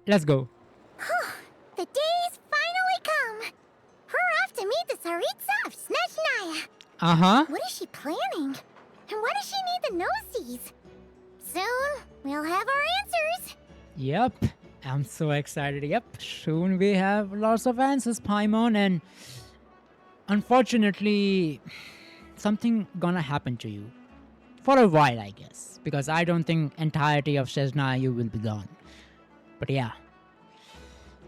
let's go. The day's finally come. We're off to meet the Tsaritsa of Snezhnaya. Uh-huh. What is she planning? And why does she need the Gnosis? Soon, we'll have our answers. Yep. I'm so excited. Yep. Soon we have lots of answers, Paimon, and unfortunately, something gonna happen to you. For a while, I guess. Because I don't think entirety of Snezhnaya you will be gone. But yeah.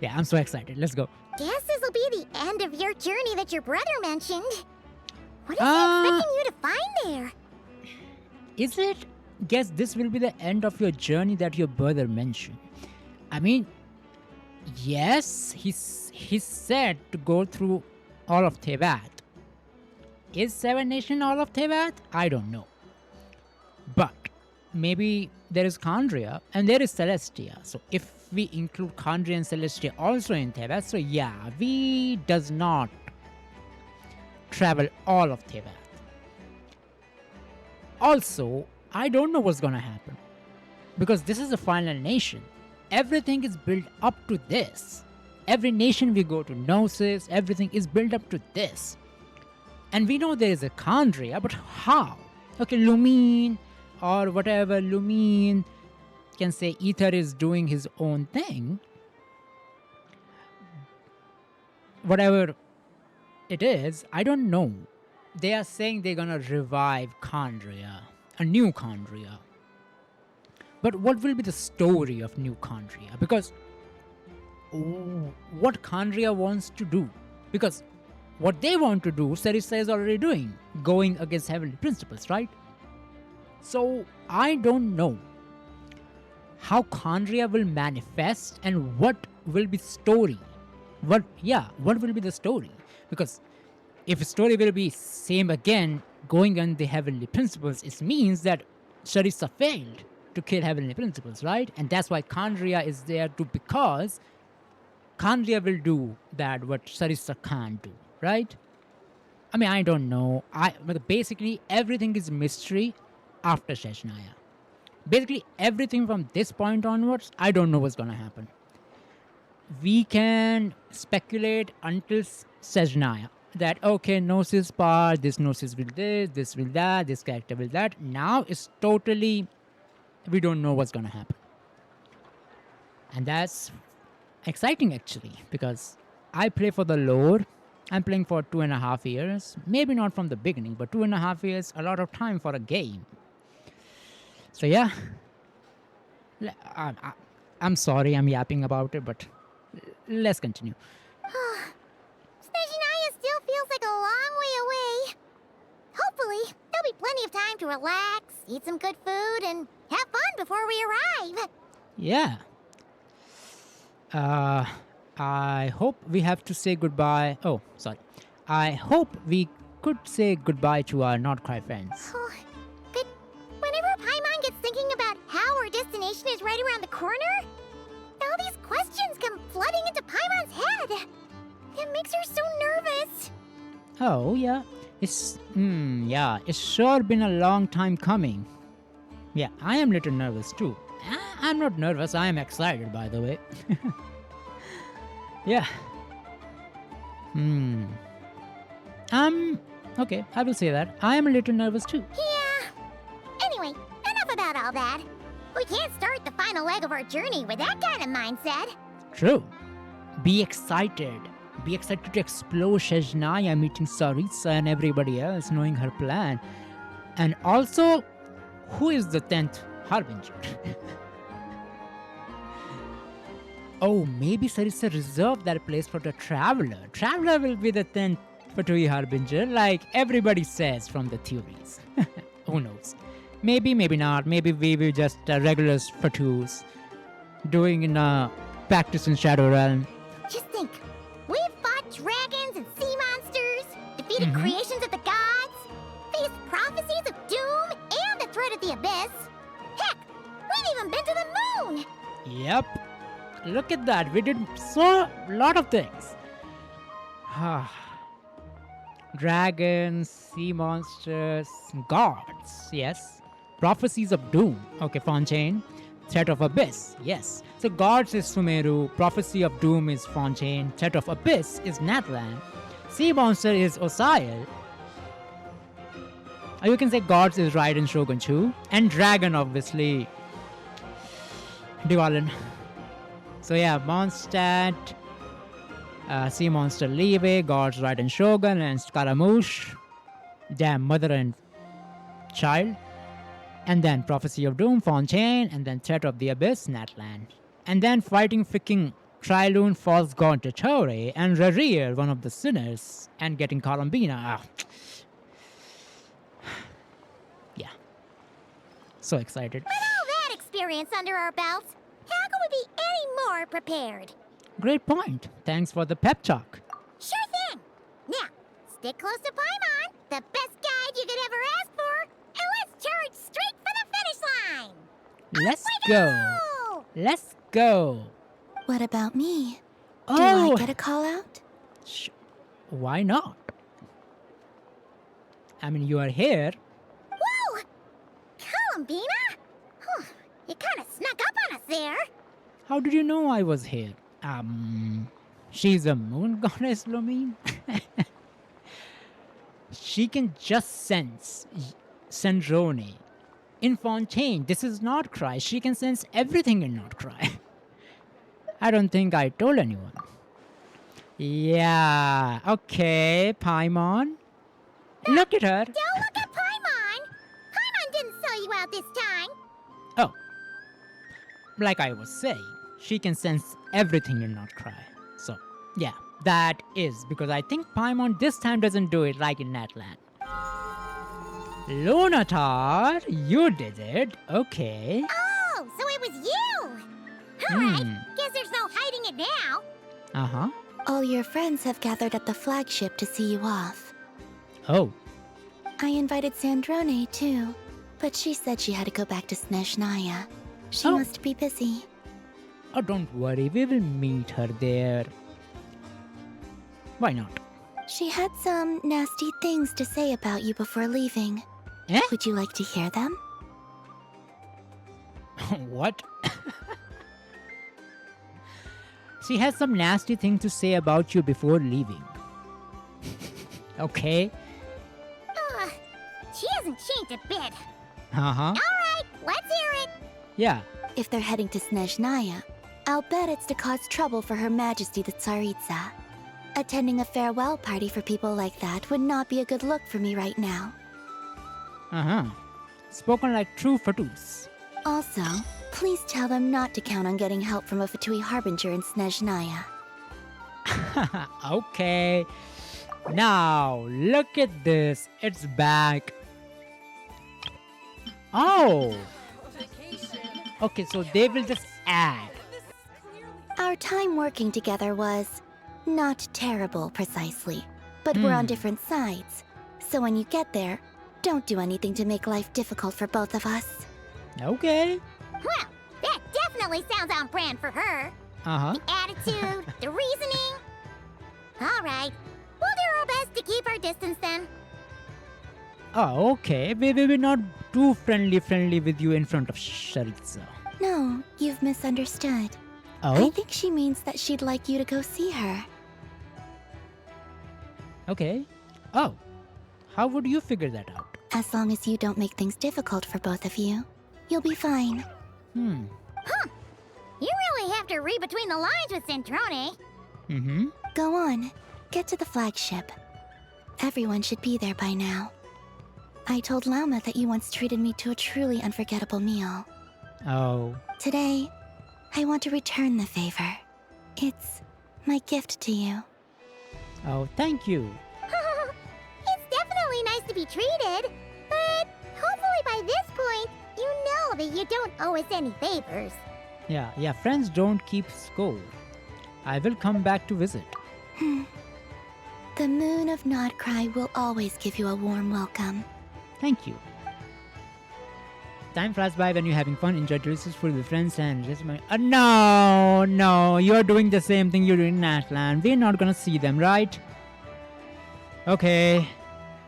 Yeah, I'm so excited. Let's go. Guess this'll be the end of your journey that your brother mentioned. What is he expecting you to find there? Is it? Guess this will be the end of your journey that your brother mentioned. I mean, yes, he's said to go through all of Teyvat. Is Seven Nation all of Teyvat? I don't know. But maybe there is Kandria and there is Celestia. So if we include Kandria and Celestia also in Teyvat, so yeah, we does not travel all of Teyvat. Also, I don't know what's gonna happen. Because this is the final nation. Everything is built up to this. Every nation we go to, Gnosis, everything is built up to this. And we know there is a Kandria, but how? Okay, Lumine or whatever, Lumine can say Ether is doing his own thing. Whatever it is, I don't know. They are saying they're gonna revive Kandria, a new Kandria. But what will be the story of new Kandria? Because what Kandria wants to do? Because what they want to do, Sarissa is already doing, going against heavenly principles, right? So I don't know how Kandria will manifest and what will be story. What will be the story? Because if a story will be same again, going on the heavenly principles, it means that Sarissa failed to kill heavenly principles, right? And that's why Kandria is there to, because Kandria will do that what Sarissa can't do, right? I mean, I don't know. But basically everything is mystery after Snezhnaya. Basically everything from this point onwards, I don't know what's gonna happen. We can speculate until Snezhnaya that okay, Gnosis part, this Gnosis will this will that, this character will that. Now it's totally, we don't know what's gonna happen. And that's exciting actually, because I play for the lore. I'm playing for 2.5 years. Maybe not from the beginning, but 2.5 years, a lot of time for a game. So yeah, I'm sorry I'm yapping about it, but let's continue. Snezhnaya still feels like a long way away. Hopefully, there'll be plenty of time to relax, eat some good food, and have fun before we arrive. Yeah. I hope we have to say goodbye. Oh, sorry. I hope we could say goodbye to our Not Cry friends. But whenever Paimon gets thinking about how our destination is right around the corner, all these questions come flooding into Paimon's head. It makes her so nervous. Oh, yeah. It's sure been a long time coming. Yeah, I am a little nervous too. I'm not nervous, I am excited, by the way. Yeah. Okay, I will say that. I am a little nervous too. Yeah. Anyway, enough about all that. We can't start the final leg of our journey with that kind of mindset. True. Be excited. Be excited to explore Snezhnaya, meeting Tsaritsa and everybody else, knowing her plan. And also, who is the 10th Harbinger? Oh, maybe Tsaritsa reserved that place for the Traveler. Traveler will be the 10th Fatui Harbinger, like everybody says from the theories. Who knows? Maybe, maybe not. Maybe we will just regular Fatus doing in practice in Shadow Realm. Just think, we've fought dragons and sea monsters, defeated creations of the gods, faced prophecies of doom and the threat of the abyss. Heck, we've even been to the moon! Yep. Look at that. We did so lot of things. Dragons, sea monsters, gods. Yes. Prophecies of doom. Okay, Fontaine. Threat of Abyss, yes. So Gods is Sumeru, Prophecy of Doom is Fontaine, Threat of Abyss is Natlan, Sea Monster is Osiel, or you can say Gods is Raiden Shogun 2, and Dragon obviously Diwalan. So yeah, Mondstadt, Sea Monster Liyue, Gods Raiden Shogun, and Scaramouche, damn, mother and child. And then Prophecy of Doom, Fontaine, and then Threat of the Abyss, Natlan. And then fighting freaking Trilune, False God Dottore, and Rarir, one of the sinners, and getting Columbina. Ah. Yeah. So excited. With all that experience under our belts, how can we be any more prepared? Great point. Thanks for the pep talk. Sure thing. Now, stick close to Paimon, the best guide you could ever ask for, and let's charge straight for the finish line. Let's Up we go. Let's go. What about me? Do Oh, I get a call out? why not? I mean, you are here. Whoa! Columbina? Whew, you kind of snuck up on us there. How did you know I was here? She's a moon goddess, Lumine. She can just sense Snezhnaya in Fontaine. This is not Cry. She can sense everything in Not Cry. I don't think I told anyone. Yeah, okay, Paimon. Look at her. Don't look at Paimon. Paimon didn't sell you out this time. Oh, like I was saying, she can sense everything and not cry. So, yeah, that is because I think Paimon this time doesn't do it like in Natlan. Lunatar, you did it. Okay. Oh, so it was you. All right, guess there's no hiding it now. Uh-huh. All your friends have gathered at the flagship to see you off. Oh, I invited Sandrone too, but she said she had to go back to Snezhnaya. She Oh. must be busy. oh, don't worry. We will meet her there. Why not? She had some nasty things to say about you before leaving. Eh? Would you like to hear them? What? She has some nasty thing to say about you before leaving. Okay. She hasn't changed a bit. Uh-huh. All right, let's hear it. Yeah. If they're heading to Snezhnaya, I'll bet it's to cause trouble for Her Majesty the Tsaritsa. Attending a farewell party for people like that would not be a good look for me right now. Uh-huh. Spoken like true Fatus. Also, please tell them not to count on getting help from a Fatui Harbinger in Snezhnaya. Okay. Now, look at this. It's back. Oh. Okay, so they will just add. Our time working together was not terrible, precisely, but we're on different sides. So when you get there, don't do anything to make life difficult for both of us. Okay. Well, that definitely sounds on brand for her. Uh-huh. The attitude, the reasoning. All right, we'll do our best to keep our distance then. Oh, okay. We will be not too friendly with you in front of Sharitza. No, you've misunderstood. I Oh? think she means that she'd like you to go see her. Okay. Oh. How would you figure that out? As long as you don't make things difficult for both of you, you'll be fine. Hmm. You really have to read between the lines with Centrone. Mm-hmm. Go on, get to the flagship. Everyone should be there by now. I told Lauma that you once treated me to a truly unforgettable meal. Oh. Today, I want to return the favor. It's my gift to you. Oh, thank you. It's definitely nice to be treated, but hopefully by this point, you know that you don't owe us any favors. Yeah, friends don't keep score. I will come back to visit. The moon of Nodcry will always give you a warm welcome. Thank you. Time flies by when you're having fun. Enjoy delicious food with friends and just my. No, you're doing the same thing you're doing in Natlan. We're not gonna see them, right? Okay.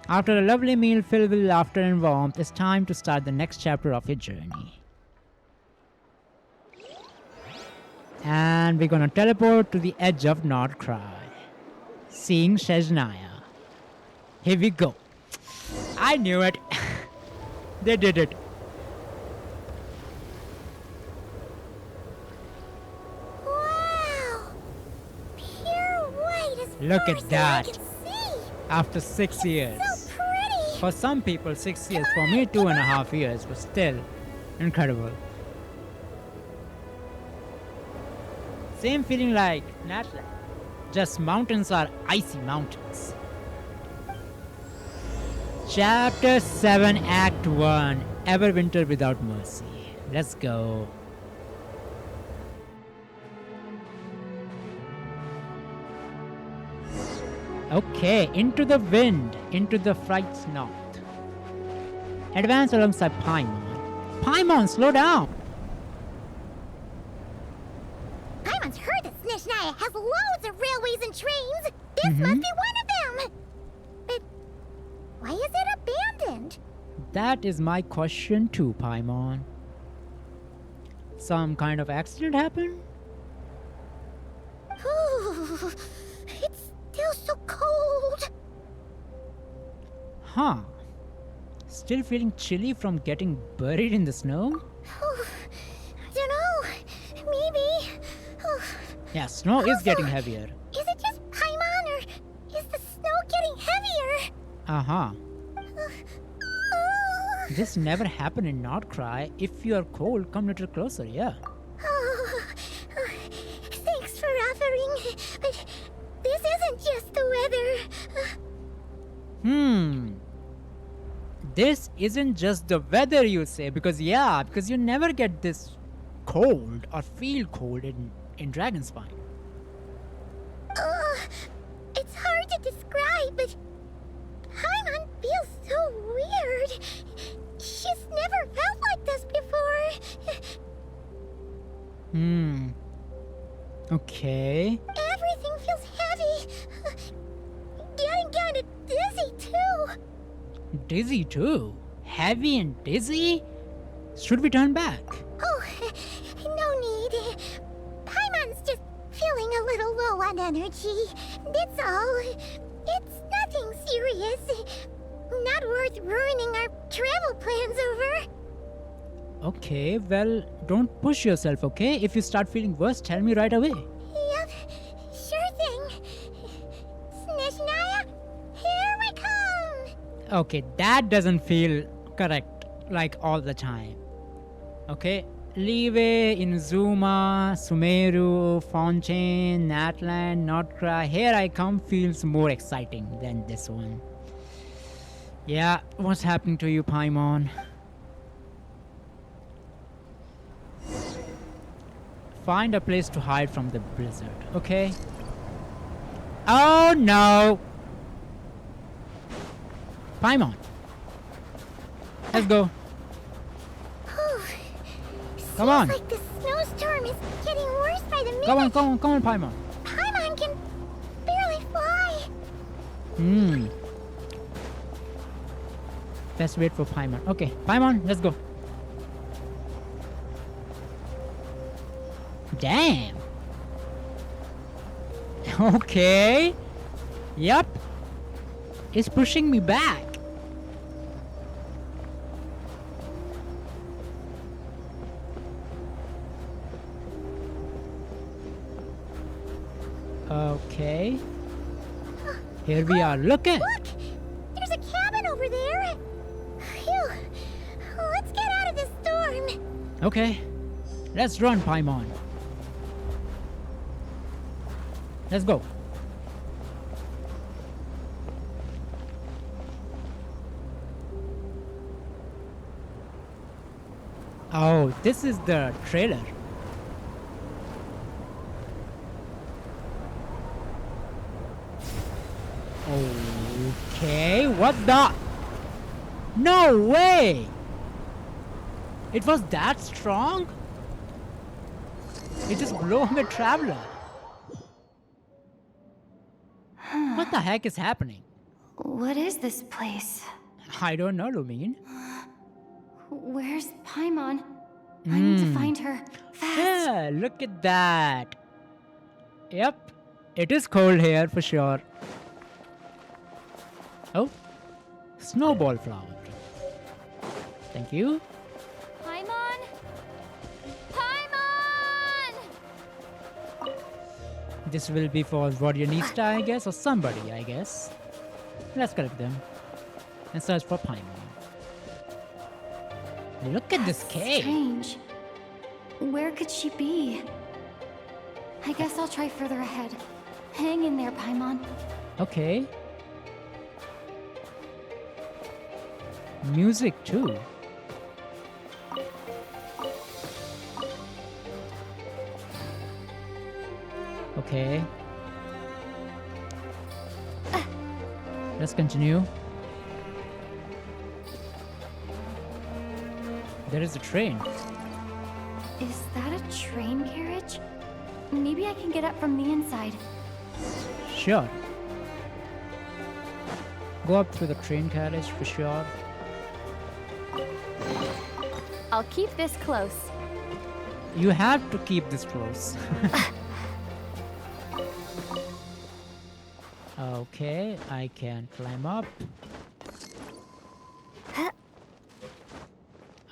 After a lovely meal filled with laughter and warmth, it's time to start the next chapter of your journey. 「 Time flies by when you're having fun. Enjoy delicious food with friends and just my. And we're gonna teleport to the edge of Nordcry. Seeing Snezhnaya. Here we go. I knew it. They did it. Wow! Pure white as Look at far as that. I can see. After 6 years. So pretty. For some people, 6 years. For me, 2.5 years. But still, incredible. Same feeling like Natlan. Just mountains are icy mountains. Chapter 7, Act 1. Everwinter Without Mercy. Let's go. Okay, into the wind, into the fright's north. Advance alongside Paimon. Paimon, slow down! Paimon's heard that Snezhnaya has loads of railways and trains. This must be one of them. But why is it abandoned? That is my question too, Paimon. Some kind of accident happened? Ooh, it's still so cold. Huh. Still feeling chilly from getting buried in the snow? I don't know. Maybe. Yeah, snow is Also, getting heavier. Is it just Paimon or is the snow getting heavier? Uh-huh. Uh, This never happened in Nordcry. If you are cold, come a little closer, yeah. Thanks for offering, but this isn't just the weather. This isn't just the weather, you say, because you never get this cold or feel cold in Dragonspine. It's hard to describe, but Paimon feels so weird. She's never felt like this before. Okay. Everything feels heavy. Getting kind of dizzy, too. Dizzy too. Heavy and dizzy? Should we turn back? Oh, no need. Paimon's just feeling a little low on energy. That's all. It's nothing serious. Not worth ruining our travel plans over. Okay, well, don't push yourself, okay? If you start feeling worse, tell me right away. Yep, sure thing. Snezhnaya, here we come. Okay, that doesn't feel correct, like all the time. Okay, Live, Inazuma, Sumeru, Fontaine, Natlan, Nordcry, Here I Come feels more exciting than this one. Yeah, what's happening to you, Paimon? Find a place to hide from the blizzard, okay? Oh no! Paimon! Let's go. Come on. Seems like the snowstorm is getting worse by the minute. Come on, Paimon. Paimon can barely fly. Let's wait for Paimon. Okay, Paimon, let's go. Damn. Okay. Yep. It's pushing me back. Okay. Here we are. Look at. Look! There's a cabin over there. Phew. Let's get out of this storm. Okay. Let's run, Paimon. Let's go. Oh, this is the trailer. Okay, what the? No way! It was that strong? It just blew up a traveler. What the heck is happening? What is this place? I don't know, Lumine. Where's Paimon? I need to find her. Fast. Yeah, look at that. Yep, it is cold here for sure. Oh, snowball flower. Thank you. Paimon? Paimon! This will be for Vodyanista, I guess, or somebody, I guess. Let's collect them and search for Paimon. Look at this cave. Strange. Where could she be? I guess I'll try further ahead. Hang in there, Paimon. Okay. Music too. Okay. Let's continue. There is a train. Is that a train carriage? Maybe I can get up from the inside. Sure. Go up through the train carriage for sure. I'll keep this close. You have to keep this close. Okay, I can climb up.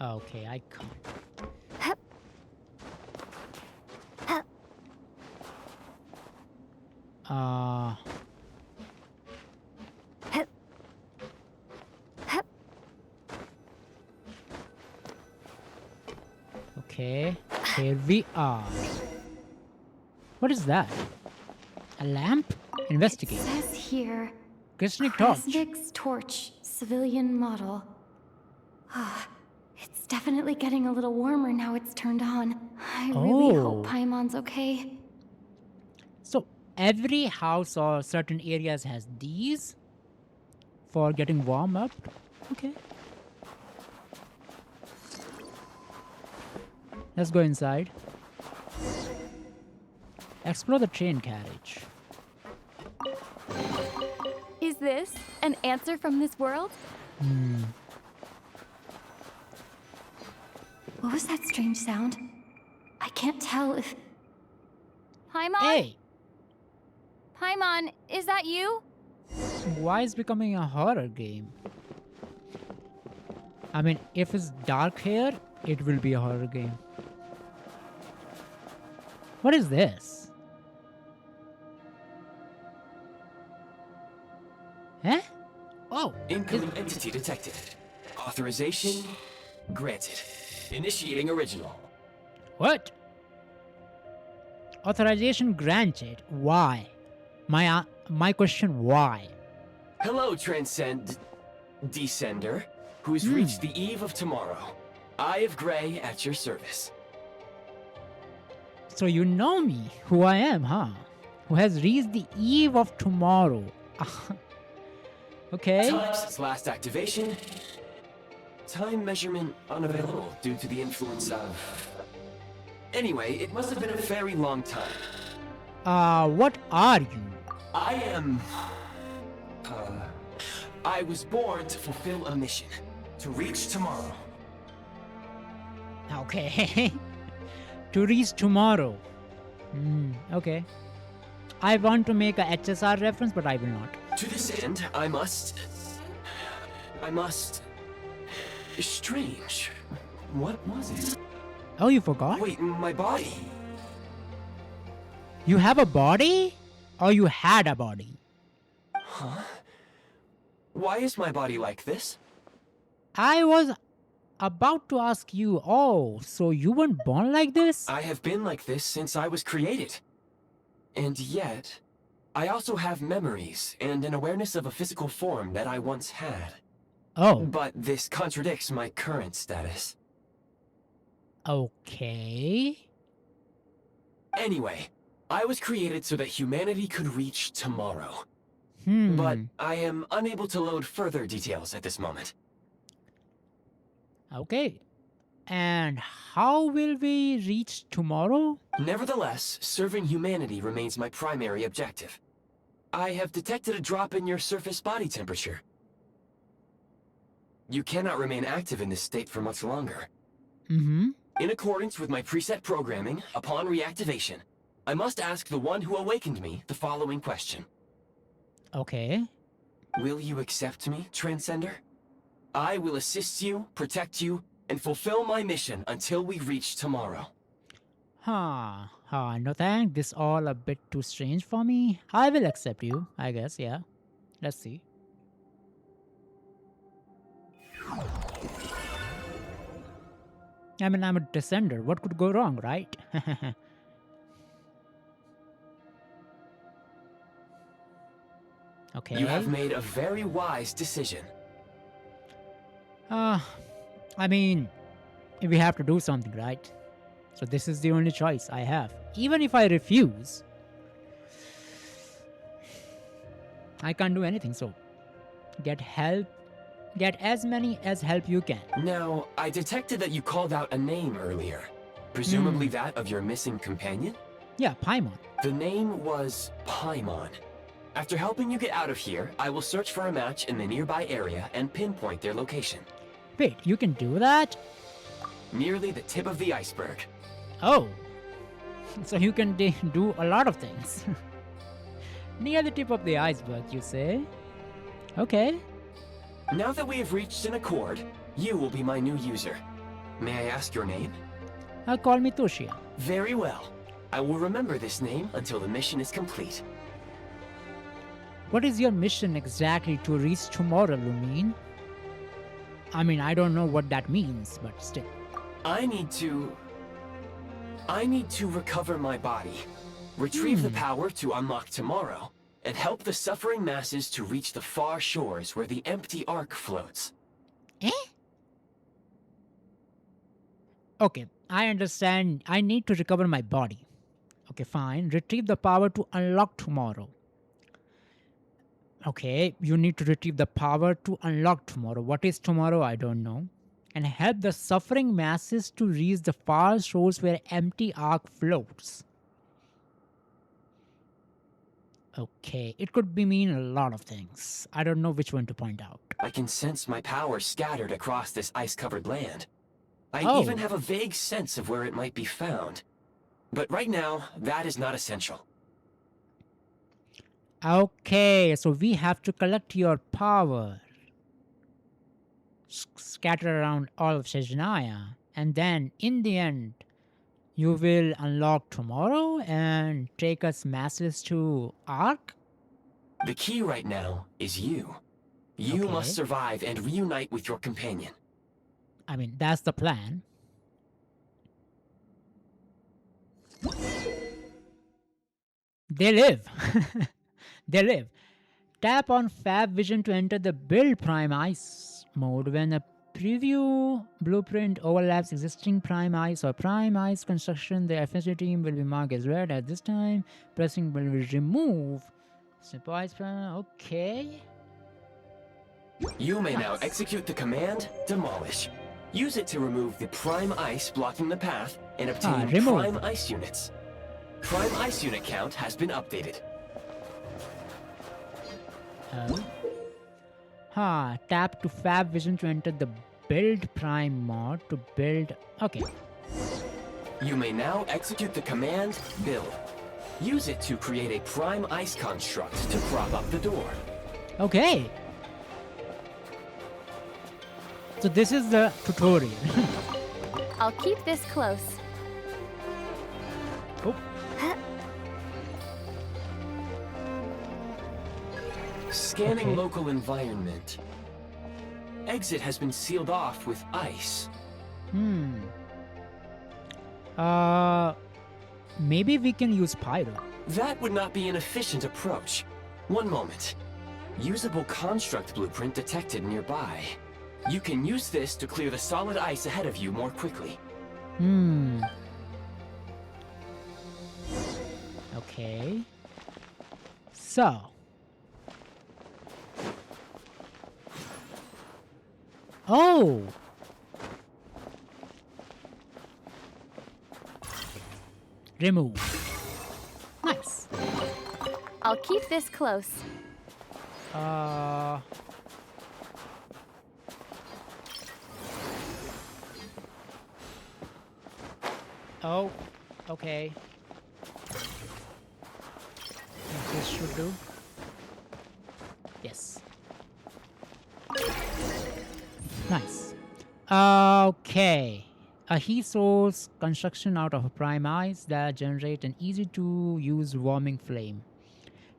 Okay, I can't. Uh... Okay, here we are. What is that? A lamp? It Investigate. says here, Krasnik's torch. Krasnik's torch, civilian model. Ah, it's definitely getting a little warmer now it's turned on. I really hope Oh. Paimon's okay. So every house or certain areas has these for getting warm up. Okay. Let's go inside. Explore the train carriage. Is this an answer from this world? What was that strange sound? I can't tell if... Paimon? Hey! Paimon, is that you? Why is becoming a horror game? I mean, if it's dark here, it will be a horror game. What is this? Eh? Oh! Incoming entity detected. Authorization granted. Initiating original. What? Authorization granted. Why? My question, why? Hello, Descender, who's reached the eve of tomorrow. Eye of Grey at your service. So you know me, who I am, huh? Who has reached the eve of tomorrow. Okay. Time since last activation. Time measurement unavailable due to the influence of... Anyway, it must have been a very long time. What are you? I am... I was born to fulfill a mission. To reach tomorrow. Okay. To reach tomorrow. Okay. I want to make a HSR reference, but I will not. To this end, I must... Strange. What was it? Oh, you forgot? Wait, my body. You have a body? Or you had a body? Huh? Why is my body like this? I was about to ask you, oh, so you weren't born like this? I have been like this since I was created. And yet, I also have memories and an awareness of a physical form that I once had. Oh, But this contradicts my current status. okay. Anyway, I was created so that humanity could reach tomorrow. But I am unable to load further details at this moment. Okay. And how will we reach tomorrow? Nevertheless, serving humanity remains my primary objective. I have detected a drop in your surface body temperature. You cannot remain active in this state for much longer. In accordance with my preset programming, upon reactivation, I must ask the one who awakened me the following question. Okay. Will you accept me, Transcender? I will assist you, protect you, and fulfill my mission until we reach tomorrow. No thanks. This all a bit too strange for me. I will accept you, I guess, yeah. Let's see. I mean, I'm a descender. What could go wrong, right? Okay. You have made a very wise decision. I mean, we have to do something, right? So this is the only choice I have. Even if I refuse, I can't do anything, so get help. Get as many as help you can. Now, I detected that you called out a name earlier. Presumably that of your missing companion? Yeah, Paimon. The name was Paimon. After helping you get out of here, I will search for a match in the nearby area and pinpoint their location. Wait, you can do that? Merely the tip of the iceberg. Oh. So you can do a lot of things. Near the tip of the iceberg, you say? Okay. Now that we have reached an accord, you will be my new user. May I ask your name? Call me Toshia. Very well. I will remember this name until the mission is complete. What is your mission exactly to reach tomorrow, Lumine? I mean, I don't know what that means, but still. I need to recover my body, retrieve the power to unlock tomorrow, and help the suffering masses to reach the far shores where the empty ark floats. Okay, I understand. I need to recover my body. Okay, fine. Retrieve the power to unlock tomorrow. Okay, you need to retrieve the power to unlock tomorrow. What is tomorrow? I don't know. And help the suffering masses to reach the far shores where empty ark floats. Okay, it could mean a lot of things. I don't know which one to point out. I can sense my power scattered across this ice-covered land. I Oh. even have a vague sense of where it might be found. But right now, that is not essential. Okay, so we have to collect your power. Scatter around all of Snezhnaya. And then, in the end, you will unlock tomorrow and take us masses to Ark? The key right now is you. You Okay. must survive and reunite with your companion. I mean, that's the plan. They live. They live. Tap on Fab Vision to enter the Build Prime Ice mode. When a preview blueprint overlaps existing Prime Ice or Prime Ice construction, the affinity team will be marked as red at this time. Pressing will remove. Simple Ice Prime. Okay. You may now execute the command, Demolish. Use it to remove the Prime Ice blocking the path and obtain remove. Prime Ice units. Prime Ice unit count has been updated. Tap to Fab Vision to enter the Build Prime mod to build. Okay. You may now execute the command, Build. Use it to create a Prime Ice construct to prop up the door. Okay. So this is the tutorial. I'll keep this close. Oh. Scanning Okay. local environment. Exit has been sealed off with ice. Maybe we can use Pyro. That would not be an efficient approach. One moment. Usable construct blueprint detected nearby. You can use this to clear the solid ice ahead of you more quickly. Okay. So. Oh! Remove. Nice. I'll keep this close. Oh, okay. This should do. Yes. Nice. Okay. A heat source construction out of prime ice that generate an easy to use warming flame.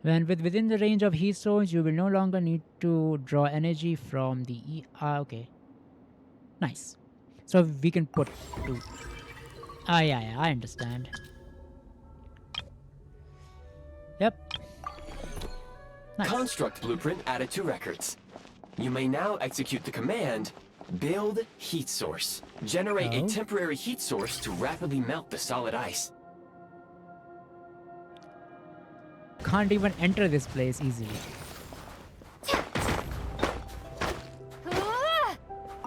When within the range of heat source, you will no longer need to draw energy from the okay. Nice. So we can put two. Yeah, I understand. Yep. Nice. Construct blueprint added to records. You may now execute the command build heat source. Generate a temporary heat source to rapidly melt the solid ice. Can't even enter this place easily.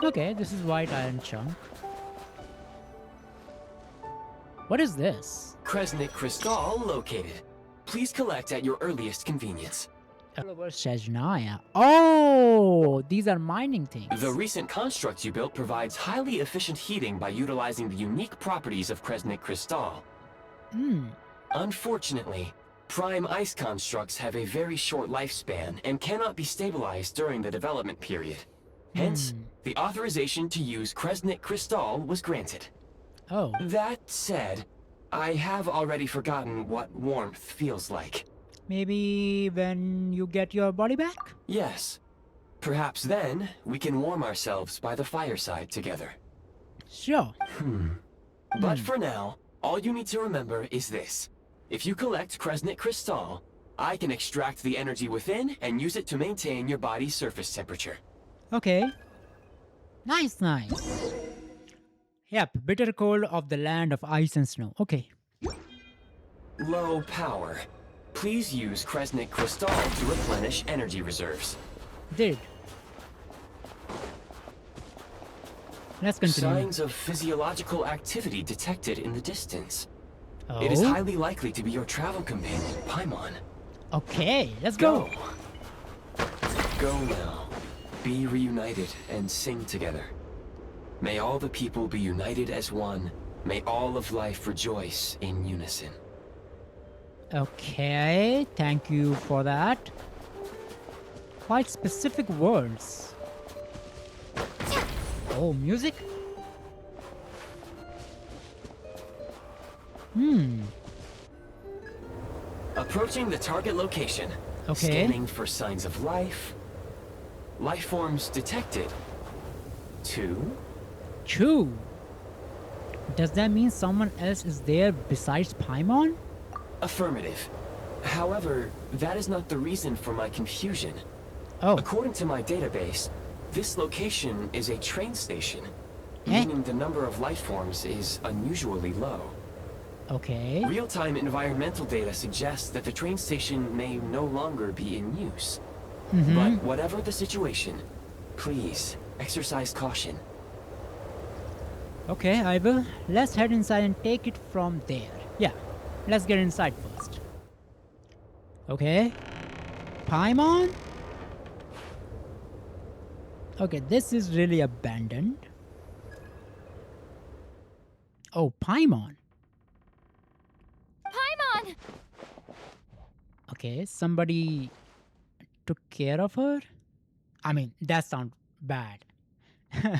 Okay, this is white iron chunk. What is this? Kresnik crystal located. Please collect at your earliest convenience. Snezhnaya. Oh, these are mining things. The recent construct you built provides highly efficient heating by utilizing the unique properties of Kresnik crystal. Unfortunately, prime ice constructs have a very short lifespan and cannot be stabilized during the development period. Hence, the authorization to use Kresnik crystal was granted. Oh. That said, I have already forgotten what warmth feels like. Maybe when you get your body back? Yes. Perhaps then, we can warm ourselves by the fireside together. Sure. But for now, all you need to remember is this. If you collect Kresnik crystal, I can extract the energy within and use it to maintain your body's surface temperature. Okay. Nice. Yep, bitter cold of the land of ice and snow. Okay. Low power. Please use Kresnik crystal to replenish energy reserves. Did. Let's continue. Signs of physiological activity detected in the distance. Oh. It is highly likely to be your travel companion, Paimon. Okay, let's go. Go now. Be reunited and sing together. May all the people be united as one. May all of life rejoice in unison. Okay, thank you for that. Quite specific words. Oh, music? Approaching the target location. Okay. Scanning for signs of life. Life forms detected. 2. True. Does that mean someone else is there besides Paimon? Affirmative. However, that is not the reason for my confusion. Oh. According to my database, this location is a train station, Eh? meaning the number of life forms is unusually low. Okay. Real-time environmental data suggests that the train station may no longer be in use. But whatever the situation, please exercise caution. Okay, I will. Let's head inside and take it from there. Yeah, let's get inside first. Okay. Paimon? Okay, this is really abandoned. Oh, Paimon. Paimon! Okay, somebody took care of her? I mean, that sounds bad.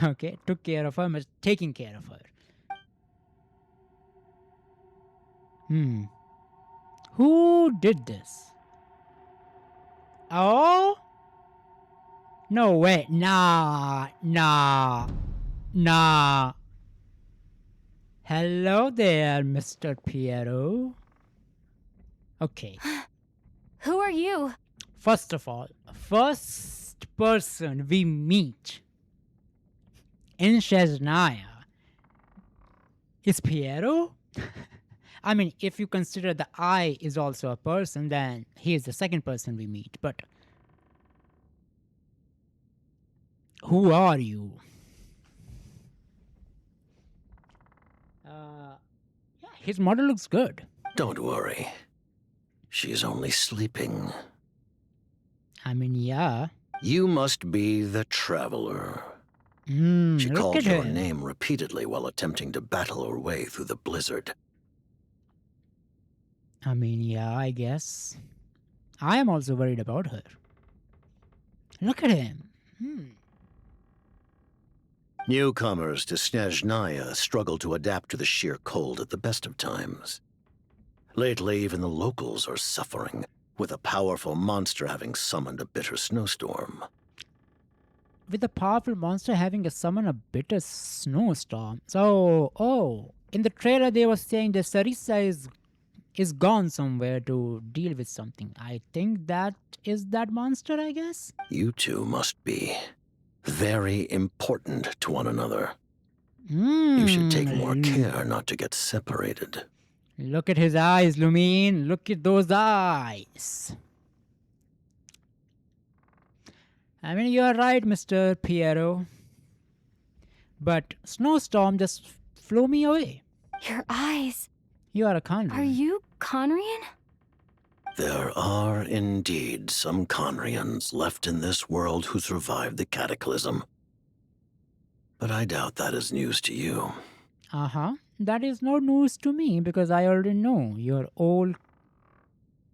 Okay, took care of her, but taking care of her. Who did this? Oh? No way. Nah. Hello there, Mr. Piero. Okay. Who are you? First of all, first person we meet in Snezhnaya is Piero. I mean, if you consider the eye is also a person, then he is the second person we meet. But who are you? Yeah, his model looks good. Don't worry. She's only sleeping. I mean, yeah. You must be the traveler. She Look called at your him. name repeatedly while attempting to battle her way through the blizzard. I mean, yeah, I guess. I am also worried about her. Look at him. Newcomers to Snezhnaya struggle to adapt to the sheer cold at the best of times. Lately, even the locals are suffering, with a powerful monster having summoned a bitter snowstorm. With a powerful monster having a summon a bitter snowstorm. So, in the trailer they were saying the Sarisa is gone somewhere to deal with something. I think that is that monster, I guess. You two must be very important to one another. You should take more care not to get separated. Look at his eyes, Lumine. Look at those eyes. I mean, you're right, Mr. Piero. But Snowstorm just flew me away. Your eyes. You are a Conrian. Are you Conrian? There are indeed some Conrians left in this world who survived the cataclysm. But I doubt that is news to you. That is no news to me because I already know you're all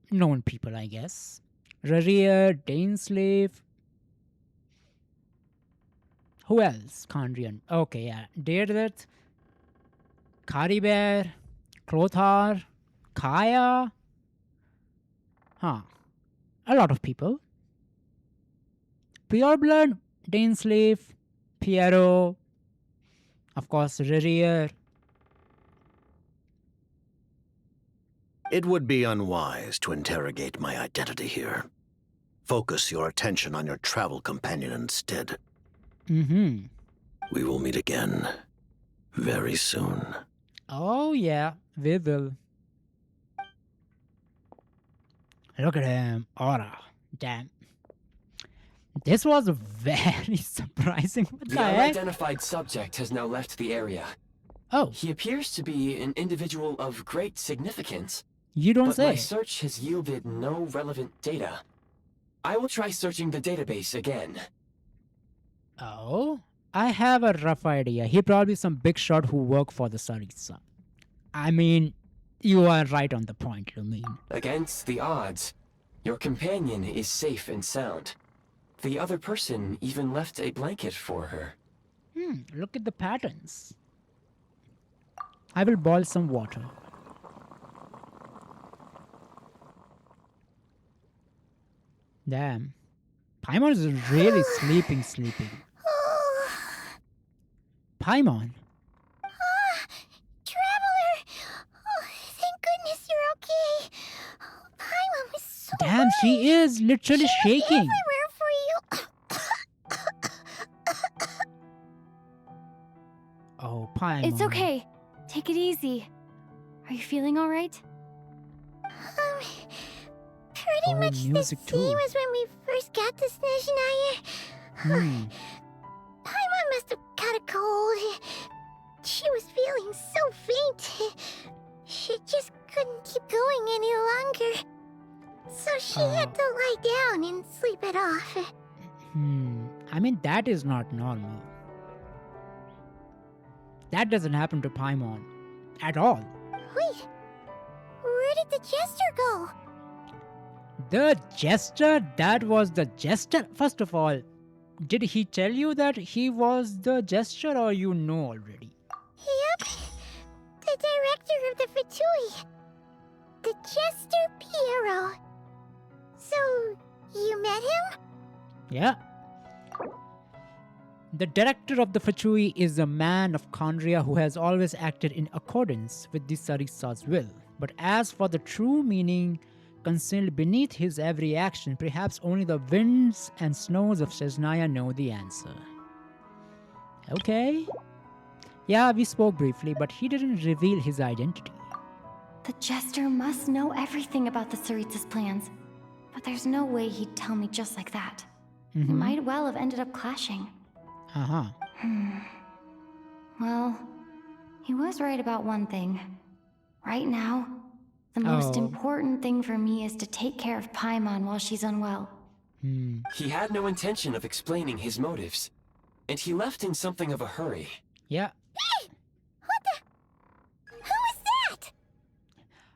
known people, I guess. Rarier, Daneslave. Who else? Conrian. Okay, yeah. Deirdre, Caribert, Clothar, Kaya. A lot of people. Pureblood, Daneslave, Piero, of course, Rarier. It would be unwise to interrogate my identity here. Focus your attention on your travel companion instead. We will meet again very soon. Oh yeah, we will. Look at him. Aura. Damn. This was very surprising. What the The heck? unidentified subject has now left the area. Oh, He appears to be an individual of great significance, you don't but my say. search has yielded no relevant data. I will try searching the database again. Oh, I have a rough idea. He probably some big shot who work for the Sarisa. I mean, you are right on the point, Lumine. Against the odds, your companion is safe and sound. The other person even left a blanket for her. Look at the patterns. I will boil some water. Damn. Paimon is really sleeping. Paimon. Traveler! Oh, thank goodness you're okay. Oh, Paimon was so Damn, she is literally shaking. everywhere for you. Oh, Paimon. It's okay. Take it easy. Are you feeling all right? Pretty Oh, much the music same too. as when we first got to Snezhnaya. Paimon must have caught a cold. She was feeling so faint. She just couldn't keep going any longer. So she had to lie down and sleep it off. I mean, that is not normal. That doesn't happen to Paimon. At all. Wait, where did the jester go? The jester? That was the jester? First of all, did he tell you that he was the jester or you know already? Yep, the director of the Fatui. The jester Piero. So, you met him? Yeah. The director of the Fatui is a man of Kandria who has always acted in accordance with the Sarisa's will. But as for the true meaning concealed beneath his every action, perhaps only the winds and snows of Snezhnaya know the answer. Okay. Yeah, we spoke briefly, but he didn't reveal his identity. The jester must know everything about the Saritsa's plans. But there's no way he'd tell me just like that. We might well have ended up clashing. Well, he was right about one thing. Right now, the most important thing for me is to take care of Paimon while she's unwell. He had no intention of explaining his motives. and he left in something of a hurry. Yeah. Hey! What the? Who is that?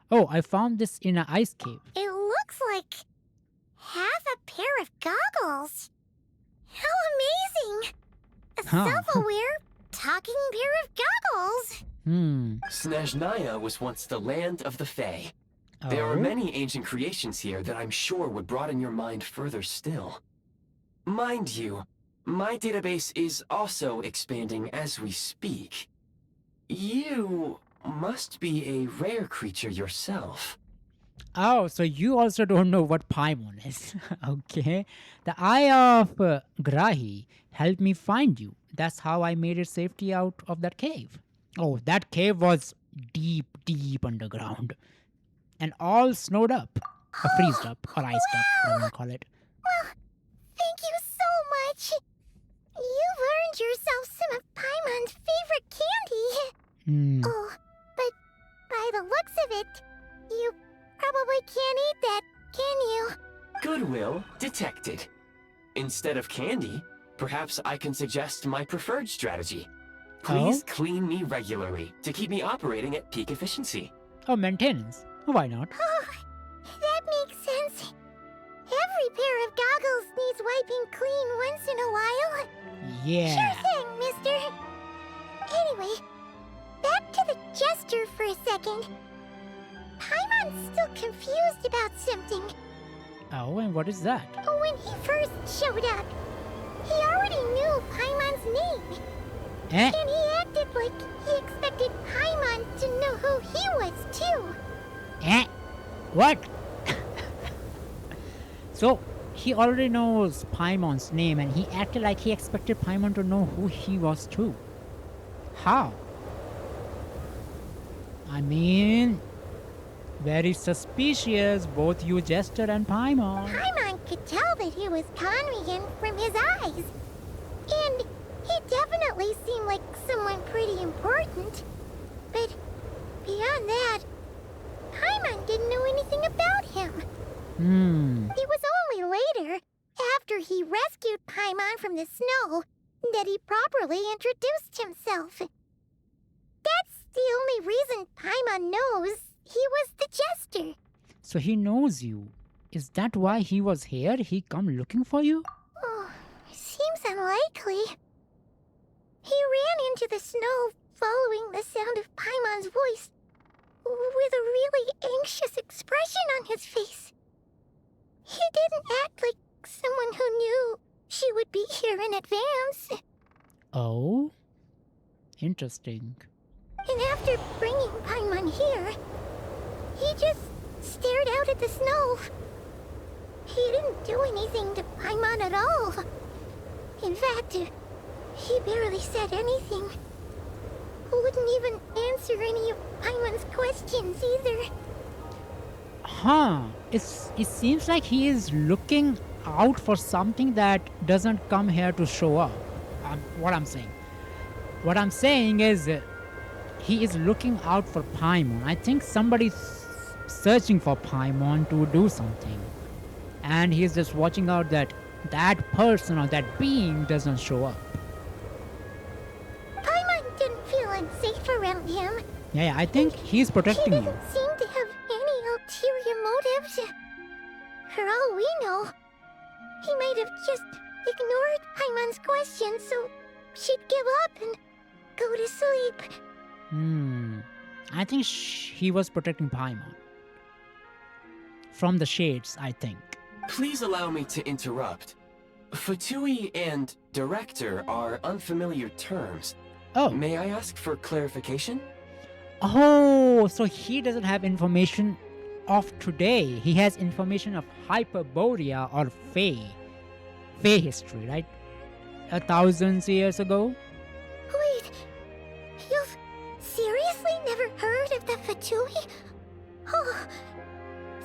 Oh, I found this in an ice cave. It looks like half a pair of goggles. How amazing! A Huh. self-aware talking pair of goggles. Snezhnaya was once the land of the Fae. There are many ancient creations here that I'm sure would broaden your mind further still. Mind you, my database is also expanding as we speak. You must be a rare creature yourself. Oh, so you also don't know what Paimon is. Okay. The Eye of Grahi helped me find you. That's how I made it safely out of that cave. Oh, that cave was deep, deep underground. And all snowed up. Or freezed up. Or iced up, whatever you call it. Well, thank you so much. You've earned yourself some of Paimon's favorite candy. Oh, but by the looks of it, you probably can't eat that, can you? Goodwill detected. Instead of candy, perhaps I can suggest my preferred strategy. Please clean me regularly to keep me operating at peak efficiency. Oh, maintenance. Why not? Oh, that makes sense. Every pair of goggles needs wiping clean once in a while. Yeah. Sure thing, mister. Anyway, back to the jester for a second. Paimon's still confused about something. Oh, and what is that? When he first showed up, he already knew Paimon's name. Eh? And he acted like he expected Paimon to know who he was, too. Eh? What? So, he already knows Paimon's name and he acted like he expected Paimon to know who he was too. How? I mean, very suspicious, both you Jester and Paimon. Paimon could tell that he was Conrian from his eyes. And he definitely seemed like someone pretty important. But beyond that, Paimon didn't know anything about him. It was only later, after he rescued Paimon from the snow, that he properly introduced himself. That's the only reason Paimon knows he was the jester. So he knows you. Is that why he was here? He come looking for you? Oh, seems unlikely. He ran into the snow following the sound of Paimon's voice, with a really anxious expression on his face. He didn't act like someone who knew she would be here in advance. Oh? Interesting. And after bringing Paimon here, he just stared out at the snow. He didn't do anything to Paimon at all. In fact, he barely said anything. Wouldn't even answer any of Paimon's questions either. Huh. It seems like he is looking out for something that doesn't come here to show up. What I'm saying is he is looking out for Paimon. I think somebody's searching for Paimon to do something. And he's just watching out that that person or that being doesn't show up. Paimon didn't feel unsafe around him. Yeah, I think he's He protecting you. didn't seem to have any ulterior motives. For all we know, he might have just ignored Paimon's questions so she'd give up and go to sleep. I think he was protecting Paimon. From the shades, I think. Please allow me to interrupt. Fatui and director are unfamiliar terms. Oh. May I ask for clarification? Oh, so he doesn't have information of today. He has information of Hyperborea or Fae. Fae history, right? 1,000 years ago? Wait, you've seriously never heard of the Fatui? Oh,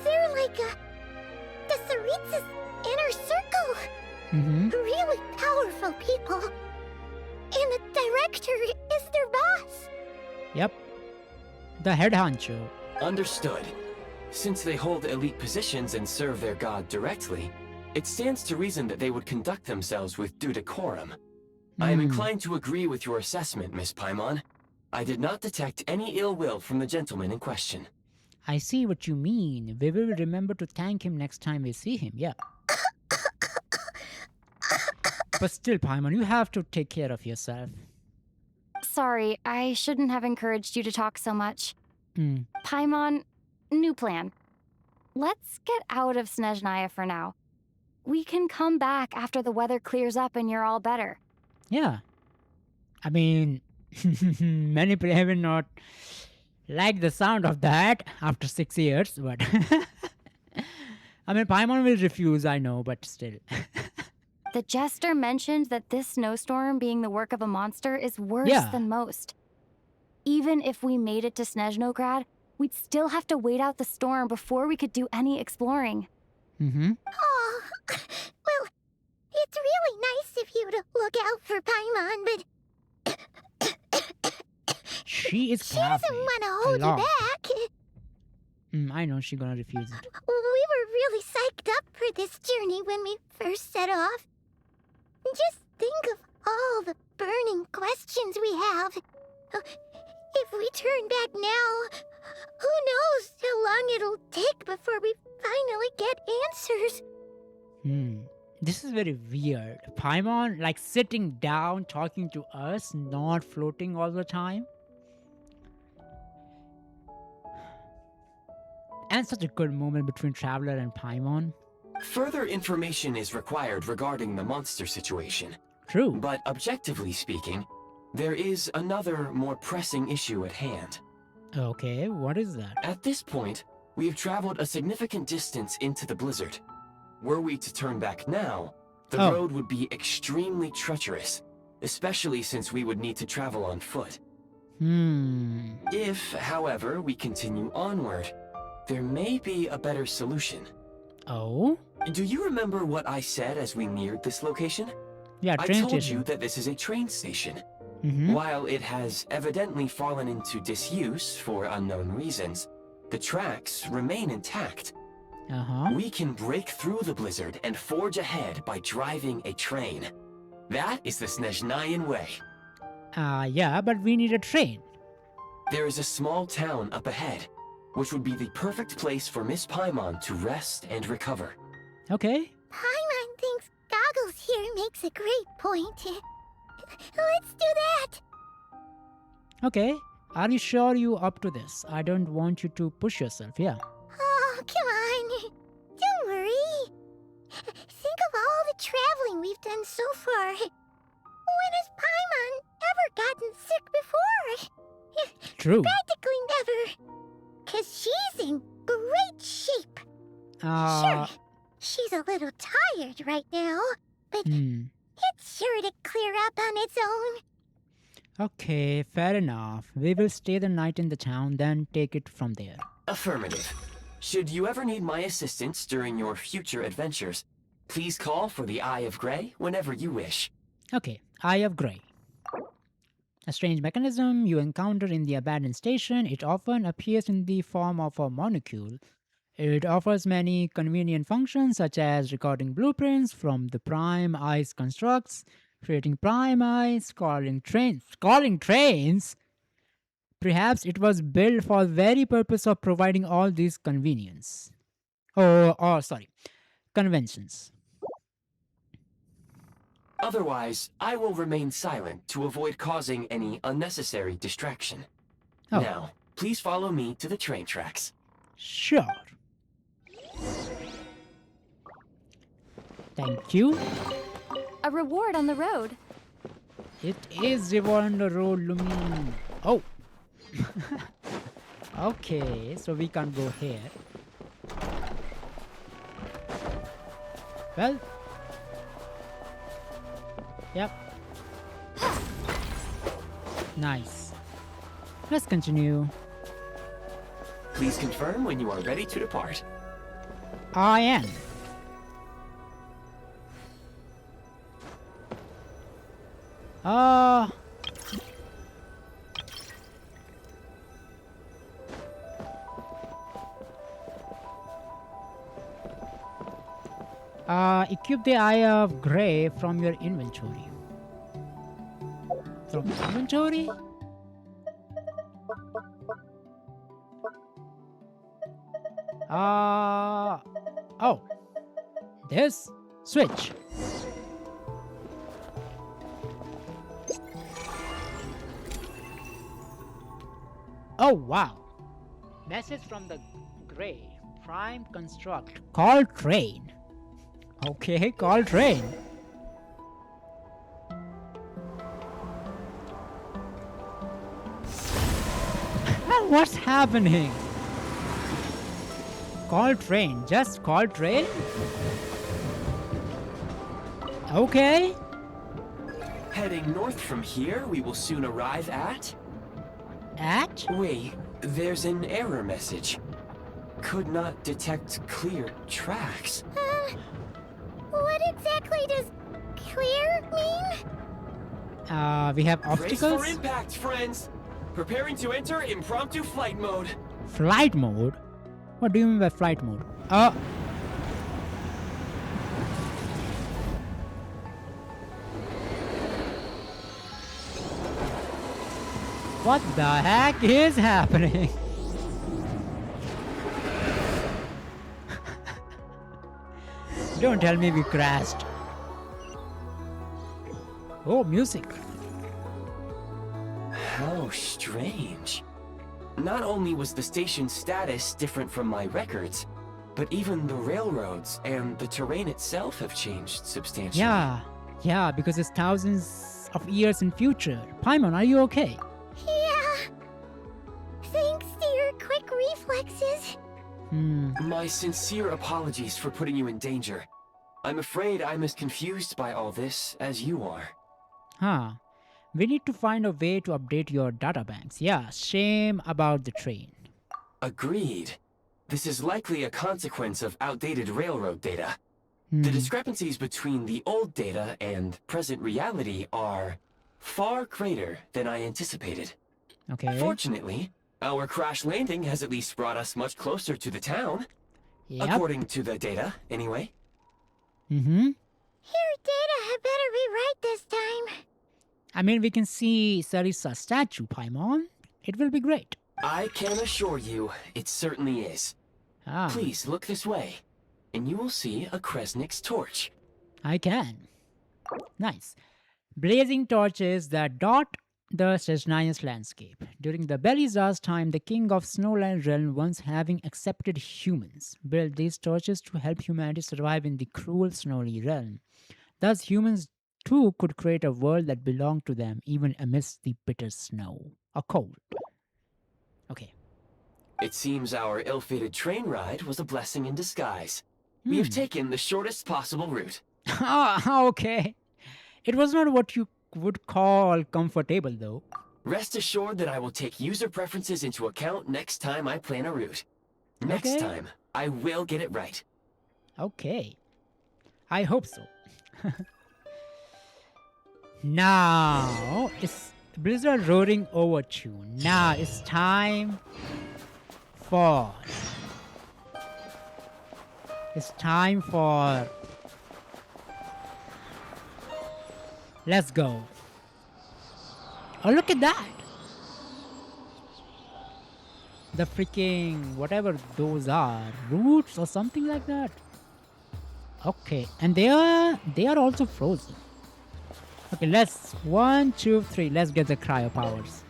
they're like the Tsaritsa's inner circle. Really powerful people. And the director is their boss. Yep. The head honcho. Understood. Since they hold elite positions and serve their god directly, it stands to reason that they would conduct themselves with due decorum. I am inclined to agree with your assessment, Miss Paimon. I did not detect any ill will from the gentleman in question. I see what you mean. We will remember to thank him next time we see him, yeah. But still, Paimon, you have to take care of yourself. Sorry, I shouldn't have encouraged you to talk so much. Paimon, new plan. Let's get out of Snezhnaya for now. We can come back after the weather clears up and you're all better. Yeah. I mean, many players will not like the sound of that after 6 years, but... I mean, Paimon will refuse, I know, but still. The jester mentioned that this snowstorm being the work of a monster is worse than most. Even if we made it to Snezhnograd, we'd still have to wait out the storm before we could do any exploring. Oh, well, it's really nice of you to look out for Paimon, but She is she doesn't coughing want to a hold you lot. back. I know she's gonna refuse it. We were really psyched up for this journey when we first set off. Just think of all the burning questions we have. If we turn back now, who knows how long it'll take before we finally get answers. This is very weird. Paimon, like, sitting down, talking to us, not floating all the time. And such a good moment between Traveler and Paimon. Further information is required regarding the monster situation. True. But objectively speaking, there is another, more pressing issue at hand. Okay, what is that? At this point, we have traveled a significant distance into the blizzard. Were we to turn back now, the road would be extremely treacherous, especially since we would need to travel on foot. If, however, we continue onward, there may be a better solution. Oh? Do you remember what I said as we neared this location? Yeah, I train told station. you that this is a train station. While it has evidently fallen into disuse for unknown reasons, the tracks remain intact. We can break through the blizzard and forge ahead by driving a train. That is the Snezhnayan way. Yeah, but we need a train. There is a small town up ahead, which would be the perfect place for Miss Paimon to rest and recover. Okay. Paimon thinks Goggles here makes a great point. Let's do that. Okay. Are you sure you up to this? I don't want you to push yourself, yeah. Oh, come on. Don't worry. Think of all the traveling we've done so far. When has Paimon ever gotten sick before? True. Practically never. 'Cause she's in great shape. Sure, she's a little tired right now, but it's sure to clear up on its own. Okay, fair enough. We will stay the night in the town, then take it from there. Affirmative. Should you ever need my assistance during your future adventures, please call for the Eye of Grey whenever you wish. Okay, Eye of Grey. A strange mechanism you encounter in the abandoned station. It often appears in the form of a molecule. It offers many convenient functions such as recording blueprints from the Prime Eye's constructs, creating Prime Eyes, calling trains. Perhaps it was built for the very purpose of providing all these convenience. Conventions. Otherwise, I will remain silent to avoid causing any unnecessary distraction. Now, please follow me to the train tracks. Sure. Thank you. A reward on the road. It is reward on the road, Lumin. Oh. Okay, so we can't go here. Well. Yep. Nice. Let's continue. Please confirm when you are ready to depart. I am. Equip the Eye of Grey from your inventory. From inventory? Oh. This switch. Oh wow. Message from the Grey. Prime construct. Call train. Okay, call train. What's happening? Call train. Just call train? Okay. Heading north from here, we will soon arrive at... At? Wait, there's an error message. Could not detect clear tracks. What exactly does clear mean? We have Brace obstacles? for impact, friends! Preparing to enter impromptu flight mode. Flight mode? What do you mean by flight mode? What the heck is happening? Don't tell me we crashed. Oh, music. How strange. Not only was the station's status different from my records, but even the railroads and the terrain itself have changed substantially. Yeah, because it's thousands of years in future. Paimon, are you okay? Yeah. Thanks to your quick reflexes. My sincere apologies for putting you in danger. I'm afraid I'm as confused by all this as you are. We need to find a way to update your databanks. Yeah, shame about the train. Agreed. This is likely a consequence of outdated railroad data. The discrepancies between the old data and present reality are far greater than I anticipated. Okay. Fortunately, our crash landing has at least brought us much closer to the town. Yep. According to the data, anyway. Your data had better be right this time. I mean, we can see Sarissa's statue, Paimon. It will be great. I can assure you, it certainly is. Please look this way, and you will see a Kresnik's torch. I can. Nice. Blazing torches that dot the Snezhnaya's landscape. During the Beliza's time, the king of Snowland realm, once having accepted humans, built these torches to help humanity survive in the cruel snowy realm. Thus, humans too could create a world that belonged to them, even amidst the bitter snow or cold. Okay. It seems our ill-fated train ride was a blessing in disguise. We have taken the shortest possible route. Okay. It was not what you would call comfortable, though. Rest assured that I will take user preferences into account next time I plan a route. Next time, I will get it right. Okay. I hope so. Now, it's Blizzard Roaring Overture. Now, it's time for... Let's go. Oh, look at that. The freaking... whatever those are. Roots or something like that. Okay. And they are also frozen. Okay, let's... 1, 2, 3. Let's get the cryo powers.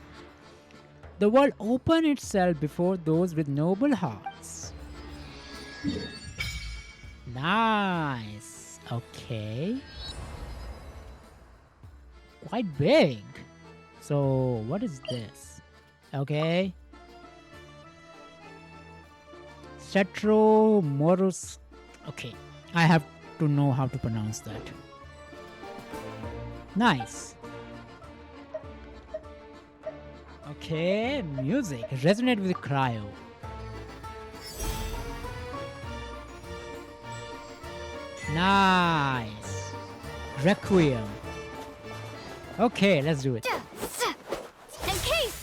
The world opened itself before those with noble hearts. Nice. Okay. Quite big. So, what is this? Okay. Cetro Morus. Okay. I have to know how to pronounce that. Nice. Okay, music. Resonate with cryo. Nice. Requiem. Okay, let's do it. In case.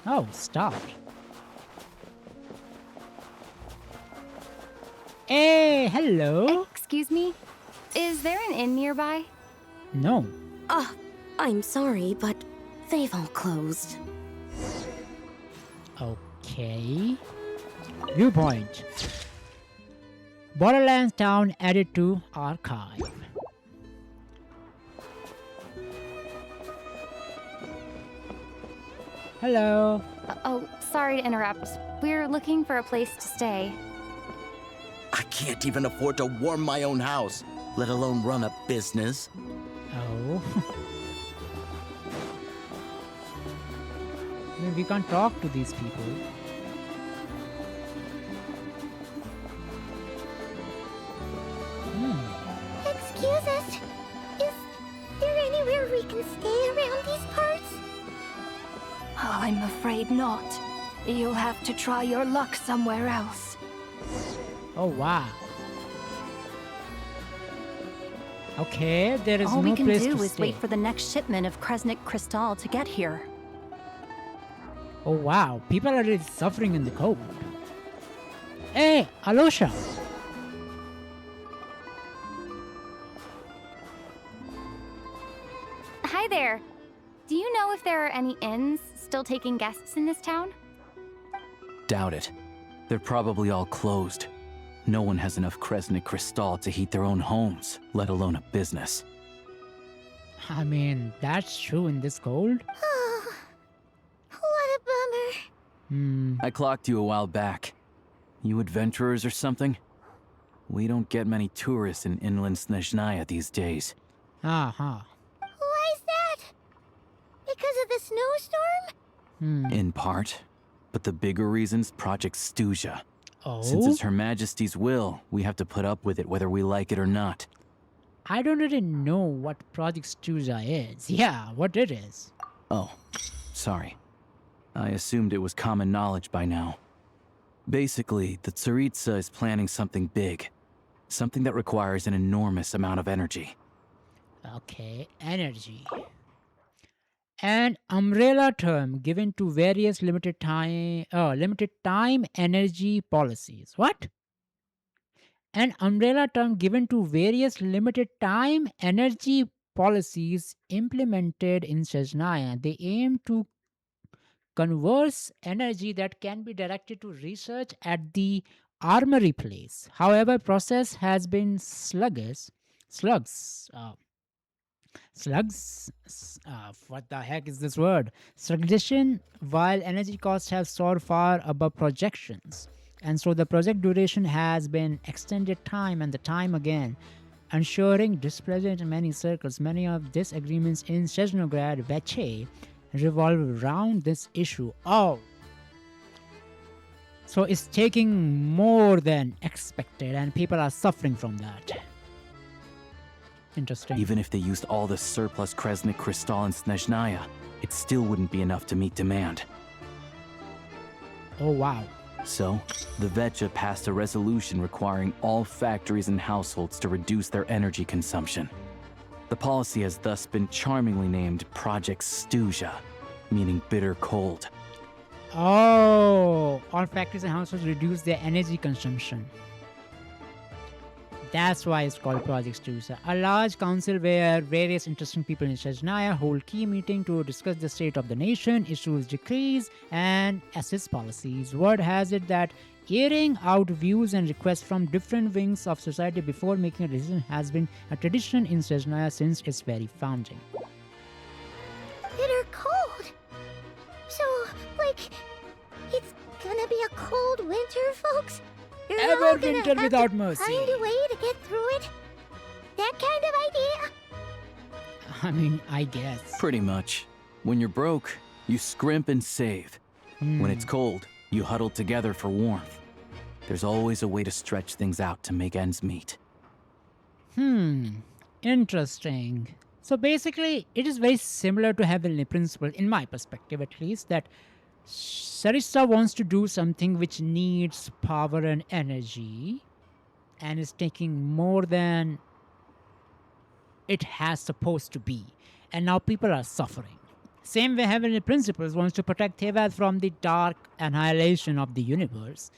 Oh, stop. Hey, hello. Excuse me? Is there an inn nearby? No. I'm sorry, but they've all closed. Okay. Viewpoint. Borderlands Town added to archive. Hello. Oh, sorry to interrupt. We're looking for a place to stay. I can't even afford to warm my own house, let alone run a business. Oh. I mean, we can't talk to these people. Excuse us. Is there anywhere we can stay around these parts? I'm afraid not. You'll have to try your luck somewhere else. Oh, wow. Okay, there is All no we can place do to is stay. wait for the next shipment of Kresnik Crystal to get here. Oh, wow. People are really suffering in the cold. Hey, Alosha. Hi there. Do you know if there are any inns still taking guests in this town? Doubt it. They're probably all closed. No one has enough Kresnik Crystal to heat their own homes, let alone a business. I mean, that's true in this cold. Oh, what a bummer. I clocked you a while back. You adventurers or something? We don't get many tourists in inland Snezhnaya these days. Uh-huh. Why is that? Because of the snowstorm? In part. But the bigger reason's Project Stuzha. Oh? Since it's Her Majesty's will, we have to put up with it whether we like it or not. I don't really know what Project Stuzha is. Yeah, what it is. Oh, sorry. I assumed it was common knowledge by now. Basically, the Tsaritsa is planning something big. Something that requires an enormous amount of energy. Okay, energy. An umbrella term given to various limited time energy policies. What? An umbrella term given to various limited time energy policies implemented in Snezhnaya. They aim to converse energy that can be directed to research at the armory place. However, process has been slugs. What the heck is this word? Stagnation, while energy costs have soared far above projections. And so the project duration has been extended time and the time again, ensuring displeasure in many circles. Many of disagreements in Snezhnograd, Veche, revolve around this issue. Oh! So it's taking more than expected and people are suffering from that. Interesting. Even if they used all the surplus Kresnik Crystal in Snezhnaya, it still wouldn't be enough to meet demand. Oh, wow. So, the Vecha passed a resolution requiring all factories and households to reduce their energy consumption. The policy has thus been charmingly named Project Stuzha, meaning bitter cold. Oh, all factories and households reduce their energy consumption. That's why it's called Project Stuzha. A large council where various interesting people in Snezhnaya hold key meeting to discuss the state of the nation, issues decrees, and assist policies. Word has it that airing out views and requests from different wings of society before making a decision has been a tradition in Snezhnaya since its very founding. Bitter cold. So, like, it's gonna be a cold winter, folks? You're all Ever gonna winter have without to mercy. Find a way to get through it? That kind of idea? I mean, I guess. Pretty much. When you're broke, you scrimp and save. When it's cold, you huddle together for warmth. There's always a way to stretch things out to make ends meet. Interesting. So basically, it is very similar to Heavenly Principle, in my perspective at least, that Sarissa wants to do something which needs power and energy and is taking more than it has supposed to be. And now people are suffering. Same way Heavenly Principles wants to protect Thevad from the dark annihilation of the universe.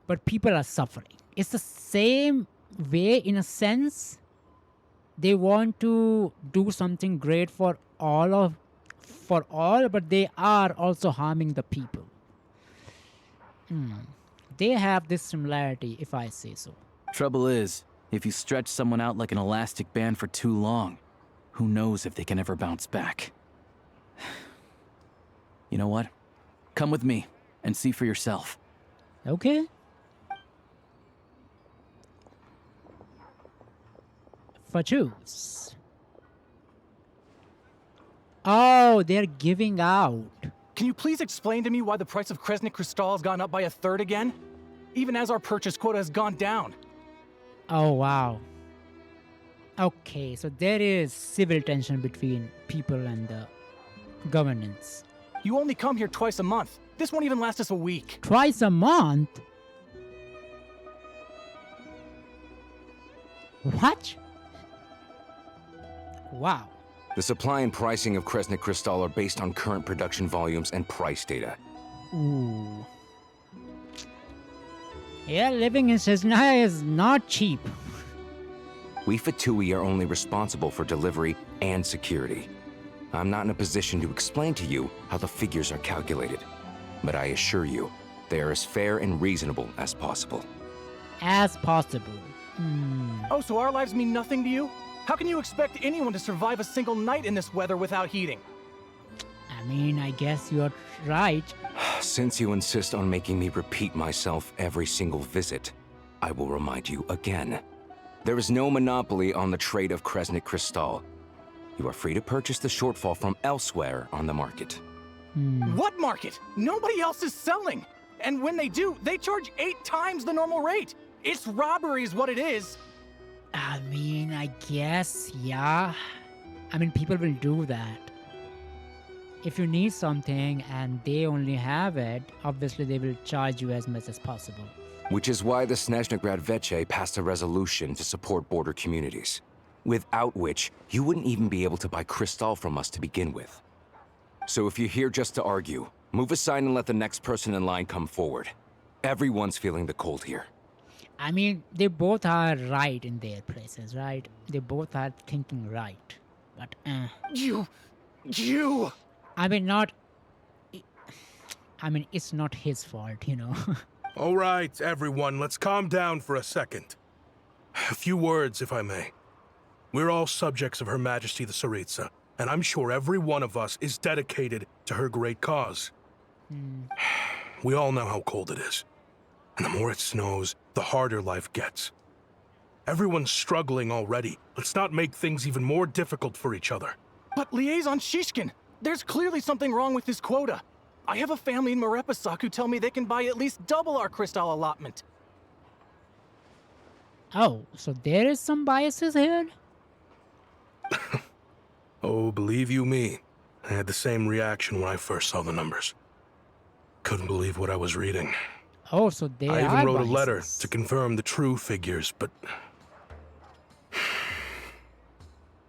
But people are suffering. It's the same way in a sense they want to do something great for all, but they are also harming the people. They have this similarity, if I say so. Trouble is, if you stretch someone out like an elastic band for too long, who knows if they can ever bounce back. You know what? Come with me and see for yourself. Okay. For choose. Oh, they're giving out. Can you please explain to me why the price of Kresnik Crystal has gone up by 1/3 again? Even as our purchase quota has gone down. Oh, wow. Okay, so there is civil tension between people and the governance. You only come here twice a month. This won't even last us a week. Twice a month? What? Wow. The supply and pricing of Kresnik Crystal are based on current production volumes and price data. Ooh. Yeah, living in Snezhnaya is not cheap. We Fatui are only responsible for delivery and security. I'm not in a position to explain to you how the figures are calculated, but I assure you, they are as fair and reasonable as possible. As possible. Oh, so our lives mean nothing to you? How can you expect anyone to survive a single night in this weather without heating? I mean, I guess you're right. Since you insist on making me repeat myself every single visit, I will remind you again. There is no monopoly on the trade of Kresnik Crystal. You are free to purchase the shortfall from elsewhere on the market. What market? Nobody else is selling. And when they do, they charge 8 times the normal rate. It's robbery is what it is. I mean, I guess, yeah. I mean, people will do that. If you need something and they only have it, obviously they will charge you as much as possible. Which is why the Snezhnaya Veche passed a resolution to support border communities, without which you wouldn't even be able to buy crystal from us to begin with. So if you're here just to argue, move aside and let the next person in line come forward. Everyone's feeling the cold here. I mean, they both are right in their places, right? They both are thinking right. But, You! I mean, it's not his fault, you know. All right, everyone, let's calm down for a second. A few words, if I may. We're all subjects of Her Majesty the Tsaritsa, and I'm sure every one of us is dedicated to her great cause. We all know how cold it is. And the more it snows, the harder life gets. Everyone's struggling already. Let's not make things even more difficult for each other. But Liaison Shishkin, there's clearly something wrong with this quota. I have a family in Marepasak who tell me they can buy at least double our crystal allotment. Oh, so there is some biases here? Oh, believe you me, I had the same reaction when I first saw the numbers. Couldn't believe what I was reading. Oh, so they I are even wrote biases. a letter to confirm the true figures, but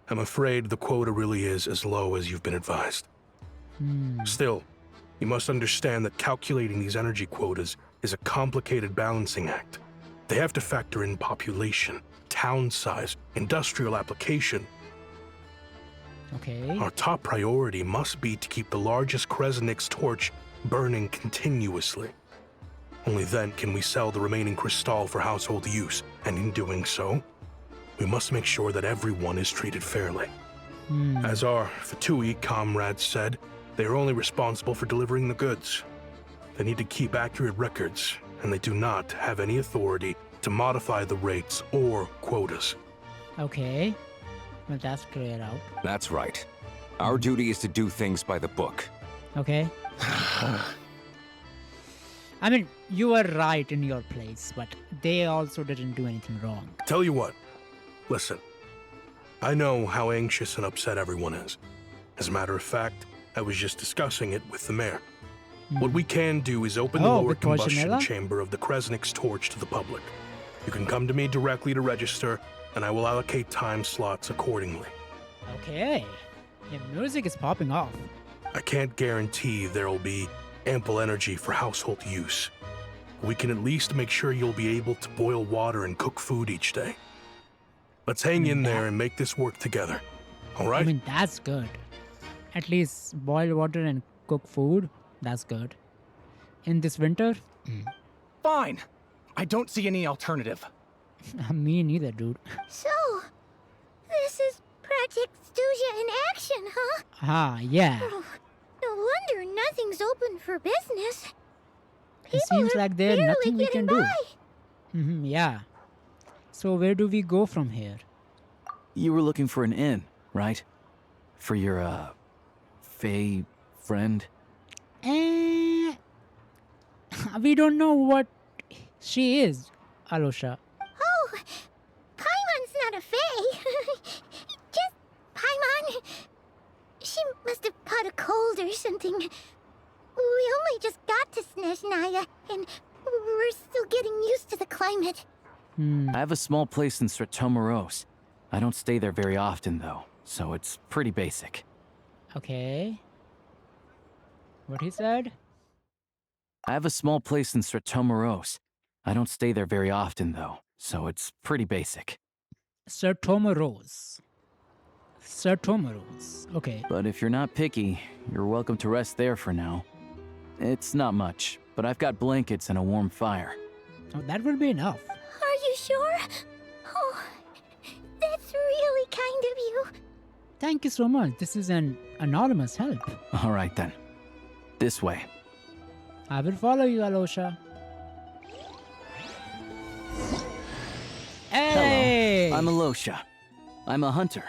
I'm afraid the quota really is as low as you've been advised. Still, you must understand that calculating these energy quotas is a complicated balancing act. They have to factor in population, town size, industrial application. Okay. Our top priority must be to keep the largest Kresnik's torch burning continuously. Only then can we sell the remaining crystal for household use, and in doing so, we must make sure that everyone is treated fairly. As our Fatui comrades said, they are only responsible for delivering the goods. They need to keep accurate records, and they do not have any authority to modify the rates or quotas. Okay. Well, that's cleared out. That's right. Our duty is to do things by the book. Okay. I mean, you were right in your place, but they also didn't do anything wrong. Tell you what, listen. I know how anxious and upset everyone is. As a matter of fact, I was just discussing it with the mayor. What we can do is open the lower combustion chamber of the Kresnik's torch to the public. You can come to me directly to register, and I will allocate time slots accordingly. Okay. Your music is popping off. I can't guarantee there'll be ample energy for household use. We can at least make sure you'll be able to boil water and cook food each day. Let's hang in there and make this work together. All right? I mean, that's good. At least boil water and cook food. That's good. In this winter? Fine. I don't see any alternative. Me neither, dude. So, this is Project Stuja in action, huh? Ah, yeah. Oh, no wonder nothing's open for business. It seems like there's barely nothing we getting can do. by. Yeah. So where do we go from here? You were looking for an inn, right? For your, Fae friend? We don't know what she is, Alosha. Oh, Paimon's not a fae. Just Paimon. She must have caught a cold or something. We only just got to Snezhnaya, and we're still getting used to the climate. I have a small place in Stratomaros. I don't stay there very often, though, so it's pretty basic. Okay. What he said? I have a small place in Stratomaros. I don't stay there very often, though, so it's pretty basic. Sertomaros. Okay. But if you're not picky, you're welcome to rest there for now. It's not much, but I've got blankets and a warm fire. Oh, that will be enough. Are you sure? Oh, that's really kind of you. Thank you so much. This is an anonymous help. All right, then. This way. I will follow you, Alosha. Hey! Hello, I'm Alosha. I'm a hunter.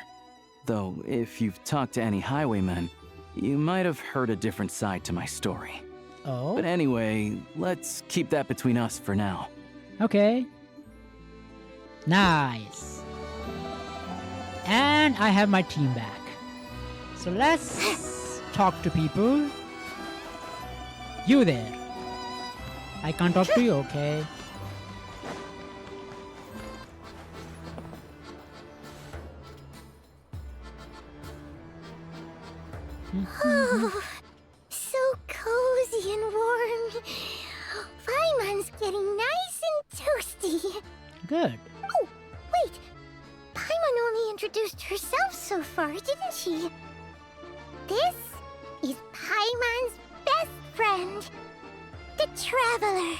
Though, if you've talked to any highwaymen, you might have heard a different side to my story. Oh? But anyway, let's keep that between us for now. Okay. Nice. And I have my team back. So let's talk to people. You there. I can't talk to you, okay? Oh, so cozy and warm. Paimon's getting nice and toasty. Good. Oh, wait. Paimon only introduced herself so far, didn't she? This is Paimon's best friend, the Traveler.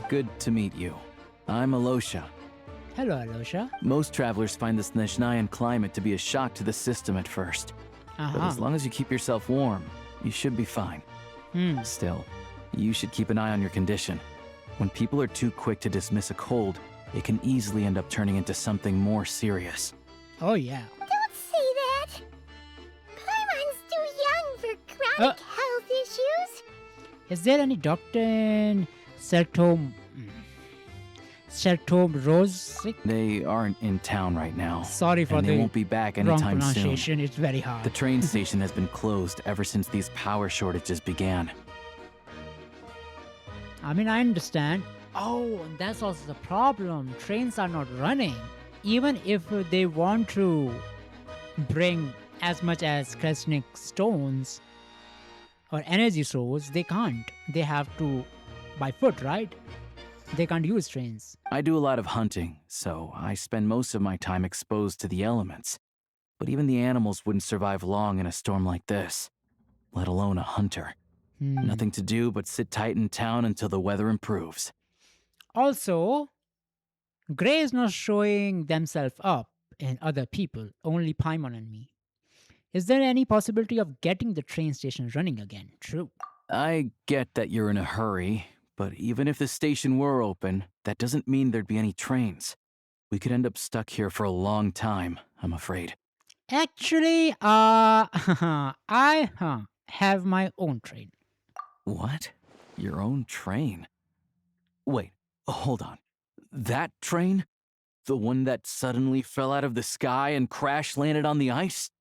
Good to meet you. I'm Alosha. Hello, Alosha. Most travelers find the Snezhnayan climate to be a shock to the system at first. But as long as you keep yourself warm, you should be fine. Still, you should keep an eye on your condition. When people are too quick to dismiss a cold, it can easily end up turning into something more serious. Oh, yeah. Don't say that. Paimon's too young for chronic health issues. Is there any doctor in Sertomaros? They aren't in town right now. Sorry for and the they won't be back wrong anytime pronunciation. soon. It's very hard. The train station has been closed ever since these power shortages began. I mean, I understand. Oh, that's also the problem. Trains are not running. Even if they want to bring as much as Kresnik stones or energy source, they can't. They have to by foot, right? They can't use trains. I do a lot of hunting, so I spend most of my time exposed to the elements. But even the animals wouldn't survive long in a storm like this, let alone a hunter. Nothing to do but sit tight in town until the weather improves. Also, Grey is not showing themselves up in other people, only Paimon and me. Is there any possibility of getting the train station running again? True. I get that you're in a hurry, but even if the station were open, that doesn't mean there'd be any trains. We could end up stuck here for a long time, I'm afraid. Actually, I have my own train. What? Your own train? Wait, hold on. That train? The one that suddenly fell out of the sky and crash-landed on the ice?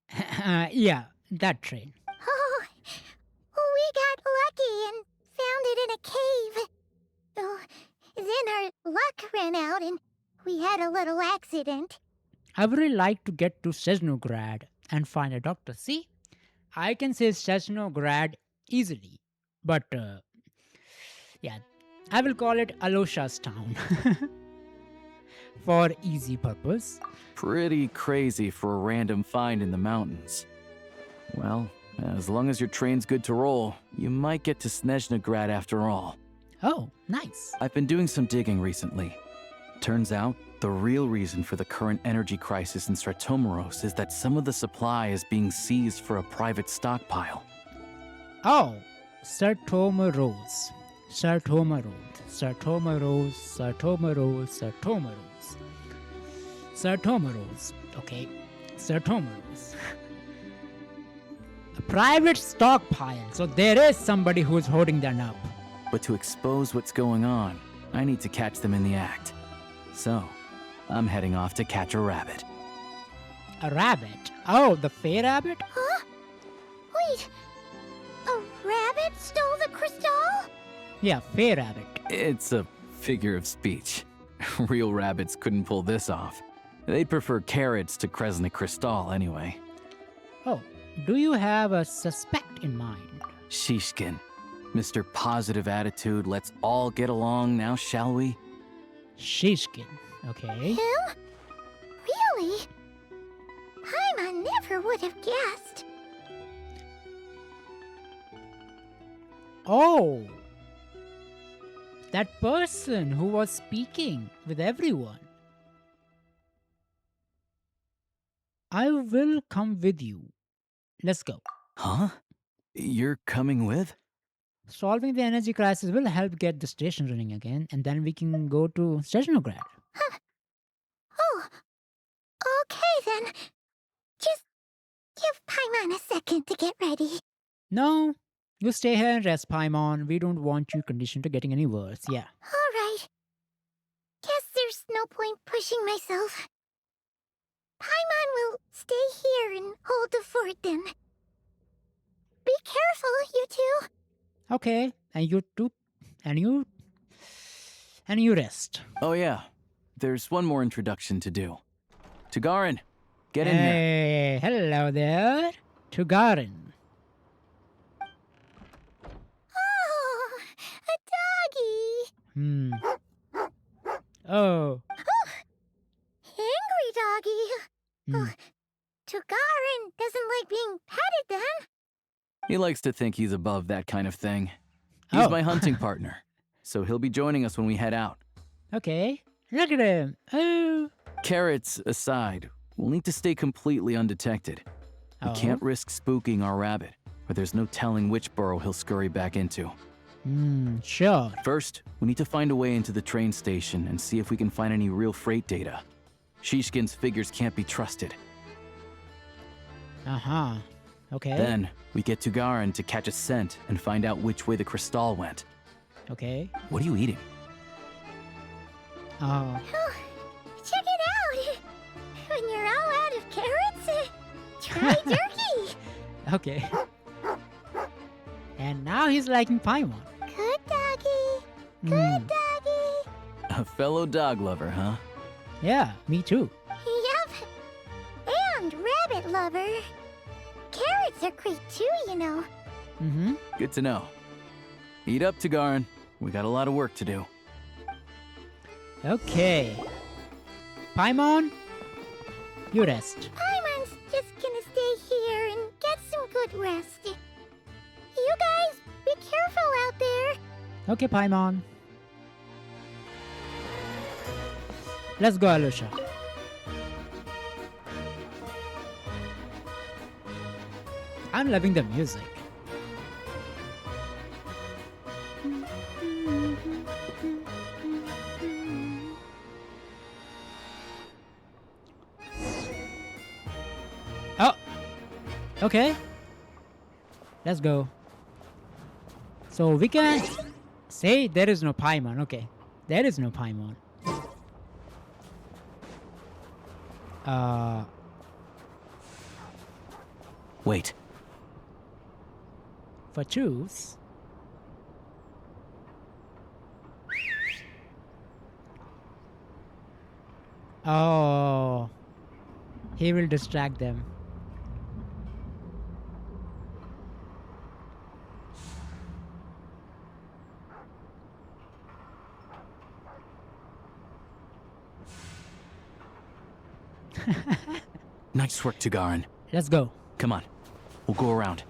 Yeah, that train. Oh, we got lucky and found it in a cave. Oh, then our luck ran out and we had a little accident. I would really like to get to Snezhnograd and find a doctor. See, I can say Snezhnograd easily. But, yeah, I will call it Alosha's town. for easy purpose. Pretty crazy for a random find in the mountains. Well, as long as your train's good to roll, you might get to Snezhnaya after all. Oh, nice. I've been doing some digging recently. Turns out, the real reason for the current energy crisis in Stratomaros is that some of the supply is being seized for a private stockpile. Oh, Stratomaros. Stratomaros. Stratomaros. Stratomaros. Stratomaros. Stratomaros. Okay. Stratomaros. A private stockpile. So there is somebody who's holding that up. But to expose what's going on, I need to catch them in the act. So, I'm heading off to catch a rabbit. A rabbit? Oh, the fey rabbit? Huh? Wait, a rabbit stole the crystal? Yeah, fey rabbit. It's a figure of speech. Real rabbits couldn't pull this off. They'd prefer carrots to Kresnik Crystal anyway. Oh, do you have a suspect in mind? Shishkin. Mr. Positive Attitude, let's all get along now, shall we? Shishkin, okay. Him? Really? Paimon never would have guessed. Oh! That person who was speaking with everyone. I will come with you. Let's go. Huh? You're coming with? Solving the energy crisis will help get the station running again, and then we can go to Snezhnaya. Huh. Oh, okay then. Just give Paimon a second to get ready. No, you stay here and rest, Paimon. We don't want you conditioned to getting any worse, yeah. Alright. Guess there's no point pushing myself. Paimon will stay here and hold the fort then. Be careful, you two. Okay, and you too, and you rest. Oh yeah, there's one more introduction to do. Tugarin, get in here. Hey, hello there, Tugarin. Oh, a doggy. Oh. Angry doggy. Oh, Tugarin doesn't like being petted then. He likes to think he's above that kind of thing. He's my hunting partner, so he'll be joining us when we head out. Okay, look at him. Oh. Carrots aside, we'll need to stay completely undetected. We can't risk spooking our rabbit, or there's no telling which burrow he'll scurry back into. Sure. First, we need to find a way into the train station and see if we can find any real freight data. Shishkin's figures can't be trusted. Uh-huh. Okay. Then, we get Tugarin to catch a scent and find out which way the crystal went. Okay. What are you eating? Oh. Check it out! When you're all out of carrots, try turkey! Okay. And now he's liking Paimon. Good doggy. Good doggy. A fellow dog lover, huh? Yeah, me too. Yep. And rabbit lover. Carrots are great too, you know. Good to know. Eat up, Tugarin. We got a lot of work to do. Okay. Paimon, you rest. Paimon's just gonna stay here and get some good rest. You guys, be careful out there. Okay, Paimon. Let's go, Alusha. I'm loving the music. Oh, okay. Let's go. So we can say there is no Paimon. Okay, there is no Paimon. Wait. For truth. Oh, he will distract them. Nice work, Tugarin. Let's go. Come on. We'll go around.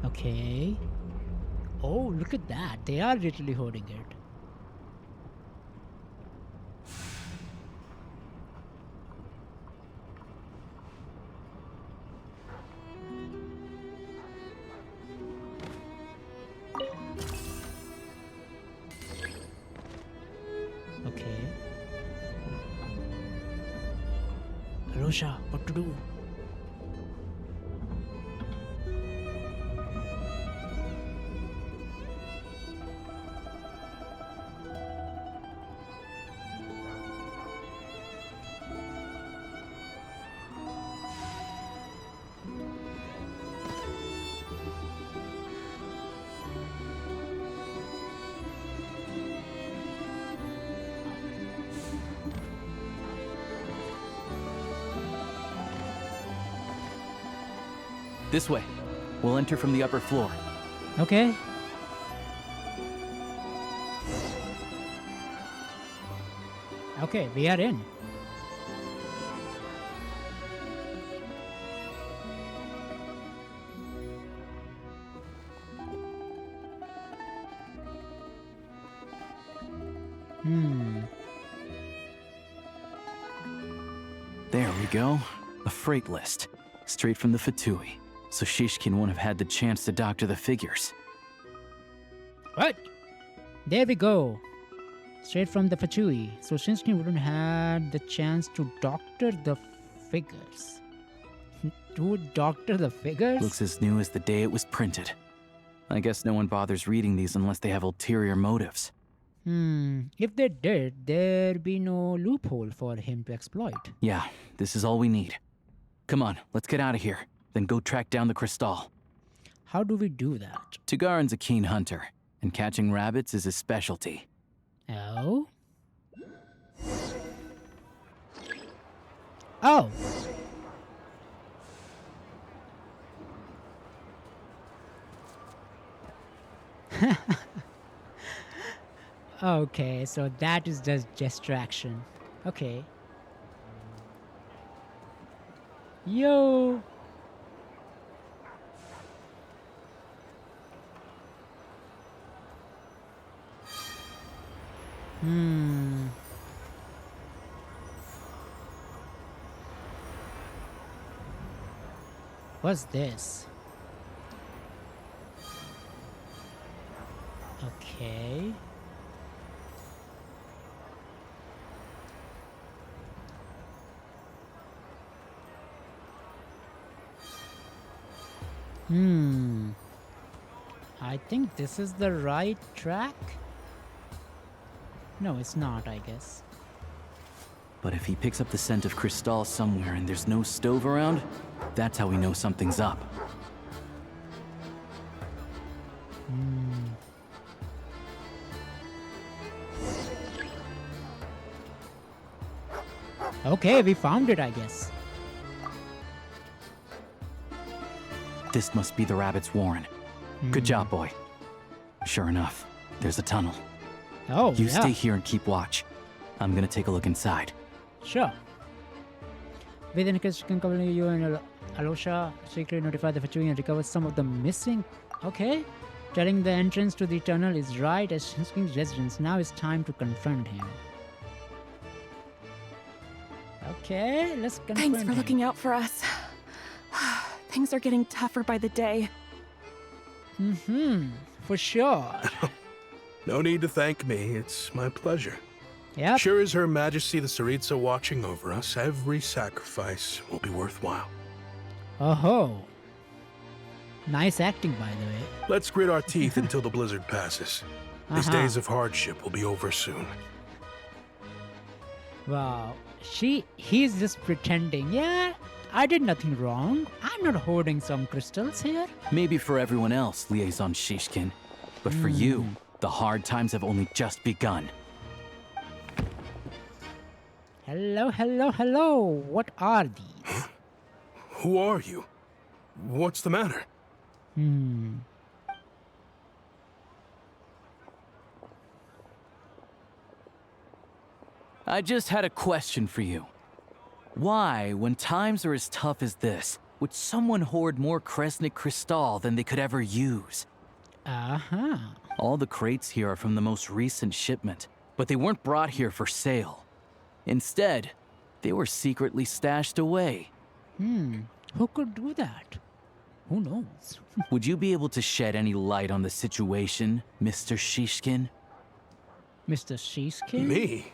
Okay. Oh, look at that. They are literally holding it. Okay. Rosha, what to do? This way. We'll enter from the upper floor. Okay. Okay, we are in. There we go. A freight list. Straight from the Fatui. So Shishkin won't have had the chance to doctor the figures. What? There we go. Straight from the Fatui. So Shishkin wouldn't have the chance to doctor the figures. To doctor the figures? Looks as new as the day it was printed. I guess no one bothers reading these unless they have ulterior motives. If they did, there'd be no loophole for him to exploit. Yeah, this is all we need. Come on, let's get out of here. Then go track down the crystal. How do we do that? Tugarin's a keen hunter, and catching rabbits is his specialty. Oh? Oh! Okay, so that is just distraction. Okay. Yo! What's this? Okay. I think this is the right track. No, it's not, I guess. But if he picks up the scent of Crystal somewhere and there's no stove around, that's how we know something's up. Okay, we found it, I guess. This must be the rabbit's warren. Good job, boy. Sure enough, there's a tunnel. Oh, You yeah. stay here and keep watch. I'm gonna take a look inside. Sure. Within a case, can cover you and Alosha secretly notify the Fatui and recover some of the missing. Okay. Telling the entrance to the tunnel is right as Shinskin's residence. Now it's time to confront him. Okay, let's confront him. Thanks for looking out for us. Things are getting tougher by the day. For sure. No need to thank me. It's my pleasure. Yep. Sure as Her Majesty the Tsaritsa watching over us, every sacrifice will be worthwhile. Oh-ho. Nice acting, by the way. Let's grit our teeth until the blizzard passes. These days of hardship will be over soon. Wow. He's just pretending. Yeah, I did nothing wrong. I'm not hoarding some crystals here. Maybe for everyone else, Liaison Shishkin. But for you, the hard times have only just begun. Hello, hello, hello. What are these? Who are you? What's the matter? I just had a question for you. Why, when times are as tough as this, would someone hoard more Kresnik Crystal than they could ever use? All the crates here are from the most recent shipment, but they weren't brought here for sale. Instead, they were secretly stashed away. Who could do that? Who knows? Would you be able to shed any light on the situation, Mr. Shishkin? Mr. Shishkin? Me?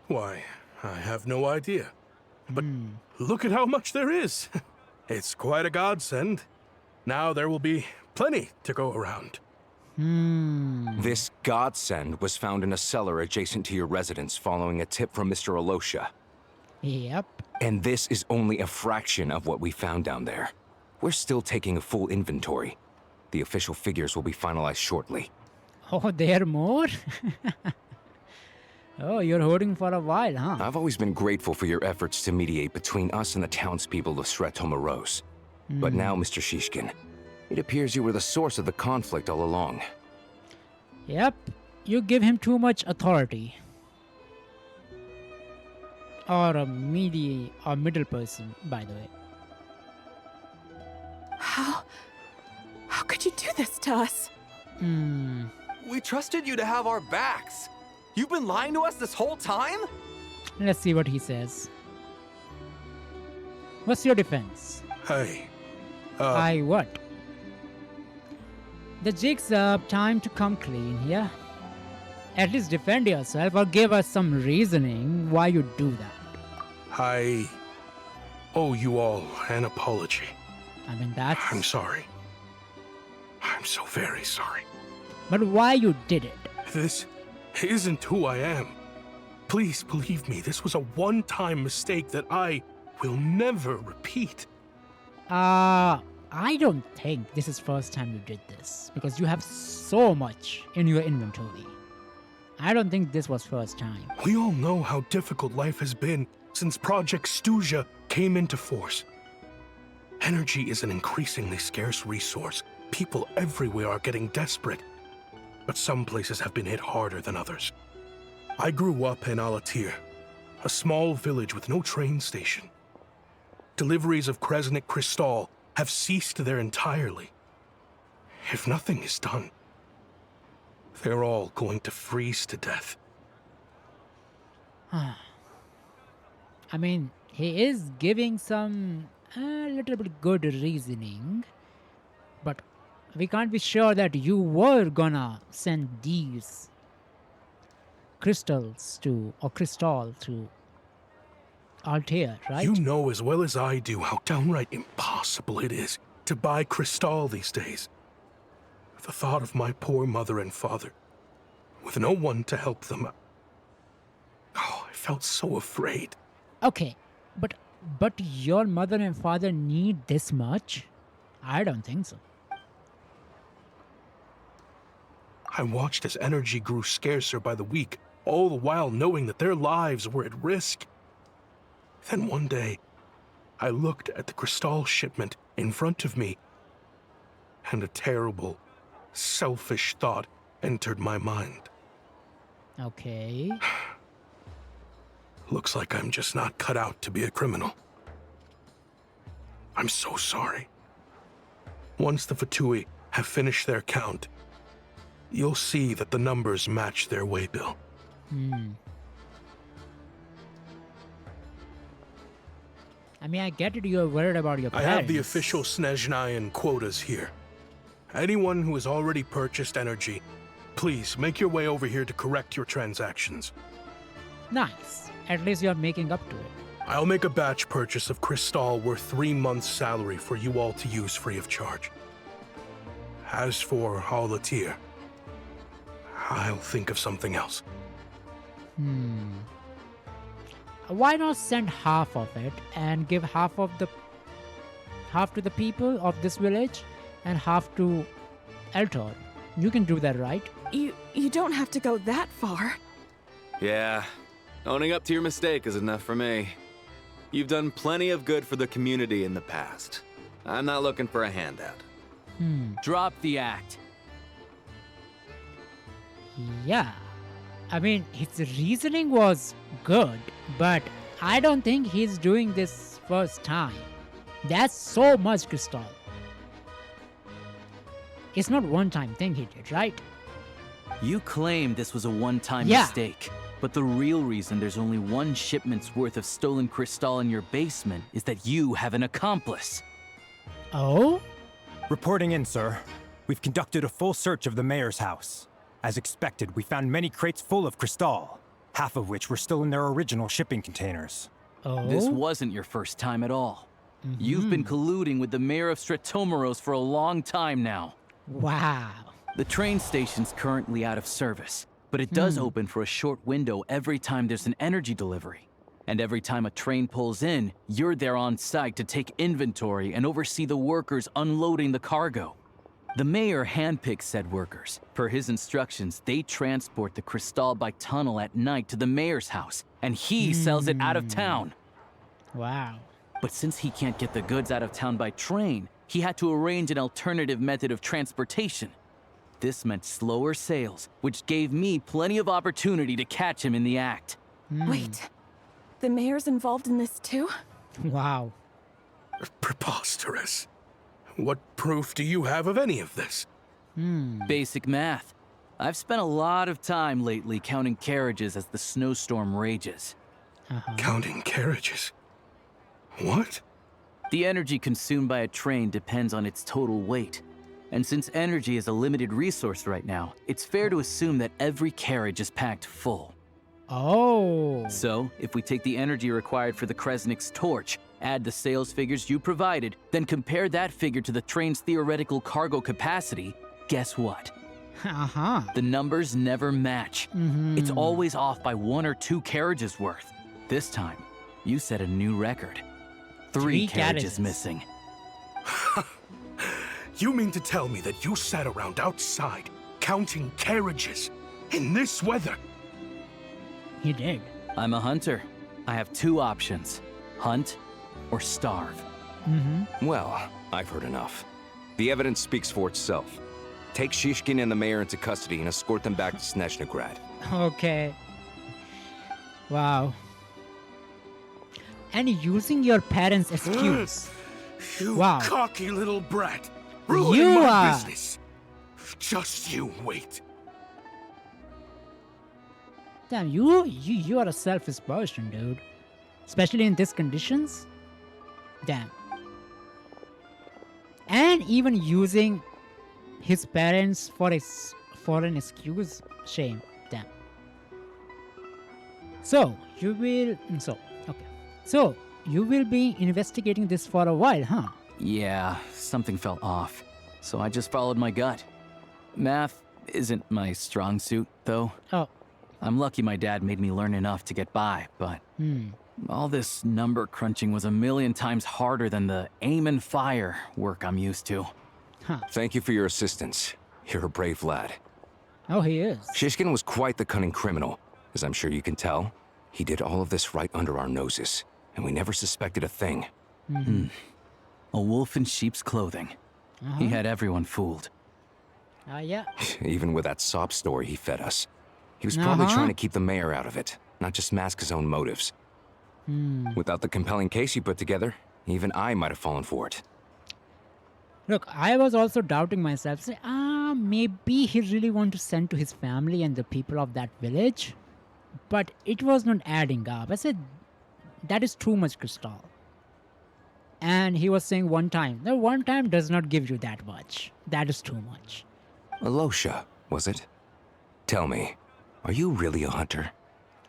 Why, I have no idea. But look at how much there is. It's quite a godsend. Now there will be plenty to go around. This godsend was found in a cellar adjacent to your residence following a tip from Mr. Alosha. Yep. And this is only a fraction of what we found down there. We're still taking a full inventory. The official figures will be finalized shortly. Oh, there are more? Oh, you're holding for a while, huh? I've always been grateful for your efforts to mediate between us and the townspeople of Sretomaros. But now, Mr. Shishkin, it appears you were the source of the conflict all along. Yep, you give him too much authority. Or a middle person, by the way. How could you do this to us? We trusted you to have our backs. You've been lying to us this whole time? Let's see what he says. What's your defense? Hey. I what? The jig's up, time to come clean, yeah? At least defend yourself or give us some reasoning why you do that. I owe you all an apology. I mean, that's... I'm sorry. I'm so very sorry. But why you did it? This isn't who I am. Please believe me, this was a one-time mistake that I will never repeat. I don't think this is first time you did this, because you have so much in your inventory. I don't think this was first time. We all know how difficult life has been since Project Stuja came into force. Energy is an increasingly scarce resource. People everywhere are getting desperate, but some places have been hit harder than others. I grew up in Alatir, a small village with no train station. Deliveries of Kresnik Crystal have ceased there entirely. If nothing is done, they're all going to freeze to death. I mean, he is giving some little bit good reasoning, but we can't be sure that you were gonna send these crystals to, or crystal to Altair, right? You know as well as I do how downright impossible it is to buy crystal these days. The thought of my poor mother and father, with no one to help them, I felt so afraid. Okay, but your mother and father need this much? I don't think so. I watched as energy grew scarcer by the week, all the while knowing that their lives were at risk. Then one day, I looked at the crystal shipment in front of me, and a terrible, selfish thought entered my mind. Okay. Looks like I'm just not cut out to be a criminal. I'm so sorry. Once the Fatui have finished their count, you'll see that the numbers match their waybill. I mean, I get it, you're worried about your parents. I have the official Snezhnayan quotas here. Anyone who has already purchased energy, please make your way over here to correct your transactions. Nice. At least you're making up to it. I'll make a batch purchase of crystal worth 3 months' salary for you all to use free of charge. As for Alatir, I'll think of something else. Why not send half of it and give half to the people of this village and half to Eltor? You can do that, right? You don't have to go that far. Yeah, owning up to your mistake is enough for me. You've done plenty of good for the community in the past. I'm not looking for a handout. Drop the act. Yeah. I mean, his reasoning was good, but I don't think he's doing this first time. That's so much crystal. It's not one-time thing he did, right? You claim this was a one-time Yeah. mistake, but the real reason there's only one shipment's worth of stolen crystal in your basement is that you have an accomplice. Oh? Reporting in, sir. We've conducted a full search of the mayor's house. As expected, we found many crates full of crystal, half of which were still in their original shipping containers. Oh? This wasn't your first time at all. You've been colluding with the mayor of Stratomeros for a long time now. Wow. The train station's currently out of service, but it does open for a short window every time there's an energy delivery. And every time a train pulls in, you're there on site to take inventory and oversee the workers unloading the cargo. The mayor handpicks said workers. Per his instructions, they transport the crystal by tunnel at night to the mayor's house, and he sells it out of town. Wow. But since he can't get the goods out of town by train, he had to arrange an alternative method of transportation. This meant slower sales, which gave me plenty of opportunity to catch him in the act. Wait, the mayor's involved in this too? Wow. Preposterous. What proof do you have of any of this? Basic math. I've spent a lot of time lately counting carriages as the snowstorm rages. Counting carriages? What? The energy consumed by a train depends on its total weight. And since energy is a limited resource right now, it's fair to assume that every carriage is packed full. Oh. So, if we take the energy required for the Kresnik's torch, add the sales figures you provided, then compare that figure to the train's theoretical cargo capacity, guess what? The numbers never match. It's always off by 1 or 2 carriages worth. This time, you set a new record. 3 carriages missing. You mean to tell me that you sat around outside, counting carriages, in this weather? He did. I'm a hunter. I have 2 options. Hunt or starve. Well, I've heard enough. The evidence speaks for itself. Take Shishkin and the mayor into custody and escort them back to Snezhnagrad. Okay. Wow. And using your parents' excuse. You Wow. cocky little brat! Ruining You my are. business! Just you wait. Damn, you are a selfish person, dude. Especially in these conditions. Damn. And even using his parents for an excuse. Shame. Damn. So you will So you will be investigating this for a while, huh? Yeah, something felt off. So I just followed my gut. Math isn't my strong suit, though. Oh. I'm lucky my dad made me learn enough to get by, but all this number crunching was a million times harder than the aim and fire work I'm used to. Thank you for your assistance. You're a brave lad. Oh, he is. Shishkin was quite the cunning criminal. As I'm sure you can tell, he did all of this right under our noses, and we never suspected a thing. A wolf in sheep's clothing. He had everyone fooled. Yeah. Even with that sob story he fed us. He was probably trying to keep the mayor out of it, not just mask his own motives. Without the compelling case he put together, even I might have fallen for it. Look, I was also doubting myself. Say, maybe he really want to send to his family and the people of that village. But it was not adding up. I said, that is too much crystal. And he was saying one time. The one time does not give you that much. That is too much. Alosha, was it? Tell me, are you really a hunter?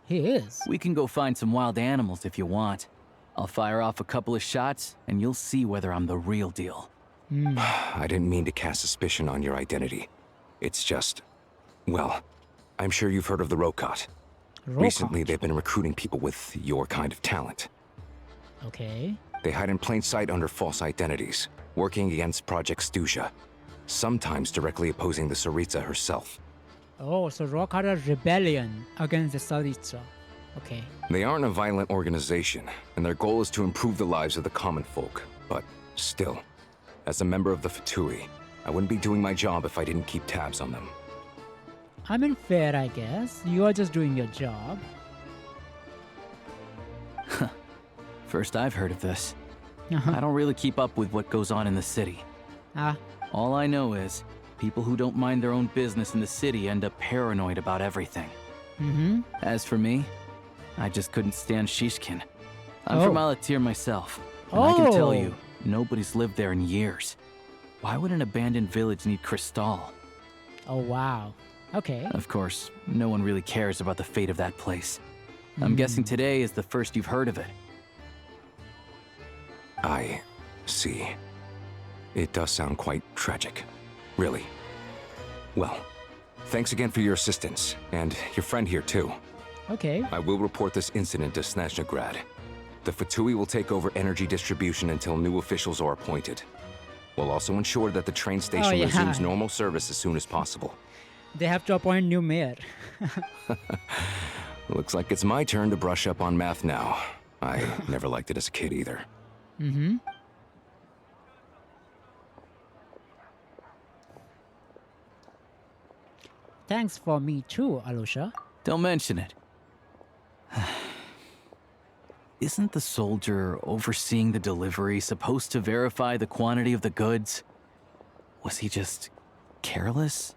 He is. We can go find some wild animals if you want. I'll fire off a couple of shots, and you'll see whether I'm the real deal. I didn't mean to cast suspicion on your identity. It's just... well, I'm sure you've heard of the Rokot. Recently, they've been recruiting people with your kind of talent. Okay. They hide in plain sight under false identities, working against Project Stuzha, sometimes directly opposing the Tsaritsa herself. Oh, so Rock had a rebellion against the Tsaritsa. Okay. They aren't a violent organization, and their goal is to improve the lives of the common folk. But still, as a member of the Fatui, I wouldn't be doing my job if I didn't keep tabs on them. I mean, fair, I guess. You are just doing your job. First I've heard of this. I don't really keep up with what goes on in the city. All I know is, people who don't mind their own business in the city end up paranoid about everything. As for me, I just couldn't stand Shishkin. I'm from Alatir myself, and I can tell you, nobody's lived there in years. Why would an abandoned village need Crystal? Oh, wow. Okay. Of course, no one really cares about the fate of that place. I'm guessing today is the first you've heard of it. I see. It does sound quite tragic. Really. Well, thanks again for your assistance, and your friend here too. Okay. I will report this incident to Snezhnaya. The Fatui will take over energy distribution until new officials are appointed. We'll also ensure that the train station resumes normal service as soon as possible. They have to appoint new mayor. Looks like it's my turn to brush up on math now. I never liked it as a kid either. Thanks for me too, Alusha. Don't mention it. Isn't the soldier overseeing the delivery supposed to verify the quantity of the goods? Was he just careless?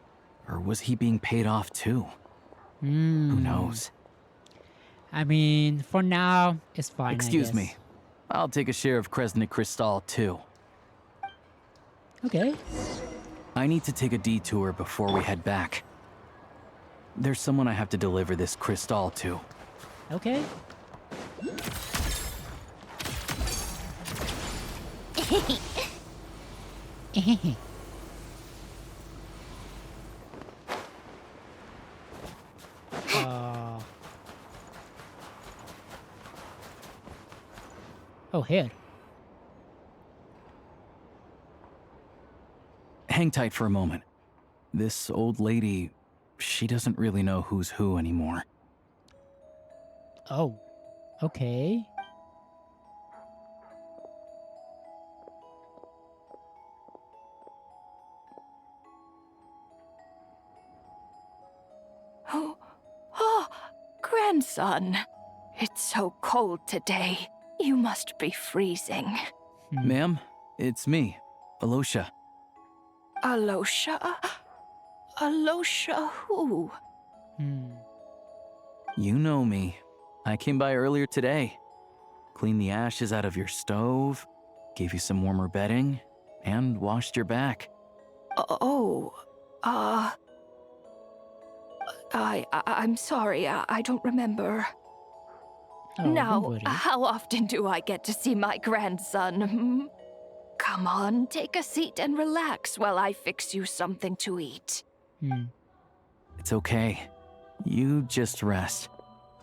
Or was he being paid off too? Who knows? I mean, for now, it's fine. Excuse me. I'll take a share of Kresnik Crystal too. Okay. I need to take a detour before we head back. There's someone I have to deliver this crystal to. Okay. Oh, here. Hang tight for a moment. This old lady, she doesn't really know who's who anymore. Oh, okay. Oh, grandson. It's so cold today. You must be freezing. Ma'am, it's me, Alosha. Alosha? Alosha who? You know me. I came by earlier today. Cleaned the ashes out of your stove, gave you some warmer bedding, and washed your back. I'm sorry, I don't remember. Oh, now, how often do I get to see my grandson? Come on, take a seat and relax while I fix you something to eat. It's okay. You just rest.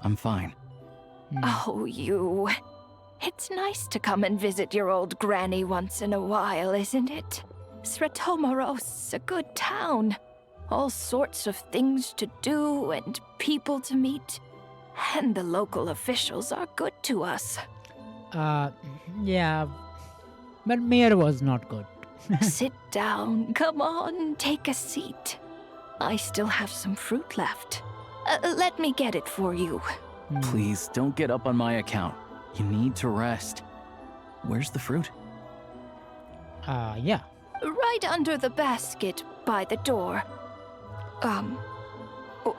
I'm fine. Oh, you. It's nice to come and visit your old granny once in a while, isn't it? Sretomaros's a good town. All sorts of things to do and people to meet. And the local officials are good to us. Yeah. But Mayor was not good. Sit down. Come on, take a seat. I still have some fruit left. Let me get it for you. Please, don't get up on my account. You need to rest. Where's the fruit? Yeah. Right under the basket by the door.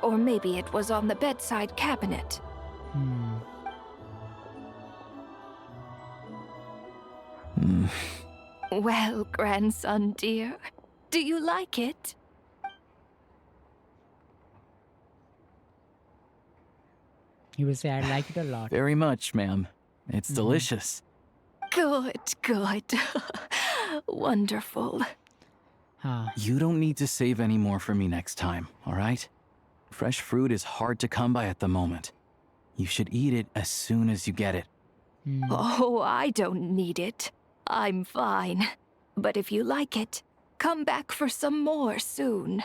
Or maybe it was on the bedside cabinet. Well, grandson dear, do you like it? He would say, I like it a lot. Very much, ma'am. It's delicious. Good, good. Wonderful. You don't need to save any more for me next time, all right? Fresh fruit is hard to come by at the moment. You should eat it as soon as you get it. Oh, I don't need it. I'm fine. But if you like it, come back for some more soon.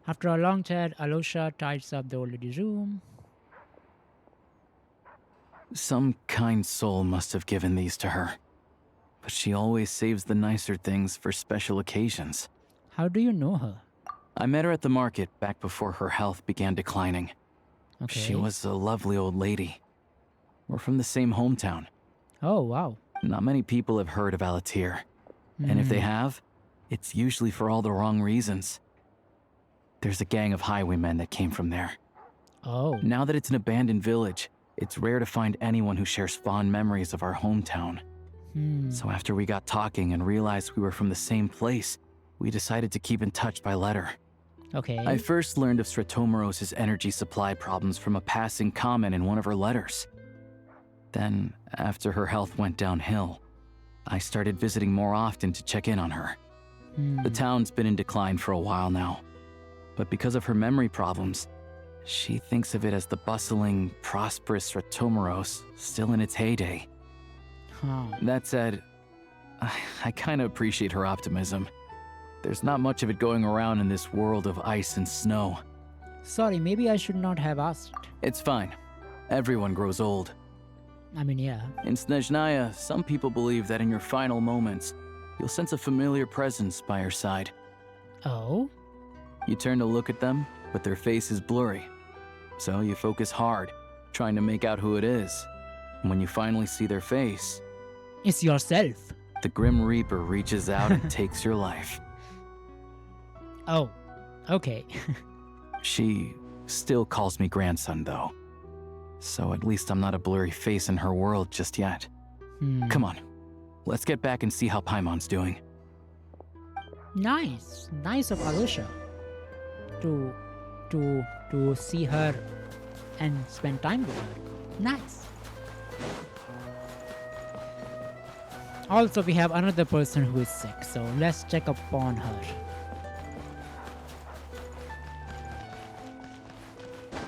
After a long chat, Alosha tides up the old lady's room. Some kind soul must have given these to her. But she always saves the nicer things for special occasions. How do you know her? I met her at the market back before her health began declining. Okay. She was a lovely old lady. We're from the same hometown. Oh, wow. Not many people have heard of Alatir. And if they have, it's usually for all the wrong reasons. There's a gang of highwaymen that came from there. Oh. Now that it's an abandoned village, it's rare to find anyone who shares fond memories of our hometown. So after we got talking and realized we were from the same place, we decided to keep in touch by letter. Okay. I first learned of Stratomoros's energy supply problems from a passing comment in one of her letters. Then, after her health went downhill, I started visiting more often to check in on her. The town's been in decline for a while now, but because of her memory problems, she thinks of it as the bustling, prosperous Stratomoros still in its heyday. That said, I kind of appreciate her optimism. There's not much of it going around in this world of ice and snow. Sorry, maybe I should not have asked. It's fine. Everyone grows old. I mean, yeah. In Snezhnaya, some people believe that in your final moments, you'll sense a familiar presence by your side. Oh? You turn to look at them, but their face is blurry. So you focus hard, trying to make out who it is. And when you finally see their face... It's yourself. The Grim Reaper reaches out and takes your life. Oh, okay. She still calls me grandson, though. So at least I'm not a blurry face in her world just yet. Come on, let's get back and see how Paimon's doing. Nice. Nice of Alusha. To see her and spend time with her. Nice. Also, we have another person who is sick, so let's check upon her.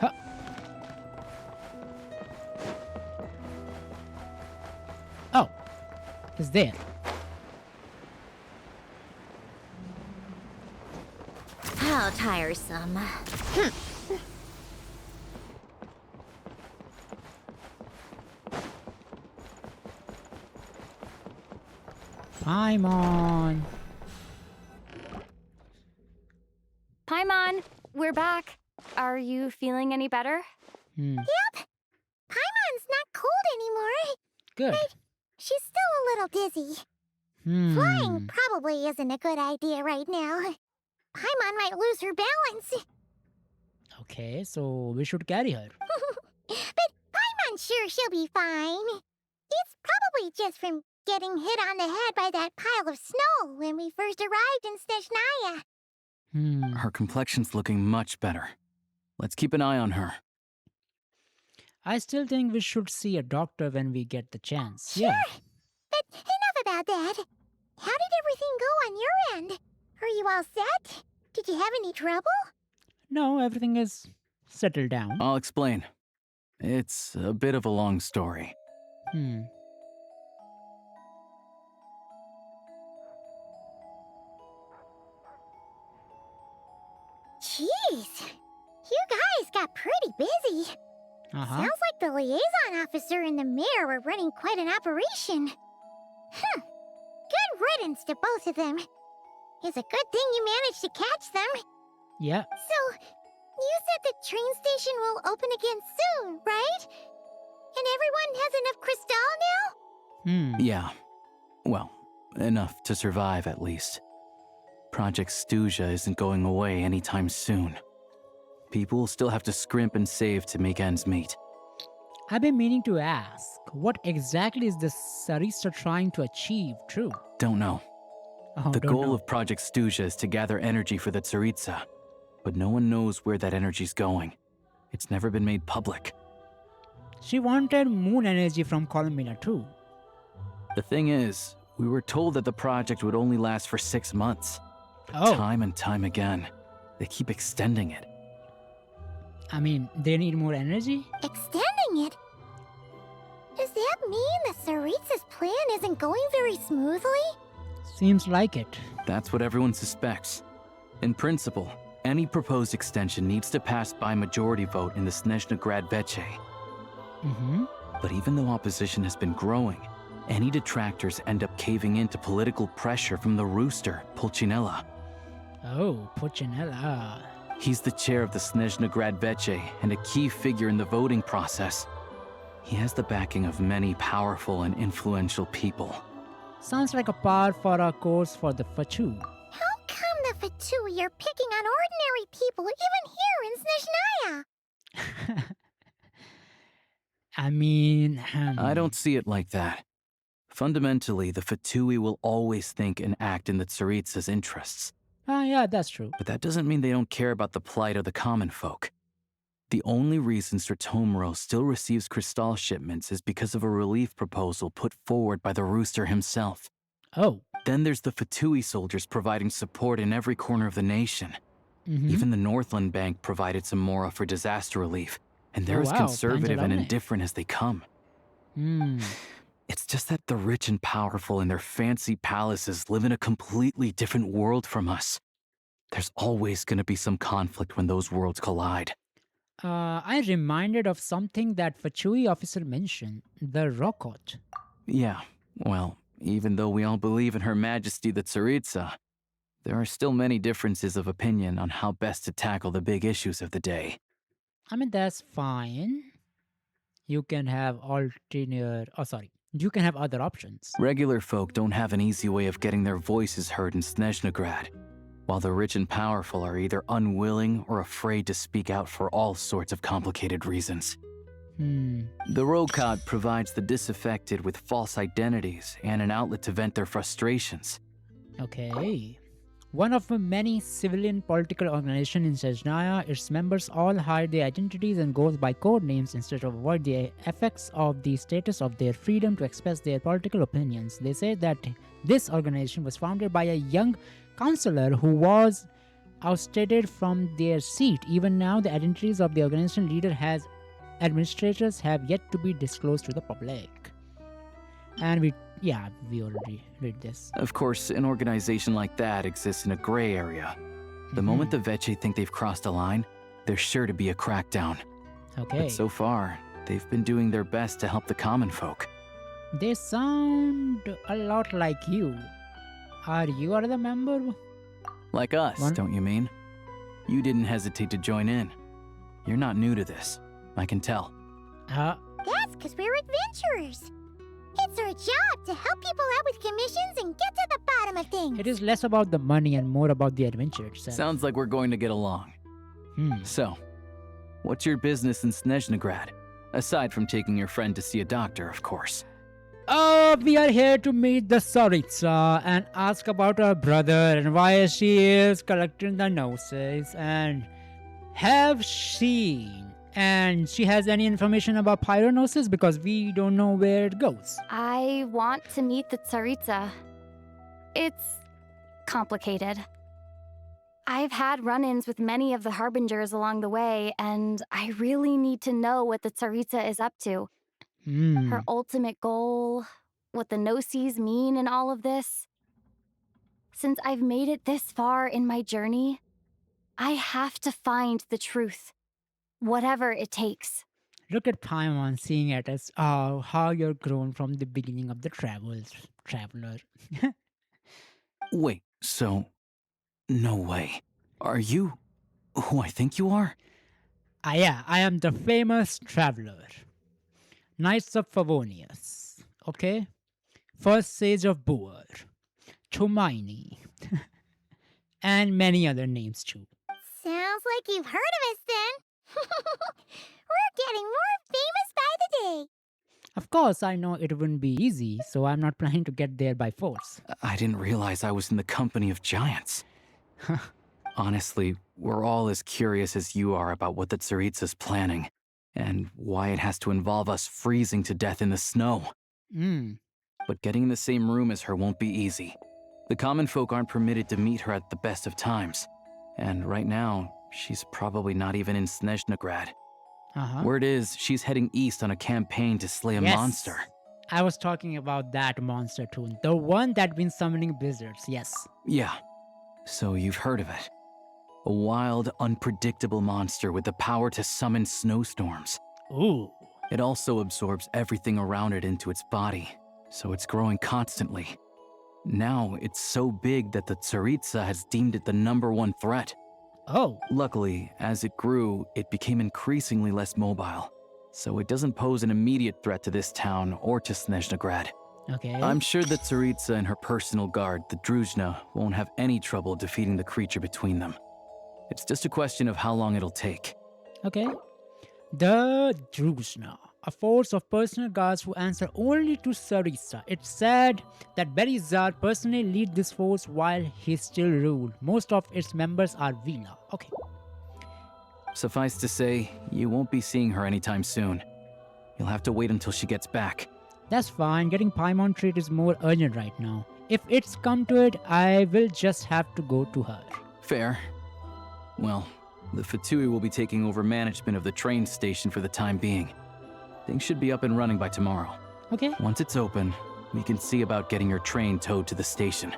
Huh. Oh, it's there. How tiresome. Paimon. Paimon, we're back. Are you feeling any better? Yep. Paimon's not cold anymore. Good. But she's still a little dizzy. Flying probably isn't a good idea right now. Paimon might lose her balance. Okay, so we should carry her. But Paimon's sure she'll be fine. It's probably just from getting hit on the head by that pile of snow when we first arrived in Snezhnaya. Her complexion's looking much better. Let's keep an eye on her. I still think we should see a doctor when we get the chance. Sure. Yeah. But enough about that. How did everything go on your end? Are you all set? Did you have any trouble? No, everything is settled down. I'll explain. It's a bit of a long story. Jeez, you guys got pretty busy. Sounds like the liaison officer and the mayor were running quite an operation. Good riddance to both of them. It's a good thing you managed to catch them. Yeah. So, you said the train station will open again soon, right? And everyone has enough crystal now? Yeah. Well, enough to survive at least. Project Stuja isn't going away anytime soon. People will still have to scrimp and save to make ends meet. I've been meaning to ask, what exactly is the Sarista trying to achieve, true? Don't know. Oh, The don't goal know. of Project Stuja is to gather energy for the Tsaritsa, but no one knows where that energy's going. It's never been made public. She wanted moon energy from Columbina too. The thing is, we were told that the project would only last for 6 months. Oh. Time and time again, they keep extending it. I mean, they need more energy? Extending it? Does that mean the Tsaritsa's plan isn't going very smoothly? Seems like it. That's what everyone suspects. In principle, any proposed extension needs to pass by majority vote in the Snezhnaya Veche. But even though opposition has been growing, any detractors end up caving into political pressure from the rooster, Pulcinella. Oh, Pulcinella. He's the chair of the Snezhnaya Veche and a key figure in the voting process. He has the backing of many powerful and influential people. Sounds like a par for a course for the Fachu. How come the Fatui are picking on ordinary people even here in Snezhnaya? I mean... I don't see it like that. Fundamentally, the Fatui will always think and act in the Tsaritsa's interests. Yeah, that's true. But that doesn't mean they don't care about the plight of the common folk. The only reason Sratomiro still receives Crystal shipments is because of a relief proposal put forward by the Rooster himself. Oh. Then there's the Fatui soldiers providing support in every corner of the nation. Even the Northland Bank provided some mora for disaster relief, and they're as conservative and indifferent as they come. It's just that the rich and powerful in their fancy palaces live in a completely different world from us. There's always going to be some conflict when those worlds collide. I'm reminded of something that Fachui officer mentioned, the Rokot. Yeah, well, even though we all believe in Her Majesty the Tsaritsa, there are still many differences of opinion on how best to tackle the big issues of the day. I mean, that's fine. You can have you can have other options. Regular folk don't have an easy way of getting their voices heard in Snezhnograd, while the rich and powerful are either unwilling or afraid to speak out for all sorts of complicated reasons. The Rokot provides the disaffected with false identities and an outlet to vent their frustrations. Okay. One of the many civilian political organizations in Snezhnaya, its members all hide their identities and goes by code names instead of avoid the effects of the status of their freedom to express their political opinions. They say that this organization was founded by a young councillor who was ousted from their seat. Even now, the identities of the organization leader administrators have yet to be disclosed to the public. And we already read this. Of course, an organization like that exists in a gray area. The moment the Veche think they've crossed a line, there's sure to be a crackdown. Okay. But so far, they've been doing their best to help the common folk. They sound a lot like you. Are you a member? Like us, don't you mean? You didn't hesitate to join in. You're not new to this. I can tell. That's because we're adventurers. It's our job to help people out with commissions and get to the bottom of things. It is less about the money and more about the adventure itself. Sounds like we're going to get along. So, what's your business in Snezhnograd? Aside from taking your friend to see a doctor, of course. We are here to meet the Tsaritsa and ask about her brother and why she is collecting the noses and she has any information about pyronosis because we don't know where it goes. I want to meet the Tsaritsa. It's complicated. I've had run-ins with many of the Harbingers along the way, and I really need to know what the Tsaritsa is up to. Her ultimate goal, what the Gnosis mean in all of this. Since I've made it this far in my journey, I have to find the truth. Whatever it takes. Look at Paimon seeing it as how you're grown from the beginning of the traveler. Wait, so... No way. Are you who I think you are? Yeah, I am the famous traveler. Knights of Favonius. Okay? First Sage of Boer. Chumaini. And many other names too. Sounds like you've heard of us then. We're getting more famous by the day. Of course, I know it wouldn't be easy, so I'm not planning to get there by force. I didn't realize I was in the company of giants. Honestly, we're all as curious as you are about what the Tsaritsa's planning, and why it has to involve us freezing to death in the snow. But getting in the same room as her won't be easy. The common folk aren't permitted to meet her at the best of times, and right now, she's probably not even in Snezhnograd. Word is, she's heading east on a campaign to slay a monster. I was talking about that monster too. The one that's been summoning blizzards, yes. Yeah. So you've heard of it. A wild, unpredictable monster with the power to summon snowstorms. Ooh. It also absorbs everything around it into its body, so it's growing constantly. Now it's so big that the Tsaritsa has deemed it the #1 threat. Oh. Luckily, as it grew, it became increasingly less mobile, so it doesn't pose an immediate threat to this town or to Snezhnagrad. Okay. I'm sure that Tsaritsa and her personal guard, the Druzhna, won't have any trouble defeating the creature between them. It's just a question of how long it'll take. Okay. The Druzhna, a force of personal guards who answer only to Tsaritsa. It's said that Berizard personally lead this force while he still ruled. Most of its members are Vila. Okay. Suffice to say, you won't be seeing her anytime soon. You'll have to wait until she gets back. That's fine. Getting Paimon trait is more urgent right now. If it's come to it, I will just have to go to her. Fair. Well, the Fatui will be taking over management of the train station for the time being. Things should be up and running by tomorrow. Okay. Once it's open, we can see about getting your train towed to the station.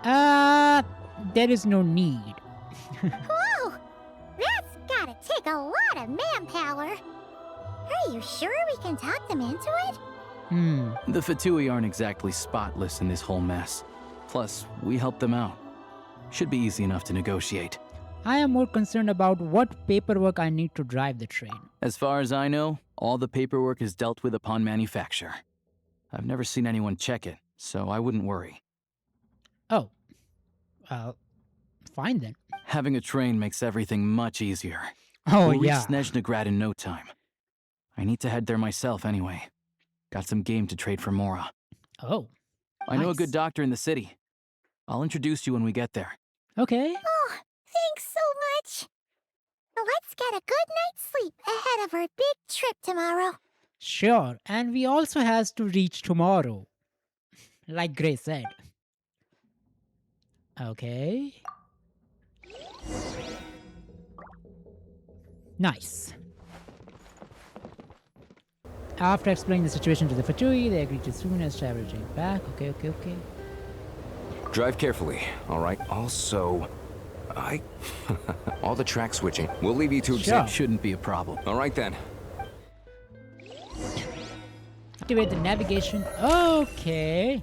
There is no need. Whoa! That's gotta take a lot of manpower. Are you sure we can talk them into it? The Fatui aren't exactly spotless in this whole mess. Plus, we helped them out. Should be easy enough to negotiate. I am more concerned about what paperwork I need to drive the train. As far as I know, all the paperwork is dealt with upon manufacture. I've never seen anyone check it, so I wouldn't worry. Oh. Fine then. Having a train makes everything much easier. Oh, we'll yeah. reach Snezhnagrad in no time. I need to head there myself anyway. Got some game to trade for Mora. Oh. I know a good doctor in the city. I'll introduce you when we get there. Okay. Oh, thanks so much. Let's get a good night's sleep ahead of our big trip tomorrow. Sure, and we also has to reach tomorrow. Like Grace said. Okay. Nice. After explaining the situation to the Fatui, they agreed to soon as travel return back. Okay. Drive carefully, all right? Also, all the track switching. We'll leave you to examine. Shouldn't be a problem. All right then. Activate the navigation. Okay.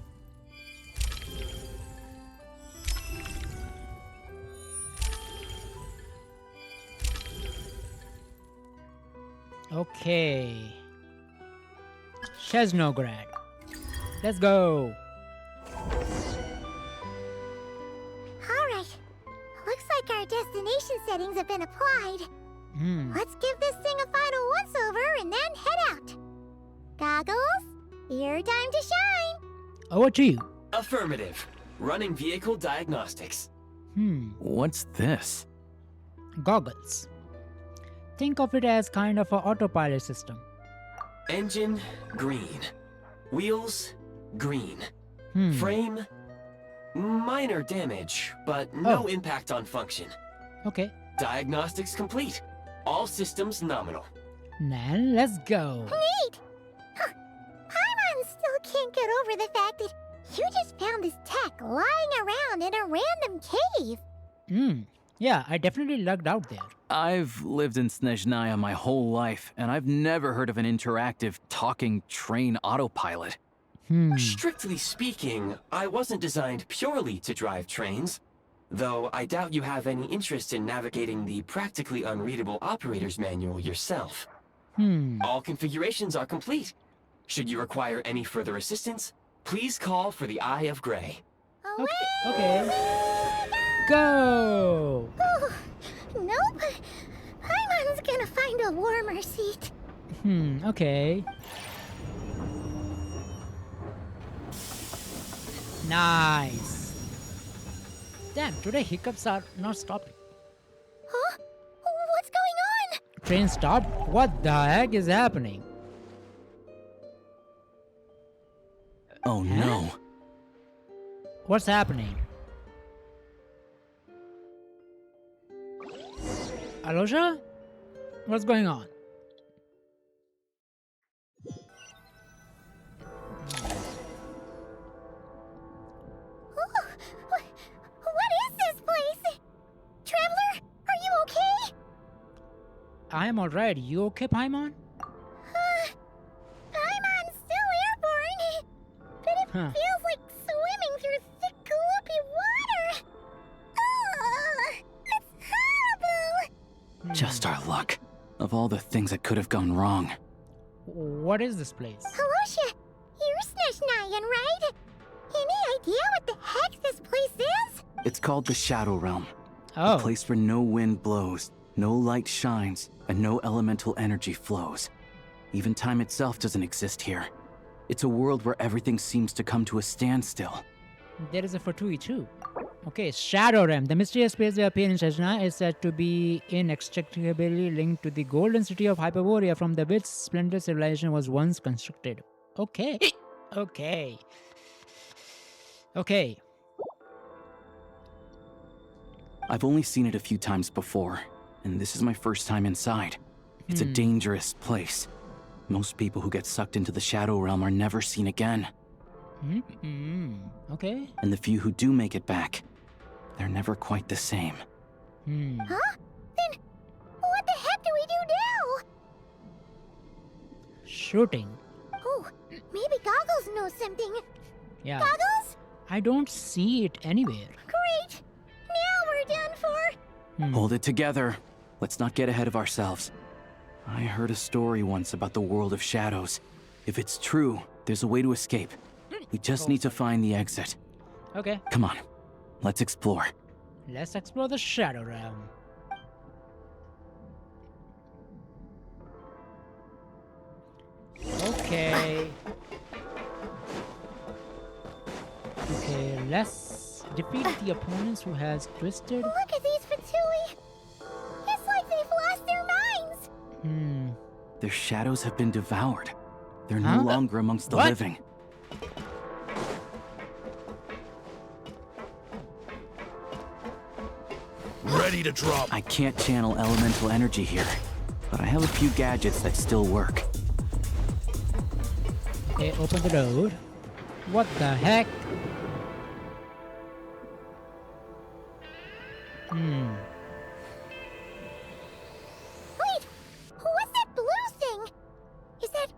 Okay. Snezhnograd. Let's go. Alright. Looks like our destination settings have been applied. Let's give this thing a final once-over and then head out. Goggles, your time to shine. Over to you. Affirmative. Running vehicle diagnostics. What's this? Goggles. Think of it as kind of an autopilot system. Engine, green. Wheels, green. Frame, minor damage, but no impact on function. Okay. Diagnostics complete. All systems nominal. Then let's go. Neat! Huh. Paimon still can't get over the fact that you just found this tech lying around in a random cave. Yeah, I definitely lugged out there. I've lived in Snezhnaya my whole life, and I've never heard of an interactive, talking train autopilot. Strictly speaking, I wasn't designed purely to drive trains, though I doubt you have any interest in navigating the practically unreadable operator's manual yourself. All configurations are complete. Should you require any further assistance, please call for the Eye of Grey. Okay. Go! Oh, nope. Paimon's gonna find a warmer seat. Okay. Nice. Damn, today hiccups are not stopping. Huh? What's going on? Train stopped? What the heck is happening? Oh no. What's happening? Alosha? What's going on? What is this place? Traveler, are you okay? I am alright. You okay, Paimon? feels like swimming through thick, gloopy water. Ugh, it's horrible. Just our luck. Of all the things that could have gone wrong. What is this place? Halosha, you're Snezhnayan, right? Any idea what the heck this place is? It's called the Shadow Realm. Oh. A place where no wind blows, no light shines, and no elemental energy flows. Even time itself doesn't exist here. It's a world where everything seems to come to a standstill. There is a Fatui too. Okay, Shadow Realm. The mysterious space we appear in Snezhnaya is said to be inextricably linked to the golden city of Hyperborea from the which splendid civilization was once constructed. Okay. Okay. Okay. I've only seen it a few times before, and this is my first time inside. It's a dangerous place. Most people who get sucked into the Shadow Realm are never seen again. Okay. And the few who do make it back, they're never quite the same. Huh? Then what the heck do we do now? Shooting. Oh, maybe Goggles knows something. Yeah. Goggles? I don't see it anywhere. Great. Now we're done for. Hold it together. Let's not get ahead of ourselves. I heard a story once about the world of shadows. If it's true, there's a way to escape. We just need to find the exit. Okay. Come on, let's explore. Let's explore the Shadow Realm. Okay. Okay, let's defeat the opponents who has twisted. Look at these Fatui. It's like they've lost their minds. Their shadows have been devoured. They're no longer amongst the living. Ready to drop. I can't channel elemental energy here, but I have a few gadgets that still work. Okay, open the road. What the heck? Wait, what's that blue thing? Is that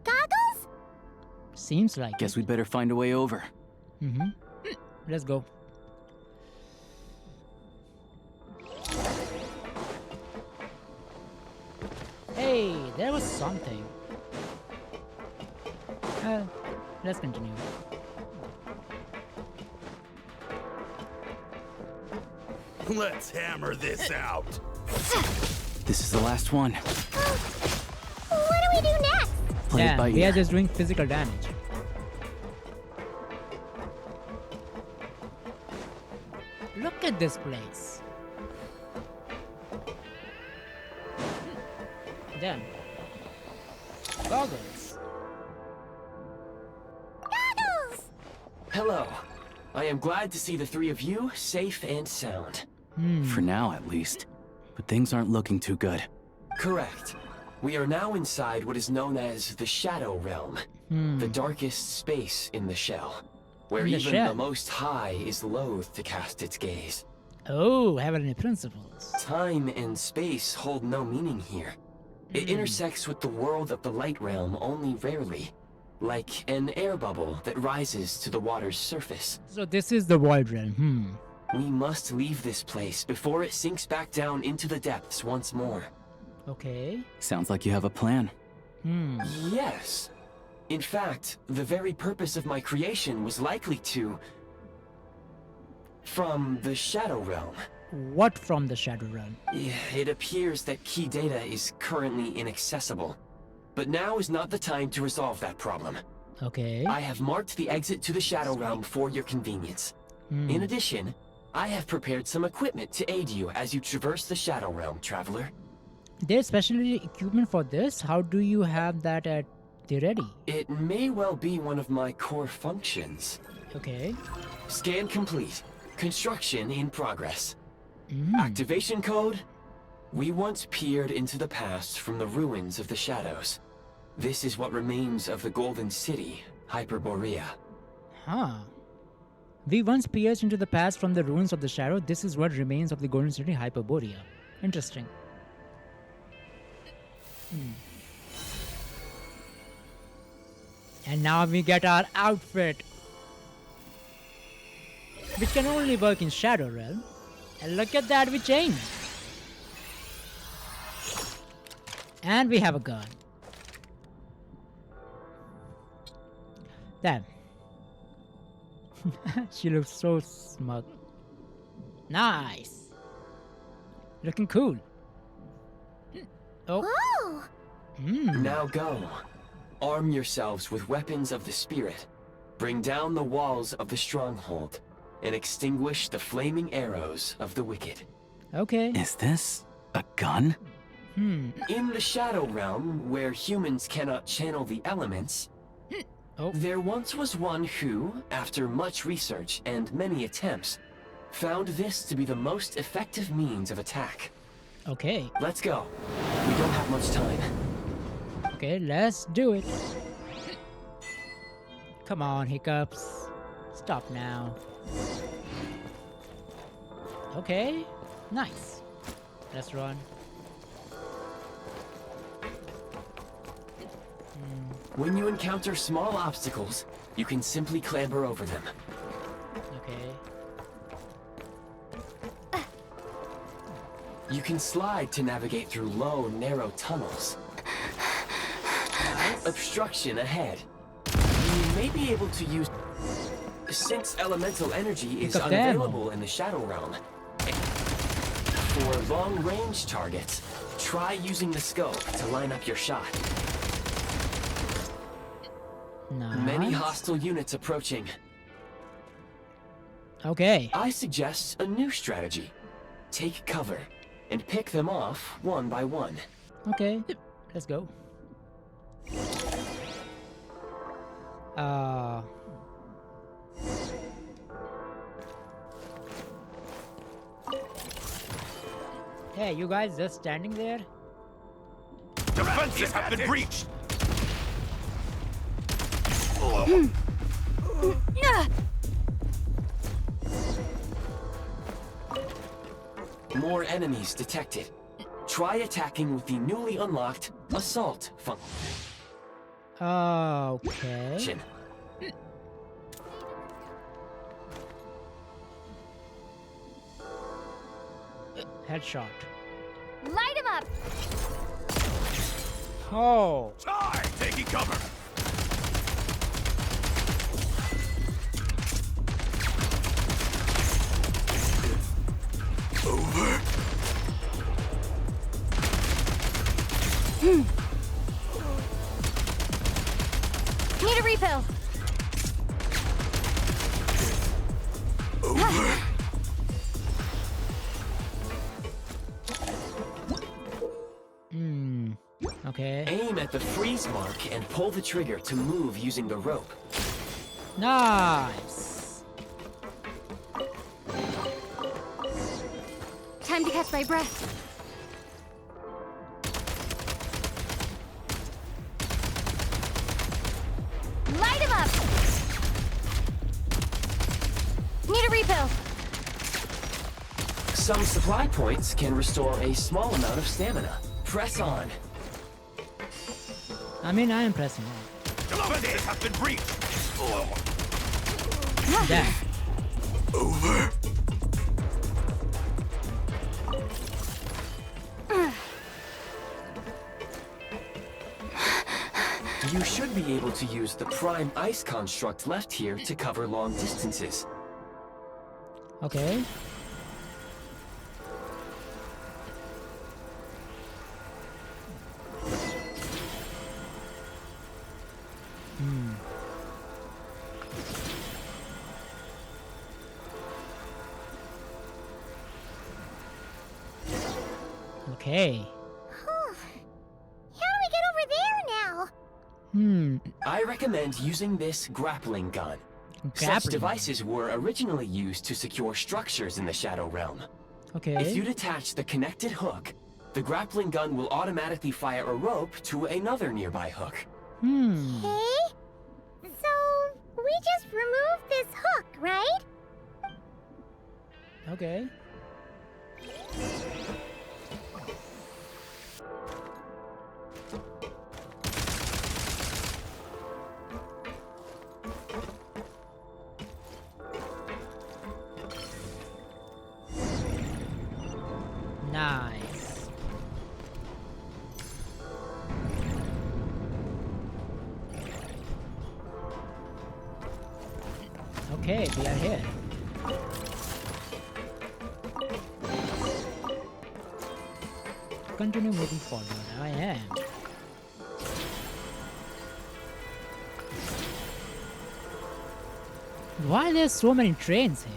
Goggles? Seems like. Guess we'd better find a way over. Let's go. Hey, there was something. Let's continue. Let's hammer this out. This is the last one. What do we do next? Play it by we ear. are just doing physical damage. Look at this place. Damn. Goggles. Goggles! Hello. I am glad to see the three of you safe and sound. For now, at least. But things aren't looking too good. Correct. We are now inside what is known as the Shadow Realm, the darkest space in the shell, where In the even shell? the Most High is loath to cast its gaze. Oh, heavenly principles. Time and space hold no meaning here. It intersects with the world of the Light Realm only rarely, like an air bubble that rises to the water's surface. So this is the Void Realm. We must leave this place before it sinks back down into the depths once more. Okay. Sounds like you have a plan. Yes. In fact, the very purpose of my creation was likely to... from the Shadow Realm. What from the Shadow Realm? It appears that key data is currently inaccessible. But now is not the time to resolve that problem. Okay. I have marked the exit to the Shadow Realm for your convenience. In addition, I have prepared some equipment to aid you as you traverse the Shadow Realm, Traveler. There's specially equipment for this? How do you have that at the ready? It may well be one of my core functions. Okay. Scan complete. Construction in progress. Activation code? We once peered into the past from the ruins of the shadows. This is what remains of the Golden City, Hyperborea. We once pierced into the past from the ruins of the shadow. This is what remains of the Golden City, Hyperborea. Interesting. And now we get our outfit, which can only work in Shadow Realm. And look at that, we changed. And we have a gun. Damn. She looks so smug. Nice. Looking cool. Oh. Whoa! Now go. Arm yourselves with weapons of the spirit. Bring down the walls of the stronghold and extinguish the flaming arrows of the wicked. Okay. Is this a gun? In the Shadow Realm, where humans cannot channel the elements, there once was one who, after much research and many attempts, found this to be the most effective means of attack. Okay. Let's go. We don't have much time. Okay, let's do it. Come on, Hiccups. Stop now. Okay, nice. Let's run. When you encounter small obstacles, you can simply clamber over them. Okay. You can slide to navigate through low, narrow tunnels. Obstruction ahead. You may be able to use... Since elemental energy is unavailable in the Shadow Realm, for long-range targets, try using the scope to line up your shot. Nice. Many hostile units approaching. Okay. I suggest a new strategy. Take cover and pick them off one by one. Okay, let's go. Hey, you guys just standing there? Defenses have been breached! More enemies detected. Try attacking with the newly unlocked assault function. Okay. Headshot. Light him up! Oh. Time! Taking cover! Over. Need a refill. Over. Okay. Aim at the freeze mark and pull the trigger to move using the rope. Nice. Time to catch my breath. Light him up! Need a refill. Some supply points can restore a small amount of stamina. Press on. I mean, I am pressing on. Defenses have been breached! Damn. Over. You should be able to use the prime ice construct left here to cover long distances. Okay. Okay. How do we get over there now? I recommend using this grappling gun. Such Grappling devices were originally used to secure structures in the Shadow Realm. Okay. If you detach the connected hook, the grappling gun will automatically fire a rope to another nearby hook. Okay. So, we just removed this hook, right? Okay. Okay, we are here. Continue moving forward. I am. Why there's so many trains here?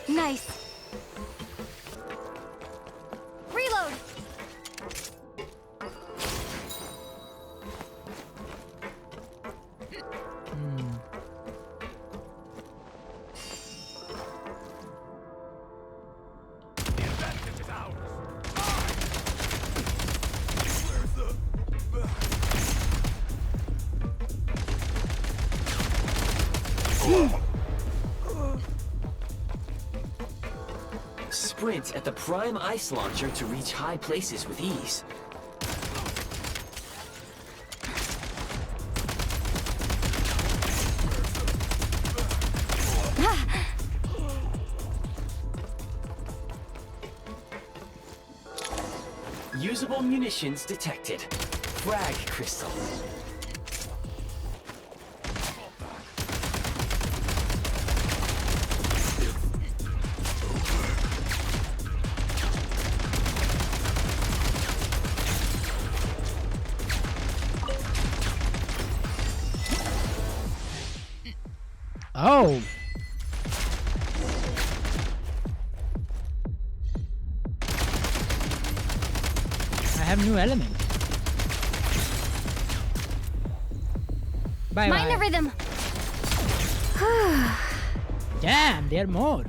Nice. Reload. Sprint at the prime ice launcher to reach high places with ease. Usable munitions detected. Frag crystal. Oh. I have new element. Bye Mind the bye. rhythm. Damn, there are more.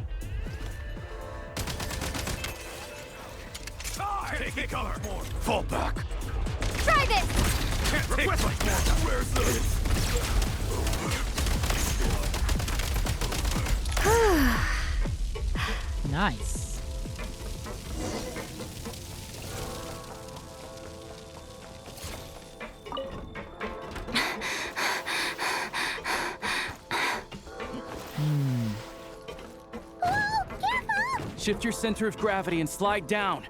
Taking cover. Fall back. Try this. Can't take much more. Where's the... Nice. Shift your center of gravity and slide down.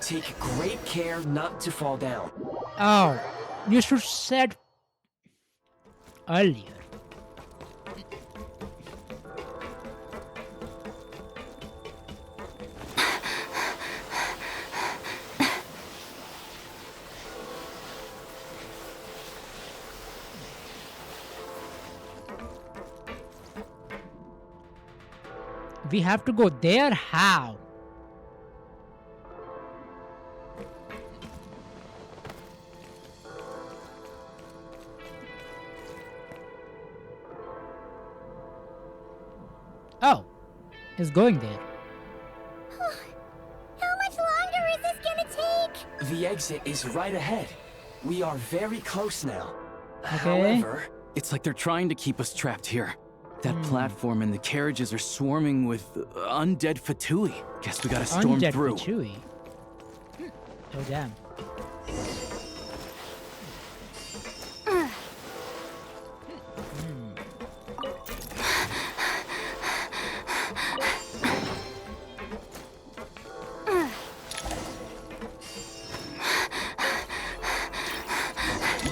Take great care not to fall down. Oh, you should said earlier. We have to go there? How? Oh, it's going there. How much longer is this gonna take? The exit is right ahead. We are very close now. Okay. However, It's like they're trying to keep us trapped here. That platform and the carriages are swarming with undead Fatui. Guess we gotta storm Undead through. Chewy. Oh damn.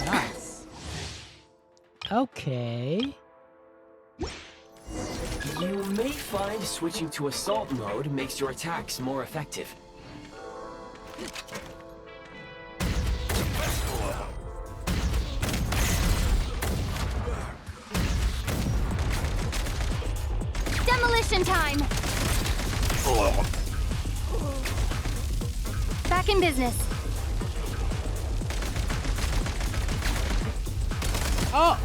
Nice. Okay. you may find switching to assault mode makes your attacks more effective. Demolition time! Back in business. Oh!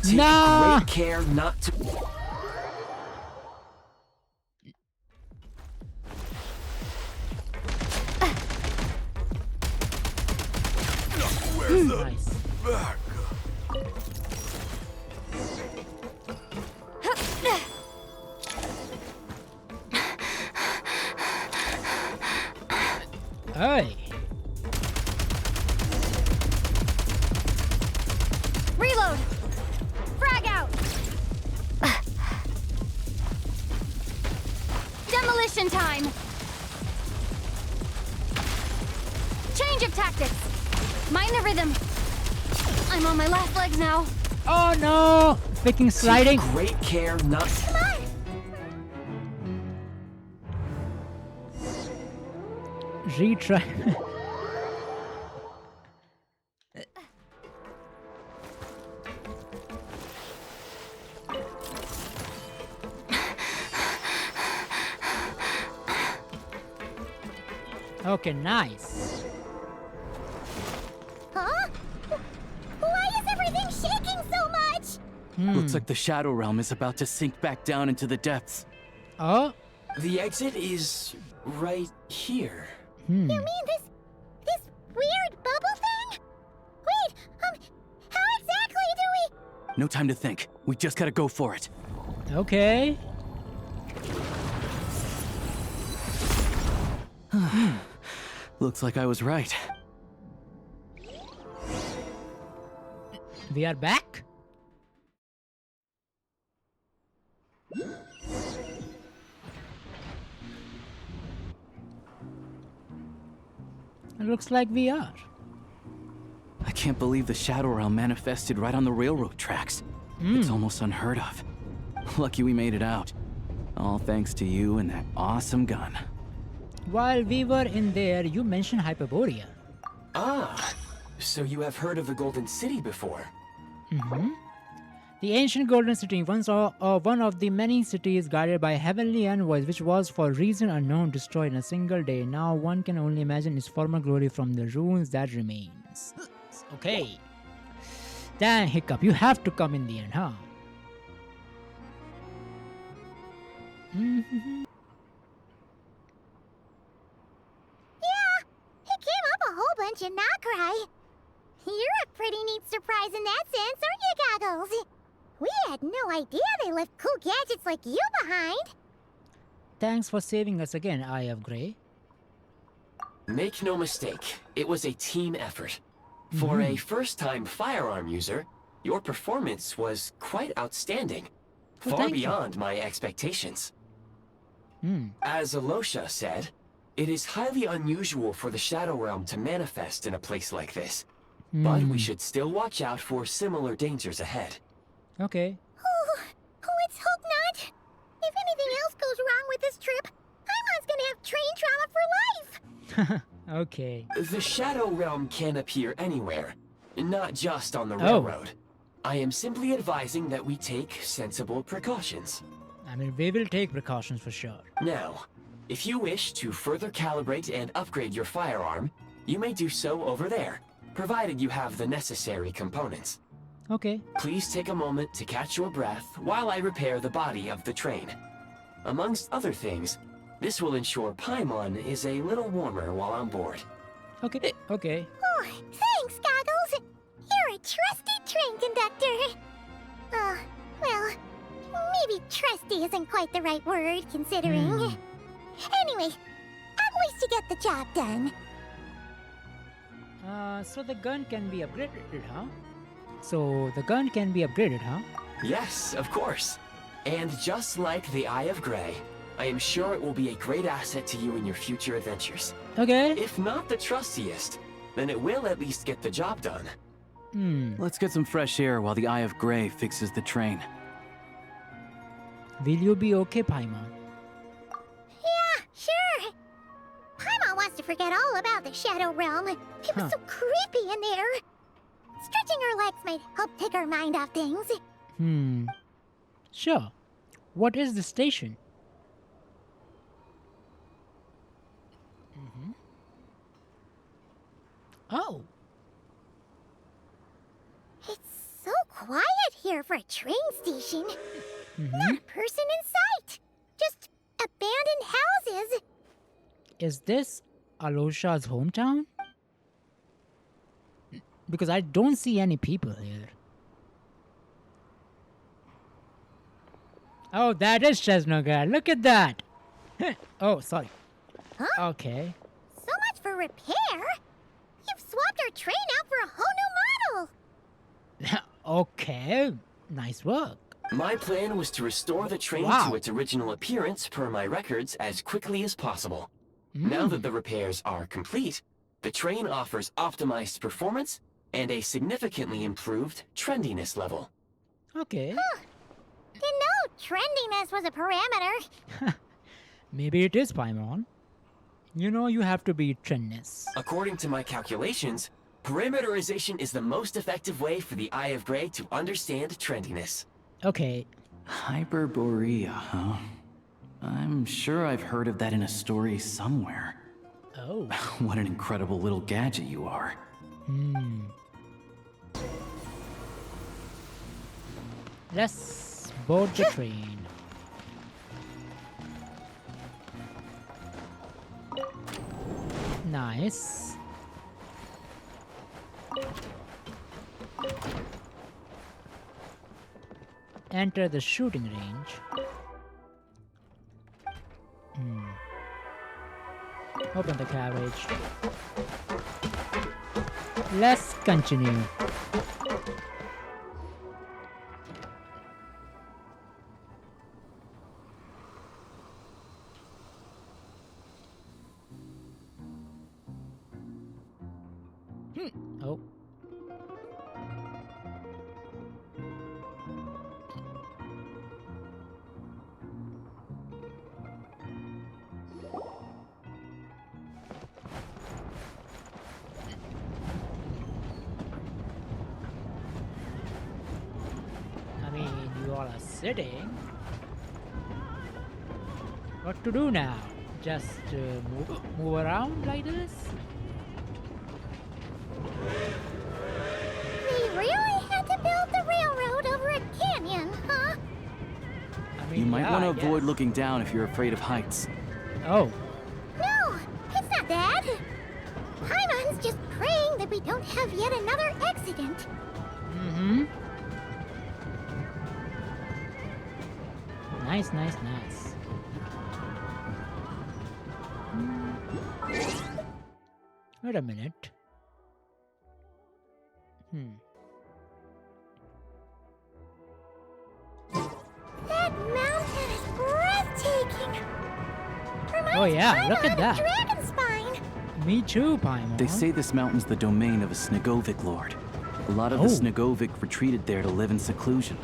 Take Nah! great care not to... Where's the Nice. back? Hey. Reload! Frag out! Demolition time! Change of tactics! Mind the rhythm! I'm on my last legs now. Oh no! Freaking sliding. Take great care not. Come on! Retry. Okay, nice. Huh? Why is everything shaking so much? Looks like the Shadow Realm is about to sink back down into the depths. Oh? The exit is right here. You mean this weird bubble thing? Wait, how exactly do we... No time to think. We just gotta go for it. Okay. Looks like I was right. We are back? It looks like we are. I can't believe the Shadow Realm manifested right on the railroad tracks. It's almost unheard of. Lucky we made it out. All thanks to you and that awesome gun. While we were in there, you mentioned Hyperborea. Ah, so you have heard of the Golden City before? Mm-hmm. The ancient Golden City, once one of the many cities guided by heavenly envoys, which was for reason unknown destroyed in a single day. Now one can only imagine its former glory from the ruins that remains. Okay. Damn, Hiccup, you have to come in the end, huh? Mm-hmm. Yeah, it came up a whole bunch in Nokrai. You're a pretty neat surprise in that sense, aren't you, Goggles? We had no idea they left cool gadgets like you behind. Thanks for saving us again, Eye of Grey. Make no mistake, it was a team effort. For a first-time firearm user, your performance was quite outstanding. Well, Far thank you. beyond my expectations. As Alosha said, it is highly unusual for the Shadow Realm to manifest in a place like this. But we should still watch out for similar dangers ahead. Okay. Oh, let's hope not. If anything else goes wrong with this trip, Paimon's gonna have train trauma for life. Okay. The Shadow Realm can appear anywhere, not just on the railroad. I am simply advising that we take sensible precautions. I mean, we will take precautions for sure. Now, if you wish to further calibrate and upgrade your firearm, you may do so over there, provided you have the necessary components. Okay. Please take a moment to catch your breath while I repair the body of the train. Amongst other things, this will ensure Paimon is a little warmer while on board. Okay. Okay. Oh, thanks, Goggles. You're a trusty train conductor. Well, maybe trusty isn't quite the right word, considering. Anyway, at least you get the job done. So the gun can be upgraded, huh? Yes, of course. And just like the Eye of Grey, I am sure it will be a great asset to you in your future adventures. Okay. If not the trustiest, then it will at least get the job done. Let's get some fresh air while the Eye of Grey fixes the train. Will you be okay, Paimon? Yeah, sure. Paimon wants to forget all about the Shadow Realm. It was so creepy in there. Stretching her legs might help take her mind off things. Sure. What is the station? Oh. It's so quiet here for a train station. Not a person in sight. Just abandoned houses. Is this Alosha's hometown? Because I don't see any people here. Oh, that is Snezhnaya. Look at that. Oh, sorry. Huh? Okay. So much for repair? You've swapped our train out for a whole new model! Okay, nice work. My plan was to restore the train to its original appearance per my records as quickly as possible. Now that the repairs are complete, the train offers optimized performance and a significantly improved trendiness level. Okay. Huh. Didn't know trendiness was a parameter. Maybe it is, Paimon. You know you have to be trendness. According to my calculations, parameterization is the most effective way for the Eye of Grey to understand trendiness. Okay. Hyperborea, huh? I'm sure I've heard of that in a story somewhere. Oh. What an incredible little gadget you are. Let's board the train. Nice. Enter the shooting range. Open the carriage. Let's continue. Oh. I mean, you all are sitting. What to do now? Just move around like this? They really had to build the railroad over a canyon, huh? I mean, You might yeah, want to I avoid guess. looking down if you're afraid of heights. Oh. No, it's not that. Paimon's just praying that we don't have yet another accident. Nice, nice, nice. Wait a minute. That mountain is breathtaking. Oh yeah, look at Paimon that. of Dragon Spine. Me too, Paimon. They say this mountain's the domain of a Snegovic lord. A lot of the Snegovic retreated there to live in seclusion,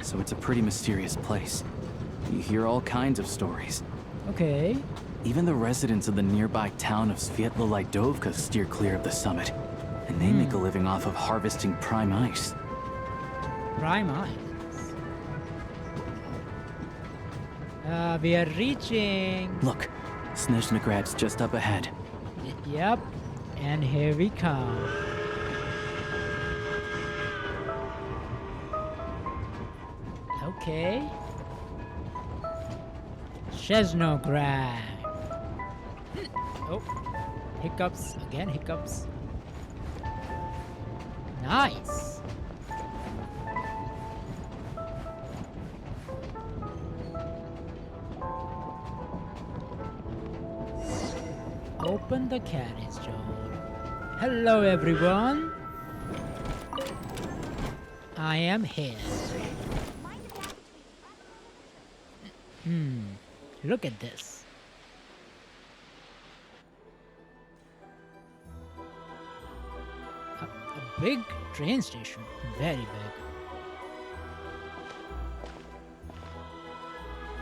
so it's a pretty mysterious place. You hear all kinds of stories. Okay. Even the residents of the nearby town of Svietlo-Lidovka steer clear of the summit, and they make a living off of harvesting prime ice. Prime ice. We are reaching. Look, Snezhnagrad's just up ahead. Yep. And here we come. Okay. Snezhnograd. Oh. Hiccups. Again, hiccups. Nice. Open the carriage door. Hello, everyone. I am here. Look at this. A big train station. Very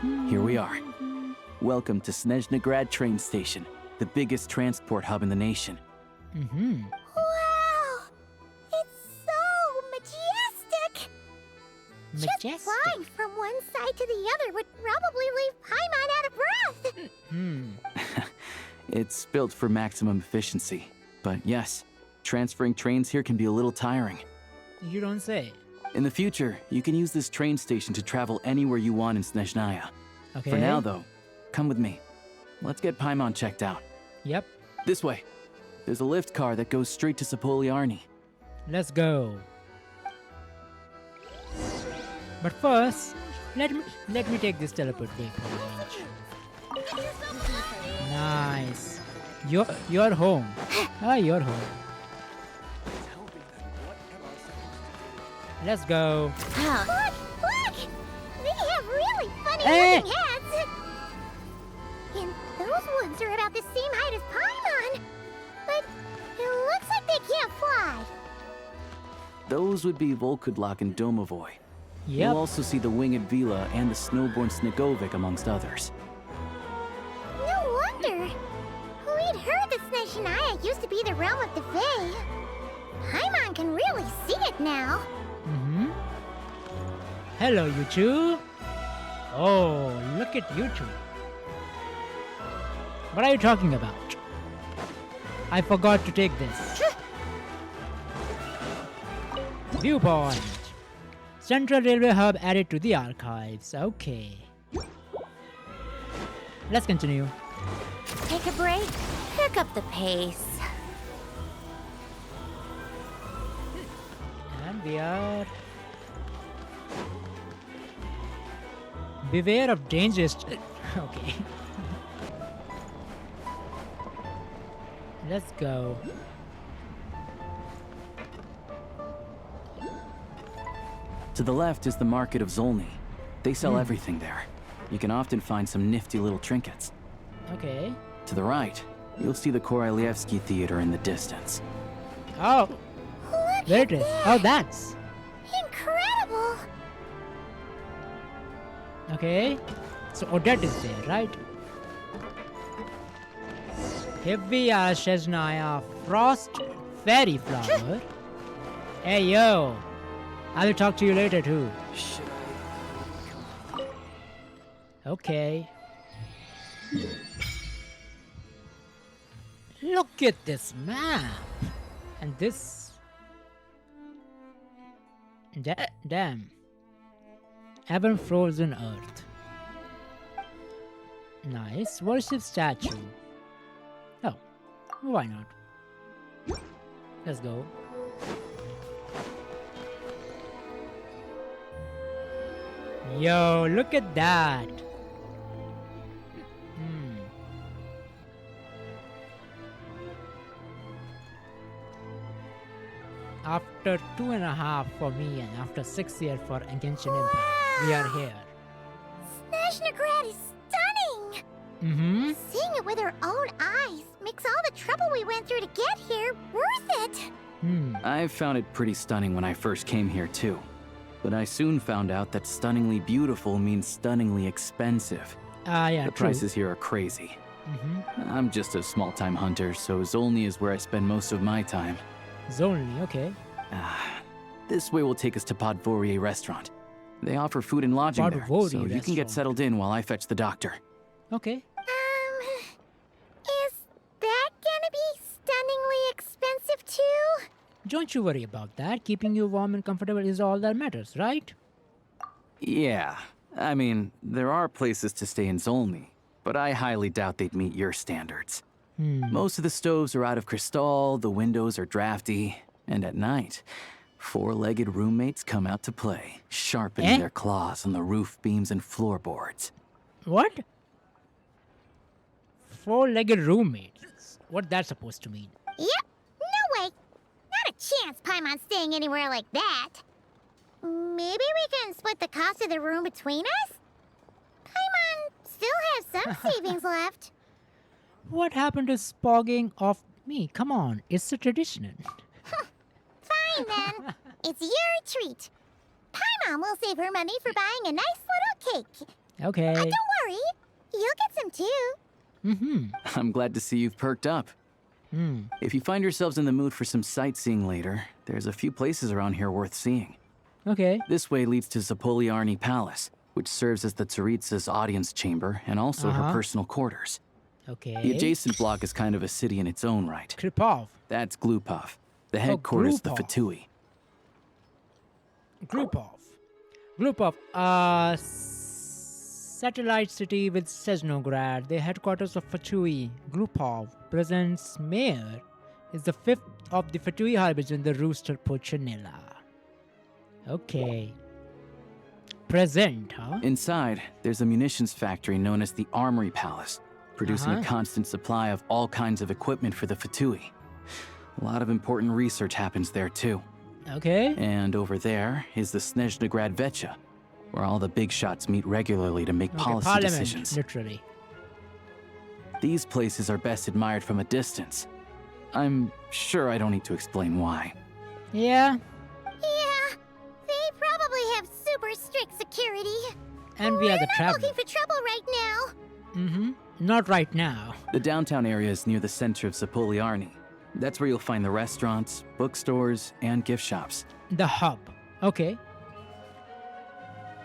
big. Here we are. Welcome to Snezhnagrad train station, the biggest transport hub in the nation. Wow! It's so majestic! Just flying from one side to the other would probably leave Paimon out of breath! It's built for maximum efficiency, but yes, transferring trains here can be a little tiring. You don't say. In the future, you can use this train station to travel anywhere you want in Snezhnaya. Okay. For now, though, come with me. Let's get Paimon checked out. Yep. This way. There's a lift car that goes straight to Sapoliarni. Let's go. But first, let me take this teleport waypoint. Nice. You're home. You're home. Let's go. Look! They have really funny looking heads! And those ones are about the same height as Paimon! But it looks like they can't fly. Those would be Volkudlak and Domovoy. Yep. You'll also see the winged Vila and the snowborn Snegovic amongst others. No wonder! We'd heard that Snezhnaya used to be the realm of the Fae. Paimon can really see it now. Hello, you two. Oh, look at you two. What are you talking about? I forgot to take this. Viewpoint. Central Railway Hub added to the archives. Okay. Let's continue. Take a break, pick up the pace. And we are... Beware of dangerous... Okay. Let's go. To the left is the market of Zolny. They sell everything there. You can often find some nifty little trinkets. Okay. To the right, you'll see the Korolyevsky Theater in the distance. Oh. There it is. Oh, that's... Incredible! Okay. So Odette is there, right? Here we are, Snezhnaya. Frost Fairy Flower. Hey, yo. I will talk to you later, too. Okay. Look at this map. And this... Damn. Ever frozen earth. Nice. Worship statue. Oh. Why not? Let's go. Yo, look at that. After 2.5 for me and after 6 years for Genshin Impact, we are here. Snezhnagrad is stunning! Seeing it with our own eyes makes all the trouble we went through to get here worth it! I found it pretty stunning when I first came here too. But I soon found out that stunningly beautiful means stunningly expensive. Yeah, the prices here are crazy. I'm just a small-time hunter, so Zolny is where I spend most of my time. Zolny, okay. This way will take us to Podvorier Restaurant. They offer food and lodging there, so you can get settled in while I fetch the doctor. Okay. Is that gonna be stunningly expensive too? Don't you worry about that. Keeping you warm and comfortable is all that matters, right? Yeah. I mean, there are places to stay in Zolny, but I highly doubt they'd meet your standards. Most of the stoves are out of crystal, the windows are drafty, and at night, four-legged roommates come out to play, sharpening their claws on the roof beams and floorboards. What? Four-legged roommates? What that's supposed to mean? Yep, no way. Not a chance Paimon's staying anywhere like that. Maybe we can split the cost of the room between us? Paimon still has some savings left. What happened to spogging off me? Come on, it's a tradition. Fine then. It's your treat. Paimon will save her money for buying a nice little cake. Okay. Don't worry, you'll get some too. I'm glad to see you've perked up. If you find yourselves in the mood for some sightseeing later, there's a few places around here worth seeing. Okay. This way leads to Zapoliarny Palace, which serves as the Tsaritsa's audience chamber and also her personal quarters. Okay. The adjacent block is kind of a city in its own right. Kripov. That's Glupov, the headquarters of the Fatui. Glupov, satellite city with Snezhnograd, the headquarters of Fatui. Glupov, present's mayor, is the 5th of the Fatui harbors in the Rooster Puchanilla. Okay. Present, huh? Inside, there's a munitions factory known as the Armory Palace. producing a constant supply of all kinds of equipment for the Fatui. A lot of important research happens there too. Okay. And over there is the Snezhnaya Vetcha, where all the big shots meet regularly to make policy Parliament, decisions. literally. These places are best admired from a distance. I'm sure I don't need to explain why. Yeah. Yeah, they probably have super strict security. And we are the We're not traveler. looking for trouble right now. Mm-hmm. Not right now. The downtown area is near the center of Zapoliarny. That's where you'll find the restaurants, bookstores, and gift shops. The hub. Okay.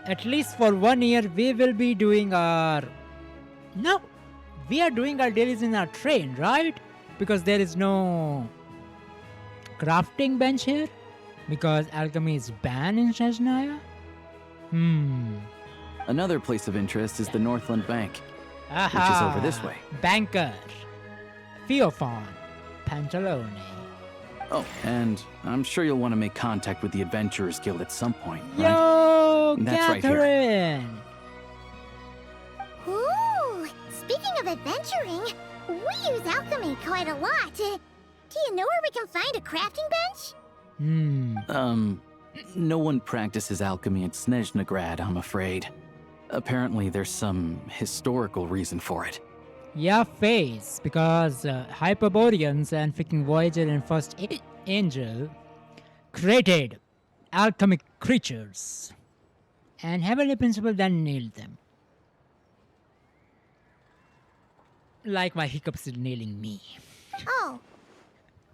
At least for 1 year, we will be doing our... No. We are doing our dailies in our train, right? Because there is no crafting bench here. Because alchemy is banned in Snezhnaya. Another place of interest is the Northland Bank, Aha. which is over this way. Banker. Theophon. Pantalone. Oh, and I'm sure you'll want to make contact with the Adventurers Guild at some point, right? Yo, That's right here. Catherine! Ooh, speaking of adventuring, we use alchemy quite a lot. Do you know where we can find a crafting bench? No one practices alchemy at Snezhnagrad, I'm afraid. Apparently, there's some historical reason for it. Yeah, face, because Hyperboreans and freaking Voyager and First Angel created alchemic creatures, and Heavenly Principle then nailed them. Like my hiccups is nailing me. Oh,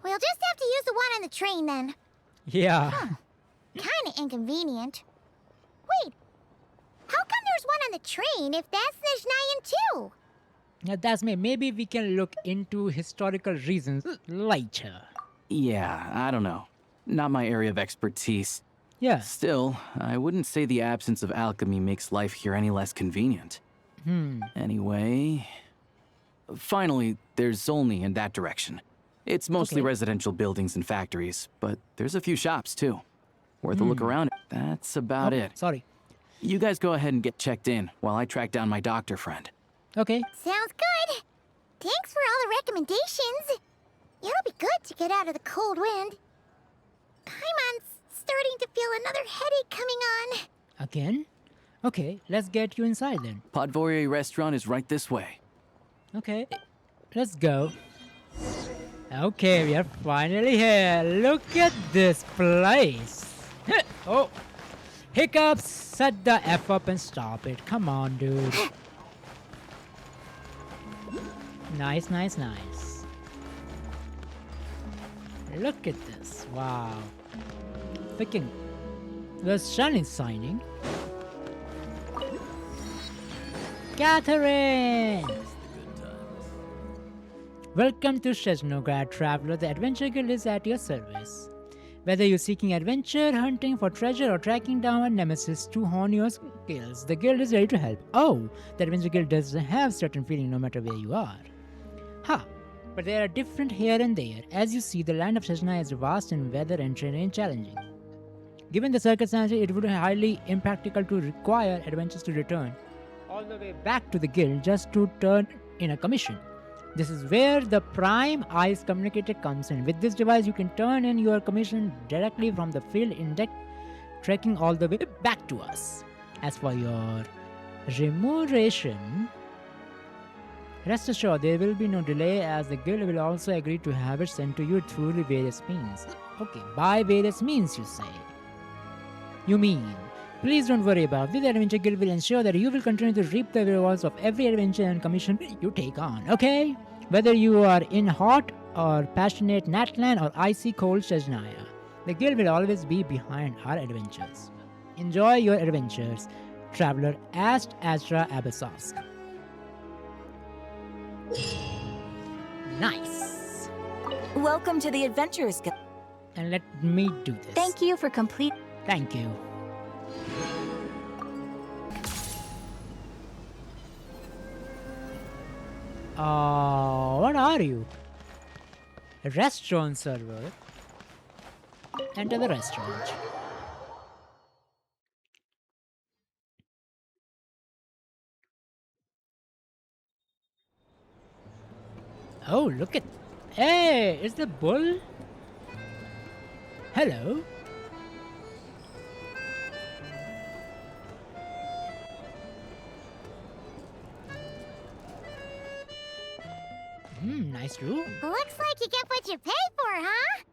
we'll just have to use the one on the train then. Yeah. Kinda inconvenient. Wait, how come there's one on the train if that's Snezhnayan too? Yeah, that's me. Maybe we can look into historical reasons later. Yeah, I don't know. Not my area of expertise. Yeah. Still, I wouldn't say the absence of alchemy makes life here any less convenient. Anyway... Finally, there's Zolny in that direction. It's mostly residential buildings and factories, but there's a few shops too. Worth a look around. That's about it. Sorry. You guys go ahead and get checked in while I track down my doctor friend. Okay. Sounds good. Thanks for all the recommendations. It'll be good to get out of the cold wind. Paimon's starting to feel another headache coming on. Again? Okay, let's get you inside then. Podvorier restaurant is right this way. Okay, let's go. Okay, we are finally here. Look at this place. Oh, hiccups. Shut the F up and stop it. Come on, dude. Nice, nice, nice. Look at this. Wow. Freaking. The sun is shining. Catherine! Welcome to Snezhnaya, traveler. The Adventure Guild is at your service. Whether you're seeking adventure, hunting for treasure, or tracking down a nemesis to hone your skills, the guild is ready to help. Oh, the Adventure Guild does have certain feeling no matter where you are. But they are different here and there. As you see, the land of Snezhnaya is vast in weather and terrain challenging. Given the circumstances, it would be highly impractical to require adventurers to return all the way back to the guild just to turn in a commission. This is where the Prime Eyes communicator comes in. With this device, you can turn in your commission directly from the field index, tracking all the way back to us. As for your remuneration, rest assured there will be no delay, as the guild will also agree to have it sent to you through the various means. Okay, by various means you say. You mean, please don't worry about this. The Adventure Guild will ensure that you will continue to reap the rewards of every adventure and commission you take on, okay? Whether you are in hot or passionate Natland or icy cold Snezhnaya, the guild will always be behind our adventures. Enjoy your adventures, traveler Ast Astra Abyssosk. Nice. Welcome to the Adventurers Guild. And let me do this. Thank you for complete. Thank you. What are you? A restaurant server. Enter the restaurant. Oh, look at... Hey, it's the bull? Hello? Nice room. Looks like you get what you pay for, huh?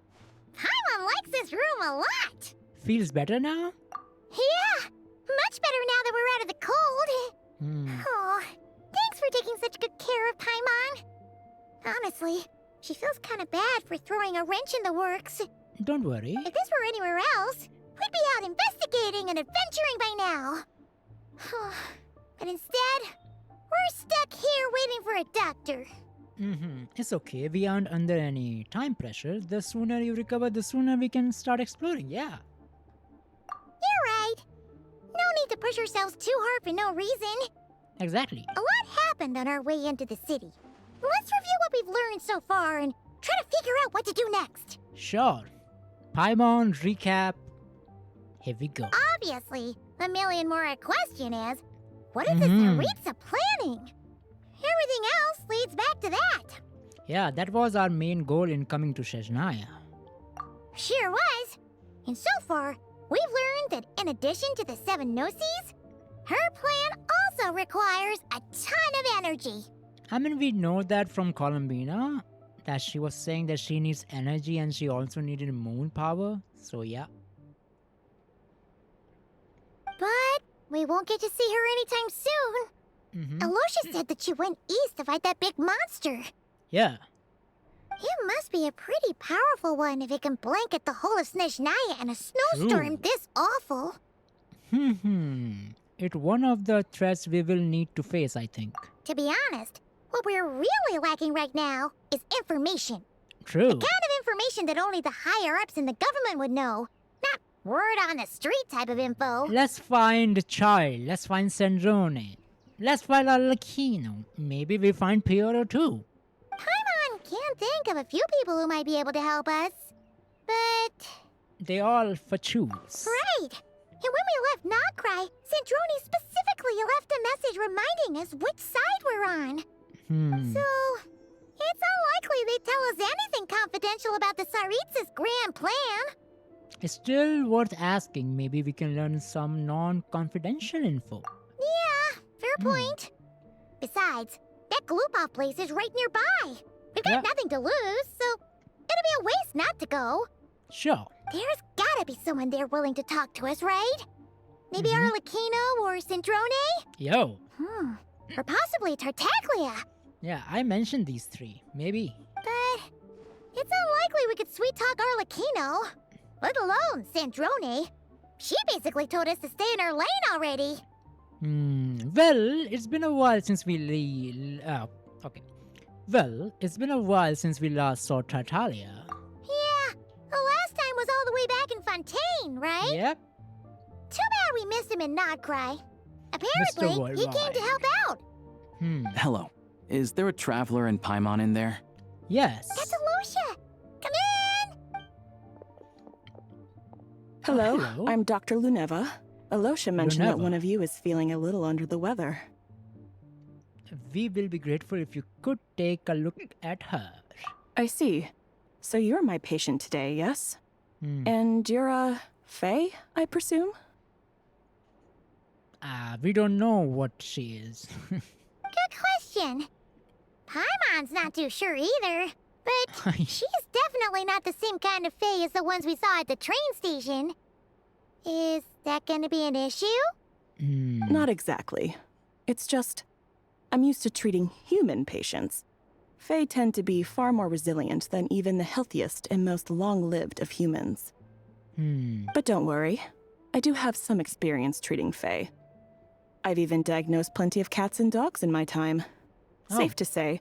Paimon likes this room a lot. Feels better now? Yeah, much better now that we're out of the cold. Oh, thanks for taking such good care of Paimon. Honestly, she feels kind of bad for throwing a wrench in the works. Don't worry. If this were anywhere else, we'd be out investigating and adventuring by now. But instead, we're stuck here waiting for a doctor. It's okay. We aren't under any time pressure. The sooner you recover, the sooner we can start exploring. Yeah. You're right. No need to push ourselves too hard for no reason. Exactly. A lot happened on our way into the city. Let's review what we've learned so far and try to figure out what to do next. Sure. Paimon recap. Here we go. Obviously, the million more question is, what is this Tsaritsa planning? Everything else leads back to that. Yeah, that was our main goal in coming to Snezhnaya. Sure was. And so far, we've learned that in addition to the 7 Gnosis, her plan also requires a ton of energy. I mean, we know that from Columbina, that she was saying that she needs energy and she also needed moon power. So yeah. But we won't get to see her anytime soon. Alosha said that she went east to fight that big monster. Yeah. It must be a pretty powerful one if it can blanket the whole of Snezhnaya in a snowstorm this awful. It's one of the threats we will need to face, I think. To be honest, what we're really lacking right now is information. True. The kind of information that only the higher-ups in the government would know. Not word on the street type of info. Let's find the child. Let's find Sandrone. Let's find Arlecchino. Maybe we find Piero too. Paimon can't think of a few people who might be able to help us. But... they all for choose. Right. And when we left Nocry, Sandrone specifically left a message reminding us which side we're on. So, it's unlikely they'd tell us anything confidential about the Tsaritsa's grand plan. It's still worth asking. Maybe we can learn some non-confidential info. Yeah, fair point. Besides, that Glupov place is right nearby. We've got nothing to lose, so it'd be a waste not to go. Sure. There's gotta be someone there willing to talk to us, right? Maybe Arlecchino or Sandrone? Yo. Or possibly Tartaglia. Yeah, I mentioned these 3. Maybe. But it's unlikely we could sweet-talk Arlecchino. Let alone Sandrone. She basically told us to stay in her lane already. Well, it's been a while since we Well, it's been a while since we last saw Tartaglia. Yeah, the last time was all the way back in Fontaine, right? Yep. Too bad we missed him in Nocry. Apparently, he came to help out. Hello. Is there a traveler and Paimon in there? Yes. That's Alosha. Come in! Hello, I'm Dr. Luneva. Alosha mentioned that one of you is feeling a little under the weather. We will be grateful if you could take a look at her. I see. So you're my patient today, yes? And you're a Fae, I presume? We don't know what she is. Good question. Paimon's not too sure either. But she's definitely not the same kind of Fae as the ones we saw at the train station. Is that going to be an issue? Not exactly. It's just, I'm used to treating human patients. Fae tend to be far more resilient than even the healthiest and most long-lived of humans. But don't worry, I do have some experience treating Fae. I've even diagnosed plenty of cats and dogs in my time. Safe to say,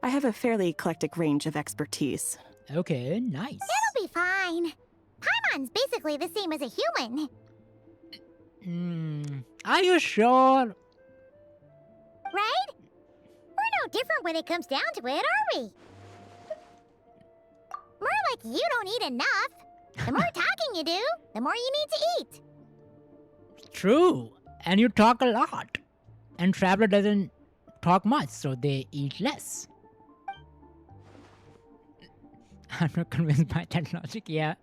I have a fairly eclectic range of expertise. Okay, nice. That'll be fine. Paimon's basically the same as a human. Are you sure? Right? We're no different when it comes down to it, are we? More like you don't eat enough. The more talking you do, the more you need to eat. True. And you talk a lot. And Traveler doesn't talk much, so they eat less. I'm not convinced by that logic, yeah.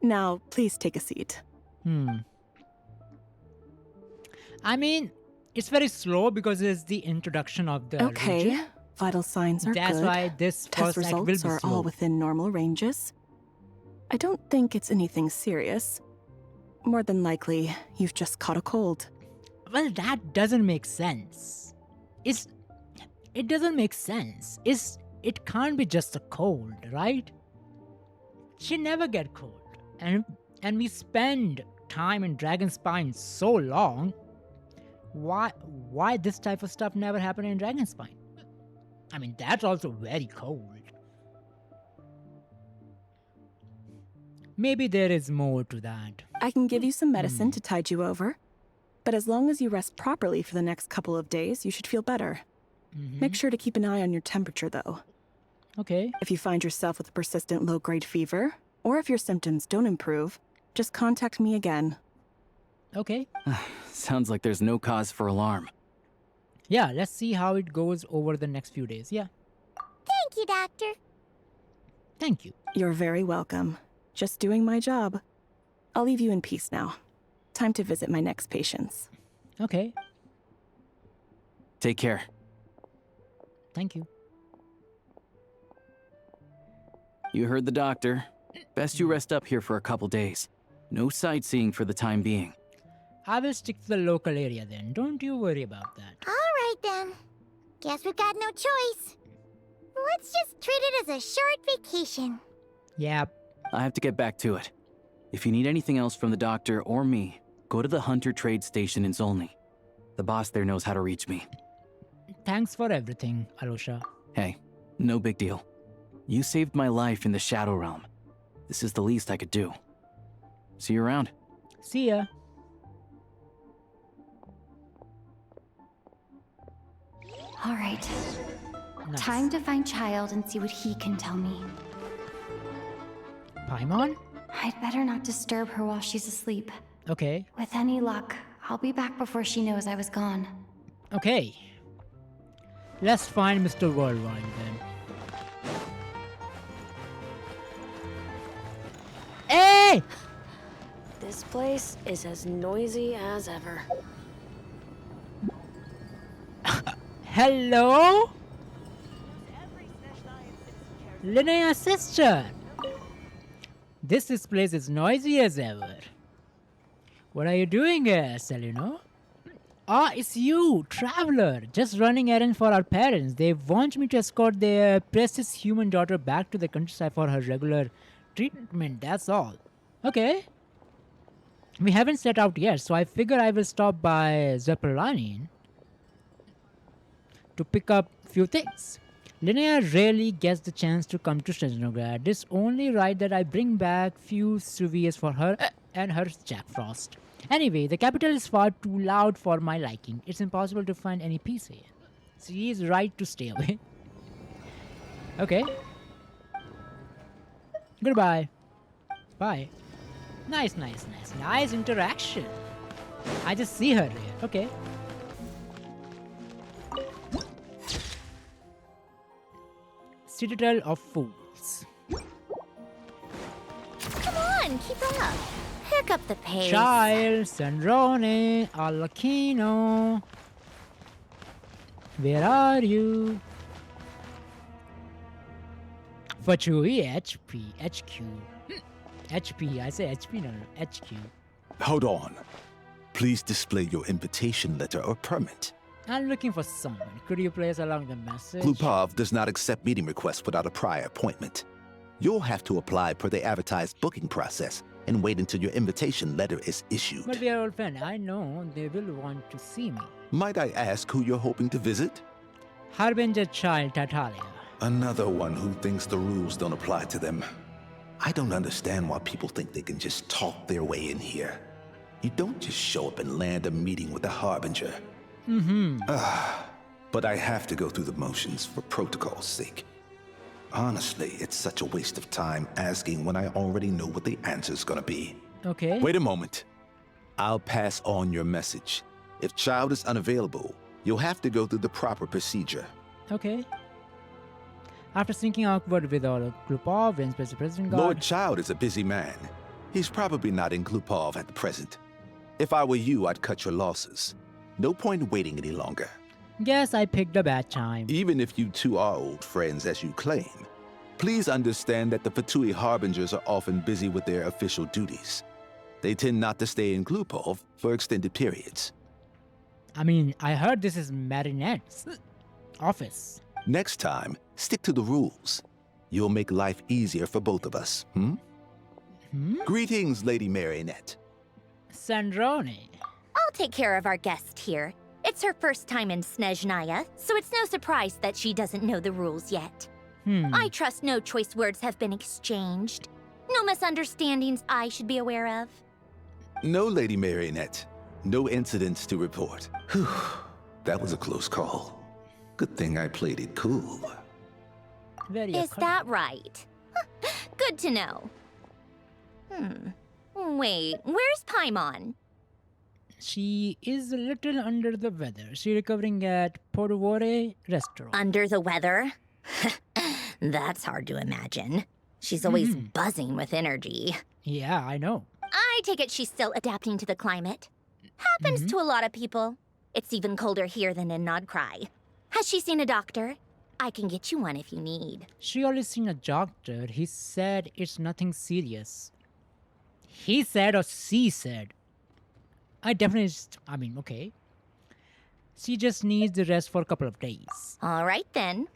Now, please take a seat. I mean, it's very slow because it's the introduction of the Okay, region. vital signs are That's good. why this Test first act will be results are slow. all within normal ranges. I don't think it's anything serious. More than likely, you've just caught a cold. Well, that doesn't make sense. It doesn't make sense. It can't be just a cold, right? She never get cold. And we spend time in Dragonspine so long. Why this type of stuff never happened in Dragonspine? I mean, that's also very cold. Maybe there is more to that. I can give you some medicine to tide you over. But as long as you rest properly for the next couple of days, you should feel better. Make sure to keep an eye on your temperature, though. Okay. If you find yourself with a persistent low-grade fever, or if your symptoms don't improve, just contact me again. Okay. Sounds like there's no cause for alarm. Yeah, let's see how it goes over the next few days. Yeah. Thank you, Doctor. Thank you. You're very welcome. Just doing my job. I'll leave you in peace now. Time to visit my next patients. Okay. Take care. Thank you. You heard the doctor. Best you rest up here for a couple days. No sightseeing for the time being. I will stick to the local area then. Don't you worry about that. All right, then. Guess we've got no choice. Let's just treat it as a short vacation. Yeah. I have to get back to it. If you need anything else from the doctor or me, go to the Hunter Trade Station in Zolny. The boss there knows how to reach me. Thanks for everything, Alosha. Hey, no big deal. You saved my life in the Shadow Realm. This is the least I could do. See you around. See ya. All right. Nice. Time to find Child and see what he can tell me. Paimon? I'd better not disturb her while she's asleep. Okay. With any luck, I'll be back before she knows I was gone. Okay. Let's find Mr. Worldwide then. Hey! This place is as noisy as ever. Hello? Linnea's sister. This place is noisy as ever. What are you doing here, Celino? Ah, it's you, Traveler, just running errands for our parents. They want me to escort their precious human daughter back to the countryside for her regular treatment, that's all. Okay. We haven't set out yet, so I figure I will stop by Zepelanin to pick up few things. Linnea rarely gets the chance to come to Snezhnaya. It's only right that I bring back few souvenirs for her and her Jack Frost. Anyway, the capital is far too loud for my liking. It's impossible to find any peace here. She is right to stay away. Okay. Goodbye. Bye. Nice interaction. I just see her here. Okay. Citadel of Fools. Come on, keep up. Pick up the pace. Child, Sandrone, Alakino. Where are you? Fachui HP, HQ. HP, I say HP, no, HQ. Hold on. Please display your invitation letter or permit. I'm looking for someone. Could you place along the message? Glupov does not accept meeting requests without a prior appointment. You'll have to apply per the advertised booking process and wait until your invitation letter is issued. But we are old friends. I know they will want to see me. Might I ask who you're hoping to visit? Harbinger Child Tartaglia. Another one who thinks the rules don't apply to them. I don't understand why people think they can just talk their way in here. You don't just show up and land a meeting with a Harbinger. But I have to go through the motions for protocol's sake. Honestly, it's such a waste of time asking when I already know what the answer's gonna be. Okay. Wait a moment. I'll pass on your message. If Child is unavailable, you'll have to go through the proper procedure. Okay. After syncing awkward with all of Glupov and Special President Guard. Lord Child is a busy man. He's probably not in Glupov at the present. If I were you, I'd cut your losses. No point in waiting any longer. Guess I picked a bad time. Even if you two are old friends as you claim, please understand that the Fatui Harbingers are often busy with their official duties. They tend not to stay in Glupov for extended periods. I mean, I heard this is Marinette's office. Next time, stick to the rules. You'll make life easier for both of us, Greetings, Lady Marinette. Sandrone. I'll take care of our guest here. It's her first time in Snezhnaya, so it's no surprise that she doesn't know the rules yet. I trust no choice words have been exchanged. No misunderstandings I should be aware of. No, Lady Marinette. No incidents to report. Whew. That was a close call. Good thing I played it cool. Is that right? Good to know. Wait, where's Paimon? She is a little under the weather. She's recovering at Portovore restaurant. Under the weather? That's hard to imagine. She's always buzzing with energy. Yeah, I know. I take it she's still adapting to the climate. Happens to a lot of people. It's even colder here than in Nodcry. Has she seen a doctor? I can get you one if you need. She already seen a doctor. He said it's nothing serious. He said or she said? I definitely, okay. She just needs the rest for a couple of days. All right then.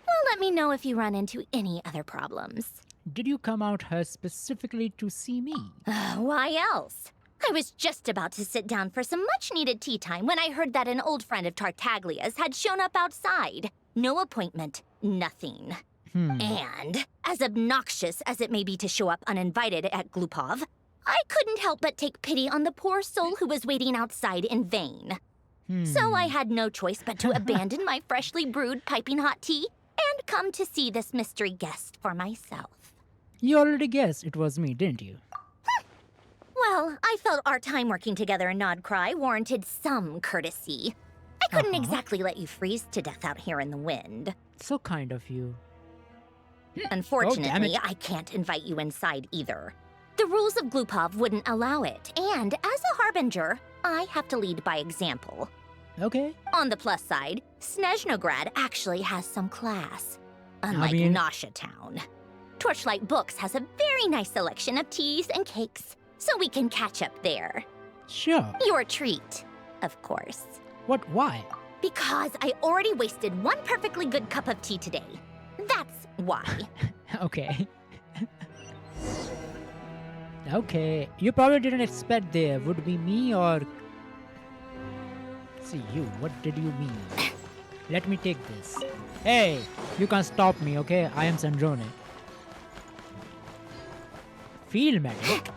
Well, let me know if you run into any other problems. Did you come out here specifically to see me? Why else? I was just about to sit down for some much-needed tea time when I heard that an old friend of Tartaglia's had shown up outside. No appointment, nothing. And, as obnoxious as it may be to show up uninvited at Glupov, I couldn't help but take pity on the poor soul who was waiting outside in vain. So I had no choice but to abandon my freshly brewed piping hot tea and come to see this mystery guest for myself. You already guessed it was me, didn't you? Well, I felt our time working together in Nodcry warranted some courtesy. I couldn't exactly let you freeze to death out here in the wind. So kind of you. Unfortunately, I can't invite you inside either. The rules of Glupov wouldn't allow it, and as a harbinger, I have to lead by example. Okay. On the plus side, Snezhnograd actually has some class, unlike Nasha Town. Torchlight Books has a very nice selection of teas and cakes, so we can catch up there. Sure. Your treat, of course. What? Why? Because I already wasted one perfectly good cup of tea today. That's why. Okay. Okay. You probably didn't expect there would be me or... See you, what did you mean? Let me take this. Hey, you can't stop me, okay? I am Sandrone. Field medic?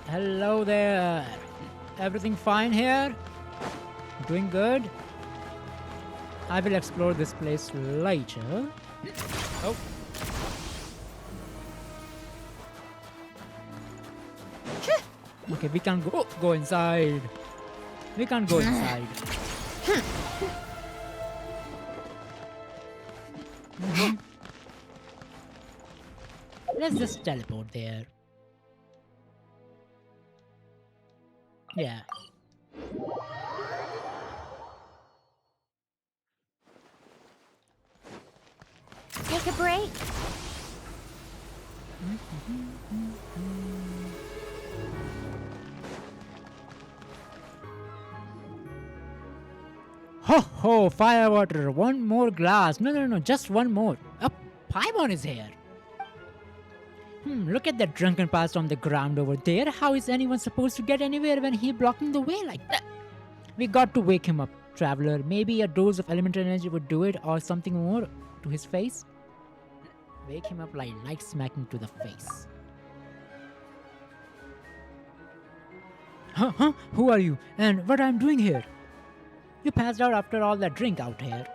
Hello there. Everything fine here? Doing good? I will explore this place later. Oh. Okay, we can't go inside. We can't go inside. Let's just teleport there. Yeah. Take a break. Ho ho, firewater, one more glass. No, just one more. Paimon is here. Look at that drunken past on the ground over there. How is anyone supposed to get anywhere when he's blocking the way like that? We got to wake him up, traveler. Maybe a dose of elemental energy would do it, or something more to his face. Wake him up like smacking to the face. Huh? Who are you? And what I'm doing here? You passed out after all that drink out here.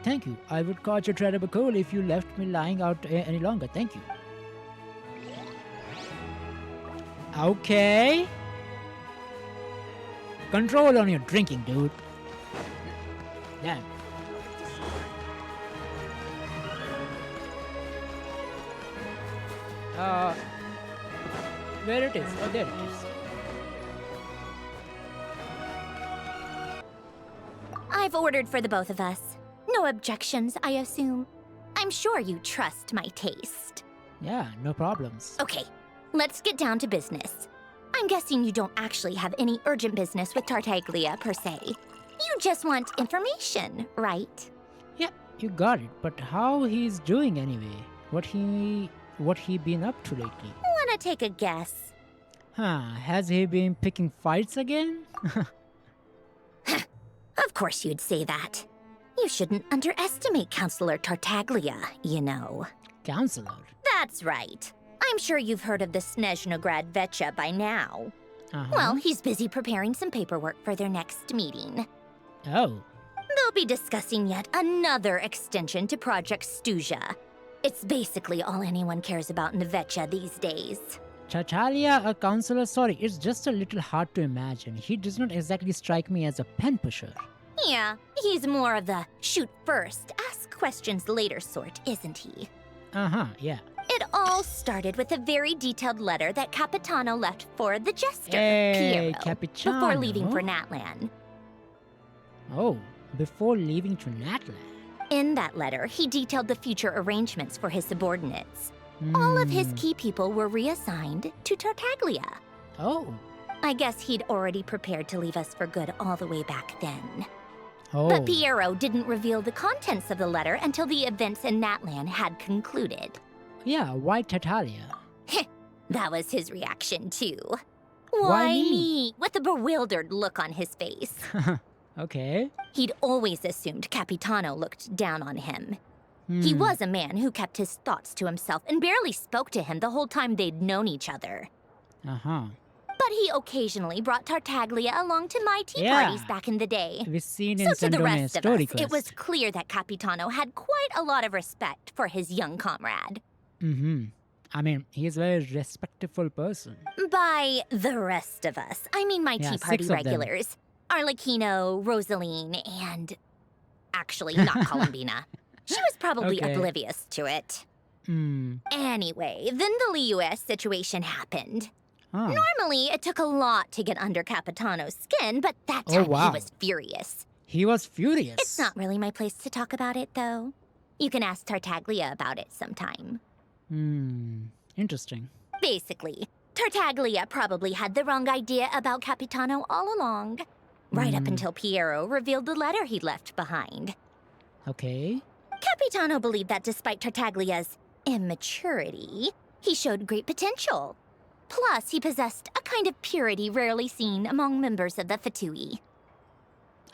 Thank you. I would catch a terrible cold if you left me lying out any longer. Thank you. Okay. Control on your drinking, dude. Damn. Where it is? Oh, there it is. I've ordered for the both of us. No objections, I assume. I'm sure you trust my taste. Yeah, no problems. Okay, let's get down to business. I'm guessing you don't actually have any urgent business with Tartaglia, per se. You just want information, right? Yeah, you got it. But how he's doing anyway? What he been up to lately? Wanna take a guess? Has he been picking fights again? Of course you'd say that. You shouldn't underestimate Counselor Tartaglia, you know. Counselor? That's right. I'm sure you've heard of the Snezhnaya Vetcha by now. Well, he's busy preparing some paperwork for their next meeting. Oh. They'll be discussing yet another extension to Project Stuzha. It's basically all anyone cares about in the Vetcha these days. Tartaglia, a counselor? Sorry, it's just a little hard to imagine. He does not exactly strike me as a pen pusher. Yeah, he's more of the shoot first, ask questions later sort, isn't he? Yeah. It all started with a very detailed letter that Capitano left for the jester, Hey, Piero, Capitano. before leaving for Natlan. Oh, before leaving to Natlan. In that letter, he detailed the future arrangements for his subordinates. All of his key people were reassigned to Tartaglia. Oh. I guess he'd already prepared to leave us for good all the way back then. Oh. But Piero didn't reveal the contents of the letter until the events in Natlan had concluded. Yeah, why Tartaglia? That was his reaction, too. Why me? Me? With a bewildered look on his face. Okay. He'd always assumed Capitano looked down on him. He was a man who kept his thoughts to himself and barely spoke to him the whole time they'd known each other. But he occasionally brought Tartaglia along to my tea parties back in the day. We've seen in So to the Snezhnaya rest of story us, it was clear that Capitano had quite a lot of respect for his young comrade. I mean, he's a very respectful person. By the rest of us, I mean my tea party 6 of them. regulars. Arlecchino, Rosaline, and... actually, not Columbina. She was probably Okay. oblivious to it. Anyway, then the Liu's situation happened. Normally, it took a lot to get under Capitano's skin, but that Oh, time wow. he was furious. He was furious. It's not really my place to talk about it, though. You can ask Tartaglia about it sometime. Interesting. Basically, Tartaglia probably had the wrong idea about Capitano all along. Right up until Piero revealed the letter he'd left behind. Okay. Capitano believed that despite Tartaglia's immaturity, he showed great potential. Plus, he possessed a kind of purity rarely seen among members of the Fatui.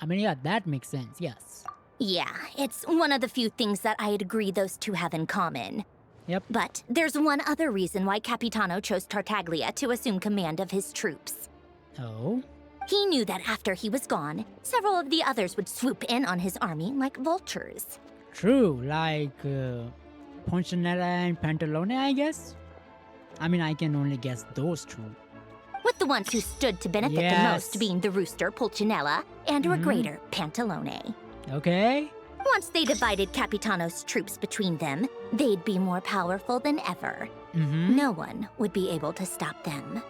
I mean, yeah, that makes sense, yes. Yeah, it's one of the few things that I'd agree those two have in common. Yep. But there's one other reason why Capitano chose Tartaglia to assume command of his troops. Oh? He knew that after he was gone, several of the others would swoop in on his army like vultures. True, like Punchinella and Pantalone, I guess? I mean, I can only guess those two. With the ones who stood to benefit the most being the rooster Pulcinella and Regrator Pantalone. Okay. Once they divided Capitano's troops between them, they'd be more powerful than ever. No one would be able to stop them.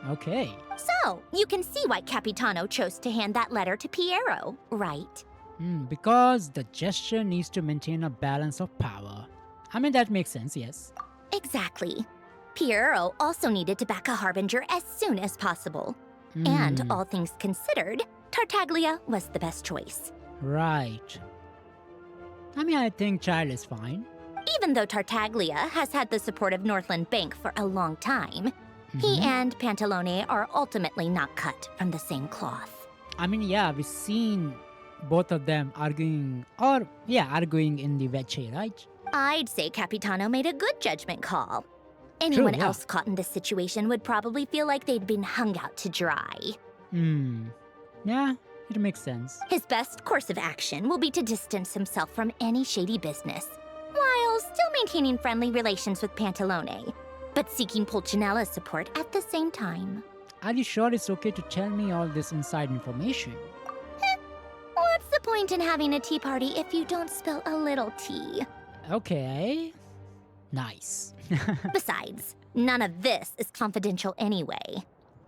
Okay. So, you can see why Capitano chose to hand that letter to Piero, right? Because the gesture needs to maintain a balance of power. I mean, that makes sense, yes. Exactly. Piero also needed to back a harbinger as soon as possible. And all things considered, Tartaglia was the best choice. Right. I mean, I think Child is fine. Even though Tartaglia has had the support of Northland Bank for a long time, he and Pantalone are ultimately not cut from the same cloth. I mean, yeah, we've seen both of them arguing in the Vetche, right? I'd say Capitano made a good judgment call. Anyone else caught in this situation would probably feel like they'd been hung out to dry. Yeah, it makes sense. His best course of action will be to distance himself from any shady business, while still maintaining friendly relations with Pantalone, but seeking Pulcinella's support at the same time. are you sure it's okay to tell me all this inside information? What's the point in having a tea party if you don't spill a little tea? Okay. Nice. Besides, none of this is confidential anyway.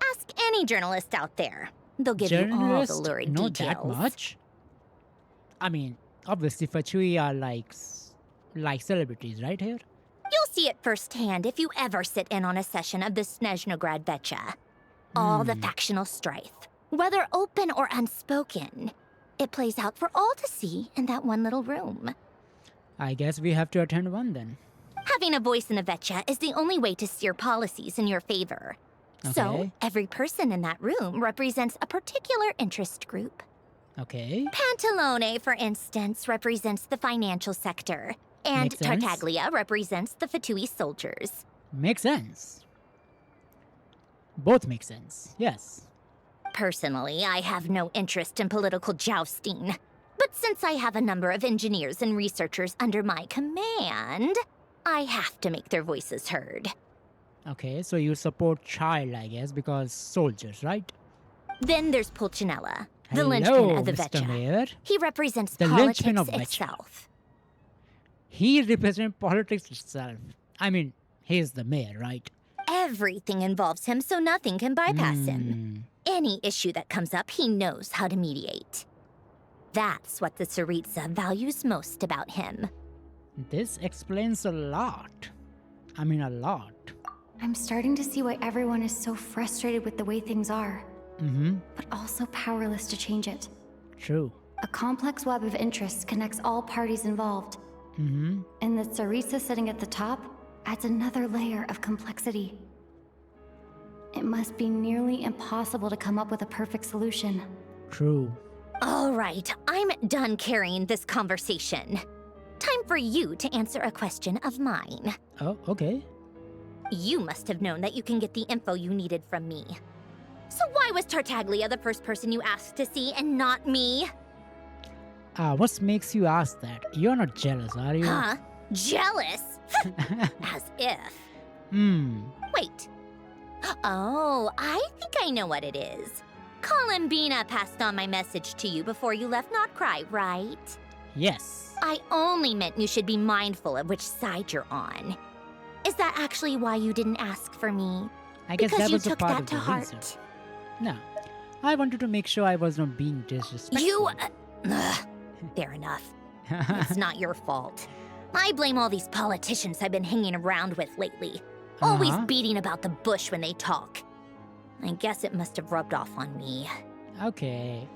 Ask any journalist out there. They'll give you all the lurid not details. that much? I mean, obviously Fatui are like celebrities, right here? You'll see it firsthand if you ever sit in on a session of the Snezhnaya Vecha. All the factional strife, whether open or unspoken, it plays out for all to see in that one little room. I guess we have to attend one then. Having a voice in the Vecha is the only way to steer policies in your favor. So, Okay. every person in that room represents a particular interest group. Okay. Pantalone, for instance, represents the financial sector, and Makes sense. Tartaglia represents the Fatui soldiers. Makes sense. Both make sense, yes. Personally, I have no interest in political jousting. But since I have a number of engineers and researchers under my command, I have to make their voices heard. Okay, so you support Child, I guess, because soldiers, right? Then there's Pulcinella, the Hello, linchpin of the Mr. Vecha. Mayor. He represents The politics linchpin of Vecha. itself. He represents politics itself. I mean, he's the mayor, right? Everything involves him, so nothing can bypass him. Any issue that comes up, he knows how to mediate. That's what the Tsaritsa values most about him. This explains a lot. I mean, a lot. I'm starting to see why everyone is so frustrated with the way things are, but also powerless to change it. True. A complex web of interests connects all parties involved, and the Tsaritsa sitting at the top adds another layer of complexity. It must be nearly impossible to come up with a perfect solution. True. All right, I'm done carrying this conversation. Time for you to answer a question of mine. Oh, okay. You must have known that you can get the info you needed from me. So why was Tartaglia the first person you asked to see and not me? What makes you ask that? You're not jealous, are you? Huh? Jealous? As if. Wait. Oh, I think I know what it is. Columbina passed on my message to you before you left Notcry, right? Yes. I only meant you should be mindful of which side you're on. Is that actually why you didn't ask for me? I guess because that was you a took part that of to the heart. reason. No. I wanted to make sure I was not being disrespectful. You... fair enough. It's not your fault. I blame all these politicians I've been hanging around with lately. Always beating about the bush when they talk. I guess it must have rubbed off on me. Okay.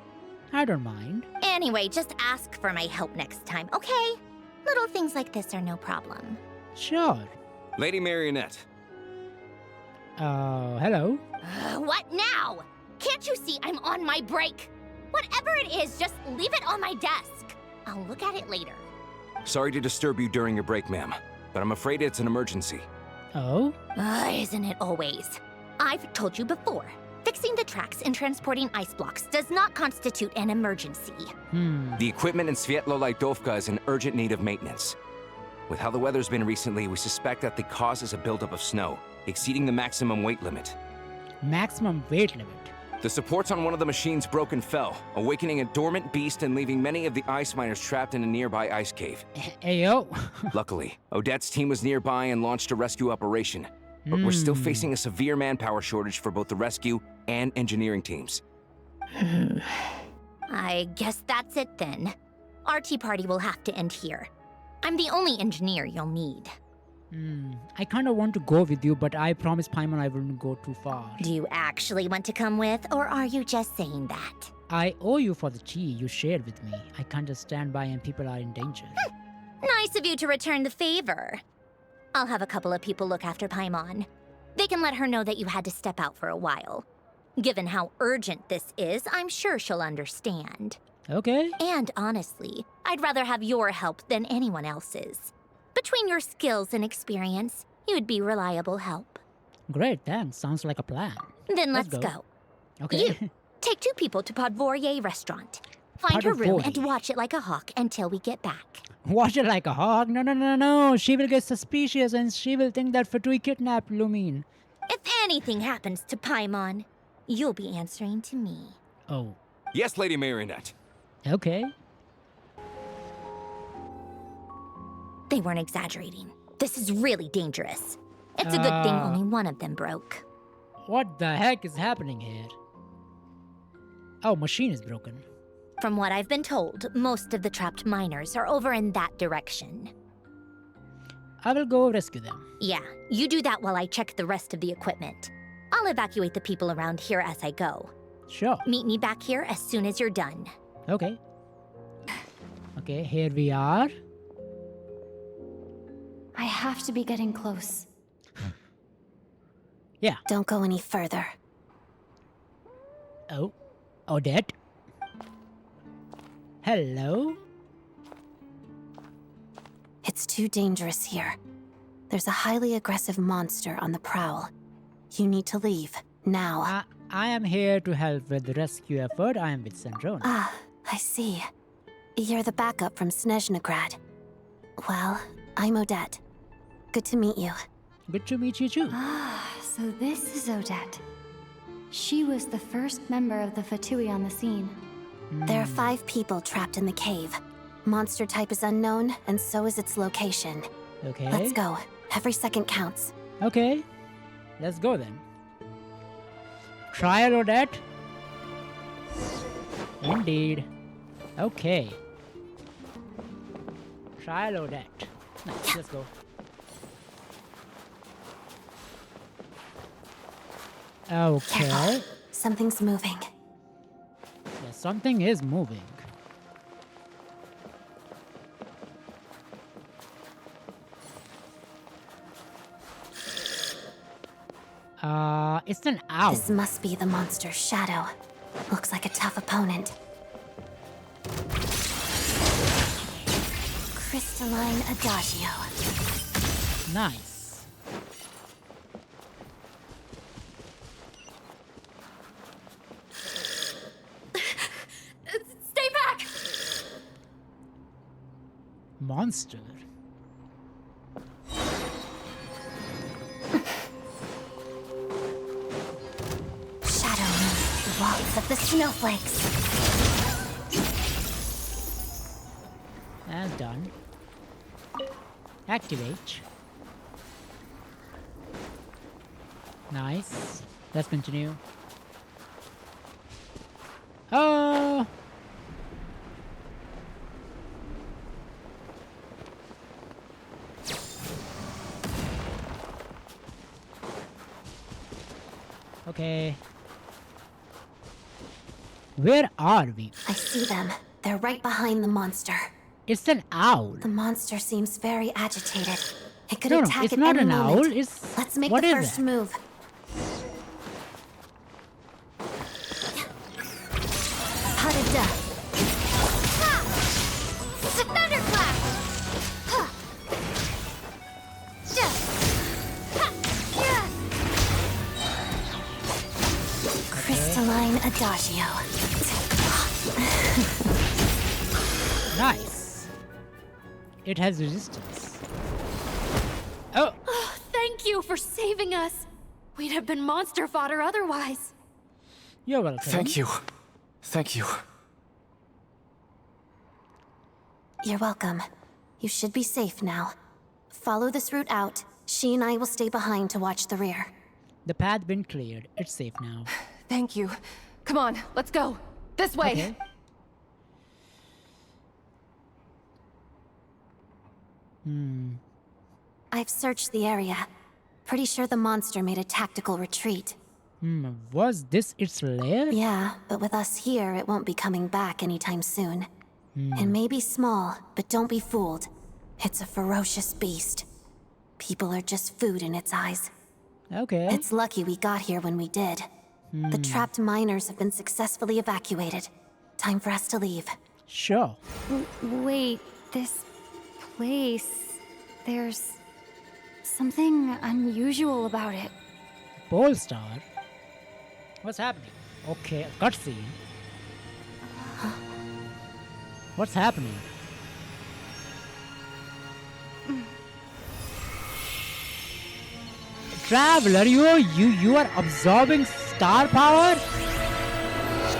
I don't mind. Anyway, just ask for my help next time, okay? Little things like this are no problem. Sure. Lady Marionette. Hello? What now? Can't you see I'm on my break? Whatever it is, just leave it on my desk. I'll look at it later. Sorry to disturb you during your break, ma'am, but I'm afraid it's an emergency. Oh? Isn't it always? I've told you before. Fixing the tracks and transporting ice blocks does not constitute an emergency. The equipment in Svietlo-Lidovka is in urgent need of maintenance. With how the weather's been recently, we suspect that the cause is a buildup of snow, exceeding the maximum weight limit. Maximum weight limit? The supports on one of the machines broke and fell, awakening a dormant beast and leaving many of the ice miners trapped in a nearby ice cave. Ayo. Luckily, Odette's team was nearby and launched a rescue operation. But we're still facing a severe manpower shortage for both the rescue and engineering teams. I guess that's it then. Our tea party will have to end here. I'm the only engineer you'll need. I kind of want to go with you, but I promise Paimon I wouldn't go too far. Do you actually want to come with, or are you just saying that? I owe you for the tea you shared with me. I can't just stand by and people are in danger. Nice of you to return the favor. I'll have a couple of people look after Paimon. They can let her know that you had to step out for a while. Given how urgent this is, I'm sure she'll understand. Okay. And honestly, I'd rather have your help than anyone else's. Between your skills and experience, you'd be reliable help. Great, thanks. Sounds like a plan. Then let's go. Okay. You, take 2 people to Podvorye restaurant. Find her room and watch it like a hawk until we get back. Watch it like a hawk? No. She will get suspicious and she will think that Fatui kidnapped Lumine. If anything happens to Paimon, you'll be answering to me. Oh. Yes, Lady Marionette. Okay. They weren't exaggerating. This is really dangerous. It's a good thing only one of them broke. What the heck is happening here? Oh, machine is broken. From what I've been told, most of the trapped miners are over in that direction. I will go rescue them. Yeah, you do that while I check the rest of the equipment. I'll evacuate the people around here as I go. Sure. Meet me back here as soon as you're done. Okay. Okay, here we are. I have to be getting close. Yeah. Don't go any further. Oh. Odette. Hello? It's too dangerous here. There's a highly aggressive monster on the prowl. You need to leave, now. I am here to help with the rescue effort. I am with Snezhnaya. Ah, I see. You're the backup from Snezhnaya. Well, I'm Odette. Good to meet you. Good to meet you too. Ah, so this is Odette. She was the first member of the Fatui on the scene. There are 5 people trapped in the cave. Monster type is unknown, and so is its location. Okay. Let's go. Every second counts. Okay. Let's go then. Trial Odette? Indeed. Okay. Trial Odette. Nice, let's go. Okay. Careful. Something's moving. Yeah, something is moving. It's an owl. This must be the monster's shadow. Looks like a tough opponent. Crystalline Adagio. Nice. Stay back! Monster. Walls of the snowflakes. And done. Activate. Nice. Let's continue. Oh! Okay. Where are we? I see them. They're right behind the monster. It's an owl. The monster seems very agitated. It could No, attack it's at not any an moment. owl. It's Let's make what the is first that? move. Pot of death. Thunderclap! Crystalline Adagio. Nice. It has resistance. Oh! Thank you for saving us. We'd have been monster fodder otherwise. You're welcome. Thank you. Thank you. You're welcome. You should be safe now. Follow this route out. She and I will stay behind to watch the rear. The path been cleared. It's safe now. Thank you. Come on, let's go. This way. Okay. I've searched the area. Pretty sure the monster made a tactical retreat. Was this its lair? Yeah, but with us here, it won't be coming back anytime soon. It may be small, but don't be fooled. It's a ferocious beast. People are just food in its eyes. Okay. It's lucky we got here when we did. The trapped miners have been successfully evacuated. Time for us to leave. Sure. Wait, this place... There's... something unusual about it. Polestar? What's happening? Okay, cutscene. What's happening? Traveler, you are absorbing Star power?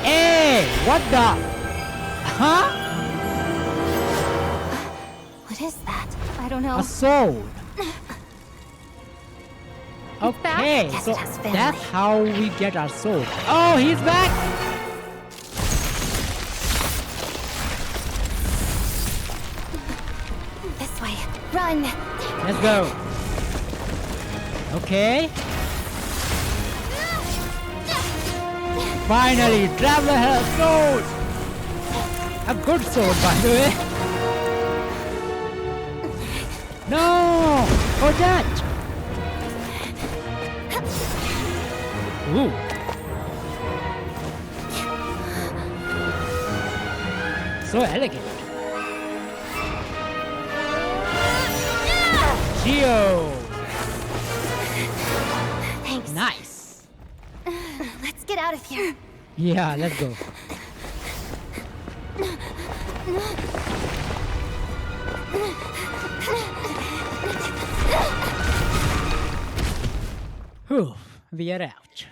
Hey, what the? Huh? What is that? I don't know. A sword. Okay, Guess so it has family. that's how we get our sword. Oh, he's back! This way. Run! Let's go. Okay. Finally, Traveler has a sword! A good sword, by the way. No! Odette! Ooh. So elegant. Geo! Thanks. Nice. Let's get out of here. Yeah, let's go. Whew, we are out.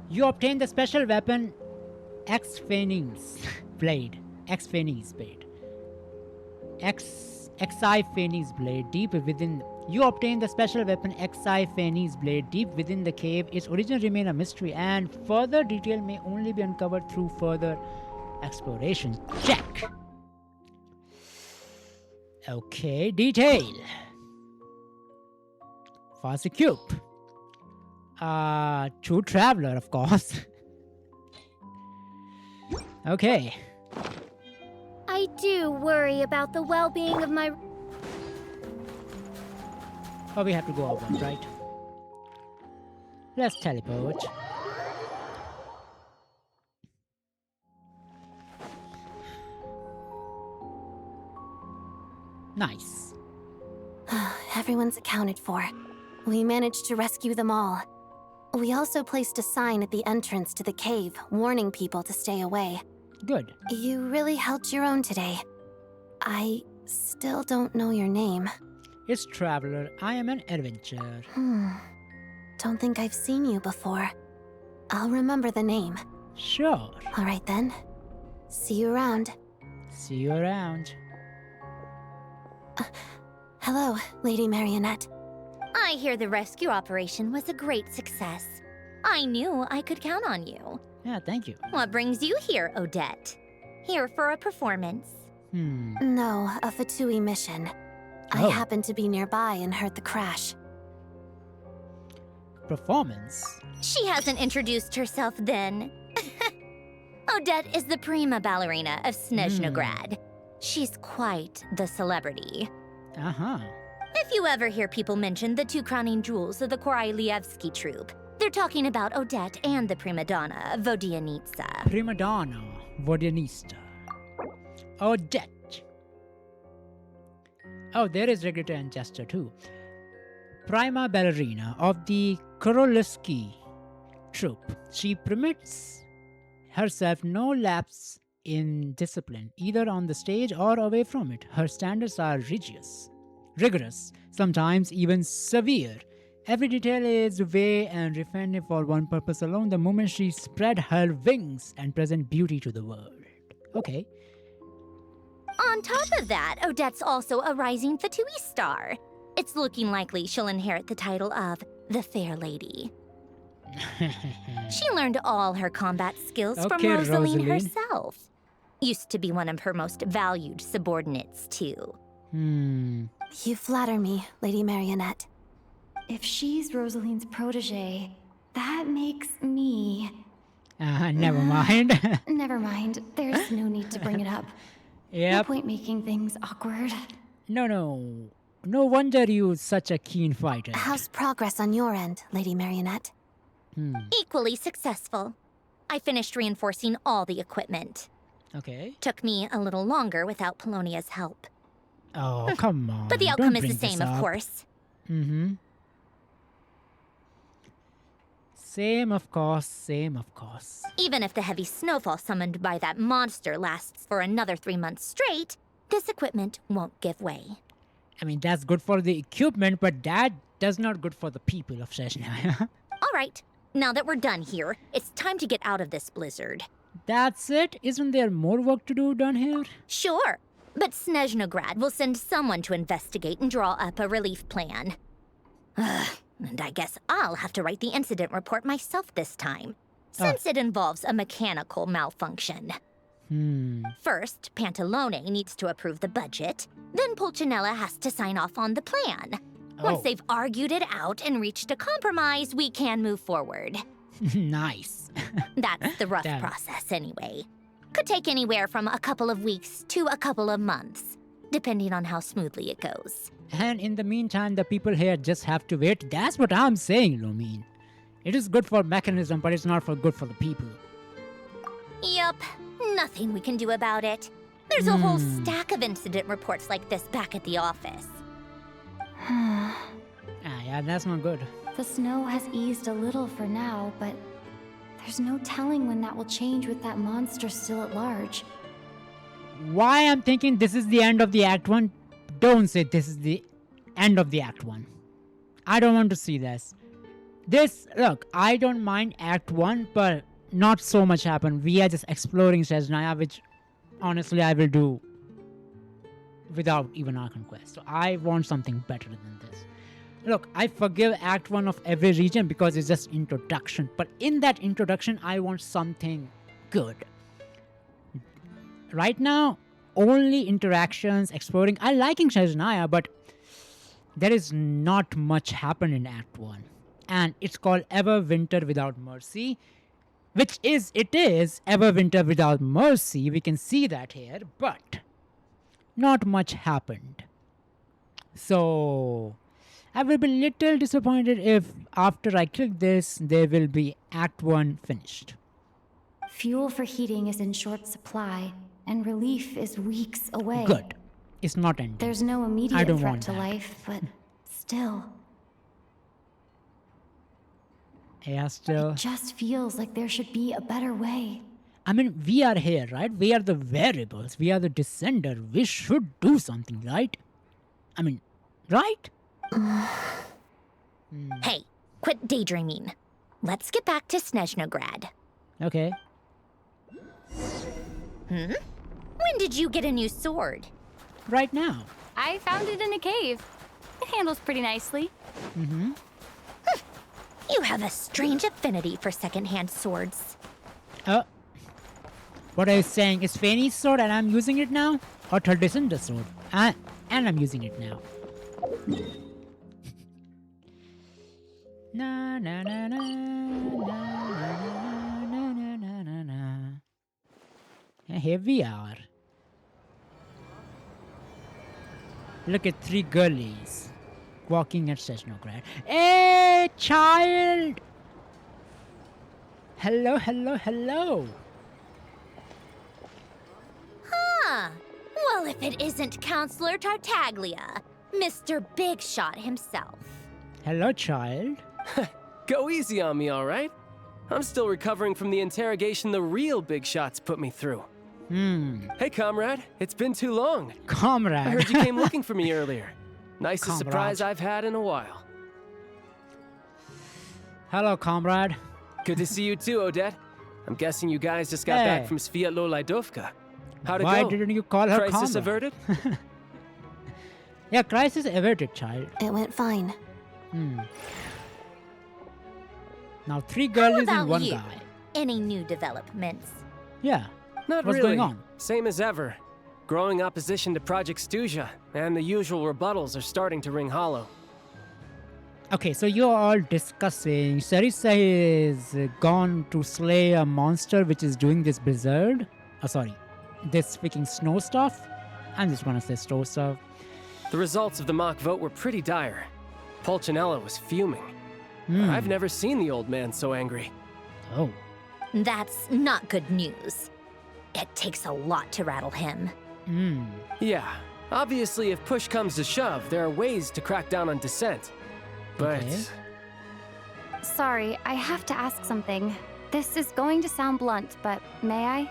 You obtain the special weapon X-Phoenix Blade. X-Phoenix Blade. X-Phoenix Blade deep within. You obtain the special weapon X-Phoenix Blade deep within the cave. Its origin remains a mystery, and further detail may only be uncovered through further exploration. Check. Okay, detail. Fast equip. True traveler, of course. Okay. I do worry about the well-being of my... Oh, we have to go outward, right? Let's teleport. Nice. Everyone's accounted for. We managed to rescue them all. We also placed a sign at the entrance to the cave, warning people to stay away. Good. You really held your own today. I still don't know your name. It's Traveler. I am an adventurer. Don't think I've seen you before. I'll remember the name. Sure. All right then. See you around. See you around. Hello, Lady Marionette. I hear the rescue operation was a great success. I knew I could count on you. Yeah, thank you. What brings you here, Odette? Here for a performance? No, a Fatui mission. I happened to be nearby and heard the crash. Performance? She hasn't introduced herself then. Odette is the prima ballerina of Snezhnaya. She's quite the celebrity. Uh-huh. If you ever hear people mention the two crowning jewels of the Korolievsky troupe, they're talking about Odette and the prima donna, Vodyanitsa. Prima donna, Vodyanista. Odette. Oh, there is Regulator and Jester too. Prima ballerina of the Korolievsky troupe. She permits herself no lapse in discipline, either on the stage or away from it. Her standards are rigorous, sometimes even severe. Every detail is weighed and refined for one purpose alone, the moment she spread her wings and present beauty to the world. Okay. On top of that, Odette's also a rising Fatui star. It's looking likely she'll inherit the title of the Fair Lady. She learned all her combat skills from Rosaline herself. Used to be one of her most valued subordinates, too. You flatter me, Lady Marionette. If she's Rosaline's protege, that makes me... Never mind. Never mind. There's no need to bring it up. Yep. No point making things awkward. No. No wonder you're such a keen fighter. How's progress on your end, Lady Marionette? Equally successful. I finished reinforcing all the equipment. Okay. Took me a little longer without Polonia's help. Oh, come on. But the outcome is the same, of course. Same, of course. Even if the heavy snowfall summoned by that monster lasts for another 3 months straight, this equipment won't give way. I mean, that's good for the equipment, but that does not good for the people of Snezhnaya. All right, now that we're done here, it's time to get out of this blizzard. That's it? Isn't there more work to do down here? Sure, but Snezhnagrad will send someone to investigate and draw up a relief plan. And I guess I'll have to write the incident report myself this time, since it involves a mechanical malfunction. First, Pantalone needs to approve the budget, then Pulcinella has to sign off on the plan. Once they've argued it out and reached a compromise, we can move forward. Nice. That's the rough process anyway. Could take anywhere from a couple of weeks to a couple of months, depending on how smoothly it goes. And in the meantime, the people here just have to wait. That's what I'm saying, Lumine. It is good for mechanism, but it's not good for the people. Yup, nothing we can do about it. There's a whole stack of incident reports like this back at the office. Yeah, that's not good. The snow has eased a little for now, but there's no telling when that will change with that monster still at large. Why I'm thinking this is the end of the Act 1? Don't say this is the end of the Act 1. I don't want to see this. Look, I don't mind Act 1, but not so much happened. We are just exploring Snezhnaya, which honestly I will do without even Archon quest. So I want something better than this. Look, I forgive Act 1 of every region because it's just introduction. But in that introduction, I want something good. Right now, only interactions, exploring. I liking Snezhnaya, but there is not much happen in Act 1. And it's called Everwinter Without Mercy. It is Everwinter Without Mercy. We can see that here, but not much happened. So I will be little disappointed if after I click this, there will be Act 1 finished. Fuel for heating is in short supply, and relief is weeks away. Good. It's not ending. There's no immediate threat to life, but still. Yeah, still. It just feels like there should be a better way. I mean, we are here, right? We are the variables. We are the descender. We should do something, right? I mean, right? Hey, quit daydreaming. Let's get back to Snezhnagrad. Okay. When did you get a new sword? Right now. I found it in a cave. It handles pretty nicely. You have a strange affinity for secondhand swords. What I was saying is Fanny's sword and I'm using it now? Or her descender sword? And I'm using it now. Na na na na na na na na na na. And here we are. Look at 3 girlies walking at Snezhnagrad. Hey, child! Hello, hello, hello. Huh. Well, if it isn't Counselor Tartaglia, Mr. Big Shot himself. Hello, child. Go easy on me, all right? I'm still recovering from the interrogation the real Big Shots put me through. Hey, comrade. It's been too long. Comrade. I heard you came looking for me earlier. Nicest surprise I've had in a while. Hello, comrade. Good to see you too, Odette. I'm guessing you guys just got back from Sviatlo-Lajdovka. How'd it go? Why didn't you call her Crisis comrade? averted? Yeah, crisis averted, child. It went fine. Now 3 girlies and 1 you? guy. Any new developments? Yeah. Not What's really. going on? Same as ever. Growing opposition to Project Stuja, and the usual rebuttals are starting to ring hollow. Okay, so you're all discussing. Sarisa is gone to slay a monster which is doing this blizzard. This freaking snow stuff. I'm just gonna say snow stuff. The results of the mock vote were pretty dire. Pulcinella was fuming. I've never seen the old man so angry. Oh. That's not good news. It takes a lot to rattle him. Yeah, obviously if push comes to shove, there are ways to crack down on dissent. But... Okay. Sorry, I have to ask something. This is going to sound blunt, but may I?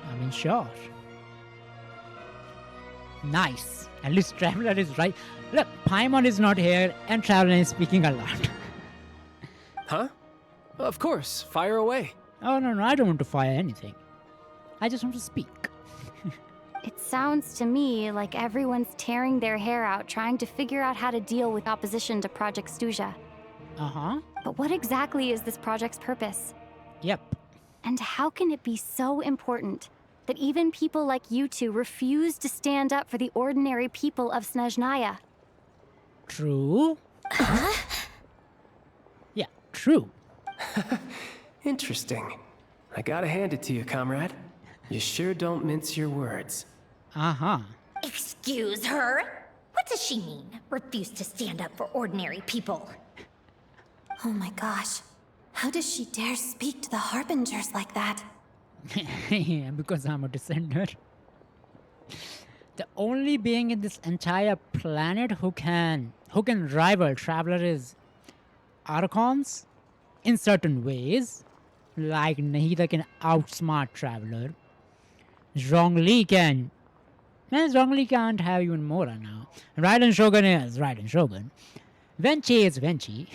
I mean, sure. Nice. At least Traveler is right. Look, Paimon is not here and Traveler is speaking a lot. Huh? Of course, fire away. Oh, no, I don't want to fire anything. I just want to speak. It sounds to me like everyone's tearing their hair out trying to figure out how to deal with opposition to Project Stuzha. Uh-huh. But what exactly is this project's purpose? Yep. And how can it be so important that even people like you two refuse to stand up for the ordinary people of Snezhnaya? True. Yeah, true. Interesting. I gotta hand it to you, comrade. You sure don't mince your words. Uh-huh. Excuse her? What does she mean? Refuse to stand up for ordinary people? Oh my gosh. How does she dare speak to the Harbingers like that? Yeah, because I'm a descender. The only being in this entire planet who can rival Traveler is Archons in certain ways. Like Nahida can outsmart Traveler. Zhongli can... Man, Zhongli can't have even more now. Raiden Shogun is Raiden Shogun. Venchi is Venchi.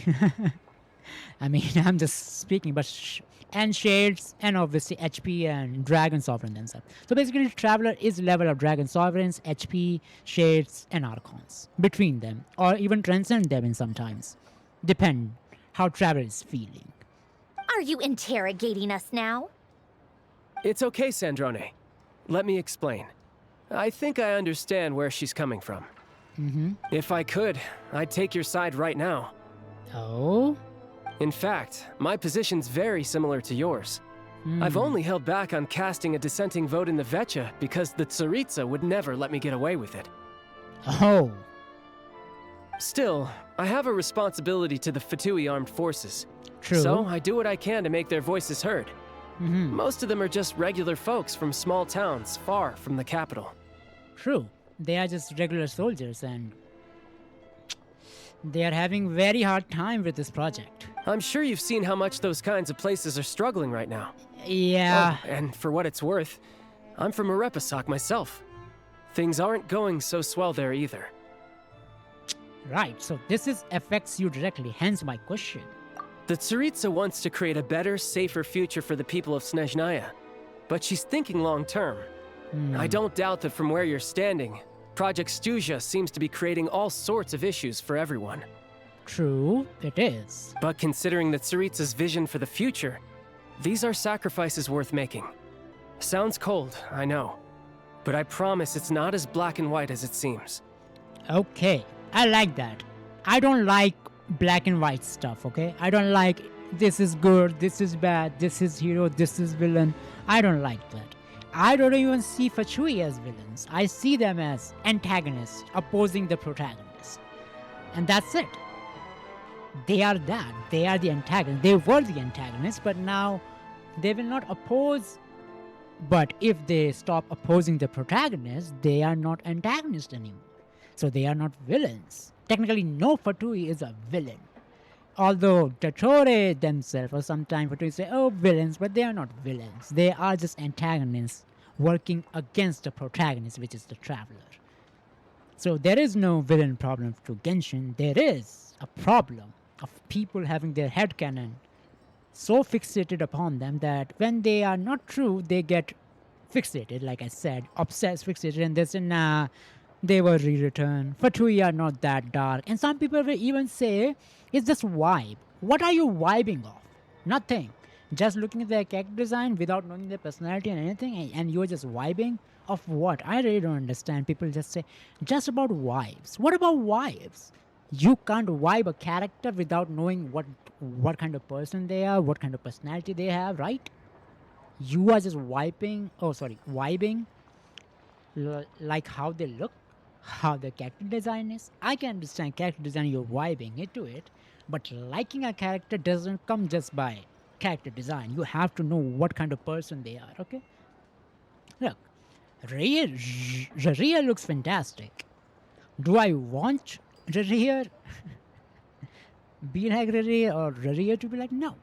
I mean, I'm just speaking, but... and Shades, and obviously HP and Dragon Sovereign themselves. So basically, Traveler is level of Dragon Sovereigns, HP, Shades, and Archons. Between them, or even transcend them in sometimes. Depend how Traveler is feeling. Are you interrogating us now? It's okay, Sandrone. Let me explain. I think I understand where she's coming from. Mm-hmm. If I could, I'd take your side right now. Oh? In fact, my position's very similar to yours. I've only held back on casting a dissenting vote in the Vetcha because the Tsaritsa would never let me get away with it. Oh. Still, I have a responsibility to the Fatui armed forces. True. So I do what I can to make their voices heard. Mm-hmm. Most of them are just regular folks from small towns far from the capital. True. They are just regular soldiers and they are having very hard time with this project. I'm sure you've seen how much those kinds of places are struggling right now. Yeah. Oh, and for what it's worth, I'm from Arepasak myself. Things aren't going so swell there either. Right, so this affects you directly, hence my question. The Tsaritsa wants to create a better, safer future for the people of Snezhnaya, but she's thinking long-term. I don't doubt that from where you're standing, Project Stuzha seems to be creating all sorts of issues for everyone. True, it is. But considering the Tsaritsa's vision for the future, these are sacrifices worth making. Sounds cold, I know, but I promise it's not as black and white as it seems. Okay, I like that. I don't like black and white stuff, okay? I don't like this is good, this is bad, this is hero, this is villain. I don't like that. I don't even see Fatui as villains. I see them as antagonists opposing the protagonist. And that's it. They are that. They are the antagonists. They were the antagonists, but now they will not oppose. But if they stop opposing the protagonist, they are not antagonists anymore. So they are not villains. Technically, no Fatui is a villain. Although Tatore themselves, or sometimes Fatui say, oh, villains, but they are not villains. They are just antagonists working against the protagonist, which is the Traveler. So there is no villain problem to Genshin. There is a problem of people having their headcanon so fixated upon them that when they are not true, they get fixated, like I said, obsessed, fixated, and they say, nah, they were re-returned. Fatui are not that dark. And some people will even say, it's just vibe. What are you vibing off? Nothing. Just looking at their character design without knowing their personality and anything, and you're just vibing off what? I really don't understand. People just say, just about vibes. What about vibes? You can't vibe a character without knowing what kind of person they are, what kind of personality they have, right? You are just vibing like how they look, how the character design is. I can understand character design, you're vibing into it, but liking a character doesn't come just by character design. You have to know what kind of person they are, okay? Look, Reria looks fantastic. Do I want Reria be like Reria or Reria to be like? No.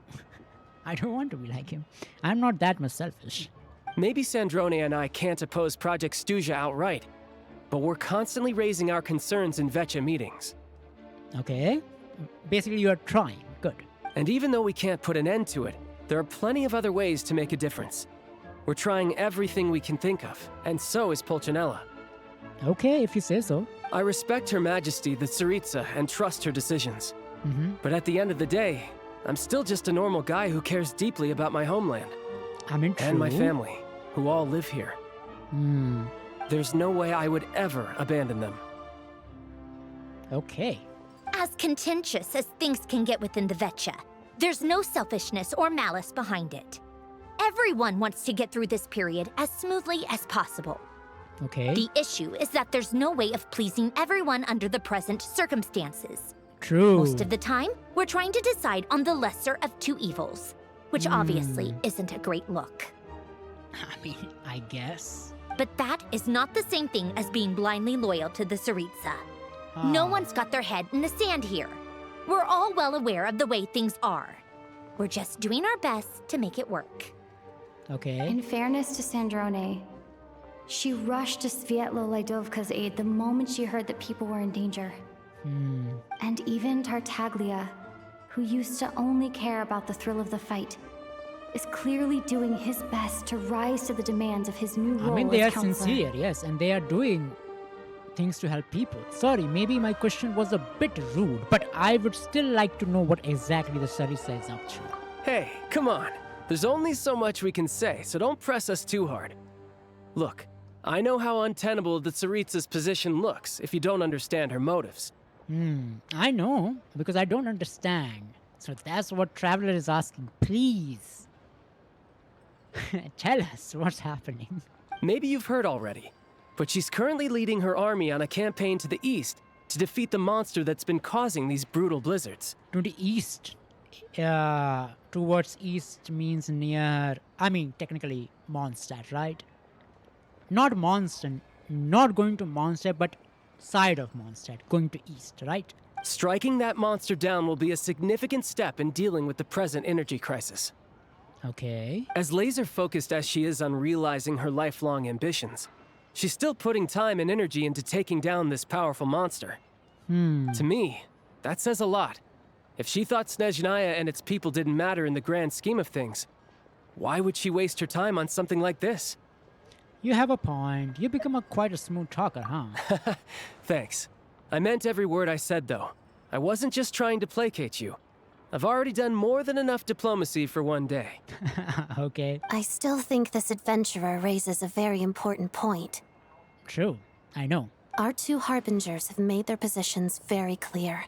I don't want to be like him. I'm not that much selfish. Maybe Sandrone and I can't oppose Project Stuzha outright, but we're constantly raising our concerns in Vetcha meetings. Okay. Basically, you are trying. Good. And even though we can't put an end to it, there are plenty of other ways to make a difference. We're trying everything we can think of, and so is Pulcinella. Okay, if you say so. I respect Her Majesty, the Tsaritsa, and trust her decisions. But at the end of the day, I'm still just a normal guy who cares deeply about my homeland. I mean, and my true. family, who all live here. There's no way I would ever abandon them. Okay. As contentious as things can get within the Vetcha, there's no selfishness or malice behind it. Everyone wants to get through this period as smoothly as possible. Okay. The issue is that there's no way of pleasing everyone under the present circumstances. True. Most of the time, we're trying to decide on the lesser of two evils, which obviously isn't a great look. I mean, I guess. But that is not the same thing as being blindly loyal to the Tsaritsa. No one's got their head in the sand here. We're all well aware of the way things are. We're just doing our best to make it work. Okay. In fairness to Sandrone, she rushed to Svietlo Laidovka's aid the moment she heard that people were in danger. And even Tartaglia, who used to only care about the thrill of the fight, is clearly doing his best to rise to the demands of his new role I mean, they are as counselor. sincere, yes, and they are doing things to help people. Sorry, maybe my question was a bit rude, but I would still like to know what exactly the Tsaritsa is up to. Hey, come on. There's only so much we can say, so don't press us too hard. Look, I know how untenable the Tsaritsa's position looks if you don't understand her motives. I know, because I don't understand. So that's what Traveler is asking. Please. Tell us what's happening. Maybe you've heard already, but she's currently leading her army on a campaign to the east to defeat the monster that's been causing these brutal blizzards. To the east. Towards east means near, I mean, technically Mondstadt, right? Not Mondstadt, not going to Mondstadt, but side of Mondstadt, going to east, right? Striking that monster down will be a significant step in dealing with the present energy crisis. Okay. As laser-focused as she is on realizing her lifelong ambitions, she's still putting time and energy into taking down this powerful monster. To me, that says a lot. If she thought Snezhnaya and its people didn't matter in the grand scheme of things, why would she waste her time on something like this? You have a point. You become quite a smooth talker, huh? Thanks. I meant every word I said, though. I wasn't just trying to placate you. I've already done more than enough diplomacy for one day. Okay. I still think this adventurer raises a very important point. True. I know. Our two harbingers have made their positions very clear.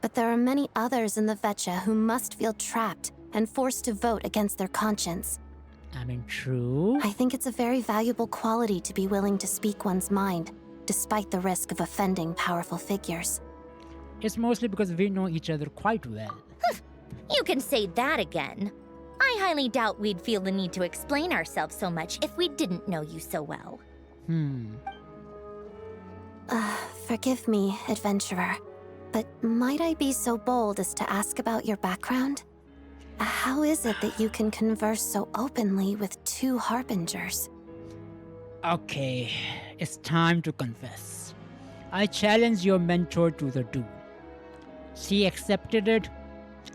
But there are many others in the Vetcha who must feel trapped and forced to vote against their conscience. I mean, true. I think it's a very valuable quality to be willing to speak one's mind, despite the risk of offending powerful figures. It's mostly because we know each other quite well. You can say that again. I highly doubt we'd feel the need to explain ourselves so much if we didn't know you so well. Forgive me, adventurer, but might I be so bold as to ask about your background? How is it that you can converse so openly with two harbingers? Okay, it's time to confess. I challenged your mentor to the duel. She accepted it,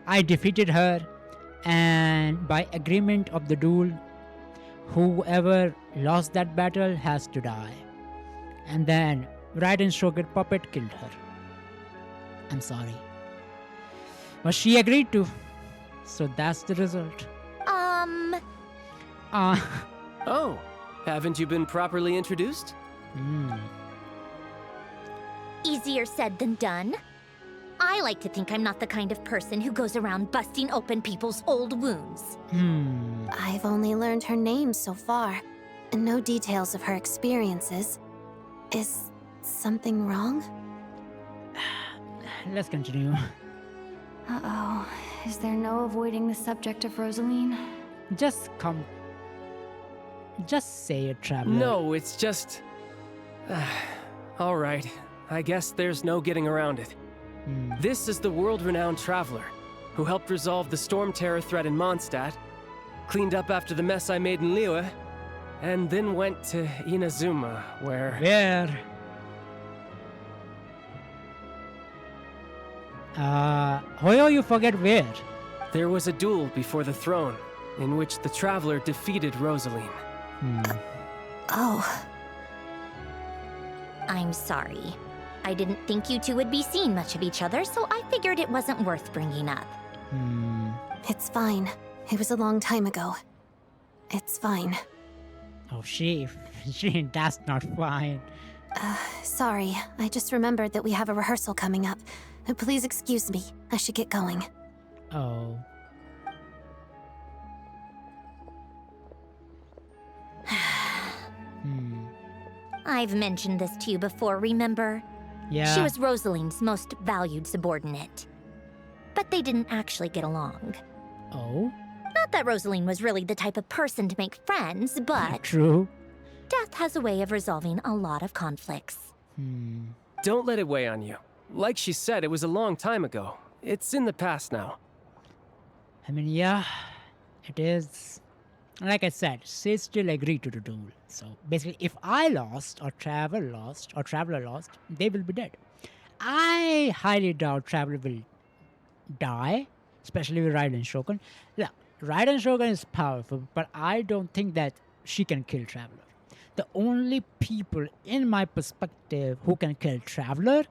I defeated her, and by agreement of the duel, whoever lost that battle has to die. And then Raiden's Shogun puppet killed her. I'm sorry. But she agreed to. So that's the result. Oh, haven't you been properly introduced? Easier said than done. I like to think I'm not the kind of person who goes around busting open people's old wounds. I've only learned her name so far, and no details of her experiences. Is something wrong? Let's continue. Uh-oh. Is there no avoiding the subject of Rosaline? Just say it, Traveler. No, it's just... All right. I guess there's no getting around it. This is the world-renowned Traveler, who helped resolve the storm terror threat in Mondstadt, cleaned up after the mess I made in Liyue, and then went to Inazuma, where... Hoyo, you forget where? There was a duel before the throne, in which the Traveler defeated Rosaline. Oh. I'm sorry. I didn't think you two would be seeing much of each other, so I figured it wasn't worth bringing up. It's fine. It was a long time ago. It's fine. Oh, that's not fine. Sorry. I just remembered that we have a rehearsal coming up. Please excuse me. I should get going. Oh. I've mentioned this to you before, remember? Yeah. She was Rosaline's most valued subordinate. But they didn't actually get along. Oh? Not that Rosaline was really the type of person to make friends, but... True. Death has a way of resolving a lot of conflicts. Don't let it weigh on you. Like she said, it was a long time ago. It's in the past now. I mean, yeah, it is. Like I said, she still agreed to the duel. So basically, if I lost, or Traveler lost, they will be dead. I highly doubt Traveler will die, especially with Raiden Shogun. Yeah, Raiden Shogun is powerful, but I don't think that she can kill Traveler. The only people, in my perspective, who can kill Traveler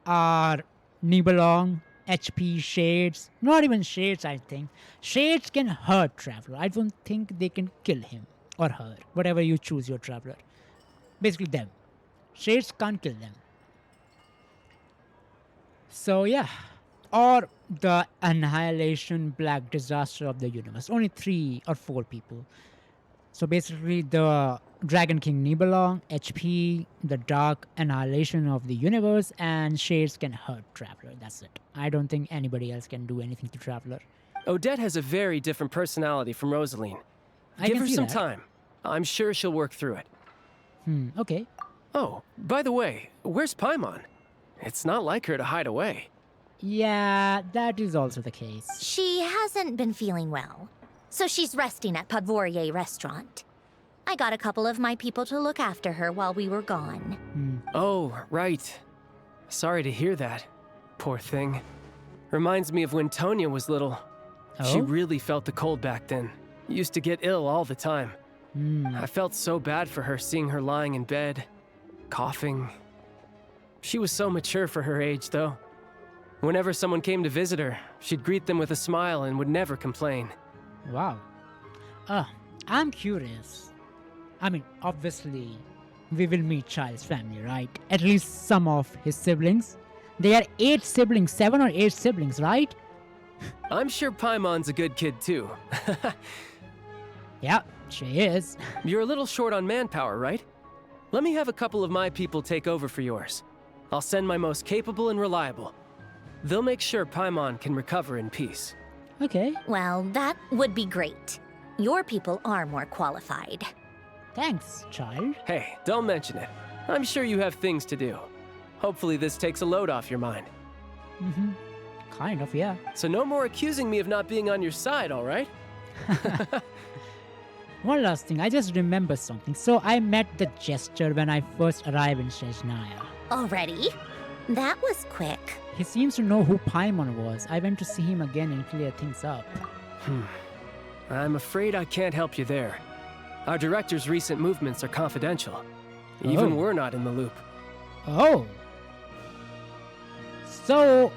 are Nibelung, HP, Shades. Not even Shades, I think. Shades can hurt Traveler. I don't think they can kill him or her. Whatever you choose your Traveler. Basically them. Shades can't kill them. So yeah. Or the Annihilation Black Disaster of the Universe. Only 3 or 4 people. So basically the Dragon King Nibelung, HP, the Dark Annihilation of the Universe, and Shades can hurt Traveler. That's it. I don't think anybody else can do anything to Traveler. Odette has a very different personality from Rosaline. I Give can her see some that. time. I'm sure she'll work through it. Okay. Oh, by the way, where's Paimon? It's not like her to hide away. Yeah, that is also the case. She hasn't been feeling well, so she's resting at Podvorier restaurant. I got a couple of my people to look after her while we were gone. Oh, right. Sorry to hear that. Poor thing. Reminds me of when Tonya was little. She Oh? really felt the cold back then. Used to get ill all the time. I felt so bad for her seeing her lying in bed, coughing. She was so mature for her age, though. Whenever someone came to visit her, she'd greet them with a smile and would never complain. Wow. I'm curious. I mean, obviously, we will meet Child's family, right? At least some of his siblings. There are 8 siblings, 7 or 8 siblings, right? I'm sure Paimon's a good kid, too. Yeah, she is. You're a little short on manpower, right? Let me have a couple of my people take over for yours. I'll send my most capable and reliable. They'll make sure Paimon can recover in peace. Okay. Well, that would be great. Your people are more qualified. Thanks, Child. Hey, don't mention it. I'm sure you have things to do. Hopefully this takes a load off your mind. Kind of, yeah. So no more accusing me of not being on your side, all right? One last thing, I just remember something. So I met the Jester when I first arrived in Snezhnaya. Already? That was quick. He seems to know who Paimon was. I went to see him again and clear things up. I'm afraid I can't help you there. Our director's recent movements are confidential. Even we're not in the loop. Oh. So,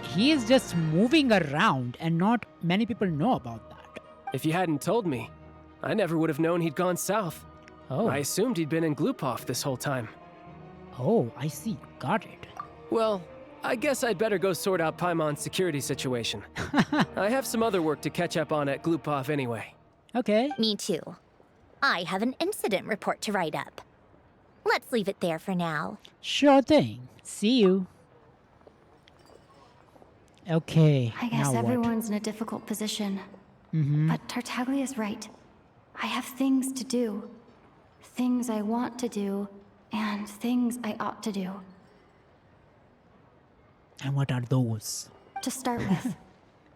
he is just moving around and not many people know about that. If you hadn't told me, I never would have known he'd gone south. Oh. I assumed he'd been in Glupov this whole time. Oh, I see. Got it. Well, I guess I'd better go sort out Paimon's security situation. I have some other work to catch up on at Glupov anyway. Okay. Me too. I have an incident report to write up. Let's leave it there for now. Sure thing. See you. Okay. I guess now what? everyone's in a difficult position. But Tartaglia's right. I have things to do. Things I want to do, and things I ought to do. And what are those? To start with,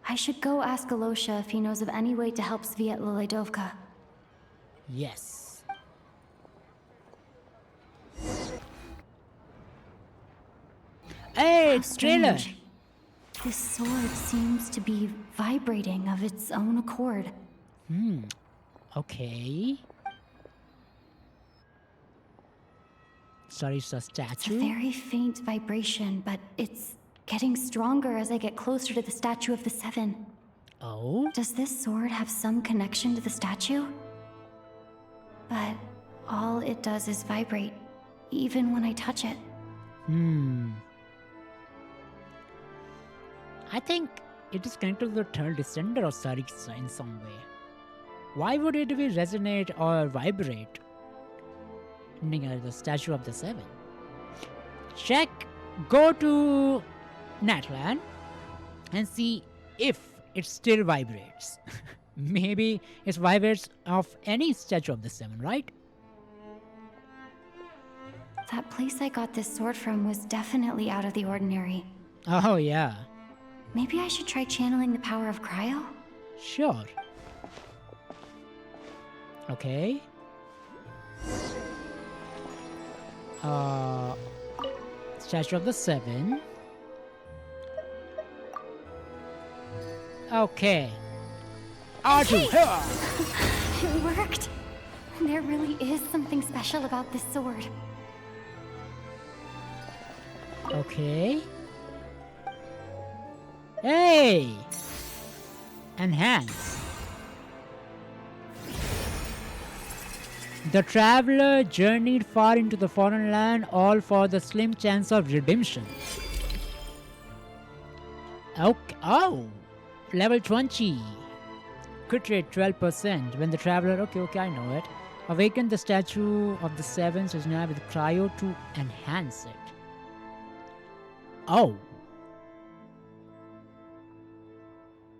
I should go ask Alosha if he knows of any way to help Sviet Liledovka. Yes. Hey, How it's trailer. strange. This sword seems to be vibrating of its own accord. Okay. Sorry, it's a It's a statue. very faint vibration, but it's getting stronger as I get closer to the statue of the Seven. Oh? Does this sword have some connection to the statue? But all it does is vibrate, even when I touch it. I think it is connected to the third descender of Sariksa in some way. Why would it be resonate or vibrate near the statue of the Seven? Check, go to Natlan and see if it still vibrates. Maybe it vibrates of any statue of the Seven, right? That place I got this sword from was definitely out of the ordinary. Oh yeah. Maybe I should try channeling the power of cryo? Sure. Okay. Statue of the Seven. Okay. Archon! It worked! There really is something special about this sword. Okay. Hey! Enhance. The traveler journeyed far into the foreign land, all for the slim chance of redemption. Okay. Oh! Level 20. Crit rate 12% when the traveler... Okay, I know it. Awaken the statue of the Seven Snezhnaya with cryo to enhance it. Oh.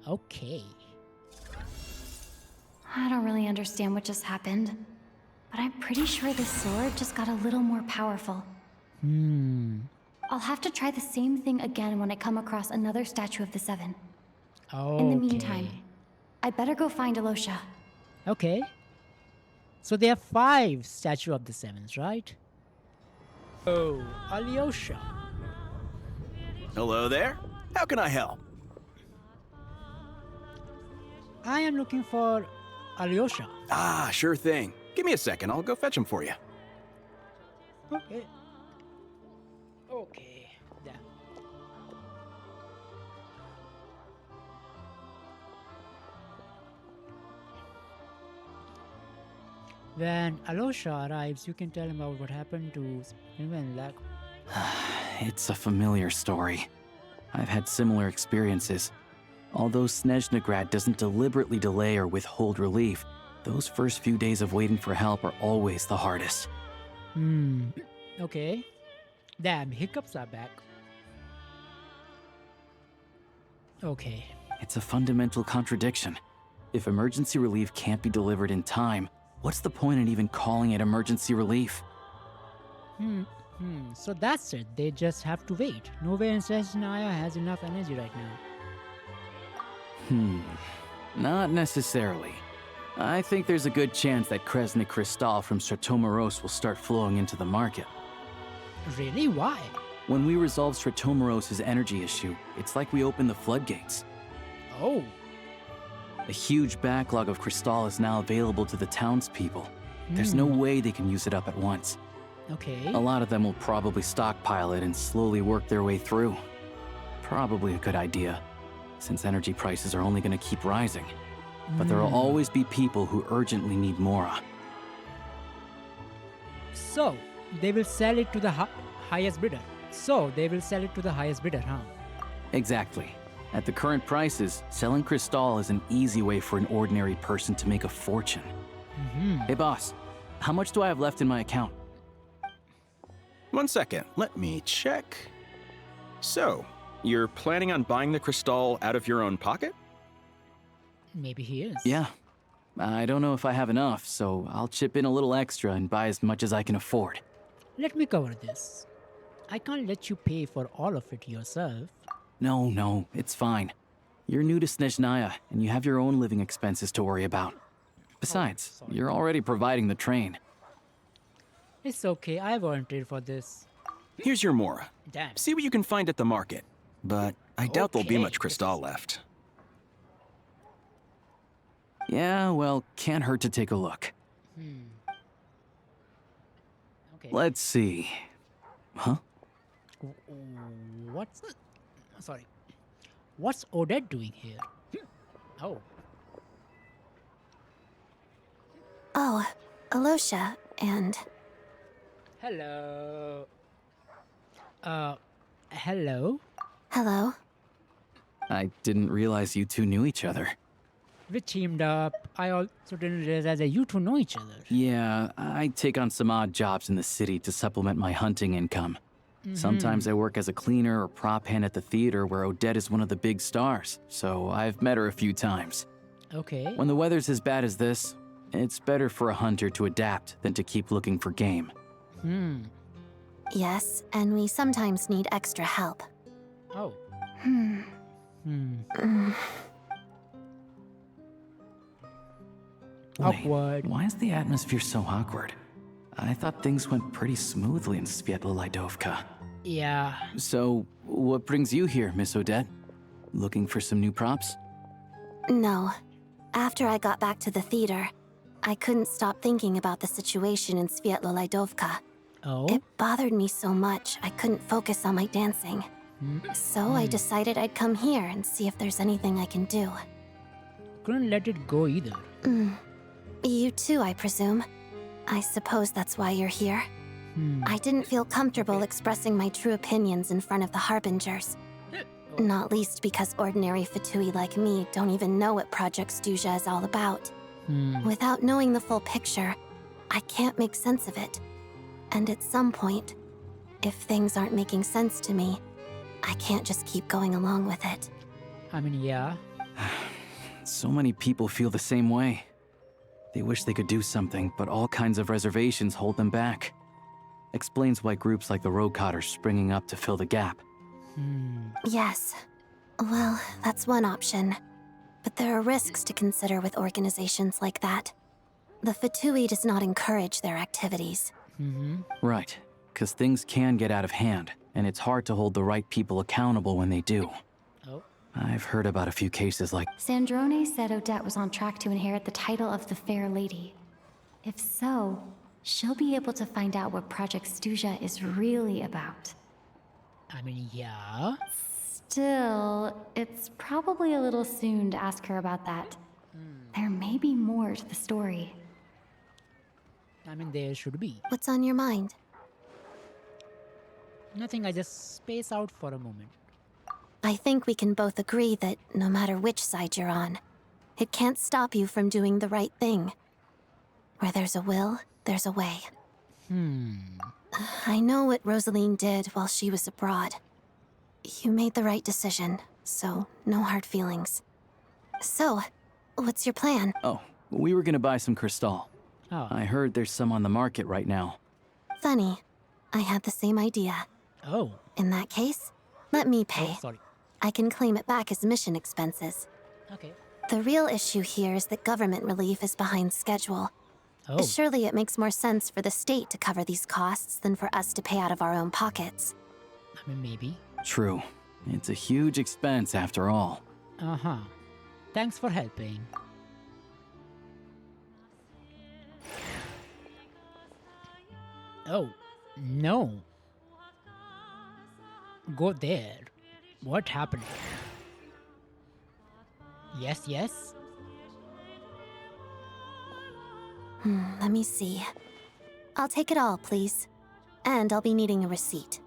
Okay. I don't really understand what just happened, but I'm pretty sure this sword just got a little more powerful. I'll have to try the same thing again when I come across another statue of the Seven. In the meantime, I better go find Alosha. Okay. So there are 5 Statue of the Sevens, right? Oh, Alyosha. Hello there. How can I help? I am looking for Alyosha. Ah, sure thing. Give me a second. I'll go fetch him for you. Okay. Okay. Yeah. When Alosha arrives, you can tell him about what happened to him and Lack. It's a familiar story. I've had similar experiences. Although Snezhnagrad doesn't deliberately delay or withhold relief, those first few days of waiting for help are always the hardest. Okay. Damn, hiccups are back. Okay. It's a fundamental contradiction. If emergency relief can't be delivered in time, what's the point in even calling it emergency relief? So that's it. They just have to wait. No way Snezhnaya has enough energy right now. Not necessarily. I think there's a good chance that Kresnik Crystal from Stratomaros will start flowing into the market. Really? Why? When we resolve Stratomaros' energy issue, it's like we open the floodgates. Oh. A huge backlog of Crystal is now available to the townspeople. There's no way they can use it up at once. Okay. A lot of them will probably stockpile it and slowly work their way through. Probably a good idea, since energy prices are only going to keep rising. But there will always be people who urgently need Mora. So, they will sell it to the highest bidder. Huh? Exactly. At the current prices, selling Crystal is an easy way for an ordinary person to make a fortune. Hey boss, how much do I have left in my account? 1 second. Let me check. So, you're planning on buying the Crystal out of your own pocket? Maybe he is. Yeah. I don't know if I have enough, so I'll chip in a little extra and buy as much as I can afford. Let me cover this. I can't let you pay for all of it yourself. No, it's fine. You're new to Snezhnaya, and you have your own living expenses to worry about. Besides, you're already providing the train. It's okay, I volunteered for this. Here's your Mora. Damn. See what you can find at the market. But I doubt there'll be much crystal left. Yeah, well, can't hurt to take a look. Okay. Let's see. Huh? What's... Sorry. What's Odette doing here? Oh. Oh, Alosha, and... Hello. Hello? Hello? I didn't realize you two knew each other. We teamed up. I also didn't realize that you two know each other. Yeah, I take on some odd jobs in the city to supplement my hunting income. Sometimes I work as a cleaner or prop hand at the theater where Odette is one of the big stars, so I've met her a few times. Okay. When the weather's as bad as this, it's better for a hunter to adapt than to keep looking for game. Yes, and we sometimes need extra help. Oh. Awkward. Why is the atmosphere so awkward? I thought things went pretty smoothly in Sviatlo-Lidovka. Yeah. So, what brings you here, Miss Odette? Looking for some new props? No. After I got back to the theater, I couldn't stop thinking about the situation in Sviatlo-Lidovka. Oh? It bothered me so much, I couldn't focus on my dancing. So I decided I'd come here and see if there's anything I can do. Couldn't let it go either. You too, I presume. I suppose that's why you're here. I didn't feel comfortable expressing my true opinions in front of the Harbingers. Not least because ordinary Fatui like me don't even know what Project Stuzha is all about. Without knowing the full picture, I can't make sense of it. And at some point, if things aren't making sense to me, I can't just keep going along with it. I mean, yeah. So many people feel the same way. They wish they could do something, but all kinds of reservations hold them back. Explains why groups like the Rokot are springing up to fill the gap. Yes. Well, that's one option. But there are risks to consider with organizations like that. The Fatui does not encourage their activities. Right, because things can get out of hand, and it's hard to hold the right people accountable when they do. I've heard about a few cases like... Sandrone said Odette was on track to inherit the title of the Fair Lady. If so, she'll be able to find out what Project Stuzha is really about. I mean, yeah. Still, it's probably a little soon to ask her about that. There may be more to the story. I mean, there should be. What's on your mind? Nothing, I just space out for a moment. I think we can both agree that no matter which side you're on, it can't stop you from doing the right thing. Where there's a will, there's a way. I know what Rosaline did while she was abroad. You made the right decision, so no hard feelings. So, what's your plan? Oh, we were gonna buy some crystal. I heard there's some on the market right now. Funny. I had the same idea. Oh. In that case, let me pay. Oh, sorry. I can claim it back as mission expenses. Okay. The real issue here is that government relief is behind schedule. Surely it makes more sense for the state to cover these costs than for us to pay out of our own pockets. I mean, maybe. True. It's a huge expense after all. Thanks for helping. Oh, no. Go there. What happened? Yes, yes. Let me see. I'll take it all, please. And I'll be needing a receipt.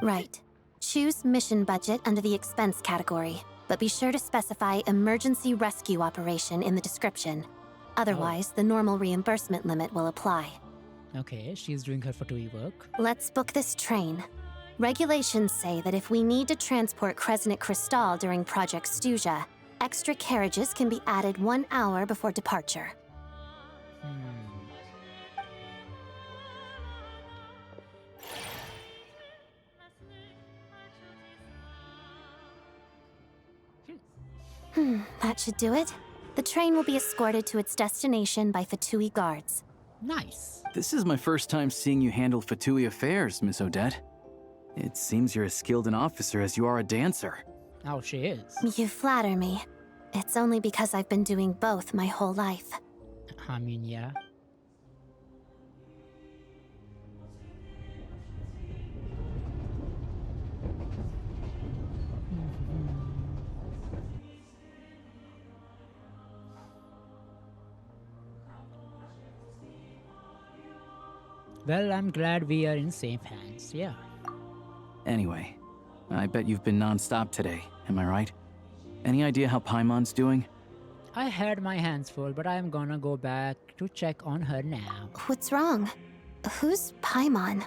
Right. Choose mission budget under the expense category, but be sure to specify emergency rescue operation in the description. Otherwise, the normal reimbursement limit will apply. Okay, she's doing her Fatui work. Let's book this train. Regulations say that if we need to transport Kresnik Crystal during Project Stuzha, extra carriages can be added 1 hour before departure. That should do it. The train will be escorted to its destination by Fatui guards. Nice. This is my first time seeing you handle Fatui affairs, Miss Odette. It seems you're as skilled an officer as you are a dancer. Oh, she is. You flatter me. It's only because I've been doing both my whole life. I mean, yeah. Well, I'm glad we are in safe hands, yeah. Anyway, I bet you've been non-stop today, am I right? Any idea how Paimon's doing? I had my hands full, but I'm gonna go back to check on her now. What's wrong? Who's Paimon?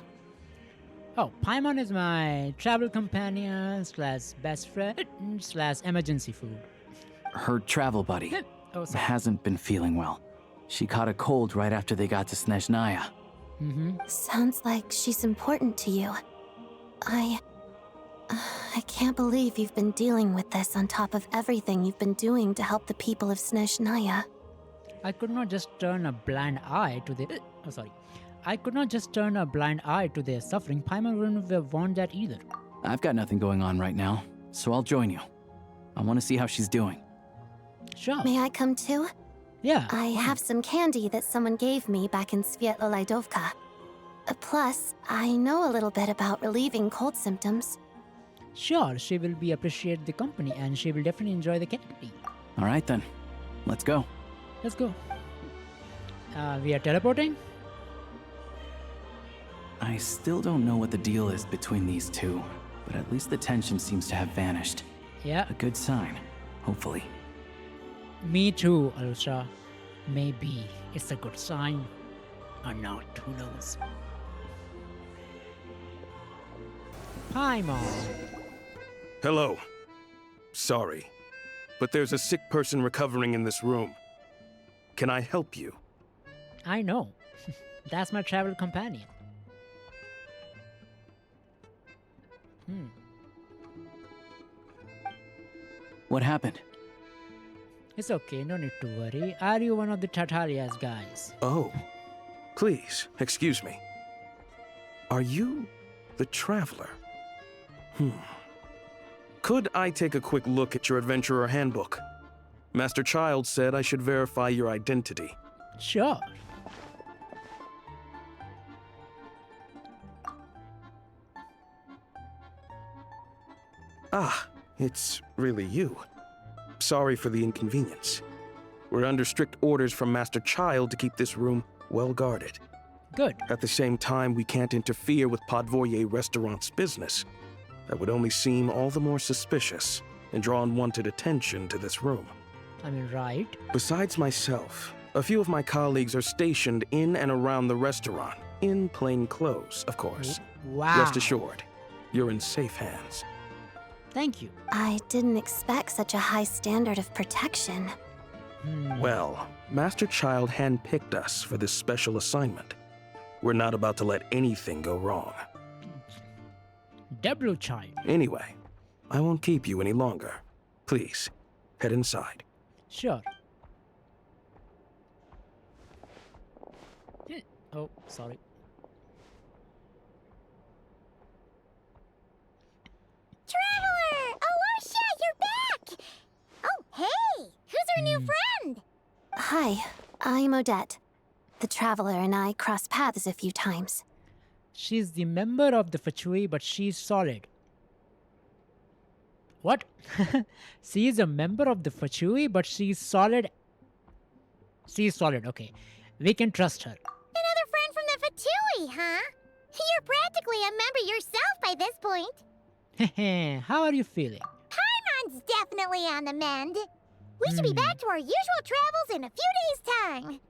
Oh, Paimon is my travel companion slash best friend slash emergency food. Her travel buddy. Oh, sorry. Hasn't been feeling well. She caught a cold right after they got to Snezhnaya. Sounds like she's important to you. I can't believe you've been dealing with this on top of everything you've been doing to help the people of Snezhnaya. I could not just turn a blind eye to the... Oh, sorry. I could not just turn a blind eye to their suffering. Paimon wouldn't want that either. I've got nothing going on right now, so I'll join you. I want to see how she's doing. Sure. May I come too? Yeah. I have some candy that someone gave me back in Svietlolaidovka. Plus, I know a little bit about relieving cold symptoms. Sure, she will be appreciate the company and she will definitely enjoy the candy. All right then, let's go. Let's go. We are teleporting? I still don't know what the deal is between these two, but at least the tension seems to have vanished. Yeah. A good sign, hopefully. Me too, Alusha. Maybe it's a good sign. Or not, who knows? Paimon. Hello. Sorry, but there's a sick person recovering in this room. Can I help you? I know. That's my travel companion. What happened? It's okay, no need to worry. Are you one of the Tartaria's guys? Oh, please, excuse me. Are you the Traveler? Could I take a quick look at your Adventurer Handbook? Master Child said I should verify your identity. Sure. Ah, it's really you. Sorry for the inconvenience. We're under strict orders from Master Child to keep this room well guarded. Good. At the same time, we can't interfere with Podvoye Restaurant's business. That would only seem all the more suspicious and draw unwanted attention to this room. I mean, right? Besides myself, a few of my colleagues are stationed in and around the restaurant, in plain clothes, of course. Wow. Rest assured, you're in safe hands. Thank you. I didn't expect such a high standard of protection. Well, Master Child handpicked us for this special assignment. We're not about to let anything go wrong. Deblu Child. Anyway, I won't keep you any longer. Please, head inside. Sure. Oh, sorry. Traveler! Alusha, you're back! Oh, hey! Who's our new friend? Hi, I'm Odette. The Traveler and I crossed paths a few times. She's the member of the Fachui, but she's solid. What? She is a member of the Fachui, but she's solid. She's solid, okay. We can trust her. Another friend from the Fatui, huh? You're practically a member yourself by this point. How are you feeling? Paimon's definitely on the mend. We should be back to our usual travels in a few days' time.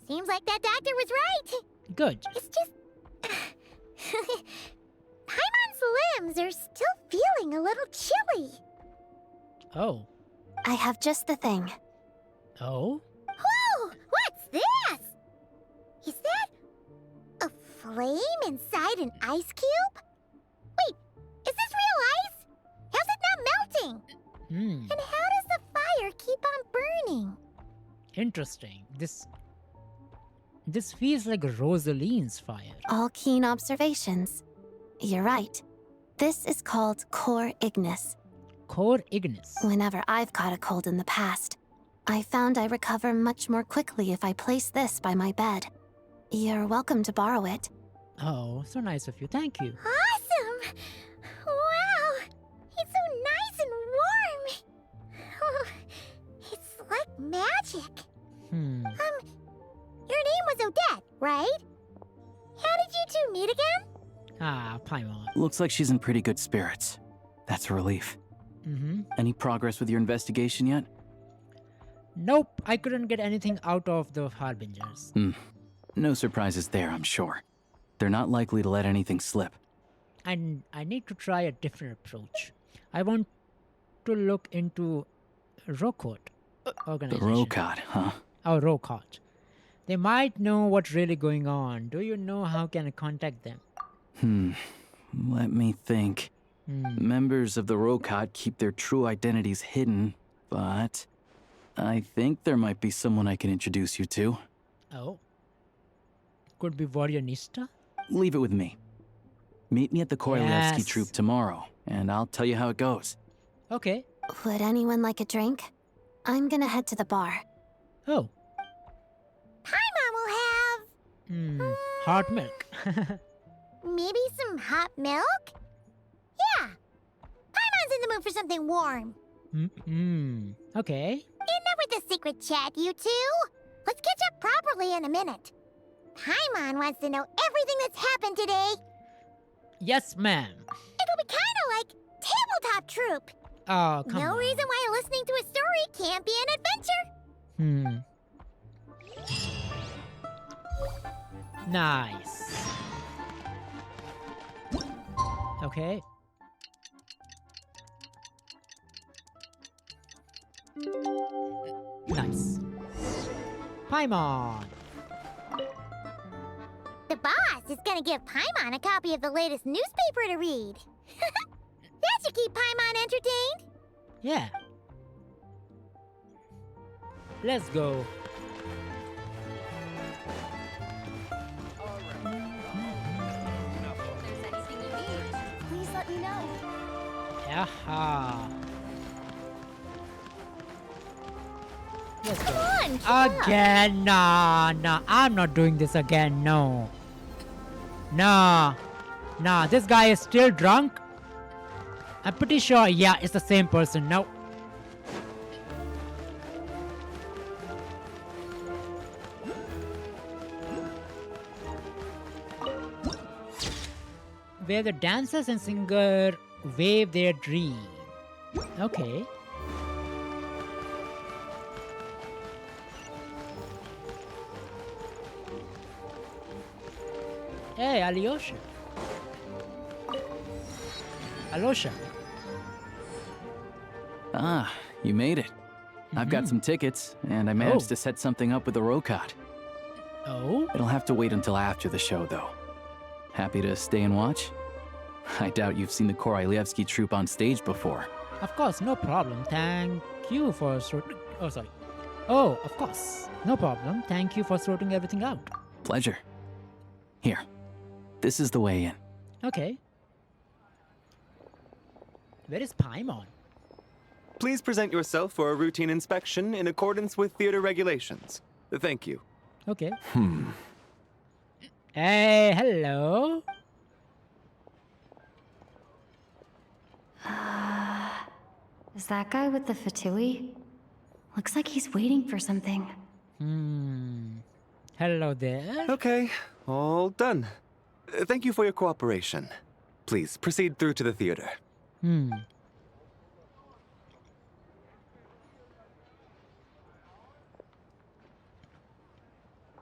Seems like that doctor was right. Good. It's just... Paimon's limbs are still feeling a little chilly. Oh. I have just the thing. Oh? Whoa! What's this? Is that a flame inside an ice cube? Wait, is this real ice? How's it not melting? And how does the fire keep on burning? Interesting. This feels like Rosaline's fire. All keen observations. You're right. This is called Cor Ignis. Cor Ignis. Whenever I've caught a cold in the past, I found I recover much more quickly if I place this by my bed. You're welcome to borrow it. Oh, so nice of you. Thank you. Awesome! Wow! It's so nice and warm! Oh, it's like magic. Your name was Odette, right? How did you two meet again? Ah, Paimon. Looks like she's in pretty good spirits. That's a relief. Any progress with your investigation yet? Nope, I couldn't get anything out of the Harbingers. No surprises there, I'm sure. They're not likely to let anything slip. And I need to try a different approach. I want to look into Rokot The organization. Rokot, huh? Oh, Rokot. They might know what's really going on. Do you know how can I contact them? Let me think. Members of the Rokot keep their true identities hidden, but I think there might be someone I can introduce you to. Oh. Could be Warrior Nista? Leave it with me. Meet me at the Korolevsky Yes. troop tomorrow, and I'll tell you how it goes. Okay. Would anyone like a drink? I'm gonna head to the bar. Oh. Paimon will have... Hot milk. maybe some hot milk? Yeah. Paimon's in the mood for something warm. Okay. Enough with the secret chat, you two. Let's catch up properly in a minute. Paimon wants to know everything that's happened today. Yes, ma'am. It'll be kind of like tabletop troop. Oh, come No on. reason why listening to a story can't be an adventure. Nice. Okay. Nice. Paimon. The boss is gonna give Paimon a copy of the latest newspaper to read. That should keep Paimon entertained. Yeah. Let's go. Please let me know. Aha. Let's Come go. on, keep up. Again, nah, I'm not doing this again, no. Nah, this guy is still drunk. I'm pretty sure, yeah, it's the same person, no. Where the dancers and singer wave their dream. Okay. Hey, Alyosha. Alosha. Ah, you made it. I've got some tickets, and I managed to set something up with the Rokot. Oh? It'll have to wait until after the show, though. Happy to stay and watch? I doubt you've seen the Korolevsky troupe on stage before. Of course, no problem. Thank you for sorting... Oh, sorry. Oh, of course. No problem. Thank you for sorting everything out. Pleasure. Here. This is the way in. Okay. Where is Paimon? Please present yourself for a routine inspection in accordance with theater regulations. Thank you. Okay. Hey, hello. Is that guy with the fatui? Looks like he's waiting for something. Hello there. Okay, all done. Thank you for your cooperation. Please proceed through to the theater.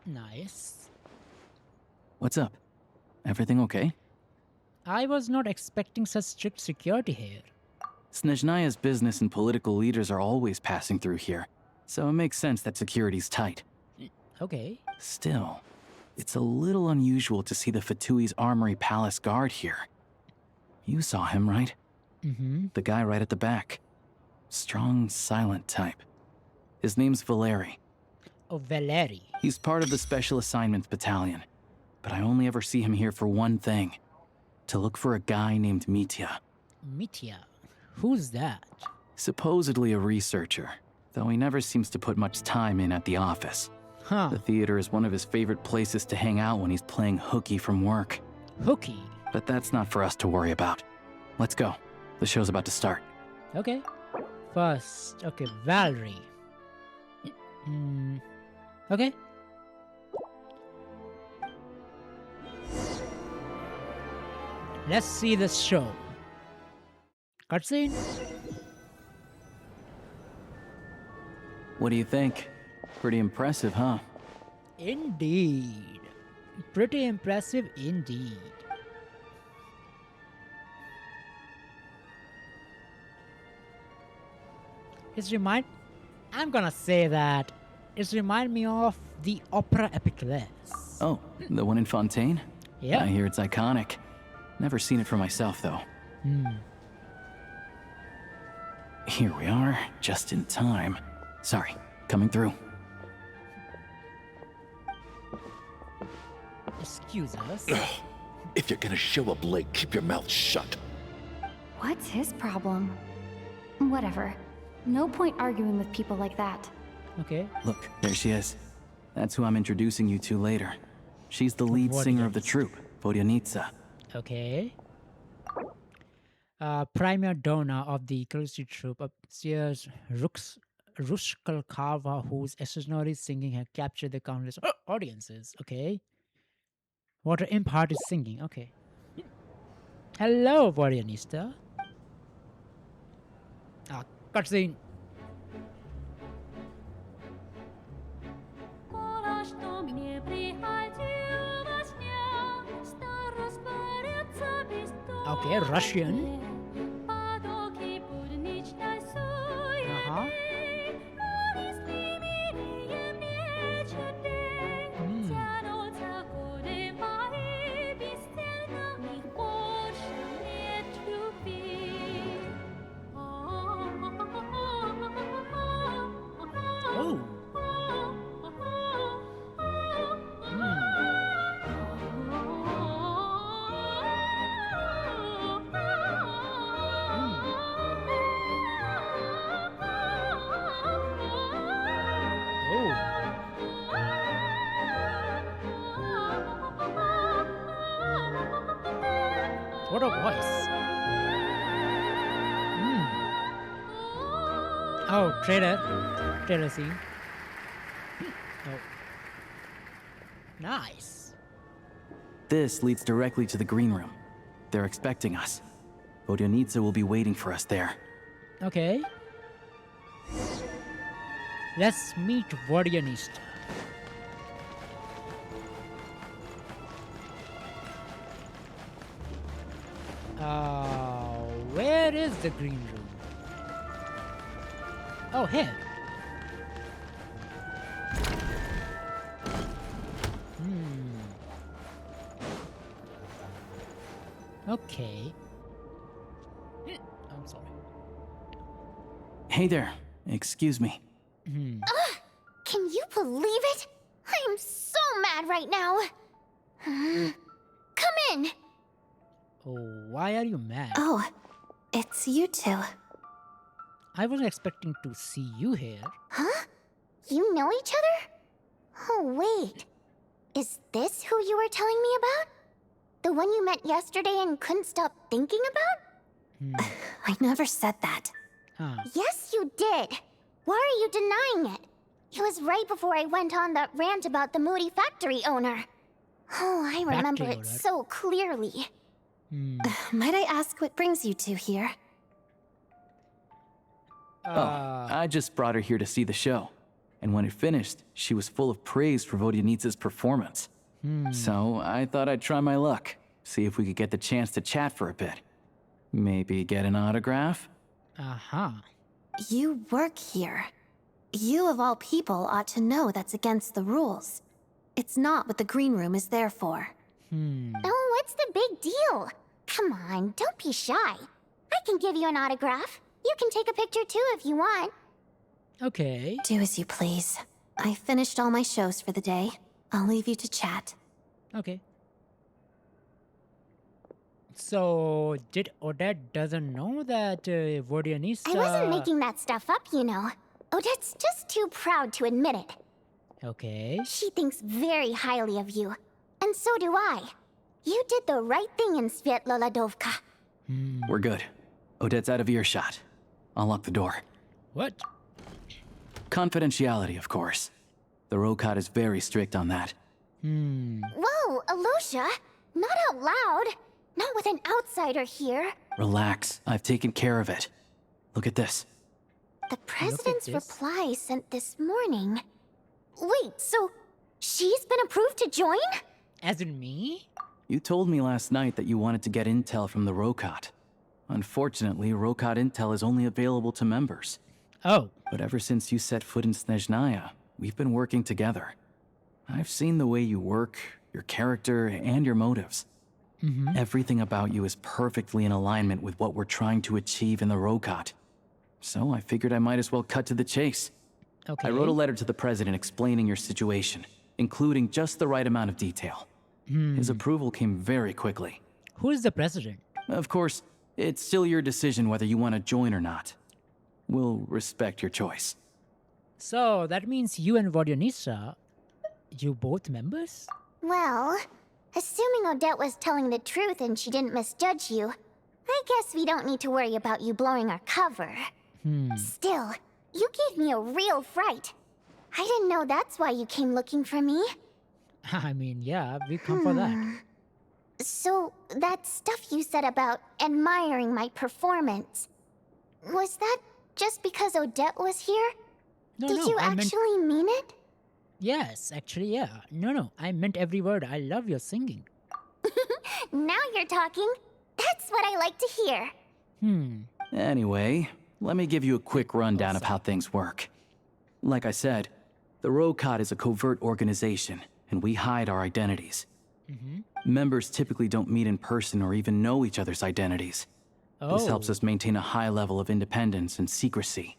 Nice. What's up? Everything okay? I was not expecting such strict security here. Snezhnaya's business and political leaders are always passing through here, so it makes sense that security's tight. Okay. Still, it's a little unusual to see the Fatui's Armory Palace guard here. You saw him, right? The guy right at the back. Strong, silent type. His name's Valeri. Oh, Valeri. He's part of the Special Assignments Battalion, but I only ever see him here for one thing. to look for a guy named Mitya. Mitya? Who's that? Supposedly a researcher, though he never seems to put much time in at the office. Huh. The theater is one of his favorite places to hang out when he's playing hooky from work. Hooky? But that's not for us to worry about. Let's go. The show's about to start. Okay. First, okay, Valerie. Okay. Let's see the show. Cutscene? What do you think? Pretty impressive, huh? Indeed. Pretty impressive indeed. I'm gonna say that it reminds me of the opera Epiclese. Oh, the one in Fontaine? Yeah. I hear it's iconic. Never seen it for myself, though. Here we are, just in time. Sorry, coming through. Excuse us. If you're gonna show up late, keep your mouth shut. What's his problem? Whatever. No point arguing with people like that. Okay. Look, there she is. That's who I'm introducing you to later. She's the lead singer of the troupe, Vodyanitsa. Okay. Prima donna of the Kalisti troupe upstairs, Rushkalkava, whose extraordinary singing had captured the countless audiences. Okay. What her imp heart is singing. Okay. Hello, Vodyanista. Cutscene. Okay, Russian. What a voice. Oh, trailer scene. Oh. Nice. This leads directly to the green room. They're expecting us. Vodyanitsa will be waiting for us there. Okay. Let's meet Vodyanista. Where is the green room? Oh, here. Okay. I'm sorry. Hey there. Excuse me. Can you believe it? I'm so mad right now. Come in. Oh, why are you mad? Oh, it's you two. I wasn't expecting to see you here. Huh? You know each other? Oh, wait. Is this who you were telling me about? The one you met yesterday and couldn't stop thinking about? I never said that. Yes, you did. Why are you denying it? It was right before I went on that rant about the moody factory owner. Oh, I remember it so clearly. Might I ask what brings you two here? I just brought her here to see the show. And when it finished, she was full of praise for Vodyanitsa's performance. So I thought I'd try my luck, see if we could get the chance to chat for a bit. Maybe get an autograph? You work here. You of all people ought to know that's against the rules. It's not what the green room is there for. Oh, what's the big deal? Come on, don't be shy. I can give you an autograph. You can take a picture too if you want. Okay. Do as you please. I finished all my shows for the day. I'll leave you to chat. Okay. So, did Odette doesn't know that Vodyanista... I wasn't making that stuff up, you know. Odette's just too proud to admit it. Okay. She thinks very highly of you. And so do I. You did the right thing in Svietloladovka. We're good. Odette's out of earshot. I'll lock the door. What? Confidentiality, of course. The Rokat is very strict on that. Whoa, Alosha! Not out loud! Not with an outsider here. Relax. I've taken care of it. Look at this. The president's reply sent this morning. Wait, so she's been approved to join? As in me? You told me last night that you wanted to get intel from the Rokat. Unfortunately, Rokat intel is only available to members. Oh. But ever since you set foot in Snezhnaya, we've been working together. I've seen the way you work, your character, and your motives. Everything about you is perfectly in alignment with what we're trying to achieve in the Rokat. So I figured I might as well cut to the chase. Okay. I wrote a letter to the president explaining your situation, including just the right amount of detail. His approval came very quickly. Who is the president? Of course, it's still your decision whether you want to join or not. We'll respect your choice. So, that means you and Vodyanista, you both members? Well, assuming Odette was telling the truth and she didn't misjudge you, I guess we don't need to worry about you blowing our cover. Still, you gave me a real fright. I didn't know that's why you came looking for me. I mean, yeah, we come for that. So, that stuff you said about admiring my performance, was that just because Odette was here? Did you actually mean it? Yes, actually, yeah. No, I meant every word. I love your singing. Now you're talking. That's what I like to hear. Anyway, let me give you a quick rundown of how things work. Like I said, the Rokat is a covert organization, and we hide our identities. Members typically don't meet in person or even know each other's identities. This helps us maintain a high level of independence and secrecy.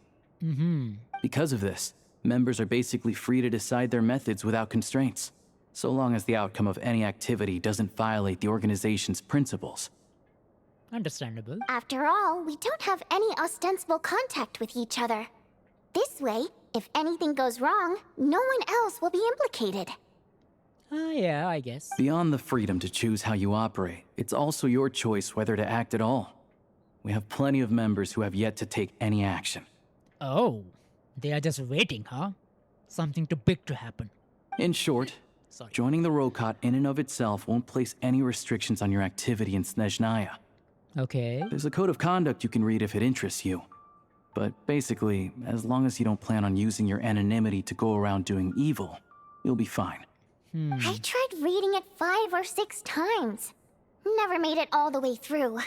Because of this, members are basically free to decide their methods without constraints, so long as the outcome of any activity doesn't violate the organization's principles. Understandable. After all, we don't have any ostensible contact with each other. This way, if anything goes wrong, no one else will be implicated. Yeah, I guess. Beyond the freedom to choose how you operate, it's also your choice whether to act at all. We have plenty of members who have yet to take any action. Oh, they are just waiting, huh? Something too big to happen. In short, joining the Rokat in and of itself won't place any restrictions on your activity in Snezhnaya. Okay. There's a code of conduct you can read if it interests you. But basically, as long as you don't plan on using your anonymity to go around doing evil, you'll be fine. I tried reading it 5 or 6 times. Never made it all the way through.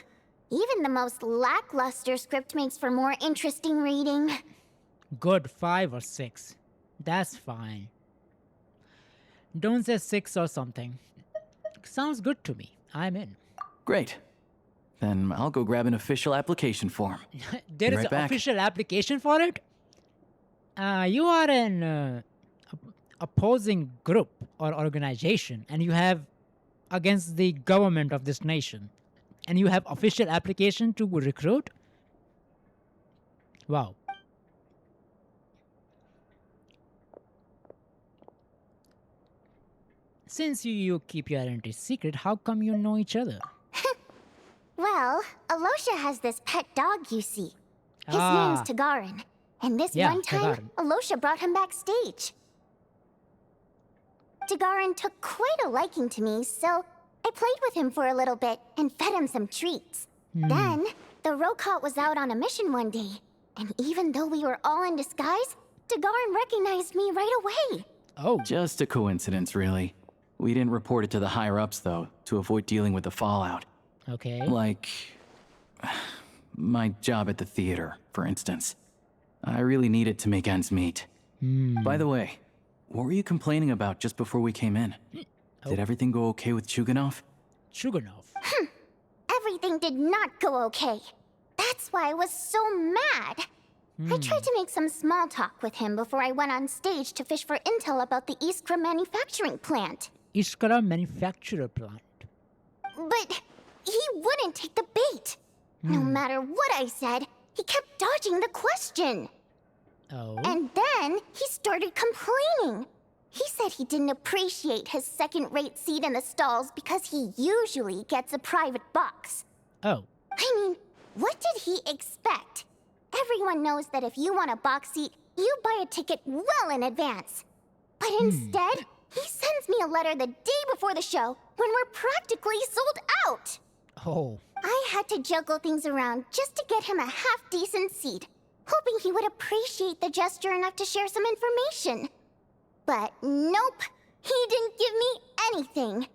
Even the most lackluster script makes for more interesting reading. Good, 5 or 6. That's fine. Don't say 6 or something. Sounds good to me. I'm in. Great. Then I'll go grab an official application form. There is an official application for it? You are an opposing group or organization, and you have against the government of this nation. And you have official application to recruit? Wow. Since you keep your identity secret, how come you know each other? Well, Alosha has this pet dog, you see. His name's Tagarin. And this one time, Alosha brought him backstage. Tagarin took quite a liking to me, so I played with him for a little bit and fed him some treats. Then, the Rokat was out on a mission one day, and even though we were all in disguise, Tagarin recognized me right away. Oh. Just a coincidence, really. We didn't report it to the higher-ups, though, to avoid dealing with the fallout. Okay. Like my job at the theater, for instance. I really needed to make ends meet. By the way, what were you complaining about just before we came in? Did everything go okay with Chuganov? Chuganov? Everything did not go okay. That's why I was so mad. I tried to make some small talk with him before I went on stage to fish for intel about the Iskra manufacturing plant. Iskra manufacturer plant? But he wouldn't take the bait. No matter what I said, he kept dodging the question. Oh. And then he started complaining. He said he didn't appreciate his second-rate seat in the stalls because he usually gets a private box. Oh. I mean, what did he expect? Everyone knows that if you want a box seat, you buy a ticket well in advance. But instead, he sends me a letter the day before the show when we're practically sold out. Oh. I had to juggle things around just to get him a half-decent seat, hoping he would appreciate the gesture enough to share some information. But nope, he didn't give me anything.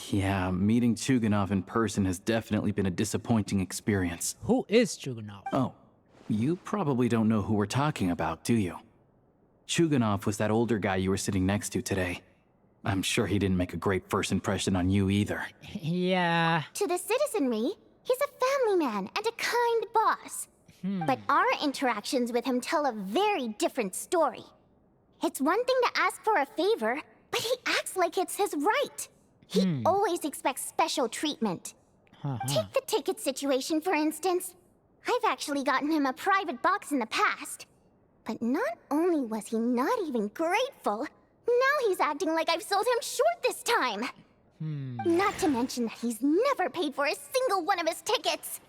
Yeah, meeting Chuganov in person has definitely been a disappointing experience. Who is Chuganov? Oh, you probably don't know who we're talking about, do you? Chuganov was that older guy you were sitting next to today. I'm sure he didn't make a great first impression on you either. Yeah. To the citizenry, he's a family man and a kind boss. But our interactions with him tell a very different story. It's one thing to ask for a favor, but he acts like it's his right. He always expects special treatment. Take the ticket situation, for instance. I've actually gotten him a private box in the past. But not only was he not even grateful, now he's acting like I've sold him short this time. Not to mention that he's never paid for a single one of his tickets.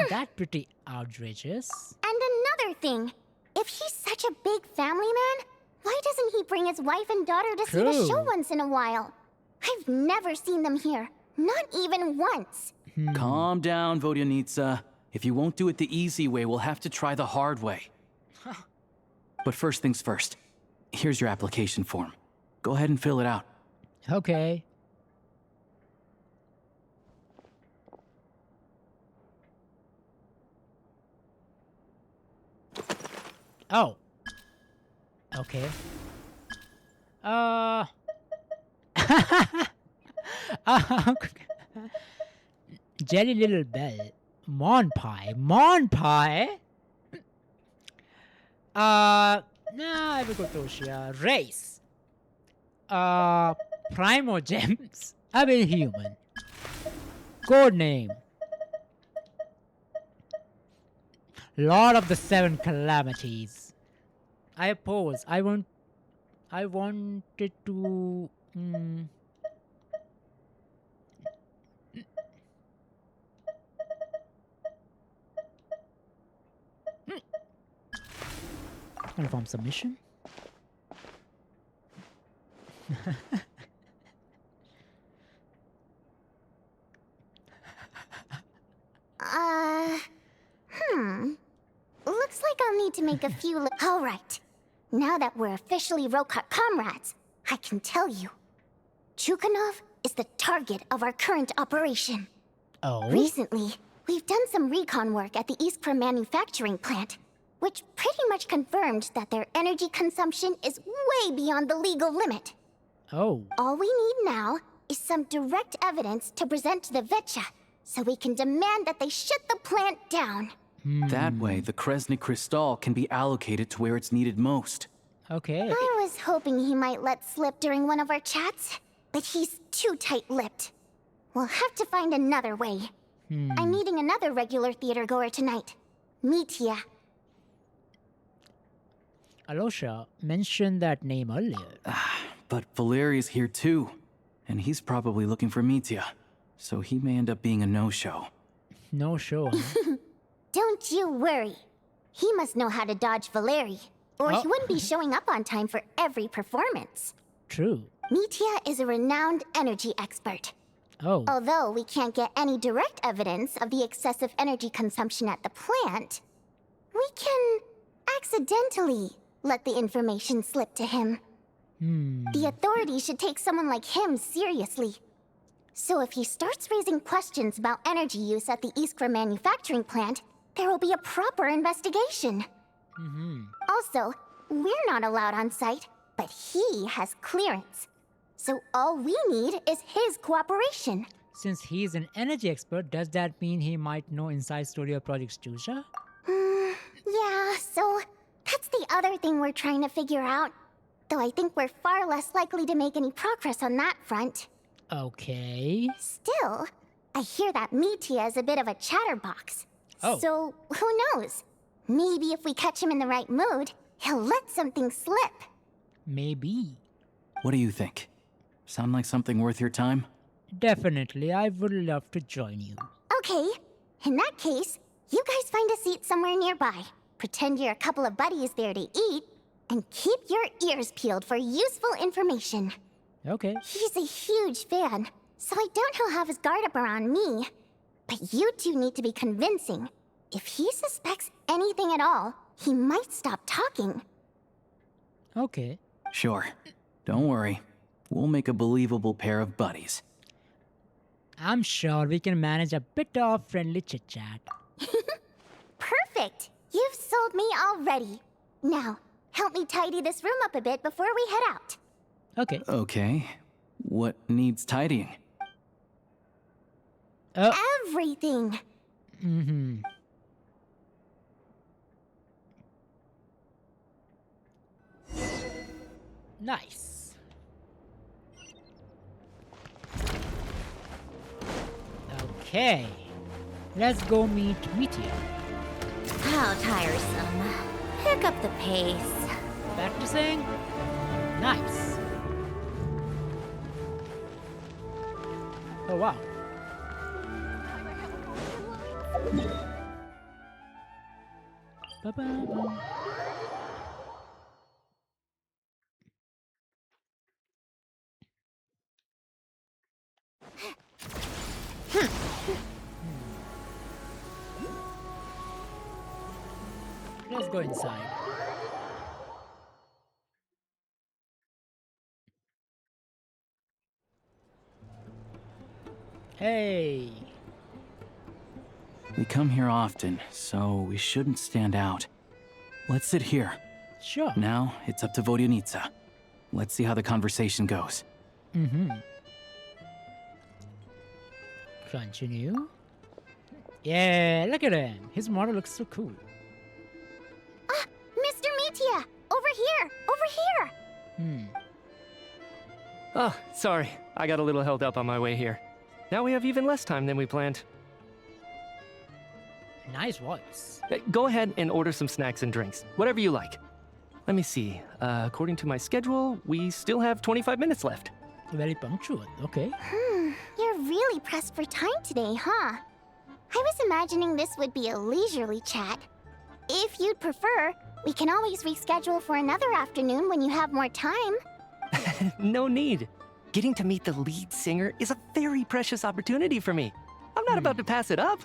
That's pretty outrageous. And another thing, if he's such a big family man, why doesn't he bring his wife and daughter to see the show once in a while? I've never seen them here, not even once. Calm down, Vodyanitsa. If you won't do it the easy way, we'll have to try the hard way. But first things first. Here's your application form. Go ahead and fill it out. Okay. Oh. Okay. Jelly Little Bell. Mon Pie. Mon Pie? I will go Toshia. Race. Primo Gems. I will human. Code name. Lord of the Seven Calamities. I oppose. I wanted to... Confirm submission. Looks like I'll need to make a few All right. Now that we're officially Rokot comrades, I can tell you. Chuganov is the target of our current operation. Oh? Recently, we've done some recon work at the Iskra manufacturing plant, which pretty much confirmed that their energy consumption is way beyond the legal limit. Oh. All we need now is some direct evidence to present to the Vetcha, so we can demand that they shut the plant down. That way, the Kresnik Crystal can be allocated to where it's needed most. Okay. I was hoping he might let slip during one of our chats, but he's too tight-lipped. We'll have to find another way. I'm meeting another regular theater goer tonight, Mitya. Alosha mentioned that name earlier. But Valeri's here too, and he's probably looking for Mitya, so he may end up being a no-show. No-show, huh? Don't you worry. He must know how to dodge Valeri, or he wouldn't be showing up on time for every performance. True. Mitya is a renowned energy expert. Oh. Although we can't get any direct evidence of the excessive energy consumption at the plant, we can accidentally let the information slip to him. The authorities should take someone like him seriously. So if he starts raising questions about energy use at the Iskra manufacturing plant, there will be a proper investigation. Also, we're not allowed on site, but he has clearance. So all we need is his cooperation. Since he's an energy expert, does that mean he might know inside story of Project Stuja? Yeah, so that's the other thing we're trying to figure out. Though I think we're far less likely to make any progress on that front. Okay. Still, I hear that Metia is a bit of a chatterbox. Oh. So, who knows? Maybe if we catch him in the right mood, he'll let something slip. Maybe. What do you think? Sound like something worth your time? Definitely, I would love to join you. Okay, in that case, you guys find a seat somewhere nearby. Pretend you're a couple of buddies there to eat, and keep your ears peeled for useful information. Okay. He's a huge fan, so I doubt he'll have his guard up around me. But you two need to be convincing. If he suspects anything at all, he might stop talking. Okay. Sure. Don't worry. We'll make a believable pair of buddies. I'm sure we can manage a bit of friendly chit-chat. Perfect! You've sold me already. Now, help me tidy this room up a bit before we head out. Okay. Okay. What needs tidying? Everything! Mm-hmm. Nice. Okay. Let's go meet Meteor. How tiresome. Pick up the pace. Practicing? Nice. Oh wow. Ba-ba-ba. Let's go inside. Hey. We come here often, so we shouldn't stand out. Let's sit here. Sure. Now, it's up to Vodyanitsa. Let's see how the conversation goes. Mm-hmm. Continue. Yeah, look at him. His model looks so cool. Ah, Mr. Metia! Over here! Over here! Oh, sorry. I got a little held up on my way here. Now we have even less time than we planned. Nice voice. Go ahead and order some snacks and drinks. Whatever you like. Let me see. According to my schedule, we still have 25 minutes left. Very punctual, okay. You're really pressed for time today, huh? I was imagining this would be a leisurely chat. If you'd prefer, we can always reschedule for another afternoon when you have more time. No need. Getting to meet the lead singer is a very precious opportunity for me. I'm not about to pass it up.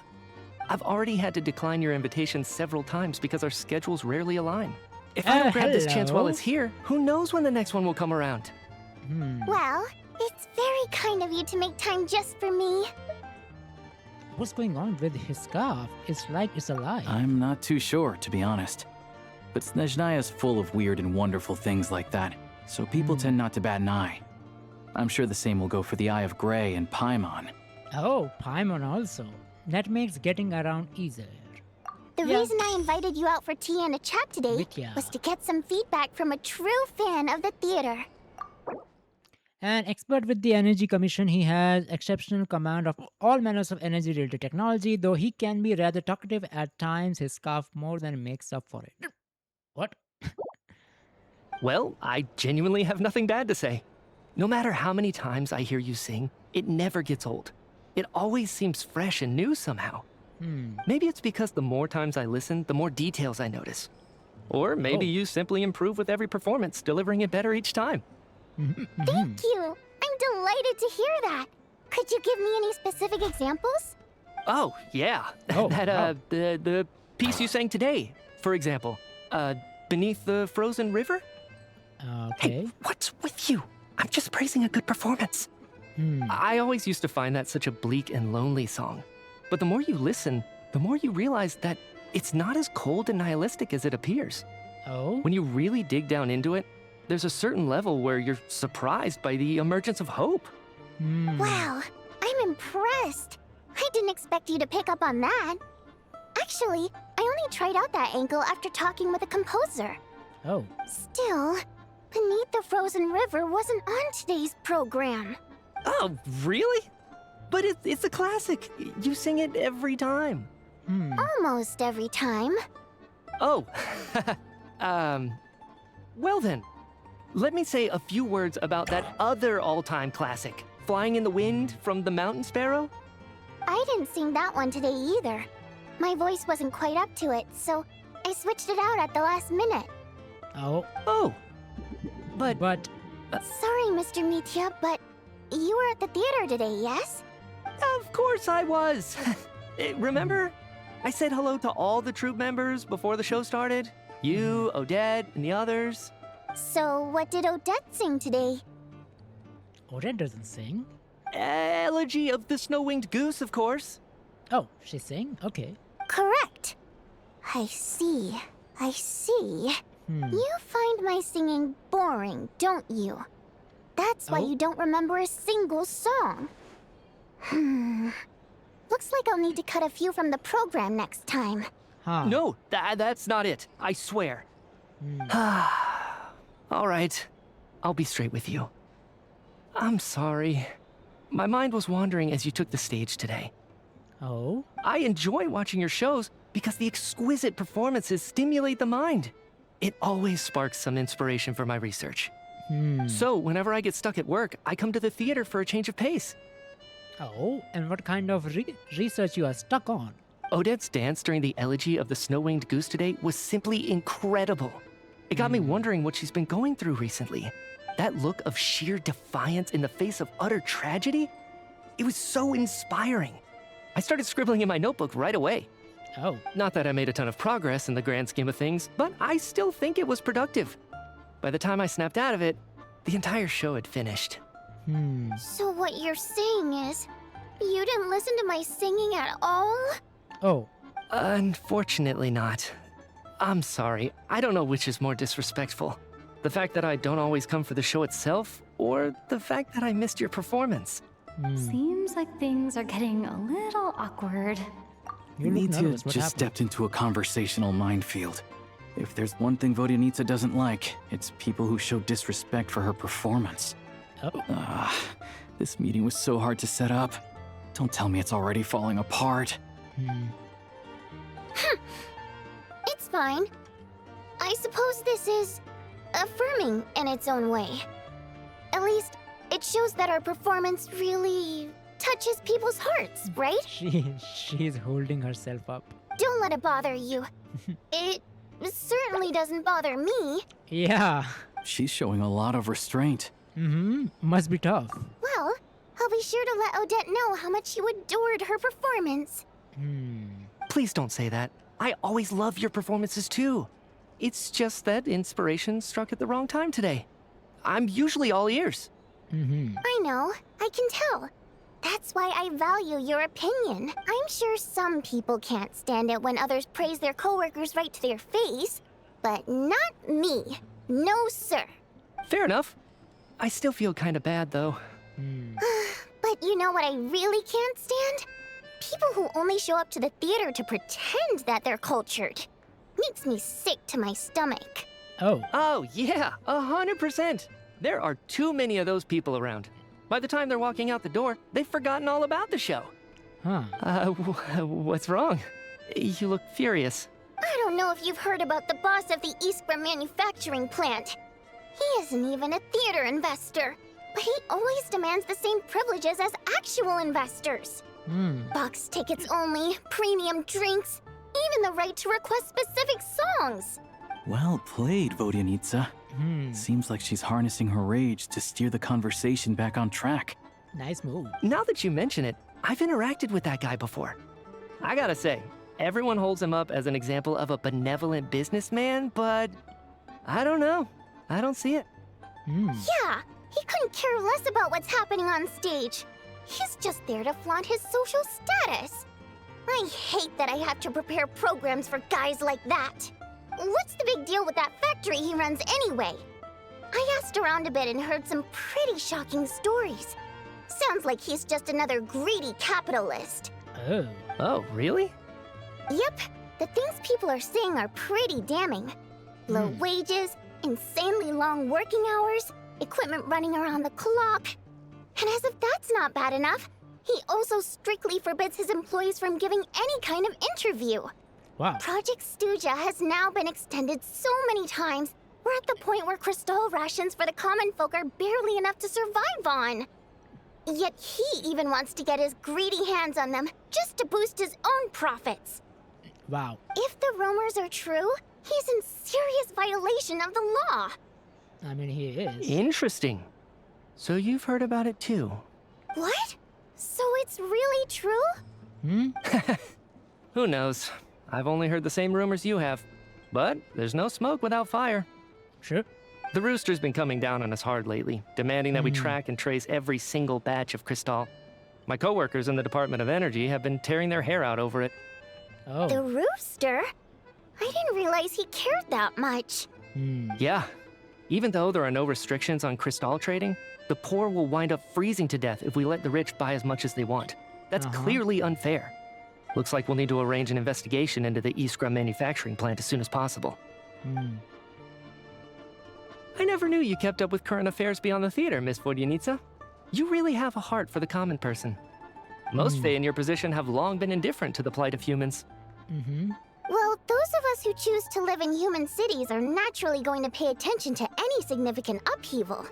I've already had to decline your invitation several times because our schedules rarely align. If I don't grab this chance while it's here, who knows when the next one will come around? Well, it's very kind of you to make time just for me. What's going on with his scarf? It's like it's alive. I'm not too sure, to be honest. But Snezhnaya is full of weird and wonderful things like that, so people tend not to bat an eye. I'm sure the same will go for the Eye of Grey and Paimon. Oh, Paimon also. That makes getting around easier. The reason I invited you out for tea and a chat today was to get some feedback from a true fan of the theater. An expert with the Energy Commission, he has exceptional command of all manners of energy-related technology, though he can be rather talkative at times. His scarf more than makes up for it. What? Well, I genuinely have nothing bad to say. No matter how many times I hear you sing, it never gets old. It always seems fresh and new somehow. Maybe it's because the more times I listen, the more details I notice. Or maybe you simply improve with every performance, delivering it better each time. Thank you! I'm delighted to hear that! Could you give me any specific examples? Oh, yeah. The piece you sang today, for example. Beneath the Frozen River? Okay. Hey, what's with you? I'm just praising a good performance. I always used to find that such a bleak and lonely song. But the more you listen, the more you realize that it's not as cold and nihilistic as it appears. Oh? When you really dig down into it, there's a certain level where you're surprised by the emergence of hope. Wow, I'm impressed. I didn't expect you to pick up on that. Actually, I only tried out that angle after talking with a composer. Oh. Still, Beneath the Frozen River wasn't on today's program. Oh, really? But it's a classic. You sing it every time. Almost every time. Oh. Well then, let me say a few words about that other all-time classic, Flying in the Wind from the Mountain Sparrow. I didn't sing that one today either. My voice wasn't quite up to it, so I switched it out at the last minute. Oh. But... Sorry, Mr. Mitya, but you were at the theater today, yes? Of course I was. Remember? I said hello to all the troupe members before the show started. You, Odette, and the others. So what did Odette sing today? Odette doesn't sing. Elegy of the Snow-Winged Goose, of course. Oh, she sang? Okay. Correct. I see. You find my singing boring, don't you? That's why you don't remember a single song. Looks like I'll need to cut a few from the program next time. No, that's not it. I swear. All right. I'll be straight with you. I'm sorry. My mind was wandering as you took the stage today. Oh? I enjoy watching your shows because the exquisite performances stimulate the mind. It always sparks some inspiration for my research. So whenever I get stuck at work, I come to the theater for a change of pace. Oh, and what kind of research you are stuck on? Odette's dance during the Elegy of the Snow-Winged Goose today was simply incredible. It got me wondering what she's been going through recently. That look of sheer defiance in the face of utter tragedy? It was so inspiring. I started scribbling in my notebook right away. Oh. Not that I made a ton of progress in the grand scheme of things, but I still think it was productive. By the time I snapped out of it, the entire show had finished. So what you're saying is, you didn't listen to my singing at all? Oh. Unfortunately not. I'm sorry. I don't know which is more disrespectful. The fact that I don't always come for the show itself, or the fact that I missed your performance. Seems like things are getting a little awkward. Vodyanitsa just stepped into a conversational minefield. If there's one thing Vodyanitsa doesn't like, it's people who show disrespect for her performance. This meeting was so hard to set up. Don't tell me it's already falling apart. It's fine. I suppose this is affirming in its own way. At least, it shows that our performance really touches people's hearts, right? She's holding herself up. Don't let it bother you. It certainly doesn't bother me. Yeah. She's showing a lot of restraint. Must be tough. Well, I'll be sure to let Odette know how much you adored her performance. Please don't say that. I always love your performances too. It's just that inspiration struck at the wrong time today. I'm usually all ears. I know. I can tell. That's why I value your opinion. I'm sure some people can't stand it when others praise their coworkers right to their face, but not me. No, sir. Fair enough. I still feel kind of bad, though. But you know what I really can't stand? People who only show up to the theater to pretend that they're cultured. Makes me sick to my stomach. Oh, yeah, 100%. There are too many of those people around. By the time they're walking out the door, they've forgotten all about the show. What's wrong? You look furious. I don't know if you've heard about the boss of the Iskra manufacturing plant. He isn't even a theater investor, but he always demands the same privileges as actual investors. Box tickets only, premium drinks, even the right to request specific songs. Well played, Vodyanitsa. Seems like she's harnessing her rage to steer the conversation back on track. Nice move. Now that you mention it, I've interacted with that guy before. I gotta say, everyone holds him up as an example of a benevolent businessman, but I don't know. I don't see it. Yeah, he couldn't care less about what's happening on stage. He's just there to flaunt his social status. I hate that I have to prepare programs for guys like that. What's the big deal with that factory he runs anyway? I asked around a bit and heard some pretty shocking stories. Sounds like he's just another greedy capitalist. Oh, really? Yep, the things people are saying are pretty damning. Low wages, insanely long working hours, equipment running around the clock. And as if that's not bad enough, He also strictly forbids his employees from giving any kind of interview. Wow. Project Stuja has now been extended so many times, we're at the point where crystal rations for the common folk are barely enough to survive on. Yet he even wants to get his greedy hands on them just to boost his own profits. Wow. If the rumors are true, he's in serious violation of the law. I mean, he is. Interesting. So you've heard about it too? What? So it's really true? Hmm? Who knows? I've only heard the same rumors you have. But there's no smoke without fire. Sure. The Rooster's been coming down on us hard lately, demanding that we track and trace every single batch of Crystal. My coworkers in the Department of Energy have been tearing their hair out over it. Oh. The Rooster? I didn't realize he cared that much. Yeah. Even though there are no restrictions on Crystal trading, the poor will wind up freezing to death if we let the rich buy as much as they want. That's clearly unfair. Looks like we'll need to arrange an investigation into the Iskra manufacturing plant as soon as possible. I never knew you kept up with current affairs beyond the theater, Miss Vodyanica. You really have a heart for the common person. Most Fae in your position have long been indifferent to the plight of humans. Well, those of us who choose to live in human cities are naturally going to pay attention to any significant upheaval.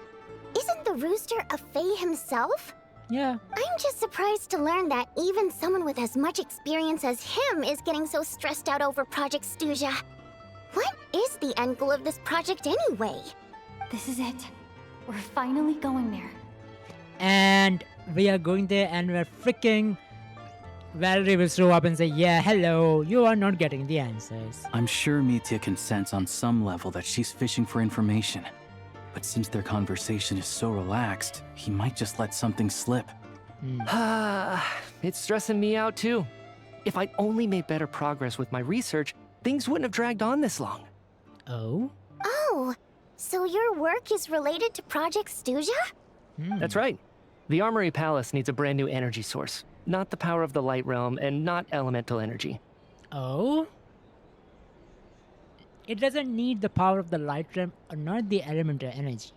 Isn't the Rooster a Fae himself? Yeah. I'm just surprised to learn that even someone with as much experience as him is getting so stressed out over Project Stuja. What is the end goal of this project anyway? This is it. We're finally going there. And we are going there and we're freaking... Valerie will show up and say, yeah, hello, you are not getting the answers. I'm sure Mitya can sense on some level that she's fishing for information. But since their conversation is so relaxed, he might just let something slip. It's stressing me out too. If I'd only made better progress with my research, things wouldn't have dragged on this long. Oh? Oh, so your work is related to Project Stuja? That's right. The Armory Palace needs a brand new energy source. Not the power of the Light Realm, and not elemental energy. Oh? It doesn't need the power of the Light Realm or not the elemental energy.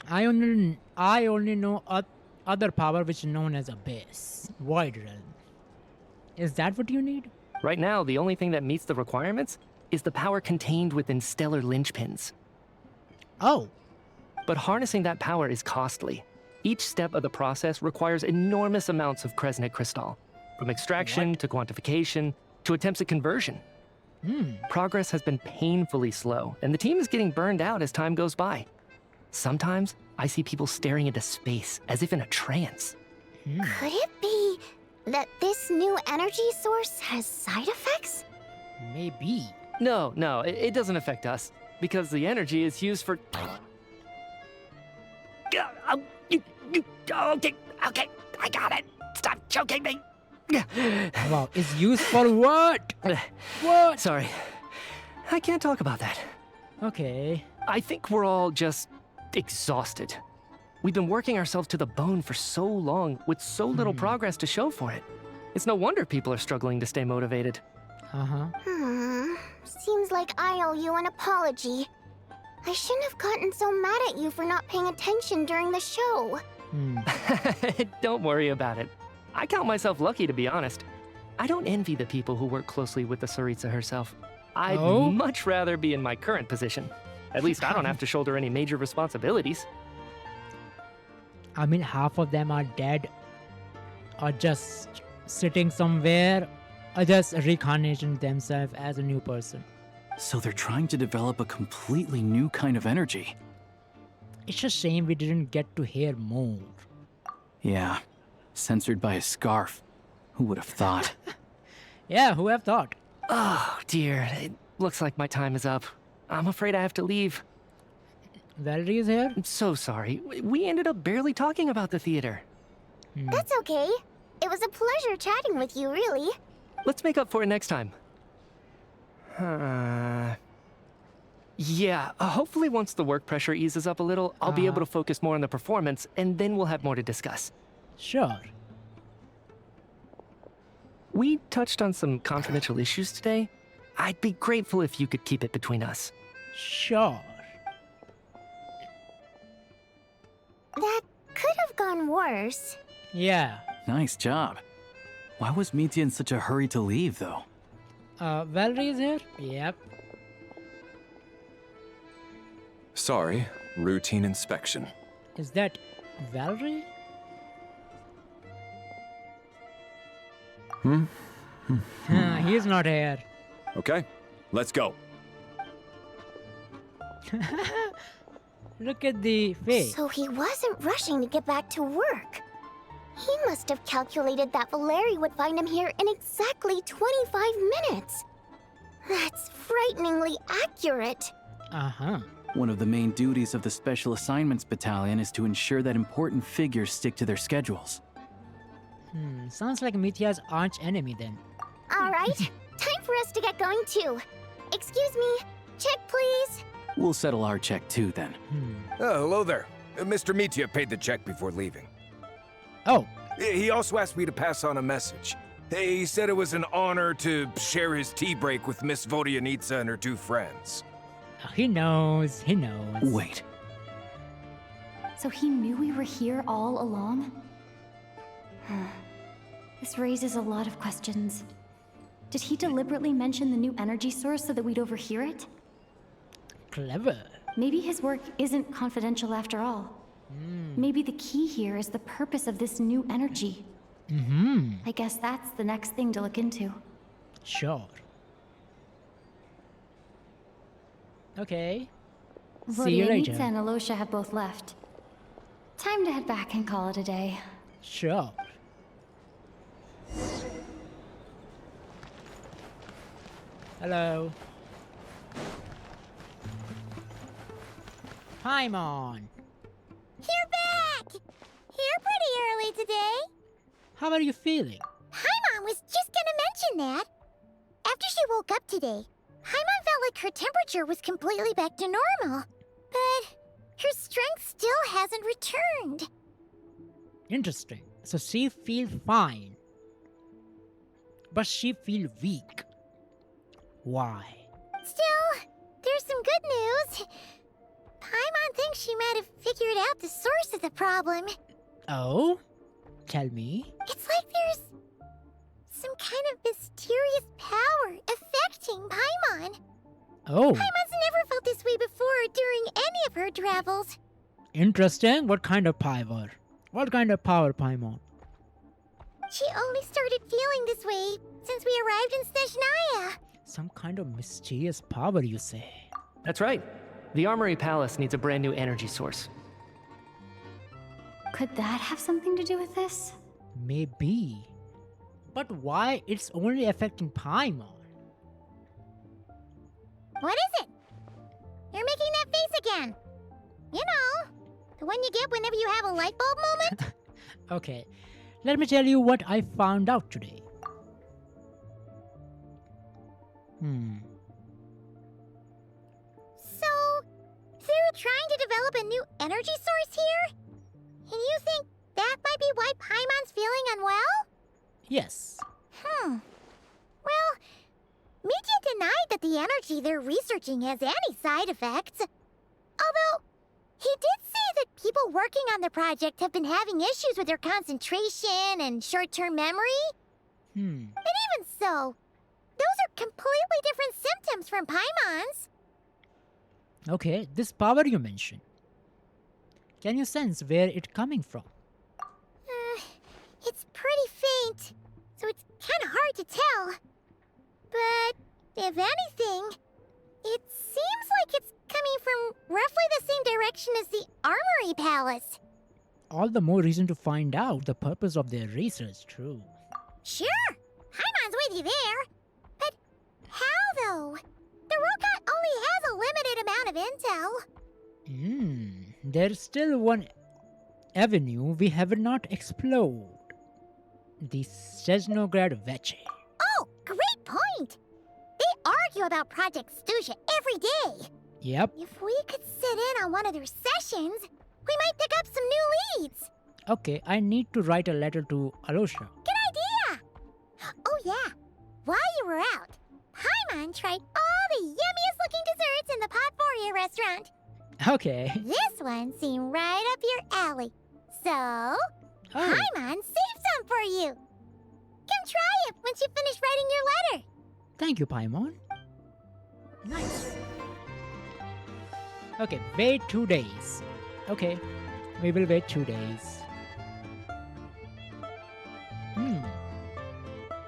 I only know other power which is known as Abyss, Void Realm. Is that what you need? Right now, the only thing that meets the requirements is the power contained within stellar linchpins. Oh. But harnessing that power is costly. Each step of the process requires enormous amounts of Kresnik crystal, from extraction to quantification to attempts at conversion. Progress has been painfully slow, and the team is getting burned out as time goes by. Sometimes, I see people staring into space as if in a trance. Could it be that this new energy source has side effects? Maybe. No, it doesn't affect us, because the energy is used for... Okay, I got it. Stop choking me. Wow, it's used for what? What? Sorry, I can't talk about that. Okay. I think we're all just exhausted. We've been working ourselves to the bone for so long with so little progress to show for it. It's no wonder people are struggling to stay motivated. Seems like I owe you an apology. I shouldn't have gotten so mad at you for not paying attention during the show. Don't worry about it. I count myself lucky, to be honest. I don't envy the people who work closely with the Tsaritsa herself. I'd much rather be in my current position. At least I don't have to shoulder any major responsibilities. I mean, half of them are dead, or just sitting somewhere, or just reincarnating themselves as a new person. So they're trying to develop a completely new kind of energy. It's a shame we didn't get to hear more. Yeah, censored by a scarf. Who would have thought? Yeah, who have thought? Oh, dear. It looks like my time is up. I'm afraid I have to leave. Valerie is here? I'm so sorry. We ended up barely talking about the theater. That's okay. It was a pleasure chatting with you, really. Let's make up for it next time. Yeah, hopefully once the work pressure eases up a little, I'll be able to focus more on the performance, and then we'll have more to discuss. Sure. We touched on some confidential issues today. I'd be grateful if you could keep it between us. Sure. That could have gone worse. Yeah. Nice job. Why was Mitya in such a hurry to leave, though? Valerie is here? Yep. Sorry, routine inspection. Is that Valerie? He's not here. Okay, let's go. Look at the face. So he wasn't rushing to get back to work. He must have calculated that Valeri would find him here in exactly 25 minutes. That's frighteningly accurate. Uh-huh. One of the main duties of the Special Assignments Battalion is to ensure that important figures stick to their schedules. Sounds like Mitya's arch enemy then. All right, time for us to get going too. Excuse me, check please. We'll settle our check too then. Hello there. Mr. Mitya paid the check before leaving. Oh. He also asked me to pass on a message. He said it was an honor to share his tea break with Miss Vodyanitsa and her two friends. He knows, he knows. Wait. So he knew we were here all along? This raises a lot of questions. Did he deliberately mention the new energy source so that we'd overhear it? Clever. Maybe his work isn't confidential after all. Maybe the key here is the purpose of this new energy. I guess that's the next thing to look into. Sure. Okay. See you later. Vodyanitsa and Alosha have both left. Time to head back and call it a day. Sure. Hello. Paimon. You're back! Here pretty early today. How are you feeling? Paimon was just gonna mention that. After she woke up today, Paimon felt like her temperature was completely back to normal. But her strength still hasn't returned. Interesting. So she feel fine. But she feel weak. Why? Still, there's some good news. Paimon thinks she might have figured out the source of the problem. Oh? Tell me. It's like there's some kind of mysterious power affecting Paimon. Oh. Paimon's never felt this way before during any of her travels. Interesting. What kind of power? What kind of power, Paimon? She only started feeling this way since we arrived in Snezhnaya. Some kind of mysterious power, you say? That's right. The Armory Palace needs a brand new energy source. Could that have something to do with this? Maybe. But why it's only affecting Paimon? What is it? You're making that face again. You know, the one you get whenever you have a light bulb moment? Okay, let me tell you what I found out today. So, they're trying to develop a new energy source here? And you think that might be why Paimon's feeling unwell? Yes. Well, Mitya denied that the energy they're researching has any side effects. Although, he did say that people working on the project have been having issues with their concentration and short-term memory. And even so, those are completely different symptoms from Paimon's. Okay, this power you mentioned. Can you sense where it's coming from? It's pretty faint, so it's kind of hard to tell. But, if anything, it seems like it's coming from roughly the same direction as the Armory Palace. All the more reason to find out the purpose of their research, true. Sure, Paimon's with you there. But how, though? The robot only has a limited amount of intel. There's still one avenue we have not explored. The Snezhnaya Veche. Oh, great point! They argue about Project Stuzha every day. Yep. If we could sit in on one of their sessions, we might pick up some new leads. Okay, I need to write a letter to Alosha. Good idea! Oh yeah, while you were out, Paimon tried all the yummiest looking desserts in the Potpourri restaurant. Okay. This one seemed right up your alley. So, Paimon saved some for you. Come try it once you finish writing your letter. Thank you, Paimon. Nice. Okay, wait 2 days. Okay, we will wait 2 days.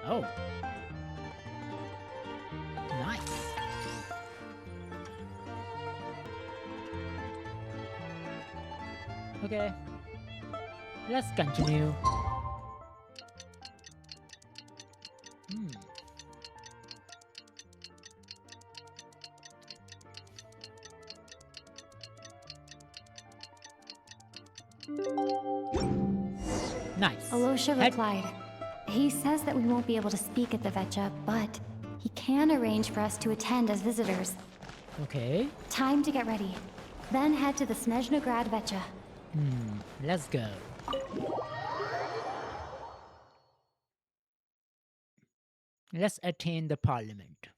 Oh. Nice. Okay. Let's continue. Nice. Alosha replied. He says that we won't be able to speak at the Vetcha, but he can arrange for us to attend as visitors. Okay. Time to get ready. Then head to the Snezhnaya Vetcha. Let's go. Let's attain the parliament.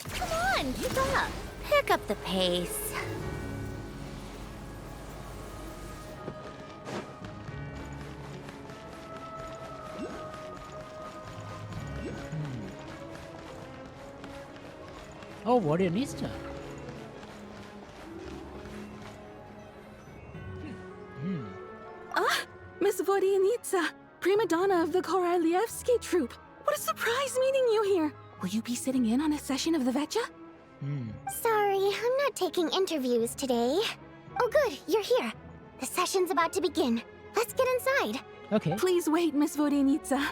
Come on, keep up. Pick up the pace. Oh, what a Nista. Miss Vodyanitsa, prima donna of the Korolievsky troupe. What a surprise meeting you here. Will you be sitting in on a session of the Vetcha? Sorry, I'm not taking interviews today. Oh good, you're here. The session's about to begin. Let's get inside. Okay. Please wait, Miss Vodyanitsa.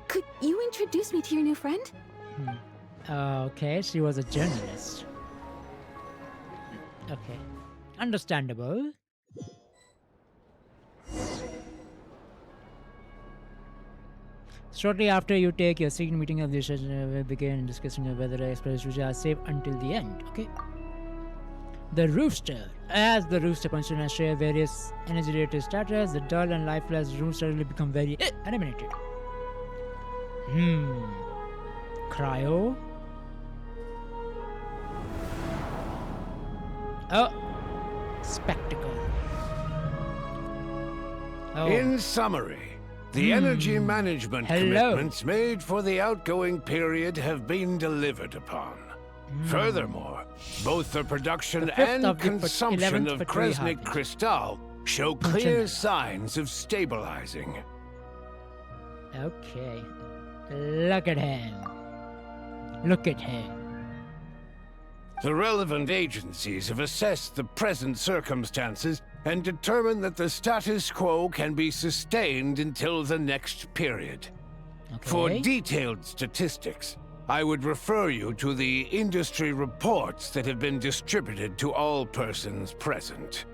Could you introduce me to your new friend? Okay, she was a journalist. Okay. Understandable. Shortly after you take your second meeting of the session, we begin discussing whether the explosives are safe until the end. Okay. The Rooster. As the Rooster functions and share various energy-related status, the dull and lifeless Rooster will become very animated. Cryo. Oh. Spectacle. Oh. In summary, the energy management commitments made for the outgoing period have been delivered upon. Furthermore, both the production and consumption of Kresnik Crystal show clear signs of stabilizing. Okay. Look at him. Look at him. The relevant agencies have assessed the present circumstances and determined that the status quo can be sustained until the next period. For detailed statistics, I would refer you to the industry reports that have been distributed to all persons present.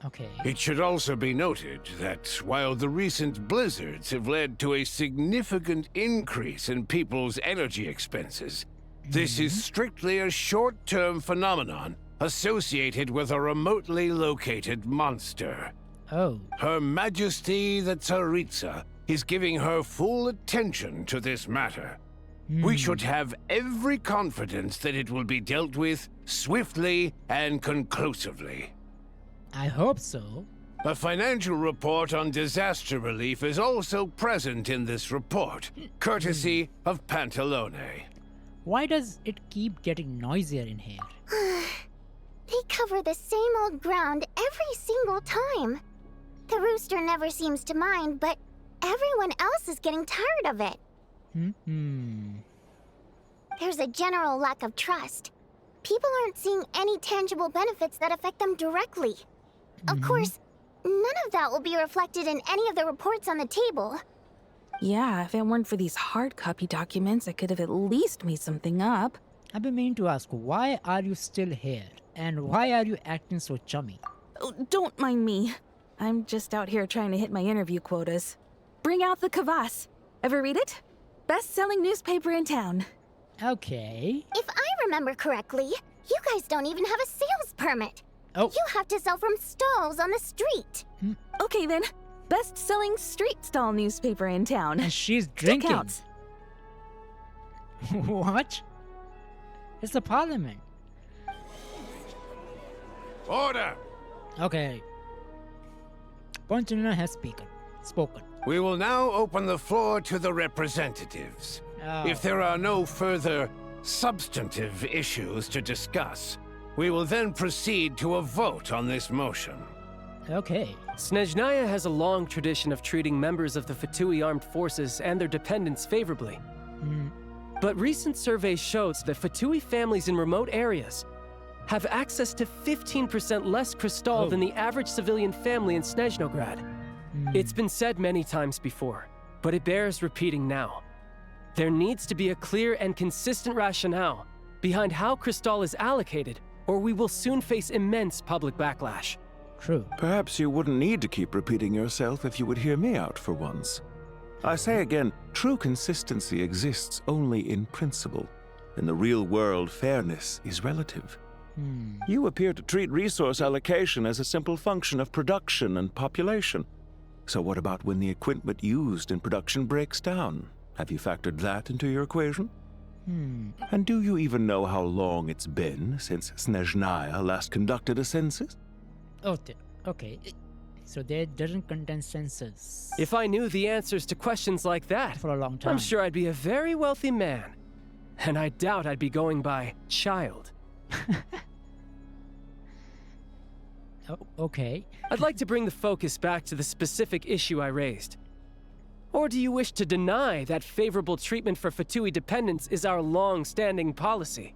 Okay. It should also be noted that while the recent blizzards have led to a significant increase in people's energy expenses, this is strictly a short-term phenomenon associated with a remotely located monster. Oh. Her Majesty the Tsaritsa is giving her full attention to this matter. We should have every confidence that it will be dealt with swiftly and conclusively. I hope so. A financial report on disaster relief is also present in this report, courtesy of Pantalone. Why does it keep getting noisier in here? They cover the same old ground every single time. The Rooster never seems to mind, but everyone else is getting tired of it. There's a general lack of trust. People aren't seeing any tangible benefits that affect them directly. Of course, none of that will be reflected in any of the reports on the table. Yeah, if it weren't for these hard copy documents, I could have at least made something up. I've been meaning to ask, why are you still here? And why are you acting so chummy? Oh, don't mind me. I'm just out here trying to hit my interview quotas. Bring out the Kvass. Ever read it? Best-selling newspaper in town. Okay. If I remember correctly, you guys don't even have a sales permit. Oh. You have to sell from stalls on the street. Okay then. Best-selling street stall newspaper in town. And she's drinking. Counts. What? It's the parliament. Order! Okay. Ponchinella has spoken. We will now open the floor to the representatives. Oh. If there are no further substantive issues to discuss, we will then proceed to a vote on this motion. Okay. Snezhnaya has a long tradition of treating members of the Fatui armed forces and their dependents favorably. But recent surveys shows that Fatui families in remote areas have access to 15% less crystal than the average civilian family in Snezhnograd. It's been said many times before, but it bears repeating now. There needs to be a clear and consistent rationale behind how crystal is allocated, or we will soon face immense public backlash. True. Perhaps you wouldn't need to keep repeating yourself if you would hear me out for once. I say again, true consistency exists only in principle. In the real world, fairness is relative. You appear to treat resource allocation as a simple function of production and population. So what about when the equipment used in production breaks down? Have you factored that into your equation? And do you even know how long it's been since Snezhnaya last conducted a census? Oh, okay. So there doesn't contain census. If I knew the answers to questions like that, for a long time, I'm sure I'd be a very wealthy man. And I doubt I'd be going by child. Oh, okay. I'd like to bring the focus back to the specific issue I raised. Or do you wish to deny that favorable treatment for Fatui dependents is our long-standing policy?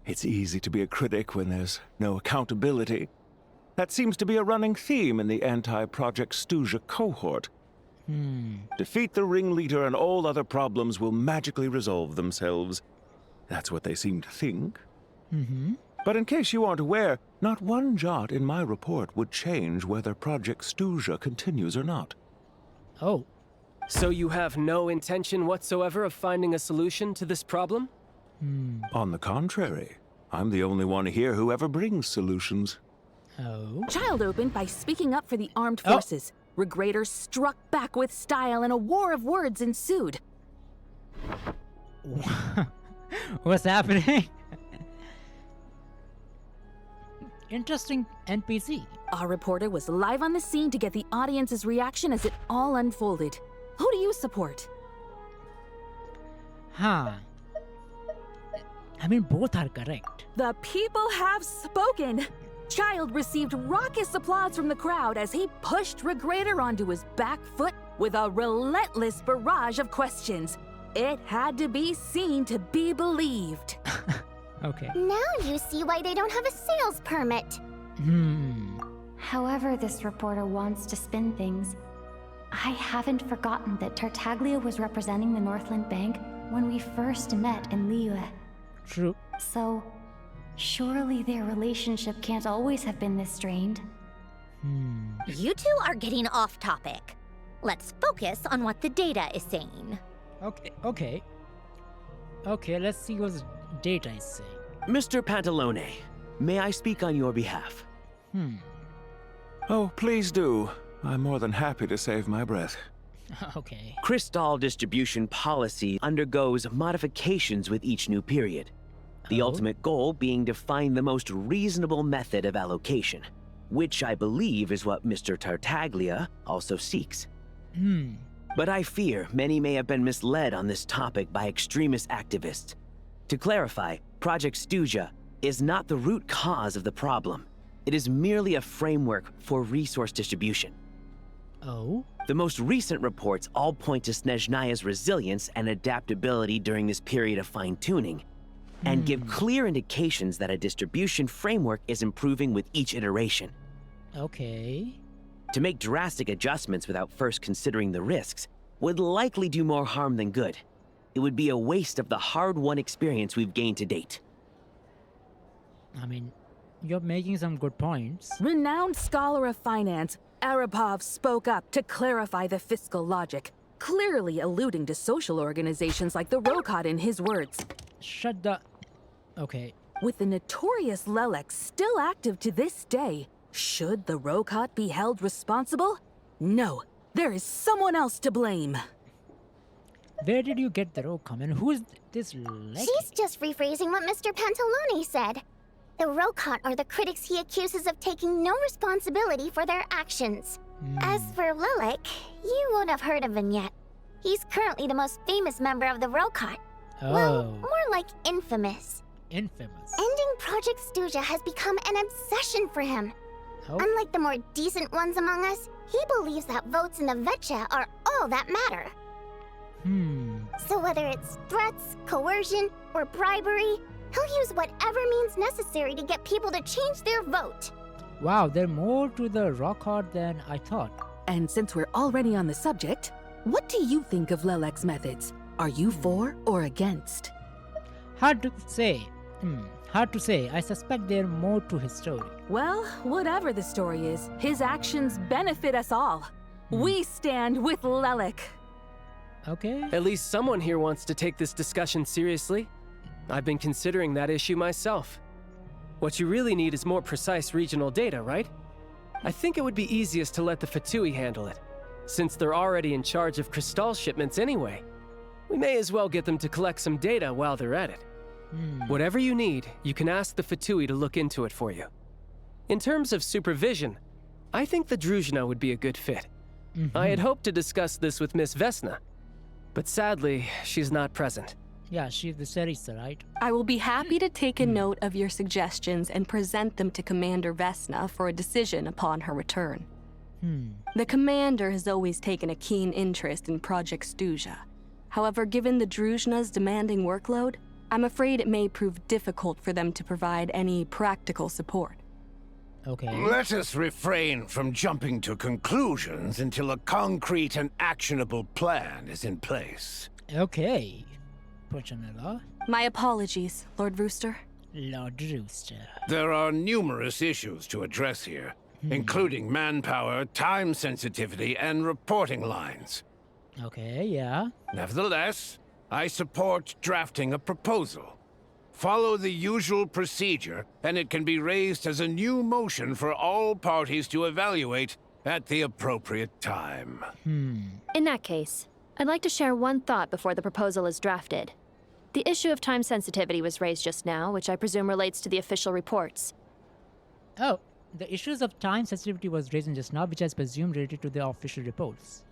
It's easy to be a critic when there's no accountability. That seems to be a running theme in the anti-Project Stuzha cohort. Defeat the ringleader and all other problems will magically resolve themselves. That's what they seem to think. But in case you aren't aware, not one jot in my report would change whether Project Stuzha continues or not. Oh. So you have no intention whatsoever of finding a solution to this problem? On the contrary, I'm the only one here who ever brings solutions. Oh. Child opened by speaking up for the armed forces. Regraders struck back with style and a war of words ensued. What's happening? Interesting NPC. Our reporter was live on the scene to get the audience's reaction as it all unfolded. Who do you support? I mean, both are correct. The people have spoken. Child received raucous applause from the crowd as he pushed Regrader onto his back foot with a relentless barrage of questions. It had to be seen to be believed. Okay. Now you see why they don't have a sales permit. However this reporter wants to spin things, I haven't forgotten that Tartaglia was representing the Northland Bank when we first met in Liyue. True. So, surely their relationship can't always have been this strained. You two are getting off topic. Let's focus on what the data is saying. Okay, let's see what the data is saying. Mr. Pantalone, may I speak on your behalf? Oh, please do. I'm more than happy to save my breath. Okay. Crystal distribution policy undergoes modifications with each new period. The ultimate goal being to find the most reasonable method of allocation, which I believe is what Mr. Tartaglia also seeks. But I fear many may have been misled on this topic by extremist activists. To clarify, Project Stuzha is not the root cause of the problem. It is merely a framework for resource distribution. Oh? The most recent reports all point to Snezhnaya's resilience and adaptability during this period of fine-tuning, and give clear indications that a distribution framework is improving with each iteration. Okay. To make drastic adjustments without first considering the risks would likely do more harm than good. It would be a waste of the hard-won experience we've gained to date. I mean, you're making some good points. Renowned scholar of finance, Arapov spoke up to clarify the fiscal logic, clearly alluding to social organizations like the Rokot in his words. Shut the... Okay. With the notorious Lelex still active to this day, should the Rokot be held responsible? No, there is someone else to blame. Where did you get the Rokot? And who is this Lecky? She's just rephrasing what Mr. Pantalone said. The Rokot are the critics he accuses of taking no responsibility for their actions. As for Lilac, you won't have heard of him yet. He's currently the most famous member of the Rokot. Well, more like infamous. Infamous. Ending Project Stuzha has become an obsession for him. Unlike the more decent ones among us, he believes that votes in the Vetcha are all that matter. So whether it's threats, coercion, or bribery, he'll use whatever means necessary to get people to change their vote. Wow, there's more to the Rokot than I thought. And since we're already on the subject, what do you think of Lilac's methods? Are you for or against? Hard to say. Hard to say. I suspect there's more to his story. Well, whatever the story is, his actions benefit us all. We stand with Lilac. Okay. At least someone here wants to take this discussion seriously. I've been considering that issue myself. What you really need is more precise regional data, right? I think it would be easiest to let the Fatui handle it, since they're already in charge of Crystal shipments anyway. We may as well get them to collect some data while they're at it. Whatever you need, you can ask the Fatui to look into it for you. In terms of supervision, I think the Druzhna would be a good fit. I had hoped to discuss this with Miss Vesna, but sadly, she's not present. Yeah, she's the Sarisa, right? I will be happy to take a note of your suggestions and present them to Commander Vesna for a decision upon her return. The Commander has always taken a keen interest in Project Stuzha. However, given the Druzhna's demanding workload, I'm afraid it may prove difficult for them to provide any practical support. Okay. Let us refrain from jumping to conclusions until a concrete and actionable plan is in place. Okay. Punchanella. My apologies, Lord Rooster. Lord Rooster. There are numerous issues to address here, including manpower, time sensitivity, and reporting lines. Okay, yeah. Nevertheless, I support drafting a proposal. Follow the usual procedure, and it can be raised as a new motion for all parties to evaluate at the appropriate time. In that case, I'd like to share one thought before the proposal is drafted. The issue of time sensitivity was raised just now, which I presume relates to the official reports. Oh, the issues of time sensitivity was raised just now, which I presume related to the official reports.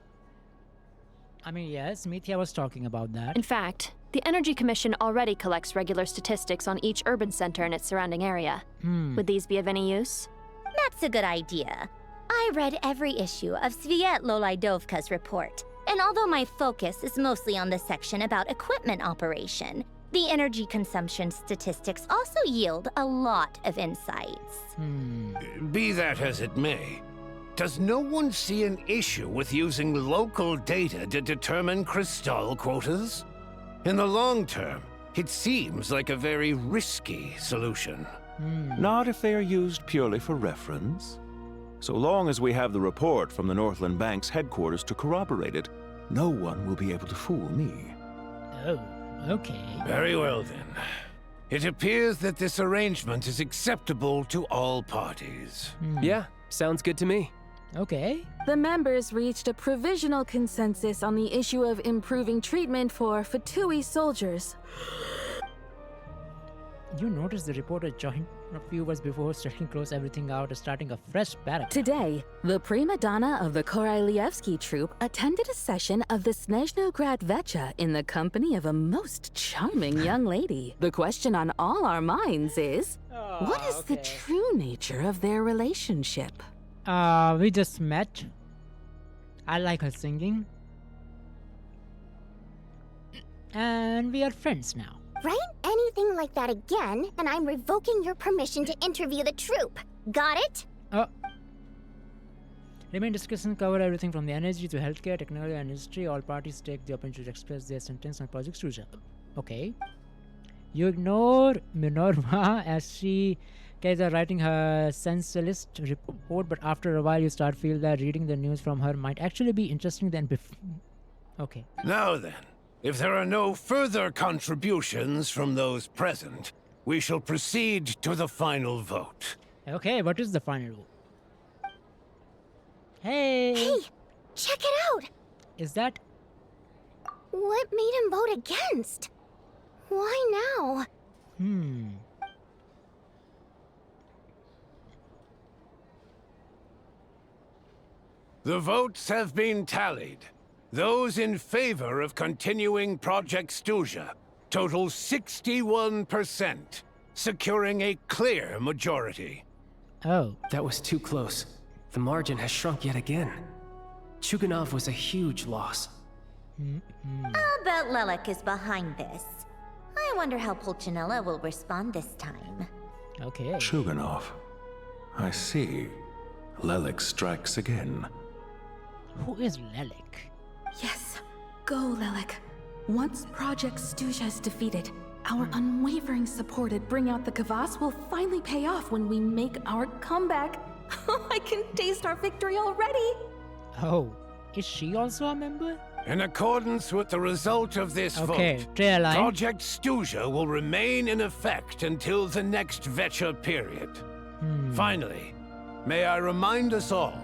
I mean, yes, Mithya was talking about that. In fact, the Energy Commission already collects regular statistics on each urban center and its surrounding area. Would these be of any use? That's a good idea. I read every issue of Svietlolaidovka's report, and although my focus is mostly on the section about equipment operation, the energy consumption statistics also yield a lot of insights. Be that as it may, does no one see an issue with using local data to determine Crystal quotas? In the long term, it seems like a very risky solution. Not if they are used purely for reference. So long as we have the report from the Northland Bank's headquarters to corroborate it, no one will be able to fool me. Oh, okay. Very well then. It appears that this arrangement is acceptable to all parties. Yeah, sounds good to me. Okay. The members reached a provisional consensus on the issue of improving treatment for Fatui soldiers. You noticed the reporter joined a few hours before starting to close everything out, starting a fresh battle. Today, the prima donna of the Korailievsky troupe attended a session of the Snezhnaya Vetcha in the company of a most charming young lady. The question on all our minds is, what is the true nature of their relationship? We just met. I like her singing. And we are friends now. Write anything like that again, and I'm revoking your permission to interview the troupe. Got it? Remain discussion cover everything from the energy to healthcare, technology, and industry. All parties take the opportunity to express their sentence on Project Stuzha. Okay. You ignore Minerva as she is writing her sensualist report, but after a while you start feel that reading the news from her might actually be interesting than before. Okay. Now then, if there are no further contributions from those present, we shall proceed to the final vote. Okay, what is the final vote? Hey! Hey! Check it out! Is that... What made him vote against? Why now? The votes have been tallied. Those in favor of continuing Project Stuzha total 61%, securing a clear majority. Oh. That was too close. The margin has shrunk yet again. Chuganov was a huge loss. I'll bet Lelek is behind this. I wonder how Pulcinella will respond this time. Okay. Chuganov. I see. Lelek strikes again. Who is Lelek? Yes. Go, Lelek. Once Project Stuzha is defeated, our unwavering support at Bring Out the Kvass will finally pay off when we make our comeback. I can taste our victory already! Oh, is she also a member? In accordance with the result of this vote, Project Stuzha will remain in effect until the next Vetcha period. Finally, may I remind us all,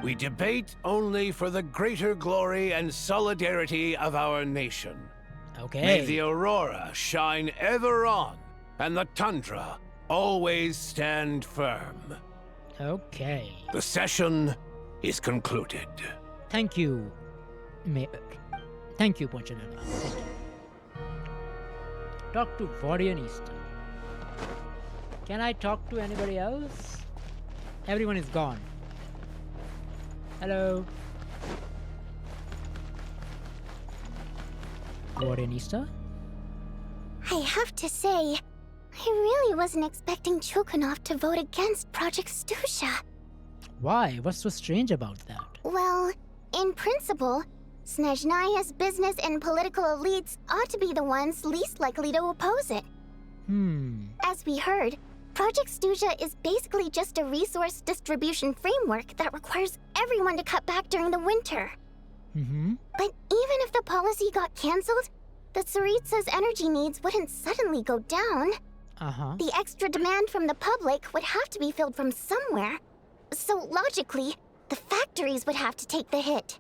we debate only for the greater glory and solidarity of our nation. Okay. May the aurora shine ever on, and the tundra always stand firm. Okay. The session is concluded. Thank you, Mayor. Thank you, Pulcinella. Thank you. Talk to Vorianista. Can I talk to anybody else? Everyone is gone. Hello. Vorianista? I have to say, I really wasn't expecting Chuganov to vote against Project Stuzha. Why? What's so strange about that? Well, in principle, Snezhnaya's business and political elites ought to be the ones least likely to oppose it. As we heard, Project Stuzha is basically just a resource distribution framework that requires everyone to cut back during the winter. But even if the policy got cancelled, the Tsaritsa's energy needs wouldn't suddenly go down. The extra demand from the public would have to be filled from somewhere. So logically, the factories would have to take the hit.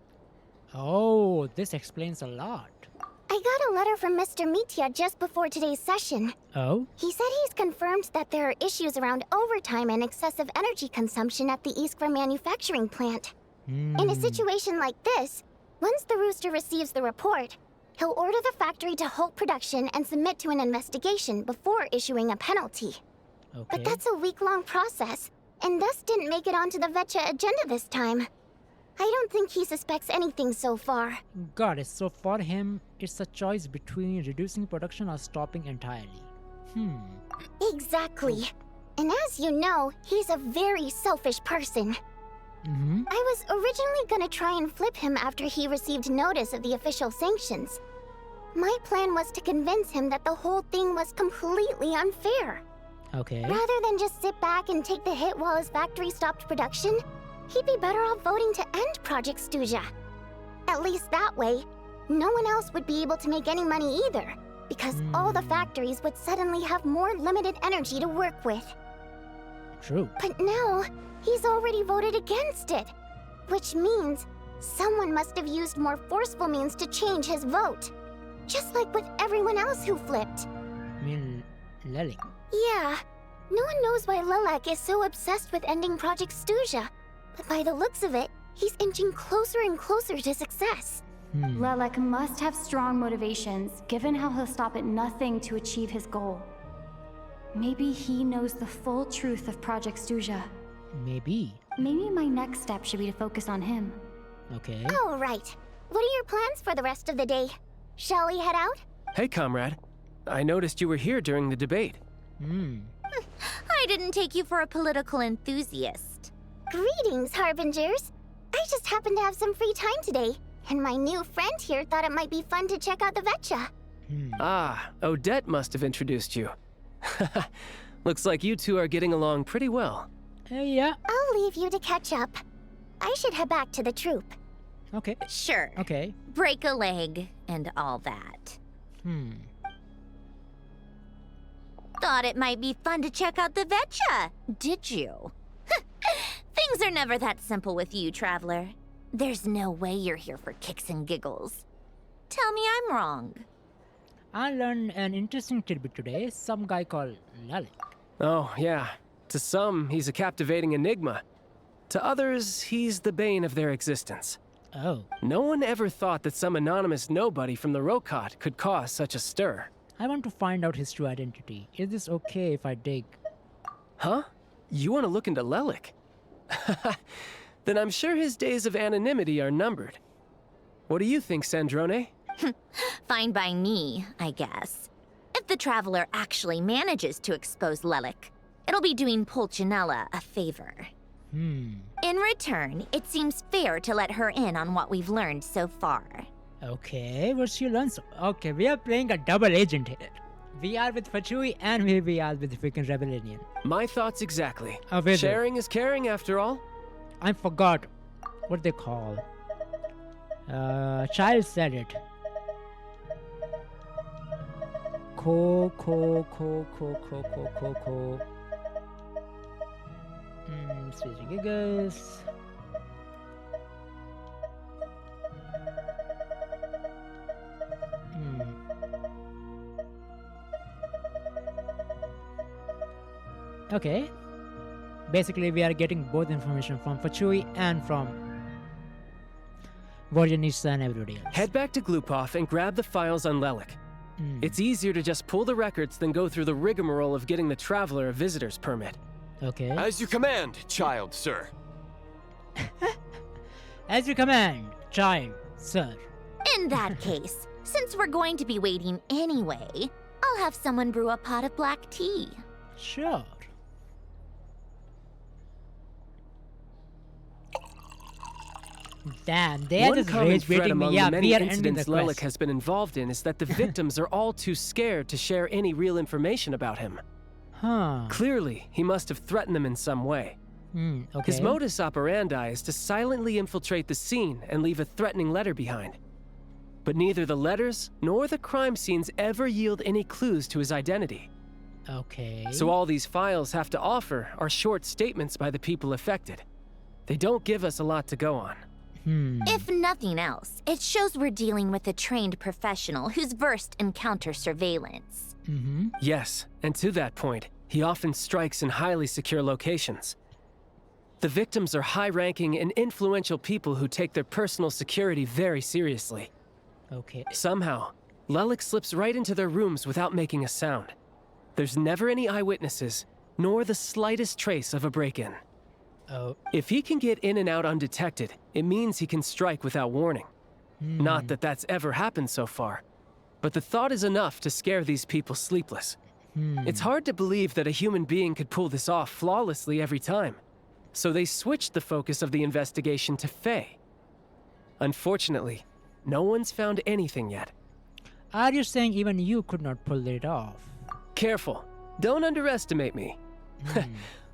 Oh, this explains a lot. I got a letter from Mr. Mitya just before today's session. Oh? He said he's confirmed that there are issues around overtime and excessive energy consumption at the Iskra manufacturing plant. In a situation like this, once the Rooster receives the report, he'll order the factory to halt production and submit to an investigation before issuing a penalty. But that's a week-long process, and thus didn't make it onto the Vetcha agenda this time. I don't think he suspects anything so far. Got it. So for him, it's a choice between reducing production or stopping entirely. Exactly. And as you know, he's a very selfish person. I was originally gonna try and flip him after he received notice of the official sanctions. My plan was to convince him that the whole thing was completely unfair. Okay. Rather than just sit back and take the hit while his factory stopped production, he'd be better off voting to end Project Stuzha. At least that way, no one else would be able to make any money either, because all the factories would suddenly have more limited energy to work with. True. But now, he's already voted against it, which means someone must have used more forceful means to change his vote. Just like with everyone else who flipped. I mean, Lelek. Yeah, no one knows why Lelek is so obsessed with ending Project Stuzha, but by the looks of it, he's inching closer and closer to success. Lelek must have strong motivations, given how he'll stop at nothing to achieve his goal. Maybe he knows the full truth of Project Stuzha. Maybe. Maybe my next step should be to focus on him. Okay. All right. What are your plans for the rest of the day? Shall we head out? Hey, comrade. I noticed you were here during the debate. I didn't take you for a political enthusiast. Greetings, Harbingers. I just happened to have some free time today, and my new friend here thought it might be fun to check out the Vetcha. Ah, Odette must have introduced you. Looks like you two are getting along pretty well. Yeah. I'll leave you to catch up. I should head back to the troop. Okay. Sure. Okay. Break a leg and all that. Thought it might be fun to check out the Vetcha, did you? Things are never that simple with you, Traveler. There's no way you're here for kicks and giggles. Tell me I'm wrong. I learned an interesting tidbit today. Some guy called Lelek. Oh, yeah. To some, he's a captivating enigma. To others, he's the bane of their existence. Oh. No one ever thought that some anonymous nobody from the Rokot could cause such a stir. I want to find out his true identity. Is this okay if I dig? Huh? You want to look into Lelik? Then I'm sure his days of anonymity are numbered. What do you think, Sandrone? Fine by me, I guess. If the Traveler actually manages to expose Lelik, it'll be doing Pulcinella a favor. In return, it seems fair to let her in on what we've learned so far. Okay, what she learns? Okay, we are playing a double agent here. We are with Fachui and we are with freaking Rebellion. My thoughts exactly. Available. Sharing is caring after all. I forgot what they call. Child said it. Co. Switching gigas. Okay. Basically, we are getting both information from Fachui and from Vorjanisa and everybody else. Head back to Glupov and grab the files on Lelik. It's easier to just pull the records than go through the rigmarole of getting the Traveler a visitor's permit. Okay. As you command, child, sir. As you command, child, sir. In that case, since we're going to be waiting anyway, I'll have someone brew a pot of black tea. Sure. Damn, they are One just common rage thread baiting among me. Yeah, the many we are ending the incidents Lelik quest. has been involved in is that the victims are all too scared to share any real information about him. Huh. Clearly, he must have threatened them in some way. Okay. His modus operandi is to silently infiltrate the scene and leave a threatening letter behind. But neither the letters nor the crime scenes ever yield any clues to his identity. Okay. So all these files have to offer are short statements by the people affected. They don't give us a lot to go on. If nothing else, it shows we're dealing with a trained professional who's versed in counter surveillance. Yes, and to that point, he often strikes in highly secure locations. The victims are high-ranking and influential people who take their personal security very seriously. Okay. Somehow, Lelik slips right into their rooms without making a sound. There's never any eyewitnesses, nor the slightest trace of a break-in. Oh. If he can get in and out undetected, it means he can strike without warning. Not that that's ever happened so far, but the thought is enough to scare these people sleepless. It's hard to believe that a human being could pull this off flawlessly every time. So they switched the focus of the investigation to Faye. Unfortunately, no one's found anything yet. Are you saying even you could not pull it off? Careful. Don't underestimate me.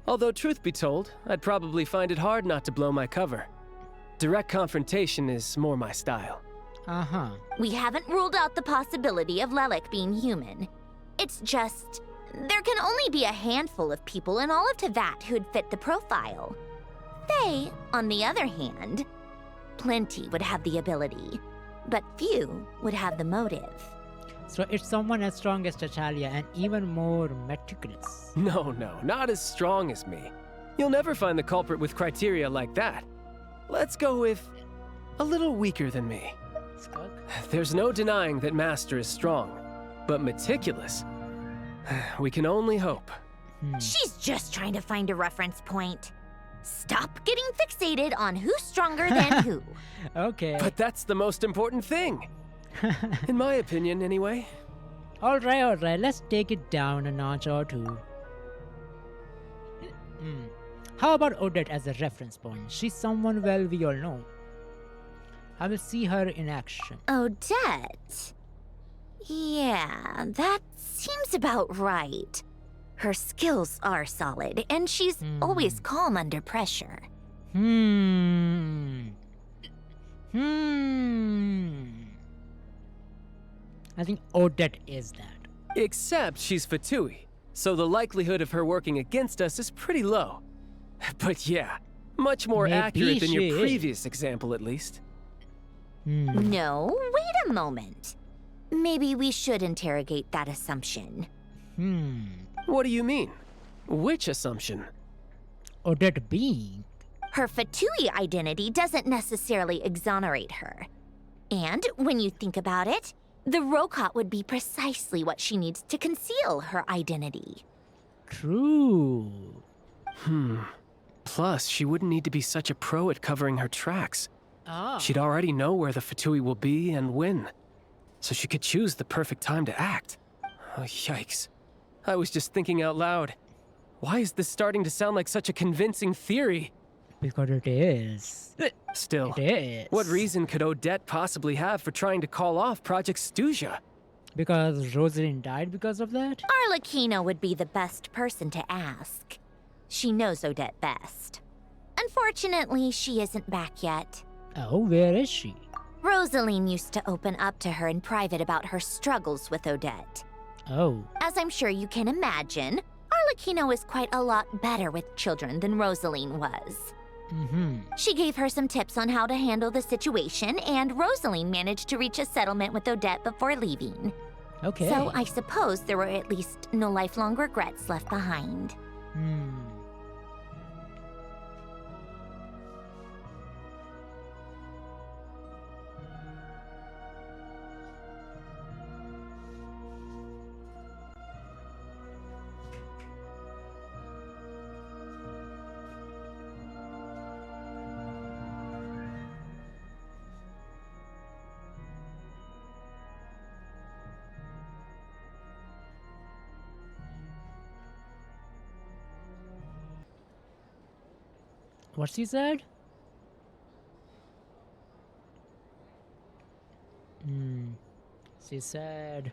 Although, truth be told, I'd probably find it hard not to blow my cover. Direct confrontation is more my style. We haven't ruled out the possibility of Lelik being human. It's just, there can only be a handful of people in all of Teyvat who'd fit the profile. Faye, on the other hand, plenty would have the ability, but few would have the motive. So it's someone as strong as Tatalia and even more meticulous. No, not as strong as me. You'll never find the culprit with criteria like that. Let's go with a little weaker than me. There's no denying that Master is strong, but meticulous? We can only hope. She's just trying to find a reference point. Stop getting fixated on who's stronger than who. Okay. But that's the most important thing. In my opinion, anyway. Alright, let's take it down a notch or two. How about Odette as a reference point? She's someone well we all know. I will see her in action. Odette? Yeah, that seems about right. Her skills are solid, and she's always calm under pressure. I think Odette is that. Except she's Fatui, so the likelihood of her working against us is pretty low. But yeah, much more accurate than your previous example, at least. No, wait a moment. Maybe we should interrogate that assumption. What do you mean? Which assumption? Odette being. her Fatui identity doesn't necessarily exonerate her. And when you think about it, the Rokot would be precisely what she needs to conceal her identity. True. Plus, she wouldn't need to be such a pro at covering her tracks. She'd already know where the Fatui will be and when. So she could choose the perfect time to act. Oh, yikes. I was just thinking out loud. Why is this starting to sound like such a convincing theory? Because it is. Still, It is. what reason could Odette possibly have for trying to call off Project Stuzia? Because Rosalind died because of that? Arlecchino would be the best person to ask. She knows Odette best. Unfortunately, she isn't back yet. Oh, where is she? Rosaline used to open up to her in private about her struggles with Odette. Oh. As I'm sure you can imagine, Arlecchino is quite a lot better with children than Rosaline was. She gave her some tips on how to handle the situation, and Rosaline managed to reach a settlement with Odette before leaving. Okay. So I suppose there were at least no lifelong regrets left behind. What she said? She said...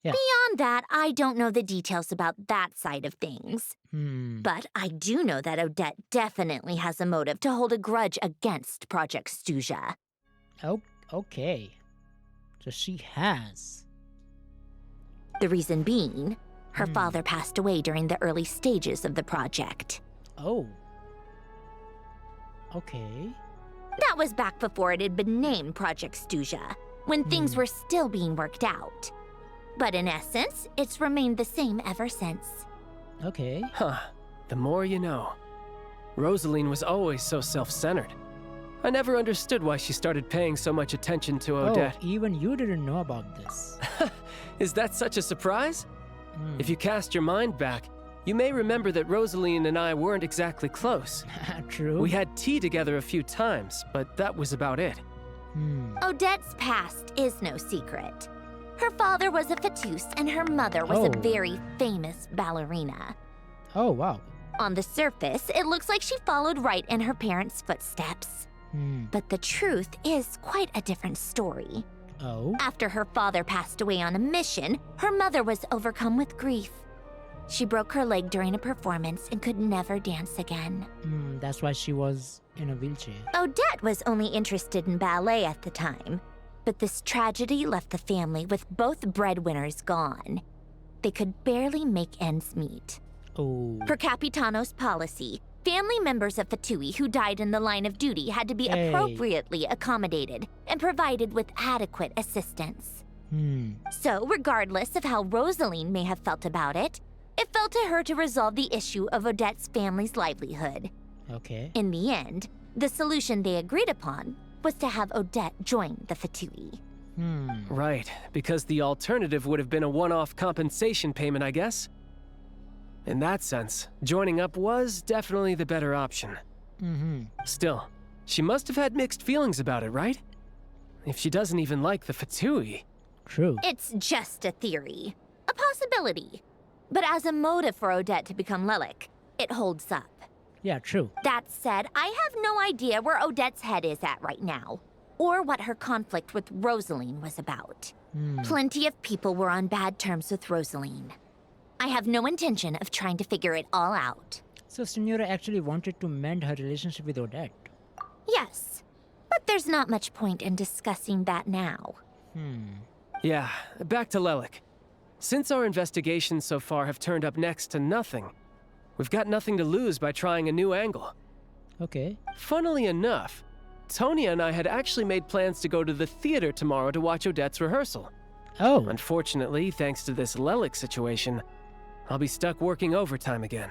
Yeah. Beyond that, I don't know the details about that side of things. But I do know that Odette definitely has a motive to hold a grudge against Project Stuzia. Oh, okay. So she has. The reason being, her father passed away during the early stages of the project. Oh. Okay. That was back before it had been named Project Stuzia, when things were still being worked out. But in essence, it's remained the same ever since. Okay. Huh. The more you know. Rosaline was always so self-centered. I never understood why she started paying so much attention to Odette. Oh, even you didn't know about this. Is that such a surprise? If you cast your mind back, you may remember that Rosaline and I weren't exactly close. True. We had tea together a few times, but that was about it. Odette's past is no secret. Her father was a fetus and her mother was a very famous ballerina. Oh, wow. On the surface, it looks like she followed right in her parents' footsteps. But the truth is quite a different story. Oh? After her father passed away on a mission, her mother was overcome with grief. She broke her leg during a performance and could never dance again. That's why she was in a wheelchair. Odette was only interested in ballet at the time, but this tragedy left the family with both breadwinners gone. They could barely make ends meet. Oh. Per Capitano's policy, family members of Fatui who died in the line of duty had to be appropriately accommodated and provided with adequate assistance. So, regardless of how Rosaline may have felt about it, it fell to her to resolve the issue of Odette's family's livelihood. Okay. In the end, the solution they agreed upon was to have Odette join the Fatui. Right, because the alternative would have been a one-off compensation payment, I guess. In that sense, joining up was definitely the better option. Still, she must have had mixed feelings about it, right? If she doesn't even like the Fatui. True. It's just a theory. A possibility. But as a motive for Odette to become Lelik, it holds up. Yeah, true. That said, I have no idea where Odette's head is at right now, or what her conflict with Rosaline was about. Plenty of people were on bad terms with Rosaline. I have no intention of trying to figure it all out. So Senora actually wanted to mend her relationship with Odette. Yes, but there's not much point in discussing that now. Yeah, back to Lelik. Since our investigations so far have turned up next to nothing, we've got nothing to lose by trying a new angle. Okay. Funnily enough, Tonya and I had actually made plans to go to the theater tomorrow to watch Odette's rehearsal. Oh. Unfortunately, thanks to this Lelik situation, I'll be stuck working overtime again.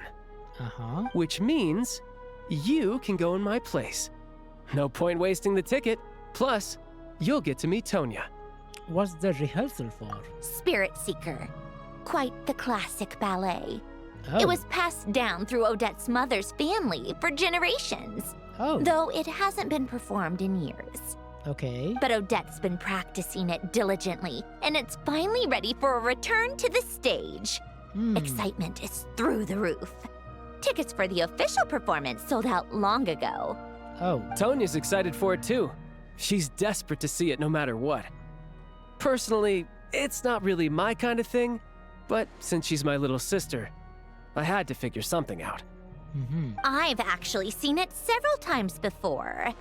Uh-huh. Which means, you can go in my place. No point wasting the ticket. Plus, you'll get to meet Tonya. What's the rehearsal for? Spirit Seeker. Quite the classic ballet. Oh. It was passed down through Odette's mother's family for generations. Oh. Though it hasn't been performed in years. Okay. But Odette's been practicing it diligently, and it's finally ready for a return to the stage. Excitement is through the roof. Tickets for the official performance sold out long ago. Oh. Tonya's excited for it too. She's desperate to see it no matter what. Personally, it's not really my kind of thing, but since she's my little sister, I had to figure something out. I've actually seen it several times before.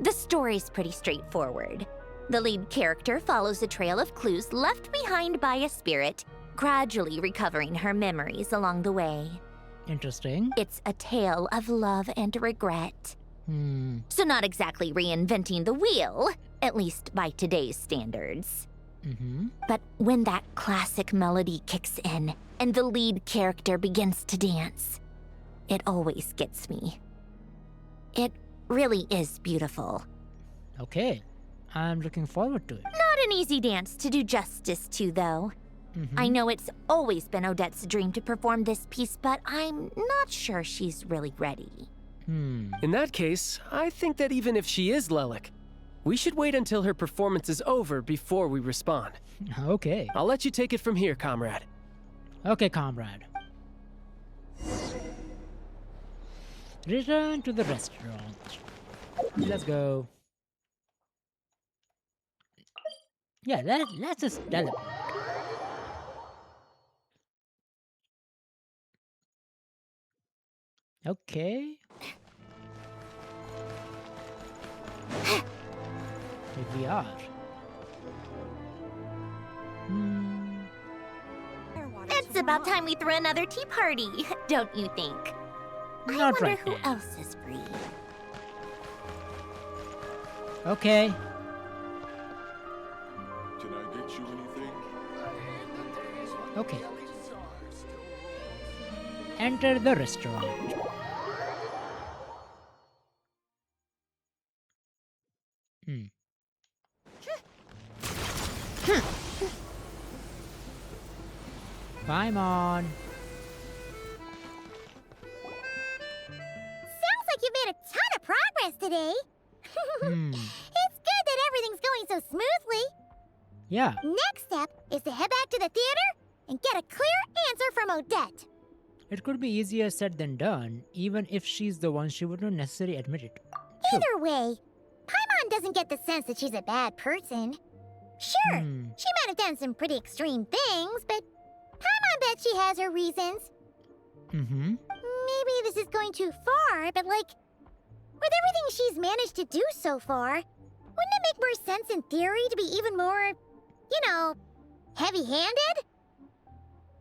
The story's pretty straightforward. The lead character follows a trail of clues left behind by a spirit, gradually recovering her memories along the way. Interesting. It's a tale of love and regret. So not exactly reinventing the wheel, at least by today's standards. But when that classic melody kicks in and the lead character begins to dance, it always gets me. It really is beautiful. Okay. I'm looking forward to it. Not an easy dance to do justice to, though. I know it's always been Odette's dream to perform this piece, but I'm not sure she's really ready. In that case, I think that even if she is Lelik, we should wait until her performance is over before we respond. Okay. I'll let you take it from here, comrade. Okay, comrade. Return to the restaurant. Let's go. Yeah, let's just celebrate. Okay. Here we are. It's about time we threw another tea party, don't you think? I Not wonder right who now. else is free. Okay. Can I get you anything? Okay. Enter the restaurant. Paimon. Sounds like you've made a ton of progress today. It's good that everything's going so smoothly. Yeah. Next step is to head back to the theater and get a clear answer from Odette. It could be easier said than done. Even if she's the one, she wouldn't necessarily admit it. Either way, Paimon doesn't get the sense that she's a bad person. Sure, she might have done some pretty extreme things, but Paimon bets she has her reasons. Maybe this is going too far, but like, with everything she's managed to do so far, wouldn't it make more sense in theory to be even more, you know, heavy-handed?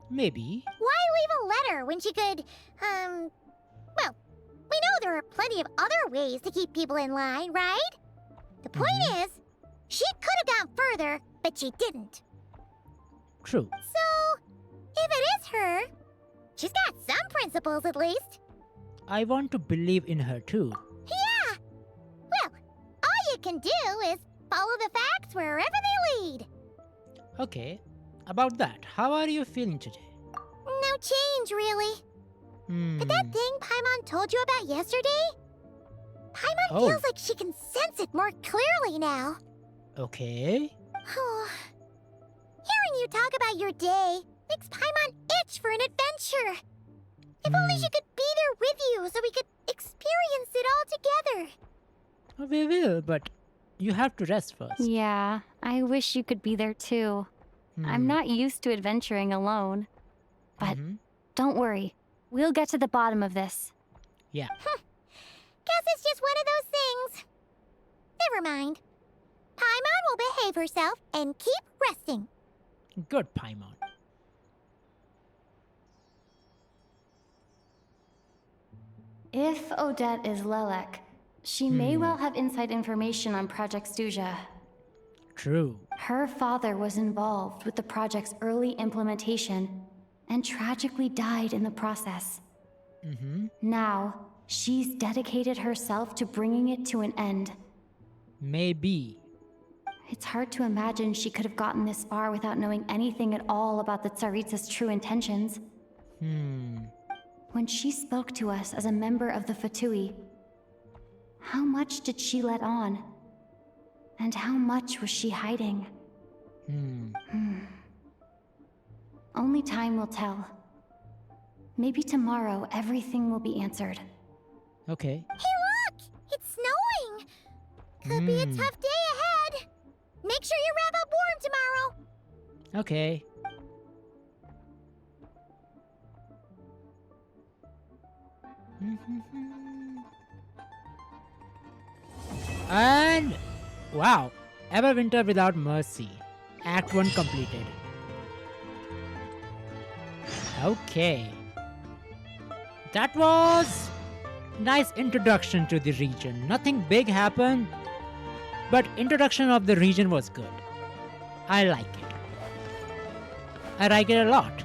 Maybe. Why leave a letter when she could, well, we know there are plenty of other ways to keep people in line, right? The point is, she could have gone further, but she didn't. True. So, if it is her, she's got some principles at least. I want to believe in her too. Yeah! Well, all you can do is follow the facts wherever they lead. Okay. About that, how are you feeling today? No change, really. But that thing Paimon told you about yesterday? Paimon feels like she can sense it more clearly now. Okay. Hearing you talk about your day makes Paimon itch for an adventure. If only she could be there with you so we could experience it all together. We will, but you have to rest first. Yeah, I wish you could be there too. I'm not used to adventuring alone. But don't worry, we'll get to the bottom of this. Yeah. Guess it's just one of those things. Never mind. Paimon will behave herself and keep resting. Good, Paimon. If Odette is Lelek, she may well have inside information on Project Stuja. True. Her father was involved with the project's early implementation and tragically died in the process. Now, She's dedicated herself to bringing it to an end. Maybe. It's hard to imagine she could have gotten this far without knowing anything at all about the Tsaritsa's true intentions. When she spoke to us as a member of the Fatui, how much did she let on? And how much was she hiding? Only time will tell. Maybe tomorrow everything will be answered. Okay. Hey, look! It's snowing! Could be a tough day ahead. Make sure you wrap up warm tomorrow. Okay. And wow, Everwinter Without Mercy. Act 1 completed. Okay. That was nice introduction to the region. Nothing big happened, but introduction of the region was good. I like it. I like it a lot.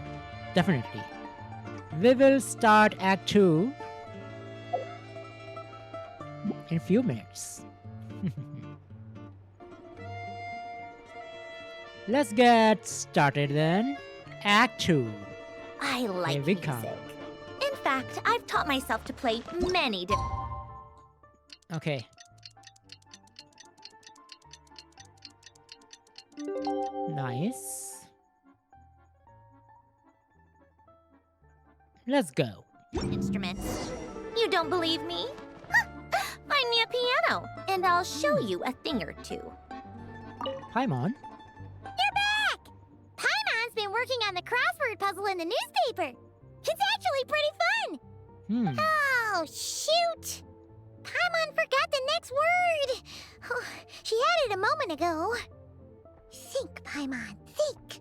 Definitely. We will start Act 2 in a few minutes. Let's get started then. Act 2. I like Here we music. come. In fact, I've taught myself to play many different... Okay. Nice. Let's go. instruments. You don't believe me? Huh. Find me a piano, and I'll show you a thing or two. Paimon? You're back! Paimon's been working on the crossword puzzle in the newspaper. It's actually pretty fun. Oh, shoot! Paimon forgot the next word. Oh, she had it a moment ago. Think, Paimon, think.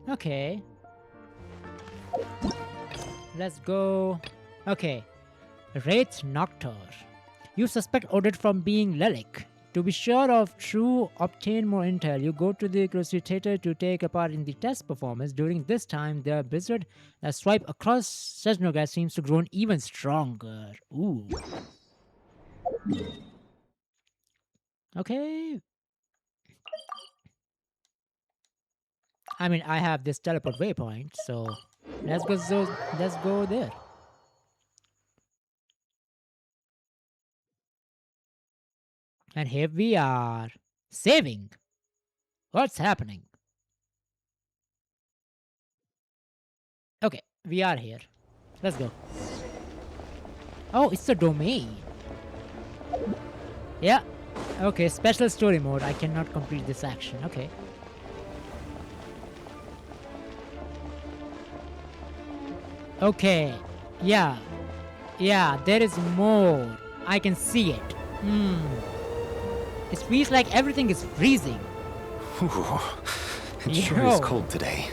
Okay. Let's go. Okay. Wraith Noctur. You suspect Odette from being Lelik. To be sure of true, obtain more intel, you go to the Crucitator to take a part in the test performance. During this time, the blizzard that swipe across Snezhnaya seems to grow even stronger. Ooh. Okay. I mean, I have this teleport waypoint, so let's go there. And here we are. Saving. What's happening? Okay, we are here. Let's go. Oh, it's the domain. Yeah. Okay, special story mode. I cannot complete this action. Okay. Okay. Yeah. Yeah, there is more. I can see it. It feels like everything is freezing. It sure is cold today.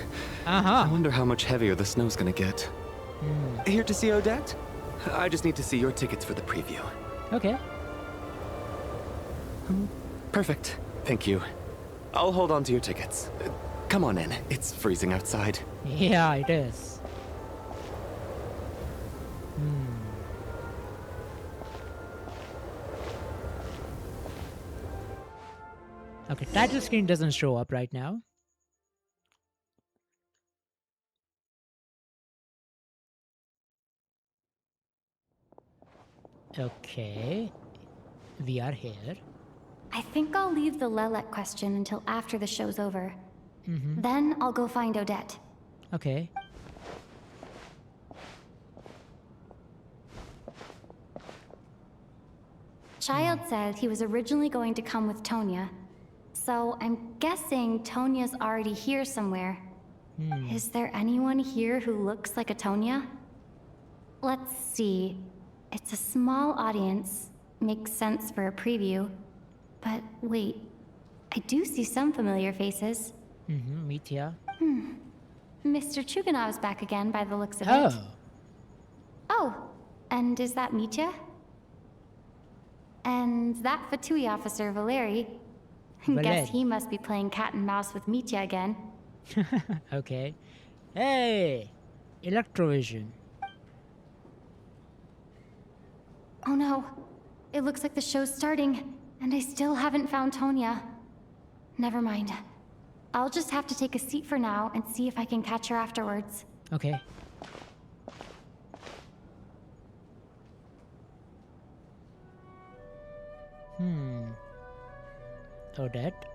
Uh-huh. I wonder how much heavier the snow's gonna get. Here to see Odette? I just need to see your tickets for the preview. Okay. Perfect. Thank you. I'll hold on to your tickets. Come on in. It's freezing outside. Yeah, it is. Okay, title screen doesn't show up right now. Okay, we are here. I think I'll leave the Lelek question until after the show's over. Then I'll go find Odette. Okay. Child said he was originally going to come with Tonya. So I'm guessing Tonya's already here somewhere. Is there anyone here who looks like a Tonya? Let's see. It's a small audience. Makes sense for a preview. But wait, I do see some familiar faces. Mitya. Mr. Chuganov's back again by the looks of it. Oh, and is that Mitya? And that Fatui officer, Valeri. Guess he must be playing cat and mouse with Mitya again. Okay. Hey! Electrovision. Oh no. It looks like the show's starting, and I still haven't found Tonya. Never mind. I'll just have to take a seat for now and see if I can catch her afterwards. Okay. Odette?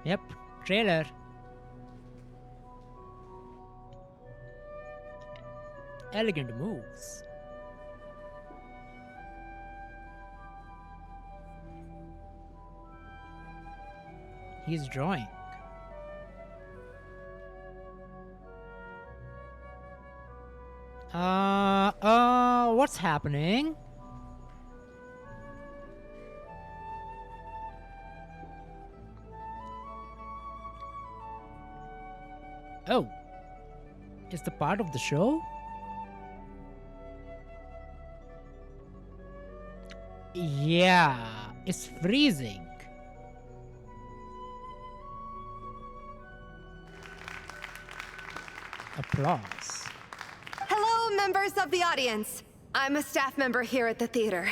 Yep, trailer. Elegant moves. He's drawing. What's happening? Oh, is the part of the show? Yeah, it's freezing. Applause. Hello, members of the audience. I'm a staff member here at the theater.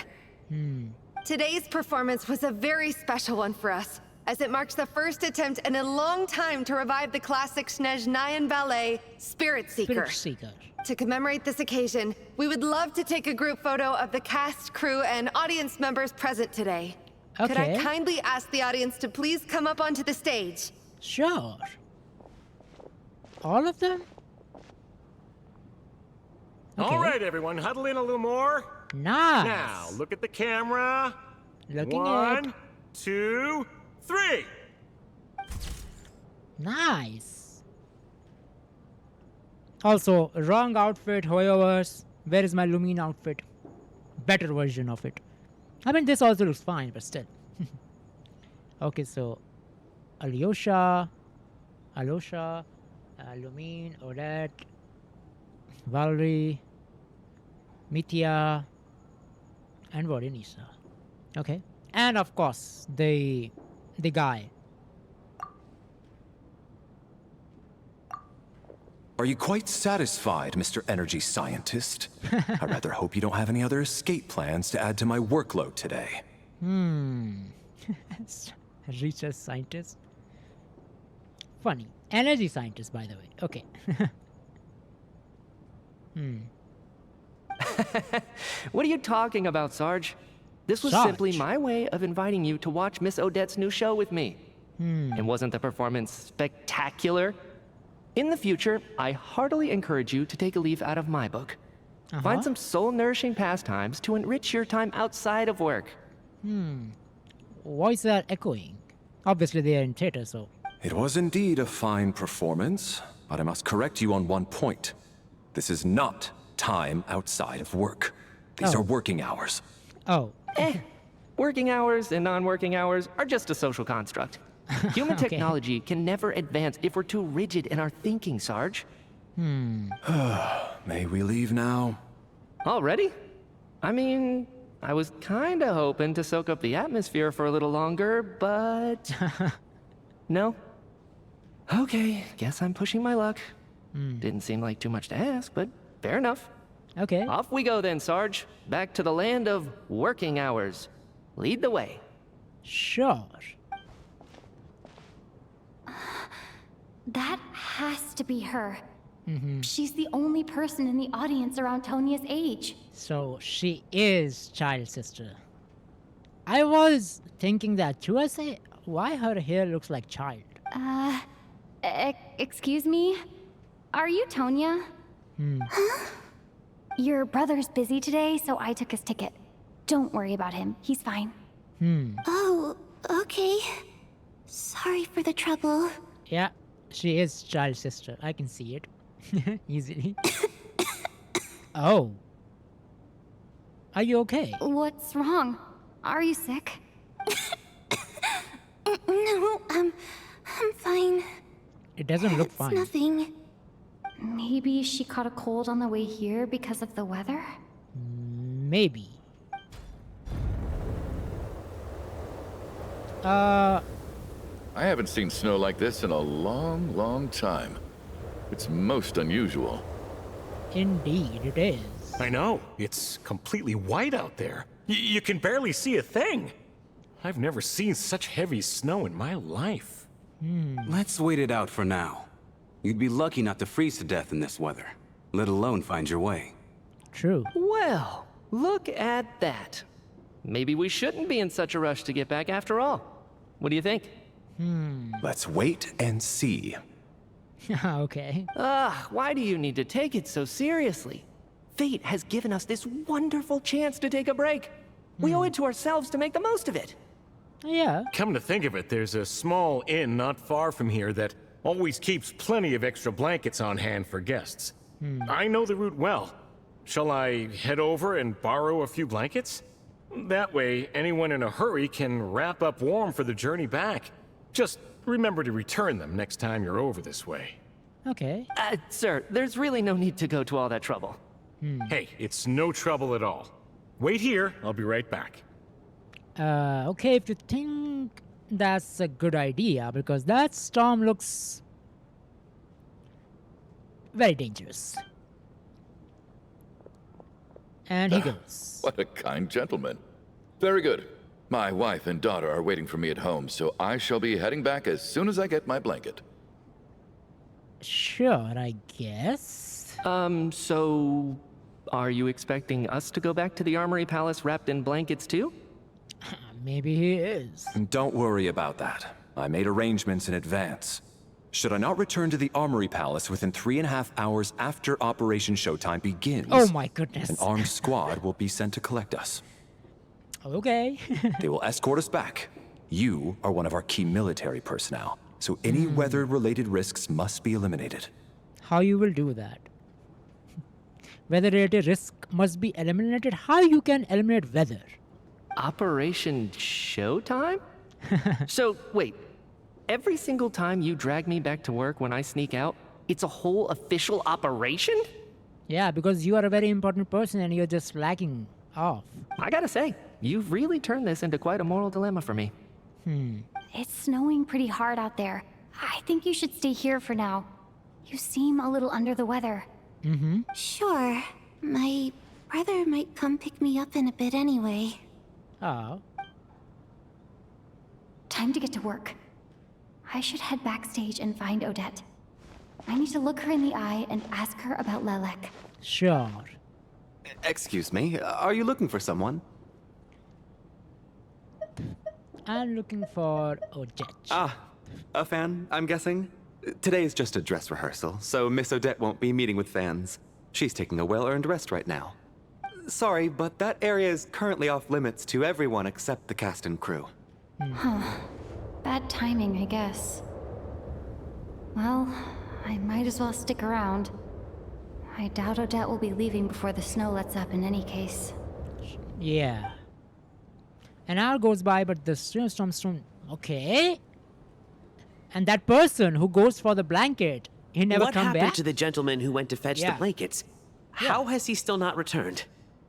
Today's performance was a very special one for us, as it marks the first attempt in a long time to revive the classic Snezhnayan ballet, Spirit Seeker. Spirit Seeker. To commemorate this occasion, we would love to take a group photo of the cast, crew, and audience members present today. Could I Okay. kindly ask the audience to please come up onto the stage? Sure. All of them? All right, everyone, huddle in a little more. Nice. Now, look at the camera. Looking One, at. 2, 3. Nice. Also, wrong outfit, however. Where is my Lumine outfit? Better version of it. I mean, this also looks fine, but still. Okay, so Alyosha, Lumine, Odette, Valerie, Mithya, and Vorinisa. Okay. And of course, the guy. Are you quite satisfied, Mr. Energy Scientist? I rather hope you don't have any other escape plans to add to my workload today. Research scientist. Funny. Energy scientist, by the way. Okay. What are you talking about, Sarge? This was Sarge? simply my way of inviting you to watch Miss Odette's new show with me. And wasn't the performance spectacular? In the future, I heartily encourage you to take a leaf out of my book. Find some soul-nourishing pastimes to enrich your time outside of work. Why is that echoing? Obviously, they are in theater, so. It was indeed a fine performance, but I must correct you on one point. This is not time outside of work. These are working hours. Oh. Working hours and non-working hours are just a social construct. Human Okay. technology can never advance if we're too rigid in our thinking, Sarge. May we leave now? Already? I mean, I was kinda hoping to soak up the atmosphere for a little longer, but... No? Okay, guess I'm pushing my luck. Didn't seem like too much to ask, but fair enough. Okay. Off we go then, Sarge. Back to the land of working hours. Lead the way. Sure. That has to be her. She's the only person in the audience around Tonya's age. So she is child sister. I was thinking that too. I say, why her hair looks like child? Excuse me? Are you Tonya? Your brother's busy today, so I took his ticket. Don't worry about him. He's fine. Oh, okay. Sorry for the trouble. Yeah, she is child sister. I can see it easily. Oh. Are you okay? What's wrong? Are you sick? No, I'm fine. It doesn't look It's fine. nothing. Maybe she caught a cold on the way here because of the weather? Maybe. I haven't seen snow like this in a long, long time. It's most unusual. Indeed, it is. I know. It's completely white out there. You can barely see a thing. I've never seen such heavy snow in my life. Let's wait it out for now. You'd be lucky not to freeze to death in this weather, let alone find your way. True. Well, look at that. Maybe we shouldn't be in such a rush to get back after all. What do you think? Let's wait and see. Okay. Why do you need to take it so seriously? Fate has given us this wonderful chance to take a break. We owe it to ourselves to make the most of it. Yeah. Come to think of it, there's a small inn not far from here that always keeps plenty of extra blankets on hand for guests. I know the route well. Shall I head over and borrow a few blankets? That way, anyone in a hurry can wrap up warm for the journey back. Just remember to return them next time you're over this way. Okay. Sir, there's really no need to go to all that trouble. Hey, it's no trouble at all. Wait here, I'll be right back. Okay, if you think that's a good idea, because that storm looks very dangerous. And he goes. What a kind gentleman. Very good. My wife and daughter are waiting for me at home, so I shall be heading back as soon as I get my blanket. Sure, I guess. So... are you expecting us to go back to the Armory Palace wrapped in blankets too? Maybe he is. Don't worry about that. I made arrangements in advance. Should I not return to the Armory Palace within 3.5 hours after Operation Showtime begins... Oh my goodness. An armed squad will be sent to collect us. Okay. They will escort us back. You are one of our key military personnel, so any weather-related risks must be eliminated. How you will do that? Weather-related risk must be eliminated. How you can eliminate weather? Operation Showtime? So, wait. Every single time you drag me back to work when I sneak out, it's a whole official operation? Yeah, because you are a very important person and you're just slacking off. I gotta say, you've really turned this into quite a moral dilemma for me. It's snowing pretty hard out there. I think you should stay here for now. You seem a little under the weather. Sure. My brother might come pick me up in a bit anyway. Oh. Time to get to work. I should head backstage and find Odette. I need to look her in the eye and ask her about Lelek. Sure. Excuse me, are you looking for someone? I'm looking for Odette. Ah, a fan, I'm guessing? Today is just a dress rehearsal, so Miss Odette won't be meeting with fans. She's taking a well-earned rest right now. Sorry, but that area is currently off limits to everyone except the cast and crew. Bad timing, I guess. Well, I might as well stick around. I doubt Odette will be leaving before the snow lets up in any case. Yeah. An hour goes by, but the snowstorm soon. Okay. And that person who goes for the blanket, he never What come happened back? to the gentleman who went to fetch the blankets? How has he still not returned?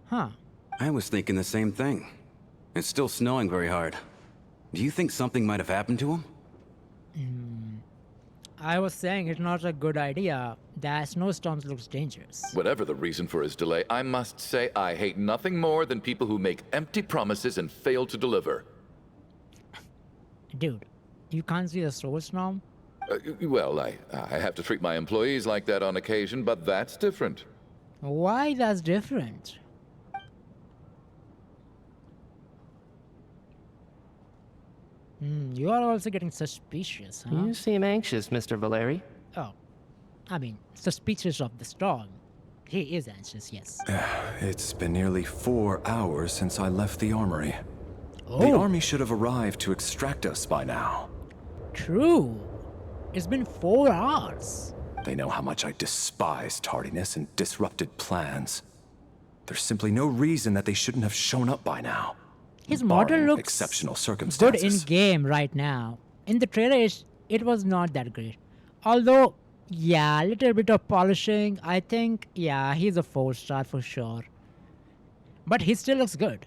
I was thinking the same thing. It's still snowing very hard. Do you think something might have happened to him? I was saying it's not a good idea. That snowstorms looks dangerous. Whatever the reason for his delay, I must say I hate nothing more than people who make empty promises and fail to deliver. Dude, you can't see the snowstorm? Well, I have to treat my employees like that on occasion, but that's different. Why that's different? You are also getting suspicious, huh? You seem anxious, Mr. Valeri. Oh, I mean, suspicious of the storm. He is anxious, yes. It's been nearly 4 hours since I left the armory. Oh. The army should have arrived to extract us by now. True. It's been 4 hours. They know how much I despise tardiness and disrupted plans. There's simply no reason that they shouldn't have shown up by now. His model barring looks exceptional good circumstances. in game right now. In the trailer, it was not that great. Although, yeah, a little bit of polishing. I think, yeah, he's a 4-star for sure. But he still looks good.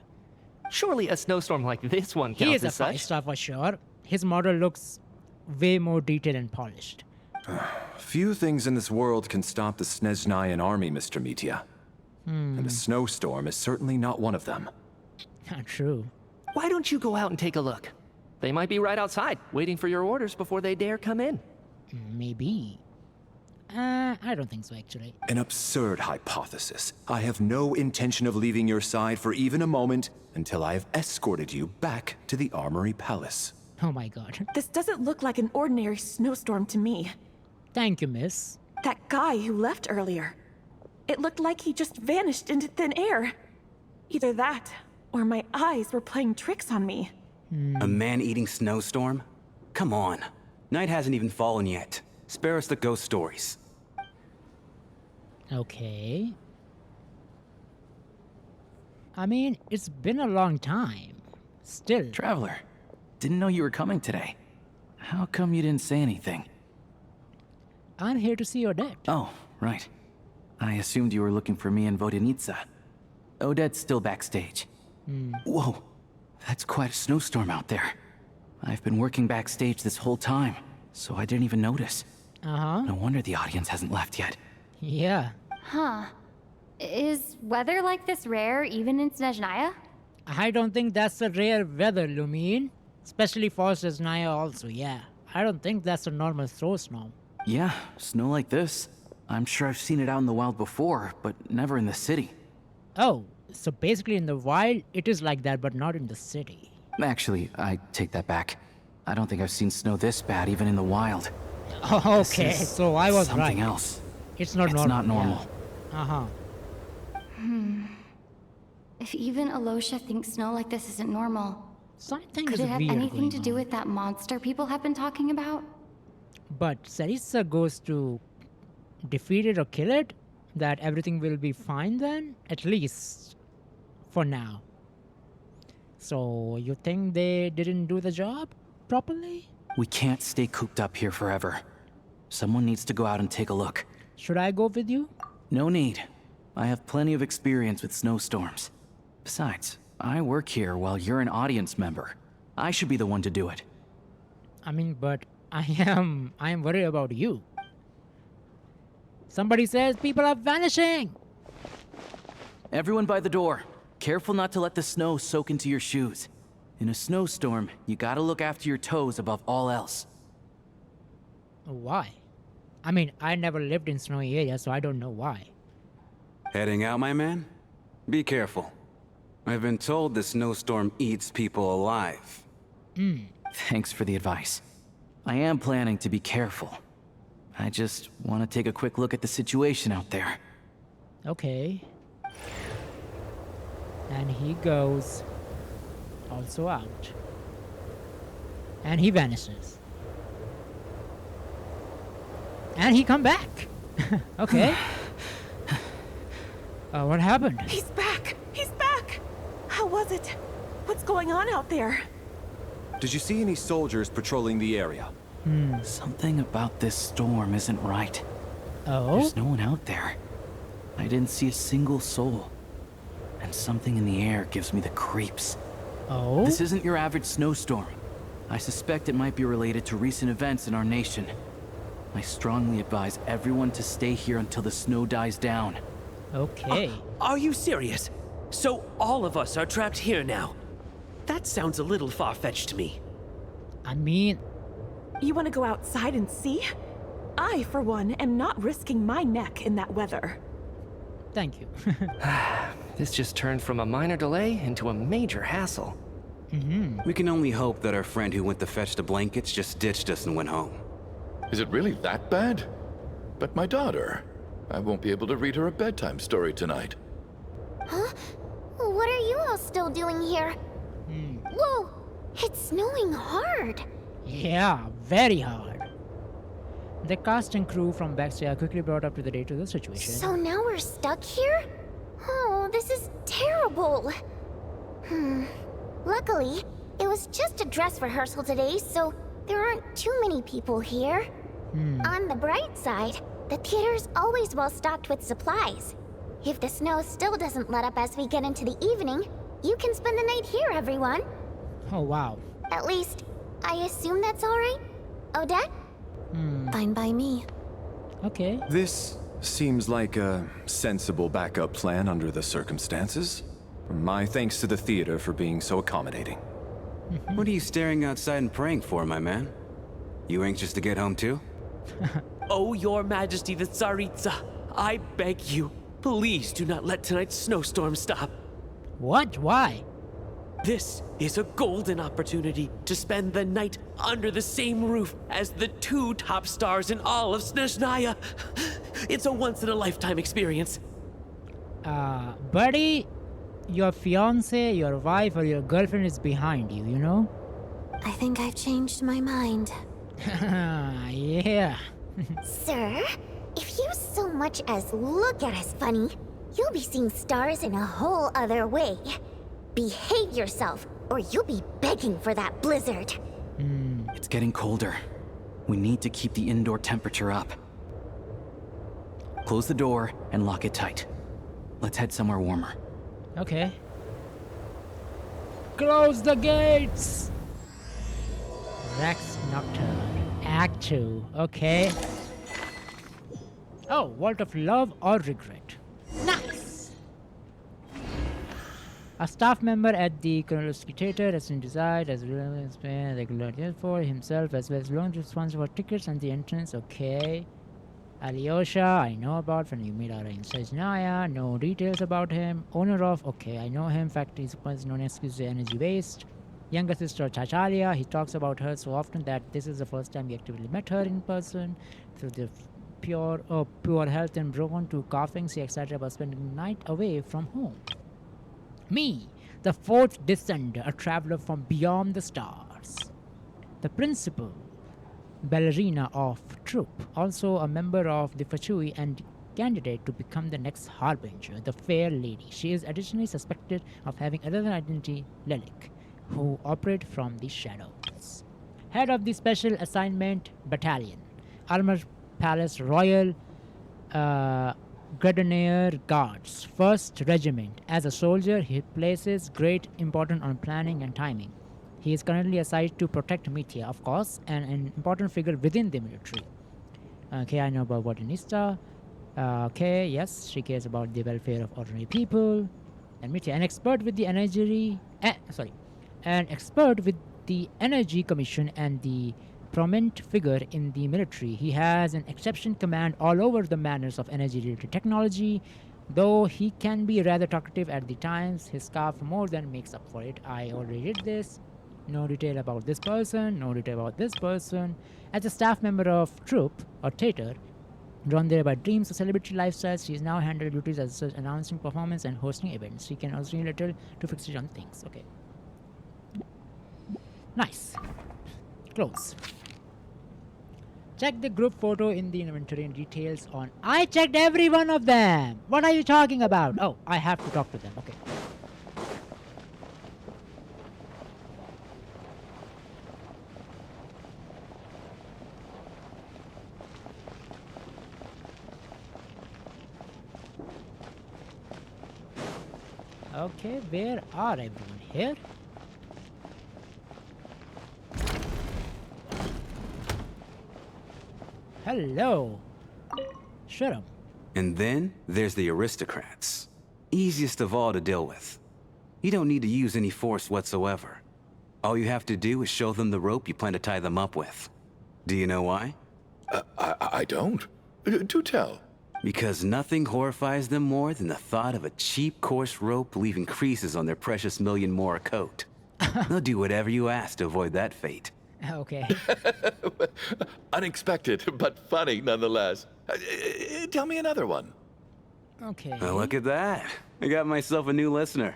Surely a snowstorm like this one counts He is a as such. 5-star for sure. His model looks way more detailed and polished. Few things in this world can stop the Snezhnayan army, Mr. Mitya. And a snowstorm is certainly not one of them. Not true. Why don't you go out and take a look? They might be right outside, waiting for your orders before they dare come in. Maybe. I don't think so, actually. An absurd hypothesis. I have no intention of leaving your side for even a moment until I have escorted you back to the Armory Palace. Oh my god. This doesn't look like an ordinary snowstorm to me. Thank you, miss. That guy who left earlier. It looked like he just vanished into thin air. Either that, or my eyes were playing tricks on me. A man-eating snowstorm? Come on. Night hasn't even fallen yet. Spare us the ghost stories. Okay. I mean, it's been a long time. Still. Traveler, didn't know you were coming today. How come you didn't say anything? I'm here to see Odette. Oh, right. I assumed you were looking for me and Vodenitsa. Odette's still backstage. Whoa, that's quite a snowstorm out there. I've been working backstage this whole time, so I didn't even notice. No wonder the audience hasn't left yet. Yeah. Huh. Is weather like this rare even in Snezhnaya? I don't think that's a rare weather, Lumine. Especially for Snezhnaya also, yeah. I don't think that's a normal snowstorm. Yeah, snow like this. I'm sure I've seen it out in the wild before, but never in the city. Oh, so basically in the wild, it is like that, but not in the city. Actually, I take that back. I don't think I've seen snow this bad even in the wild. Oh, okay, so I was right. Something else. It's not normal. It's not normal. Yeah. If even Alosha thinks snow like this isn't normal, something could is it have weird anything going to do with that monster people have been talking about? But Sarissa goes to defeat it or kill it, that everything will be fine then? At least for now. So you think they didn't do the job properly? We can't stay cooped up here forever. Someone needs to go out and take a look. Should I go with you? No need. I have plenty of experience with snowstorms. Besides, I work here while you're an audience member. I should be the one to do it. I mean, but I am worried about you. Somebody says people are vanishing! Everyone by the door. Careful not to let the snow soak into your shoes. In a snowstorm, you gotta look after your toes above all else. Why? I mean, I never lived in snowy areas, so I don't know why. Heading out, my man? Be careful. I've been told the snowstorm eats people alive. Thanks for the advice. I am planning to be careful. I just want to take a quick look at the situation out there. Okay. And he goes also out. And he vanishes. And he come back. Okay. What happened? He's back! He's back! How was it? What's going on out there? Did you see any soldiers patrolling the area? Something about this storm isn't right. Oh? There's no one out there. I didn't see a single soul. And something in the air gives me the creeps. Oh? This isn't your average snowstorm. I suspect it might be related to recent events in our nation. I strongly advise everyone to stay here until the snow dies down. Okay. Are you serious? So all of us are trapped here now? That sounds a little far-fetched to me. I mean... You want to go outside and see? I, for one, am not risking my neck in that weather. Thank you. This just turned from a minor delay into a major hassle. We can only hope that our friend who went to fetch the blankets just ditched us and went home. Is it really that bad? But my daughter, I won't be able to read her a bedtime story tonight. Huh? What are you all still doing here? Whoa! It's snowing hard! Yeah, very hard. The cast and crew from backstage are quickly brought up to the date of the situation. So now we're stuck here? Oh, this is terrible. Luckily, it was just a dress rehearsal today, so there aren't too many people here. On the bright side, the theater's always well stocked with supplies. If the snow still doesn't let up as we get into the evening, You can spend the night here, everyone. Oh, wow. At least, I assume that's alright? Odette? Fine by me. Okay. This seems like a sensible backup plan under the circumstances. My thanks to the theater for being so accommodating. What are you staring outside and praying for, my man? You anxious to get home too? Oh, Your Majesty the Tsaritsa, I beg you, please do not let tonight's snowstorm stop. What? Why? This is a golden opportunity to spend the night under the same roof as the 2 top stars in all of Snezhnaya. It's a once-in-a-lifetime experience. Buddy, your fiance, your wife, or your girlfriend is behind you, you know? I think I've changed my mind. Yeah. Sir, if you so much as look at us funny, you'll be seeing stars in a whole other way. Behave yourself, or you'll be begging for that blizzard. It's getting colder. We need to keep the indoor temperature up. Close the door and lock it tight. Let's head somewhere warmer. Okay. Close the gates! Rex Nocturne, Act 2. Okay. Oh, Vault of Love or Regret. Nice! A staff member at the Chronological Theater has been designed as regular for himself as well as long responsible for tickets and the entrance. Okay. Alyosha, I know about when you meet her in Snezhnaya. No details about him. Owner of, okay, I know him. Fact is known as energy waste. Younger sister Chachalia, he talks about her so often that this is the first time he actively met her in person. Through the pure health and broken to coughing, she excited about spending the night away from home. Me, the 4th descender, a traveler from beyond the stars. The principal ballerina of troupe, also a member of the Fachui and candidate to become the next Harbinger, the Fair Lady. She is additionally suspected of having another identity, Lelik, who operate from the shadows. Head of the Special Assignment Battalion, Armor Palace Royal Grenadier Guards, 1st Regiment. As a soldier, he places great importance on planning and timing. He is currently assigned to protect Mithya, of course, and an important figure within the military. Okay, I know about Botanista. Okay, yes, she cares about the welfare of ordinary people. And Mithya, an expert with the Energy Commission and the prominent figure in the military. He has an exception command all over the manners of energy-related technology. Though he can be rather talkative at the times, his scarf more than makes up for it. I already did this. No detail about this person, no detail about this person. As a staff member of troupe or theater, drawn there by dreams of celebrity lifestyles, she is now handled duties as such announcing performance and hosting events. She can also do little to fix it on things. Okay. Nice. Close. Check the group photo in the inventory and details on. I checked every one of them. What are you talking about? Oh, I have to talk to them. Okay. Okay, where are everyone here? Hello. Shut up. And then there's the aristocrats. Easiest of all to deal with. You don't need to use any force whatsoever. All you have to do is show them the rope you plan to tie them up with. Do you know why? I don't. Do tell. Because nothing horrifies them more than the thought of a cheap, coarse rope leaving creases on their precious million more coat. They'll do whatever you ask to avoid that fate. Okay. Unexpected, but funny nonetheless. Tell me another one. Okay. Well, look at that. I got myself a new listener.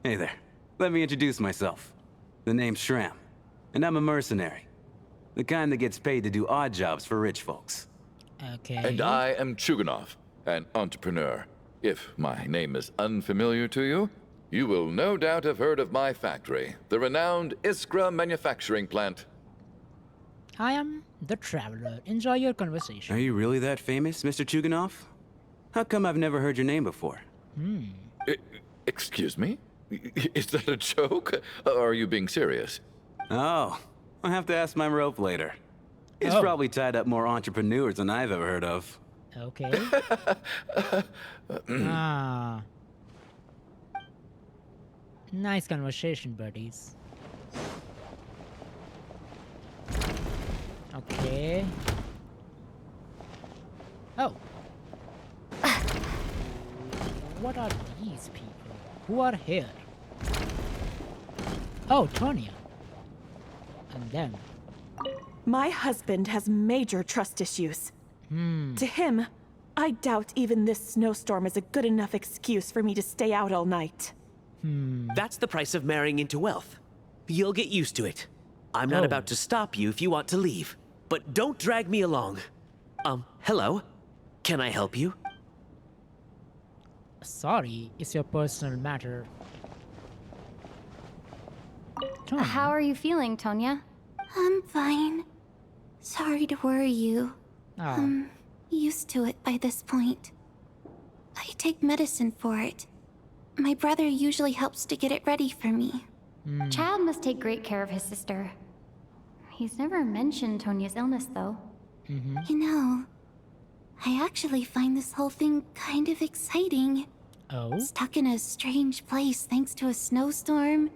Hey there. Let me introduce myself. The name's Shram, and I'm a mercenary. The kind that gets paid to do odd jobs for rich folks. Okay. And I am Chuganov, an entrepreneur. If my name is unfamiliar to you, you will no doubt have heard of my factory, the renowned Iskra manufacturing plant. I am the Traveler. Enjoy your conversation. Are you really that famous, Mr. Chuganov? How come I've never heard your name before? Excuse me? Is that a joke? Or are you being serious? Oh, I'll have to ask my rope later. It's probably tied up more entrepreneurs than I've ever heard of. Okay. Ah. Nice conversation, buddies. Okay. Oh. What are these people? Who are here? Oh, Tonya. And them. My husband has major trust issues. Hmm. To him, I doubt even this snowstorm is a good enough excuse for me to stay out all night. That's the price of marrying into wealth. You'll get used to it. I'm not about to stop you if you want to leave. But don't drag me along. Hello? Can I help you? Sorry, it's your personal matter. How are you feeling, Tonya? I'm fine. Sorry to worry you. I'm used to it by this point. I take medicine for it. My brother usually helps to get it ready for me. Child must take great care of his sister. He's never mentioned Tonya's illness, though. You know, I actually find this whole thing kind of exciting. Oh? Stuck in a strange place thanks to a snowstorm.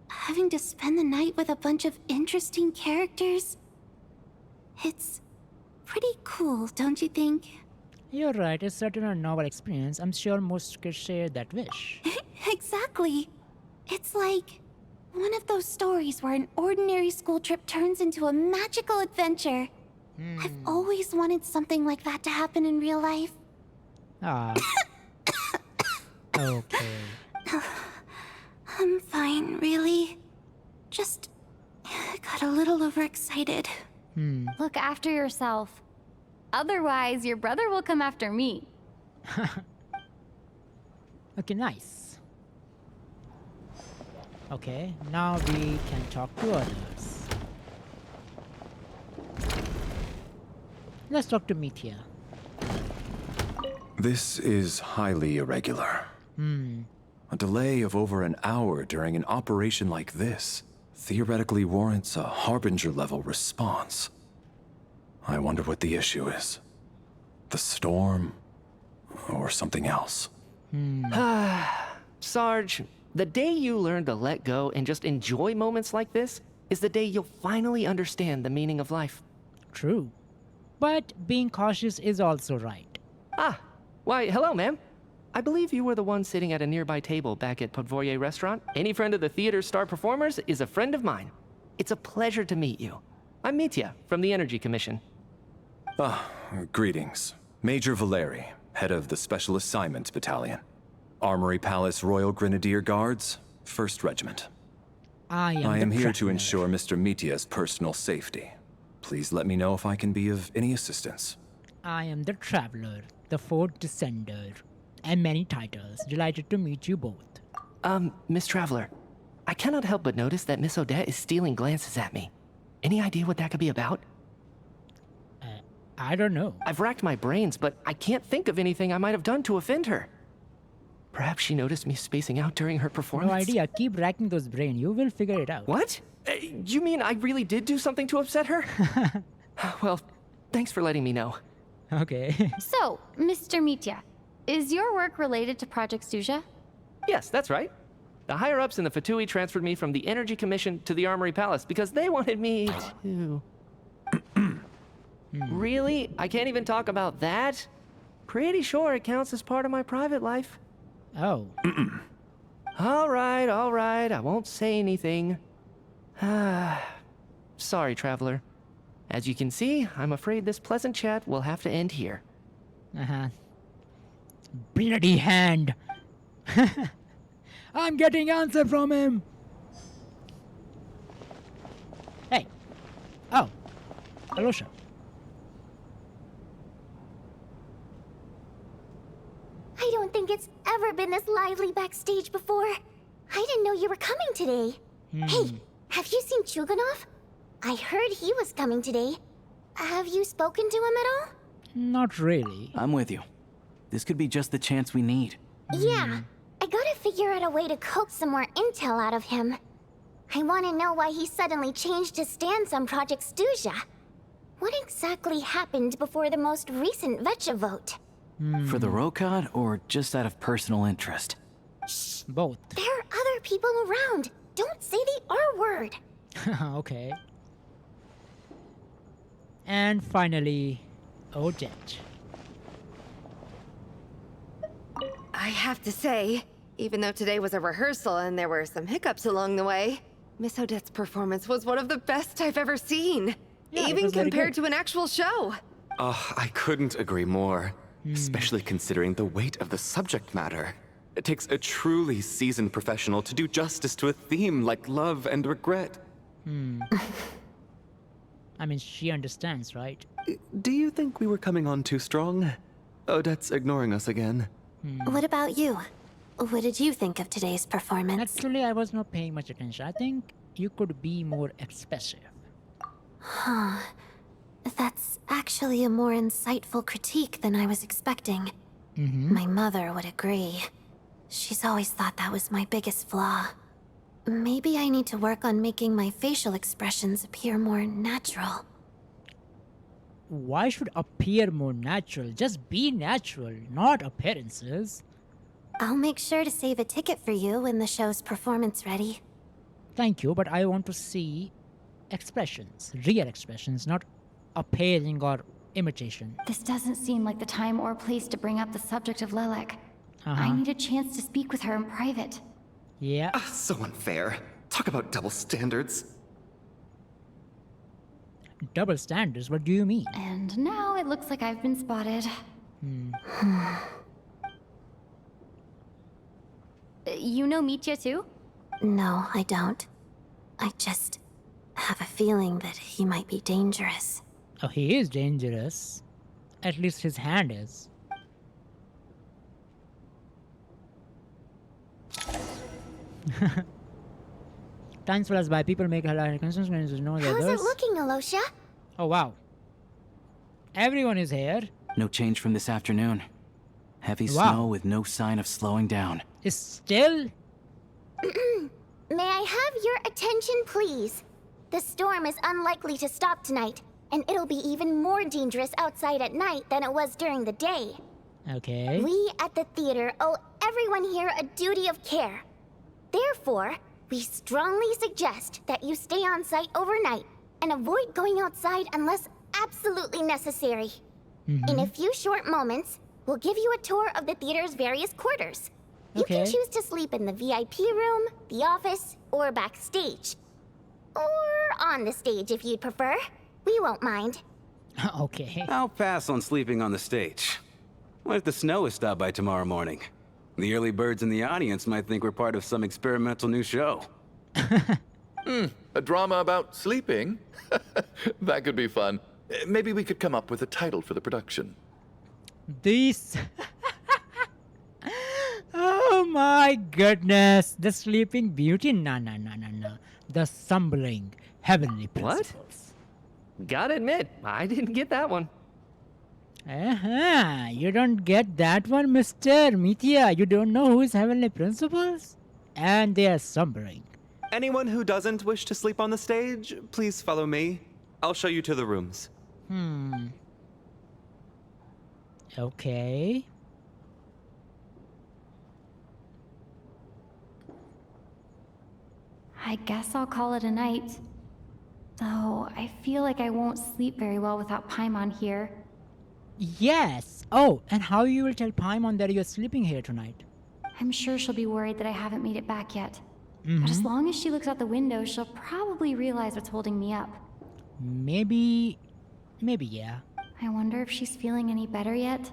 Having to spend the night with a bunch of interesting characters. It's pretty cool, don't you think? You're right, it's certainly a novel experience. I'm sure most kids share that wish. Exactly. It's like one of those stories where an ordinary school trip turns into a magical adventure. I've always wanted something like that to happen in real life. Ah. Okay. I'm fine, really. Just got a little overexcited. Look after yourself. Otherwise, your brother will come after me. Okay, nice. Okay, now we can talk to others. Let's talk to Mithya. This is highly irregular. A delay of over an hour during an operation like this theoretically warrants a Harbinger-level response. I wonder what the issue is. The storm, or something else. Sarge, the day you learn to let go and just enjoy moments like this is the day you'll finally understand the meaning of life. True. But being cautious is also right. Why, hello, ma'am. I believe you were the one sitting at a nearby table back at Podvorye Restaurant. Any friend of the theater's star performers is a friend of mine. It's a pleasure to meet you. I'm Mithya, from the Energy Commission. Greetings. Major Valeri, head of the Special Assignments Battalion. Armory Palace Royal Grenadier Guards, 1st Regiment. I am here to ensure Mr. Mithya's personal safety. Please let me know if I can be of any assistance. I am the Traveler, the 4th Descender, and many titles. Delighted to meet you both. Miss Traveler, I cannot help but notice that Miss Odette is stealing glances at me. Any idea what that could be about? I don't know. I've racked my brains, but I can't think of anything I might have done to offend her. Perhaps she noticed me spacing out during her performance? No idea. Keep racking those brains. You will figure it out. What? You mean I really did do something to upset her? Well, thanks for letting me know. Okay. So, Mr. Mithya, is your work related to Project Stuja? Yes, that's right. The higher-ups in the Fatui transferred me from the Energy Commission to the Armory Palace because they wanted me to... Really? I can't even talk about that? Pretty sure it counts as part of my private life. Oh. All right, I won't say anything. Sorry, Traveler. As you can see, I'm afraid this pleasant chat will have to end here. Bloody hand! I'm getting answer from him! Hey. Oh. Alosha. I don't think it's ever been this lively backstage before. I didn't know you were coming today. Hey, have you seen Chuganov? I heard he was coming today. Have you spoken to him at all? Not really. I'm with you. This could be just the chance we need. Yeah, I gotta figure out a way to coax some more intel out of him. I want to know why he suddenly changed his stance on Project Stuzha. What exactly happened before the most recent Vetcha vote? For the Rokad, or just out of personal interest? Shh! Both. There are other people around. Don't say the R word. Okay. And finally, Odette. I have to say, even though today was a rehearsal and there were some hiccups along the way, Miss Odette's performance was one of the best I've ever seen. Yeah, even compared to an actual show. Oh, I couldn't agree more. Especially considering the weight of the subject matter. It takes a truly seasoned professional to do justice to a theme like love and regret. I mean, she understands, right? Do you think we were coming on too strong? Odette's ignoring us again. What about you? What did you think of today's performance? Actually, I was not paying much attention. I think you could be more expressive. Huh. That's actually a more insightful critique than I was expecting. My mother would agree. She's always thought that was my biggest flaw. Maybe I need to work on making my facial expressions appear more natural. Why should appear more natural? Just be natural, not appearances. I'll make sure to save a ticket for you when the show's performance ready. Thank you, but I want to see expressions, real expressions, not appearing or imitation. This doesn't seem like the time or place to bring up the subject of Lelek. I need a chance to speak with her in private. Yeah. So unfair. Talk about double standards. Double standards? What do you mean? And now it looks like I've been spotted. You know Mitya too? No, I don't. I just have a feeling that he might be dangerous. Oh, he is dangerous. At least his hand is. Times flies by. People make hilarious concerns to know the How's others. it looking, Alosha? Oh, wow. Everyone is here. No change from this afternoon. Heavy Wow. snow with no sign of slowing down. Is still? May I have your attention, please? The storm is unlikely to stop tonight, and it'll be even more dangerous outside at night than it was during the day. Okay. We at the theater owe everyone here a duty of care. Therefore, we strongly suggest that you stay on site overnight and avoid going outside unless absolutely necessary. In a few short moments, we'll give you a tour of the theater's various quarters. You can choose to sleep in the VIP room, the office, or backstage. Or on the stage if you'd prefer. We won't mind. Okay. I'll pass on sleeping on the stage. What if the snow is stopped by tomorrow morning? The early birds in the audience might think we're part of some experimental new show. A drama about sleeping? That could be fun. Maybe we could come up with a title for the production. These... Oh my goodness. The Sleeping Beauty? No. The Slumbering Heavenly Principles. Gotta admit, I didn't get that one. You don't get that one, Mr. Mitya. You don't know who is Heavenly Principles? And they are slumbering. Anyone who doesn't wish to sleep on the stage, please follow me. I'll show you to the rooms. Okay. I guess I'll call it a night. Though, I feel like I won't sleep very well without Paimon here. Yes. Oh, and how you will tell Paimon that you're sleeping here tonight? I'm sure she'll be worried that I haven't made it back yet. But as long as she looks out the window, she'll probably realize what's holding me up. Maybe, yeah. I wonder if she's feeling any better yet?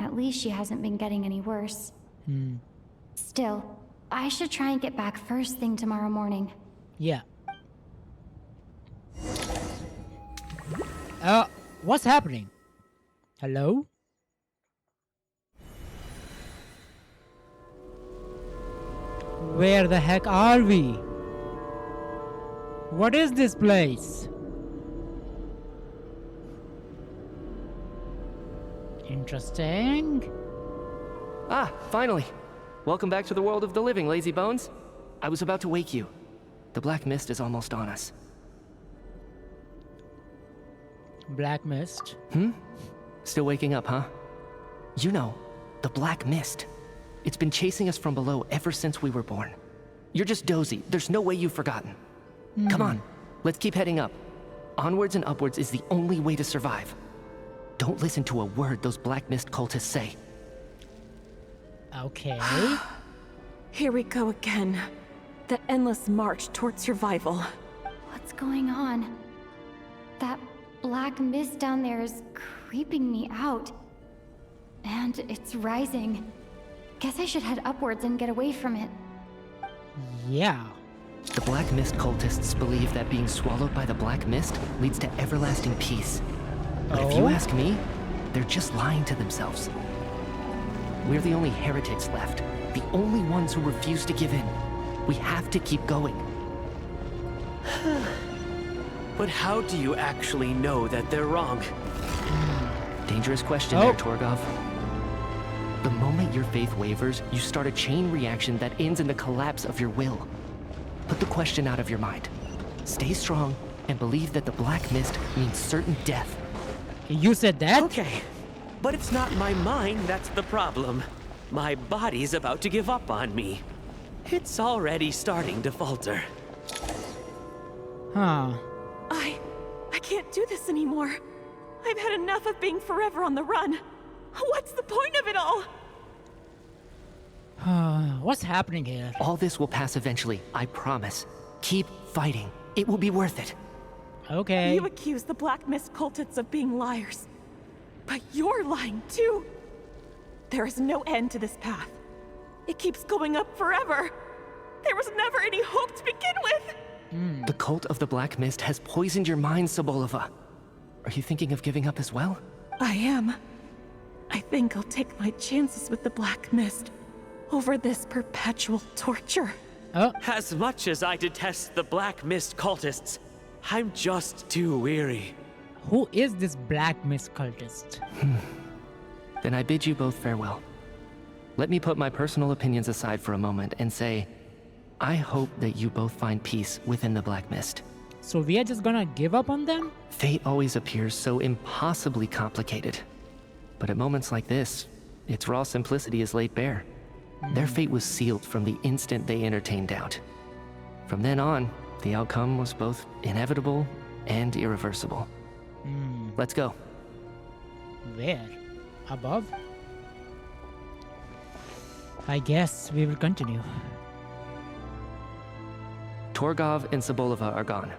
At least she hasn't been getting any worse. Still, I should try and get back first thing tomorrow morning. Yeah. What's happening? Hello? Where the heck are we? What is this place? Interesting. Ah, finally. Welcome back to the world of the living, lazy bones. I was about to wake you. The black mist is almost on us. Black mist? Still waking up, huh? You know, the black mist. It's been chasing us from below ever since we were born. You're just dozy. There's no way you've forgotten. Come on, let's keep heading up. Onwards and upwards is the only way to survive. Don't listen to a word those black mist cultists say. Okay. Here we go again. The endless march toward survival. What's going on? That black mist down there is creeping me out. And it's rising. Guess I should head upwards and get away from it. Yeah. The black mist cultists believe that being swallowed by the black mist leads to everlasting peace. But if you ask me, they're just lying to themselves. We're the only heretics left. The only ones who refuse to give in. We have to keep going. But how do you actually know that they're wrong? Dangerous question there, Torgov. The moment your faith wavers, you start a chain reaction that ends in the collapse of your will. Put the question out of your mind. Stay strong and believe that the black mist means certain death. You said that? Okay. But it's not my mind that's the problem. My body's about to give up on me. It's already starting to falter. Huh. I can't do this anymore. I've had enough of being forever on the run. What's the point of it all? What's happening here? All this will pass eventually, I promise. Keep fighting. It will be worth it. Okay. You accuse the Black Mist cultists of being liars. But you're lying too. There is no end to this path. It keeps going up forever. There was never any hope to begin with. The cult of the Black Mist has poisoned your mind, Sobolova. Are you thinking of giving up as well? I am. I think I'll take my chances with the Black Mist over this perpetual torture. As much as I detest the Black Mist cultists, I'm just too weary. Who is this Black Mist cultist? Then I bid you both farewell. Let me put my personal opinions aside for a moment and say, I hope that you both find peace within the Black Mist. So we are just gonna give up on them? Fate always appears so impossibly complicated. But at moments like this, its raw simplicity is laid bare. Their fate was sealed from the instant they entertained doubt. From then on, the outcome was both inevitable and irreversible. Let's go. Where? Above? I guess we will continue. Torgov and Sobolova are gone.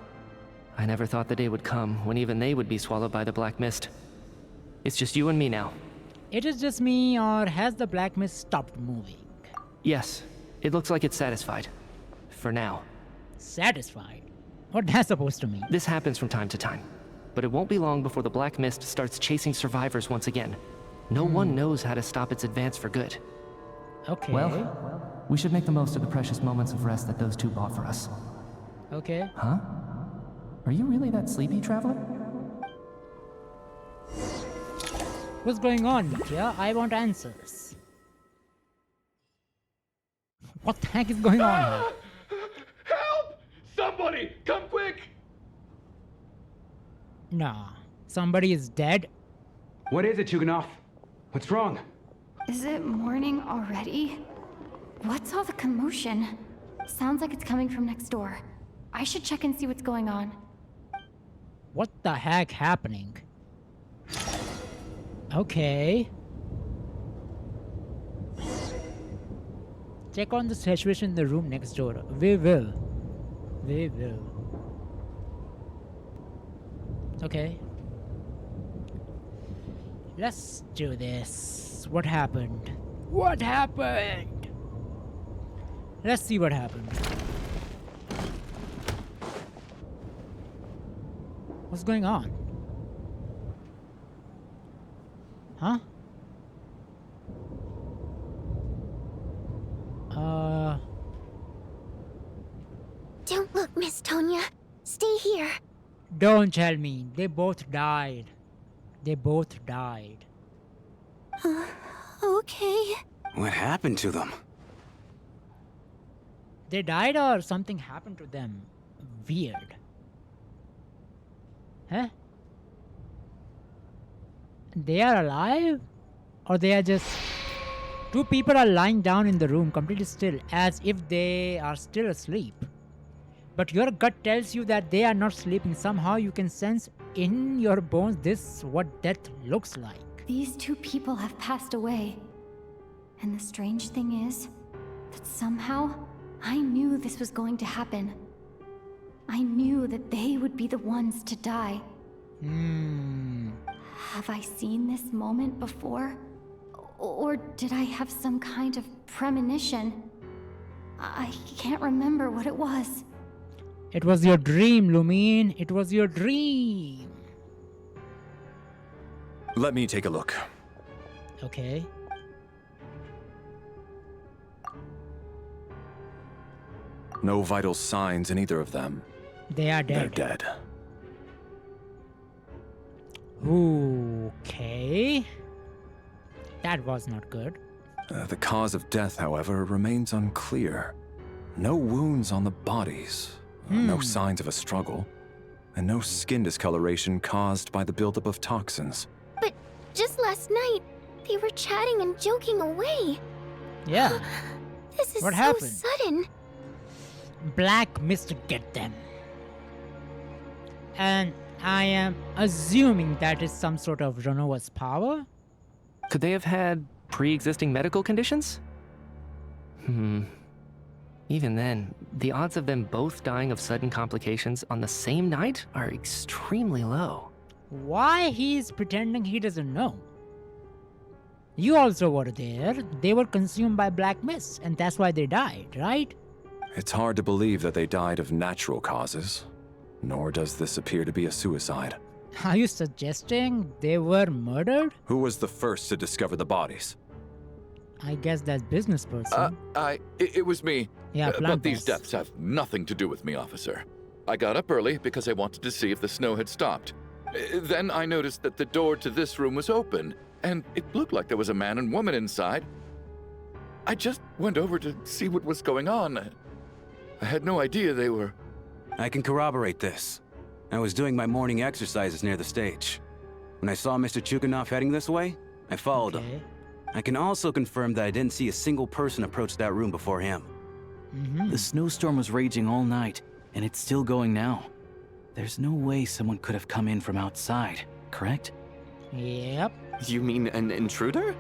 I never thought the day would come when even they would be swallowed by the Black Mist. It's just you and me now. It is just me, or has the Black Mist stopped moving? Yes, it looks like it's satisfied. For now. Satisfied? What that's supposed to mean? This happens from time to time. But it won't be long before the Black Mist starts chasing survivors once again. No one knows how to stop its advance for good. Okay. Well, we should make the most of the precious moments of rest that those two bought for us. Okay. Huh? Are you really that sleepy, traveler? What's going on, Mitya? I want answers. What the heck is going on here? Help! Somebody, come quick! Nah. Somebody is dead? What is it, Chuganov? What's wrong? Is it morning already? What's all the commotion? Sounds like it's coming from next door. I should check and see what's going on. What the heck happening? Okay. Check on the situation in the room next door. We will. We will. Okay. Let's do this. What happened? What happened? Let's see what happened. What's going on? Huh? Don't look, Miss Tonya. Stay here. Don't tell me. They both died. They both died. Okay. What happened to them? They died or something happened to them. Weird. Huh? They are alive? Or they are just... Two people are lying down in the room completely still, as if they are still asleep. But your gut tells you that they are not sleeping. Somehow you can sense in your bones this what death looks like. These two people have passed away. And the strange thing is that somehow I knew this was going to happen. I knew that they would be the ones to die. Have I seen this moment before? Or did I have some kind of premonition? I can't remember what it was. It was your dream, Lumine. It was your dream. Let me take a look. Okay. No vital signs in either of them. They are dead. They're dead. Okay. That was not good. The cause of death, however, remains unclear. No wounds on the bodies. No signs of a struggle. And no skin discoloration caused by the buildup of toxins. But just last night, they were chatting and joking away. Yeah. This is What so happened? sudden. Black mist to get them. And I am assuming that is some sort of Renova's power? Could they have had pre-existing medical conditions? Even then, the odds of them both dying of sudden complications on the same night are extremely low. Why he's pretending he doesn't know? You also were there. They were consumed by black mist, and that's why they died, right? It's hard to believe that they died of natural causes. Nor does this appear to be a suicide. Are you suggesting they were murdered? Who was the first to discover the bodies? I guess that's business person. It was me. Yeah, But these boss. deaths have nothing to do with me, officer. I got up early because I wanted to see if the snow had stopped. Then I noticed that the door to this room was open, and it looked like there was a man and woman inside. I just went over to see what was going on. I had no idea they were... I can corroborate this. I was doing my morning exercises near the stage. When I saw Mr. Chuganov heading this way, I followed him. I can also confirm that I didn't see a single person approach that room before him. The snowstorm was raging all night, and it's still going now. There's no way someone could have come in from outside, correct? Yep. You mean an intruder?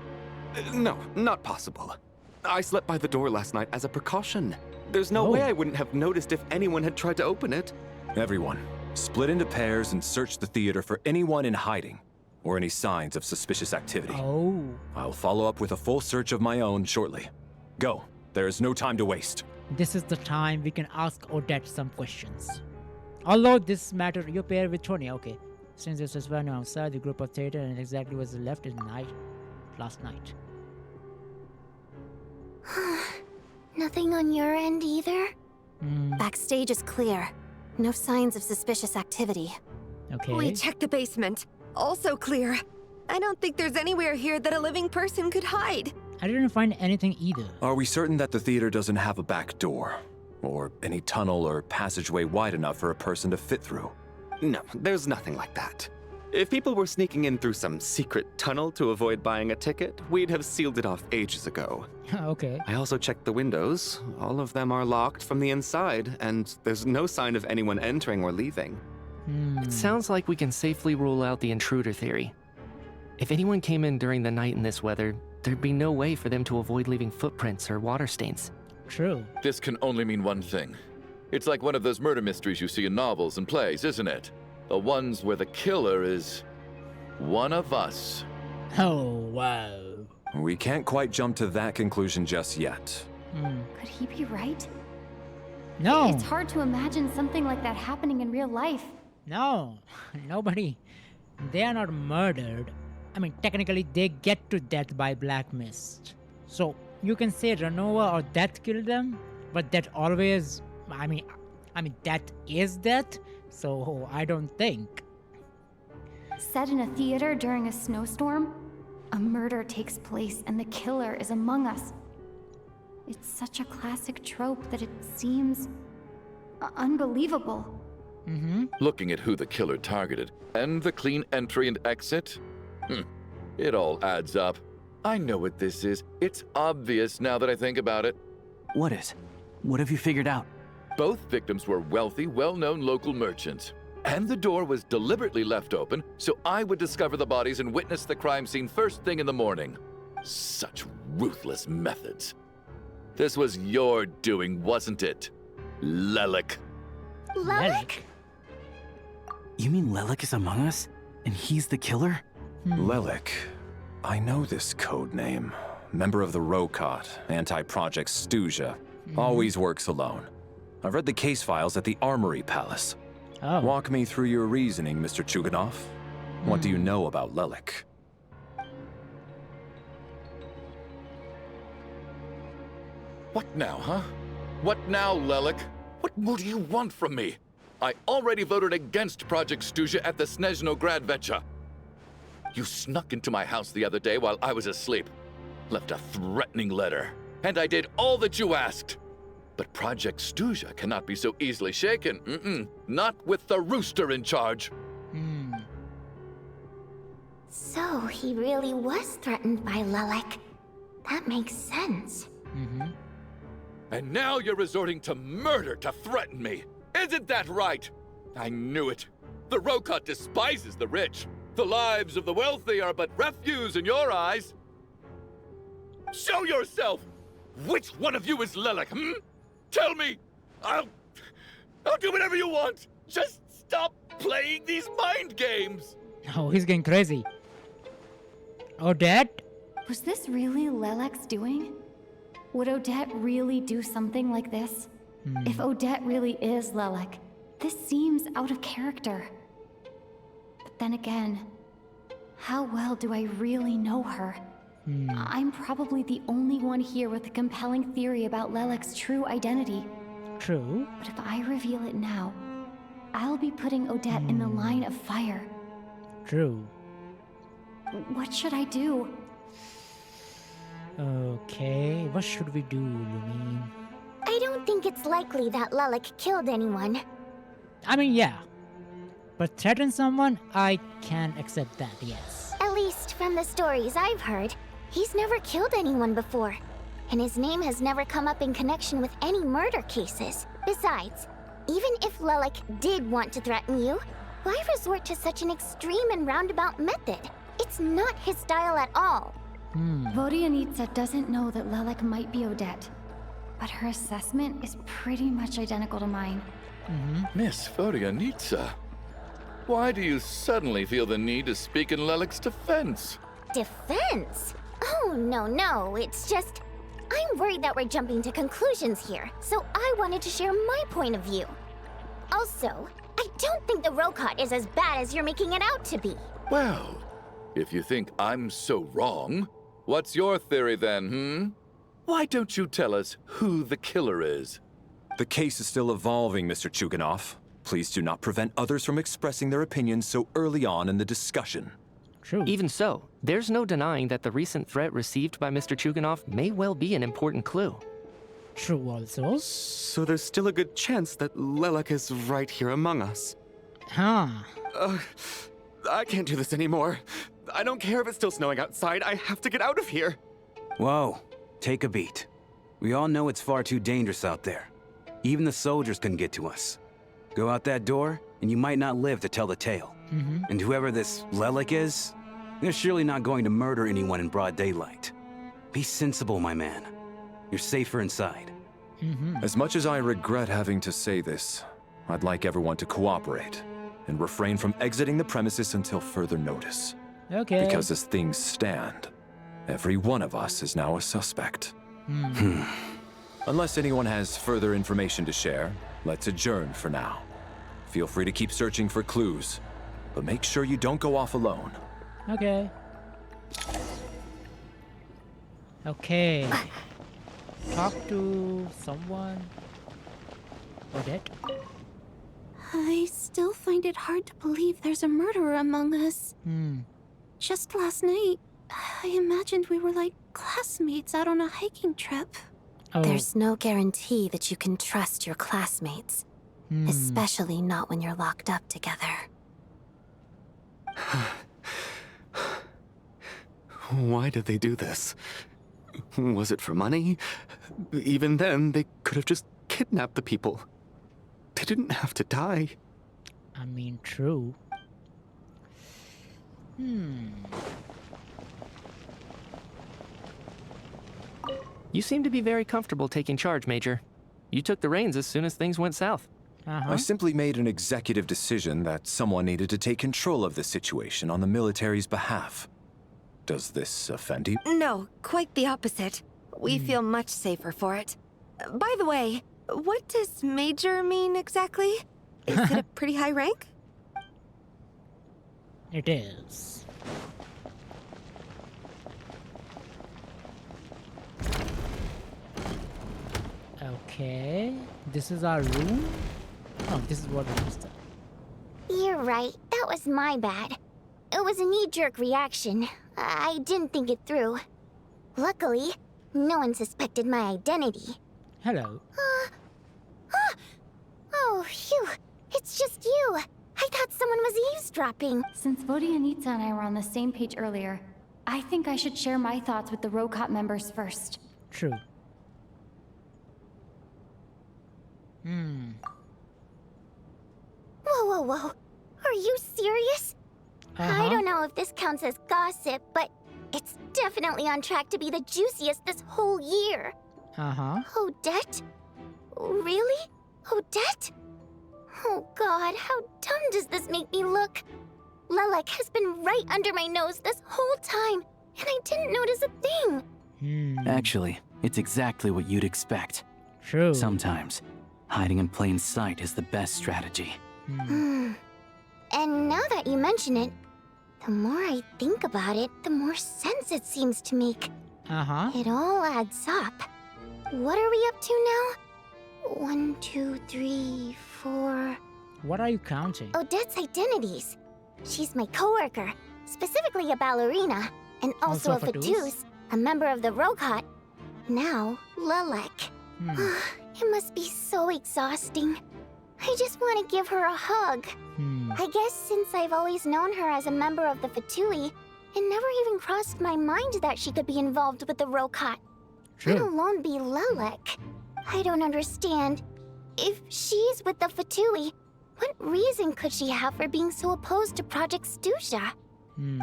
No, not possible. I slept by the door last night as a precaution. There's no way I wouldn't have noticed if anyone had tried to open it. Everyone, split into pairs and search the theater for anyone in hiding or any signs of suspicious activity. Oh. I'll follow up with a full search of my own shortly. Go. There is no time to waste. This is the time we can ask Odette some questions. Although this matter, you pair with Tony, okay. Since this is running outside the group of theater and exactly was left in night, last night. Nothing on your end either? Backstage is clear. No signs of suspicious activity. Okay. We checked the basement. Also clear. I don't think there's anywhere here that a living person could hide. I didn't find anything either. Are we certain that the theater doesn't have a back door? Or any tunnel or passageway wide enough for a person to fit through? No, there's nothing like that. If people were sneaking in through some secret tunnel to avoid buying a ticket, we'd have sealed it off ages ago. Okay. I also checked the windows. All of them are locked from the inside, and there's no sign of anyone entering or leaving. It sounds like we can safely rule out the intruder theory. If anyone came in during the night in this weather, there'd be no way for them to avoid leaving footprints or water stains. True. This can only mean one thing. It's like one of those murder mysteries you see in novels and plays, isn't it? The ones where the killer is one of us. Oh, wow. We can't quite jump to that conclusion just yet. Could he be right? No. It's hard to imagine something like that happening in real life. No. Nobody. They are not murdered. I mean, technically, they get to death by black mist. So, you can say Renova or death killed them, but that always... I mean, that is death, so I don't think. Set in a theater during a snowstorm, a murder takes place and the killer is among us. It's such a classic trope that it seems unbelievable. Looking at who the killer targeted, and the clean entry and exit, it all adds up. I know what this is. It's obvious now that I think about it. What is? What have you figured out? Both victims were wealthy, well-known local merchants. And the door was deliberately left open so I would discover the bodies and witness the crime scene first thing in the morning. Such ruthless methods. This was your doing, wasn't it? Lelik. Lelik? You mean Lelik is among us? And he's the killer? Lelik. I know this code name. Member of the Rokot, anti-Project Stuzha. Always works alone. I've read the case files at the Armory Palace. Walk me through your reasoning, Mr. Chuganov. What do you know about Lelik? What now, huh? What now, Lelik? What more do you want from me? I already voted against Project Stuzha at the Snezhnaya. You snuck into my house the other day while I was asleep. Left a threatening letter. And I did all that you asked. But Project Stuzha cannot be so easily shaken. Not with the rooster in charge. So he really was threatened by Lelik. That makes sense. And now you're resorting to murder to threaten me. Isn't that right? I knew it. The Rokot despises the rich. The lives of the wealthy are but refuse in your eyes. Show yourself! Which one of you is Lelik, Tell me! I'll do whatever you want! Just stop playing these mind games! Oh, he's getting crazy. Odette? Was this really Lelek's doing? Would Odette really do something like this? If Odette really is Lelek, this seems out of character. But then again, how well do I really know her? I'm probably the only one here with a compelling theory about Lelek's true identity. True. But if I reveal it now, I'll be putting Odette in the line of fire. True. What should I do? Okay, what should we do, Lumine? I don't think it's likely that Lelik killed anyone. I mean, yeah. But threaten someone, I can accept that, yes. At least from the stories I've heard, he's never killed anyone before. And his name has never come up in connection with any murder cases. Besides, even if Lelik did want to threaten you, why resort to such an extreme and roundabout method? It's not his style at all. Vodyanitsa doesn't know that Lelek might be Odette, but her assessment is pretty much identical to mine. Miss Vodyanitsa, why do you suddenly feel the need to speak in Lelek's defense? Defense? Oh, no, it's just... I'm worried that we're jumping to conclusions here, so I wanted to share my point of view. Also, I don't think the Rokot is as bad as you're making it out to be. Well, if you think I'm so wrong, what's your theory then, Why don't you tell us who the killer is? The case is still evolving, Mr. Chuganov. Please do not prevent others from expressing their opinions so early on in the discussion. True. Even so, there's no denying that the recent threat received by Mr. Chuganov may well be an important clue. True also. So there's still a good chance that Lelik is right here among us. I can't do this anymore. I don't care if it's still snowing outside. I have to get out of here. Whoa, take a beat. We all know it's far too dangerous out there. Even the soldiers couldn't get to us. Go out that door, and you might not live to tell the tale. And whoever this Lelik is, they're surely not going to murder anyone in broad daylight. Be sensible, my man. You're safer inside. As much as I regret having to say this, I'd like everyone to cooperate and refrain from exiting the premises until further notice. Okay. Because as things stand, every one of us is now a suspect. Unless anyone has further information to share, let's adjourn for now. Feel free to keep searching for clues, but make sure you don't go off alone. Okay. Okay. Talk to someone. Odette? I still find it hard to believe there's a murderer among us. Just last night, I imagined we were like classmates out on a hiking trip. There's no guarantee that you can trust your classmates. Especially not when you're locked up together. Why did they do this? Was it for money? Even then, they could have just kidnapped the people. They didn't have to die. I mean, true. You seem to be very comfortable taking charge, Major. You took the reins as soon as things went south. I simply made an executive decision that someone needed to take control of the situation on the military's behalf. Does this offend you? No, quite the opposite. We feel much safer for it. By the way, what does Major mean exactly? Is it a pretty high rank? It is. Okay, this is our room. Oh, this is what it is. You're right. That was my bad. It was a knee-jerk reaction. I didn't think it through. Luckily, no one suspected my identity. Hello. Oh, phew. It's just you. I thought someone was eavesdropping. Since Vodyanitsa and I were on the same page earlier, I think I should share my thoughts with the Rokot members first. True. Whoa, whoa, whoa. Are you serious? I don't know if this counts as gossip, but it's definitely on track to be the juiciest this whole year. Odette? Really? Odette? Oh god, how dumb does this make me look? Lelek has been right under my nose this whole time, and I didn't notice a thing. Actually, it's exactly what you'd expect. True. Sometimes, hiding in plain sight is the best strategy. And now that you mention it, the more I think about it, the more sense it seems to make. It all adds up. What are we up to now? 1, 2, 3, 4... What are you counting? Odette's identities. She's my coworker, specifically a ballerina, and also a Fatus, a member of the Rokot. Now, Lelek. It must be so exhausting. I just want to give her a hug. I guess since I've always known her as a member of the Fatui, it never even crossed my mind that she could be involved with the Rokot. Let alone be Lelek. I don't understand. If she's with the Fatui, what reason could she have for being so opposed to Project Stuzha?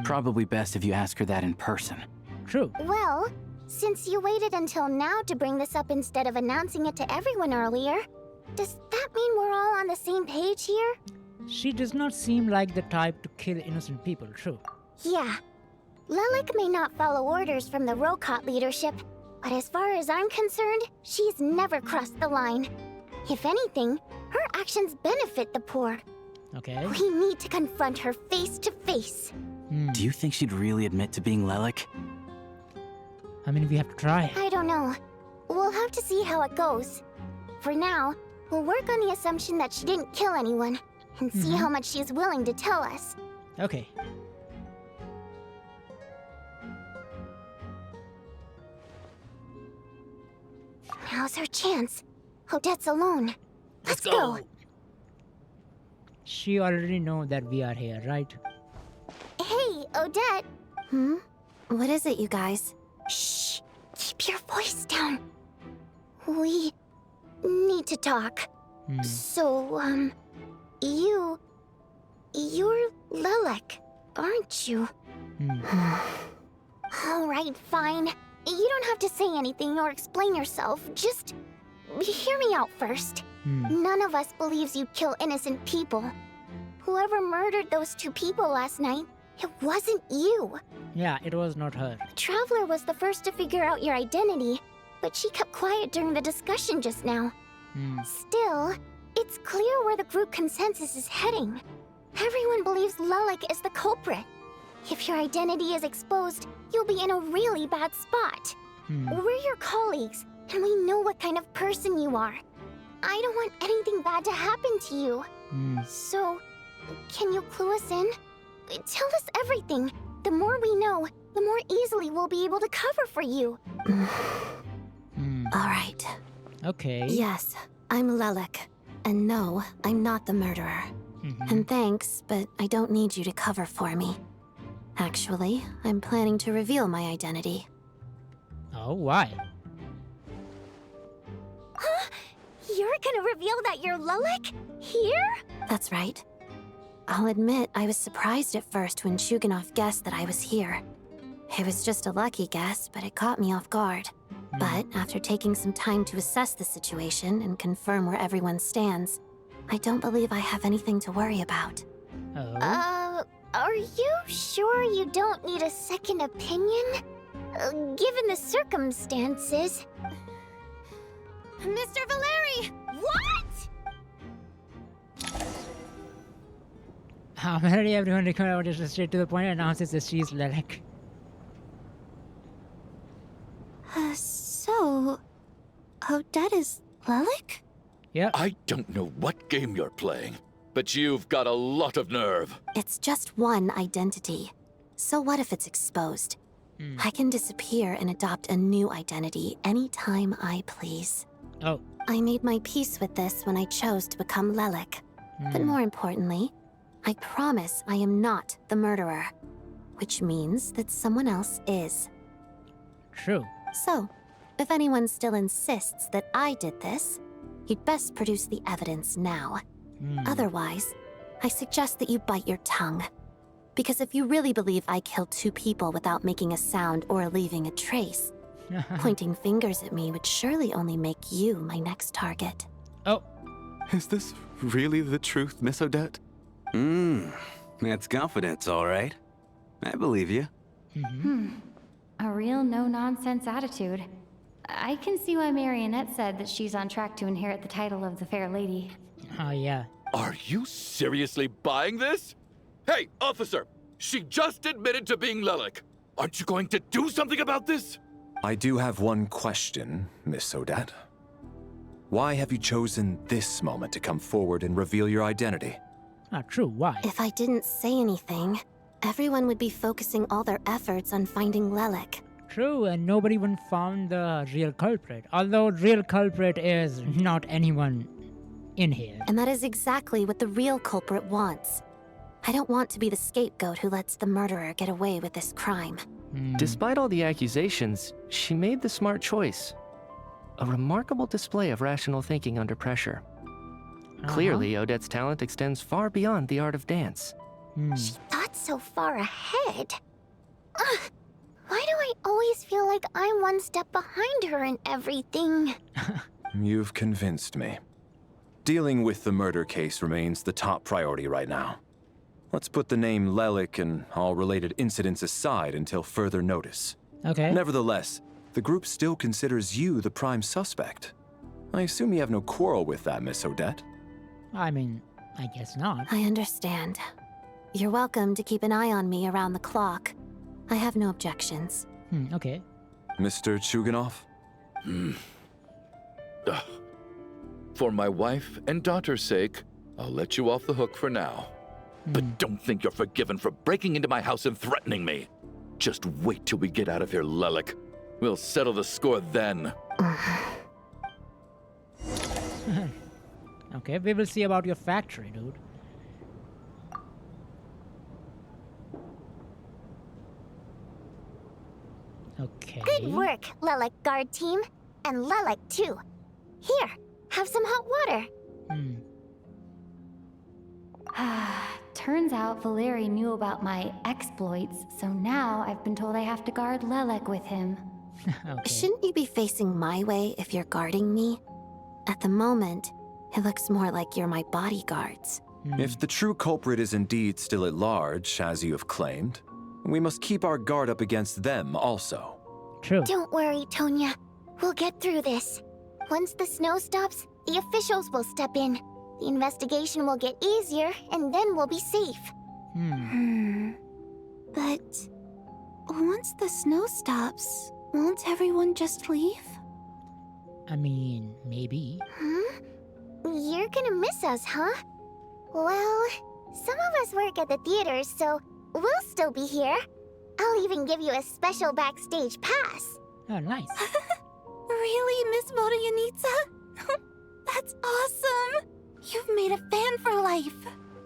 Probably best if you ask her that in person. True. Well, since you waited until now to bring this up instead of announcing it to everyone earlier, does that mean we're all on the same page here? She does not seem like the type to kill innocent people, true. Yeah. Lelek may not follow orders from the Rokot leadership, but as far as I'm concerned, she's never crossed the line. If anything, her actions benefit the poor. Okay. We need to confront her face to face. Do you think she'd really admit to being Lelek? I mean, we have to try. I don't know. We'll have to see how it goes. For now, we'll work on the assumption that she didn't kill anyone, and see how much she's willing to tell us. Okay. Now's our chance. Odette's alone. Let's go. She already knows that we are here, right? Hey, Odette. What is it, you guys? Shh. Keep your voice down. We need to talk. So, you're Lelek, aren't you? All right, fine. You don't have to say anything or explain yourself. Just hear me out first. None of us believes you kill innocent people. Whoever murdered those 2 people last night, it wasn't you. Yeah, it was not her. Traveler was the first to figure out your identity, but she kept quiet during the discussion just now. Still, it's clear where the group consensus is heading. Everyone believes Lelek is the culprit. If your identity is exposed, you'll be in a really bad spot. We're your colleagues, and we know what kind of person you are. I don't want anything bad to happen to you. So, can you clue us in? Tell us everything. The more we know, the more easily we'll be able to cover for you. All right. Okay. Yes, I'm Lelik. And no, I'm not the murderer. And thanks, but I don't need you to cover for me. Actually, I'm planning to reveal my identity. Oh, why? Huh? You're gonna reveal that you're Lelik? Here? That's right. I'll admit I was surprised at first when Chuganov guessed that I was here. It was just a lucky guess, but it caught me off guard. But after taking some time to assess the situation and confirm where everyone stands, I don't believe I have anything to worry about. Are you sure you don't need a second opinion? Given the circumstances. Mr. Valeri! What? Already everyone recovered straight to the point and announces that she's Lelik. So... Odette is Lelik? Yeah. I don't know what game you're playing, but you've got a lot of nerve. It's just one identity. So what if it's exposed? I can disappear and adopt a new identity anytime I please. Oh. I made my peace with this when I chose to become Lelik. But more importantly, I promise I am not the murderer. Which means that someone else is. True. So, if anyone still insists that I did this, you'd best produce the evidence now. Otherwise, I suggest that you bite your tongue. Because if you really believe I killed 2 people without making a sound or leaving a trace, pointing fingers at me would surely only make you my next target. Oh. Is this really the truth, Miss Odette? That's confidence, all right. I believe you. A real no-nonsense attitude. I can see why Marionette said that she's on track to inherit the title of the Fair Lady. Oh, yeah. Are you seriously buying this? Hey, officer! She just admitted to being Lelik. Aren't you going to do something about this? I do have one question, Miss Odette. Why have you chosen this moment to come forward and reveal your identity? Not true, why? If I didn't say anything, everyone would be focusing all their efforts on finding Lelik. True, and nobody even found the real culprit. Although real culprit is not anyone in here. And that is exactly what the real culprit wants. I don't want to be the scapegoat who lets the murderer get away with this crime. Despite all the accusations, she made the smart choice. A remarkable display of rational thinking under pressure. Clearly, Odette's talent extends far beyond the art of dance. She thought so far ahead. Why do I always feel like I'm one step behind her in everything? You've convinced me. Dealing with the murder case remains the top priority right now. Let's put the name Lelik and all related incidents aside until further notice. Okay. Nevertheless, the group still considers you the prime suspect. I assume you have no quarrel with that, Miss Odette? I mean, I guess not. I understand. You're welcome to keep an eye on me around the clock. I have no objections. Okay. Mr. Chuganov? For my wife and daughter's sake, I'll let you off the hook for now. But don't think you're forgiven for breaking into my house and threatening me. Just wait till we get out of here, Lelik. We'll settle the score then. Okay, we will see about your factory, dude. Okay. Good work, Lelik guard team. And Lelik too. Here, have some hot water. Turns out Valeri knew about my exploits, so now I've been told I have to guard Lelik with him. Shouldn't you be facing my way if you're guarding me? At the moment, it looks more like you're my bodyguards. If the true culprit is indeed still at large, as you have claimed, we must keep our guard up against them also. True. Don't worry, Tonya. We'll get through this. Once the snow stops, the officials will step in. The investigation will get easier, and then we'll be safe. But once the snow stops, won't everyone just leave? I mean, maybe. You're gonna miss us, huh? Well, some of us work at the theater, so we'll still be here. I'll even give you a special backstage pass. Oh, nice. Really, Miss Vodoyanitsa? That's awesome! You've made a fan for life.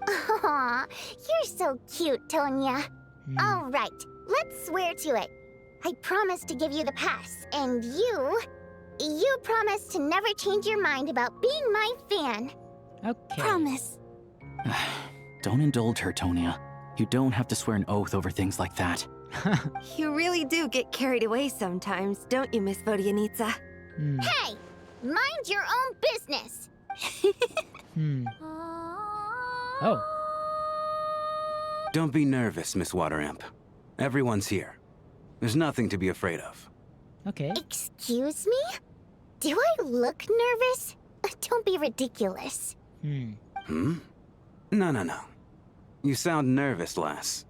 Aw, you're so cute, Tonya. All right, let's swear to it. I promise to give you the pass, and you promise to never change your mind about being my fan. Okay. Promise. Don't indulge her, Tonya. You don't have to swear an oath over things like that. You really do get carried away sometimes, don't you, Miss Vodoyanitsa? Hey, mind your own business. Oh. Don't be nervous, Miss Water Imp. Everyone's here. There's nothing to be afraid of. Okay. Excuse me? Do I look nervous? Don't be ridiculous. No, no, no. You sound nervous, lass.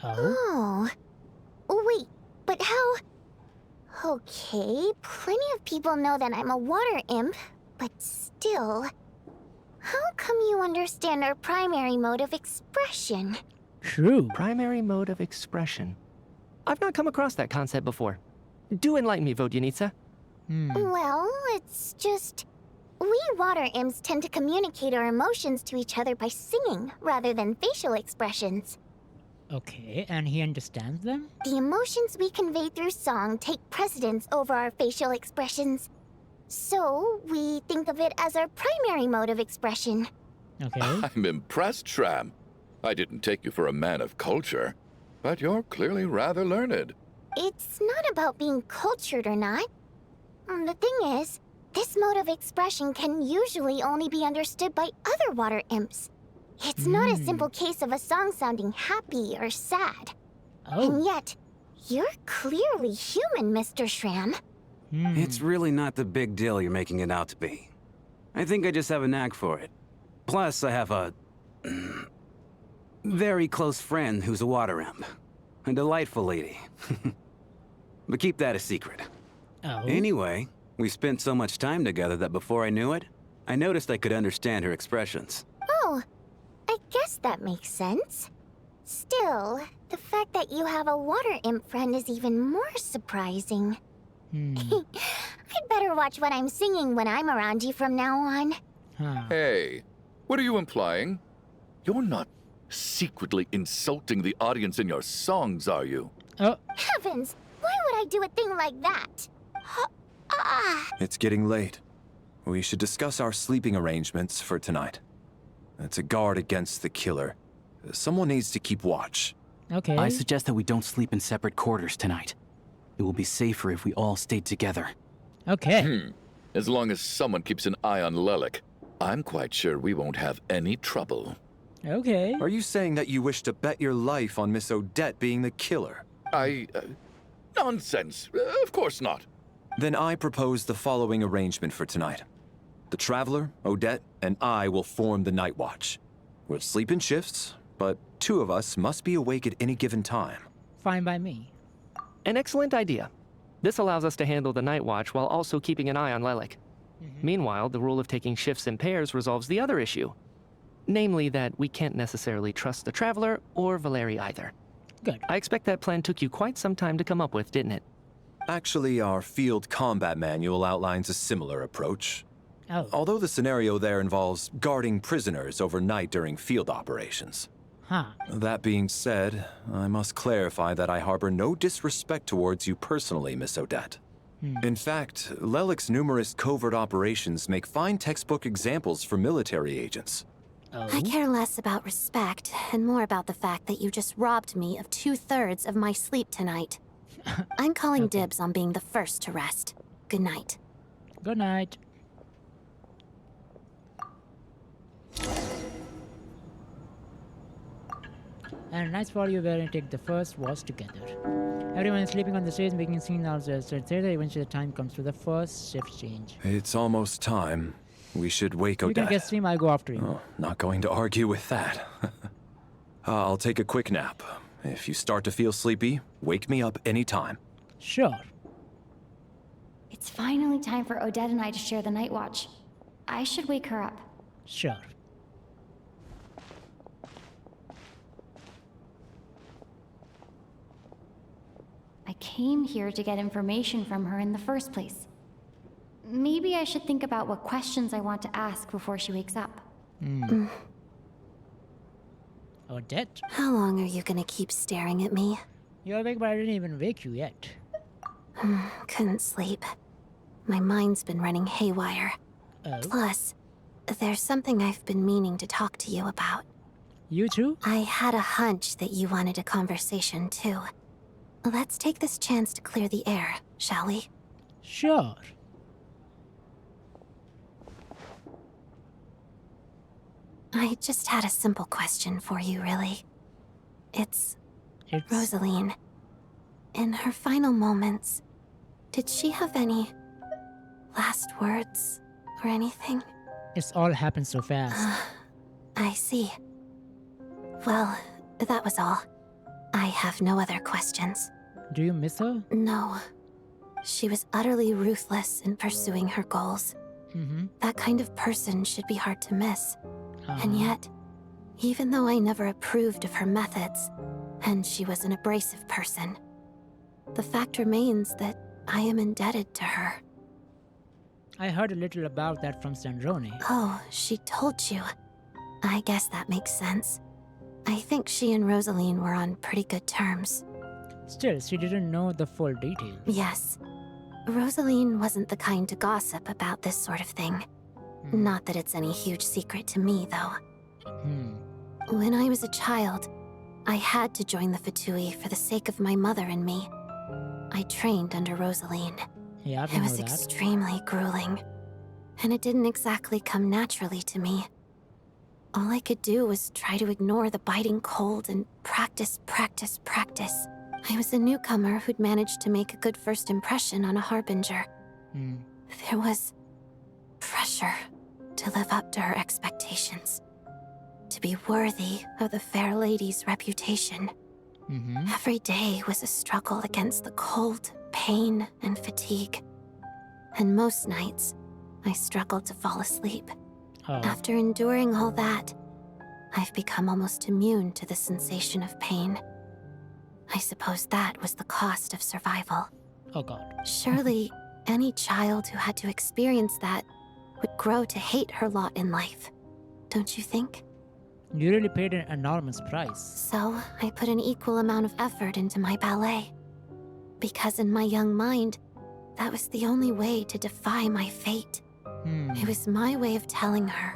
Oh. Wait, but how... Okay, plenty of people know that I'm a water imp, but still... How come you understand our primary mode of expression? True. Primary mode of expression. I've not come across that concept before. Do enlighten me, Vodoyanitsa. Well, it's just... We water imps tend to communicate our emotions to each other by singing, rather than facial expressions. Okay, and he understands them? The emotions we convey through song take precedence over our facial expressions. So, we think of it as our primary mode of expression. Okay. I'm impressed, Shram. I didn't take you for a man of culture, but you're clearly rather learned. It's not about being cultured or not. The thing is, this mode of expression can usually only be understood by other water imps. It's not a simple case of a song sounding happy or sad. And yet, you're clearly human, Mr. Shram. It's really not the big deal you're making it out to be. I think I just have a knack for it. Plus, I have a... very close friend who's a water imp. A delightful lady. But keep that a secret. Anyway, we spent so much time together that before I knew it, I noticed I could understand her expressions. Oh, I guess that makes sense. Still, the fact that you have a water imp friend is even more surprising. I'd better watch what I'm singing when I'm around you from now on. Hey, what are you implying? You're not secretly insulting the audience in your songs, are you? Heavens! Why would I do a thing like that? It's getting late. We should discuss our sleeping arrangements for tonight. To guard against the killer, someone needs to keep watch. Okay. I suggest that we don't sleep in separate quarters tonight. It will be safer if we all stayed together. Okay. As long as someone keeps an eye on Lelik, I'm quite sure we won't have any trouble. Okay. Are you saying that you wish to bet your life on Miss Odette being the killer? Nonsense. Of course not. Then I propose the following arrangement for tonight. The Traveler, Odette, and I will form the Night Watch. We'll sleep in shifts, but two of us must be awake at any given time. Fine by me. An excellent idea. This allows us to handle the night watch while also keeping an eye on Lelik. Meanwhile, the rule of taking shifts in pairs resolves the other issue. Namely that we can't necessarily trust the Traveler or Valeri either. Good. I expect that plan took you quite some time to come up with, didn't it? Actually, our field combat manual outlines a similar approach. Although the scenario there involves guarding prisoners overnight during field operations. That being said, I must clarify that I harbor no disrespect towards you personally, Miss Odette. In fact, Lelik's numerous covert operations make fine textbook examples for military agents. I care less about respect and more about the fact that you just robbed me of 2/3 of my sleep tonight. I'm calling dibs on being the first to rest. Good night. Good night. And nice for you where I take the first watch together. Everyone is sleeping on the stage, making scene also. So eventually the time comes for the first shift change. It's almost time. We should wake You can Odette. get stream, I'll go after you. Oh, not going to argue with that. I'll take a quick nap. If you start to feel sleepy, wake me up anytime. Sure. It's finally time for Odette and I to share the night watch. I should wake her up. Sure. I came here to get information from her in the first place. maybe I should think about what questions I want to ask before she wakes up. Odette? How long are you gonna keep staring at me? You're awake, but I didn't even wake you yet. Couldn't sleep. My mind's been running haywire. Oh? Plus, there's something I've been meaning to talk to you about. You too? I had a hunch that you wanted a conversation too. Let's take this chance to clear the air, shall we? Sure. I just had a simple question for you, really. It's Rosaline. In her final moments, did she have any last words or anything? It's all happened so fast. I see. Well, that was all. I have no other questions. Do you miss her? No. She was utterly ruthless in pursuing her goals. That kind of person should be hard to miss. And yet, even though I never approved of her methods, and she was an abrasive person, the fact remains that I am indebted to her. I heard a little about that from Snezhnaya. Oh, she told you. I guess that makes sense. I think she and Rosaline were on pretty good terms. Still, she didn't know the full details. Yes. Rosaline wasn't the kind to gossip about this sort of thing. Not that it's any huge secret to me, though. When I was a child, I had to join the Fatui for the sake of my mother and me. I trained under Rosaline. Yeah, it was extremely grueling, and it didn't exactly come naturally to me. All I could do was try to ignore the biting cold and practice, practice, practice. I was a newcomer who'd managed to make a good first impression on a harbinger. There was pressure to live up to her expectations, to be worthy of the fair lady's reputation. Every day was a struggle against the cold, pain, and fatigue. And most nights, I struggled to fall asleep. After enduring all that, I've become almost immune to the sensation of pain. I suppose that was the cost of survival. Oh god. Surely, any child who had to experience that would grow to hate her lot in life, don't you think? You really paid an enormous price. So, I put an equal amount of effort into my ballet. Because in my young mind, that was the only way to defy my fate. It was my way of telling her,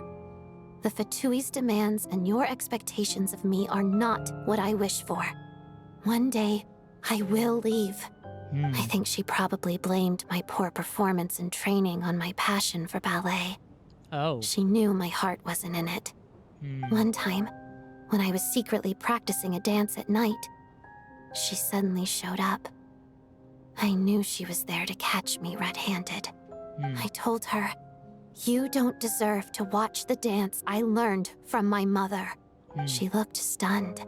the Fatui's demands and your expectations of me are not what I wish for. One day, I will leave. I think she probably blamed my poor performance in training on my passion for ballet. She knew my heart wasn't in it. One time, when I was secretly practicing a dance at night, she suddenly showed up. I knew she was there to catch me red-handed. I told her, "You don't deserve to watch the dance I learned from my mother." She looked stunned.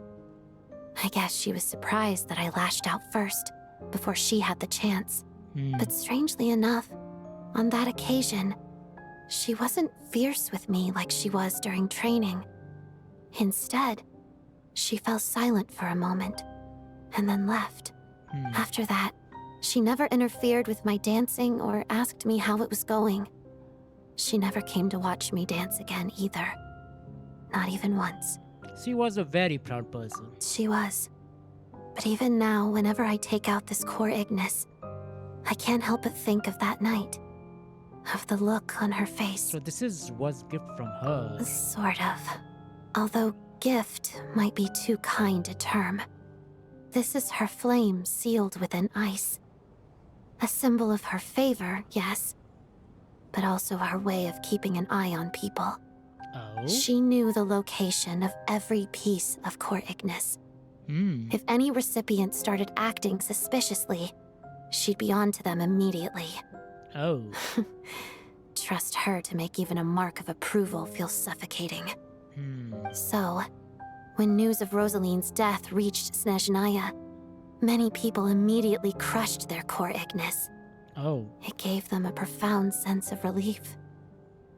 I guess she was surprised that I lashed out first, before she had the chance. But strangely enough, on that occasion, she wasn't fierce with me like she was during training. Instead, she fell silent for a moment, and then left. After that, she never interfered with my dancing or asked me how it was going. She never came to watch me dance again either. Not even once. She was a very proud person. She was. But even now, whenever I take out this core Ignis, I can't help but think of that night. Of the look on her face. So this was gift from her. Sort of. Although gift might be too kind a term. This is her flame sealed within ice. A symbol of her favor, yes. But also her way of keeping an eye on people. She knew the location of every piece of core Ignis. If any recipient started acting suspiciously, she'd be on to them immediately. Trust her to make even a mark of approval feel suffocating. So, when news of Rosaline's death reached Snezhnaya, many people immediately crushed their core Ignis. It gave them a profound sense of relief.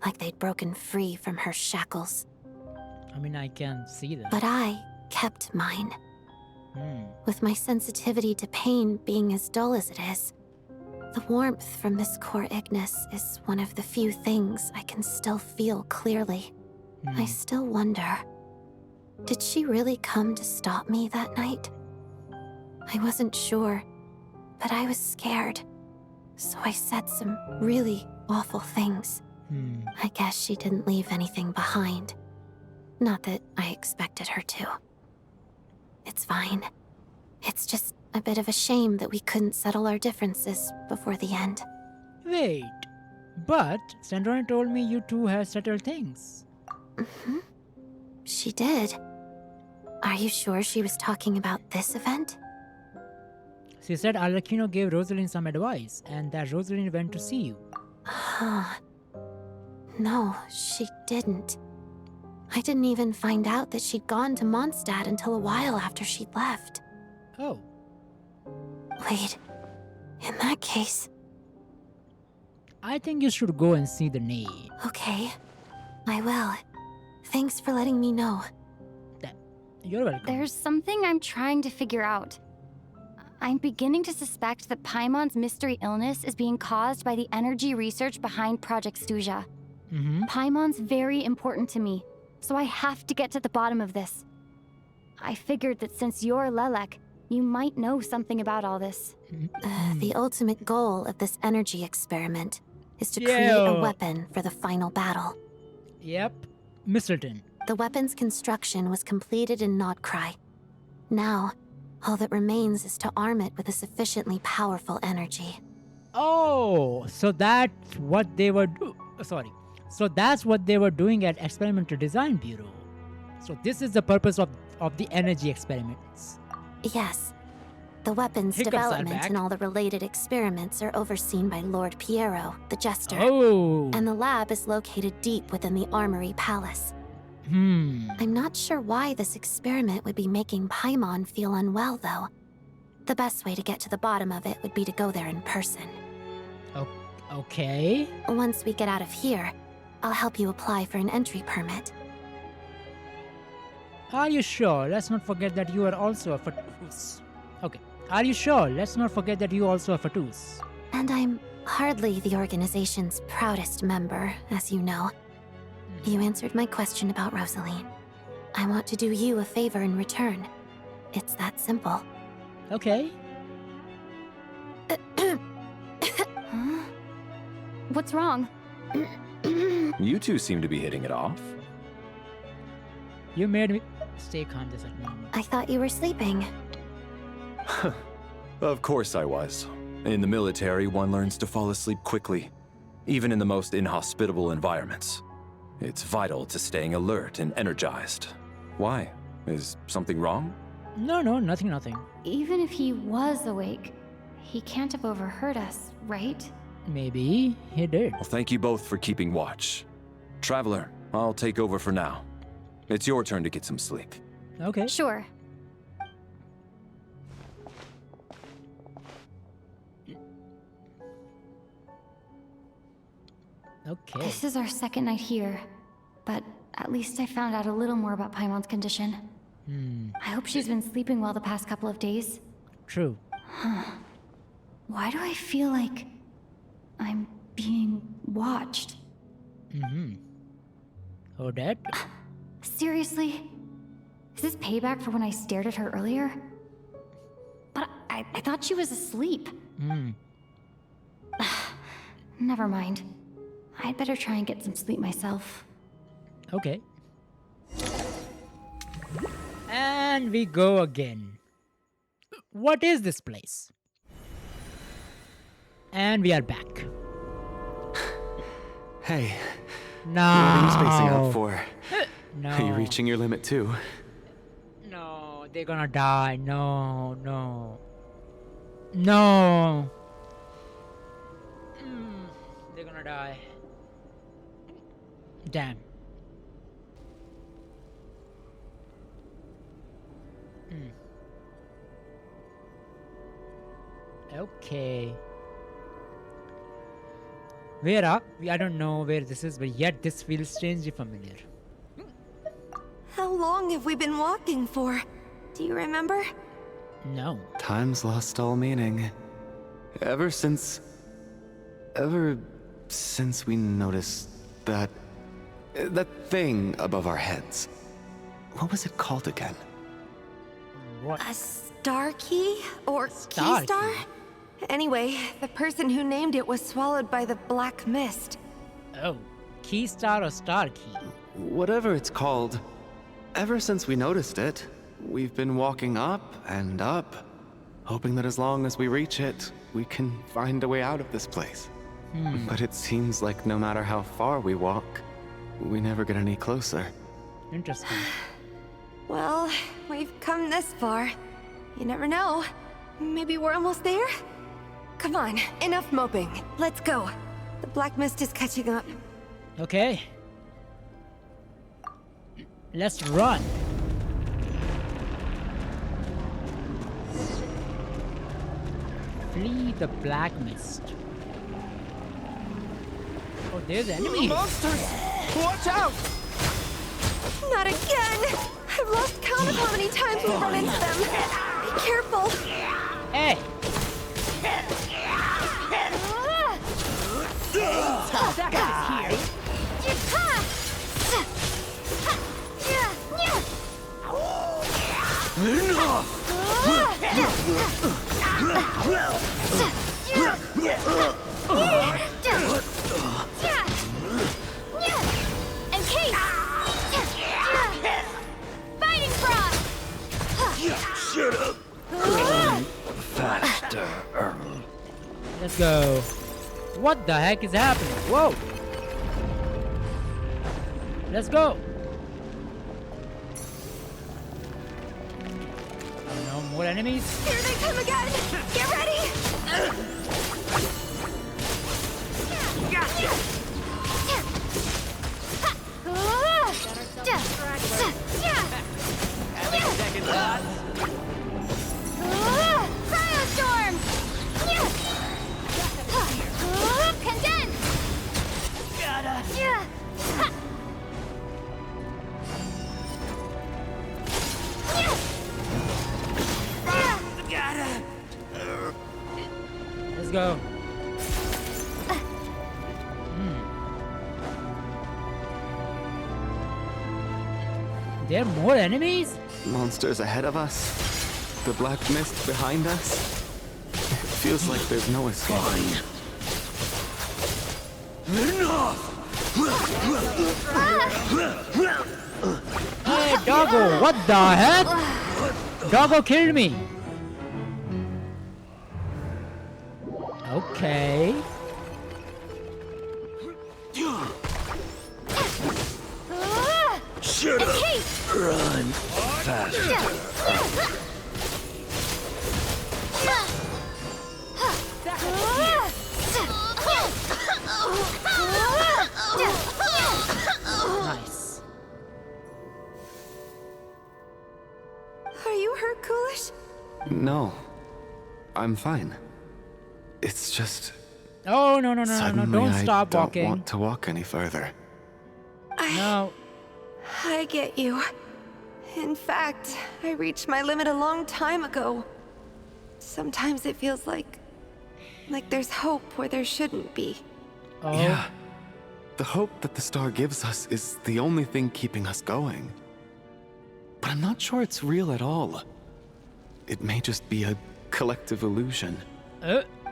Like they'd broken free from her shackles. I mean, I can see that. But I kept mine. With my sensitivity to pain being as dull as it is, The warmth from this core Ignis is one of the few things I can still feel clearly. I still wonder, did she really come to stop me that night? I wasn't sure, but I was scared. So I said some really awful things. I guess she didn't leave anything behind. Not that I expected her to. It's fine. It's just a bit of a shame that we couldn't settle our differences before the end. Wait, but Snezhnaya told me you two had settled things. She did. Are you sure she was talking about this event? She said Arlecchino gave Rosalind some advice, and that Rosalind went to see you. No, she didn't. I didn't even find out that she'd gone to Mondstadt until a while after she'd left. Oh. Wait, in that case... I think you should go and see the maid. Okay, I will. Thanks for letting me know. You're welcome. There's something I'm trying to figure out. I'm beginning to suspect that Paimon's mystery illness is being caused by the energy research behind Project Stuja. Paimon's very important to me, so I have to get to the bottom of this. I figured that since you're Lelek, you might know something about all this. The ultimate goal of this energy experiment is to create a weapon for the final battle. Yep, Mistleton. The weapon's construction was completed in Nodcry. Now, all that remains is to arm it with a sufficiently powerful energy. Oh, so that's what they were So that's what they were doing at Experimental Design Bureau. So this is the purpose of the energy experiments. Yes. The weapon's development and all the related experiments are overseen by Lord Piero, the Jester. Oh. And the lab is located deep within the Armory Palace. I'm not sure why this experiment would be making Paimon feel unwell, though. The best way to get to the bottom of it would be to go there in person. Okay. Once we get out of here, I'll help you apply for an entry permit. Are you sure? Let's not forget that you are also a Fatus. Okay. Are you sure? Let's not forget that you also a Fatus. And I'm hardly the organization's proudest member, as you know. You answered my question about Rosaline. I want to do you a favor in return. It's that simple. Okay. What's wrong? You two seem to be hitting it off. You made me... Stay calm this at moment. I thought you were sleeping. Of course I was. In the military, one learns to fall asleep quickly, even in the most inhospitable environments. It's vital to staying alert and energized. Why? Is something wrong? No, nothing. Even if he was awake, he can't have overheard us, right? Maybe he did. Well, thank you both for keeping watch. Traveler, I'll take over for now. It's your turn to get some sleep. Okay. Sure. Okay. This is our second night here, but at least I found out a little more about Paimon's condition. I hope she's been sleeping well the past couple of days. True. Why do I feel like I'm being watched? Odette? Seriously? Is this payback for when I stared at her earlier? But I thought she was asleep. Never mind. I'd better try and get some sleep myself. Okay. And we go again. What is this place? And we are back. Hey. No. What are you spacing out for? No. Are you reaching your limit too? No, they're gonna die. No. They're gonna die. Damn. Okay. Where are we? I don't know where this is, but yet this feels strangely familiar. How long have we been walking for? Do you remember? No. Time's lost all meaning. Ever since Ever since we noticed that thing above our heads, what was it called again? What? A star key? Or Star key star? key? Anyway, the person who named it was swallowed by the black mist. Oh, key star or star key? Whatever it's called, ever since we noticed it, we've been walking up and up, hoping that as long as we reach it, we can find a way out of this place. But it seems like no matter how far we walk, we never get any closer. Interesting. Well, we've come this far. You never know. Maybe we're almost there? Come on, enough moping. Let's go. The black mist is catching up. Okay. Let's run. Flee the black mist. Oh, there's enemies. Monsters! Watch out! Not again! I've lost count of how many times we've run into them. Be careful. Hey! That guy's here. Fighting frog! Shut up! Faster. Let's go. What the heck is happening? Whoa! Let's go. Oh no, more enemies? Here they come again! Get ready! Second thoughts? Cryostorm! Condense! Let's go. There are more enemies? Monsters ahead of us. The black mist behind us. It feels like there's no escape. Hey, doggo, what the heck? Doggo killed me. Okay. Shut up! Run faster! Nice. Are you hurt, Coolish? No, I'm fine. It's just Oh, no, suddenly don't I stop don't walking. want to walk any further. No. I get you. In fact, I reached my limit a long time ago. Sometimes it feels like there's hope where there shouldn't be. Oh. Yeah. The hope that the star gives us is the only thing keeping us going. But I'm not sure it's real at all. It may just be a collective illusion.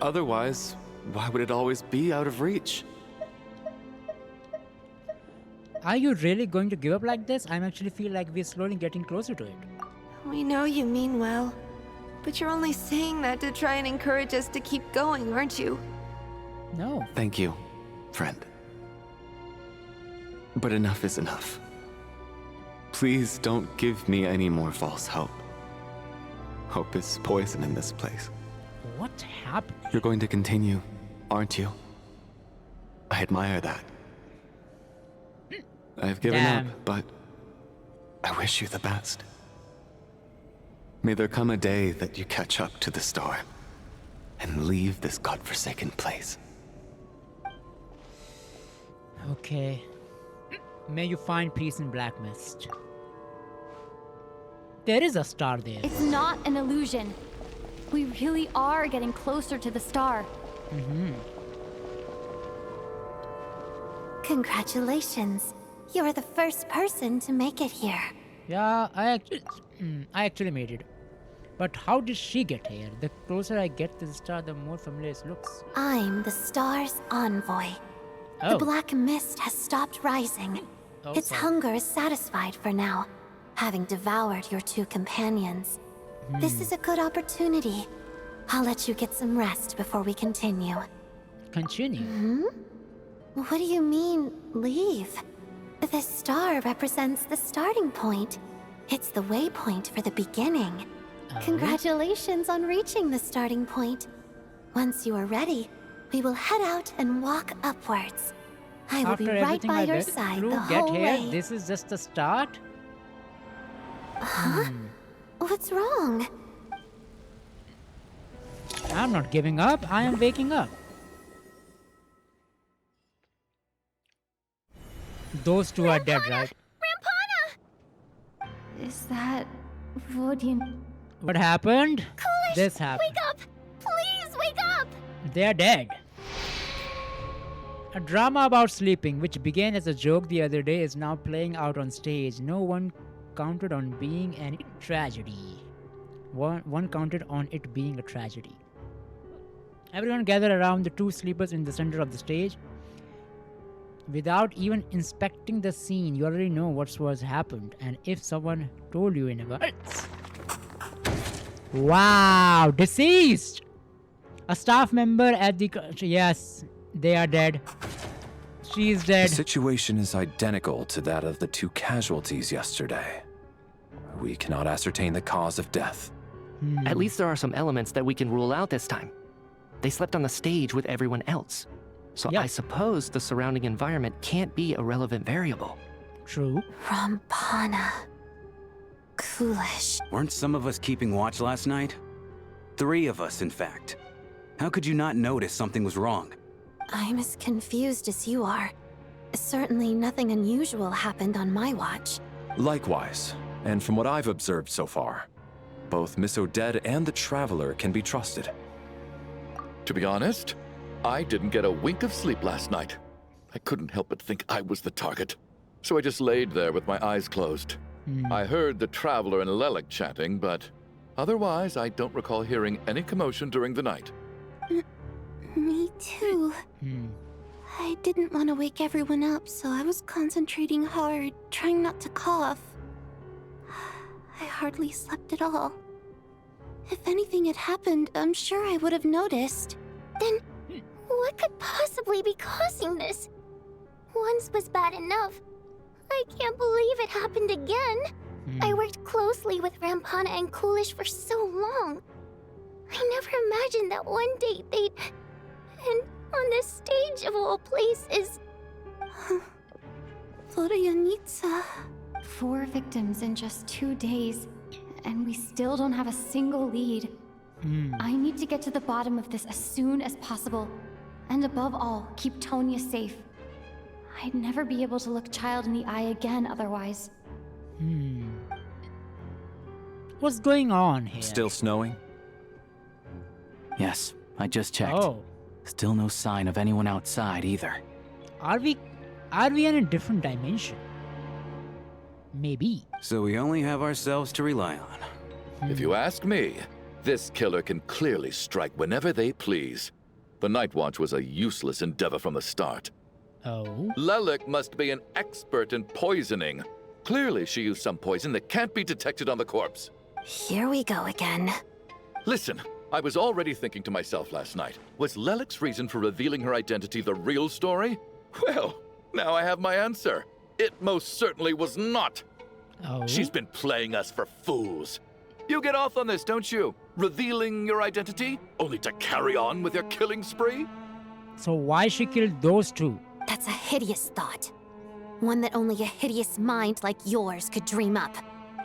Otherwise, why would it always be out of reach? Are you really going to give up like this? I actually feel like we're slowly getting closer to it. We know you mean well, but you're only saying that to try and encourage us to keep going, aren't you? No. Thank you, friend. But enough is enough. Please don't give me any more false hope. Hope is poison in this place. What happened? You're going to continue, aren't you? I admire that. I've given Damn. up, but I wish you the best. May there come a day that you catch up to the star and leave this godforsaken place. Okay. May you find peace in Black Mist. There is a star there. It's not an illusion. We really are getting closer to the star. Congratulations. You're the first person to make it here. Yeah, I actually made it. But how did she get here? The closer I get to the star, the more familiar it looks. I'm the star's envoy. The black mist has stopped rising. Its hunger is satisfied for now, having devoured your two companions. This is a good opportunity. I'll let you get some rest before we continue. Continue? What do you mean, leave? The star represents the starting point. It's the waypoint for the beginning. Congratulations on reaching the starting point. Once you are ready, we will head out and walk upwards. I will be right by your side the whole way. This is just the start? Huh? What's wrong? I'm not giving up. I am waking up. Those two are dead, right? Is that Vodyan? What happened? Coolish, This happened. wake up! Please wake up! They are dead. A drama about sleeping, which began as a joke the other day, is now playing out on stage. No one counted on being any tragedy. One counted on it being a tragedy. Everyone gathered around the two sleepers in the center of the stage. Without even inspecting the scene, you already know what was happened. And if someone told you in advance. Wow, deceased! A staff member at the... Yes, they are dead. She is dead. The situation is identical to that of the two casualties yesterday. We cannot ascertain the cause of death. At least there are some elements that we can rule out this time. They slept on the stage with everyone else. So I suppose the surrounding environment can't be a relevant variable. True. Rampana. Coolish. Weren't some of us keeping watch last night? 3 of us, in fact. How could you not notice something was wrong? I'm as confused as you are. Certainly nothing unusual happened on my watch. Likewise, and from what I've observed so far, both Miss Odette and the Traveler can be trusted. To be honest, I didn't get a wink of sleep last night. I couldn't help but think I was the target. So I just laid there with my eyes closed. I heard the Traveler and Lelik chatting, but otherwise I don't recall hearing any commotion during the night. Me too. I didn't want to wake everyone up, so I was concentrating hard, trying not to cough. I hardly slept at all. If anything had happened, I'm sure I would have noticed. Then, what could possibly be causing this? Once was bad enough. I can't believe it happened again. I worked closely with Rampana and Coolish for so long. I never imagined that one day they'd... And on this stage of all places... Vodyanitsa. 4 victims in just 2 days, and we still don't have a single lead. I need to get to the bottom of this as soon as possible. And above all, keep Tonya safe. I'd never be able to look Child in the eye again otherwise. What's going on here? Still snowing? Yes, I just checked. Oh. Still no sign of anyone outside either. Are we in a different dimension? Maybe. So we only have ourselves to rely on. If you ask me, this killer can clearly strike whenever they please. The Night Watch was a useless endeavor from the start. Oh? Lelik must be an expert in poisoning. Clearly she used some poison that can't be detected on the corpse. Here we go again. Listen, I was already thinking to myself last night, was Lelik's reason for revealing her identity the real story? Well, now I have my answer. It most certainly was not. Oh? She's been playing us for fools. You get off on this, don't you? Revealing your identity, only to carry on with your killing spree? So why she killed those two? That's a hideous thought. One that only a hideous mind like yours could dream up.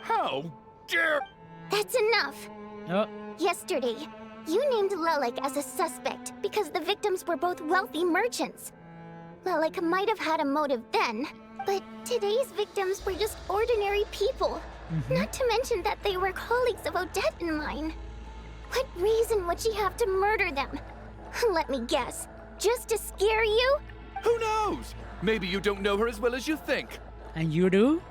How dare... That's enough. Yesterday, you named Lelik as a suspect because the victims were both wealthy merchants. Lelik might have had a motive then, but today's victims were just ordinary people. Not to mention that they were colleagues of Odette and mine. What reason would she have to murder them? Let me guess. Just to scare you? Who knows? Maybe you don't know her as well as you think. And you do?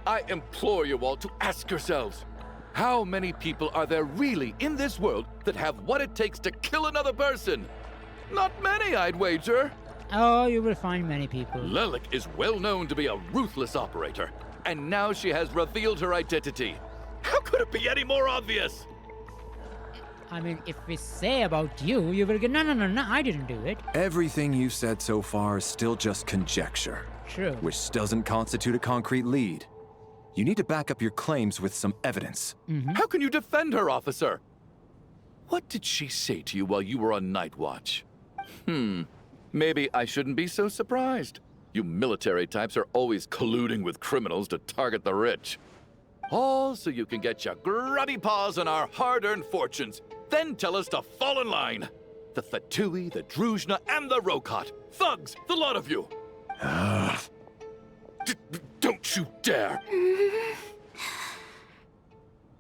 I implore you all to ask yourselves, how many people are there really in this world that have what it takes to kill another person? Not many, I'd wager. Oh, you will find many people. Lelik is well known to be a ruthless operator, and now she has revealed her identity. How could it be any more obvious? I mean, if we say about you, you will get, no, I didn't do it. Everything you said so far is still just conjecture. True. Which doesn't constitute a concrete lead. You need to back up your claims with some evidence. How can you defend her, officer? What did she say to you while you were on night watch? Maybe I shouldn't be so surprised. You military types are always colluding with criminals to target the rich. All so you can get your grubby paws on our hard-earned fortunes, then tell us to fall in line. The Fatui, the Druzhna, and the Rokot. Thugs, the lot of you. Don't you dare!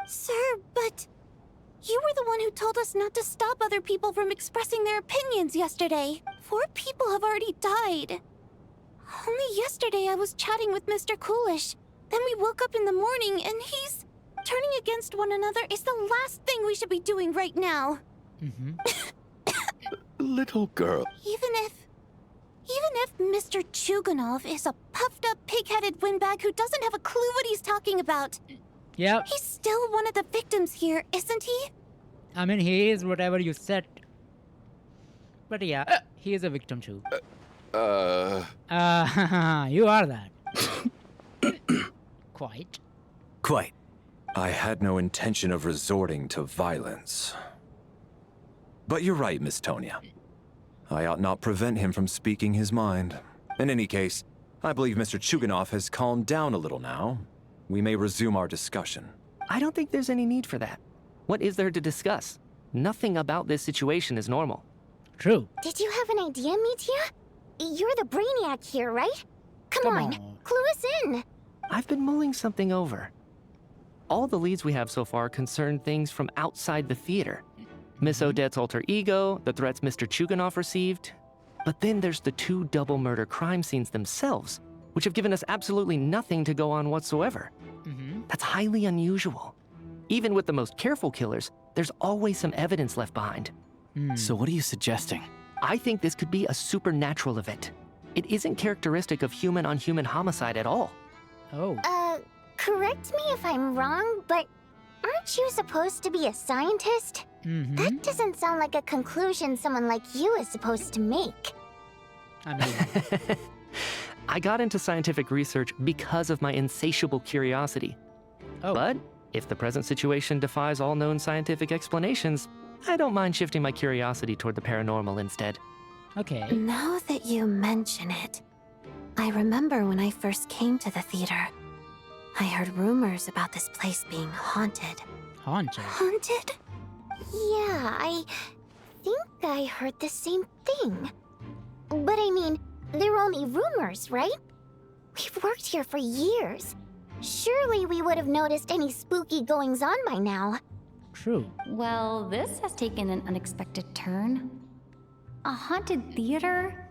Sir, but you were the one who told us not to stop other people from expressing their opinions yesterday. 4 people have already died. Only yesterday I was chatting with Mr. Coolish. Then we woke up in the morning and he's... Turning against one another is the last thing we should be doing right now. Little girl. Even if Mr. Chuganov is a puffed-up, pig-headed windbag who doesn't have a clue what he's talking about. Yep. He's still one of the victims here, isn't he? I mean, he is whatever you said. But yeah, he is a victim too. You are that. Quite. Quite. I had no intention of resorting to violence. But you're right, Miss Tonya. I ought not prevent him from speaking his mind. In any case, I believe Mr. Chuganov has calmed down a little now. We may resume our discussion. I don't think there's any need for that. What is there to discuss? Nothing about this situation is normal. True. Did you have an idea, Mitya? You're the brainiac here, right? Come on, clue us in. I've been mulling something over. All the leads we have so far concern things from outside the theater. Miss Odette's alter ego, the threats Mr. Chuganov received. But then there's the 2 double murder crime scenes themselves, which have given us absolutely nothing to go on whatsoever. That's highly unusual. Even with the most careful killers, there's always some evidence left behind. So what are you suggesting? I think this could be a supernatural event. It isn't characteristic of human-on-human homicide at all. Oh. Correct me if I'm wrong, but aren't you supposed to be a scientist? That doesn't sound like a conclusion someone like you is supposed to make. I mean... I got into scientific research because of my insatiable curiosity. But if the present situation defies all known scientific explanations, I don't mind shifting my curiosity toward the paranormal instead. Okay. Now that you mention it, I remember when I first came to the theater, I heard rumors about this place being haunted. Haunted? Haunted? Yeah, I think I heard the same thing. But I mean, they're only rumors, right? We've worked here for years. Surely we would have noticed any spooky goings-on by now. True. Well, this has taken an unexpected turn. A haunted theater?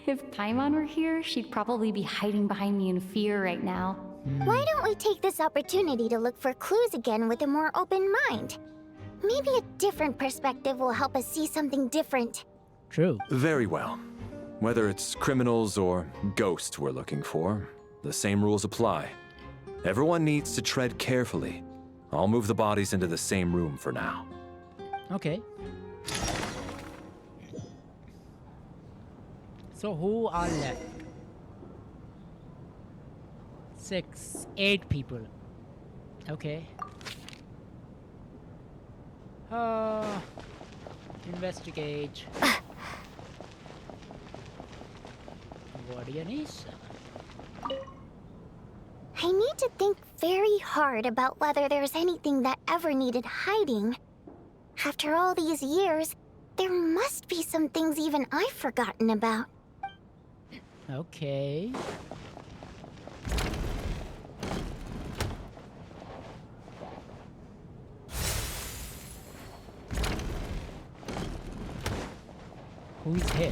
If Paimon were here, she'd probably be hiding behind me in fear right now. Why don't we take this opportunity to look for clues again with a more open mind? Maybe a different perspective will help us see something different. True. Very well. Whether it's criminals or ghosts we're looking for, the same rules apply. Everyone needs to tread carefully. I'll move the bodies into the same room for now. Okay. So who are left? 6, 8 people. Okay. Investigate. What do you need? I need to think very hard about whether there's anything that ever needed hiding. After all these years, there must be some things even I've forgotten about. Okay. Who's here?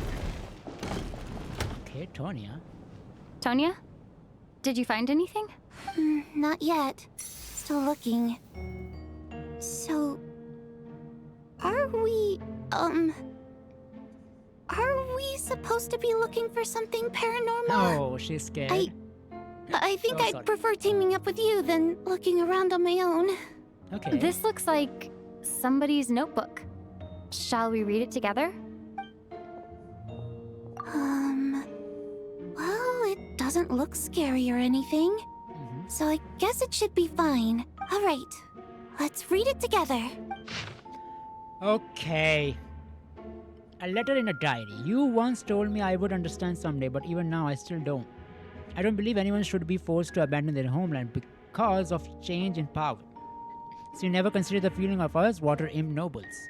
Okay, Tonya. Tonya? Did you find anything? Not yet. Still looking. So... Are we supposed to be looking for something paranormal? Oh, she's scared. I think Oh, I'd sorry. prefer teaming up with you than looking around on my own. Okay. This looks like somebody's notebook. Shall we read it together? Well, it doesn't look scary or anything. So I guess it should be fine. All right, let's read it together. Okay. A letter in a diary. You once told me I would understand someday, but even now I still don't. I don't believe anyone should be forced to abandon their homeland because of change in power. So you never consider the feeling of us water imp nobles.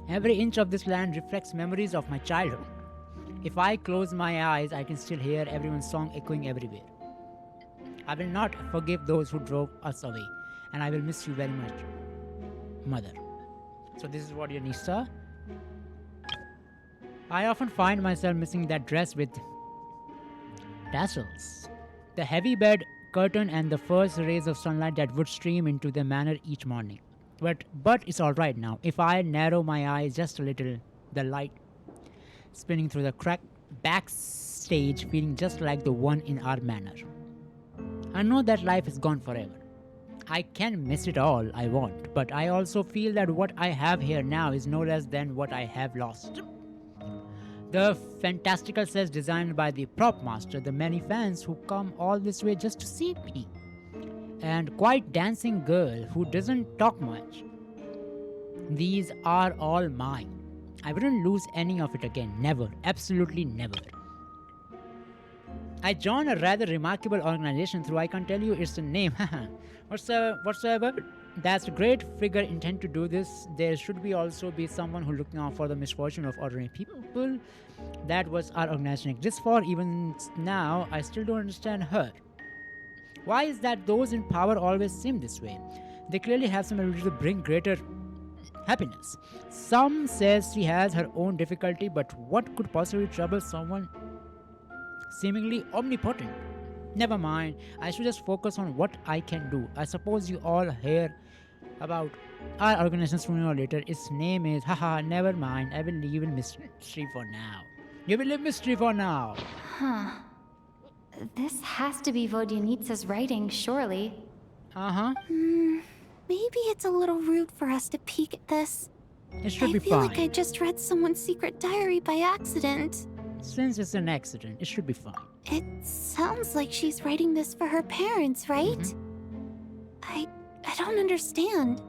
Every inch of this land reflects memories of my childhood. If I close my eyes, I can still hear everyone's song echoing everywhere. I will not forgive those who drove us away, and I will miss you very much, Mother. So this is what you need, sir. I often find myself missing that dress with tassels, the heavy bed curtain, and the first rays of sunlight that would stream into the manor each morning. But it's alright now. If I narrow my eyes just a little, the light spinning through the crack backstage feeling just like the one in our manor. I know that life is gone forever. I can miss it all I want, but I also feel that what I have here now is no less than what I have lost. The fantastical sets designed by the prop master, the many fans who come all this way just to see me, and quiet dancing girl who doesn't talk much. These are all mine. I wouldn't lose any of it again. Never. Absolutely never. I joined a rather remarkable organization through I can't tell you its name. Whatsoever. That's a great figure intend to do this. There should be also be someone who looking out for the misfortune of ordinary people. That was our organization exists for. Even now, I still don't understand her. Why is that those in power always seem this way? They clearly have some ability to bring greater happiness. Some says she has her own difficulty, but what could possibly trouble someone seemingly omnipotent? Never mind, I should just focus on what I can do. I suppose you all hear about our organization sooner or later. Its name is, haha, never mind. I will leave in mystery for now. You will leave mystery for now. Huh. This has to be Vodyanitsa's writing, surely. Uh-huh. Maybe it's a little rude for us to peek at this. It should be I feel fine. like I just read someone's secret diary by accident. Since it's an accident, it should be fine. It sounds like she's writing this for her parents, right? I don't understand.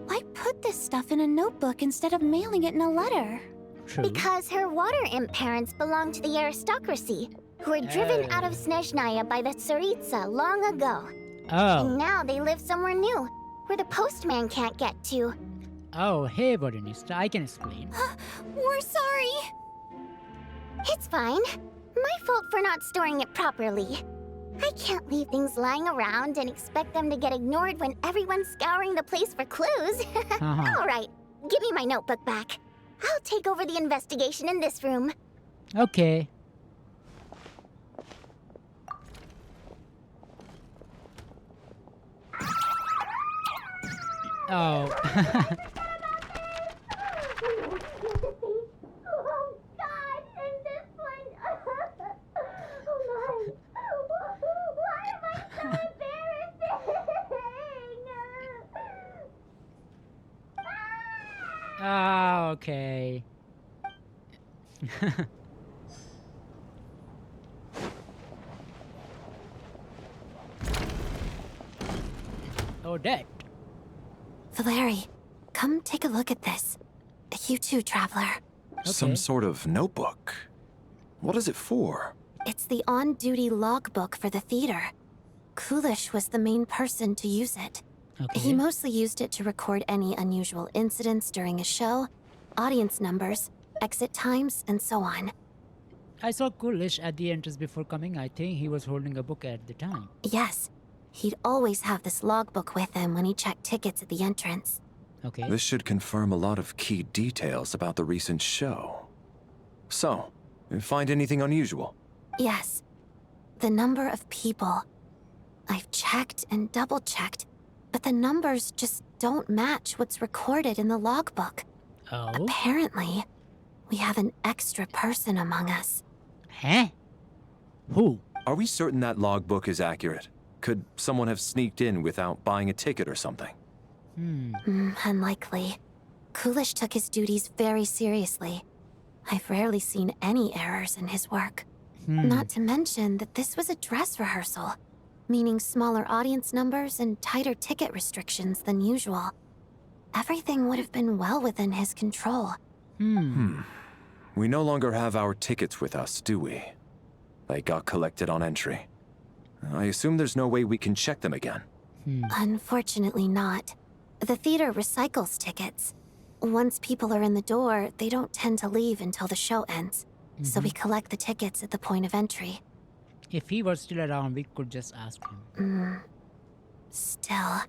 Why put this stuff in a notebook instead of mailing it in a letter? True. Because her water imp parents belonged to the aristocracy, who were driven out of Snezhnaya by the Tsaritsa long ago. Oh. And now they live somewhere new, where the postman can't get to. Oh, hey, Vodyanitsa, I can explain. We're sorry. It's fine. My fault for not storing it properly. I can't leave things lying around and expect them to get ignored when everyone's scouring the place for clues. All right, give me my notebook back. I'll take over the investigation in this room. Okay. Oh. Ah, okay. Odette. Valeri, come take a look at this. You too, Traveler. Some sort of notebook. What is it for? It's the on-duty logbook for the theater. Kulish was the main person to use it. He mostly used it to record any unusual incidents during a show, audience numbers, exit times, and so on. I saw Kulish at the entrance before coming. I think he was holding a book at the time. Yes, he'd always have this logbook with him when he checked tickets at the entrance. Okay. This should confirm a lot of key details about the recent show. So, Find anything unusual? Yes. The number of people. I've checked and double-checked, but the numbers just don't match what's recorded in the logbook. Oh? Apparently, we have an extra person among us. Huh? Who? Are we certain that logbook is accurate? Could someone have sneaked in without buying a ticket or something? Unlikely. Coolish took his duties very seriously. I've rarely seen any errors in his work. Not to mention that this was a dress rehearsal, meaning smaller audience numbers and tighter ticket restrictions than usual. Everything would have been well within his control. We no longer have our tickets with us, do we? They got collected on entry. I assume there's no way we can check them again. Unfortunately not. The theater recycles tickets. Once people are in the door, they don't tend to leave until the show ends. So we collect the tickets at the point of entry. If he was still around, we could just ask him. Still,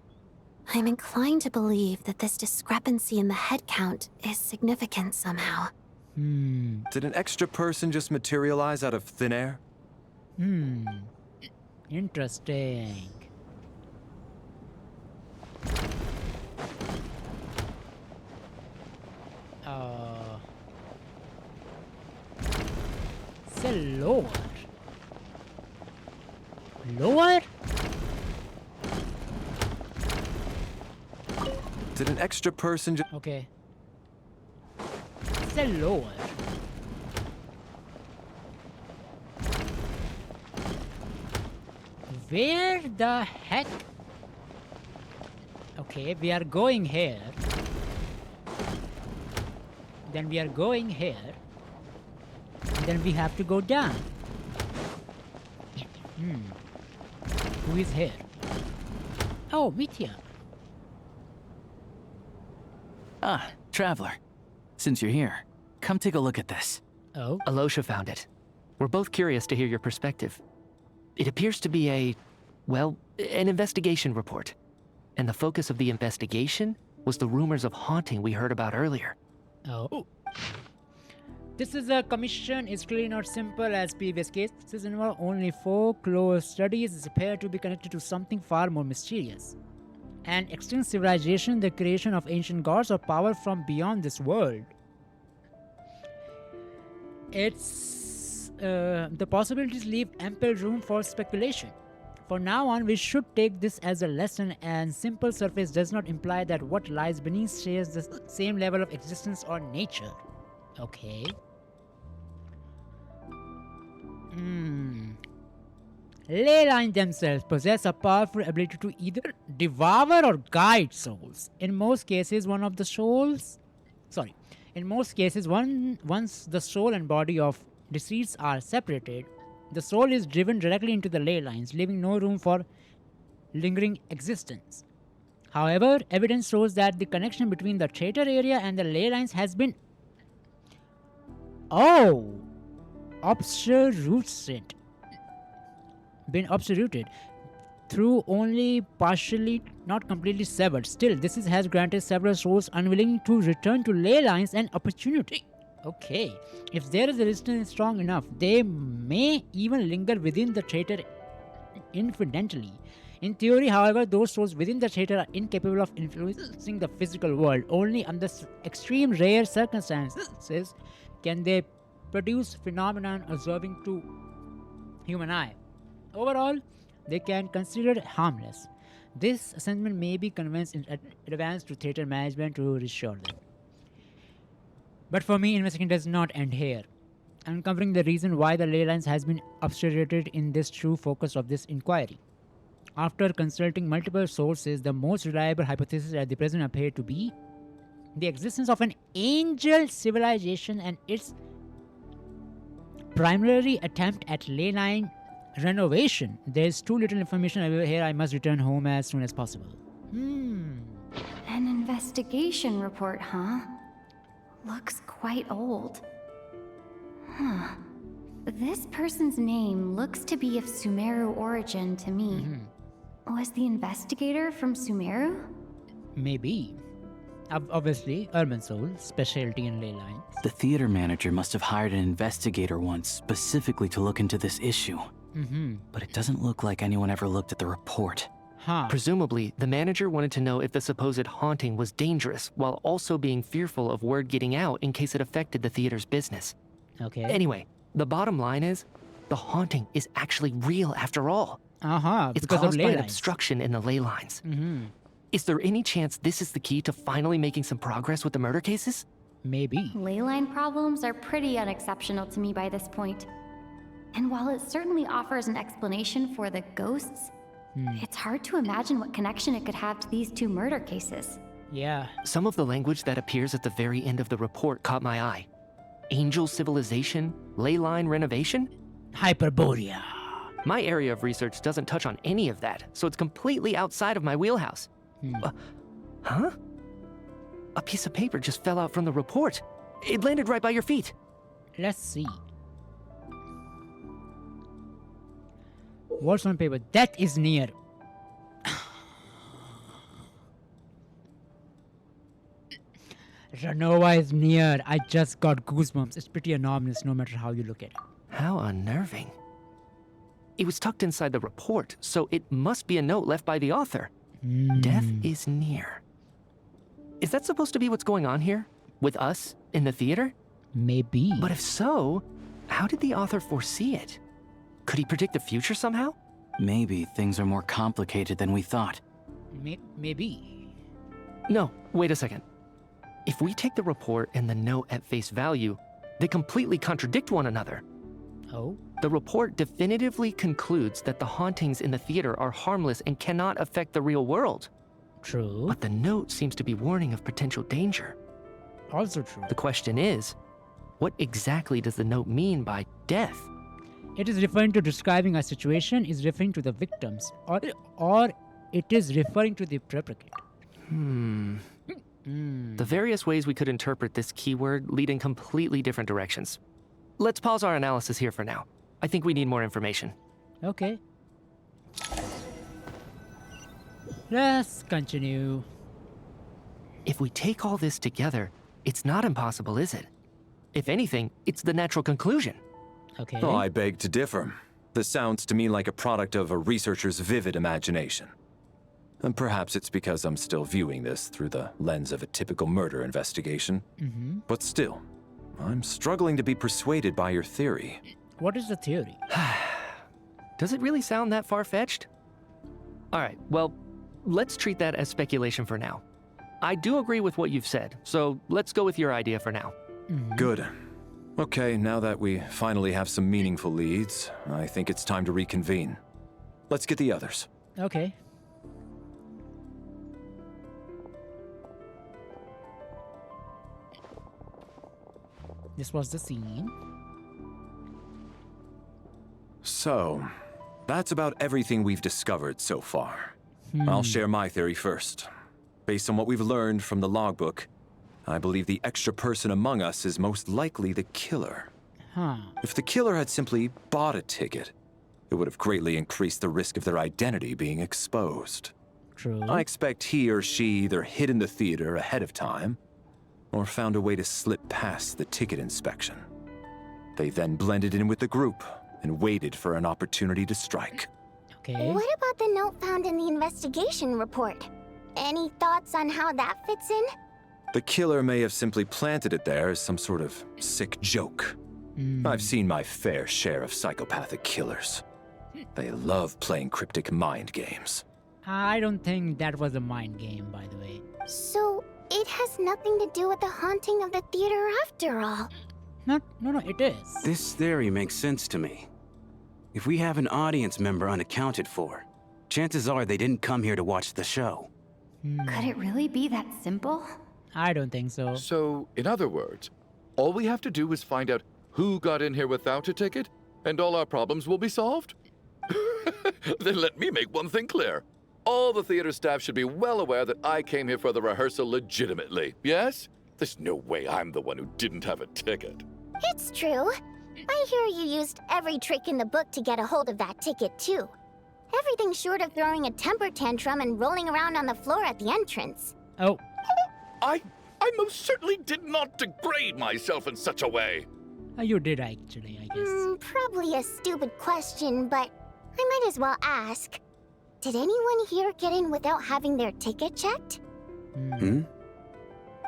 I'm inclined to believe that this discrepancy in the head count is significant somehow. Did an extra person just materialize out of thin air? Interesting. Say lower. Lower? Did an extra person just... Okay. Say lower. Where the heck? Okay, we are going here. Then we are going here. Then we have to go down. Who is here? Oh, Mitya. Ah, Traveler. Since you're here, come take a look at this. Oh? Alosha found it. We're both curious to hear your perspective. It appears to be an investigation report. And the focus of the investigation was the rumors of haunting we heard about earlier. Oh. This is a commission is clearly not simple as previous cases involve only folklore studies appear to be connected to something far more mysterious. An extinct civilization, the creation of ancient gods or power from beyond this world. It's the possibilities leave ample room for speculation. For now on, we should take this as a lesson, and simple surface does not imply that what lies beneath shares the same level of existence or nature. Okay. Ley lines themselves possess a powerful ability to either devour or guide souls. In most cases, once the soul and body of deceased are separated, the soul is driven directly into the ley lines, leaving no room for lingering existence. However, evidence shows that the connection between the theater area and the ley lines has been obstruted through only partially, not completely severed. Still, this has granted several souls unwilling to return to ley lines an opportunity. Okay, if there is a resistance strong enough, they may even linger within the theater infinitely. In theory, however, those souls within the theater are incapable of influencing the physical world. Only under extreme rare circumstances can they produce phenomenon observing to human eye. Overall, they can consider harmless. This assessment may be convinced in advance to theater management to reassure them. But for me, investigation does not end here. Uncovering the reason why the ley lines has been obstructed in this true focus of this inquiry. After consulting multiple sources, the most reliable hypothesis at the present appear to be the existence of an angel civilization and its primary attempt at ley line renovation. There's too little information over here. I must return home as soon as possible. An investigation report, huh? Looks quite old. Huh. This person's name looks to be of Sumeru origin to me. Was the investigator from Sumeru? Maybe. Obviously, Urban Soul, specialty in ley lines. The theater manager must have hired an investigator once specifically to look into this issue. But it doesn't look like anyone ever looked at the report. Presumably, the manager wanted to know if the supposed haunting was dangerous, while also being fearful of word getting out in case it affected the theater's business. Okay. Anyway, the bottom line is, the haunting is actually real after all. because It's of caused ley by an lines. obstruction in the ley lines. Is there any chance this is the key to finally making some progress with the murder cases? Maybe. Ley line problems are pretty unexceptional to me by this point. And while it certainly offers an explanation for the ghosts, it's hard to imagine what connection it could have to these two murder cases. Yeah. Some of the language that appears at the very end of the report caught my eye. Angel civilization, ley line renovation? Hyperborea. My area of research doesn't touch on any of that, so it's completely outside of my wheelhouse. Huh? A piece of paper just fell out from the report. It landed right by your feet. Let's see. What's on paper? That is near. Renova is near. I just got goosebumps. It's pretty anomalous no matter how you look at it. How unnerving. It was tucked inside the report, so it must be a note left by the author. Death is near. Is that supposed to be what's going on here? With us in the theater? Maybe. But if so, how did the author foresee it? Could he predict the future somehow? Maybe things are more complicated than we thought. Maybe. No, wait a second. If we take the report and the note at face value, they completely contradict one another. Oh? The report definitively concludes that the hauntings in the theater are harmless and cannot affect the real world. True. But the note seems to be warning of potential danger. Also true. The question is, what exactly does the note mean by death? It is referring to describing a situation, is referring to the victims, or it is referring to the perpetrator. The various ways we could interpret this keyword lead in completely different directions. Let's pause our analysis here for now. I think we need more information. Okay. Let's continue. If we take all this together, it's not impossible, is it? If anything, it's the natural conclusion. Okay. Oh, I beg to differ. This sounds to me like a product of a researcher's vivid imagination. And perhaps it's because I'm still viewing this through the lens of a typical murder investigation. But still, I'm struggling to be persuaded by your theory. What is the theory? Does it really sound that far-fetched? All right, well, let's treat that as speculation for now. I do agree with what you've said, so let's go with your idea for now. Good. Okay, now that we finally have some meaningful leads, I think it's time to reconvene. Let's get the others. Okay. This was the scene. So, that's about everything we've discovered so far. I'll share my theory first. Based on what we've learned from the logbook, I believe the extra person among us is most likely the killer. If the killer had simply bought a ticket, it would have greatly increased the risk of their identity being exposed. True. I expect he or she either hid in the theater ahead of time, or found a way to slip past the ticket inspection. They then blended in with the group and waited for an opportunity to strike. Okay. What about the note found in the investigation report? Any thoughts on how that fits in? The killer may have simply planted it there as some sort of sick joke. I've seen my fair share of psychopathic killers. They love playing cryptic mind games. I don't think that was a mind game, by the way. So, it has nothing to do with the haunting of the theater after all. No, it is. This theory makes sense to me. If we have an audience member unaccounted for, chances are they didn't come here to watch the show. Could it really be that simple? I don't think so. So, in other words, all we have to do is find out who got in here without a ticket, and all our problems will be solved? Then let me make one thing clear. All the theater staff should be well aware that I came here for the rehearsal legitimately, yes? There's no way I'm the one who didn't have a ticket. It's true. I hear you used every trick in the book to get a hold of that ticket, too. Everything short of throwing a temper tantrum and rolling around on the floor at the entrance. Oh. I most certainly did not degrade myself in such a way. You did actually, I guess. Probably a stupid question, but I might as well ask. Did anyone here get in without having their ticket checked?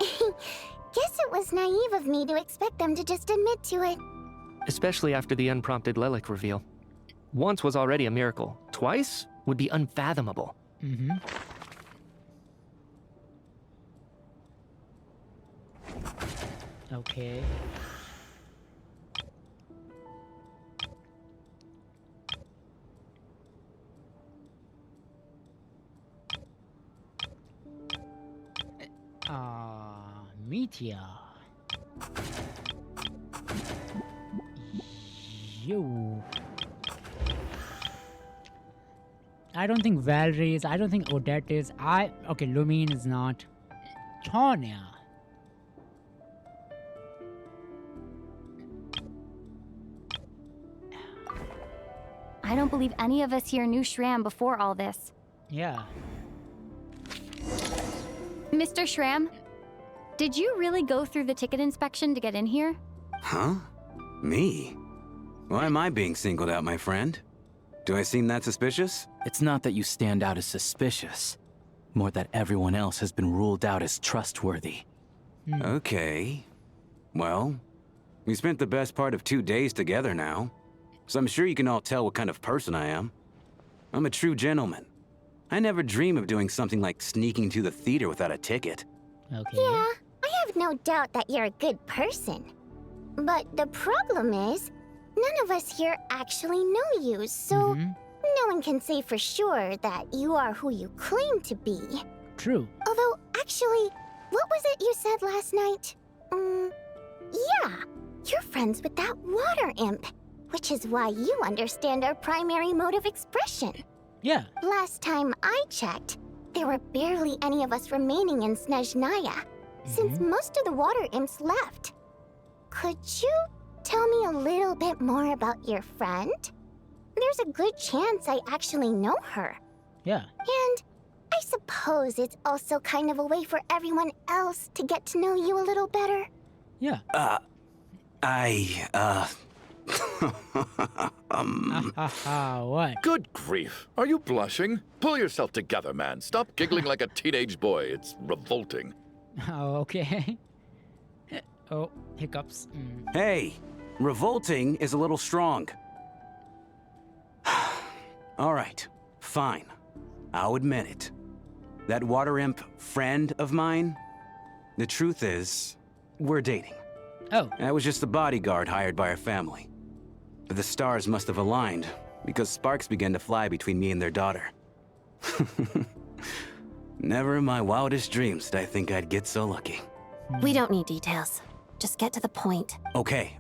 Guess it was naive of me to expect them to just admit to it. Especially after the unprompted Lelik reveal. Once was already a miracle. Twice would be unfathomable. Okay. Meteor. You. I don't think Valerie is. I don't think Odette is. Okay, Lumine is not. Tonya. I don't believe any of us here knew Shram before all this. Yeah. Mr. Shram, did you really go through the ticket inspection to get in here? Huh? Me? Why am I being singled out, my friend? Do I seem that suspicious? It's not that you stand out as suspicious, more that everyone else has been ruled out as trustworthy. Okay. Well, we spent the best part of 2 days together now, so I'm sure you can all tell what kind of person I am. I'm a true gentleman. I never dream of doing something like sneaking to the theater without a ticket. Okay. Yeah, I have no doubt that you're a good person. But the problem is, none of us here actually know you, so no one can say for sure that you are who you claim to be. True. Although, actually, what was it you said last night? Yeah, you're friends with that water imp, which is why you understand our primary mode of expression. Yeah. Last time I checked, there were barely any of us remaining in Snezhnaya, since most of the water imps left. Could you tell me a little bit more about your friend? There's a good chance I actually know her. Yeah. And I suppose it's also kind of a way for everyone else to get to know you a little better. Yeah. What? Good grief. Are you blushing? Pull yourself together, man. Stop giggling like a teenage boy. It's revolting. Oh, okay. Oh, hiccups. Hey, revolting is a little strong. All right, fine. I'll admit it. That water imp friend of mine, the truth is, we're dating. Oh. I was just a bodyguard hired by our family. But the stars must have aligned, because sparks began to fly between me and their daughter. Never in my wildest dreams did I think I'd get so lucky. We don't need details. Just get to the point. Okay.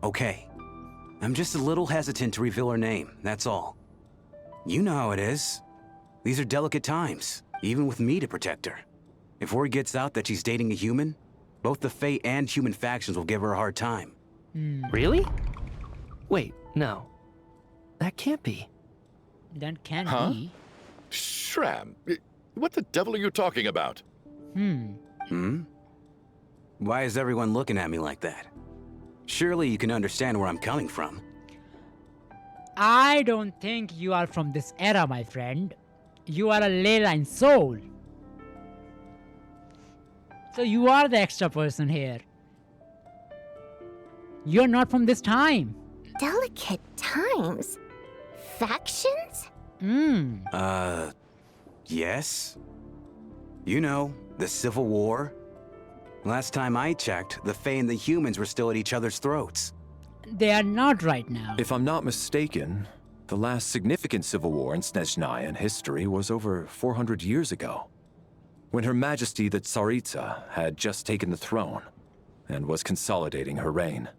I'm just a little hesitant to reveal her name, that's all. You know how it is. These are delicate times, even with me to protect her. If word gets out that she's dating a human, both the Fae and human factions will give her a hard time. Really? Wait, no. That can't be. That can't Huh? be. Shram, what the devil are you talking about? Why is everyone looking at me like that? Surely you can understand where I'm coming from. I don't think you are from this era, my friend. You are a ley line soul. So you are the extra person here. You're not from this time. Delicate times? Factions? Yes? You know, the Civil War? Last time I checked, the Fae and the humans were still at each other's throats. They are not right now. If I'm not mistaken, the last significant civil war in Snezhnayan history was over 400 years ago, when Her Majesty the Tsaritsa had just taken the throne and was consolidating her reign.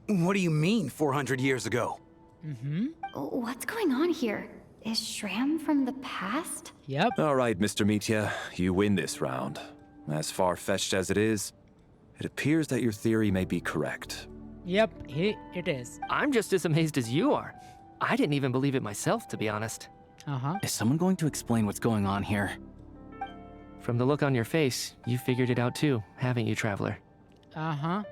What do you mean, 400 years ago? What's going on here? Is Shram from the past? Yep. All right, Mr. Mitya, you win this round. As far-fetched as it is, it appears that your theory may be correct. Yep, it is. I'm just as amazed as you are. I didn't even believe it myself, to be honest. Is someone going to explain what's going on here? From the look on your face, you figured it out too, haven't you, Traveler? Uh-huh.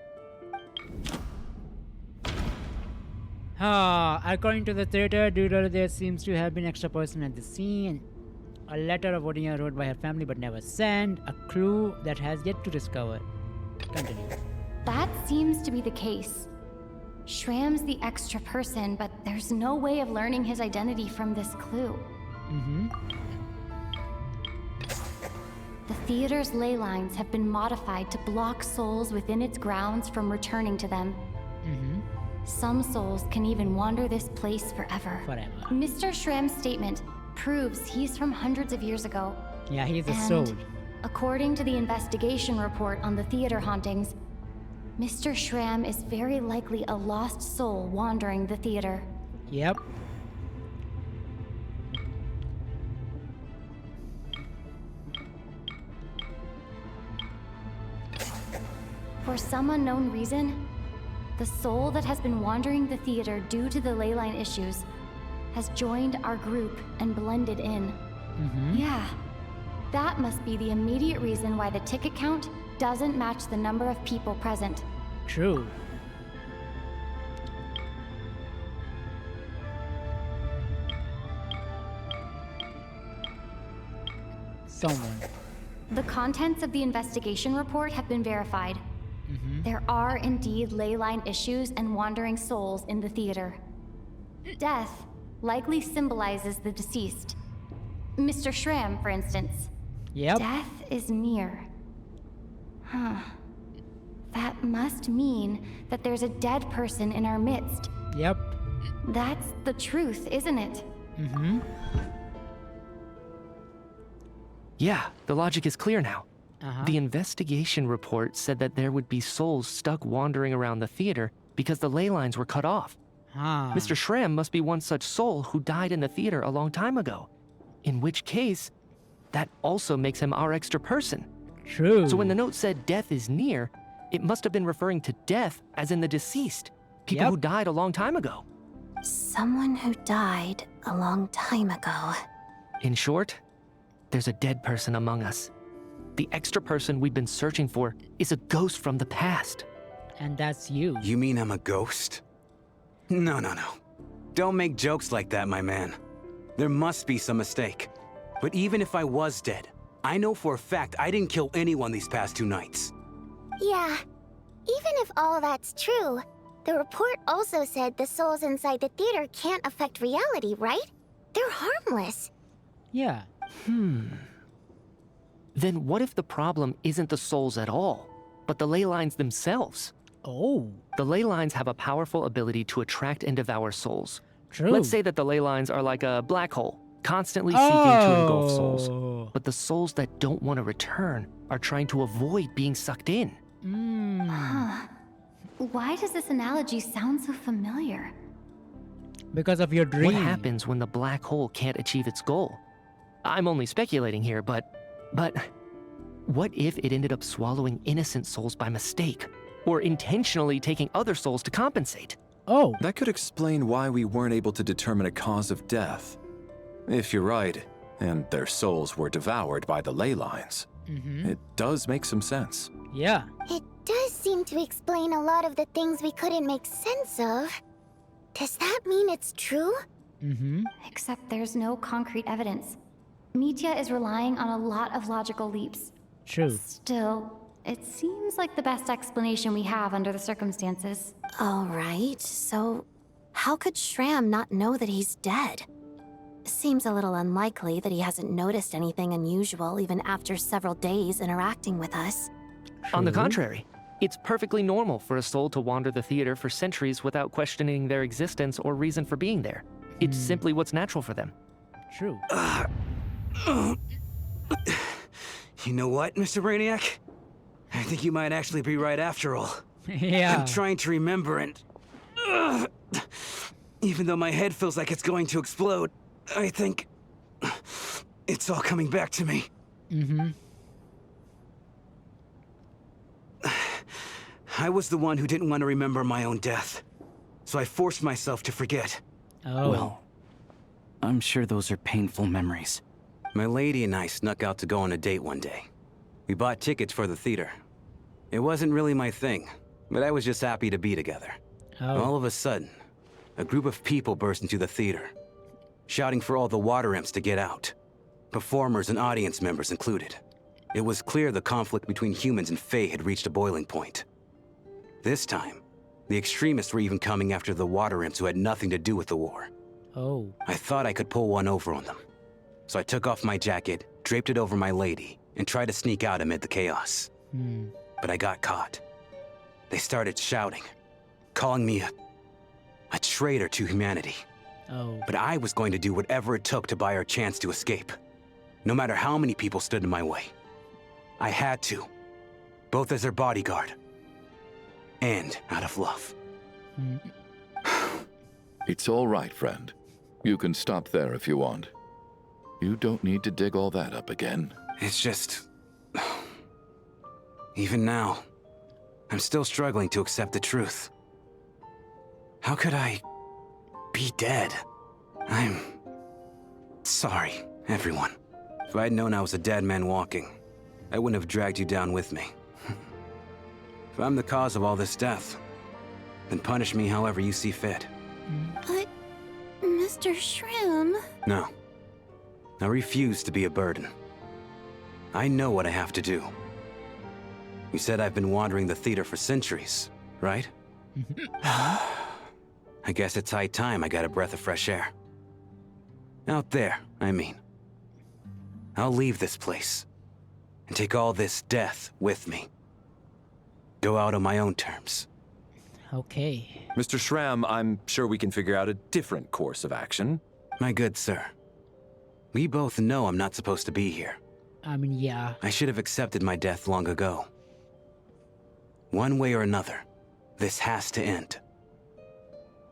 According to the theater, doodle, there seems to have been extra person at the scene. A letter of Odinia wrote by her family but never sent. A clue that has yet to discover. Continue. That seems to be the case. Shram's the extra person, but there's no way of learning his identity from this clue. The theater's ley lines have been modified to block souls within its grounds from returning to them. Some souls can even wander this place forever. Mr. Shram's statement proves he's from hundreds of years ago. Yeah, he's a And soul. according to the investigation report on the theater hauntings, Mr. Shram is very likely a lost soul wandering the theater. Yep. For some unknown reason, the soul that has been wandering the theater due to the ley line issues has joined our group and blended in. Yeah, that must be the immediate reason why the ticket count doesn't match the number of people present. True. Someone. The contents of the investigation report have been verified. There are indeed ley line issues and wandering souls in the theater. Death likely symbolizes the deceased. Mr. Shram, for instance. Yep. Death is near. That must mean that there's a dead person in our midst. Yep. That's the truth, isn't it? Yeah, the logic is clear now. The investigation report said that there would be souls stuck wandering around the theater because the ley lines were cut off. Mr. Shram must be one such soul who died in the theater a long time ago. In which case, that also makes him our extra person. True. So when the note said death is near, it must have been referring to death as in the deceased. People who died a long time ago. Someone who died a long time ago. In short, there's a dead person among us. The extra person we've been searching for is a ghost from the past. And that's you. You mean I'm a ghost? No. Don't make jokes like that, my man. There must be some mistake. But even if I was dead, I know for a fact I didn't kill anyone these past 2 nights. Yeah. Even if all that's true, the report also said the souls inside the theater can't affect reality, right? They're harmless. Yeah. Then what if the problem isn't the souls at all, but the ley lines themselves? Oh. The ley lines have a powerful ability to attract and devour souls. True. Let's say that the ley lines are like a black hole, constantly seeking to engulf souls. But the souls that don't want to return are trying to avoid being sucked in. Why does this analogy sound so familiar? Because of your dream. What happens when the black hole can't achieve its goal? I'm only speculating here, but what if it ended up swallowing innocent souls by mistake? Or intentionally taking other souls to compensate? Oh. That could explain why we weren't able to determine a cause of death. If you're right, and their souls were devoured by the ley lines, it does make some sense. Yeah. It does seem to explain a lot of the things we couldn't make sense of. Does that mean it's true? Except there's no concrete evidence. Mitya is relying on a lot of logical leaps. True. Still, it seems like the best explanation we have under the circumstances. All right, so how could Shram not know that he's dead? Seems a little unlikely that he hasn't noticed anything unusual even after several days interacting with us. On the contrary, it's perfectly normal for a soul to wander the theater for centuries without questioning their existence or reason for being there. It's simply what's natural for them. True. You know what, Mr. Brainiac? I think you might actually be right after all. Yeah. I'm trying to remember and... even though my head feels like it's going to explode, I think... it's all coming back to me. I was the one who didn't want to remember my own death. So I forced myself to forget. Oh. Well, I'm sure those are painful memories. My lady and I snuck out to go on a date one day. We bought tickets for the theater. It wasn't really my thing, but I was just happy to be together. All of a sudden, a group of people burst into the theater, shouting for all the water imps to get out. Performers and audience members included. It was clear the conflict between humans and Fae had reached a boiling point. This time, the extremists were even coming after the water imps who had nothing to do with the war. I thought I could pull one over on them. So I took off my jacket, draped it over my lady, and tried to sneak out amid the chaos. But I got caught. They started shouting, calling me a traitor to humanity. But I was going to do whatever it took to buy her a chance to escape. No matter how many people stood in my way. I had to. Both as their bodyguard. And out of love. It's all right, friend. You can stop there if you want. You don't need to dig all that up again. It's just... Even now, I'm still struggling to accept the truth. How could I be dead? I'm sorry, everyone. If I'd known I was a dead man walking, I wouldn't have dragged you down with me. If I'm the cause of all this death, then punish me however you see fit. But, Mr. Shrim... No. I refuse to be a burden. I know what I have to do. You said I've been wandering the theater for centuries, right? I guess it's high time I got a breath of fresh air. Out there, I mean. I'll leave this place and take all this death with me. Go out on my own terms. Okay. Mr. Shram, I'm sure we can figure out a different course of action. My good sir, we both know I'm not supposed to be here. I mean, yeah. I should have accepted my death long ago. One way or another, this has to end.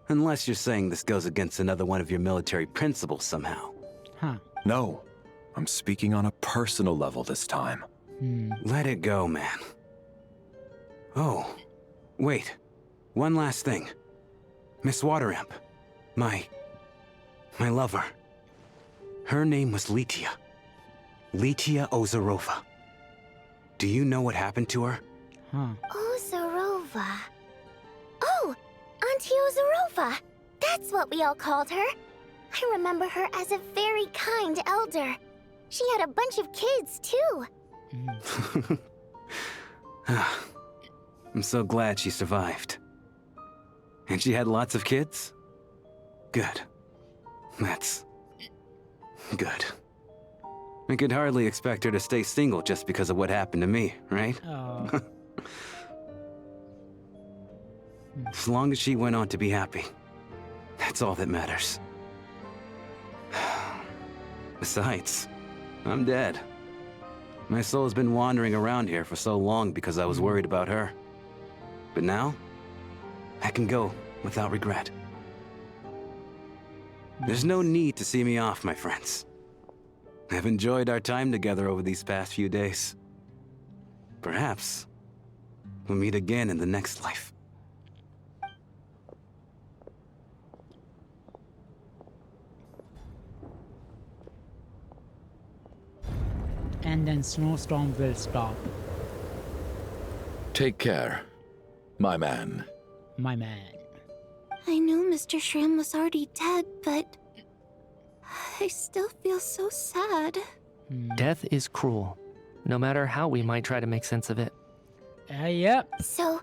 Unless you're saying this goes against another one of your military principles somehow. No, I'm speaking on a personal level this time. Let it go, man. Oh, wait. One last thing. Miss Water Imp. My lover. Her name was Litia. Litia Ozarova. Do you know what happened to her? Ozarova. Oh, Auntie Ozarova. That's what we all called her. I remember her as a very kind elder. She had a bunch of kids, too. I'm so glad she survived. And she had lots of kids? Good. That's... good. I could hardly expect her to stay single just because of what happened to me, right? As long as she went on to be happy, that's all that matters. Besides, I'm dead. My soul's been wandering around here for so long because I was worried about her. But now, I can go without regret. There's no need to see me off, my friends. I've enjoyed our time together over these past few days. Perhaps we'll meet again in the next life. And then snowstorm will stop. Take care, my man. My man. I knew Mr. Shrim was already dead, but... I still feel so sad. Death is cruel, no matter how we might try to make sense of it. Yep. So,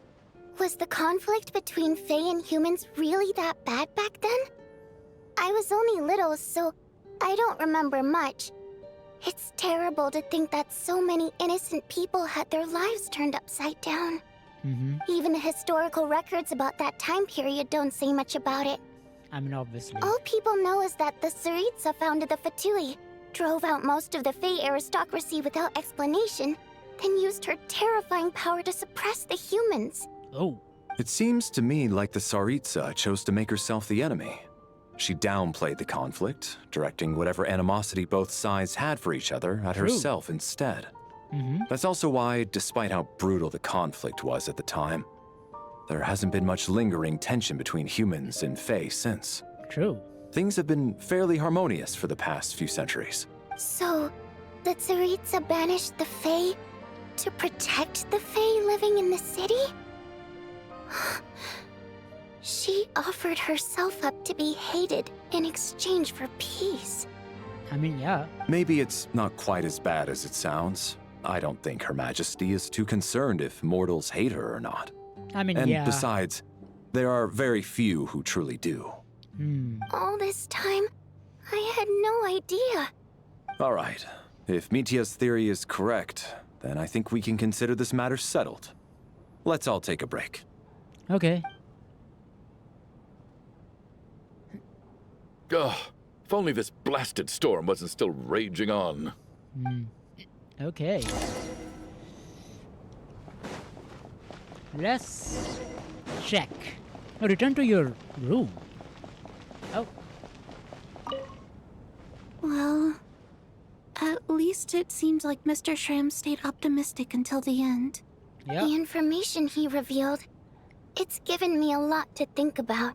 was the conflict between Fae and humans really that bad back then? I was only little, so I don't remember much. It's terrible to think that so many innocent people had their lives turned upside down. Even the historical records about that time period don't say much about it. I mean, obviously. All people know is that the Tsaritsa founded the Fatui, drove out most of the Fae aristocracy without explanation, then used her terrifying power to suppress the humans. It seems to me like the Tsaritsa chose to make herself the enemy. She downplayed the conflict, directing whatever animosity both sides had for each other at herself instead. That's also why, despite how brutal the conflict was at the time, there hasn't been much lingering tension between humans and Fae since. True. Things have been fairly harmonious for the past few centuries. So, the Tsaritsa banished the Fae to protect the Fae living in the city? She offered herself up to be hated in exchange for peace. I mean, yeah. Maybe it's not quite as bad as it sounds. I don't think Her Majesty is too concerned if mortals hate her or not. I mean, and yeah. besides, there are very few who truly do. All this time, I had no idea. All right. If Mitia's theory is correct, then I think we can consider this matter settled. Let's all take a break. Okay. Ugh, if only this blasted storm wasn't still raging on. Okay. Let's check. Now return to your room. Oh. Well, at least it seems like Mr. Shram stayed optimistic until the end. The information he revealed, it's given me a lot to think about.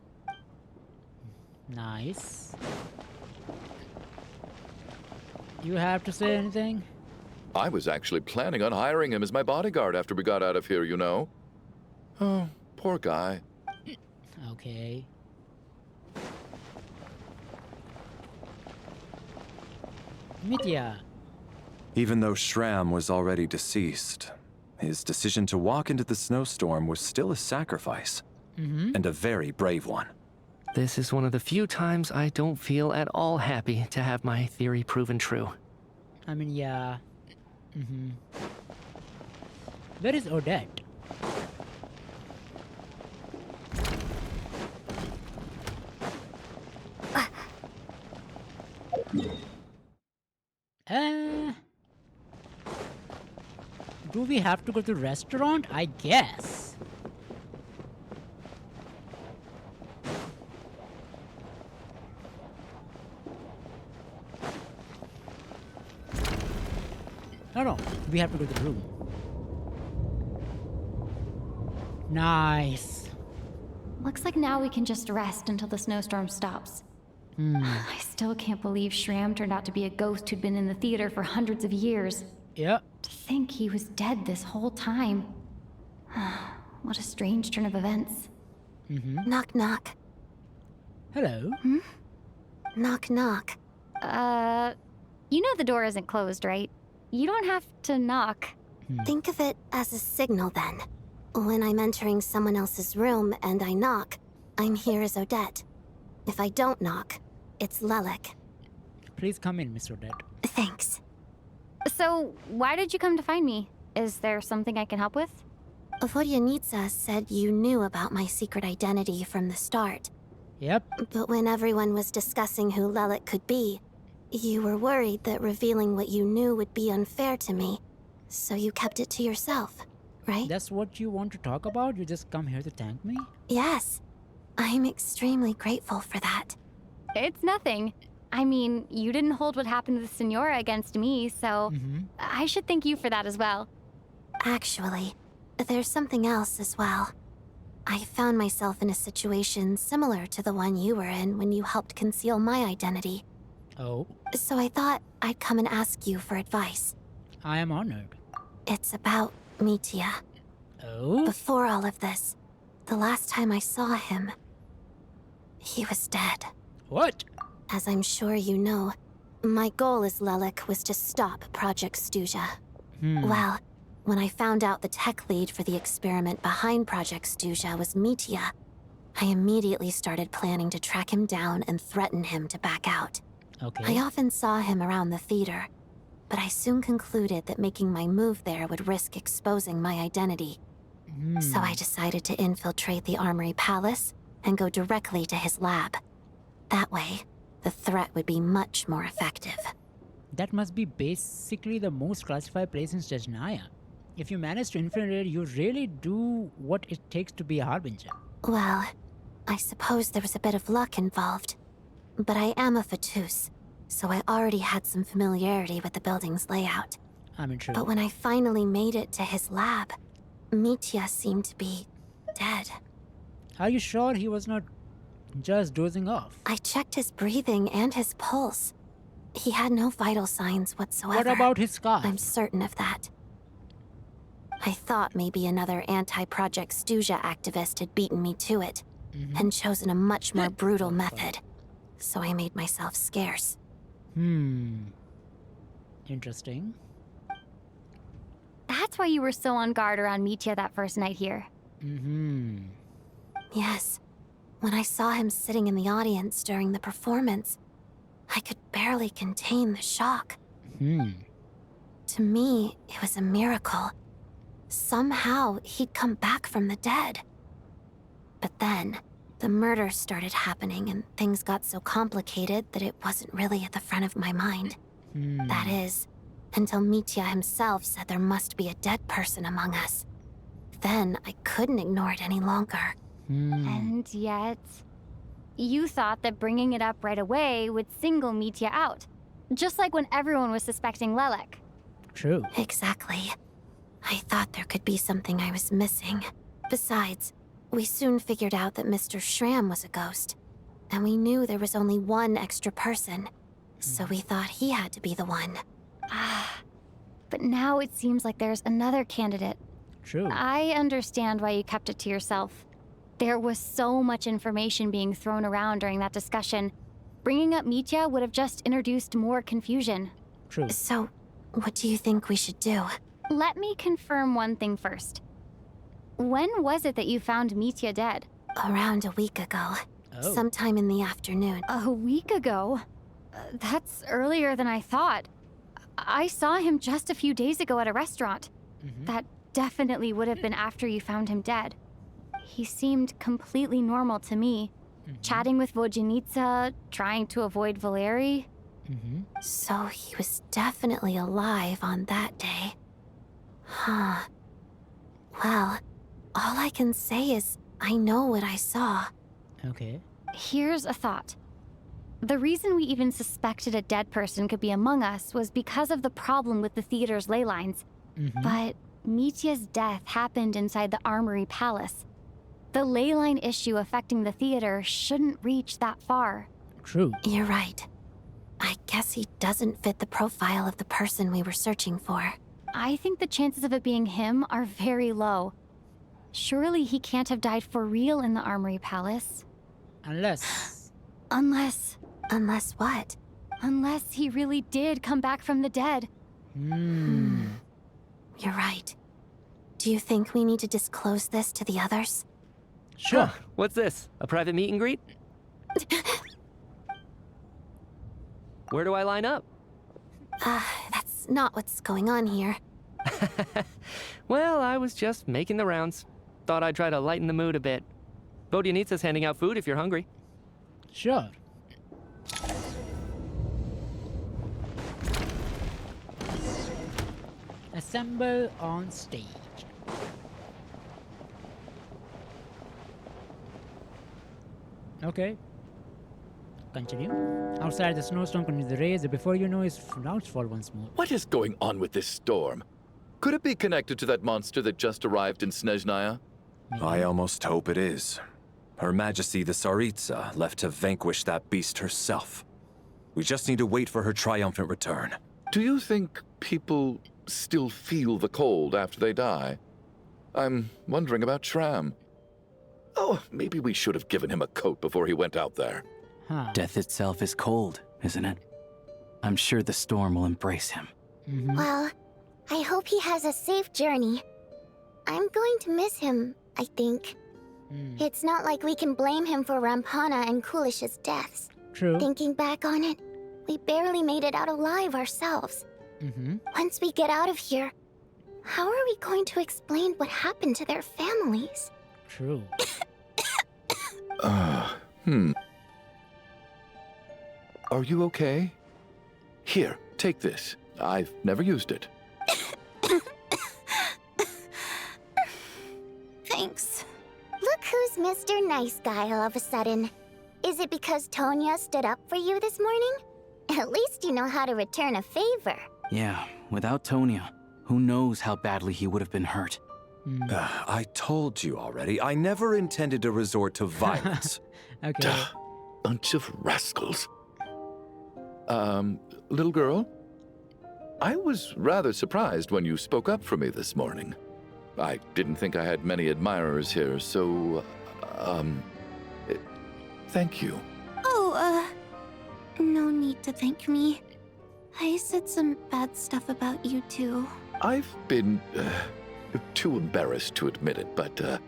Nice. You have to say anything? I was actually planning on hiring him as my bodyguard after we got out of here, you know. Oh, poor guy. Okay. Mitia. Even though Shram was already deceased, his decision to walk into the snowstorm was still a sacrifice, and a very brave one. This is one of the few times I don't feel at all happy to have my theory proven true. I mean, yeah. Where is Odette? Do we have to go to the restaurant? I guess. No, we have to go to the room. Nice. Looks like now we can just rest until the snowstorm stops. I still can't believe Shram turned out to be a ghost who'd been in the theater for hundreds of years. Yep. To think he was dead this whole time. What a strange turn of events. Knock, knock. Hello? Knock, knock. You know the door isn't closed, right? You don't have to knock. Think of it as a signal then. When I'm entering someone else's room and I knock, I'm here as Odette. If I don't knock, it's Lelik. Please come in, Miss Odette. Thanks. So, why did you come to find me? Is there something I can help with? Vodyanitsa said you knew about my secret identity from the start. Yep. But when everyone was discussing who Lelik could be, you were worried that revealing what you knew would be unfair to me. So you kept it to yourself, right? That's what you want to talk about? You just come here to thank me? Yes. I'm extremely grateful for that. It's nothing. I mean, you didn't hold what happened to the Senora against me, so I should thank you for that as well. Actually, there's something else as well. I found myself in a situation similar to the one you were in when you helped conceal my identity. Oh. So I thought I'd come and ask you for advice. I am honored. It's about Mitia. Oh? Before all of this, the last time I saw him, he was dead. What? As I'm sure you know, my goal as Lelik was to stop Project Stuzha. Well, when I found out the tech lead for the experiment behind Project Stuzha was Mitia, I immediately started planning to track him down and threaten him to back out. Okay. I often saw him around the theater, but I soon concluded that making my move there would risk exposing my identity. So I decided to infiltrate the Armory Palace and go directly to his lab. That way, the threat would be much more effective. That must be basically the most classified place in Snezhnaya. If you manage to infiltrate, you really do what it takes to be a Harbinger. Well, I suppose there was a bit of luck involved. But I am a Fatus, so I already had some familiarity with the building's layout. I mean, true. But when I finally made it to his lab, Mitia seemed to be dead. Are you sure he was not just dozing off? I checked his breathing and his pulse. He had no vital signs whatsoever. What about his scar? I'm certain of that. I thought maybe another anti-Project Stuja activist had beaten me to it, and chosen a much more brutal method. So I made myself scarce. Interesting. That's why you were so on guard around Mitya that first night here. Yes. When I saw him sitting in the audience during the performance, I could barely contain the shock. To me, it was a miracle. Somehow, he'd come back from the dead. But then, the murders started happening and things got so complicated that it wasn't really at the front of my mind. That is, until Mitya himself said there must be a dead person among us. Then, I couldn't ignore it any longer. And yet, you thought that bringing it up right away would single Mitya out. Just like when everyone was suspecting Lelek. True. Exactly. I thought there could be something I was missing. Besides, we soon figured out that Mr. Shram was a ghost. And we knew there was only one extra person. So we thought he had to be the one. But now it seems like there's another candidate. True. I understand why you kept it to yourself. There was so much information being thrown around during that discussion. Bringing up Mitya would have just introduced more confusion. True. So, what do you think we should do? Let me confirm one thing first. When was it that you found Mitya dead? Around a week ago. Oh. Sometime in the afternoon. A week ago? That's earlier than I thought. I saw him just a few days ago at a restaurant. That definitely would have been after you found him dead. He seemed completely normal to me. Chatting with Vodyanitsa, trying to avoid Valeri. So he was definitely alive on that day. Huh. Well, all I can say is I know what I saw. Okay. Here's a thought. The reason we even suspected a dead person could be among us was because of the problem with the theater's ley lines. But Mitya's death happened inside the Armory Palace. The ley line issue affecting the theater shouldn't reach that far. True. You're right. I guess he doesn't fit the profile of the person we were searching for. I think the chances of it being him are very low. Surely he can't have died for real in the Armory Palace. Unless... Unless what? Unless he really did come back from the dead. You're right. Do you think we need to disclose this to the others? Sure. Huh, what's this? A private meet and greet? Where do I line up? That's not what's going on here. Well, I was just making the rounds. Thought I'd try to lighten the mood a bit. Vodyanitsa's handing out food if you're hungry. Sure. Assemble on stage. Okay. Continue. Outside, the snowstorm continues to raise, and before you know, it's about to fall once more. What is going on with this storm? Could it be connected to that monster that just arrived in Snezhnaya? I almost hope it is. Her Majesty the Tsaritsa left to vanquish that beast herself. We just need to wait for her triumphant return. Do you think people still feel the cold after they die? I'm wondering about Shram. Oh, maybe we should have given him a coat before he went out there. Death itself is cold, isn't it? I'm sure the storm will embrace him. Well, I hope he has a safe journey. I'm going to miss him, I think. It's not like we can blame him for Rampana and Kulish's deaths. True. Thinking back on it, we barely made it out alive ourselves. Once we get out of here, how are we going to explain what happened to their families? True. Are you okay? Here, take this. I've never used it. Thanks. Look who's Mr. Nice Guy all of a sudden. Is it because Tonya stood up for you this morning? At least you know how to return a favor. Yeah, without Tonya, who knows how badly he would have been hurt. I told you already, I never intended to resort to violence. Okay. Bunch of rascals. Little girl? I was rather surprised when you spoke up for me this morning. I didn't think I had many admirers here, so, thank you. Oh, no need to thank me. I said some bad stuff about you too. I've been, too embarrassed to admit it, but,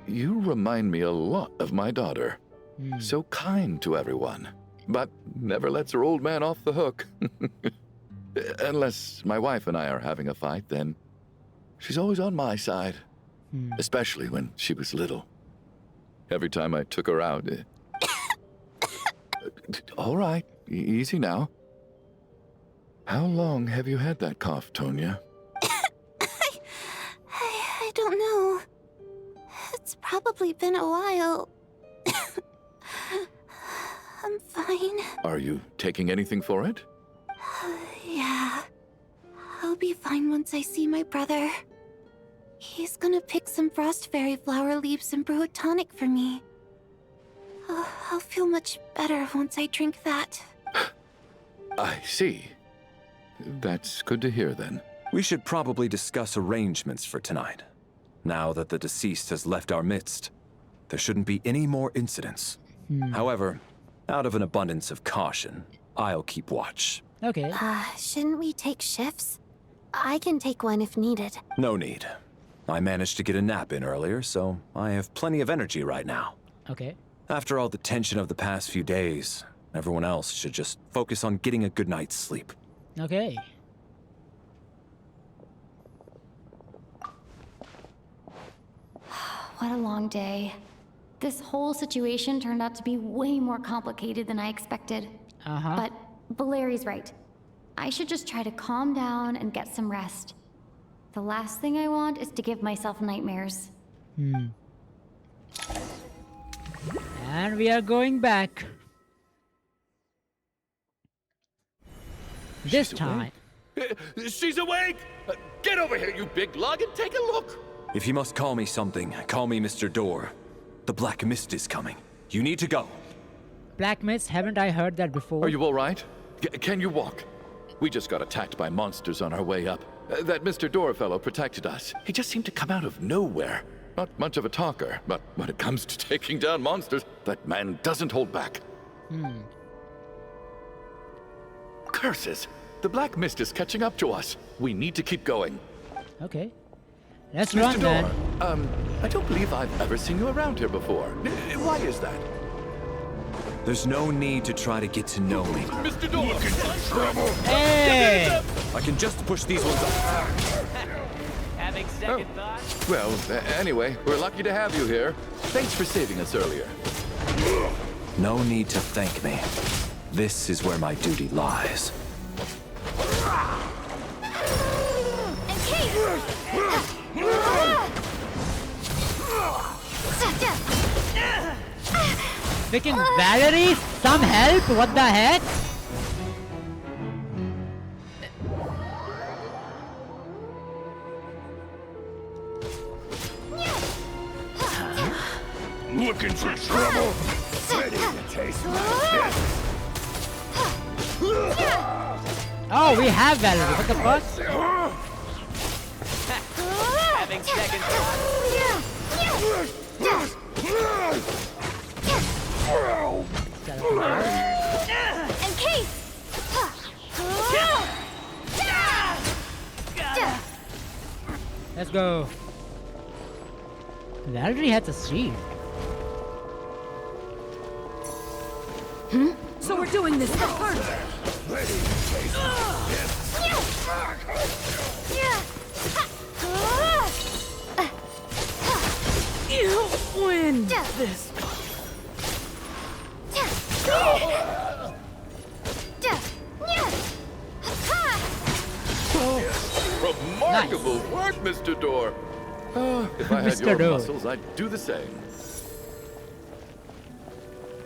you remind me a lot of my daughter. So kind to everyone, but never lets her old man off the hook. Unless my wife and I are having a fight, then she's always on my side. Especially when she was little. Every time I took her out... All right, easy now. How long have you had that cough, Tonya? I don't know. It's probably been a while. I'm fine. Are you taking anything for it? Yeah. I'll be fine once I see my brother. He's gonna pick some frost fairy flower leaves and brew a tonic for me. I'll feel much better once I drink that. I see. That's good to hear, then. We should probably discuss arrangements for tonight. Now that the deceased has left our midst, there shouldn't be any more incidents. However, out of an abundance of caution, I'll keep watch. Okay. Shouldn't we take shifts? I can take one if needed. No need. I managed to get a nap in earlier, so I have plenty of energy right now. Okay. After all the tension of the past few days, everyone else should just focus on getting a good night's sleep. Okay. What a long day. This whole situation turned out to be way more complicated than I expected. But Valeri's right. I should just try to calm down and get some rest. The last thing I want is to give myself nightmares. And we are going back. This time. She's awake! Get over here, you big lug, and take a look! If you must call me something, call me Mr. Door. The Black Mist is coming. You need to go. Black Mist, haven't I heard that before? Are you all right? Can you walk? We just got attacked by monsters on our way up. That Mr. Door fellow protected us. He just seemed to come out of nowhere. Not much of a talker, but when it comes to taking down monsters, that man doesn't hold back. Curses! The Black Mist is catching up to us. We need to keep going. Okay. Let's Mr. run, Door, then. I don't believe I've ever seen you around here before. Why is that? There's no need to try to get to know me. Mr. Door! Look into trouble! Hey! I can just push these ones up. Having second thoughts? Well, anyway, we're lucky to have you here. Thanks for saving us earlier. No need to thank me. This is where my duty lies. Freaking Valerie, some help? What the heck? Looking for trouble? Ready to taste my death? Oh, we have Valerie. What the fuck? Having second thoughts? Encase! Let's go. Valerie has a shield. So we're doing this the hard way. Ready to taste my death? You win this. Remarkable work, Mr. Door. If I had Mr. your Door. muscles, I'd do the same.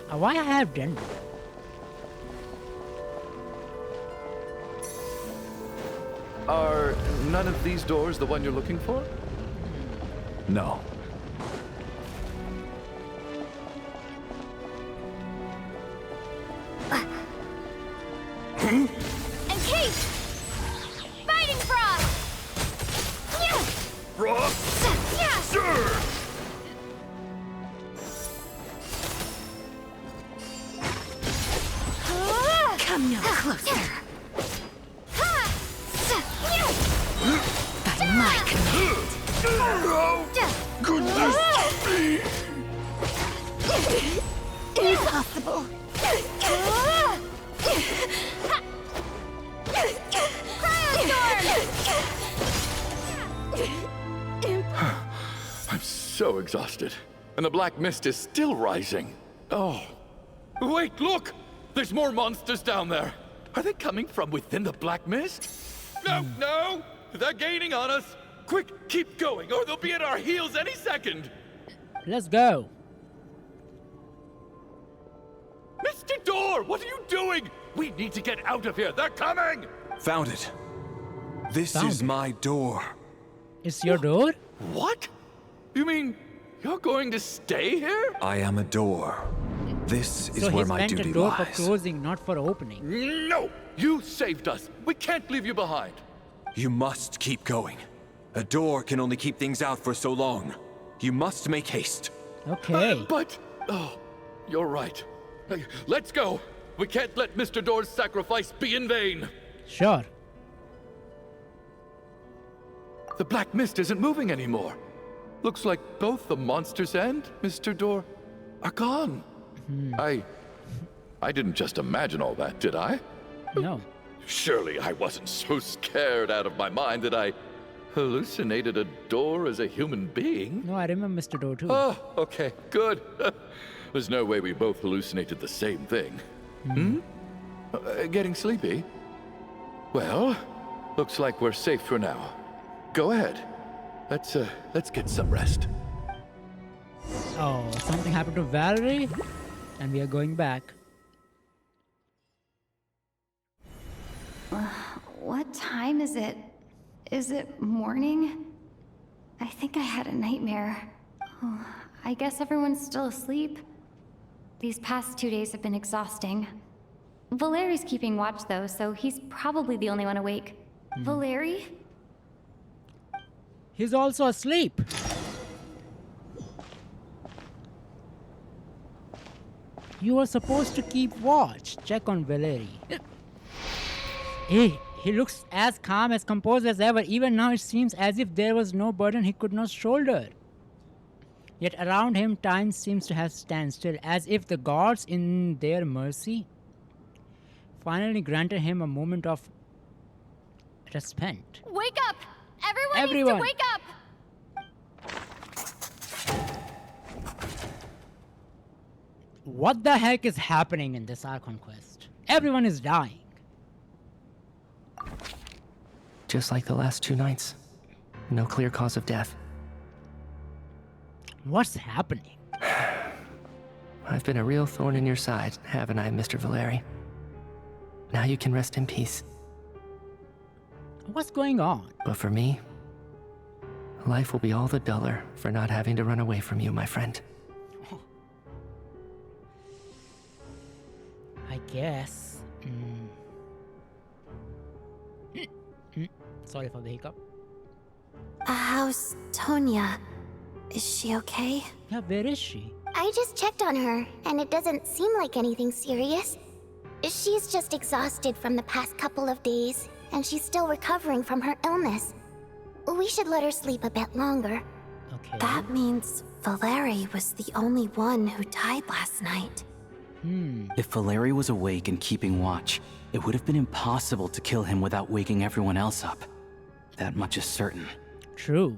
Why I have done that? Are none of these doors the one you're looking for? No. Encase! Fighting Frost! Yeah! Frost! Yeah! Surge! Come no closer. By my command. Oh, goodness me! Impossible. I'm so exhausted. And the black mist is still rising. Oh. Wait, look! There's more monsters down there. Are they coming from within the black mist? No, no! They're gaining on us! Quick, keep going, or they'll be at our heels any second! Let's go. Mr. Door, what are you doing? We need to get out of here. They're coming! Found it. This is my door. It's your door? What? You mean you're going to stay here? I am a door. This is So where he's my meant duty a door lies. for closing, not for opening. No! You saved us. We can't leave you behind. You must keep going. A door can only keep things out for so long. You must make haste. Okay. Oh, you're right. Let's go. We can't let Mr. Door's sacrifice be in vain. Sure. The black mist isn't moving anymore. Looks like both the monsters and Mr. Door are gone. I didn't just imagine all that, did I? No. Surely I wasn't so scared out of my mind that I hallucinated a door as a human being. No, I remember Mr. Door too. Oh, okay, good. There's no way we both hallucinated the same thing. Getting sleepy? Well, looks like we're safe for now. Go ahead. Let's get some rest. Oh, something happened to Valerie, and we are going back. What time is it? Is it morning? I think I had a nightmare. Oh, I guess everyone's still asleep. These past 2 days have been exhausting. Valeri's keeping watch though, so he's probably the only one awake. Valeri? He's also asleep. You were supposed to keep watch. Check on Valeri. Hey, he looks as calm, as composed as ever. Even now it seems as if there was no burden he could not shoulder. Yet around him time seems to have stand still, as if the gods in their mercy finally granted him a moment of respite. Wake up! Everyone needs Everyone. to wake up! What the heck is happening in this Archon quest? Everyone is dying. Just like the last 2 nights. No clear cause of death. What's happening? I've been a real thorn in your side, haven't I, Mr. Valeri? Now you can rest in peace. What's going on? But for me, life will be all the duller for not having to run away from you, my friend. I guess. Sorry for the hiccup. How's Tonya? Is she okay? Yeah, where is she? I just checked on her, and it doesn't seem like anything serious. She's just exhausted from the past couple of days, and she's still recovering from her illness. We should let her sleep a bit longer. Okay. That means Valeri was the only one who died last night. If Valeri was awake and keeping watch, it would have been impossible to kill him without waking everyone else up. That much is certain. True.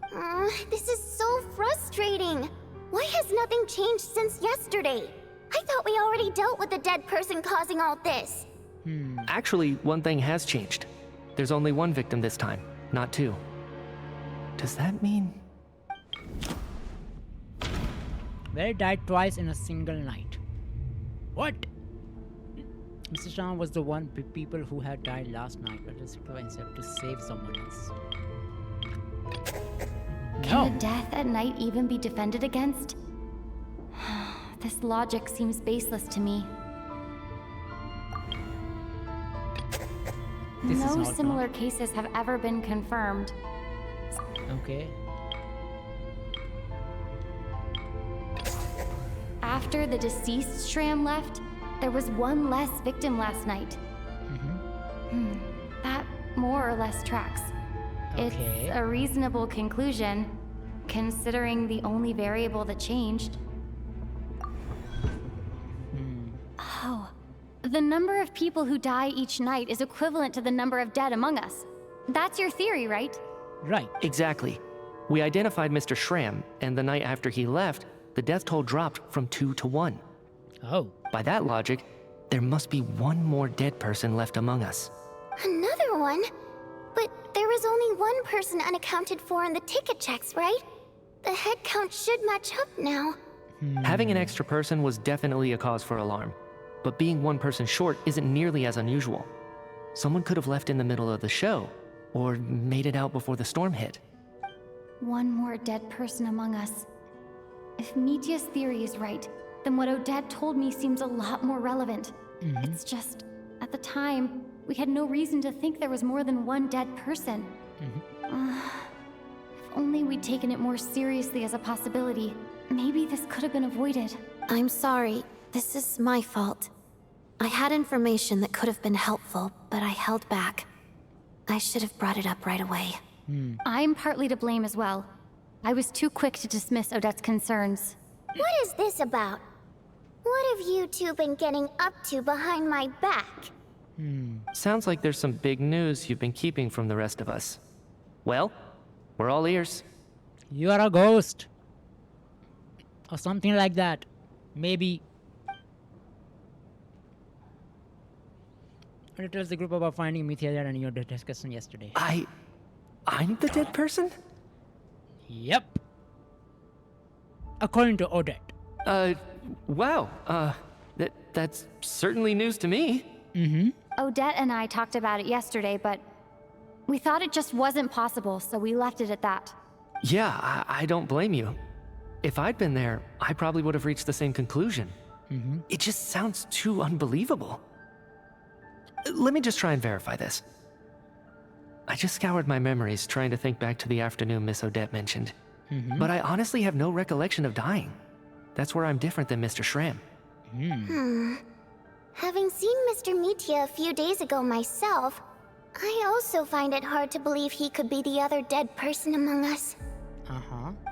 This is so frustrating. Why has nothing changed since yesterday? I thought we already dealt with the dead person causing all this. Actually, one thing has changed. There's only 1 victim this time, not 2. Does that mean... They died twice in a single night. What? Mr. Shah was the one people who had died last night, but it's except to save someone else. Can a death at night even be defended against? This logic seems baseless to me. this is No not similar cases have ever been confirmed. Okay. After the deceased Shram left, there was one less victim last night. That more or less tracks. Okay. It's a reasonable conclusion, considering the only variable that changed. Oh, the number of people who die each night is equivalent to the number of dead among us. That's your theory, right? Right. Exactly. We identified Mr. Shram, and the night after he left, the death toll dropped from 2 to 1. Oh. By that logic, there must be one more dead person left among us. Another one? But there was only one person unaccounted for in the ticket checks, right? The head count should match up now. Having an extra person was definitely a cause for alarm, but being one person short isn't nearly as unusual. Someone could have left in the middle of the show, or made it out before the storm hit. One more dead person among us. If Mitya's theory is right, then what Odette told me seems a lot more relevant. It's just, at the time, we had no reason to think there was more than one dead person. If only we'd taken it more seriously as a possibility, maybe this could have been avoided. I'm sorry. This is my fault. I had information that could have been helpful, but I held back. I should have brought it up right away. I'm partly to blame as well. I was too quick to dismiss Odette's concerns. What is this about? What have you two been getting up to behind my back? Sounds like there's some big news you've been keeping from the rest of us. Well, we're all ears. You are a ghost. Or something like that. Maybe. It tells the group about finding Mitya and your discussion yesterday. I'm the dead person? Yep. According to Odette. Wow. That's certainly news to me. Odette and I talked about it yesterday, but we thought it just wasn't possible, so we left it at that. Yeah, I don't blame you. If I'd been there, I probably would have reached the same conclusion. It just sounds too unbelievable. Let me just try and verify this. I just scoured my memories trying to think back to the afternoon Miss Odette mentioned. But I honestly have no recollection of dying. That's where I'm different than Mr. Shram. Having seen Mr. Mitya a few days ago myself, I also find it hard to believe he could be the other dead person among us.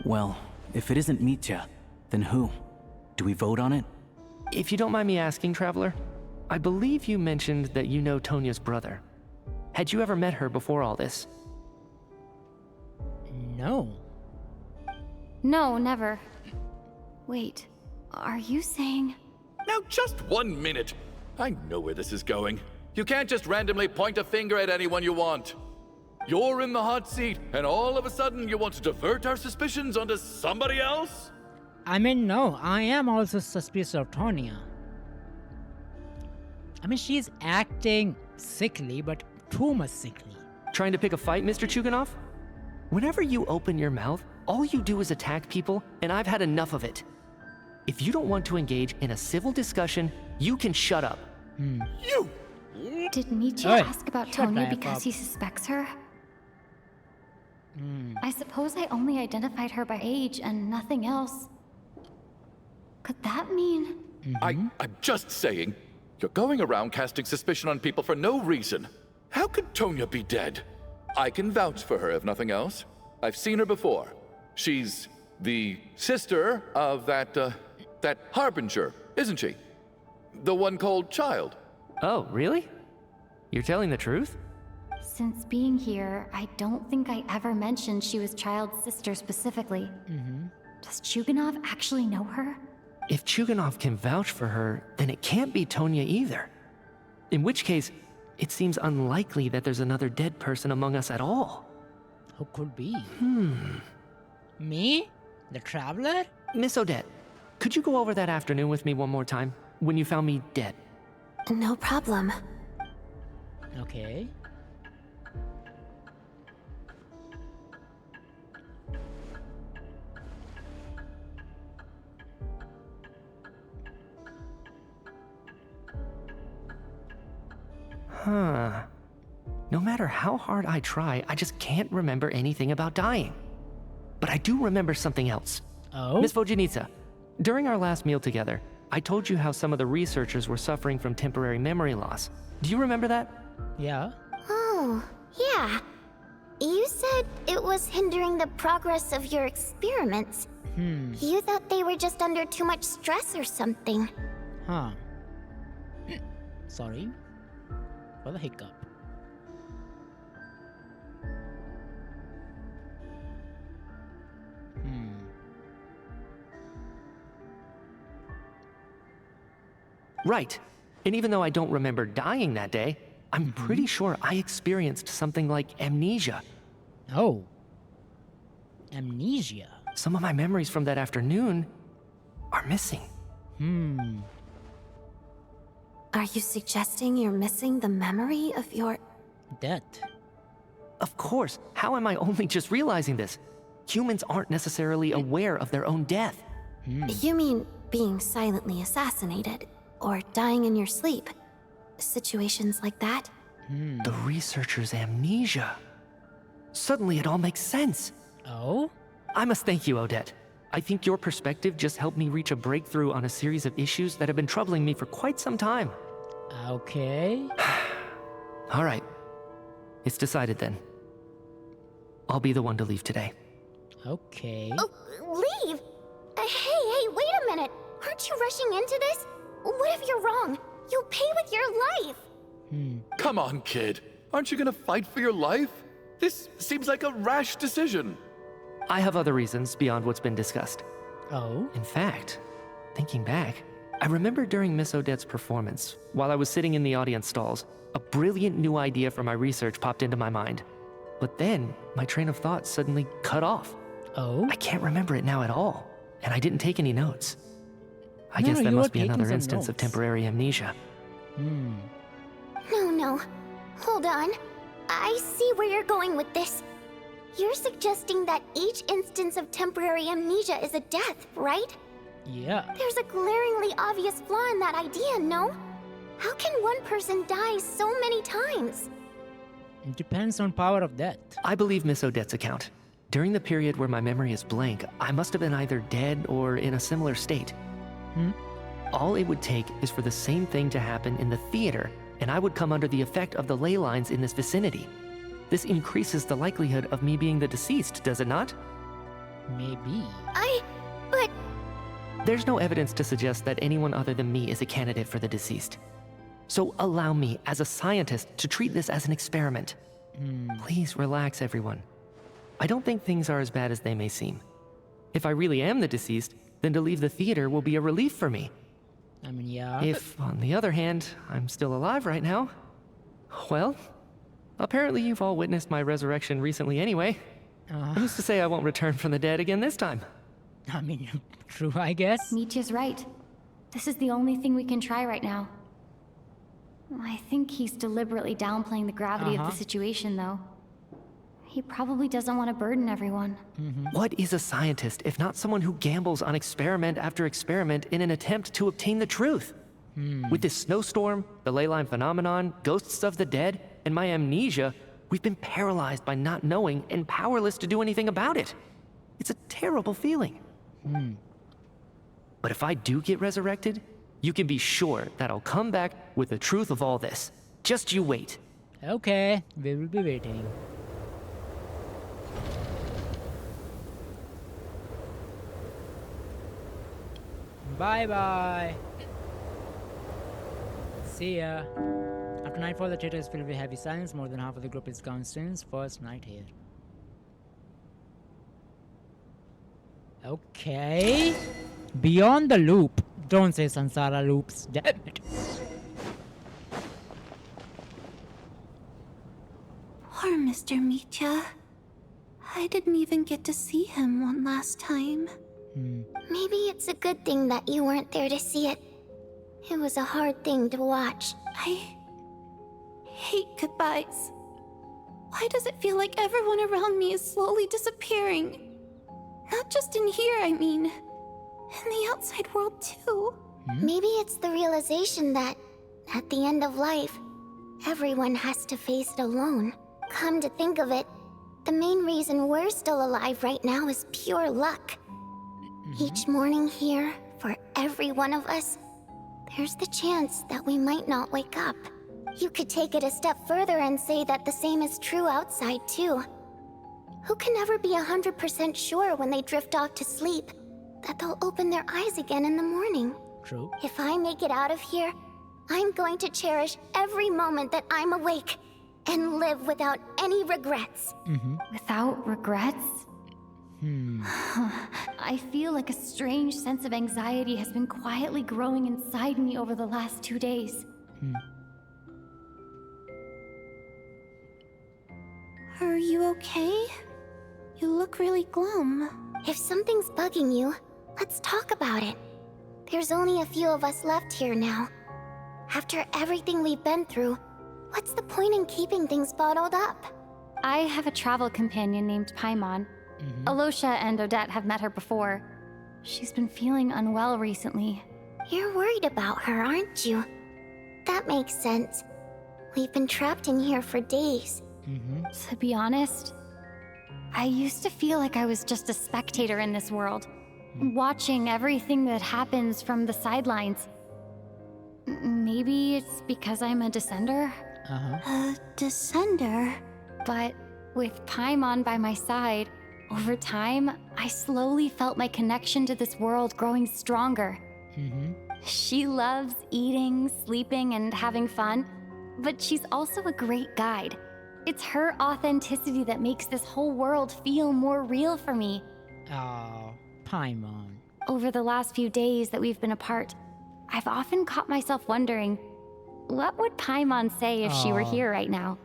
Well, if it isn't Mitya, then who? Do we vote on it? If you don't mind me asking, Traveler, I believe you mentioned that you know Tonya's brother. Had you ever met her before all this? No. No, never. Wait, are you saying... Now just 1 minute. I know where this is going. You can't just randomly point a finger at anyone you want. You're in the hot seat, and all of a sudden you want to divert our suspicions onto somebody else? I mean, no, I am also suspicious of Tonya. I mean, she's acting sickly, but too much sickly. Trying to pick a fight, Mr. Chuganov? Whenever you open your mouth, all you do is attack people, and I've had enough of it. If you don't want to engage in a civil discussion, you can shut up. You! Did Mitya Oi, ask about shut Tonya up. because he suspects her? I suppose I only identified her by age and nothing else. Could that mean... I'm just saying, you're going around casting suspicion on people for no reason. How could Tonya be dead? I can vouch for her if nothing else. I've seen her before. She's the sister of that Harbinger, isn't she? The one called Child. Oh, really? You're telling the truth? Since being here, I don't think I ever mentioned she was Child's sister specifically. Does Chuganov actually know her? If Chuganov can vouch for her, then it can't be Tonya either. In which case, it seems unlikely that there's another dead person among us at all. Who could be? Me? The Traveler? Miss Odette, could you go over that afternoon with me one more time, when you found me dead? No problem. Okay. No no matter how hard I try, I just can't remember anything about dying. But I do remember something else. Oh? Miss Vojanitsa, during our last meal together, I told you how some of the researchers were suffering from temporary memory loss. Do you remember that? Yeah. Oh, yeah. You said it was hindering the progress of your experiments. You thought they were just under too much stress or something. Huh. Sorry for the hiccup. Right. And even though I don't remember dying that day, I'm pretty sure I experienced something like amnesia. Oh. Amnesia? Some of my memories from that afternoon are missing. Are you suggesting you're missing the memory of your... death? Of course. How am I only just realizing this? Humans aren't necessarily aware of their own death. You mean being silently assassinated, or dying in your sleep? Situations like that? The researcher's amnesia. Suddenly it all makes sense. Oh? I must thank you, Odette. I think your perspective just helped me reach a breakthrough on a series of issues that have been troubling me for quite some time. Okay. All right. It's decided then. I'll be the one to leave today. Okay. Oh, leave? Hey, wait a minute. Aren't you rushing into this? What if you're wrong? You'll pay with your life. Come on, kid. Aren't you gonna fight for your life? This seems like a rash decision. I have other reasons beyond what's been discussed. Oh? In fact, thinking back, I remember during Miss Odette's performance, while I was sitting in the audience stalls, a brilliant new idea for my research popped into my mind. But then, my train of thought suddenly cut off. Oh? I can't remember it now at all, and I didn't take any notes. I guess that must be another instance of temporary amnesia. No. Hold on. I see where you're going with this. You're suggesting that each instance of temporary amnesia is a death, right? Yeah. There's a glaringly obvious flaw in that idea, no? How can one person die so many times? It depends on power of death. I believe Miss Odette's account. During the period where my memory is blank, I must have been either dead or in a similar state. All it would take is for the same thing to happen in the theater, and I would come under the effect of the ley lines in this vicinity. This increases the likelihood of me being the deceased, does it not? Maybe. But... There's no evidence to suggest that anyone other than me is a candidate for the deceased. So allow me, as a scientist, to treat this as an experiment. Please relax, everyone. I don't think things are as bad as they may seem. If I really am the deceased, then to leave the theater will be a relief for me. I mean, yeah. If, on the other hand, I'm still alive right now, well, apparently you've all witnessed my resurrection recently anyway. Who's to say I won't return from the dead again this time? I mean, true, I guess. Michia's right. This is the only thing we can try right now. I think he's deliberately downplaying the gravity of the situation, though. He probably doesn't want to burden everyone. What is a scientist if not someone who gambles on experiment after experiment in an attempt to obtain the truth? With this snowstorm, the ley line phenomenon, ghosts of the dead, and my amnesia, we've been paralyzed by not knowing and powerless to do anything about it. It's a terrible feeling. But if I do get resurrected, you can be sure that I'll come back with the truth of all this. Just you wait. Okay, we will be waiting. Bye-bye. See ya. After nightfall, the theater is filled with heavy silence. More than half of the group is gone since first night here. Okay. Beyond the loop. Don't say Sansara loops. Damn it. Poor Mr. Michia. I didn't even get to see him one last time. Maybe it's a good thing that you weren't there to see it. It was a hard thing to watch. I hate goodbyes. Why does it feel like everyone around me is slowly disappearing? Not just in here, I mean. In the outside world, too. Maybe it's the realization that, at the end of life, everyone has to face it alone. Come to think of it, the main reason we're still alive right now is pure luck. Each morning here, for every one of us, there's the chance that we might not wake up. You could take it a step further and say that the same is true outside, too. Who can never be 100% sure when they drift off to sleep that they'll open their eyes again in the morning? True. If I make it out of here, I'm going to cherish every moment that I'm awake and live without any regrets. Without regrets? I feel like a strange sense of anxiety has been quietly growing inside me over the last 2 days. Are you okay? You look really glum. If something's bugging you, let's talk about it. There's only a few of us left here now. After everything we've been through, what's the point in keeping things bottled up? I have a travel companion named Paimon. Alosha and Odette have met her before. She's been feeling unwell recently. You're worried about her, aren't you? That makes sense. We've been trapped in here for days. To be honest, I used to feel like I was just a spectator in this world, watching everything that happens from the sidelines. Maybe it's because I'm a descender? A descender? But with Paimon by my side, over time, I slowly felt my connection to this world growing stronger. She loves eating, sleeping, and having fun, but she's also a great guide. It's her authenticity that makes this whole world feel more real for me. Oh, Paimon. Over the last few days that we've been apart, I've often caught myself wondering, what would Paimon say if she were here right now?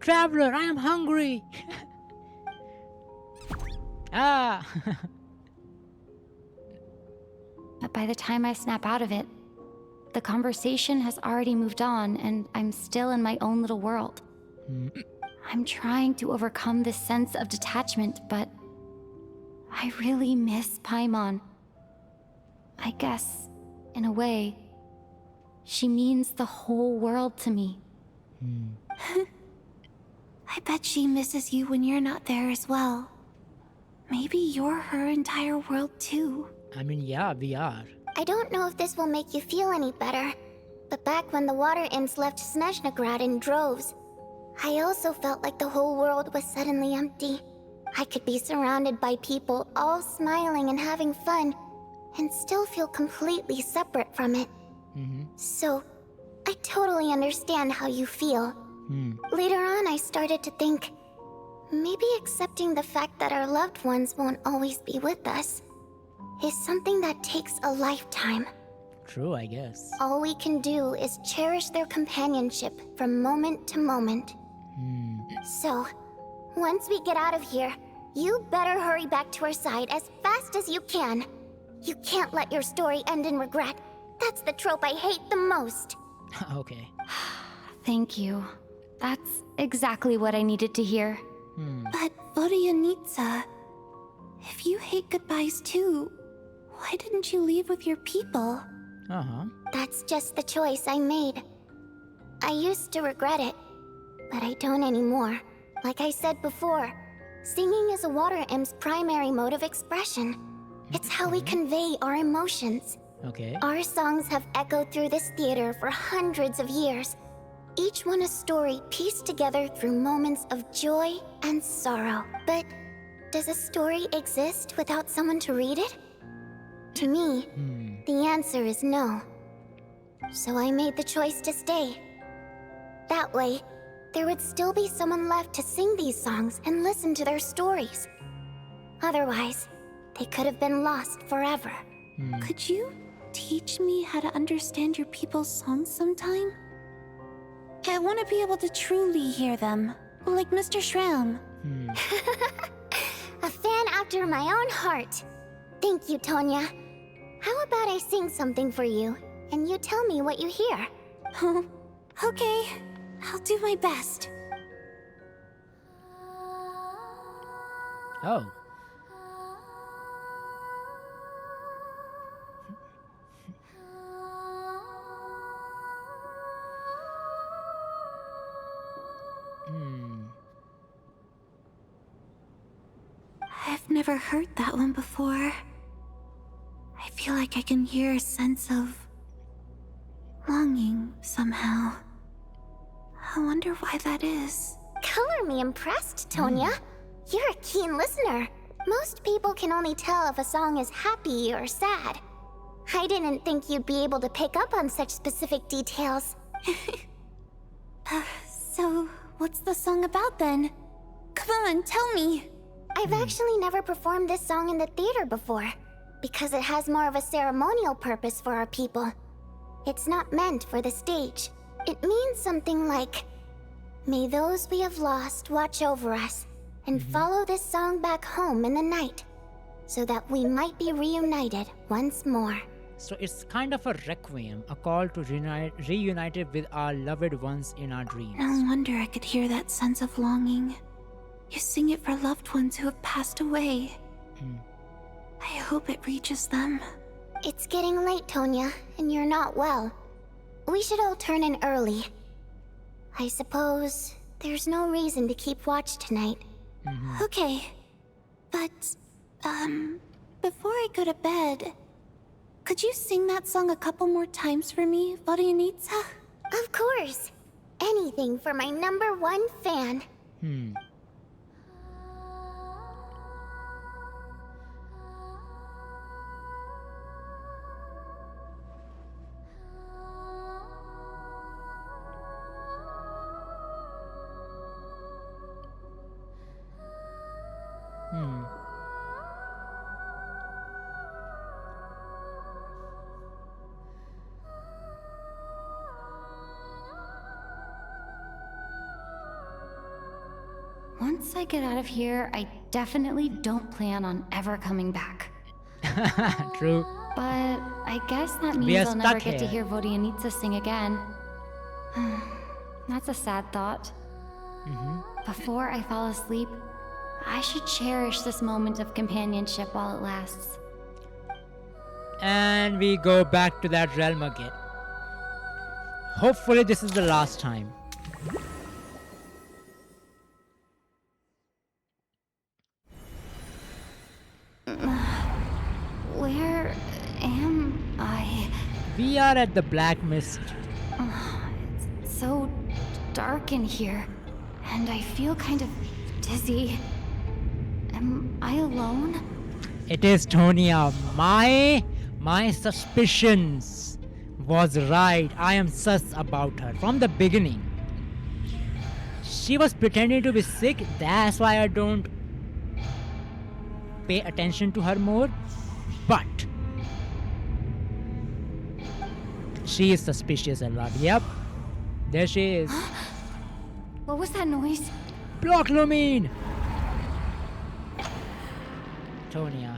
Traveler, I am hungry! Ah! But by the time I snap out of it, the conversation has already moved on, and I'm still in my own little world. I'm trying to overcome this sense of detachment, but I really miss Paimon. I guess, in a way, she means the whole world to me. I bet she misses you when you're not there as well. Maybe you're her entire world too. I mean, yeah, we are. I don't know if this will make you feel any better, but back when the water imps left Snezhnaya in droves, I also felt like the whole world was suddenly empty. I could be surrounded by people all smiling and having fun, and still feel completely separate from it. So, I totally understand how you feel. Later on, I started to think, maybe accepting the fact that our loved ones won't always be with us is something that takes a lifetime. True, I guess. All we can do is cherish their companionship from moment to moment. So, once we get out of here, you better hurry back to our side as fast as you can. You can't let your story end in regret. That's the trope I hate the most. Okay. Thank you. That's exactly what I needed to hear. But Vodyanitsa, if you hate goodbyes too, why didn't you leave with your people? That's just the choice I made. I used to regret it, but I don't anymore. Like I said before, singing is a water imp's primary mode of expression. It's how we convey our emotions. Okay. Our songs have echoed through this theater for hundreds of years, each one a story pieced together through moments of joy and sorrow. But does a story exist without someone to read it? To me, the answer is no. So I made the choice to stay. That way, there would still be someone left to sing these songs and listen to their stories. Otherwise, they could have been lost forever. Could you teach me how to understand your people's songs sometime? I want to be able to truly hear them, like Mr. Shram. A fan after my own heart. Thank you, Tonya. How about I sing something for you, and you tell me what you hear? Okay, I'll do my best. Oh. I've never heard that one before. I feel like I can hear a sense of longing somehow. I wonder why that is. Color me impressed, Tonya. You're a keen listener. Most people can only tell if a song is happy or sad. I didn't think you'd be able to pick up on such specific details. So, what's the song about then? Come on, tell me. I've actually never performed this song in the theater before, because it has more of a ceremonial purpose for our people. It's not meant for the stage. It means something like, "May those we have lost watch over us, and follow this song back home in the night, so that we might be reunited once more." So it's kind of a requiem, a call to reunited with our loved ones in our dreams. No wonder I could hear that sense of longing. You sing it for loved ones who have passed away. I hope it reaches them. It's getting late, Tonya, and you're not well. We should all turn in early. I suppose there's no reason to keep watch tonight. Okay. But, before I go to bed, could you sing that song a couple more times for me, Vodyanitsa? Of course. Anything for my #1 fan. Once I get out of here, I definitely don't plan on ever coming back. True. But I guess that We means are I'll never stuck get to here. hear Vodyanitsa sing again. That's a sad thought. Before I fall asleep, I should cherish this moment of companionship while it lasts. And we go back to that realm again. Hopefully this is the last time. Where am I? We are at the Black Mist. It's so dark in here, and I feel kind of dizzy. Am I alone? It is Tonya. My suspicions was right. I am sus about her from the beginning. She was pretending to be sick. That's why I don't pay attention to her more. But she is suspicious a lot. Yep. There she is. What was that noise? Block Lumine! Tonya.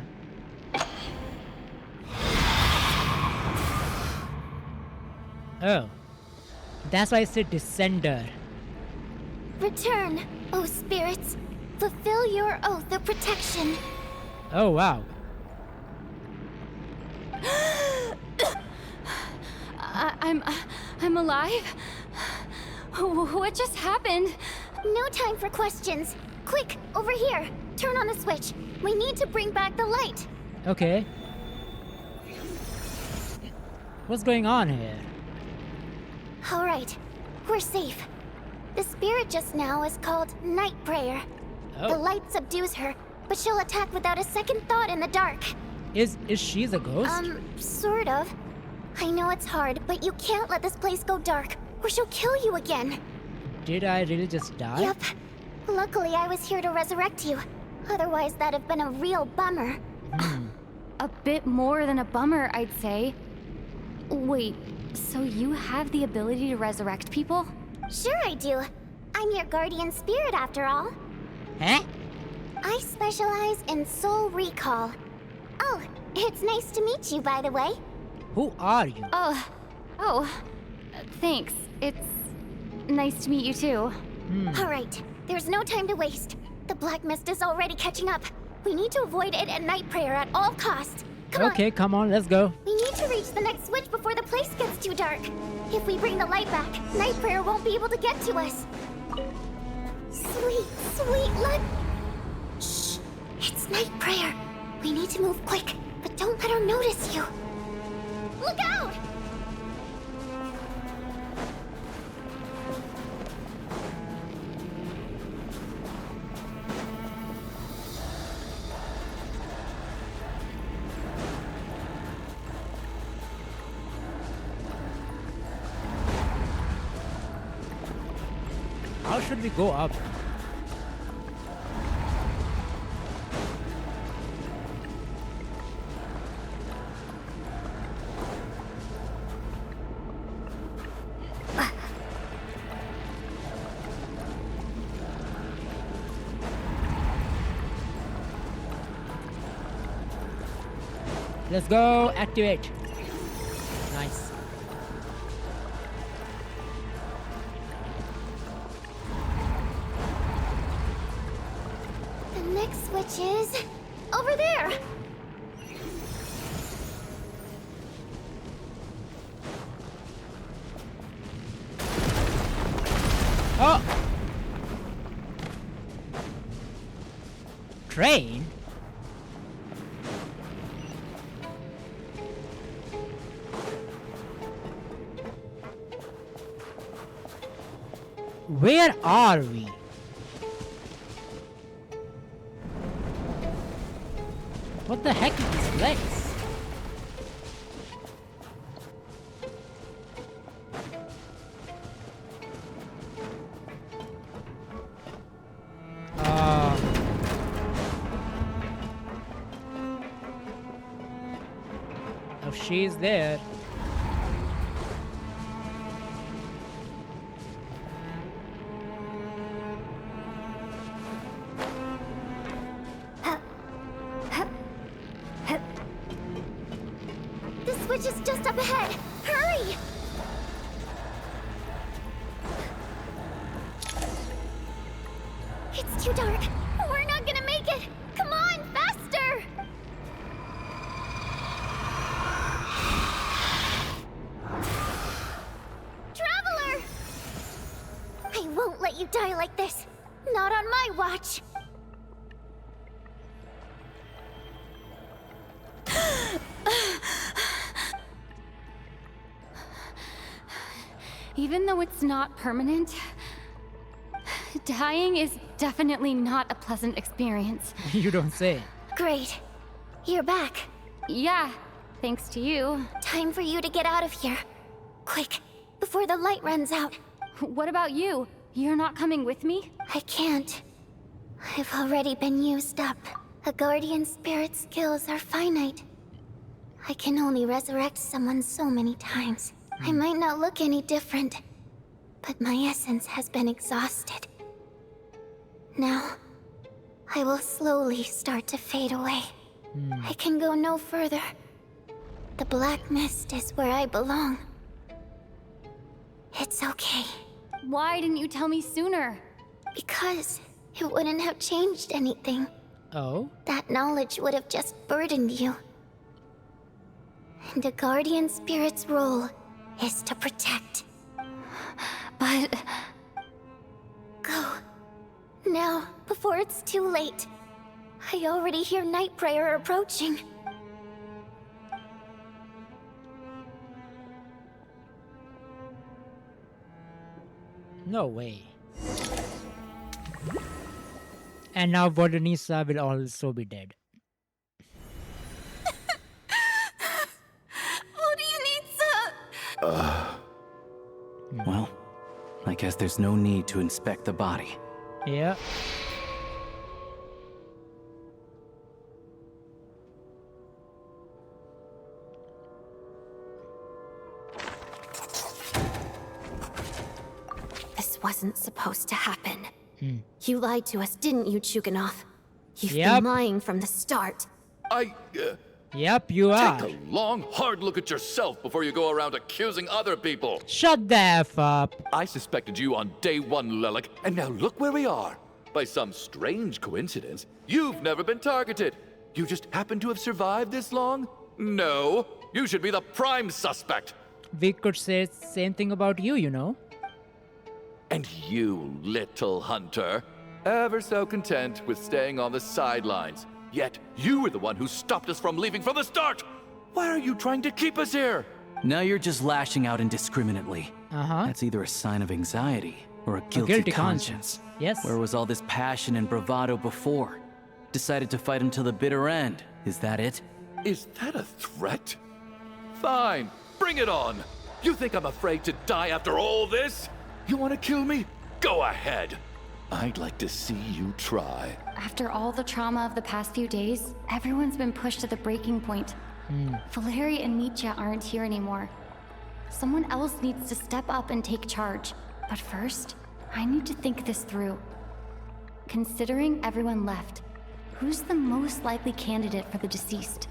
Oh. That's why I said Descender. Return, O spirits. Fulfill your oath of protection. Oh, wow. I'm alive? What just happened? No time for questions. Quick, over here. Turn on the switch. We need to bring back the light. Okay. What's going on here? All right, we're safe. The spirit just now is called Night Prayer. Oh. The light subdues her, but she'll attack without a second thought in the dark. Is she the ghost? Sort of. I know it's hard, but you can't let this place go dark, or she'll kill you again. Did I really just die? Yep. Luckily, I was here to resurrect you. Otherwise, that'd have been a real bummer. A bit more than a bummer, I'd say. Wait, so you have the ability to resurrect people? Sure I do. I'm your guardian spirit after all. Huh? I specialize in soul recall. Oh, it's nice to meet you, by the way. Who are you? Thanks. It's nice to meet you too. All right, there's no time to waste. The Black Mist is already catching up. We need to avoid it at Night Prayer at all costs. Come on, let's go. We need to reach the next switch before the place gets too dark. If we bring the light back, Night Prayer won't be able to get to us. Sweet, sweet light. Shh, it's Night Prayer. We need to move quick, but don't let her notice you. Look out! How should we go up? Let's go activate. Nice. The next switch is over there. Oh! Train? Where are we? What the heck is this place? Oh, she's there. The switch is just up ahead. Hurry! It's too dark. We're not gonna make it. Come on, faster! Traveler! I won't let you die like this. Not on my watch. Even though it's not permanent, dying is definitely not a pleasant experience. You don't say. Great. You're back. Yeah, thanks to you. Time for you to get out of here. Quick, before the light runs out. What about you? You're not coming with me? I can't. I've already been used up. A guardian spirit's skills are finite. I can only resurrect someone so many times. I might not look any different, but my essence has been exhausted. Now, I will slowly start to fade away. I can go no further. The black mist is where I belong. It's okay. Why didn't you tell me sooner? Because it wouldn't have changed anything. Oh? That knowledge would have just burdened you. And a guardian spirit's role is to protect. But... Go. Now, before it's too late. I already hear Night Prayer approaching. No way. And now Vodanisa will also be dead. Well, I guess there's no need to inspect the body. Yeah. This wasn't supposed to happen. You lied to us, didn't you, Chuganov? You've Yep. been lying from the start. Yep, you are. Take a long, hard look at yourself before you go around accusing other people. Shut the F up. I suspected you on day one, Lelik, and now look where we are. By some strange coincidence, you've never been targeted. You just happen to have survived this long? No, you should be the prime suspect. We could say the same thing about you, you know. And you, little hunter, ever so content with staying on the sidelines, Yet you were the one who stopped us from leaving from the start! Why are you trying to keep us here? Now you're just lashing out indiscriminately. Uh-huh. That's either a sign of anxiety or a guilty conscience. Yes. Where was all this passion and bravado before? Decided to fight until the bitter end. Is that it? Is that a threat? Fine, bring it on! You think I'm afraid to die after all this? You want to kill me? Go ahead! I'd like to see you try. After all the trauma of the past few days, everyone's been pushed to the breaking point. Valeri and Mitya aren't here anymore. Someone else needs to step up and take charge. But first, I need to think this through. Considering everyone left, who's the most likely candidate for the deceased?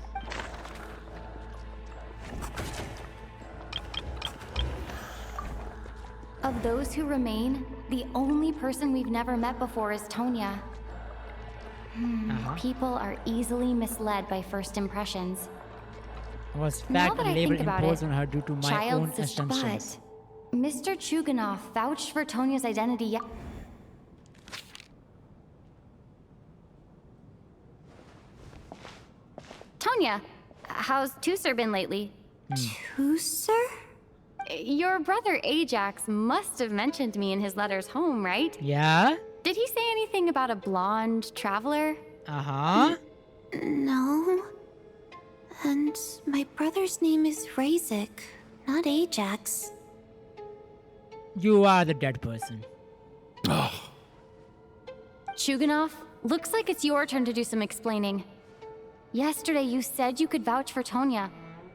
Of those who remain, the only person we've never met before is Tonya. People are easily misled by first impressions. Was Now fact that I label think about imposed it, on her due to my own assumptions? But Mr. Chuganov vouched for Tonya's identity. Tonya, how's Tusser been lately? Tusser? Your brother Ajax must have mentioned me in his letters home, right? Yeah? Did he say anything about a blonde traveler? Uh-huh. No. And my brother's name is Razik, not Ajax. You are the dead person. Chuganov, looks like it's your turn to do some explaining. Yesterday you said you could vouch for Tonya.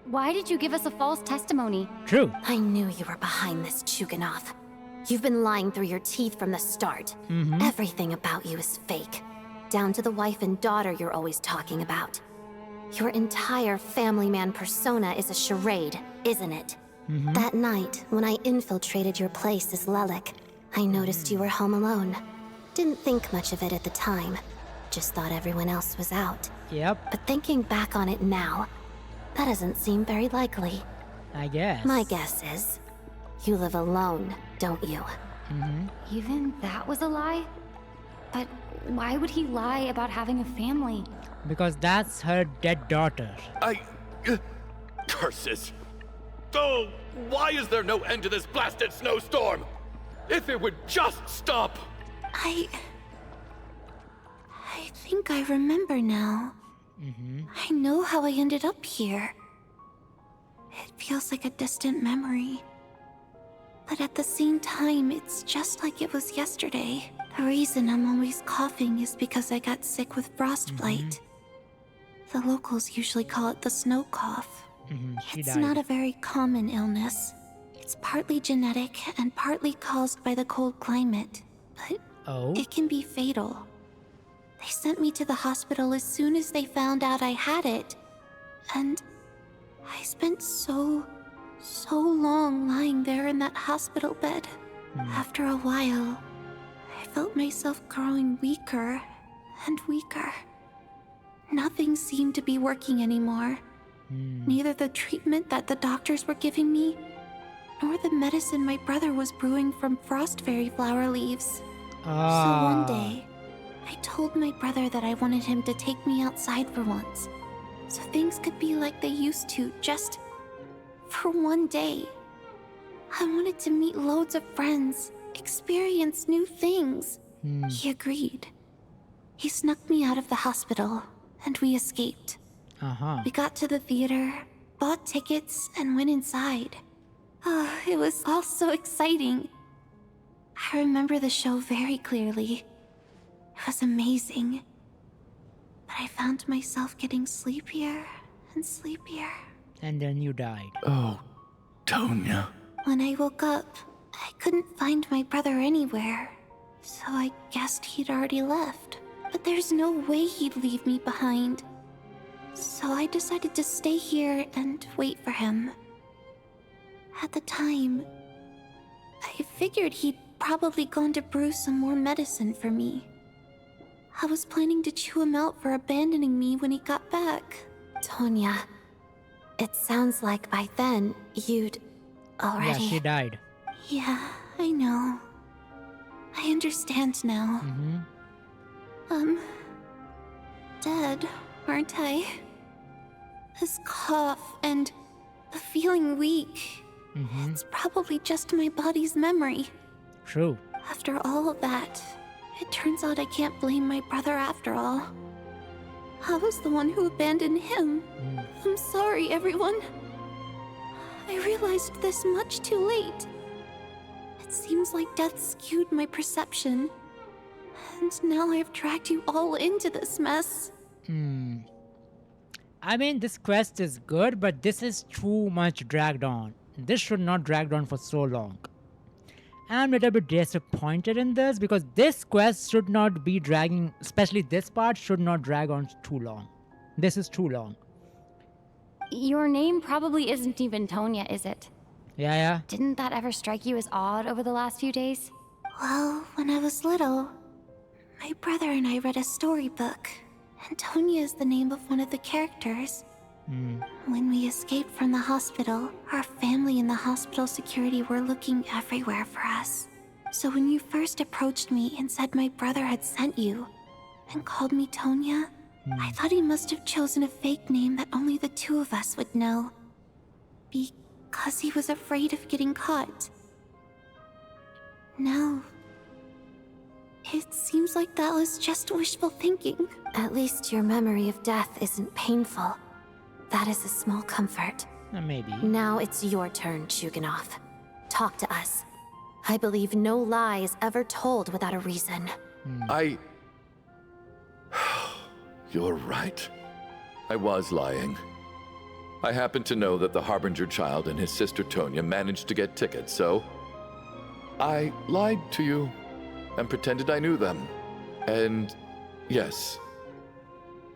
Why did you give us a false testimony? True. I knew you were behind this, Chuganov. You've been lying through your teeth from the start. Everything about you is fake. Down to the wife and daughter you're always talking about. Your entire family man persona is a charade, isn't it? That night, when I infiltrated your place as Lelik, I noticed you were home alone. Didn't think much of it at the time. Just thought everyone else was out. Yep. But thinking back on it now, that doesn't seem very likely. I guess. My guess is, you live alone, don't you? Even that was a lie? But why would he lie about having a family? Because that's her dead daughter. Curses! Oh, why is there no end to this blasted snowstorm? If it would just stop! I think I remember now. I know how I ended up here. It feels like a distant memory. But at the same time, it's just like it was yesterday. The reason I'm always coughing is because I got sick with frostbite. The locals usually call it the snow cough. It's not a very common illness. It's partly genetic and partly caused by the cold climate. But it can be fatal. They sent me to the hospital as soon as they found out I had it. And I spent so long lying there in that hospital bed. After a while, I felt myself growing weaker and weaker. Nothing seemed to be working anymore. Neither the treatment that the doctors were giving me, nor the medicine my brother was brewing from frost fairy flower leaves. So one day, I told my brother that I wanted him to take me outside for once, so things could be like they used to, just for one day. I wanted to meet loads of friends, experience new things. He agreed. He snuck me out of the hospital, and we escaped. We got to the theater, bought tickets, and went inside. It was all so exciting. I remember the show very clearly. It was amazing. But I found myself getting sleepier and sleepier. And then you died. Oh, Tonya. When I woke up, I couldn't find my brother anywhere. So I guessed he'd already left. But there's no way he'd leave me behind. So I decided to stay here and wait for him. At the time, I figured he'd probably gone to brew some more medicine for me. I was planning to chew him out for abandoning me when he got back. Tonya, it sounds like by then you'd already... Yeah, she died. Yeah, I know. I understand now. dead, aren't I? This cough and the feeling weak. It's probably just my body's memory. True. After all of that, it turns out I can't blame my brother after all. I was the one who abandoned him. I'm sorry, everyone. I realized this much too late. It seems like death skewed my perception. And now I have dragged you all into this mess. I mean, this quest is good, but this is too much dragged on. This should not dragged on for so long. I'm a little bit disappointed in this because this quest should not be dragging, especially this part should not drag on too long. This is too long. Your name probably isn't even Tonya, is it? Yeah. Didn't that ever strike you as odd over the last few days? Well, when I was little, my brother and I read a storybook, and Tonya is the name of one of the characters. When we escaped from the hospital, our family and the hospital security were looking everywhere for us. So when you first approached me and said my brother had sent you, and called me Tonya, I thought he must have chosen a fake name that only the two of us would know. Because he was afraid of getting caught. No. It seems like that was just wishful thinking. At least your memory of death isn't painful. That is a small comfort. Maybe. Now it's your turn, Chuganov. Talk to us. I believe no lie is ever told without a reason. You're right. I was lying. I happen to know that the Harbinger child and his sister Tonya managed to get tickets, so I lied to you and pretended I knew them. And yes,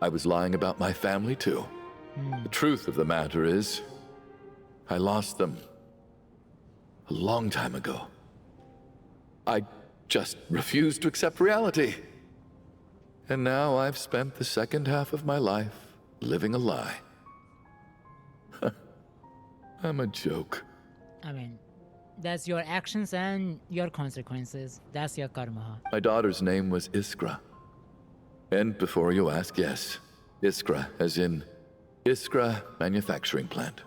I was lying about my family too. The truth of the matter is, I lost them a long time ago. I just refused to accept reality. And now I've spent the second half of my life living a lie. I'm a joke. I mean, that's your actions and your consequences. That's your karma. My daughter's name was Iskra. And before you ask, yes, Iskra, as in Iskra Manufacturing Plant.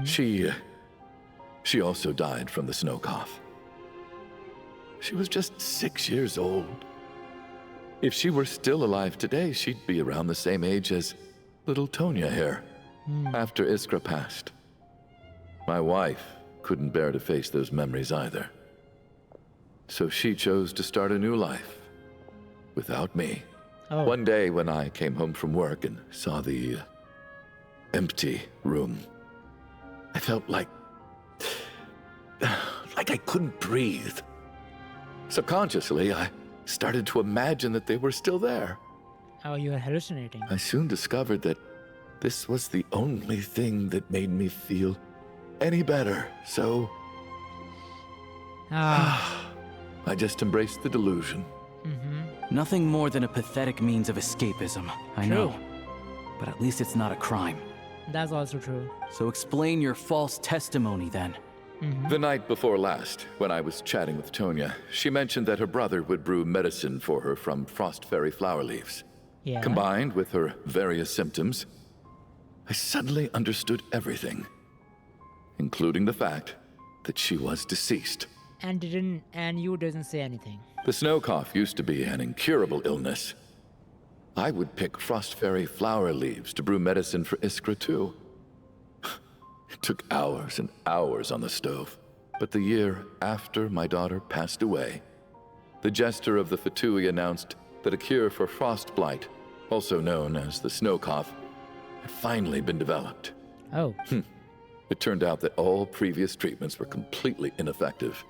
She also died from the snow cough. She was just 6 years old. If she were still alive today, she'd be around the same age as little Tonya here, after Iskra passed. My wife couldn't bear to face those memories either. So she chose to start a new life, without me. One day when I came home from work and saw the empty room, I felt like I couldn't breathe. Subconsciously, I started to imagine that they were still there. Oh, you were hallucinating. I soon discovered that this was the only thing that made me feel any better, so I just embraced the delusion. Nothing more than a pathetic means of escapism, I know. But at least it's not a crime. That's also true. So explain your false testimony then. The night before last, when I was chatting with Tonya, she mentioned that her brother would brew medicine for her from frost fairy flower leaves. Yeah. Combined with her various symptoms, I suddenly understood everything, including the fact that she was deceased. And you didn't say anything. The snow cough used to be an incurable illness. I would pick frost fairy flower leaves to brew medicine for Iskra too. It took hours and hours on the stove. But the year after my daughter passed away, the jester of the Fatui announced that a cure for frost blight, also known as the snow cough, had finally been developed. Oh. It turned out that all previous treatments were completely ineffective.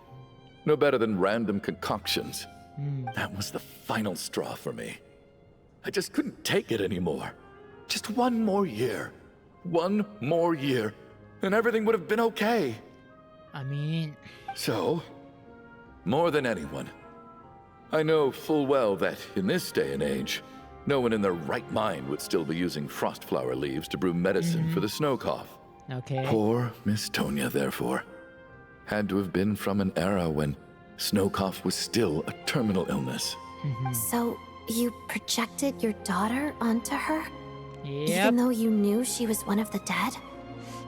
No better than random concoctions. That was the final straw for me. I just couldn't take it anymore. Just one more year. One more year. And everything would have been okay. I mean... So, more than anyone, I know full well that in this day and age, no one in their right mind would still be using frost flower leaves to brew medicine for the snow cough. Okay. Poor Miss Tonya, therefore, had to have been from an era when snow cough was still a terminal illness. So, You projected your daughter onto her? Yep. Even though you knew she was one of the dead?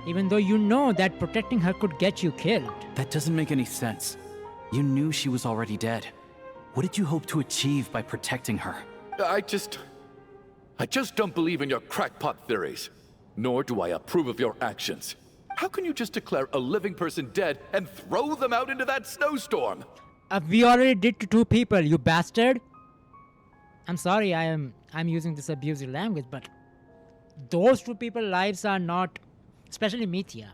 Even though you know that protecting her could get you killed. That doesn't make any sense. You knew she was already dead. What did you hope to achieve by protecting her? I just don't believe in your crackpot theories. Nor do I approve of your actions. How can you just declare a living person dead and throw them out into that snowstorm? We already did to 2 people, you bastard. I'm sorry, I'm using this abusive language, but those 2 people's lives are not, especially Mithya.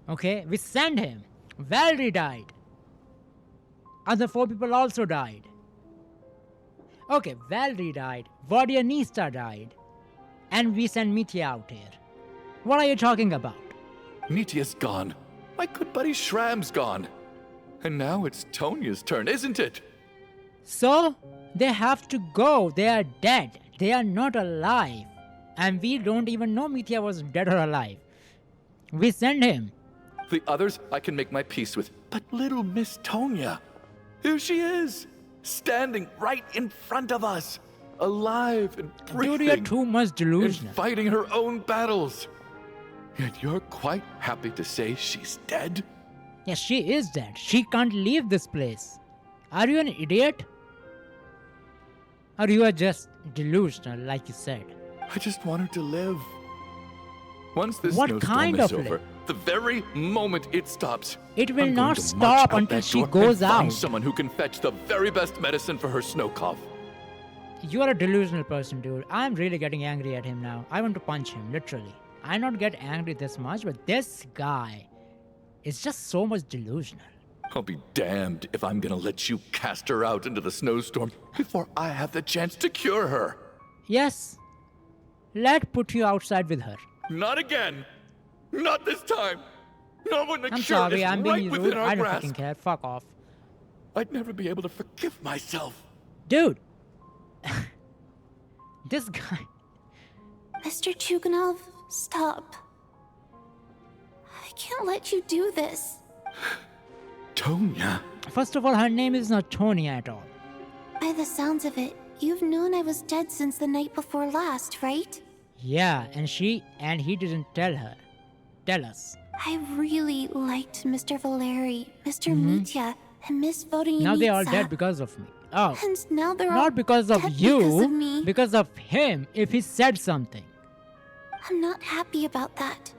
Okay, we sent him. Valerie died. Other 4 people also died. Okay, Valerie died. Vodyanista died. And we sent Mithya out here. What are you talking about? Nitya's gone. My good buddy Shram's gone. And now it's Tonya's turn, isn't it? So, they have to go. They are dead. They are not alive. And we don't even know Mithya was dead or alive. We sent him. The others I can make my peace with. But little Miss Tonya, here she is, standing right in front of us. Alive and breathing. Dude, you're too much delusional. And fighting her own battles. Yet you're quite happy to say she's dead? Yes, she is dead. She can't leave this place. Are you an idiot? Or you are just delusional, like you said? I just want her to live. Once this What snowstorm kind is of over, the very moment it stops, it will I'm not going to stop march out until that she door goes and find out. someone who can fetch the very best medicine for her snow cough. You are a delusional person, dude. I'm really getting angry at him now. I want to punch him, literally. I not get angry this much, but this guy is just so much delusional. I'll be damned if I'm gonna let you cast her out into the snowstorm before I have the chance to cure her. Yes. Let's put you outside with her. Not again. Not this time. Not when the I'm cure sorry, is I'm right being within rude. our I don't grasp. fucking care. Fuck off. I'd never be able to forgive myself. Dude. This guy. Mr. Chuganov, stop. I can't let you do this. Tonya. First of all, her name is not Tony at all. By the sounds of it, you've known I was dead since the night before last, right? Yeah, and he didn't tell us. I really liked Mr. Valeri, Mr. Mithya, and Miss Vodyanitsa. Now they're all dead because of me. Oh. And now they're all not because of dead you, because of me. because of him, if he said something. I'm not happy about that.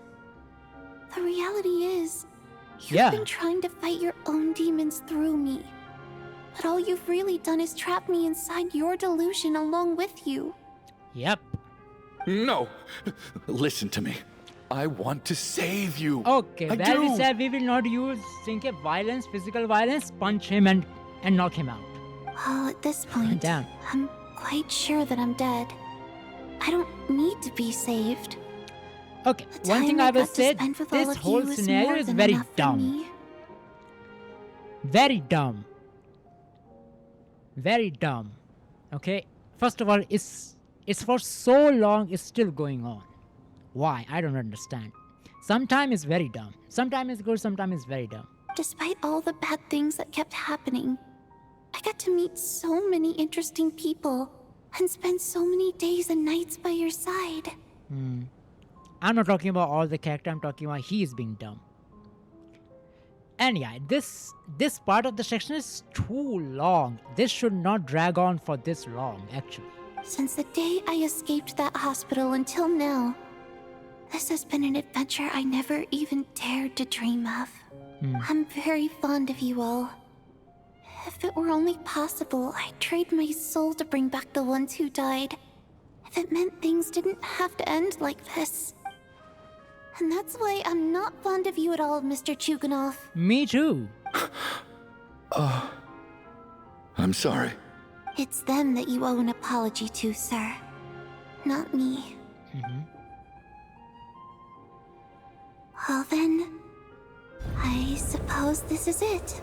The reality is, you've been trying to fight your own demons through me. But all you've really done is trap me inside your delusion along with you. Yep. No. Listen to me. I want to save you. Okay, I well, we do. said we will not use violence, physical violence, punch him and knock him out. Well, at this point, Damn. I'm quite sure that I'm dead. I don't need to be saved. Okay, The one thing time I will got to say, spend with all this of whole you is scenario more is than very enough for dumb. me. Very dumb. Very dumb. Okay? First of all, it's for so long, it's still going on. Why? I don't understand. Sometimes it's very dumb. Sometimes it's good, sometimes it's very dumb. Despite all the bad things that kept happening, I got to meet so many interesting people and spend so many days and nights by your side. I'm not talking about all the character, I'm talking about he is being dumb. And yeah, this part of the section is too long. This should not drag on for this long, actually. Since the day I escaped that hospital until now, this has been an adventure I never even dared to dream of. I'm very fond of you all. If it were only possible, I'd trade my soul to bring back the ones who died. If it meant things didn't have to end like this. And that's why I'm not fond of you at all, Mr. Chuganov. Me too. I'm sorry. It's them that you owe an apology to, sir. Not me. Well then, I suppose this is it.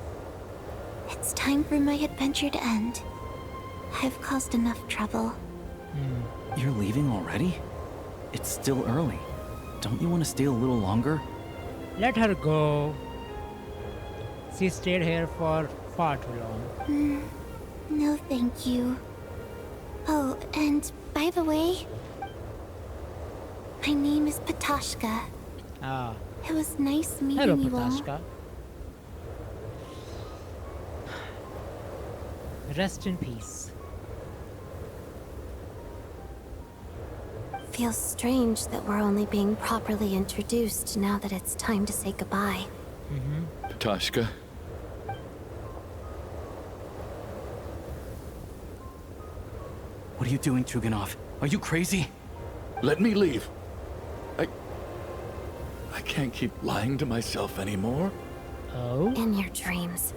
It's time for my adventure to end. I've caused enough trouble. You're leaving already? It's still early. Don't you want to stay a little longer? Let her go. She stayed here for far too long. No, thank you. Oh, and by the way, my name is Patashka. Ah. It was nice meeting Hello, you Patashka. Rest in peace. Feels strange that we're only being properly introduced now that it's time to say goodbye. Patashka. What are you doing, Tuganov? Are you crazy? Let me leave. I can't keep lying to myself anymore. Oh? In your dreams.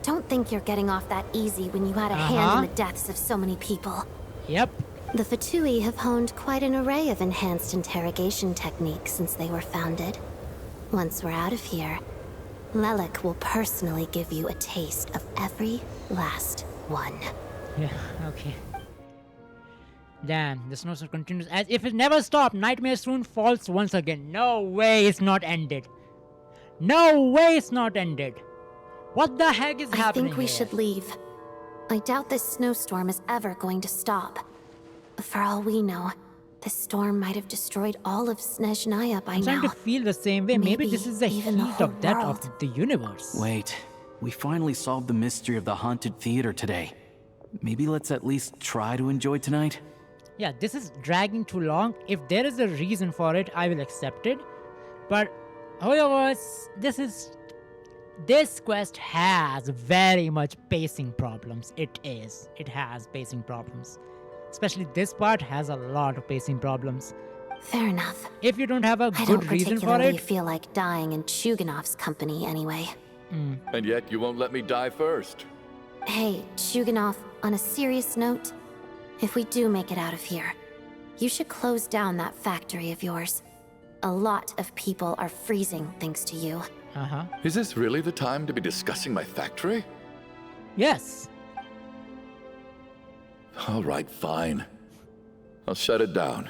Don't think you're getting off that easy when you had a hand in the deaths of so many people. Yep. The Fatui have honed quite an array of enhanced interrogation techniques since they were founded. Once we're out of here, Lelik will personally give you a taste of every last one. Yeah, okay. Damn, the snowstorm continues as if it never stopped. Nightmare soon falls once again. No way it's not ended. No way it's not ended. What the heck is happening I think we here? should leave. I doubt this snowstorm is ever going to stop. For all we know, this storm might have destroyed all of Snezhnaya by I'm now. starting to feel the same way. Maybe this is the heat even the whole of death world. of the universe. Wait, we finally solved the mystery of the haunted theater today. Maybe let's at least try to enjoy tonight? Yeah, this is dragging too long. If there is a reason for it, I will accept it. But, however, this quest has very much pacing problems. It has pacing problems. Especially this part has a lot of pacing problems. Fair enough. If you don't have a I good don't reason for particularly it, feel like dying in Chuganov's company anyway. And yet you won't let me die first. Hey, Chuganov, on a serious note, if we do make it out of here, you should close down that factory of yours. A lot of people are freezing thanks to you. Is this really the time to be discussing my factory? Yes. All right, fine. I'll shut it down.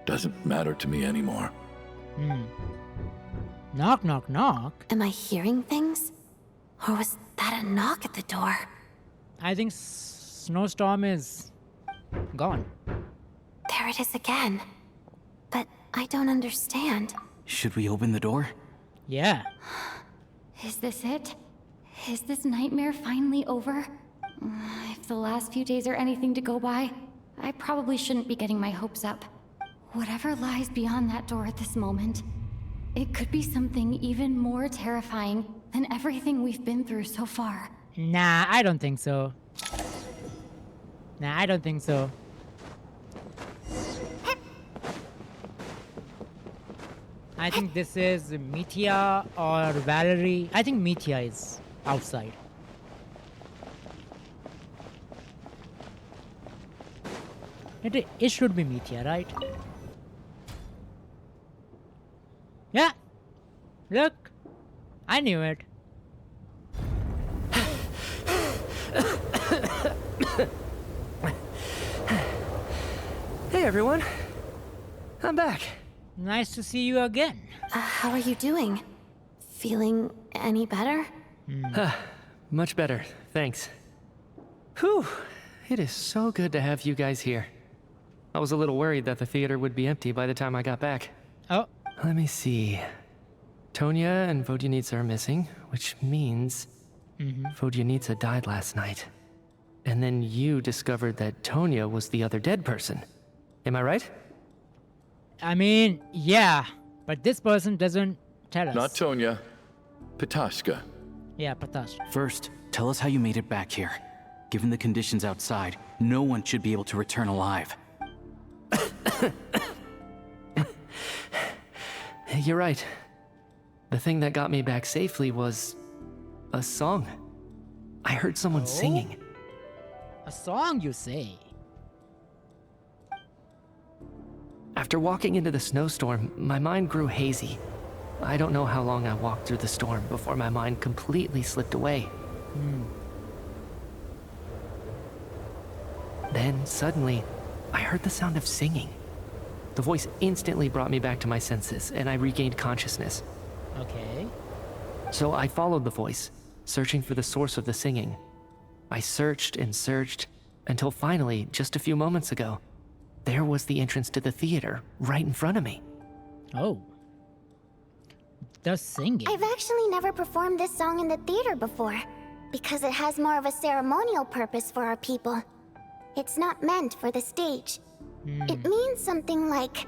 Doesn't matter to me anymore. Knock, knock, knock. Am I hearing things? Or was that a knock at the door? I think Snowstorm is gone. There it is again. But I don't understand. Should we open the door? Yeah. Is this it? Is this nightmare finally over? If the last few days are anything to go by, I probably shouldn't be getting my hopes up. Whatever lies beyond that door at this moment, it could be something even more terrifying than everything we've been through so far. Nah, I don't think so. Nah, I don't think so. I think this is Mithya or Valerie. I think Mithya is outside. It should be Mithya, right? Yeah. Look. I knew it. Hey everyone. I'm back. Nice to see you again. How are you doing? Feeling any better? Much better, thanks. Whew, it is so good to have you guys here. I was a little worried that the theater would be empty by the time I got back. Oh. Let me see. Tonya and Vodyanitsa are missing, which means Vodyanitsa died last night. And then you discovered that Tonya was the other dead person. Am I right? I mean, yeah, but this person doesn't tell us. Not Tonya. Patashka. Yeah, Patash. First, tell us how you made it back here. Given the conditions outside, no one should be able to return alive. You're right. The thing that got me back safely was a song. I heard someone singing. A song, you say? After walking into the snowstorm, my mind grew hazy. I don't know how long I walked through the storm before my mind completely slipped away. Then, suddenly, I heard the sound of singing. The voice instantly brought me back to my senses, and I regained consciousness. Okay. So I followed the voice, searching for the source of the singing. I searched and searched, Until finally, just a few moments ago, there was the entrance to the theater right in front of me. Oh. The singing. I've actually never performed this song in the theater before, because it has more of a ceremonial purpose for our people. It's not meant for the stage. It means something like,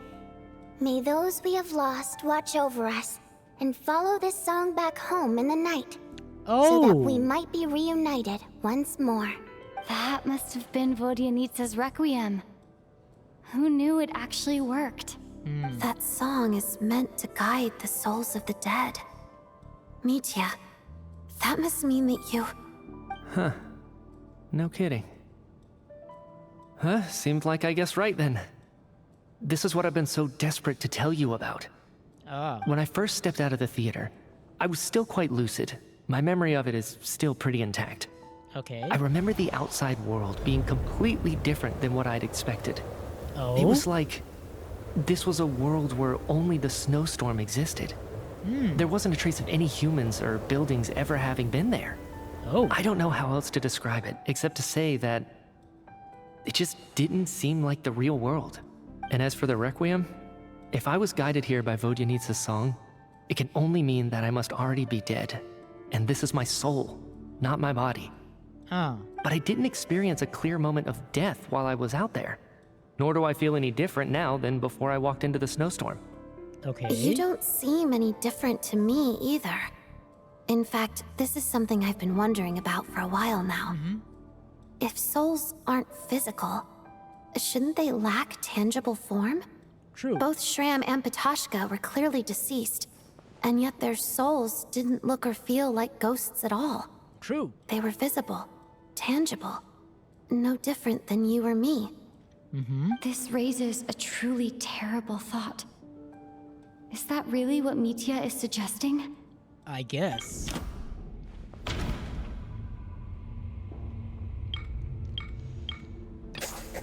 may those we have lost watch over us, and follow this song back home in the night. So that we might be reunited once more. That must have been Vodyanitsa's Requiem. Who knew it actually worked? That song is meant to guide the souls of the dead. Mitya, that must mean that you... Huh. No kidding. Huh? Seemed like I guessed right then. This is what I've been so desperate to tell you about. When I first stepped out of the theater, I was still quite lucid. My memory of it is still pretty intact. Okay. I remember the outside world being completely different than what I'd expected. Oh? It was like this was a world where only the snowstorm existed. There wasn't a trace of any humans or buildings ever having been there. I don't know how else to describe it, except to say that it just didn't seem like the real world. And as for the Requiem, if I was guided here by Vodyanitsa's song, it can only mean that I must already be dead. And this is my soul, not my body. But I didn't experience a clear moment of death while I was out there. Nor do I feel any different now than before I walked into the snowstorm. Okay. You don't seem any different to me either. In fact, this is something I've been wondering about for a while now. If souls aren't physical, shouldn't they lack tangible form? True. Both Shram and Patashka were clearly deceased, and yet their souls didn't look or feel like ghosts at all. True. They were visible, tangible, no different than you or me. This raises a truly terrible thought. Is that really what Mitya is suggesting? I guess.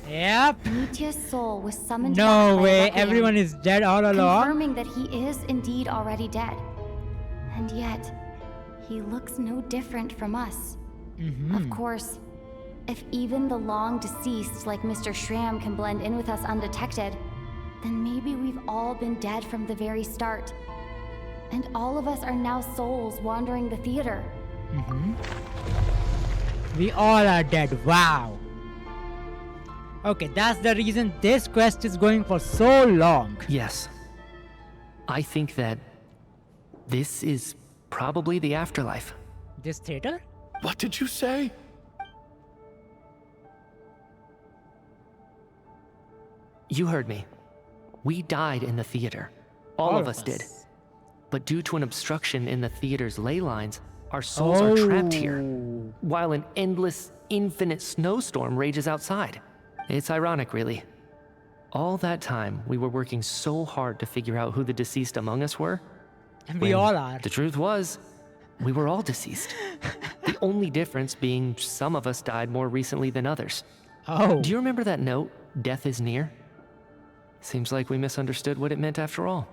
Yep. Mitya's soul was summoned No back by way, Requiem, everyone is dead all along. confirming that he is indeed already dead. And yet, he looks no different from us. Of course, if even the long deceased like Mr. Shram can blend in with us undetected, then maybe we've all been dead from the very start. And all of us are now souls wandering the theater. We all are dead. Wow. Okay, that's the reason this quest is going for so long. Yes. I think that this is probably the afterlife. This theater? What did you say? You heard me. We died in the theater. All of us did. But due to an obstruction in the theater's ley lines, our souls are trapped here, while an endless, infinite snowstorm rages outside. It's ironic, really. All that time, we were working so hard to figure out who the deceased among us were. And we all are. The truth was, we were all deceased. The only difference being some of us died more recently than others. Do you remember that note, "Death is near"? Seems like we misunderstood what it meant after all.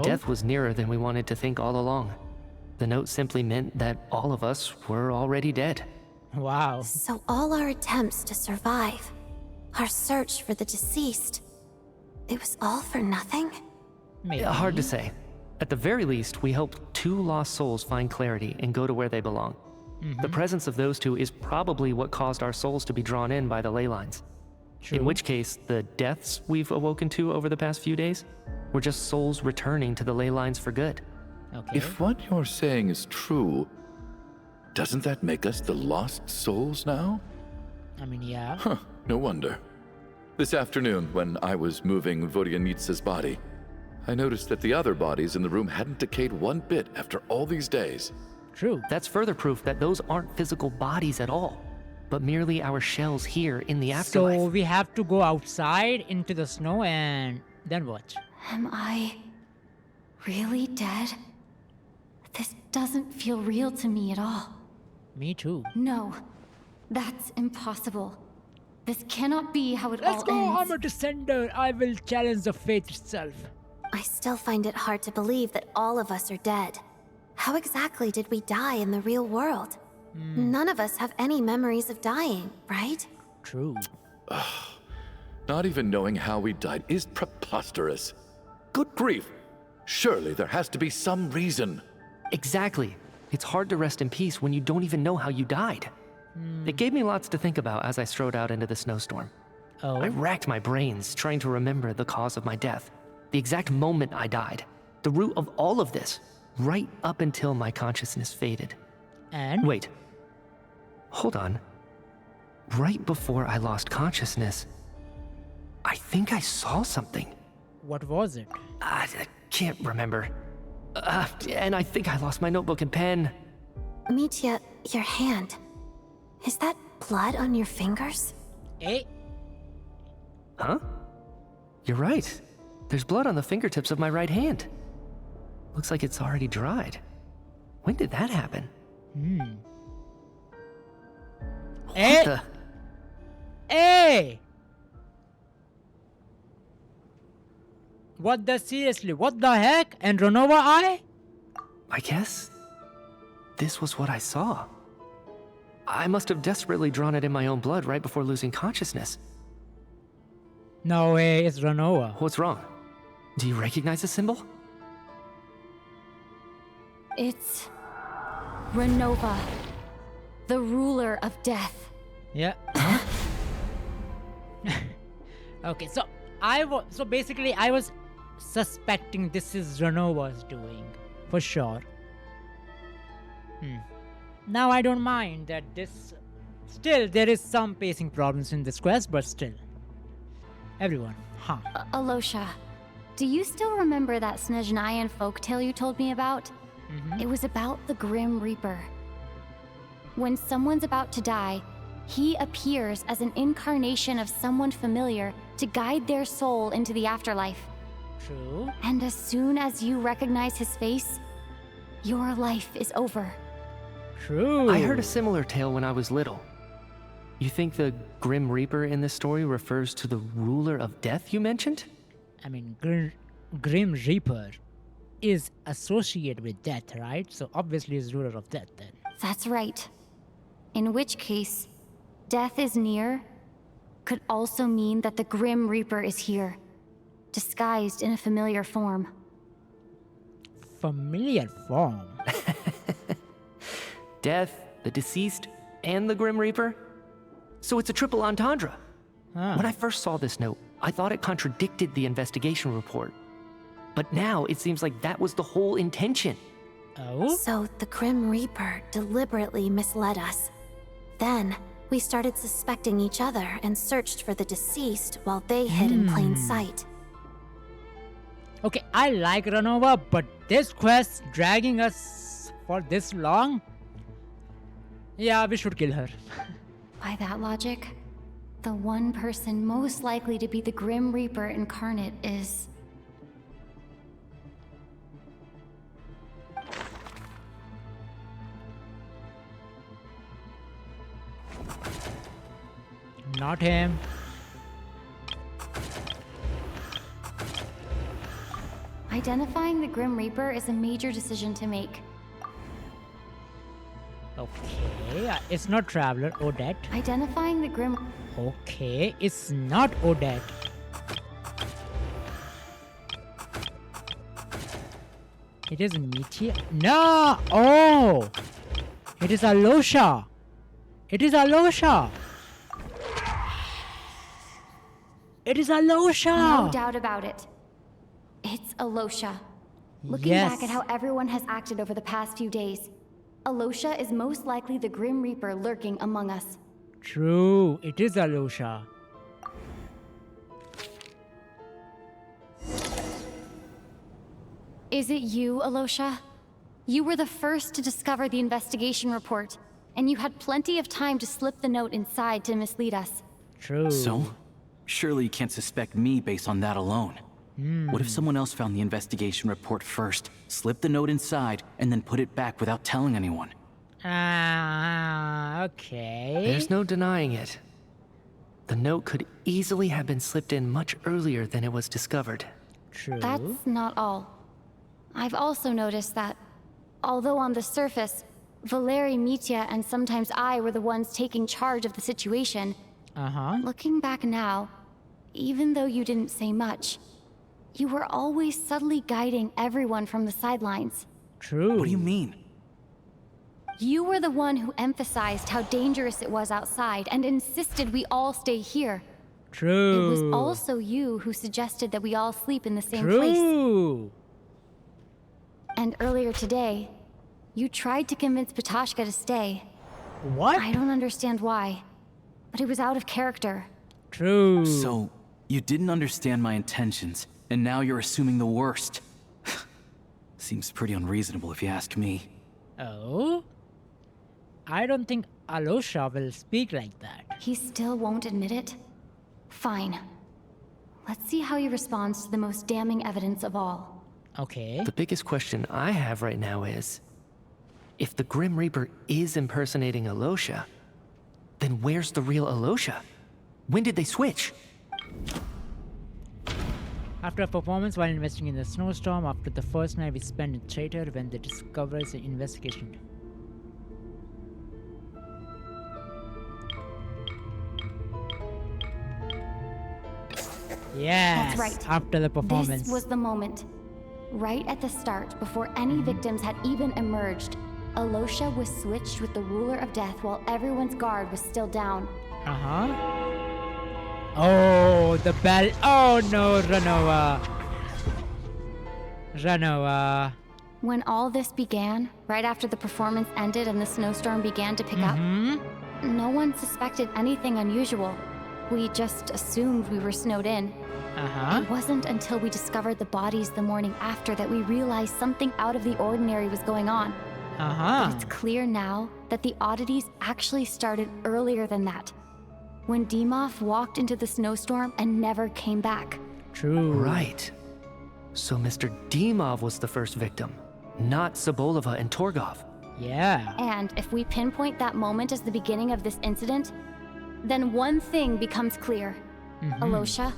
Death was nearer than we wanted to think all along. The note simply meant that all of us were already dead. Wow. So all our attempts to survive, our search for the deceased, it was all for nothing? Hard to say. At the very least, we helped 2 lost souls find clarity and go to where they belong. The presence of those 2 is probably what caused our souls to be drawn in by the ley lines. In which case, the deaths we've awoken to over the past few days were just souls returning to the ley lines for good. If what you're saying is true, doesn't that make us the lost souls now? I mean, yeah. Huh, no wonder. This afternoon, when I was moving Vodyanitsa's body, I noticed that the other bodies in the room hadn't decayed one bit after all these days. True. That's further proof that those aren't physical bodies at all, but merely our shells here in the afterlife. So we have to go outside into the snow and then what? Am I really dead? This doesn't feel real to me at all. Me too. No, that's impossible. This cannot be how it all Let's go, ends. Armor Descender. I will challenge the fate itself. I still find it hard to believe that all of us are dead. How exactly did we die in the real world? None of us have any memories of dying, right? True. Not even knowing how we died is preposterous. Good grief. Surely there has to be some reason. Exactly. It's hard to rest in peace when you don't even know how you died. It gave me lots to think about as I strode out into the snowstorm. Oh. I racked my brains trying to remember the cause of my death, the exact moment I died, the root of all of this, right up until my consciousness faded. And? Wait. Hold on. Right before I lost consciousness, I think I saw something. What was it? I can't remember. And I think I lost my notebook and pen. Mitya, your hand. Is that blood on your fingers? Eh? Huh? You're right. There's blood on the fingertips of my right hand. Looks like it's already dried. When did that happen? What the? Hey! What the seriously? What the heck? And Renova eye? I guess this was what I saw. I must have desperately drawn it in my own blood right before losing consciousness. No way, it's Renova. What's wrong? Do you recognize the symbol? It's Renova, the ruler of death. Yeah. Okay, so basically I was suspecting this is Renova's doing, for sure. Now I don't mind that this... Still, there is some pacing problems in this quest, but still. Everyone, huh? Alosha, do you still remember that Snezhnayan folktale you told me about? It was about the Grim Reaper. When someone's about to die, he appears as an incarnation of someone familiar to guide their soul into the afterlife. True. And as soon as you recognize his face, your life is over. True. I heard a similar tale when I was little. You think the Grim Reaper in this story refers to the ruler of death you mentioned? I mean, Grim Reaper is associated with death, right? So obviously he's ruler of death then. That's right. In which case, death is near could also mean that the Grim Reaper is here, disguised in a familiar form. Familiar form? Death, the deceased, and the Grim Reaper? So it's a triple entendre. When I first saw this note, I thought it contradicted the investigation report. But now it seems like that was the whole intention. Oh? So the Grim Reaper deliberately misled us. Then, we started suspecting each other and searched for the deceased while they hid in plain sight. Okay, I like Renova, but this quest dragging us for this long? Yeah, we should kill her. By that logic, the one person most likely to be the Grim Reaper incarnate is... Not him. Identifying the Grim Reaper is a major decision to make. Okay, it's not Traveler, Odette. Identifying the Grim... Okay, it's not Odette. It is Mitya. No! Oh! It is Alosha. It is Alosha. It is Alosha. No doubt about it. It's Alosha. Looking Yes. back at how everyone has acted over the past few days, Alosha is most likely the Grim Reaper lurking among us. True, it is Alosha. Is it you, Alosha? You were the first to discover the investigation report, and you had plenty of time to slip the note inside to mislead us. True. So? Surely you can't suspect me based on that alone. What if someone else found the investigation report first, slipped the note inside, and then put it back without telling anyone? Okay. There's no denying it. The note could easily have been slipped in much earlier than it was discovered. True. That's not all. I've also noticed that, although on the surface, Valeri, Mitya, and sometimes I were the ones taking charge of the situation, Looking back now, even though you didn't say much, you were always subtly guiding everyone from the sidelines. True. What do you mean? You were the one who emphasized how dangerous it was outside and insisted we all stay here. True. It was also you who suggested that we all sleep in the same True. place. And earlier today, you tried to convince Patashka to stay. What? I don't understand why, but it was out of character. True. So, you didn't understand my intentions, and now you're assuming the worst. Seems pretty unreasonable if you ask me. Oh? I don't think Alosha will speak like that. He still won't admit it? Fine. Let's see how he responds to the most damning evidence of all. Okay. The biggest question I have right now is, if the Grim Reaper is impersonating Alosha, then where's the real Alosha? When did they switch? After a performance while investing in the snowstorm, after the first night we spent in theater when they discovered the investigation. Yes, That's right. after the performance. This was the moment. Right at the start, before any victims had even emerged, Alosha was switched with the ruler of death while everyone's guard was still down. Oh, the bell. Oh no, Ranoa. Ranoa. When all this began, right after the performance ended and the snowstorm began to pick up, no one suspected anything unusual. We just assumed we were snowed in. It wasn't until we discovered the bodies the morning after that we realized something out of the ordinary was going on. But it's clear now that the oddities actually started earlier than that. When Dimov walked into the snowstorm and never came back. True. Right. So Mr. Dimov was the first victim, not Sobolova and Torgov. Yeah. And if we pinpoint that moment as the beginning of this incident, then one thing becomes clear. Alosha,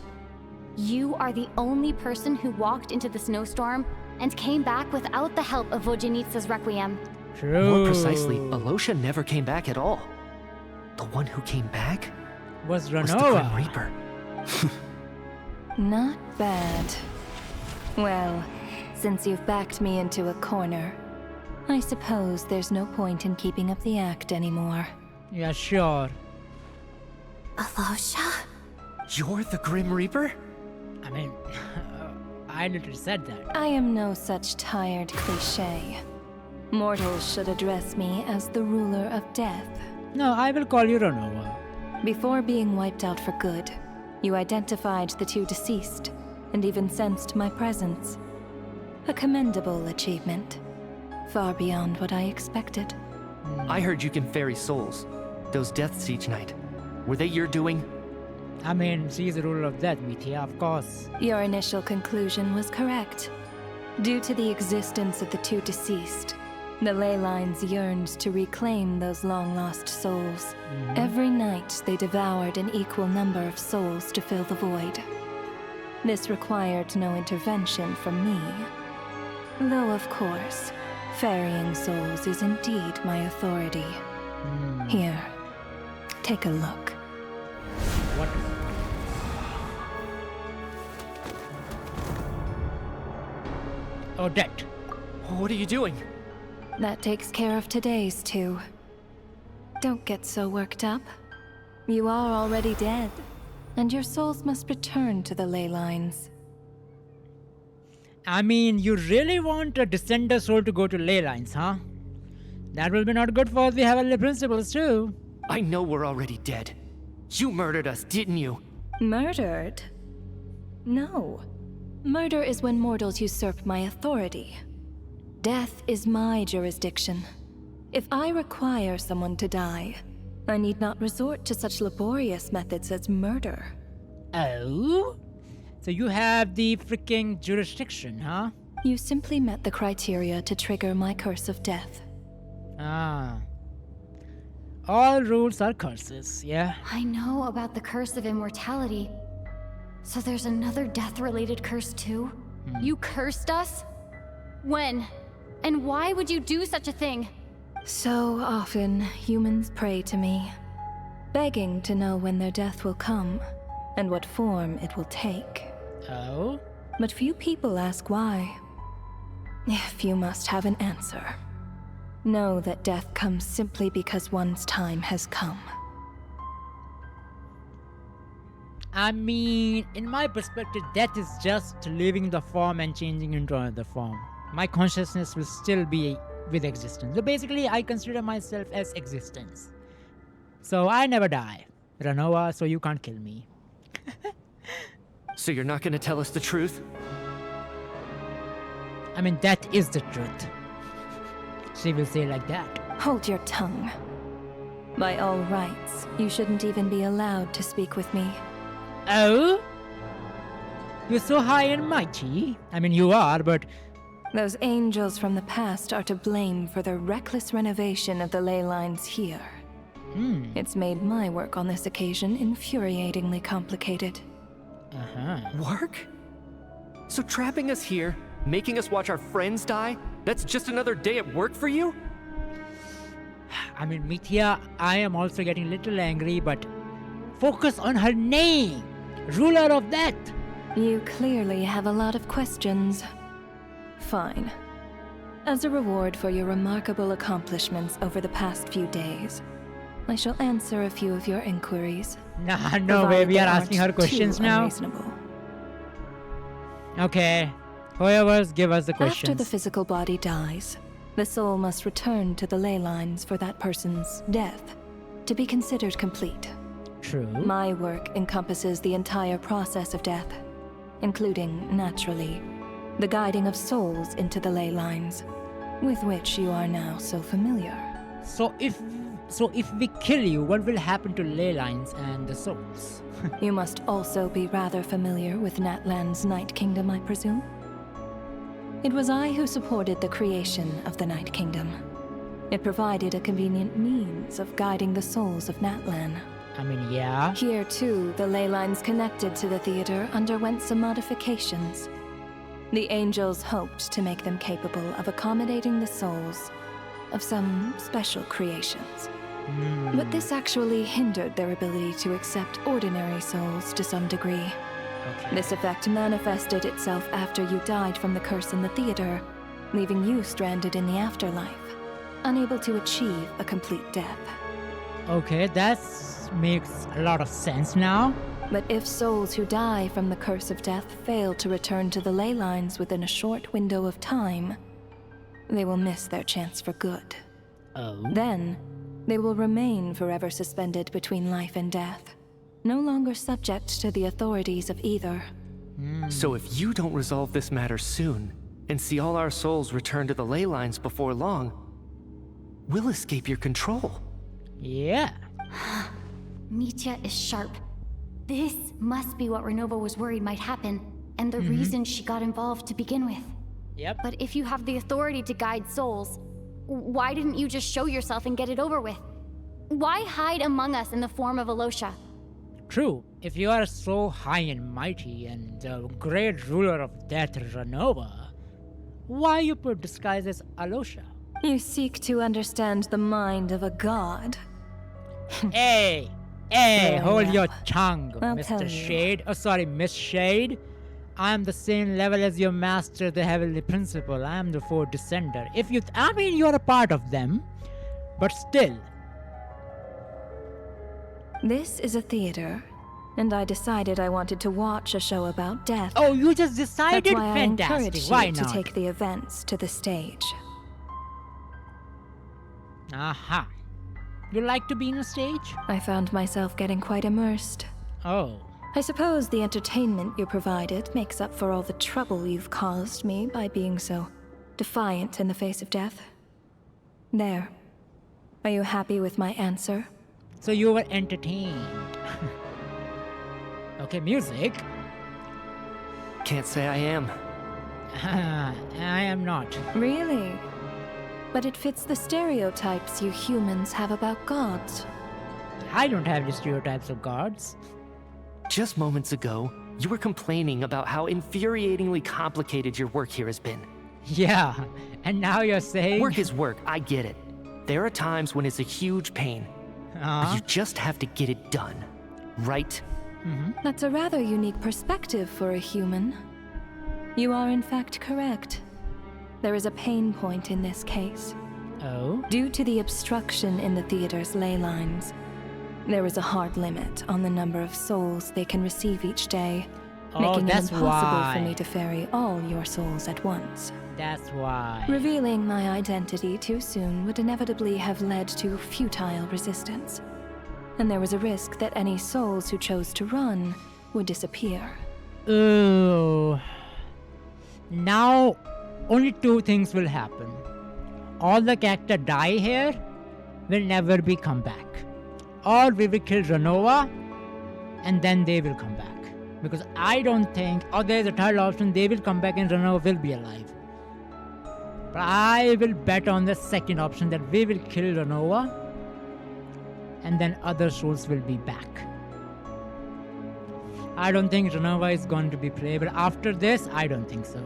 you are the only person who walked into the snowstorm and came back without the help of Vojanitsa's Requiem. True. More precisely, Alosha never came back at all. The one who came back was the Grim Ranoa. Reaper. Not bad. Well, since you've backed me into a corner, I suppose there's no point in keeping up the act anymore. Yeah, sure. Alosha? You're the Grim Reaper? I mean, I literally said that. I am no such tired cliché. Mortals should address me as the ruler of death. No, I will call you Ranoa. Before being wiped out for good, you identified the two deceased, and even sensed my presence. A commendable achievement. Far beyond what I expected. I heard you can ferry souls. Those deaths each night. Were they your doing? I mean, she's the ruler of death, Mithya, of course. Your initial conclusion was correct. Due to the existence of the two deceased, the ley lines yearned to reclaim those long-lost souls. Every night, they devoured an equal number of souls to fill the void. This required no intervention from me. Though, of course, ferrying souls is indeed my authority. Here, take a look. What? Odette. What are you doing? That takes care of today's two. Don't get so worked up. You are already dead, and your souls must return to the ley lines. I mean, you really want a descender soul to go to ley lines, huh? That will be not good for the heavenly principles, too. I know we're already dead. You murdered us, didn't you? Murdered? No. Murder is when mortals usurp my authority. Death is my jurisdiction. If I require someone to die, I need not resort to such laborious methods as murder. Oh? So you have the freaking jurisdiction, huh? You simply met the criteria to trigger my curse of death. Ah. All rules are curses, yeah? I know about the curse of immortality. So there's another death-related curse too? You cursed us? When? And why would you do such a thing? So often, humans pray to me. begging to know when their death will come and what form it will take. Oh? But few people ask why. If you must have an answer, know that death comes simply because one's time has come. I mean, in my perspective, death is just leaving the form and changing into another form. My consciousness will still be with existence. So basically, I consider myself as existence. So I never die, Renova, so you can't kill me. So you're not gonna tell us the truth? I mean, that is the truth. She will say like that. Hold your tongue. By all rights, you shouldn't even be allowed to speak with me. Oh? You're so high and mighty. I mean, you are, but... Those angels from the past are to blame for the reckless renovation of the ley lines here. It's made my work on this occasion infuriatingly complicated. Work? So trapping us here, making us watch our friends die, that's just another day at work for you? I mean, Mithya, I am also getting a little angry, but focus on her name, ruler of death. You clearly have a lot of questions. Fine. As a reward for your remarkable accomplishments over the past few days, I shall answer a few of your inquiries. Nah, no way, we are asking her questions now. Unreasonable. Okay, whoever's give us the questions. After the physical body dies, the soul must return to the ley lines for that person's death to be considered complete. True. My work encompasses the entire process of death, including, naturally, the guiding of souls into the ley lines, with which you are now so familiar. So if we kill you, what will happen to ley lines and the souls? You must also be rather familiar with Natlan's Night Kingdom, I presume? It was I who supported the creation of the Night Kingdom. It provided a convenient means of guiding the souls of Natlan. I mean, yeah. Here, too, the ley lines connected to the theater underwent some modifications. The angels hoped to make them capable of accommodating the souls of some special creations. But this actually hindered their ability to accept ordinary souls to some degree. This effect manifested itself after you died from the curse in the theater, leaving you stranded in the afterlife, unable to achieve a complete death. Okay, that makes a lot of sense now. But if souls who die from the curse of death fail to return to the ley lines within a short window of time, they will miss their chance for good. Oh. Then, they will remain forever suspended between life and death, no longer subject to the authorities of either. So if you don't resolve this matter soon, and see all our souls return to the ley lines before long, we'll escape your control. Yeah. Mithya is sharp. This must be what Renova was worried might happen, and the reason she got involved to begin with. Yep. But if you have the authority to guide souls, why didn't you just show yourself and get it over with? Why hide among us in the form of Alosha? True. If you are so high and mighty and the great ruler of death, Renova, why you put disguise as Alosha? You seek to understand the mind of a god. Hey, Very hold your well. tongue, I'll tell Mr. you. Shade. Oh, sorry, Miss Shade. I'm the same level as your master, the Heavenly Principal. I am the fourth descender. I mean, you're a part of them, but still. This is a theater, and I decided I wanted to watch a show about death. Oh, you just decided? That's why Fantastic. I encouraged Why you to not? take the events to the stage. Aha. You like to be in a stage? I found myself getting quite immersed. Oh. I suppose the entertainment you provided makes up for all the trouble you've caused me by being so defiant in the face of death. There. Are you happy with my answer? So you were entertained. Okay, music. Can't say I am. I am not. Really? But it fits the stereotypes you humans have about gods. I don't have the stereotypes of gods. Just moments ago, you were complaining about how infuriatingly complicated your work here has been. Yeah, and now you're saying... Work is work, I get it. There are times when it's a huge pain. But you just have to get it done, right? That's a rather unique perspective for a human. You are in fact correct. There is a pain point in this case. Oh? Due to the obstruction in the theater's ley lines, there is a hard limit on the number of souls they can receive each day, making it impossible for me to ferry all your souls at once. That's why. Revealing my identity too soon would inevitably have led to futile resistance. And there was a risk that any souls who chose to run would disappear. Oh. Now, only two things will happen. All the characters die here, will never be come back. Or we will kill Renova, and then they will come back. Because I don't think, or there's a third option, they will come back and Renova will be alive. But I will bet on the second option, that we will kill Renova, and then other souls will be back. I don't think Renova is going to be playable after this. I don't think so.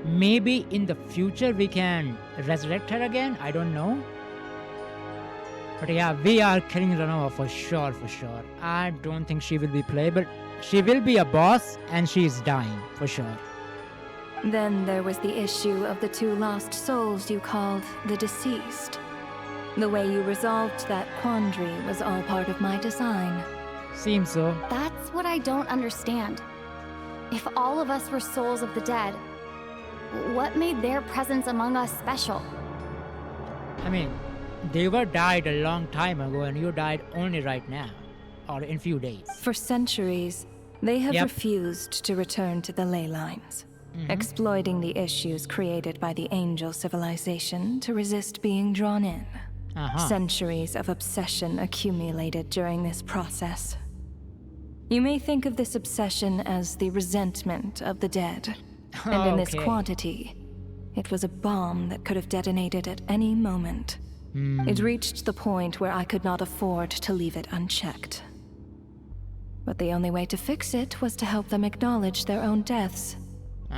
Maybe in the future we can resurrect her again. I don't know. But yeah, we are killing Renova for sure, for sure. I don't think she will be playable. She will be a boss and she is dying for sure. Then there was the issue of the two lost souls you called the deceased. The way you resolved that quandary was all part of my design. Seems so. That's what I don't understand. If all of us were souls of the dead, what made their presence among us special? I mean, they were died a long time ago and you died only right now. Or in few days. For centuries, they have refused to return to the ley lines, exploiting the issues created by the angel civilization to resist being drawn in. Centuries of obsession accumulated during this process. You may think of this obsession as the resentment of the dead. And in this quantity, it was a bomb that could have detonated at any moment. It reached the point where I could not afford to leave it unchecked. But the only way to fix it was to help them acknowledge their own deaths,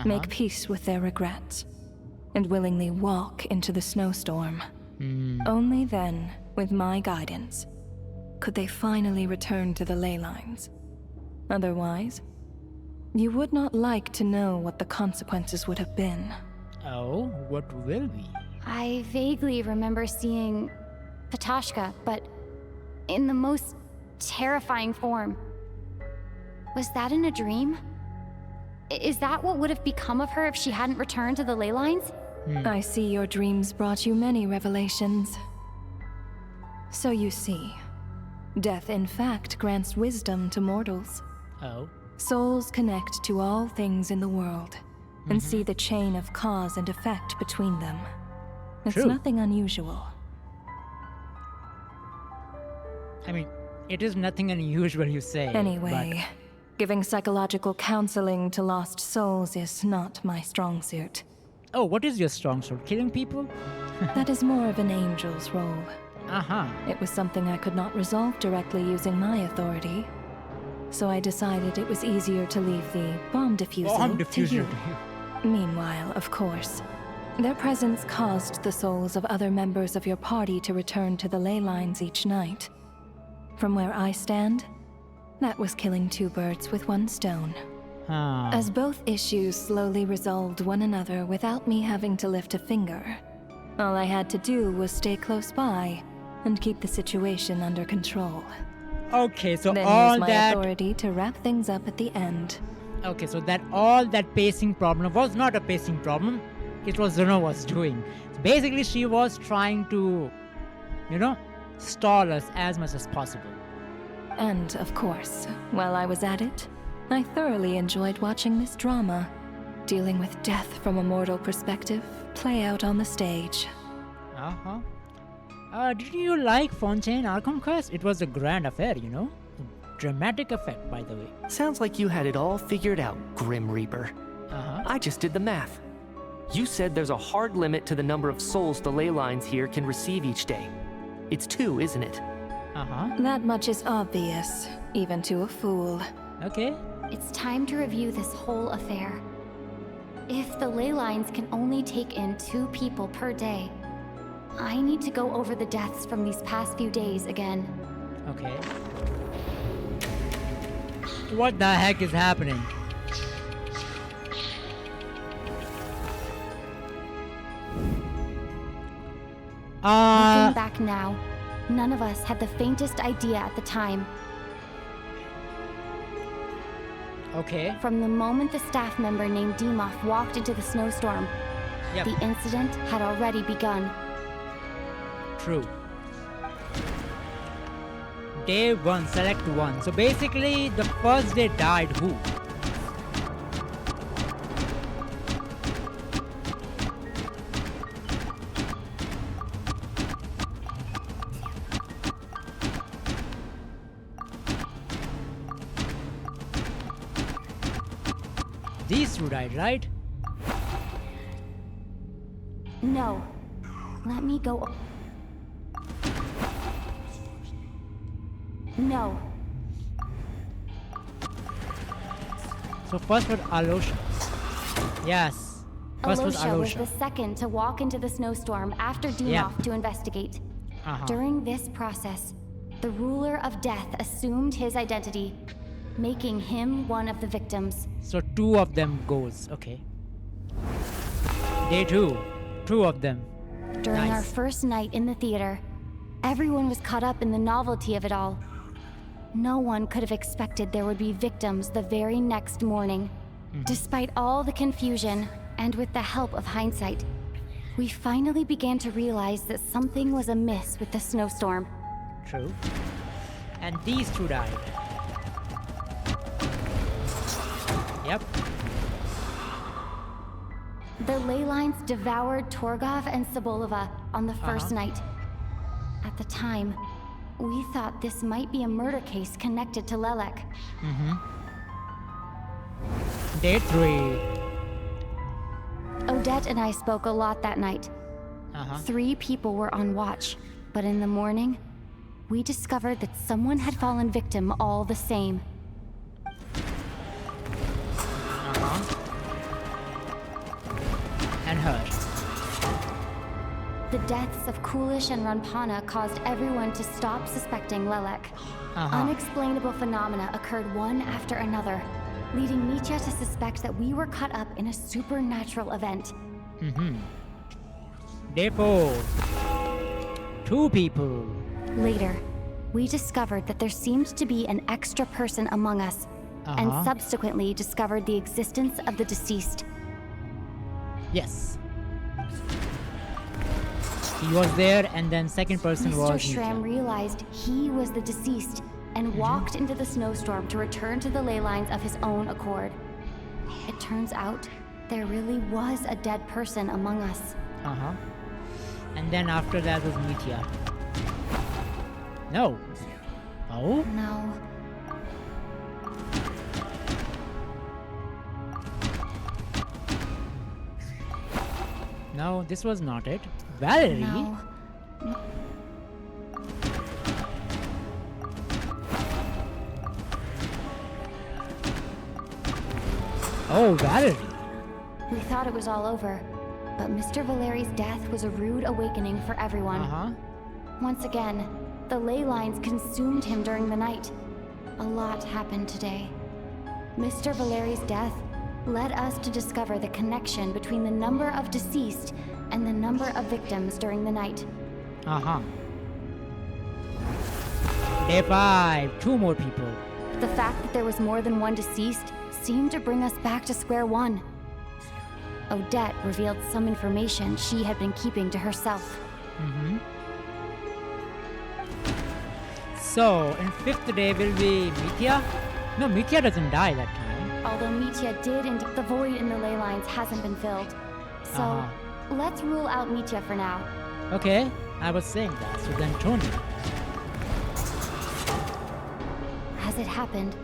make peace with their regrets, and willingly walk into the snowstorm. Only then, with my guidance, could they finally return to the ley lines. Otherwise, you would not like to know what the consequences would have been. Oh, what will be? I vaguely remember seeing Patashka, but in the most terrifying form. Was that in a dream? Is that what would have become of her if she hadn't returned to the ley lines? I see your dreams brought you many revelations. So you see, death in fact grants wisdom to mortals. Oh. Souls connect to all things in the world and see the chain of cause and effect between them. It's nothing unusual. I mean, it is nothing unusual, you say. Anyway, giving psychological counseling to lost souls is not my strong suit. Oh, what is your strong suit? Killing people? That is more of an angel's role. It was something I could not resolve directly using my authority. So I decided it was easier to leave the bomb diffuser to you. Meanwhile, of course, their presence caused the souls of other members of your party to return to the ley lines each night. From where I stand, that was killing two birds with one stone. As both issues slowly resolved one another without me having to lift a finger, all I had to do was stay close by and keep the situation under control. Okay, so then all use my that authority to wrap things up at the end. Okay, so that all that pacing problem was not a pacing problem. It was Renova's doing. So basically, she was trying to, stall us as much as possible. And, of course, while I was at it, I thoroughly enjoyed watching this drama, dealing with death from a mortal perspective, play out on the stage. Did you like Fontaine Archon Quest? It was a grand affair, Dramatic effect, by the way. Sounds like you had it all figured out, Grim Reaper. I just did the math. You said there's a hard limit to the number of souls the ley lines here can receive each day. It's 2, isn't it? That much is obvious, even to a fool. Okay. It's time to review this whole affair. If the ley lines can only take in 2 people per day, I need to go over the deaths from these past few days again. Okay. What the heck is happening? Looking back now, none of us had the faintest idea at the time. Okay. From the moment the staff member named Demoff walked into the snowstorm, the incident had already begun. True. Day 1, select one. So basically, the first day died who? These two died, right? No. Let me go. No. So first was Alosha. Yes. First was Alosha was Alosha. the second to walk into the snowstorm after Demoff to investigate. During this process, the ruler of death assumed his identity, making him one of the victims. So 2 of them goes. Okay. Day 2. 2 of them. During our first night in the theater, everyone was caught up in the novelty of it all. No one could have expected there would be victims the very next morning. Despite all the confusion, and with the help of hindsight, we finally began to realize that something was amiss with the snowstorm. True. And these 2 died. Yep. The ley lines devoured Torgov and Sobolova on the first night. At the time, we thought this might be a murder case connected to Lelek. Day 3. Odette and I spoke a lot that night. 3 people were on watch, but in the morning, we discovered that someone had fallen victim all the same. And her. The deaths of Kulish and Ranpana caused everyone to stop suspecting Lelek. Unexplainable phenomena occurred one after another, leading Mitya to suspect that we were caught up in a supernatural event. Day 4. 2 people. Later, we discovered that there seemed to be an extra person among us, and subsequently discovered the existence of the deceased. Yes. He was there, and then second person was Mr. Schramm realized he was the deceased and walked into the snowstorm to return to the ley lines of his own accord. It turns out there really was a dead person among us. And then after that was Mitya. No. Oh? No. No, this was not it. Valerie? No. Oh, Valerie. We thought it was all over, but Mr. Valeri's death was a rude awakening for everyone. Once again, the ley lines consumed him during the night. A lot happened today. Mr. Valeri's death led us to discover the connection between the number of deceased and the number of victims during the night. Day 5. 2 more people. The fact that there was more than one deceased seemed to bring us back to square one. Odette revealed some information she had been keeping to herself. So, in 5th day will be Mitya? No, Mitya doesn't die that time. Although Mitya did, and the void in the ley lines hasn't been filled. So, let's rule out Mitya for now. Okay, I was saying that. So then Tony. As it happened,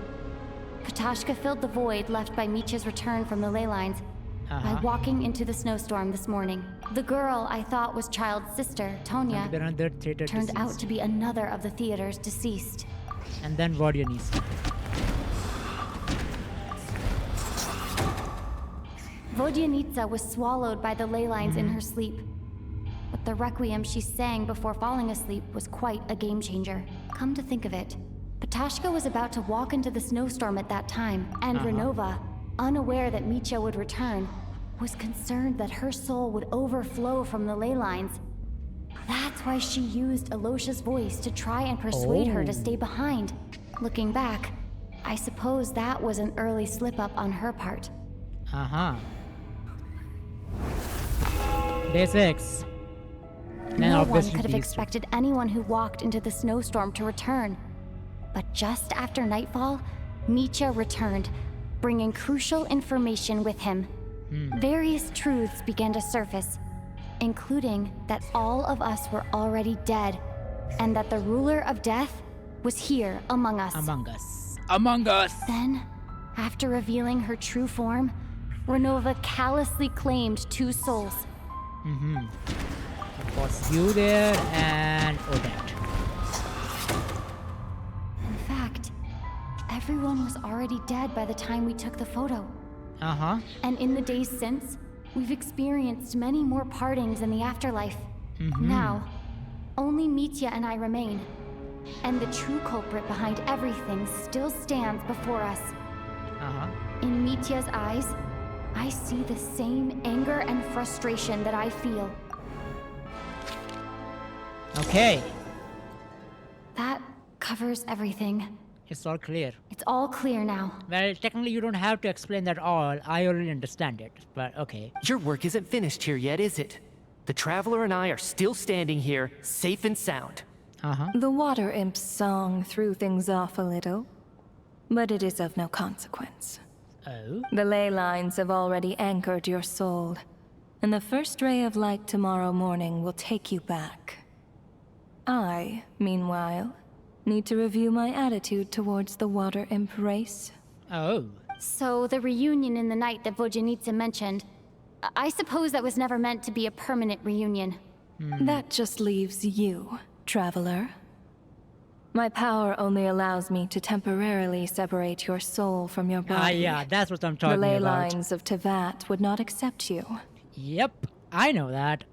Patashka filled the void left by Mitya's return from the ley lines by walking into the snowstorm this morning. The girl I thought was Child's sister, Tonya, turned out to be another of the theater's deceased. And then Vodyanisa. Vodyanitsa was swallowed by the ley lines in her sleep. but the requiem she sang before falling asleep was quite a game changer. Come to think of it, Ptashka was about to walk into the snowstorm at that time, and Renova, unaware that Mitya would return, was concerned that her soul would overflow from the ley lines. That's why she used Alosha's voice to try and persuade her to stay behind. Looking back, I suppose that was an early slip-up on her part. Day 6. No one could have expected anyone who walked into the snowstorm to return. But just after nightfall, Mitya returned, bringing crucial information with him. Various truths began to surface, including that all of us were already dead, and that the ruler of death was here among us. Among us! Then, after revealing her true form, Renova callously claimed 2 souls. It was you there and Odette. In fact, everyone was already dead by the time we took the photo. And in the days since, we've experienced many more partings in the afterlife. Now, only Mitya and I remain. And the true culprit behind everything still stands before us. In Mitya's eyes, I see the same anger and frustration that I feel. Okay. That covers everything. It's all clear. It's all clear now. Well, technically you don't have to explain that all. I already understand it, but okay. Your work isn't finished here yet, is it? The Traveler and I are still standing here, safe and sound. The Water Imp's song threw things off a little, but it is of no consequence. The ley lines have already anchored your soul, and the first ray of light tomorrow morning will take you back. I, meanwhile, need to review my attitude towards the Water Imp race. So the reunion in the night that Vojanitsa mentioned, I suppose that was never meant to be a permanent reunion. That just leaves you, Traveler. My power only allows me to temporarily separate your soul from your body. Yeah, that's what I'm talking about. The ley lines of Tevat would not accept you. Yep, I know that.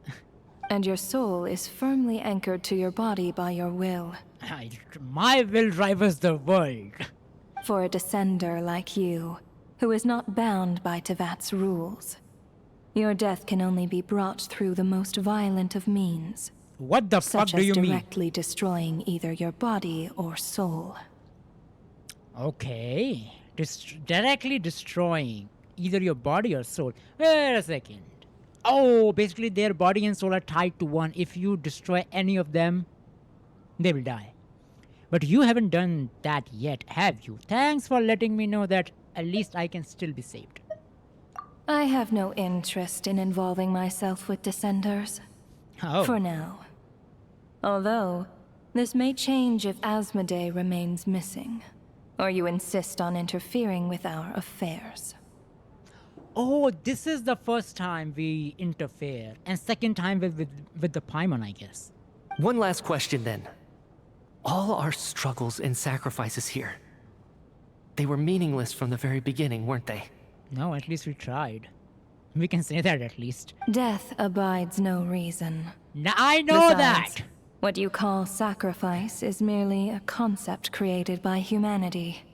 And your soul is firmly anchored to your body by your will. My will drives the world. For a descender like you, who is not bound by Tevat's rules, your death can only be brought through the most violent of means. What the fuck do you mean? Such as directly destroying either your body or soul. Okay. Directly destroying either your body or soul. Wait a second. Oh, basically their body and soul are tied to one. If you destroy any of them, they will die. But you haven't done that yet, have you? Thanks for letting me know that at least I can still be saved. I have no interest in involving myself with Descenders. For now. Although, this may change if Asmodee remains missing, or you insist on interfering with our affairs. Oh, this is the first time we interfere, and second time with the Paimon, I guess. One last question then. All our struggles and sacrifices here, they were meaningless from the very beginning, weren't they? No, at least we tried. We can say that at least. Death abides no reason. I know Besides, that! What you call sacrifice is merely a concept created by humanity.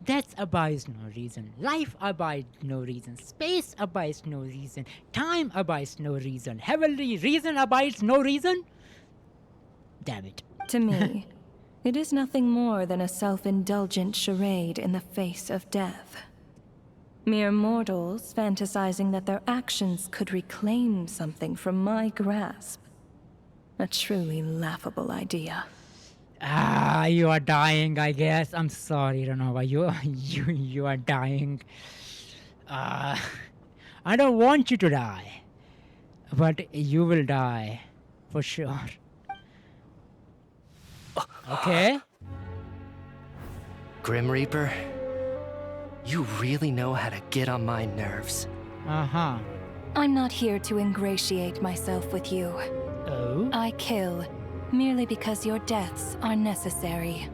Death abides no reason. Life abides no reason. Space abides no reason. Time abides no reason. Heavenly reason abides no reason? Damn it. To me, it is nothing more than a self-indulgent charade in the face of death. Mere mortals fantasizing that their actions could reclaim something from my grasp. A truly laughable idea. You are dying, I guess. I'm sorry, Renova. You are dying. I don't want you to die. But you will die. For sure. Okay? Grim Reaper, you really know how to get on my nerves. I'm not here to ingratiate myself with you. Oh? I kill, merely because your deaths are necessary.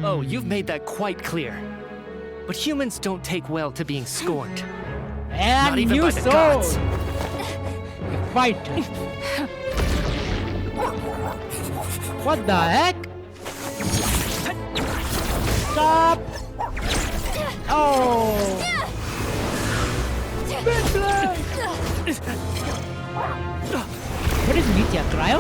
Oh, you've made that quite clear. But humans don't take well to being scorned. And not even you by the gods. Fight. What the heck? Stop! Oh! What is Nitya? Cryo?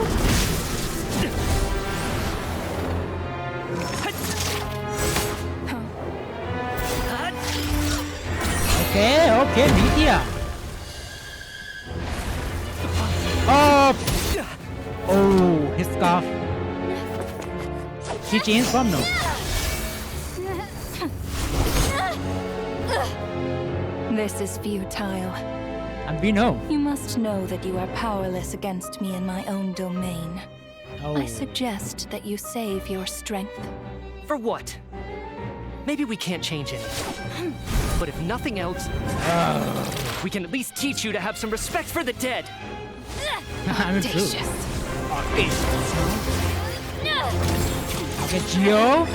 Okay, Nitya. Oh! Oh, his scarf. She changed from no. This is futile. And we know. You must know that you are powerless against me in my own domain. Oh. I suggest that you save your strength. For what? Maybe we can't change anything. But if nothing else, we can at least teach you to have some respect for the dead. Audacious. Okay, Geo.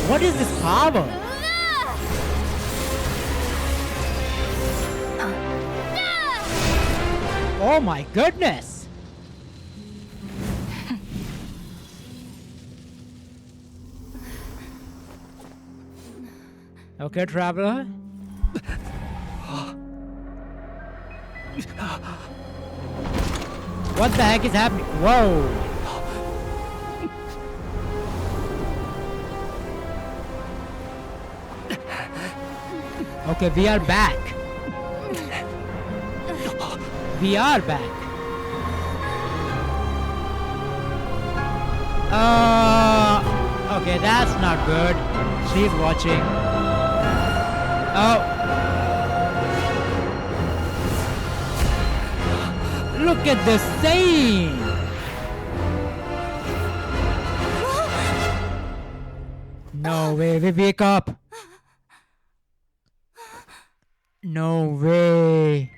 What is this power? Oh my goodness! Okay, traveler. What the heck is happening? Whoa! Okay, we are back. We are back. Okay, that's not good. She's watching. Oh. Look at this scene. No way, we wake up. No way.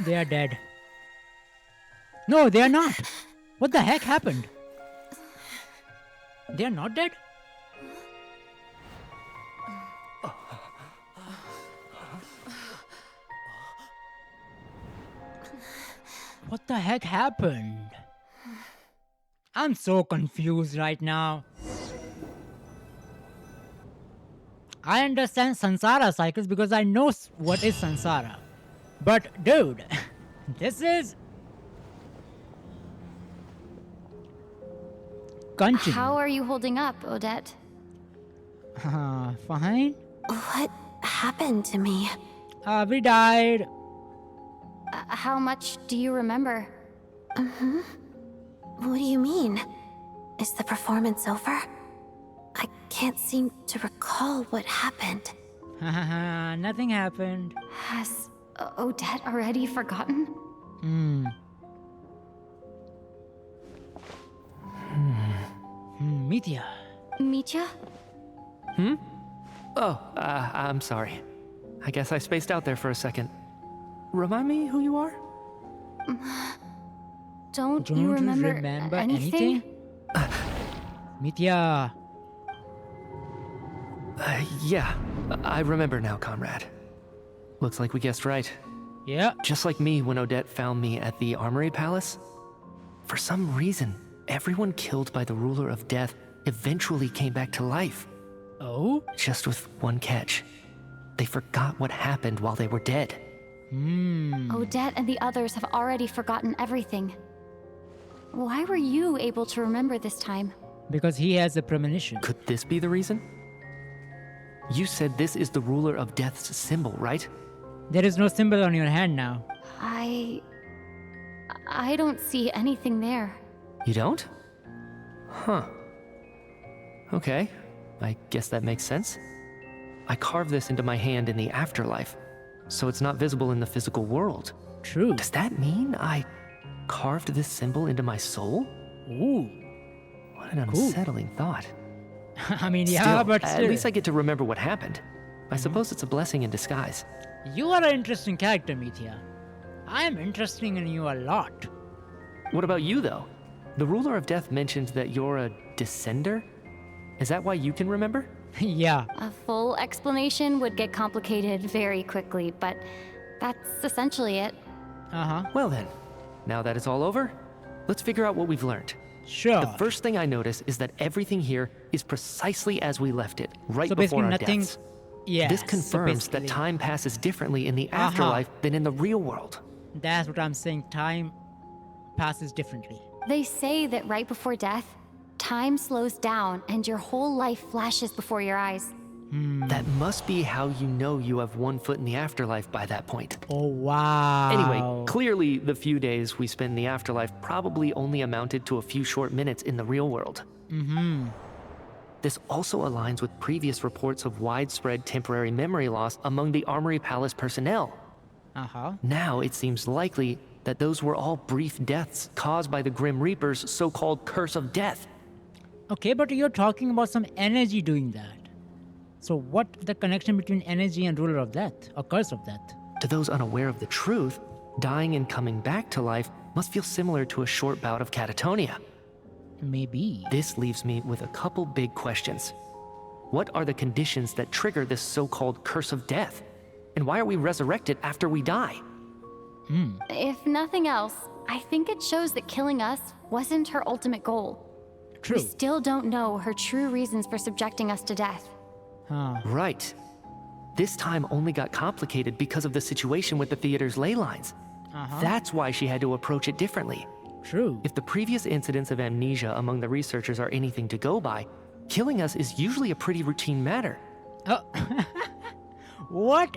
They are dead. No, they are not. What the heck happened? They are not dead? What the heck happened? I'm so confused right now. I understand Sansara cycles because I know what is Sansara. But dude, this is... Genshin. How are you holding up, Odette? Fine. What happened to me? We died. How much do you remember? What do you mean? Is the performance over? I can't seem to recall what happened. Nothing happened. Has Odette already forgotten? Mitya. Mitya? Oh, I'm sorry. I guess I spaced out there for a second. Remind me who you are? Don't you remember anything? Mitya. Yeah, I remember now, comrade. Looks like we guessed right. Yeah. Just like me when Odette found me at the Armory Palace. For some reason, everyone killed by the ruler of death eventually came back to life. Oh? Just with one catch. They forgot what happened while they were dead. Odette and the others have already forgotten everything. Why were you able to remember this time? Because he has a premonition. Could this be the reason? You said this is the ruler of death's symbol, right? There is no symbol on your hand now. I don't see anything there. You don't? Huh. Okay, I guess that makes sense. I carved this into my hand in the afterlife, so it's not visible in the physical world. True. Does that mean I carved this symbol into my soul? Ooh. What an unsettling thought. I mean, yeah, Still, but at still. least I get to remember what happened. I suppose it's a blessing in disguise. You are an interesting character, Mitya. I am interested in you a lot. What about you, though? The ruler of death mentioned that you're a descender? Is that why you can remember? Yeah. A full explanation would get complicated very quickly, but that's essentially it. Well then, now that it's all over, let's figure out what we've learned. Sure. The first thing I notice is that everything here is precisely as we left it, right So before basically our nothing. deaths. Yeah. This so confirms that basically- time passes differently in the afterlife than in the real world. That's what I'm saying. Time passes differently. They say that right before death, time slows down and your whole life flashes before your eyes. That must be how you know you have one foot in the afterlife by that point. Oh, wow. Anyway, clearly the few days we spend in the afterlife probably only amounted to a few short minutes in the real world. This also aligns with previous reports of widespread temporary memory loss among the Armory Palace personnel. Now it seems likely that those were all brief deaths caused by the Grim Reaper's so-called curse of death. Okay, but you're talking about some energy doing that. So what's the connection between energy and ruler of death, or curse of death? To those unaware of the truth, dying and coming back to life must feel similar to a short bout of catatonia. Maybe. This leaves me with a couple big questions. What are the conditions that trigger this so-called curse of death? And why are we resurrected after we die? If nothing else, I think it shows that killing us wasn't her ultimate goal. True. We still don't know her true reasons for subjecting us to death. Right. This time only got complicated because of the situation with the theater's ley lines. That's why she had to approach it differently. True. If the previous incidents of amnesia among the researchers are anything to go by, killing us is usually a pretty routine matter. What?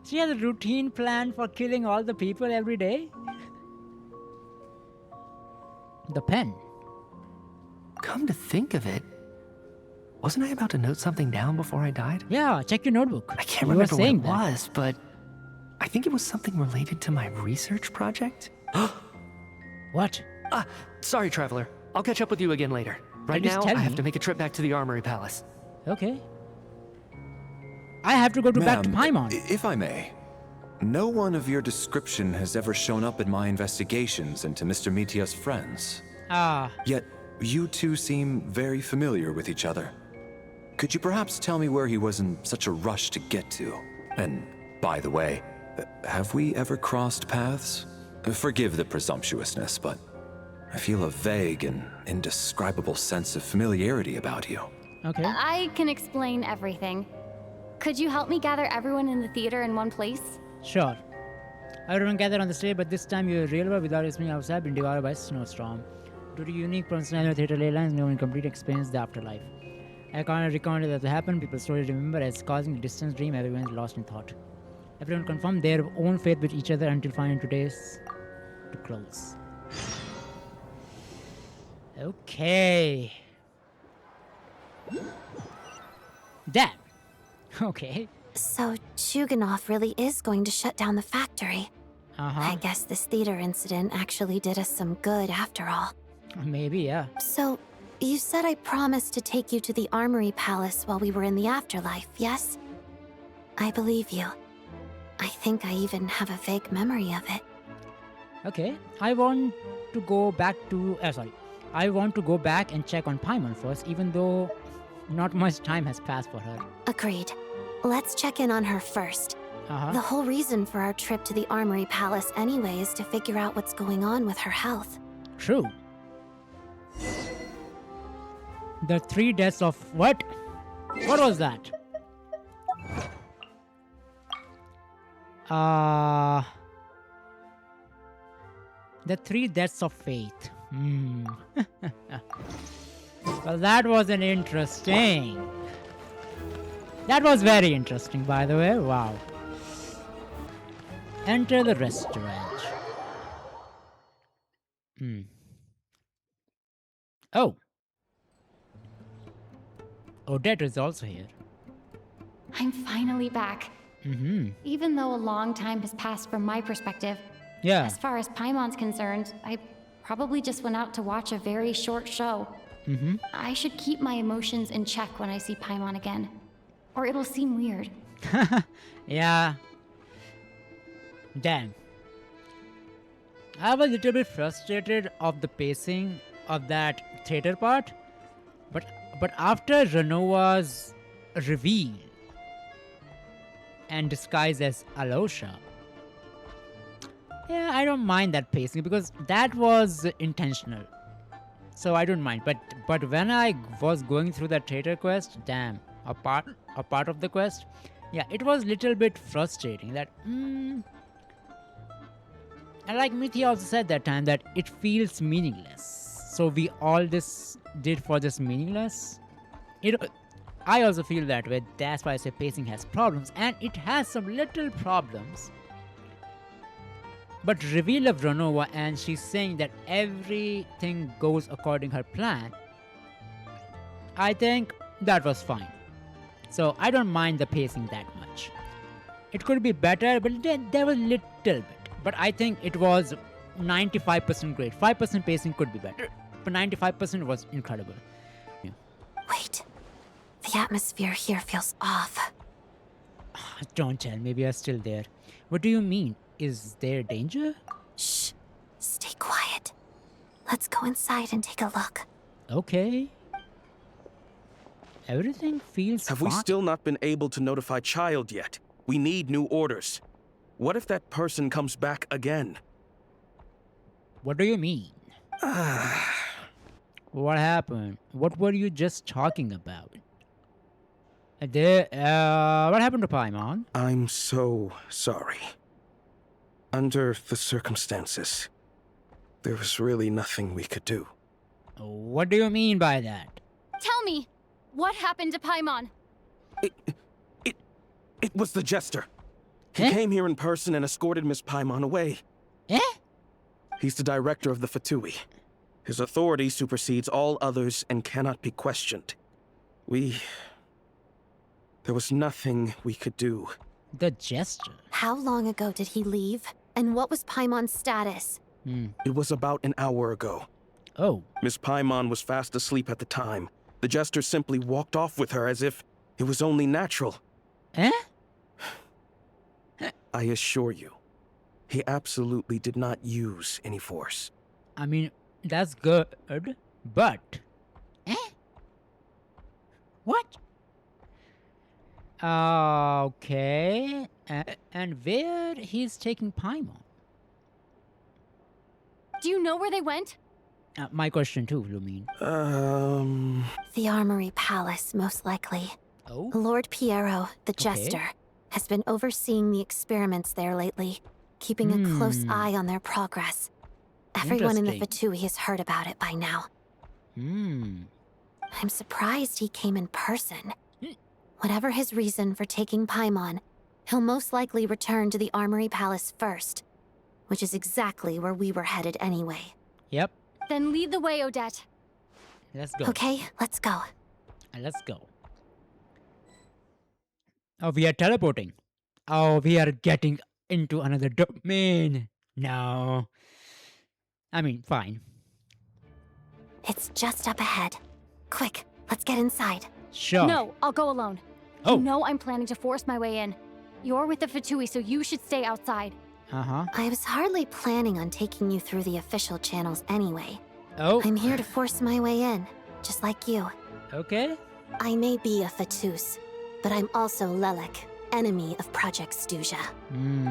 She has a routine plan for killing all the people every day? The pen. Come to think of it, wasn't I about to note something down before I died? Yeah, check your notebook. I can't remember what it was, but I think it was something related to my research project. What? Sorry, Traveler. I'll catch up with you again later. Right just now, tell I have me. to make a trip back to the Armory Palace. Okay. I have to go back to Paimon. If I may, no one of your description has ever shown up in my investigations into Mr. Mitia's friends. Yet, you two seem very familiar with each other. Could you perhaps tell me where he was in such a rush to get to? And, by the way, have we ever crossed paths? Forgive the presumptuousness, but I feel a vague and indescribable sense of familiarity about you. Okay. I can explain everything. Could you help me gather everyone in the theater in one place? Sure. Everyone gathered on the stage, but this time your real world without listening outside been devoured by a snowstorm. Due to unique personality theater ley lines, no one complete experience the afterlife. I can't recount that happened. People slowly remember as causing a distant dream. Everyone is lost in thought. Everyone confirmed their own faith with each other until finding today's to close. Okay. Damn. Okay. So Chuganov really is going to shut down the factory. I guess this theater incident actually did us some good after all. Maybe, yeah. So, you said I promised to take you to the Armory Palace while we were in the afterlife, yes? I believe you. I think I even have a vague memory of it. Okay. I want to go back and check on Paimon first, even though not much time has passed for her. Agreed. Let's check in on her first. The whole reason for our trip to the Armory Palace anyway is to figure out what's going on with her health. True. The 3 deaths of what? What was that? The 3 deaths of faith. Well, that was an interesting. That was very interesting, by the way. Wow. Enter the restaurant. Oh. Odette is also here. I'm finally back. Even though a long time has passed from my perspective. Yeah. As far as Paimon's concerned, I probably just went out to watch a very short show. I should keep my emotions in check when I see Paimon again. Or it'll seem weird. Yeah. Damn. I was a little bit frustrated of the pacing of that theater part, but But after Renova's reveal and disguise as Alosha, yeah, I don't mind that pacing because that was intentional. So I don't mind. But when I was going through that traitor quest, damn, a part of the quest, yeah, it was little bit frustrating. That and like Mithi also said that time that it feels meaningless. So we all this did for just meaningless. I also feel that way. That's why I say pacing has problems, and it has some little problems. But reveal of Renova, and she's saying that everything goes according her plan, I think that was fine. So I don't mind the pacing that much. It could be better, but there was little bit. But I think it was 95% great. 5% pacing could be better, but 95% was incredible. Yeah. Wait. The atmosphere here feels off. Don't tell me we are still there. What do you mean? Is there danger? Shh. Stay quiet. Let's go inside and take a look. Okay. Everything feels Have fine. we still not been able to notify Child yet? We need new orders. What if that person comes back again? What do you mean? What happened? What were you just talking about? What happened to Paimon? I'm so sorry. Under the circumstances, there was really nothing we could do. What do you mean by that? Tell me, what happened to Paimon? It was the Jester. He came here in person and escorted Miss Paimon away. He's the director of the Fatui. His authority supersedes all others and cannot be questioned. There was nothing we could do. The Jester? How long ago did he leave? And what was Paimon's status? It was about an hour ago. Oh. Miss Paimon was fast asleep at the time. The Jester simply walked off with her as if it was only natural. I assure you, he absolutely did not use any force. I mean, that's good, but... What? Okay. And where he's taking Paimon? Do you know where they went? My question too, Lumine. The Armory Palace, most likely. Oh? Lord Piero, the Jester, has been overseeing the experiments there lately, keeping a close eye on their progress. Everyone in the Fatui has heard about it by now. I'm surprised he came in person. Whatever his reason for taking Paimon, he'll most likely return to the Armory Palace first, which is exactly where we were headed anyway. Yep. Then lead the way, Odette. Let's go. Okay, let's go. Let's go. Oh, we are teleporting. Oh, we are getting into another domain. No. I mean, fine. It's just up ahead. Quick, let's get inside. Sure. No, I'll go alone. Oh. You know I'm planning to force my way in. You're with the Fatui, so you should stay outside. I was hardly planning on taking you through the official channels anyway. Oh. I'm here to force my way in, just like you. Okay. I may be a Fatus, but I'm also Lelek, enemy of Project Stuzha.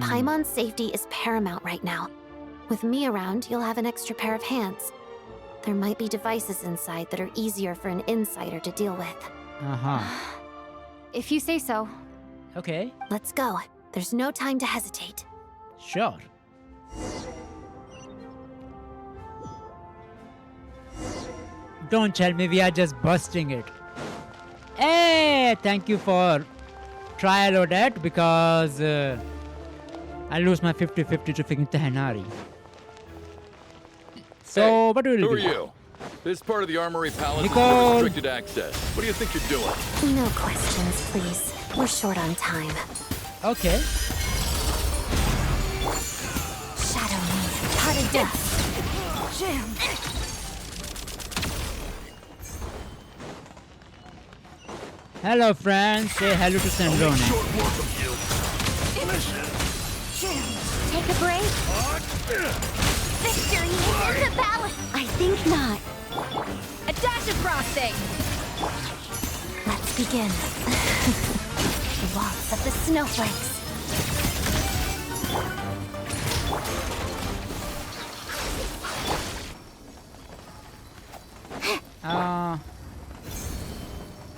Paimon's safety is paramount right now. With me around, you'll have an extra pair of hands. There might be devices inside that are easier for an insider to deal with. If you say so. Okay. Let's go. There's no time to hesitate. Sure. Don't tell me we are just busting it. Hey, thank you for trial Odette because I lose my 50-50 to freaking Tehanari. So, what do we do? Who are you? This part of the Armory Palace is Nicole. for restricted access. What do you think you're doing? No questions, please. We're short on time. Okay. Shadow me. Part of death. Jam. Hello, friends. Say hello to Sandrone. Take a break. Victory is in the balance. I think not. A dash of frosting. Let's begin. The waltz of the snowflakes.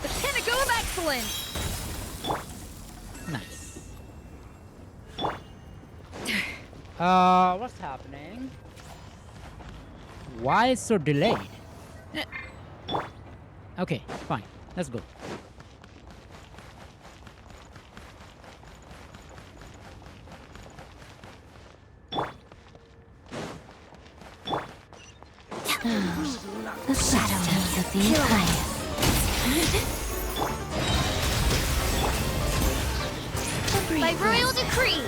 The pinnacle of excellence! Nice. What's happening? Why is so delayed? Okay, fine. Let's go. The shadow means of the highest. By royal decree!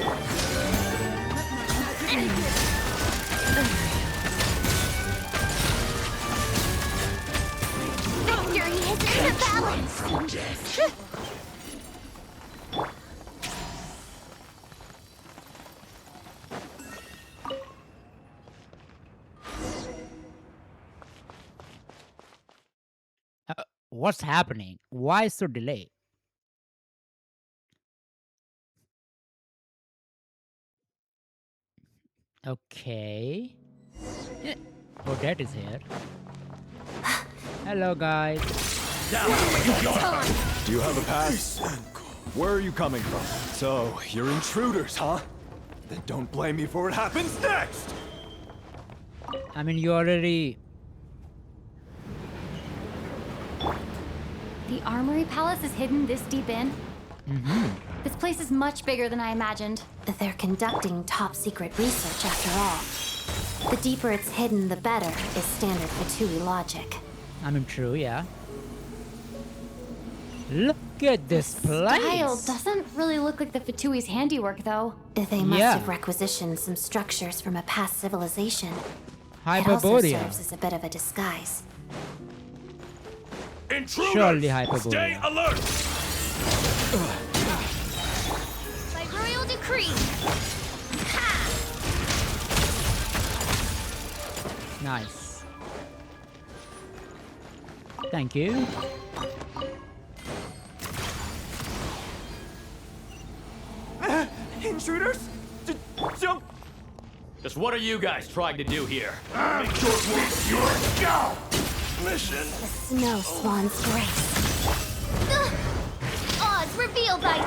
Victory is in the balance! What's happening? Why so delayed? Okay. Odette is here. Hello, guys. Do you have a pass? Where are you coming from? So, you're intruders, huh? Then don't blame me for what happens next! I mean, you already... The Armory Palace is hidden this deep in? Mm-hmm. This place is much bigger than I imagined. They're conducting top-secret research after all. The deeper it's hidden, the better, is standard Fatui logic. I mean, true, yeah. Look at this place! Style doesn't really look like the Fatui's handiwork, though. They must have requisitioned some structures from a past civilization. It also Hyperborea. serves as a bit of a disguise. Intruders! Surely Hyperborea. Stay alert! By royal decree! Nice. Thank you. Intruders? Jump! Just what are you guys trying to do here? Make short work of your scalp! Mission. The snow swan's grace. Odds revealed by...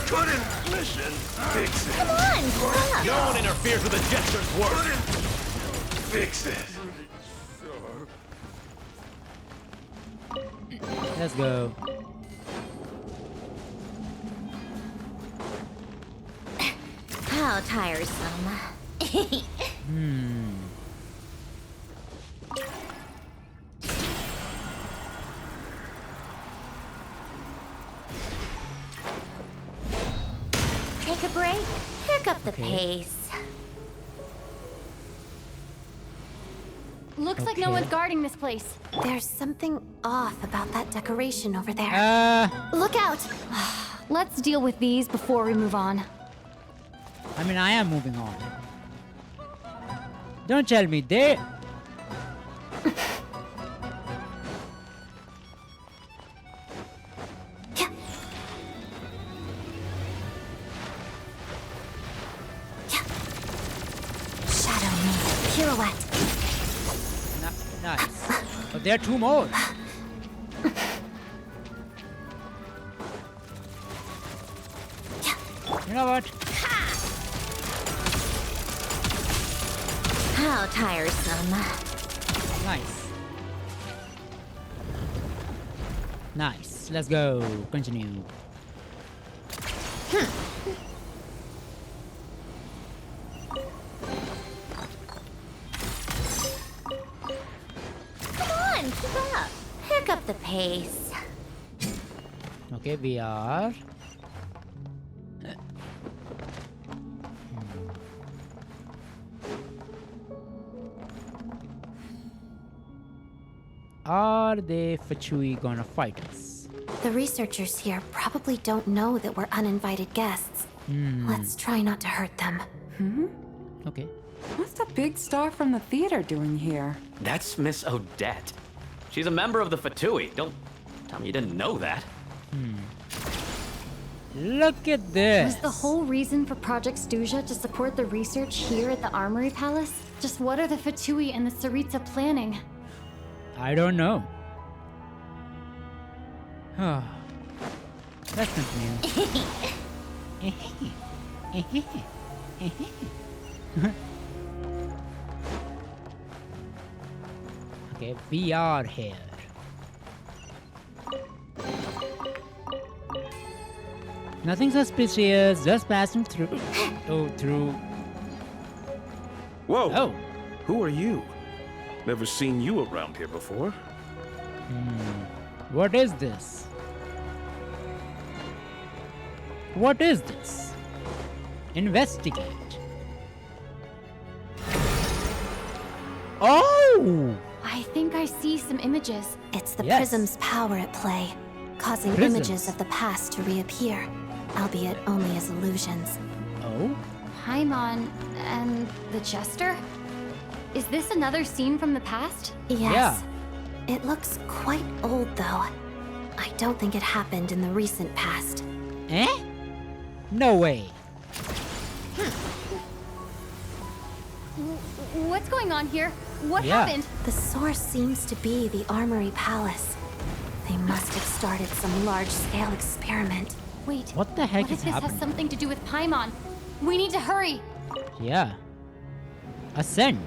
Couldn't mission. Fix it. Come on! No one interferes with a jester's work! Fix it. Let's go. How tiresome. Take a break, pick up the pace. Looks like no one's guarding this place. There's something off about that decoration over there. Look out! Let's deal with these before we move on. I mean, I am moving on. Don't tell me they... Shadow me. Pirouette. Nice. But there are two more. You know what? How tiresome. Nice. Nice. Let's go. Continue. Come on, keep up. Pick up the pace. Okay, we are... Are they Fatui gonna fight us? The researchers here probably don't know that we're uninvited guests. Let's try not to hurt them. Okay. What's the big star from the theater doing here? That's Miss Odette. She's a member of the Fatui. Don't tell me you didn't know that. Look at this. Was the whole reason for Project Stuzha to support the research here at the Armory Palace? Just what are the Fatui and the Tsaritsa planning? I don't know. Let's continue. Okay, we are here. Nothing suspicious, just passing through. Oh, through. Whoa! Oh. Who are you? Never seen you around here before. What is this? What is this? Investigate. Oh! I think I see some images. It's the Yes. prism's power at play, causing Prisms. images of the past to reappear, albeit only as illusions. Oh? Paimon and the Jester? Is this another scene from the past? Yes. It looks quite old, though. I don't think it happened in the recent past. Eh? No way. What's going on here? What Yeah. happened? The source seems to be the Armory Palace. They must have started some large-scale experiment. Wait. What the heck What is if this happening? has something to do with Paimon? We need to hurry. Yeah. Ascend.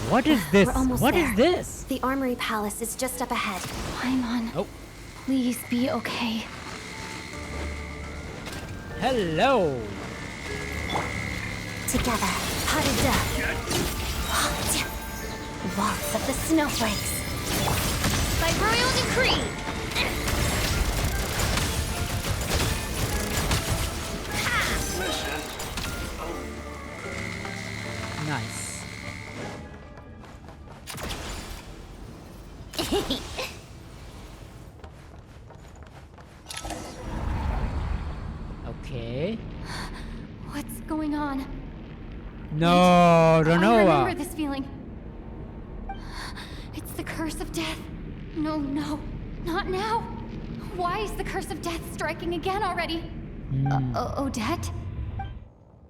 What is this? We're almost What there. is this? The Armory Palace is just up ahead. Paimon. Oh. Please be okay. Hello. Together, Harida. Waltz of the snowflakes. By royal decree. Nice. Okay. What's going on? No, I remember Renova. this feeling. It's the curse of death. No, not now. Why is the curse of death striking again already? Odette?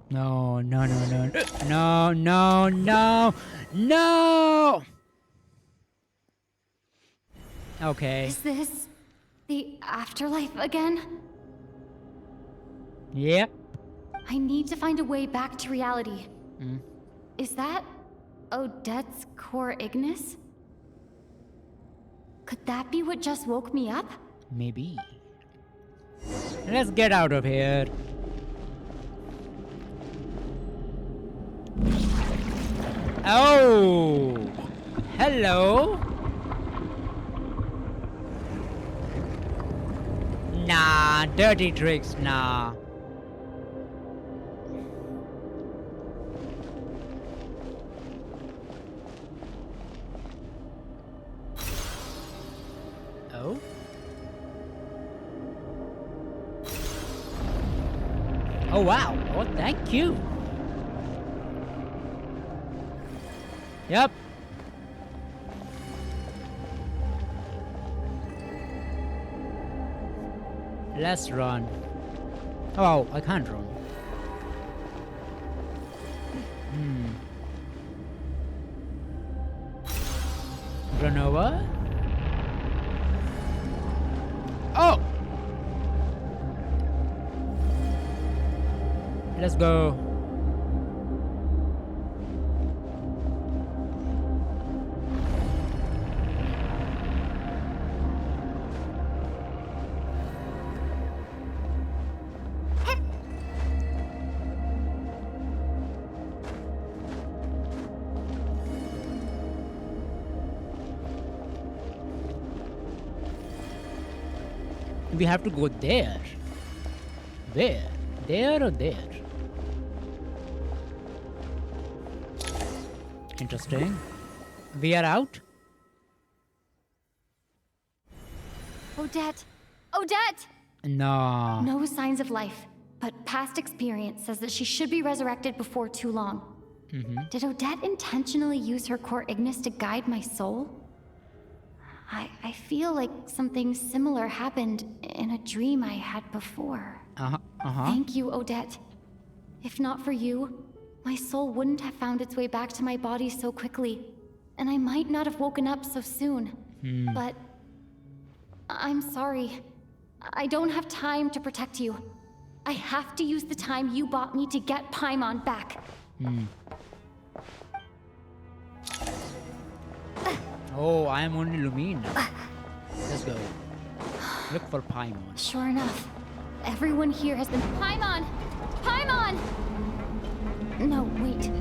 No, no, no, no, no, no, no, no. Okay. Is this the afterlife again? Yep. I need to find a way back to reality. Mm. Is that Odette's core Ignis? Could that be what just woke me up? Maybe. Let's get out of here. Oh! Hello? Nah, dirty tricks, nah. Oh? Oh wow, oh thank you. Yep. Let's run. Oh, I can't run. Run over. Oh! Let's go. We have to go there. Where? There or there? Interesting. We are out? Odette! Odette! No. No signs of life, but past experience says that she should be resurrected before too long. Did Odette intentionally use her core Ignis to guide my soul? I feel like something similar happened in a dream I had before. Thank you, Odette. If not for you, my soul wouldn't have found its way back to my body so quickly, and I might not have woken up so soon. But I'm sorry. I don't have time to protect you. I have to use the time you bought me to get Paimon back. Oh, I am only Lumine now. Let's go. Look for Paimon. Sure enough, everyone here has been Paimon! Paimon! No, wait.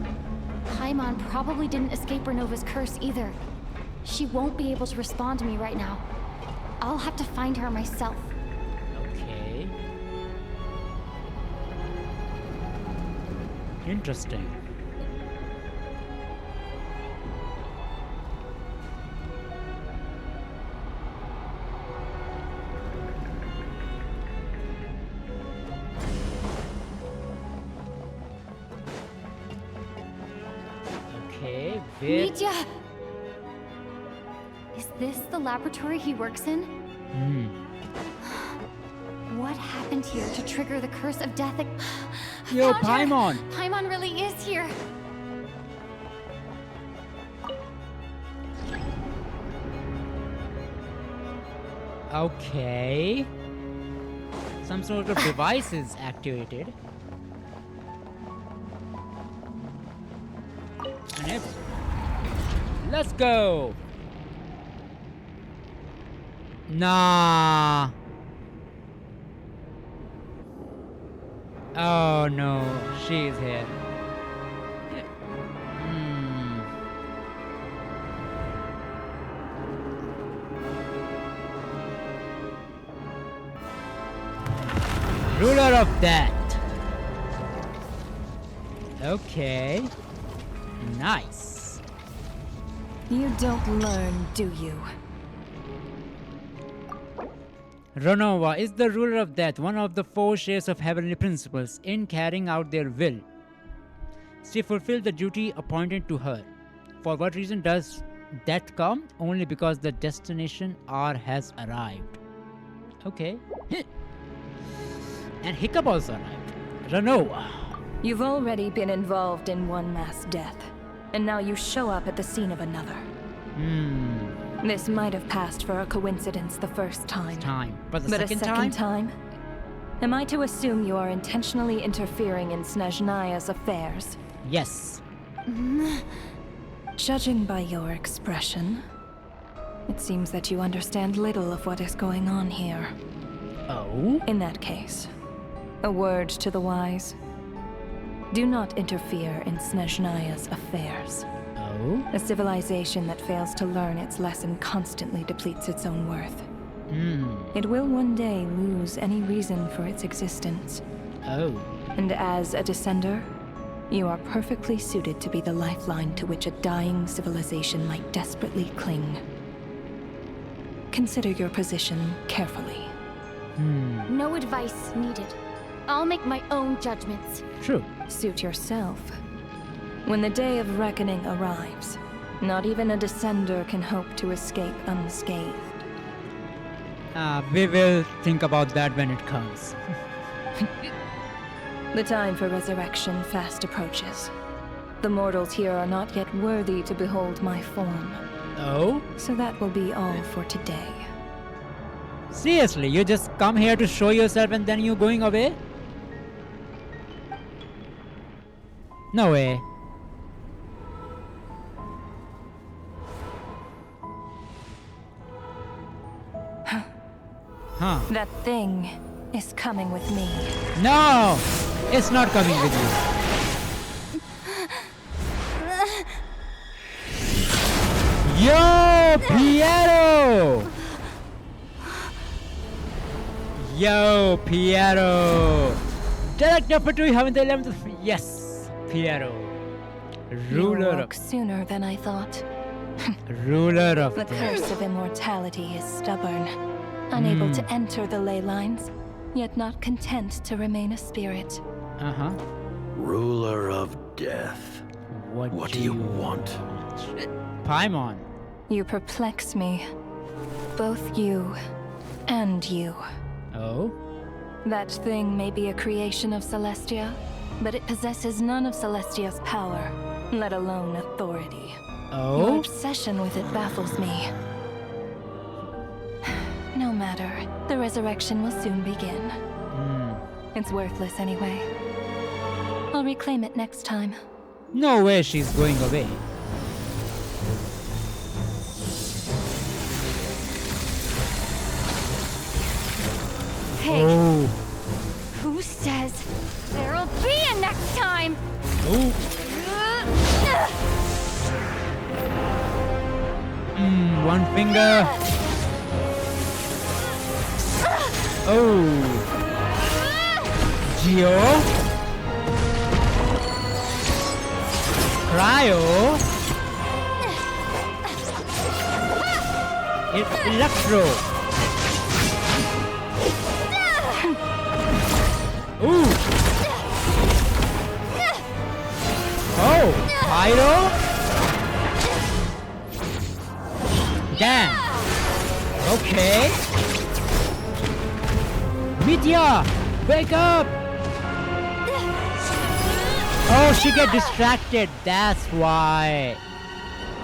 Paimon probably didn't escape Renova's curse either. She won't be able to respond to me right now. I'll have to find her myself. Okay. Interesting. Okay, Mitya! Is this the laboratory he works in? What happened here to trigger the curse of death? Yo, Found her! Paimon! Paimon really is here! Okay. Some sort of device is activated. And if... Let's go! Nah. Oh no, she is here. Ruler of Death. Okay. Nice. You don't learn, do you? Renova is the ruler of death, one of the 4 shades of heavenly principles. In carrying out their will, she fulfilled the duty appointed to her. For what reason does death come? Only because the destination R has arrived. Okay. And Hiccup also arrived. Renova. You've already been involved in one mass death, and now you show up at the scene of another. This might have passed for a coincidence the first time. But the but second a second time? Am I to assume you are intentionally interfering in Snezhnaya's affairs? Yes. Judging by your expression, it seems that you understand little of what is going on here. Oh? In that case, a word to the wise. Do not interfere in Snezhnaya's affairs. Oh? A civilization that fails to learn its lesson constantly depletes its own worth. It will one day lose any reason for its existence. Oh. And as a descender, you are perfectly suited to be the lifeline to which a dying civilization might desperately cling. Consider your position carefully. No advice needed. I'll make my own judgments. True. Suit yourself. When the day of reckoning arrives, not even a descender can hope to escape unscathed. We will think about that when it comes. The time for resurrection fast approaches. The mortals here are not yet worthy to behold my form. Oh? So that will be all for today. Seriously, you just come here to show yourself and then you going away? No way. Huh. That thing is coming with me. No! It's not coming with you. Yo, Piero! Yo, Piero! Director for 211th. Yes, Piero. Ruler You'll walk sooner than I thought. Ruler of The curse of immortality is stubborn, unable to enter the ley lines, yet not content to remain a spirit. Ruler of death. What do you want? Paimon. You perplex me. Both you and you. Oh? That thing may be a creation of Celestia, but it possesses none of Celestia's power, let alone authority. Oh? Your obsession with it baffles me. No matter, the resurrection will soon begin. It's worthless anyway. I'll reclaim it next time. No way she's going away. Hey, Oh. who says there'll be a next time? Oh. One finger. Oh. Geo. Cryo. Electro. Ooh. Oh. Pyro. Damn. Okay. Meteor, wake up! Oh, she get distracted. That's why.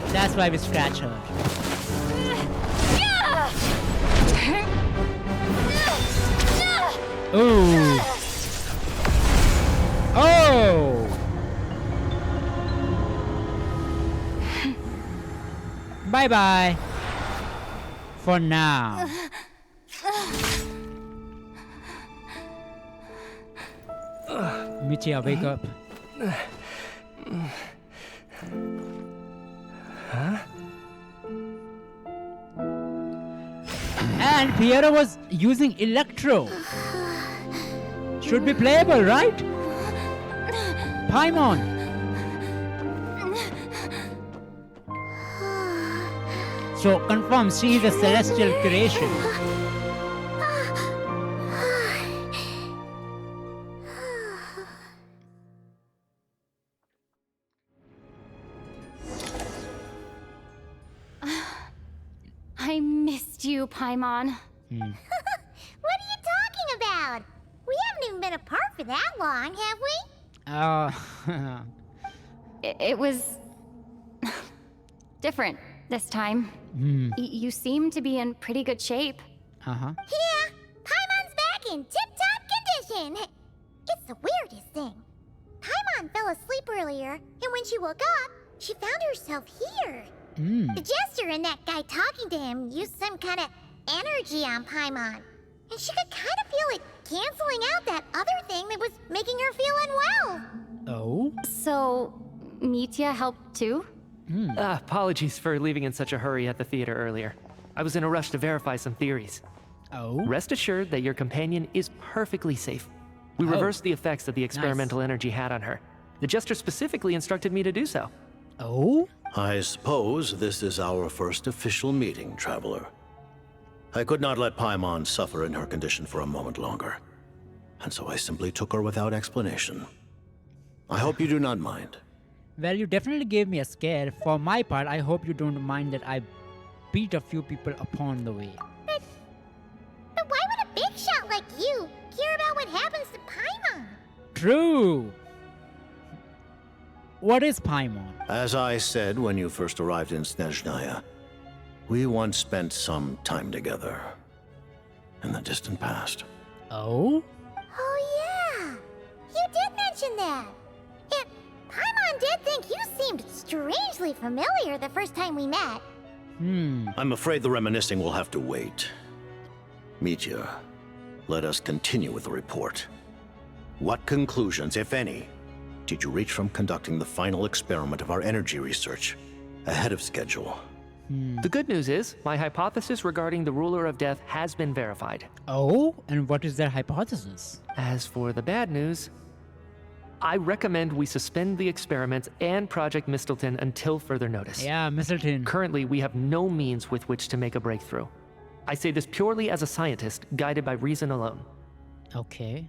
That's why we scratch her. Ooh. Oh. Bye bye. For now. Michia, wake up. Huh? And Piero was using Electro. Should be playable, right? Paimon. So confirm she is a celestial creation. I missed you, Paimon. What are you talking about? We haven't even been apart for that long, have we? It was different this time. You seem to be in pretty good shape. Uh-huh. Yeah, Paimon's back in tip-top condition. It's the weirdest thing. Paimon fell asleep earlier, and when she woke up, she found herself here. The jester and that guy talking to him used some kind of energy on Paimon. And she could kind of feel it canceling out that other thing that was making her feel unwell. Oh? So, Mitya helped too? Apologies for leaving in such a hurry at the theater earlier. I was in a rush to verify some theories. Oh? Rest assured that your companion is perfectly safe. We reversed the effects that the experimental energy had on her. The jester specifically instructed me to do so. Oh? I suppose this is our first official meeting, Traveler. I could not let Paimon suffer in her condition for a moment longer, and so I simply took her without explanation. I hope you do not mind. Well, you definitely gave me a scare. For my part, I hope you don't mind that I beat a few people upon the way. But why would a big shot like you care about what happens to Paimon? True. What is Paimon? As I said when you first arrived in Snezhnaya, we once spent some time together in the distant past. Oh? Oh yeah, you did mention that. And Paimon did think you seemed strangely familiar the first time we met. I'm afraid the reminiscing will have to wait. Mitya, let us continue with the report. What conclusions, if any, did you reach from conducting the final experiment of our energy research ahead of schedule? The good news is, my hypothesis regarding the Ruler of Death has been verified. Oh? And what is their hypothesis? As for the bad news, I recommend we suspend the experiments and Project Mistleton until further notice. Yeah, Mistleton. Currently, we have no means with which to make a breakthrough. I say this purely as a scientist, guided by reason alone. Okay.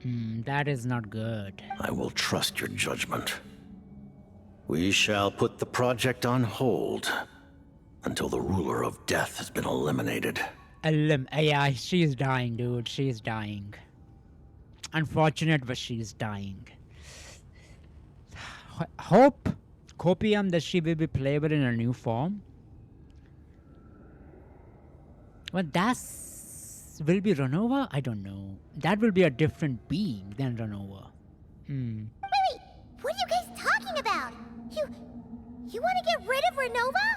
That is not good. I will trust your judgment. We shall put the project on hold until the ruler of death has been eliminated. Yeah, she's dying, dude. She's dying. Unfortunate, but she's dying. Hope, copium, that she will be playable in a new form. Well, will be Renova? I don't know. That will be a different being than Renova. Wait, what are you guys talking about? You want to get rid of Renova?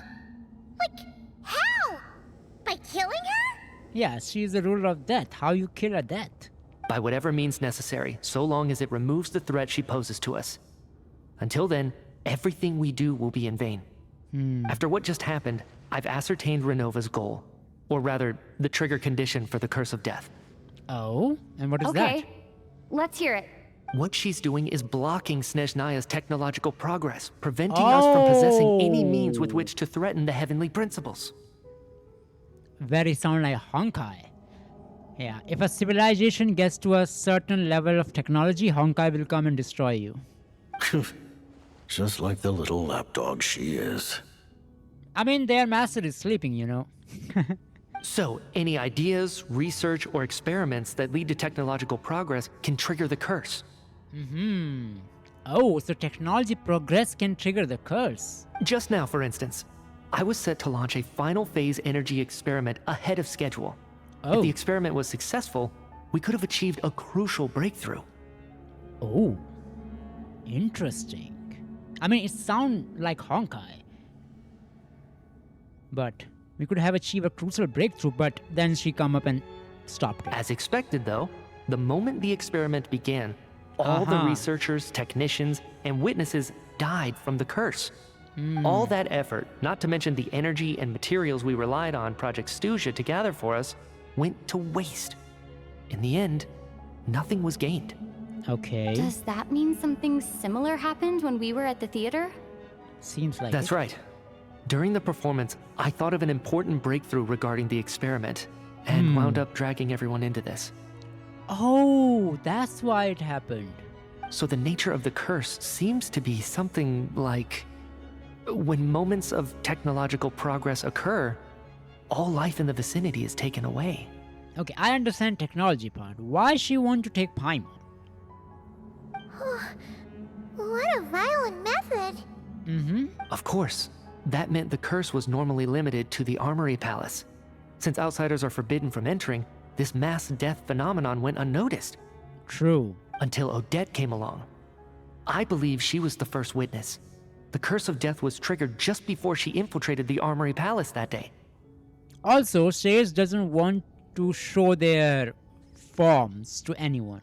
Like, how? By killing her? Yeah, she's the ruler of death. How you kill a death? By whatever means necessary, so long as it removes the threat she poses to us. Until then, everything we do will be in vain. After what just happened, I've ascertained Renova's goal. Or rather, the trigger condition for the Curse of Death. Oh? And what is that? Okay, let's hear it. What she's doing is blocking Snezhnaya's technological progress, preventing us from possessing any means with which to threaten the heavenly principles. Very sound like Honkai. Yeah, if a civilization gets to a certain level of technology, Honkai will come and destroy you. Just like the little lapdog she is. I mean, their master is sleeping, you know. So, any ideas, research, or experiments that lead to technological progress can trigger the curse. Oh, so technology progress can trigger the curse. Just now, for instance, I was set to launch a final phase energy experiment ahead of schedule. If the experiment was successful, we could have achieved a crucial breakthrough. Oh, interesting. I mean, it sounds like Honkai. But we could have achieved a crucial breakthrough, but then she come up and stopped it. As expected, though, the moment the experiment began, all the researchers, technicians, and witnesses died from the curse. All that effort, not to mention the energy and materials we relied on Project EXTCIED to gather for us, went to waste. In the end, nothing was gained. Okay. Does that mean something similar happened when we were at the theater? Seems like That's right. During the performance, I thought of an important breakthrough regarding the experiment, and wound up dragging everyone into this. Oh, that's why it happened. So the nature of the curse seems to be something like... when moments of technological progress occur, all life in the vicinity is taken away. Okay, I understand technology part. Why she want to take Paimon? What a violent method. Of course, that meant the curse was normally limited to the Armory Palace. Since outsiders are forbidden from entering, this mass death phenomenon went unnoticed. True. Until Odette came along. I believe she was the first witness. The Curse of Death was triggered just before she infiltrated the Armory Palace that day. Also, Sage doesn't want to show their forms to anyone.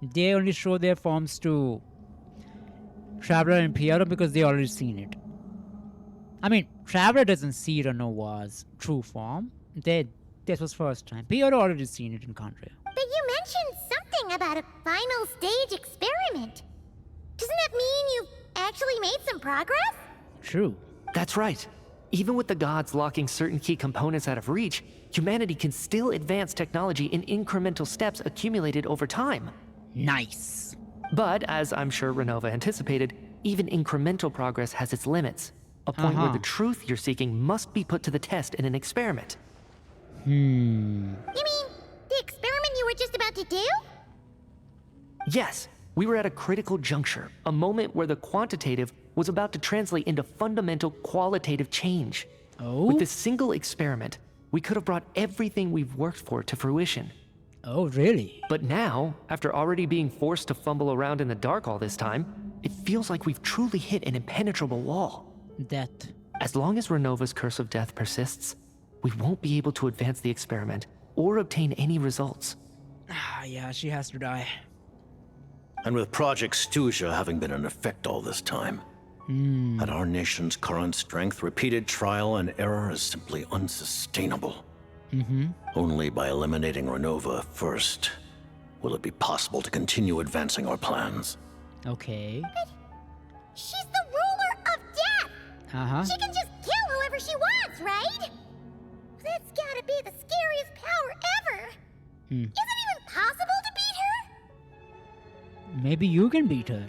They only show their forms to Traveler and Piero because they already seen it. I mean, Traveler doesn't see Renova's true form. This was first time. Piero already seen it in Contra. But you mentioned something about a final stage experiment. Doesn't that mean you've actually made some progress? True. That's right. Even with the gods locking certain key components out of reach, humanity can still advance technology in incremental steps accumulated over time. Nice. But, as I'm sure Renova anticipated, even incremental progress has its limits. A point where the truth you're seeking must be put to the test in an experiment. You mean the experiment you were just about to do? Yes, we were at a critical juncture, a moment where the quantitative was about to translate into fundamental qualitative change. With this single experiment, we could have brought everything we've worked for to fruition. Oh, really? But now, after already being forced to fumble around in the dark all this time, it feels like we've truly hit an impenetrable wall. Death. As long as Renova's Curse of Death persists, we won't be able to advance the experiment or obtain any results. Yeah, she has to die. And with Project EXTCIED having been in effect all this time, at our nation's current strength, repeated trial and error is simply unsustainable. Only by eliminating Renova first will it be possible to continue advancing our plans. Okay. But she's the ruler of death! She can just kill whoever she wants, right? That's gotta be the scariest power ever! Is it even possible to beat her? Maybe you can beat her.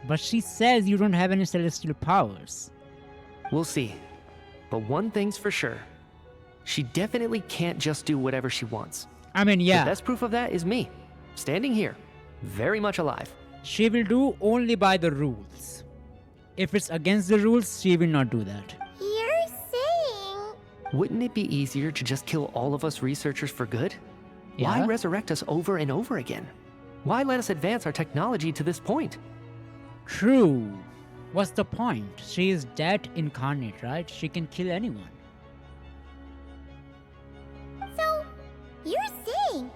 But she says you don't have any celestial powers. We'll see. But one thing's for sure. She definitely can't just do whatever she wants. I mean, yeah. The best proof of that is me, standing here, very much alive. She will do only by the rules. If it's against the rules, she will not do that. You're saying... Wouldn't it be easier to just kill all of us researchers for good? Yeah. Why resurrect us over and over again? Why let us advance our technology to this point? True. What's the point? She is death incarnate, right? She can kill anyone. So, you're saying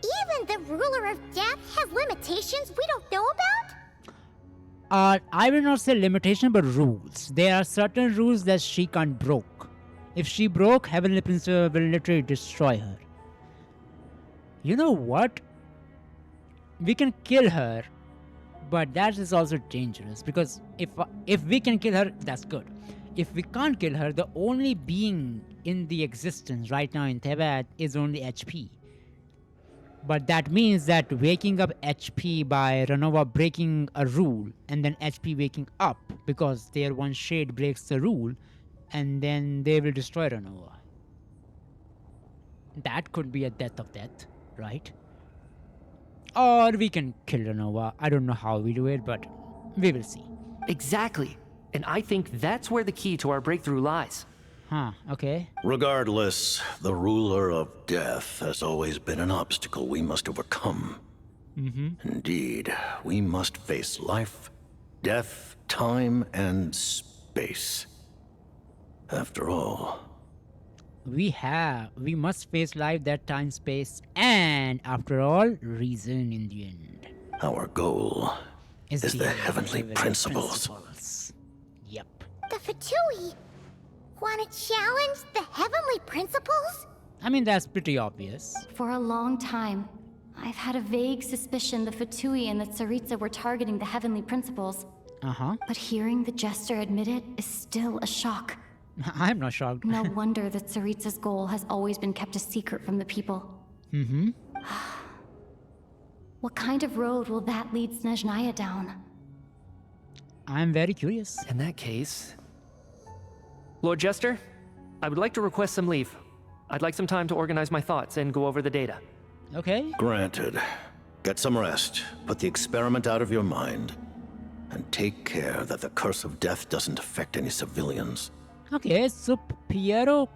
even the ruler of death has limitations we don't know about? I will not say limitation, but rules. There are certain rules that she can't break. If she broke, Heavenly Principle will literally destroy her. You know what? We can kill her, but that is also dangerous, because if we can kill her, that's good. If we can't kill her, the only being in the existence right now in Teyvat is only HP. But that means that waking up HP by Renova breaking a rule, and then HP waking up because their one shade breaks the rule, and then they will destroy Renova. That could be a death of death, right? Or we can kill Renova. I don't know how we do it, but we will see. Exactly. And I think that's where the key to our breakthrough lies. Huh, okay. Regardless, the ruler of death has always been an obstacle we must overcome. Indeed, we must face life, death, time, and space. After all, We must face life, that time, space, and after all, reason in the end. our goal is the heavenly principles. Yep. The Fatui want to challenge the heavenly principles? I mean, that's pretty obvious. For a long time, I've had a vague suspicion the Fatui and the Tsaritsa were targeting the heavenly principles. But hearing the Jester admit it is still a shock. I'm not shocked. No wonder that Tsaritsa's goal has always been kept a secret from the people. What kind of road will that lead Snezhnaya down? I'm very curious. In that case... Lord Jester, I would like to request some leave. I'd like some time to organize my thoughts and go over the data. Okay. Granted. Get some rest, put the experiment out of your mind, and take care that the curse of death doesn't affect any civilians. Okay, so Piero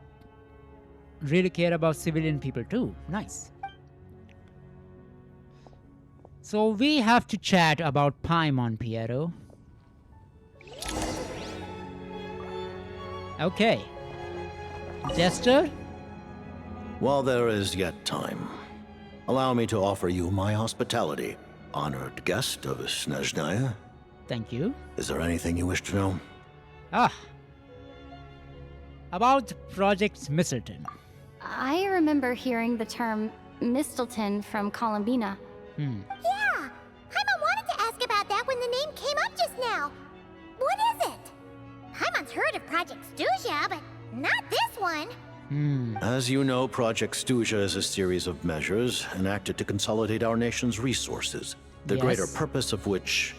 really care about civilian people too. Nice. So we have to chat about Paimon, Piero. Okay. Jester? While there is yet time, allow me to offer you my hospitality, honored guest of Snezhnaya. Thank you. Is there anything you wish to know? About Project Mistleton. I remember hearing the term Mistleton from Columbina. Yeah, Paimon wanted to ask about that when the name came up just now. What is it? Paimon's heard of Project Stuja, but not this one. As you know, Project Stuja is a series of measures enacted to consolidate our nation's resources, the greater purpose of which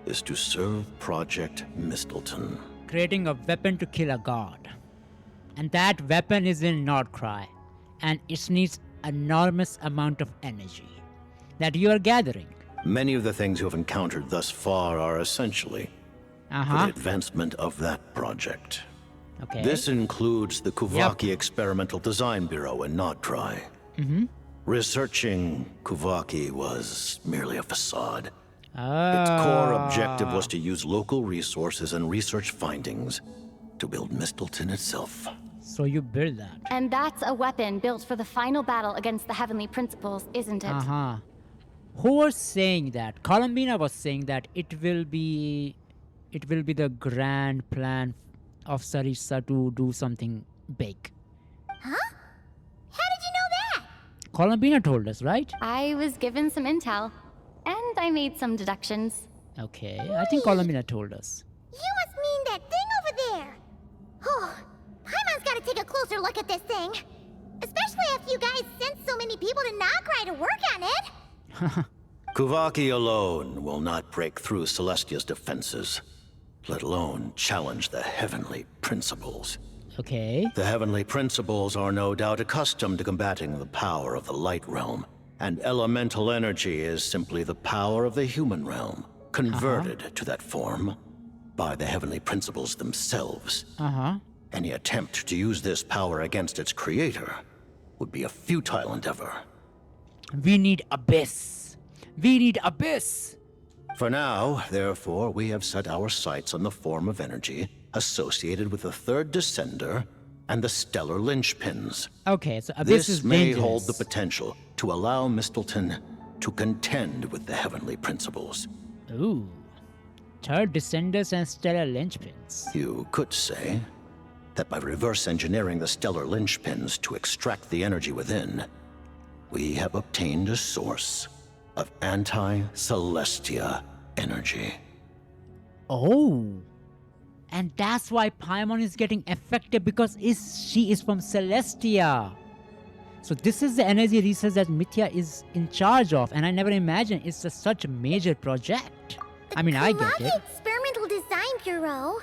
is to serve Project Mistleton. Creating a weapon to kill a god. And that weapon is in Nordcry. And it needs enormous amount of energy that you are gathering. Many of the things you have encountered thus far are essentially for the advancement of that project. Okay. This includes the Kuvaki Experimental Design Bureau in Nordcry. Researching Kuvaki was merely a facade. Its core objective was to use local resources and research findings to build Mistleton itself. So you build that. And that's a weapon built for the final battle against the heavenly principles, isn't it? Who was saying that? Columbina was saying that it will be the grand plan of Sarisa to do something big. Huh? How did you know that? Columbina told us, right? I was given some intel, and I made some deductions. Okay, I think Columbina told us. You must mean that thing over there. Oh, Paimon's gotta take a closer look at this thing. Especially after you guys sent so many people to Nograi to work on it. Kuvaki alone will not break through Celestia's defenses, let alone challenge the heavenly principles. Okay. The heavenly principles are no doubt accustomed to combating the power of the light realm, and elemental energy is simply the power of the human realm, converted to that form by the heavenly principles themselves. Any attempt to use this power against its creator would be a futile endeavor. We need Abyss. We need Abyss. For now, therefore, we have set our sights on the form of energy associated with the third descender and the stellar linchpins. Okay, so Abyss This is may dangerous. hold the potential to allow Mistleton to contend with the heavenly principles. Ooh. Third descenders and stellar linchpins. You could say that by reverse engineering the stellar linchpins to extract the energy within, we have obtained a source of anti-Celestia energy. Oh. And that's why Paimon is getting affected, because she is from Celestia. So this is the energy research that Mithya is in charge of, and I never imagined it's such a major project. I mean, I get it. Experimental Design Bureau,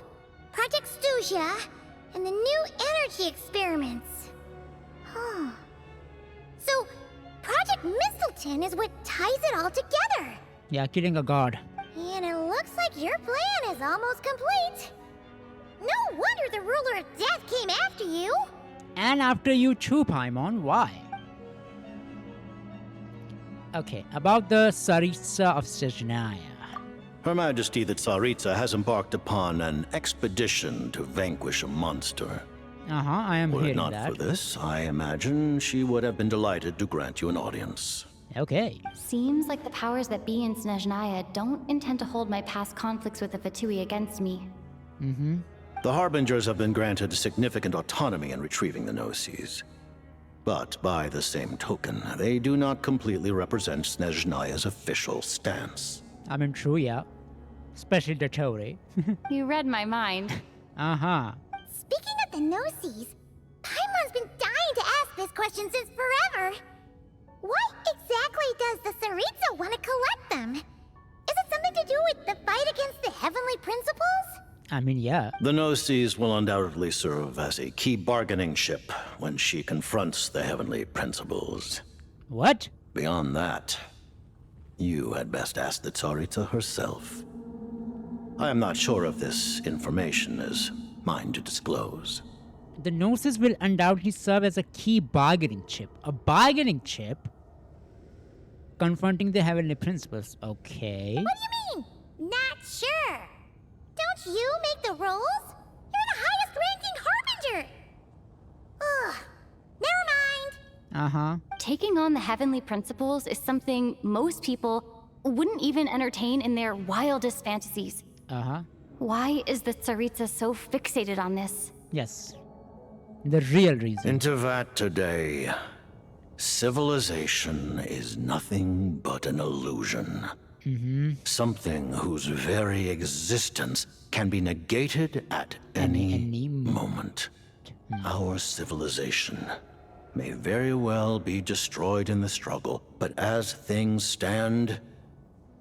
Project Stuja, and the new energy experiments. Huh. So, Project Mistleton is what ties it all together. Yeah, killing a god. And it looks like your plan is almost complete. No wonder the Ruler of Death came after you. And after you too, Paimon. Why? Okay, about the Tsaritsa of Snezhnaya. Her Majesty the Tsaritsa has embarked upon an expedition to vanquish a monster. I am Were it hearing not that. for this, I imagine she would have been delighted to grant you an audience. Okay. Seems like the powers that be in Snezhnaya don't intend to hold my past conflicts with the Fatui against me. The Harbingers have been granted significant autonomy in retrieving the Gnosis. But by the same token, they do not completely represent Snezhnaya's official stance. I mean, true, yeah. Especially the Tori. You read my mind. Speaking of the Gnosis, Paimon's been dying to ask this question since forever. Why exactly does the Tsaritsa want to collect them? Is it something to do with the fight against the heavenly principles? I mean, yeah. The Gnosis will undoubtedly serve as a key bargaining chip when she confronts the heavenly principles. What? Beyond that, you had best ask the Tsaritsa herself. I am not sure if this information is mine to disclose. The Gnosis will undoubtedly serve as a key bargaining chip. A bargaining chip? Confronting the heavenly principles. Okay. What do you mean? Not sure. Don't you make the rules? You're the highest ranking Harbinger. Ugh. Never mind. Taking on the heavenly principles is something most people wouldn't even entertain in their wildest fantasies. Why is the Tsaritsa so fixated on this? Yes. The real reason. Intervat today. Civilization is nothing but an illusion. Something whose very existence can be negated at any moment. Our civilization may very well be destroyed in the struggle, but as things stand,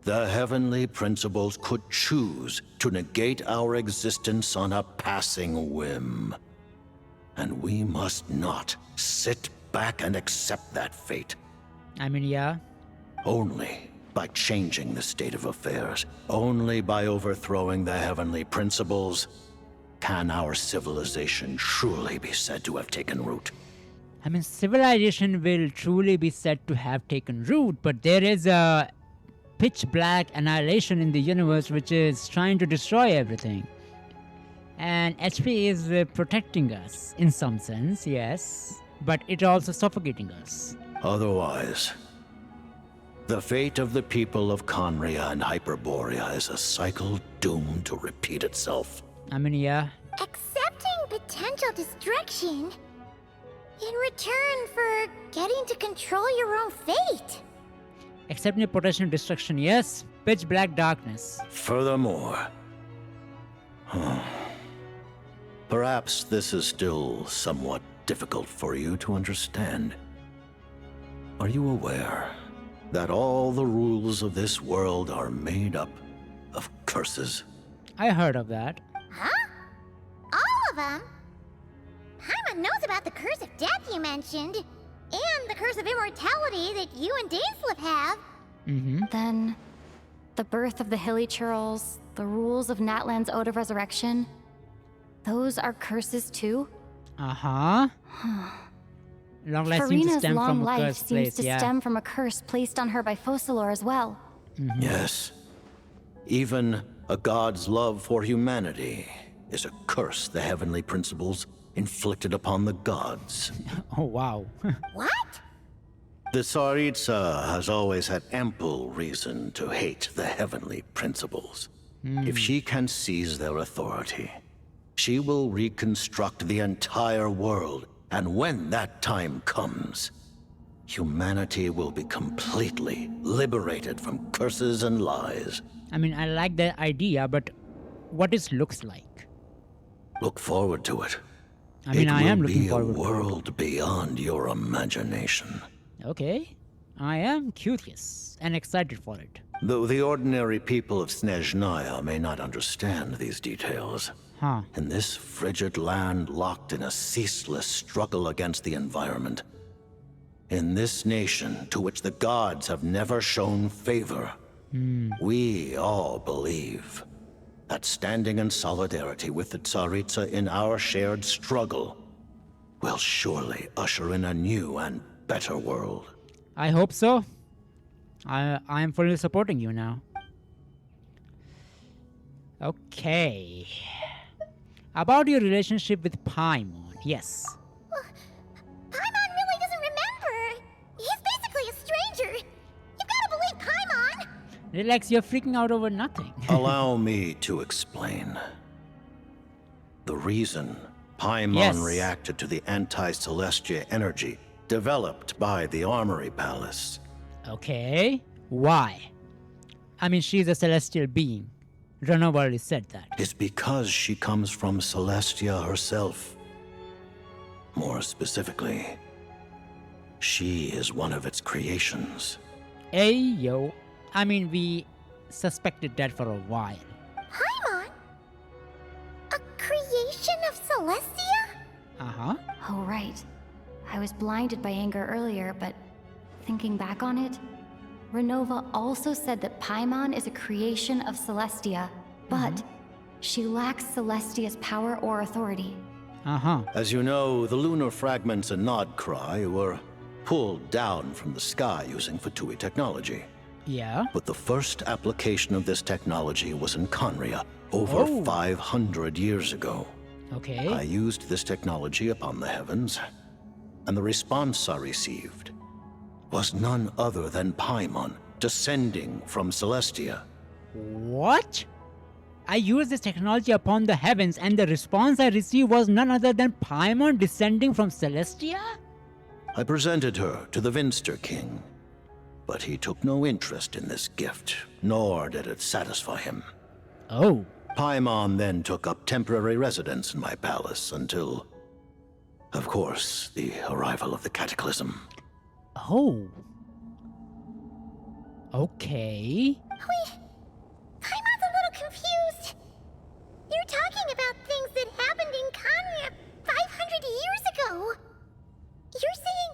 the heavenly principles could choose to negate our existence on a passing whim. And we must not sit back and accept that fate. I mean, yeah. Only by changing the state of affairs, only by overthrowing the heavenly principles, can our civilization truly be said to have taken root. I mean, civilization will truly be said to have taken root, but there is a pitch black annihilation in the universe which is trying to destroy everything. And HP is protecting us, in some sense, yes. But it's also suffocating us. Otherwise, the fate of the people of Conria and Hyperborea is a cycle doomed to repeat itself. I mean, yeah. Accepting potential destruction in return for getting to control your own fate. Accepting a potential destruction, yes. Pitch black darkness. Furthermore, perhaps this is still somewhat difficult for you to understand. Are you aware that all the rules of this world are made up of curses. I heard of that. Huh? All of them? Paimon knows about the curse of death you mentioned, and the curse of immortality that you and Dainsleif have. Then, the birth of the Hilly Churls, the rules of Natlan's Ode of Resurrection, those are curses too? Uh-huh. Long life seems to Farina's stem long from a life cursed seems place, to yeah. stem from a curse placed on her by Focalor as well. Yes. Even a god's love for humanity is a curse the heavenly principles inflicted upon the gods. Oh, wow. What? The Tsaritsa has always had ample reason to hate the heavenly principles. If she can seize their authority, she will reconstruct the entire world, and when that time comes, humanity will be completely liberated from curses and lies. I mean, I like that idea, but what it looks like? Look forward to it. I mean, I am looking forward to it. It to will be a world beyond your imagination. Okay. I am curious and excited for it. Though the ordinary people of Snezhnaya may not understand these details, in this frigid land locked in a ceaseless struggle against the environment, in this nation to which the gods have never shown favor, we all believe that standing in solidarity with the Tsaritsa in our shared struggle will surely usher in a new and better world. I hope so. I am fully supporting you now. Okay. About your relationship with Paimon, yes. Paimon really doesn't remember. He's basically a stranger. You gotta believe Paimon. Relax, you're freaking out over nothing. Allow me to explain. The reason Paimon reacted to the anti-Celestia energy developed by the Armory Palace. Okay. Why? I mean, she's a celestial being. Renova already said that. Is because she comes from Celestia herself. More specifically, she is one of its creations. Ayo. I mean, we suspected that for a while. Paimon? A creation of Celestia? Uh-huh. Oh, right. I was blinded by anger earlier, but thinking back on it, Renova also said that Paimon is a creation of Celestia, but she lacks Celestia's power or authority. Uh-huh. As you know, the lunar fragments in Nodcry were pulled down from the sky using Fatui technology. Yeah? But the first application of this technology was in Conria, over 500 years ago. Okay. I used this technology upon the heavens, and the response I received was none other than Paimon, descending from Celestia. What? I used this technology upon the heavens, and the response I received was none other than Paimon descending from Celestia? I presented her to the Vinster King, but he took no interest in this gift, nor did it satisfy him. Oh. Paimon then took up temporary residence in my palace until, of course, the arrival of the Cataclysm. Oh. Okay. Wait, Paimon's a little confused. You're talking about things that happened in Conria 500 years ago. You're saying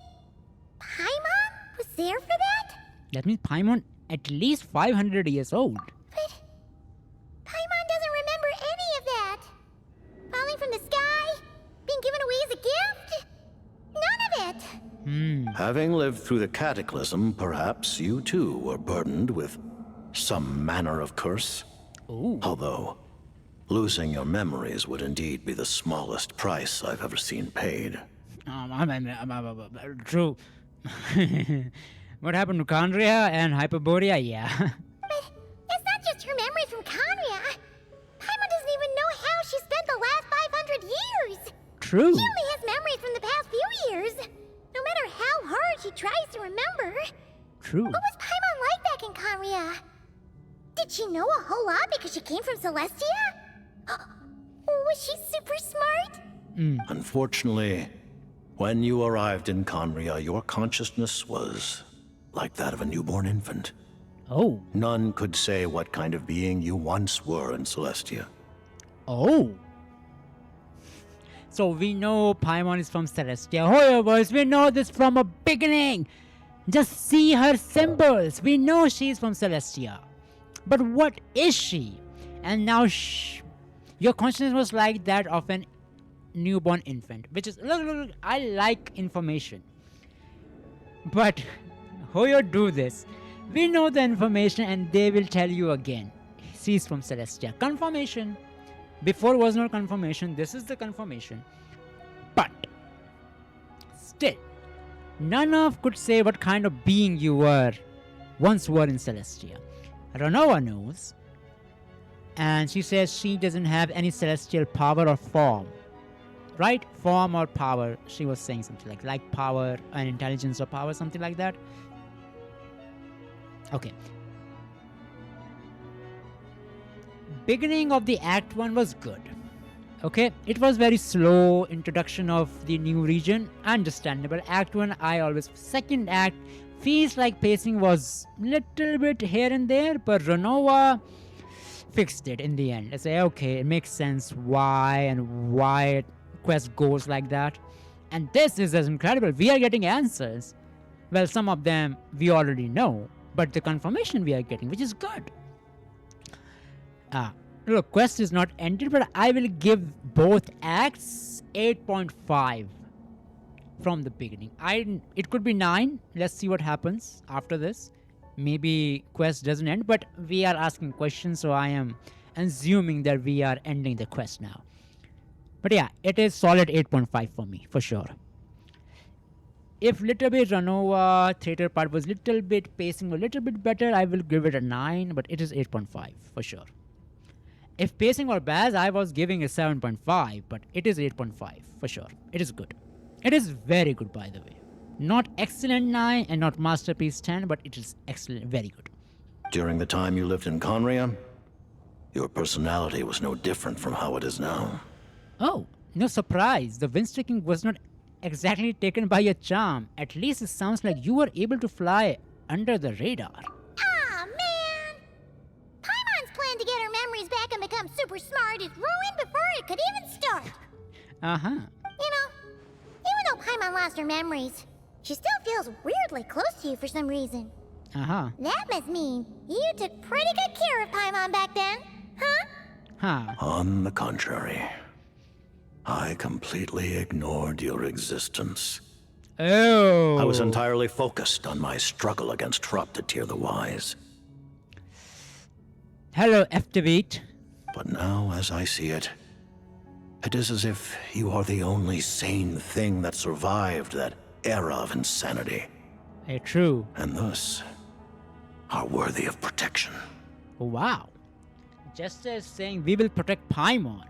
Paimon was there for that? That means Paimon at least 500 years old. But Paimon doesn't remember any of that. Falling from the sky? Being given away as a gift? None of it. Having lived through the Cataclysm, perhaps you too were burdened with some manner of curse. Ooh. Although, losing your memories would indeed be the smallest price I've ever seen paid. True. What happened to Conria and Hyperborea? Yeah. But it's not just her memories from Conria. Paimon doesn't even know how she spent the last 500 years. True. She only has memories from the past few years. No matter how hard she tries to remember. True. What was Paimon like back in Conria? Did she know a whole lot because she came from Celestia? Was she super smart? Unfortunately, when you arrived in Conria, your consciousness was like that of a newborn infant. Oh. None could say what kind of being you once were in Celestia. Oh. So we know Paimon is from Celestia. However, we know this from a beginning. Just see her symbols. We know she's from Celestia. But what is she? And now your consciousness was like that of an newborn infant. Which is, look, I like information. But Hoyo do this. We know the information and they will tell you again. She's from Celestia. Confirmation. Before was not confirmation. This is the confirmation. But still, none of could say what kind of being you once were in Celestia. Renoa knows. And she says she doesn't have any celestial power or form. Right? Form or power. She was saying something like power and intelligence or power, something like that. Okay. Beginning of the Act 1 was good. Okay, it was very slow introduction of the new region. Understandable. Act 1, second act feels like pacing was little bit here and there, but Renoa fixed it in the end. I say, okay, it makes sense why quest goes like that. And this is as incredible. We are getting answers. Well, some of them we already know, but the confirmation we are getting, which is good. Look, quest is not ended, but I will give both acts 8.5 from the beginning. It could be 9. Let's see what happens after this. Maybe quest doesn't end, but we are asking questions, so I am assuming that we are ending the quest now. But yeah, it is solid 8.5 for me, for sure. If little bit Renoa theater part was little bit pacing a little bit better, I will give it a 9, but it is 8.5 for sure. If pacing were bad, I was giving a 7.5, but it is 8.5 for sure. It is good. It is very good, by the way. Not excellent 9 and not masterpiece 10, but it is excellent, very good. During the time you lived in Conria, your personality was no different from how it is now. Oh, no surprise. The wind streaking was not exactly taken by your charm. At least it sounds like you were able to fly under the radar. Aw, man! Paimon's plan to get her memories back and become super smart is ruined before it could even start. Uh-huh. You know, even though Paimon lost her memories, she still feels weirdly close to you for some reason. Uh-huh. That must mean you took pretty good care of Paimon back then, huh? Huh. On the contrary, I completely ignored your existence. Oh. I was entirely focused on my struggle against Troptatir the Wise. Hello, F-Debate. But now, as I see it, it is as if you are the only sane thing that survived that era of insanity. True. And thus, are worthy of protection. Wow. Just as saying we will protect Paimon.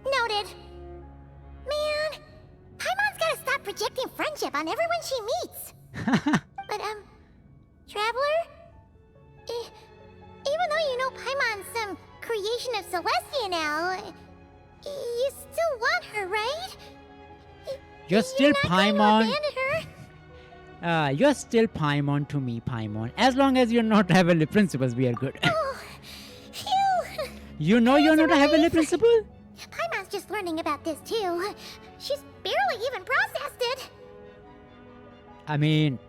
Noted. Man, Paimon's gotta stop projecting friendship on everyone she meets. But, Traveler? Even though you know Paimon's some creation of Celestia now, you still want her, right? You're still Paimon. Her? You're still Paimon to me, Paimon. As long as you're not heavenly principles, we are good. Oh, phew. You know you're not a heavenly principle? Paimon's just learning about this too. She's barely even processed it. I mean,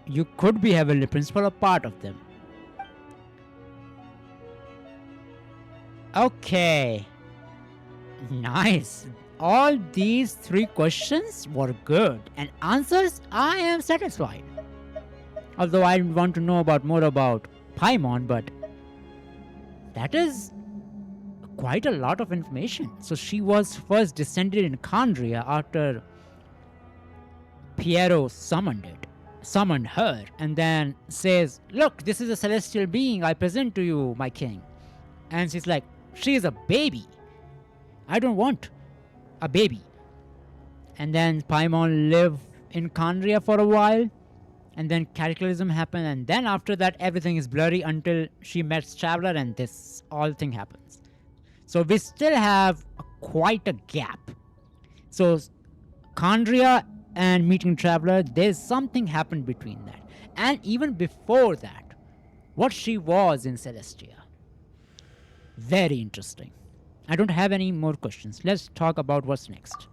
you could be heavenly principle or part of them. Okay. Nice. All these 3 questions were good. And answers, I am satisfied. Although I want to know more about Paimon, but that is quite a lot of information. So she was first descended in Conria after Piero summoned her, and then says, look, this is a celestial being I present to you, my king. And she's like, she is a baby. I don't want a baby. And then Paimon lived in Conria for a while, and then cataclysm happened, and then after that everything is blurry until she met Traveler and this all thing happens. So we still have quite a gap. So Conria and meeting Traveler, there's something happened between that. And even before that, what she was in Celestia. Very interesting. I don't have any more questions. Let's talk about what's next.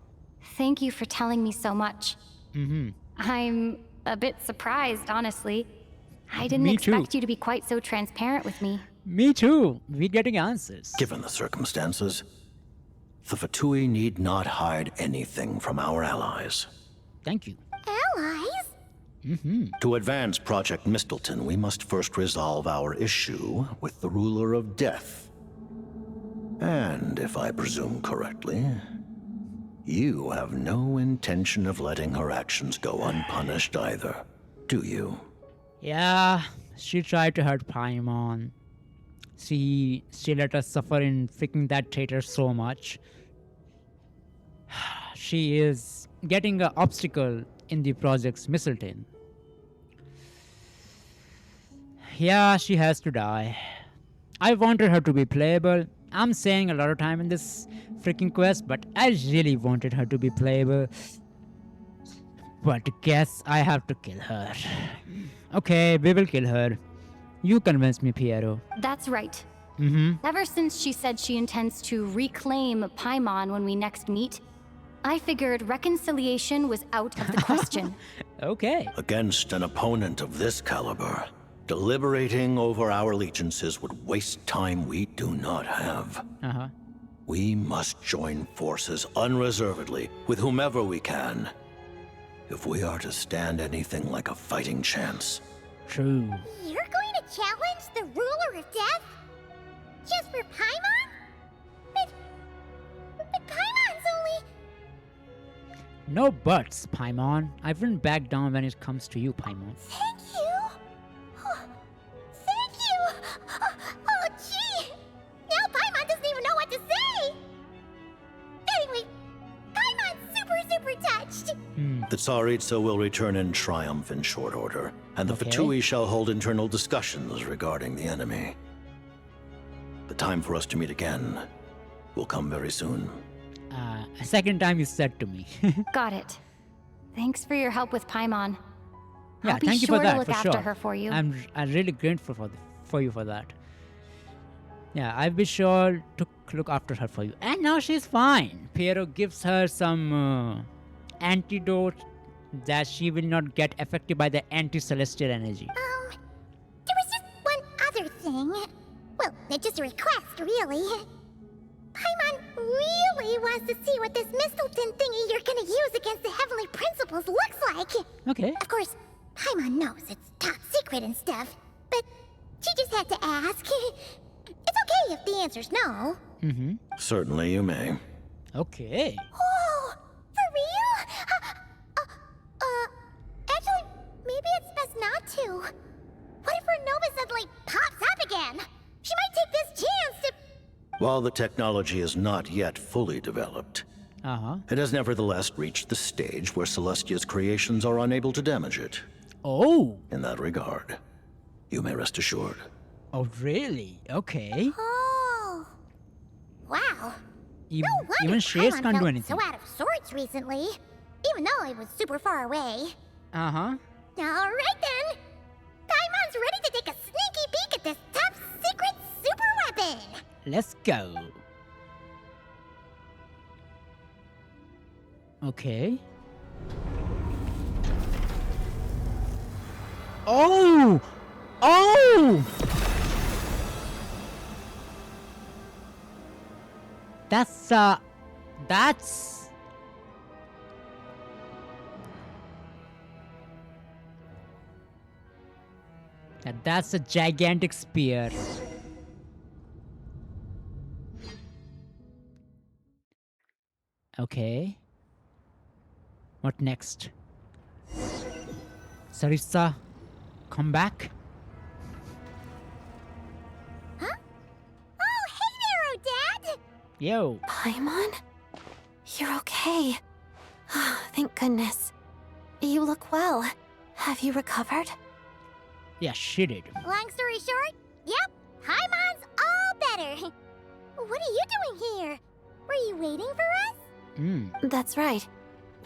Thank you for telling me so much. I'm a bit surprised, honestly. I didn't Me expect too. you to be quite so transparent with me. Me too. We're getting answers. Given the circumstances, the Fatui need not hide anything from our allies. Thank you. Allies? To advance Project Mistleton, we must first resolve our issue with the Ruler of Death. And if I presume correctly, you have no intention of letting her actions go unpunished either, do you? Yeah, she tried to hurt Paimon. She let us suffer in freaking that traitor so much. She is getting an obstacle in the project's Mistleton. Yeah, she has to die. I wanted her to be playable. I'm saying a lot of time in this freaking quest, but I really wanted her to be playable. But guess I have to kill her. Okay, we will kill her. You convinced me, Piero. That's right. Mm-hmm. Ever since she said she intends to reclaim Paimon when we next meet, I figured reconciliation was out of the question. Okay. Against an opponent of this caliber, deliberating over our allegiances would waste time we do not have. Uh-huh. We must join forces unreservedly with whomever we can, if we are to stand anything like a fighting chance. True. You're going to challenge the Ruler of Death? Just for Paimon? But Paimon's only... No buts, Paimon. I wouldn't back down when it comes to you, Paimon. Thank you! Thank you! Oh, gee! Now Paimon doesn't even know what to say! Anyway, Paimon's super touched! The Tsaritsa will return in triumph in short order, and the Okay. Fatui shall hold internal discussions regarding the enemy. The time for us to meet again will come very soon. A second time you said to me. Got it. Thanks for your help with Paimon. Yeah, I'll be thank you sure for that, to look for after sure. her for you. I'm really grateful for you for that. Yeah, I'll be sure to look after her for you. And now she's fine. Piero gives her some antidote that she will not get affected by the anti-celestial energy. There was just one other thing. Well, it's just a request, really. Paimon really wants to see what this Mistleton thingy you're gonna use against the Heavenly Principles looks like. Okay. Of course, Paimon knows it's top secret and stuff, but she just had to ask. It's okay if the answer's no. Mm-hmm. Certainly you may. Okay. Oh, for real? Actually, maybe it's best not to. What if her Nova suddenly pops up again? She might take this chance to... While the technology is not yet fully developed, Uh-huh. it has nevertheless reached the stage where Celestia's creations are unable to damage it. Oh. In that regard, you may rest assured. Oh, really? Okay. Oh. Wow. Even, No wonder even Shades Paimon can't do felt anything. so out of sorts recently, even though it was super far away. Uh-huh. All right then. Paimon's ready to take a sneaky peek at this top secret super weapon. Let's go. Okay. Oh! Oh! That's that's a gigantic spear. Okay. What next? Sarissa, come back. Huh? Oh, hey there, Odad! Yo. Paimon? You're okay. Thank goodness. You look well. Have you recovered? Yeah, she did. Long story short, yep, Paimon's all better. What are you doing here? Were you waiting for us? That's right.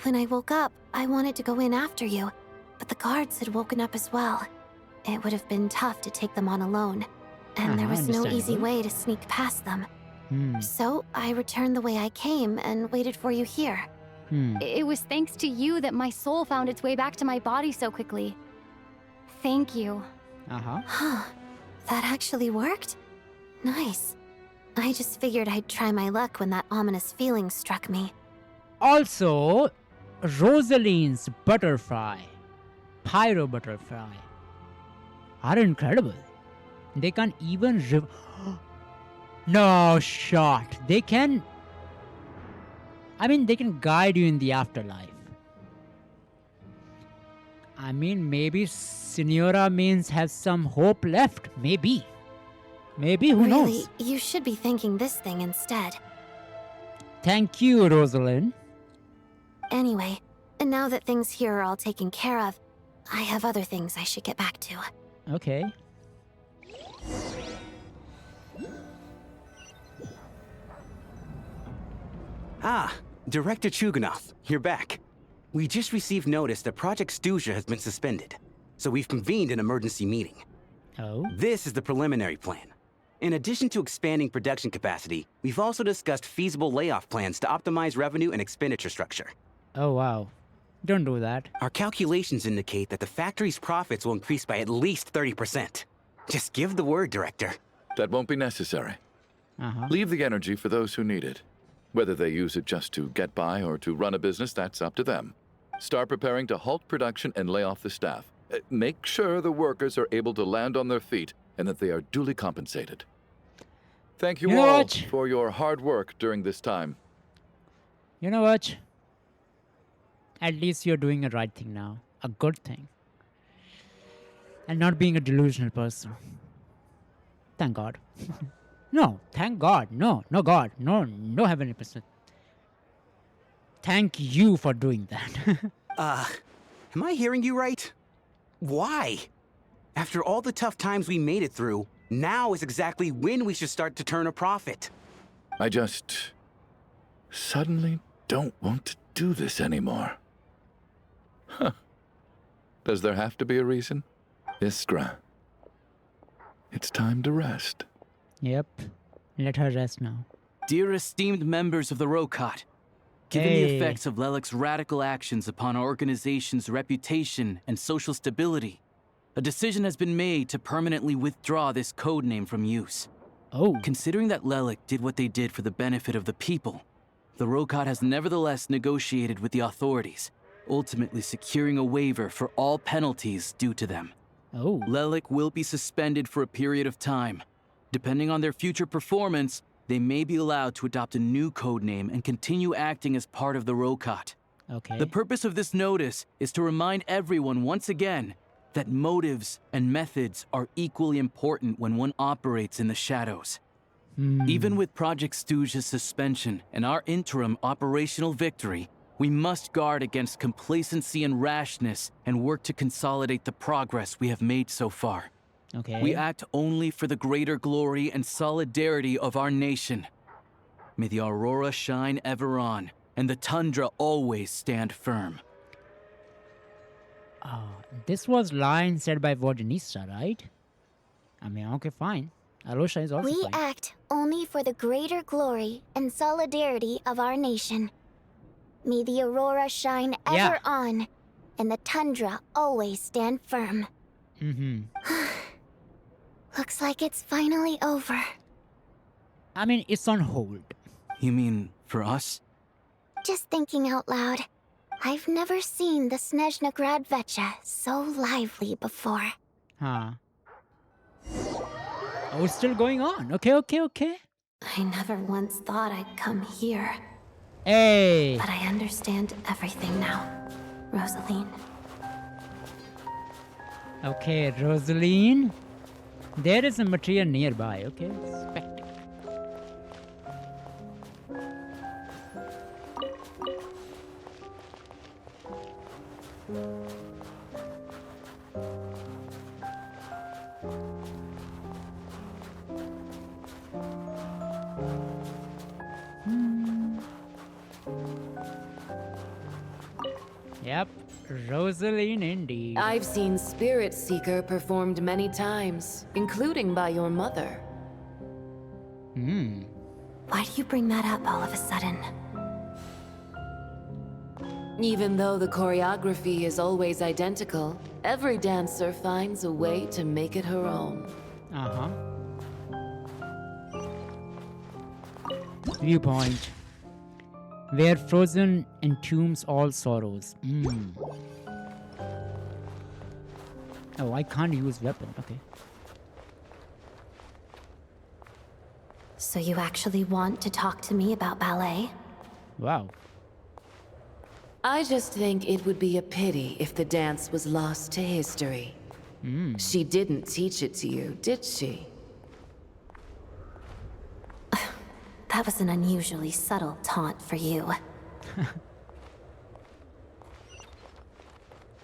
When I woke up, I wanted to go in after you, but the guards had woken up as well. It would have been tough to take them on alone, and there was no easy way to sneak past them. So I returned the way I came and waited for you here. It was thanks to you that my soul found its way back to my body so quickly. Thank you. Huh. That actually worked? Nice. I just figured I'd try my luck when that ominous feeling struck me. Also, Rosaline's butterfly, pyro butterfly, are incredible. They can even no shot. They can. I mean, they can guide you in the afterlife. I mean, maybe Senora means has some hope left. Maybe. Maybe, who knows? Really, you should be thanking this thing instead. Thank you, Rosalind. Anyway, and now that things here are all taken care of, I have other things I should get back to. Okay. Ah, Director Chuganov, you're back. We just received notice that Project Stuzha has been suspended, so we've convened an emergency meeting. Oh? This is the preliminary plan. In addition to expanding production capacity, we've also discussed feasible layoff plans to optimize revenue and expenditure structure. Oh, wow. Don't do that. Our calculations indicate that the factory's profits will increase by at least 30%. Just give the word, Director. That won't be necessary. Leave the energy for those who need it. Whether they use it just to get by or to run a business, that's up to them. Start preparing to halt production and lay off the staff. Make sure the workers are able to land on their feet and that they are duly compensated. Thank you all for your hard work during this time. You know what? At least you're doing a right thing now. A good thing. And not being a delusional person. Thank God. No, thank God. No, no God. No, no heavenly person. Thank you for doing that. Am I hearing you right? Why? After all the tough times we made it through, now is exactly when we should start to turn a profit. I just suddenly don't want to do this anymore. Huh. Does there have to be a reason? Iskra. It's time to rest. Yep. Let her rest now. Dear esteemed members of the Rokot, given the effects of Lelic's radical actions upon our organization's reputation and social stability, a decision has been made to permanently withdraw this codename from use. Considering that Lelic did what they did for the benefit of the people, the Rokot has nevertheless negotiated with the authorities, ultimately securing a waiver for all penalties due to them. Lelic will be suspended for a period of time. Depending on their future performance, they may be allowed to adopt a new codename and continue acting as part of the Rokot. The purpose of this notice is to remind everyone once again that motives and methods are equally important when one operates in the shadows. Even with Project Stuzha's suspension and our interim operational victory, we must guard against complacency and rashness and work to consolidate the progress we have made so far. We act only for the greater glory and solidarity of our nation. May the aurora shine ever on, and the tundra always stand firm. This was line said by Vodinista, right? I mean, okay, fine. Arosha is also We fine. act only for the greater glory and solidarity of our nation. May the aurora shine ever on, and the tundra always stand firm. Looks like it's finally over. I mean, it's on hold. You mean for us? Just thinking out loud, I've never seen the Snezhnaya Vecha so lively before. Oh, it's still going on. Okay. I never once thought I'd come here. Hey! But I understand everything now, Rosaline. Okay, Rosaline. There is a material nearby, okay? Inspect it. Rosaline indeed. I've seen Spirit Seeker performed many times, including by your mother. Why do you bring that up all of a sudden? Even though the choreography is always identical, every dancer finds a way to make it her own. Viewpoint. Where frozen entombs all sorrows. Oh, I can't use weapon. Okay. So you actually want to talk to me about ballet? Wow. I just think it would be a pity if the dance was lost to history. She didn't teach it to you, did she? That was an unusually subtle taunt for you.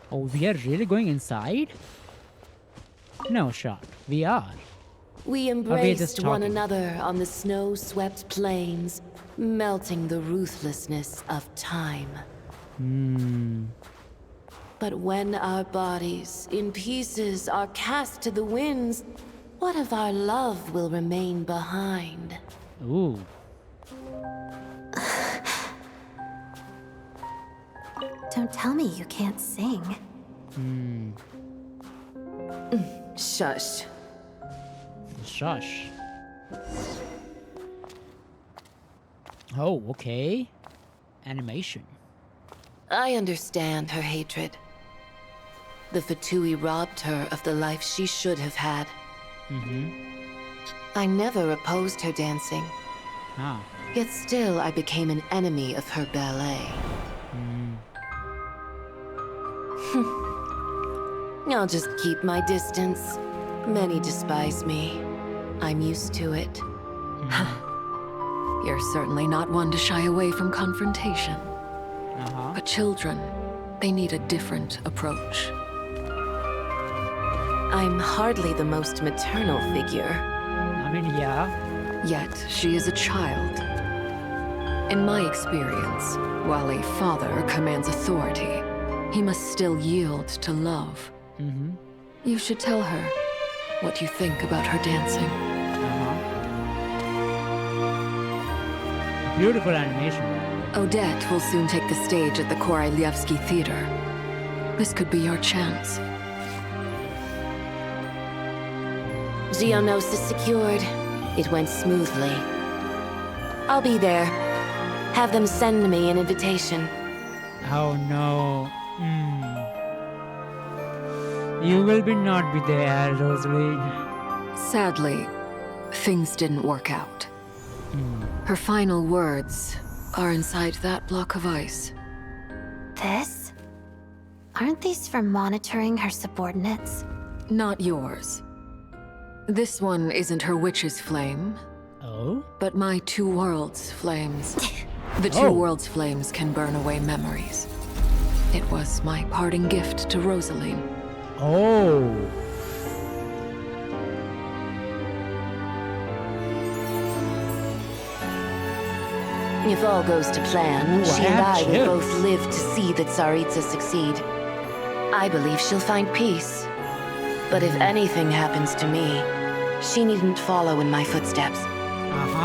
Oh, we are really going inside? No shot. We are. We embraced one another on the snow-swept plains, melting the ruthlessness of time. But when our bodies, in pieces, are cast to the winds, what of our love will remain behind? Ooh. Don't tell me you can't sing. Shush. Shush. Oh, okay. Animation. I understand her hatred. The Fatui robbed her of the life she should have had. I never opposed her dancing. Yet still I became an enemy of her ballet. I'll just keep my distance. Many despise me. I'm used to it. You're certainly not one to shy away from confrontation. But children, they need a different approach. I'm hardly the most maternal figure. I mean, yeah. Yet, she is a child. In my experience, while a father commands authority, he must still yield to love. You should tell her what you think about her dancing. Beautiful animation. Odette will soon take the stage at the Koralyevsky Theater. This could be your chance. Geonosis secured. It went smoothly. I'll be there. Have them send me an invitation. Oh no. You will not be there, Rosaline. Sadly, things didn't work out. Her final words are inside that block of ice. This? Aren't these for monitoring her subordinates? Not yours. This one isn't her witch's flame. Oh? But my two worlds' flames. The two worlds' flames can burn away memories. It was my parting gift to Rosaline. Oh. If all goes to plan, she and I will both live to see the Tsaritsa succeed. I believe she'll find peace. But if anything happens to me, she needn't follow in my footsteps.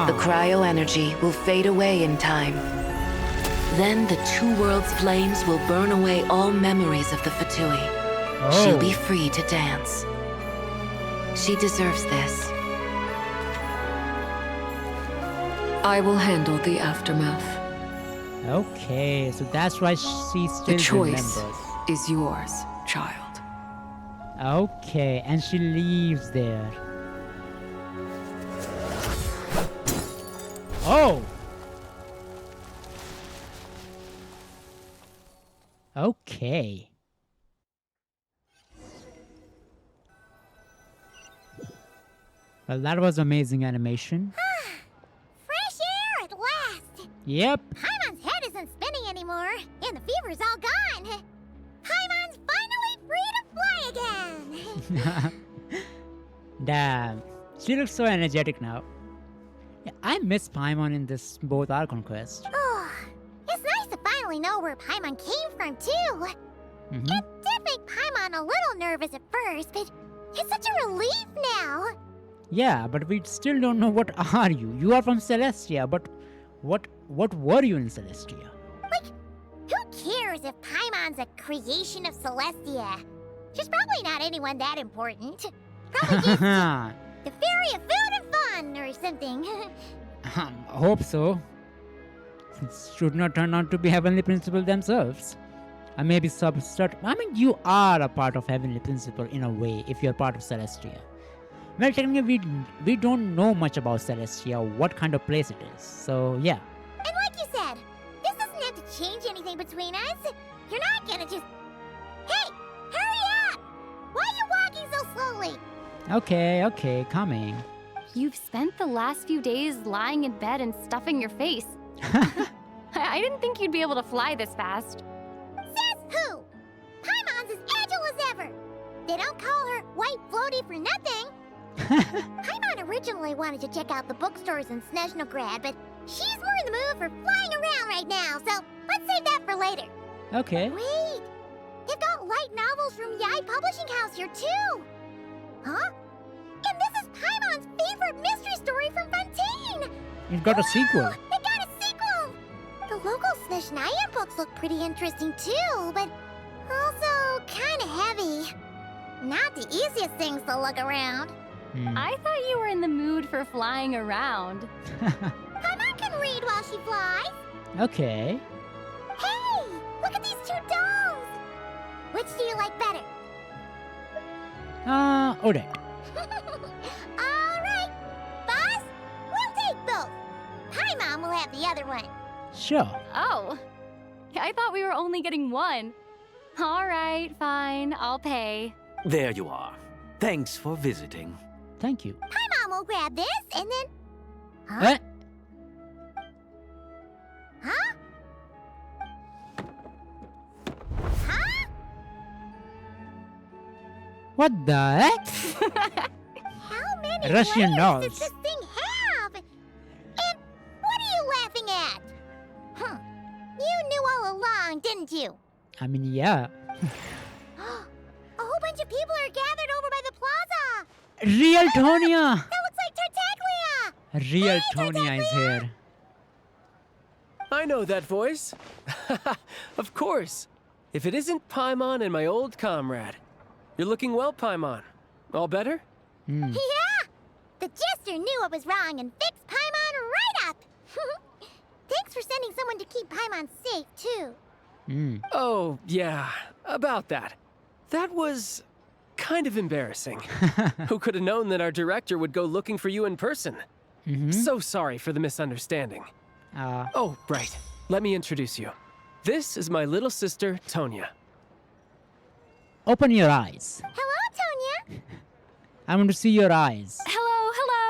The cryo energy will fade away in time. Then the two worlds' flames will burn away all memories of the Fatui. She'll be free to dance. She deserves this. I will handle the aftermath. Okay, so that's why she still The choice remembers. is yours, child. Okay, and she leaves there. Oh! Okay. Well, that was amazing animation. Fresh air at last! Yep. Paimon's head isn't spinning anymore, and the fever's all gone. Paimon's finally free to fly again! Damn. She looks so energetic now. Yeah, I miss Paimon in this both Archon quest. Oh, it's nice to finally know where Paimon came from, too. It did make Paimon a little nervous at first, but it's such a relief now. Yeah, but we still don't know what are you. You are from Celestia, but what were you in Celestia? Like, who cares if Paimon's a creation of Celestia? She's probably not anyone that important. Probably just the fairy of food and fun or something. I hope so. It should not turn out to be Heavenly Principle themselves. I may be I mean, you are a part of Heavenly Principle in a way if you're part of Celestia. Well, technically, we don't know much about Celestia, what kind of place it is. So, yeah. And like you said, this doesn't have to change anything between us. You're not gonna just... Hey! Hurry up! Why are you walking so slowly? Okay, coming. You've spent the last few days lying in bed and stuffing your face. I didn't think you'd be able to fly this fast. Says who? Paimon's as agile as ever. They don't call her White Floaty for nothing. Paimon originally wanted to check out the bookstores in Snezhnaya, but she's more in the mood for flying around right now, so let's save that for later. Okay. Wait, they've got light novels from Yai Publishing House here too. Huh? And this is Paimon's favorite mystery story from Fontaine. You've got a sequel. It got a sequel. The local Snezhnaya books look pretty interesting too, but also kind of heavy. Not the easiest things to look around. I thought you were in the mood for flying around. Paimon can read while she flies. Okay. Hey, look at these two domes. Which do you like better? Odette. All right, boss, we'll take both. Paimon will have the other one. Sure. Oh, I thought we were only getting one. All right, fine, I'll pay. There you are. Thanks for visiting. Thank you. Paimon will grab this and then... Huh? What? Huh? Huh? What the heck? How many Russian layers dolls. does this thing have? And what are you laughing at? Huh. You knew all along, didn't you? I mean, yeah. A whole bunch of people are gathered over by the plaza. Real Tonya! That looks like Tartaglia! Real Tonya is here. I know that voice. Of course. If it isn't Paimon and my old comrade. You're looking well, Paimon. All better? Yeah! The jester knew what was wrong and fixed Paimon right up! Thanks for sending someone to keep Paimon safe, too. Oh, yeah. About that. That was kind of embarrassing. Who could have known that our director would go looking for you in person? So sorry for the misunderstanding. Oh, right. Let me introduce you. This is my little sister, Tonya. Open your eyes. Hello, Tonya. I want to see your eyes. Hello.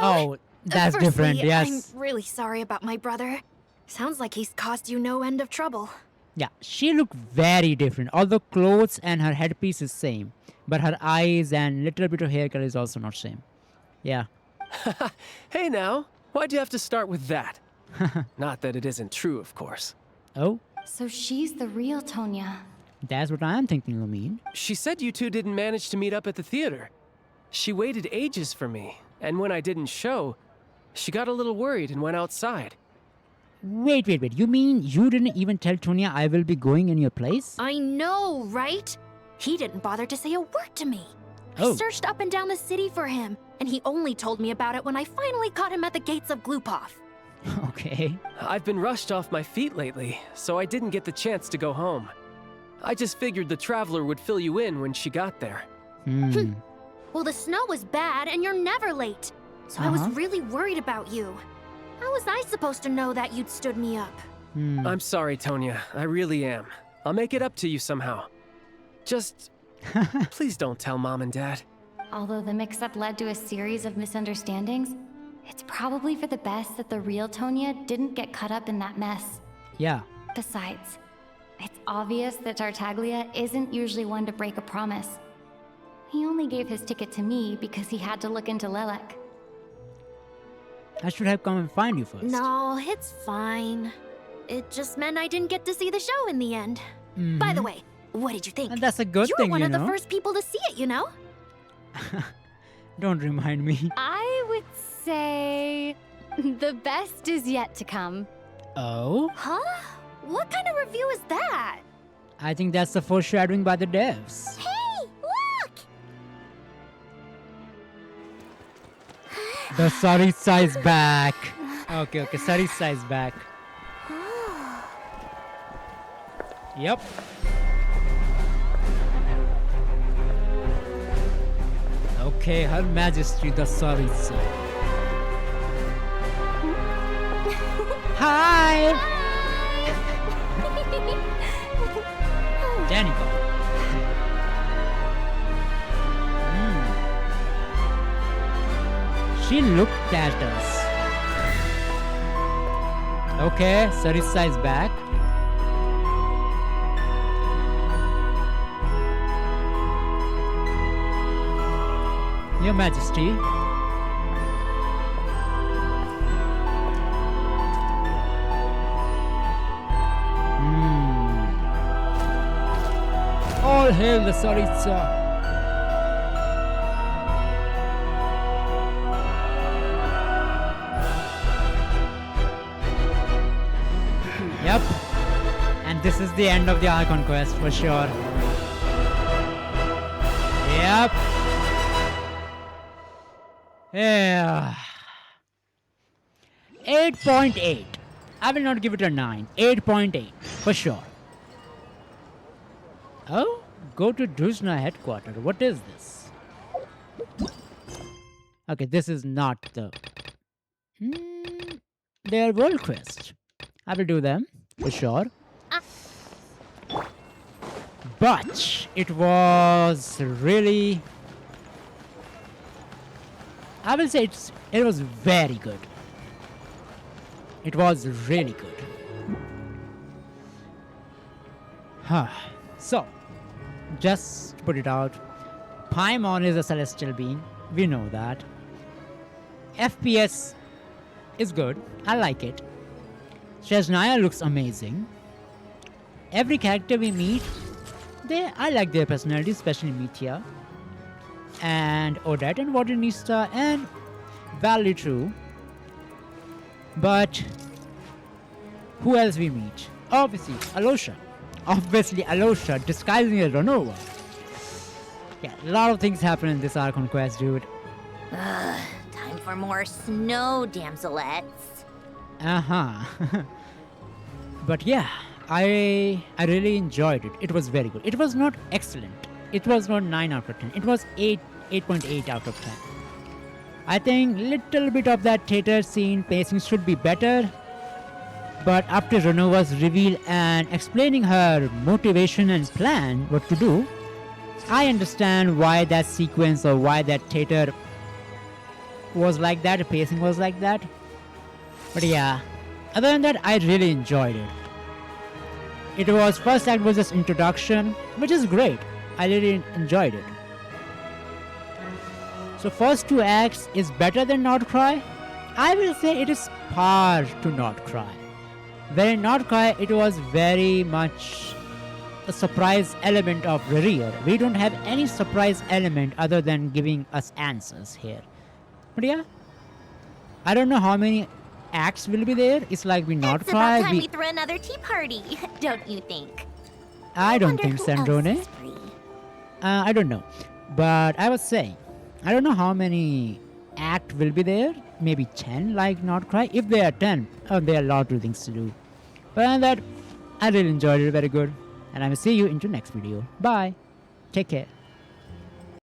Oh, that's Firstly, different, yes. I'm really sorry about my brother. Sounds like he's caused you no end of trouble. Yeah, she looked very different. Although clothes and her headpiece is same, but her eyes and little bit of hair color is also not same. Yeah. Hey now, why'd you have to start with that? Not that it isn't true, of course. Oh? So she's the real Tonya. That's what I am thinking, Lumine. She said you two didn't manage to meet up at the theater. She waited ages for me, and when I didn't show, she got a little worried and went outside. Wait. You mean you didn't even tell Tonya I will be going in your place? I know, right? He didn't bother to say a word to me. Oh. I searched up and down the city for him, and he only told me about it when I finally caught him at the gates of Glupov. Okay. I've been rushed off my feet lately, so I didn't get the chance to go home. I just figured the Traveler would fill you in when she got there. Well, the snow was bad, and you're never late. So I was really worried about you. How was I supposed to know that you'd stood me up? I'm sorry, Tonya. I really am. I'll make it up to you somehow. Just... please don't tell Mom and Dad. Although the mix-up led to a series of misunderstandings, it's probably for the best that the real Tonya didn't get caught up in that mess. Yeah. Besides, it's obvious that Tartaglia isn't usually one to break a promise. He only gave his ticket to me because he had to look into Lelek. I should have come and find you first. No, it's fine. It just meant I didn't get to see the show in the end. By the way, What did you think? And that's a good you thing, were one you of know. the first people to see it, you know? Don't remind me. I would say the best is yet to come. Oh? Huh? What kind of review is that? I think that's the foreshadowing by the devs. Hey, look! The Saritsa is back. Okay, Saritsa is back. Yep. Okay, Her Majesty the Saritsa. Hi! Danica. She looked at us. Okay, Saritsa is back. Your Majesty. All hail the Saritsa. Yep. And this is the end of the Archon quest for sure. Yep. Yeah. 8.8. I will not give it a 9. 8.8 for sure. Oh, go to Snezhnaya headquarters. What is this? Okay, this is not the... Their world quest. I will do them for sure. But it was really... I will say it was very good. It was really good. So, just put it out. Paimon is a celestial being. We know that. FPS is good. I like it. Snezhnaya looks amazing. Every character we meet, I like their personality, especially Mithya and Odette and Vodinista and Valley too. But who else we meet? Obviously Alosha disguising as Renova. Yeah, a lot of things happen in this Archon quest, dude. Time for more snow damselettes. But yeah, I really enjoyed it. It was very good. It was not excellent. It was not 9 out of 10. It was 8.8 out of 10. I think little bit of that theater scene pacing should be better. But after Renova's reveal and explaining her motivation and plan what to do, I understand why that sequence or why that theater was like that, the pacing was like that. But yeah, other than that, I really enjoyed it. It was, first act was just introduction, which is great. I really enjoyed it. So first 2 acts is better than Not Cry. I will say it is par to Not Cry. Where in Not Cry, it was very much a surprise element of Rear. We don't have any surprise element other than giving us answers here. But yeah, I don't know how many acts will be there. It's like we Not It's Cry. about time we throw another tea party, don't you think? I don't think so, Sandrone. I don't know. But I was saying, I don't know how many acts will be there. Maybe 10 like Not Cry. If there are 10, there are a lot of things to do. But other than that, I really enjoyed it. Very good. And I will see you into next video. Bye. Take care.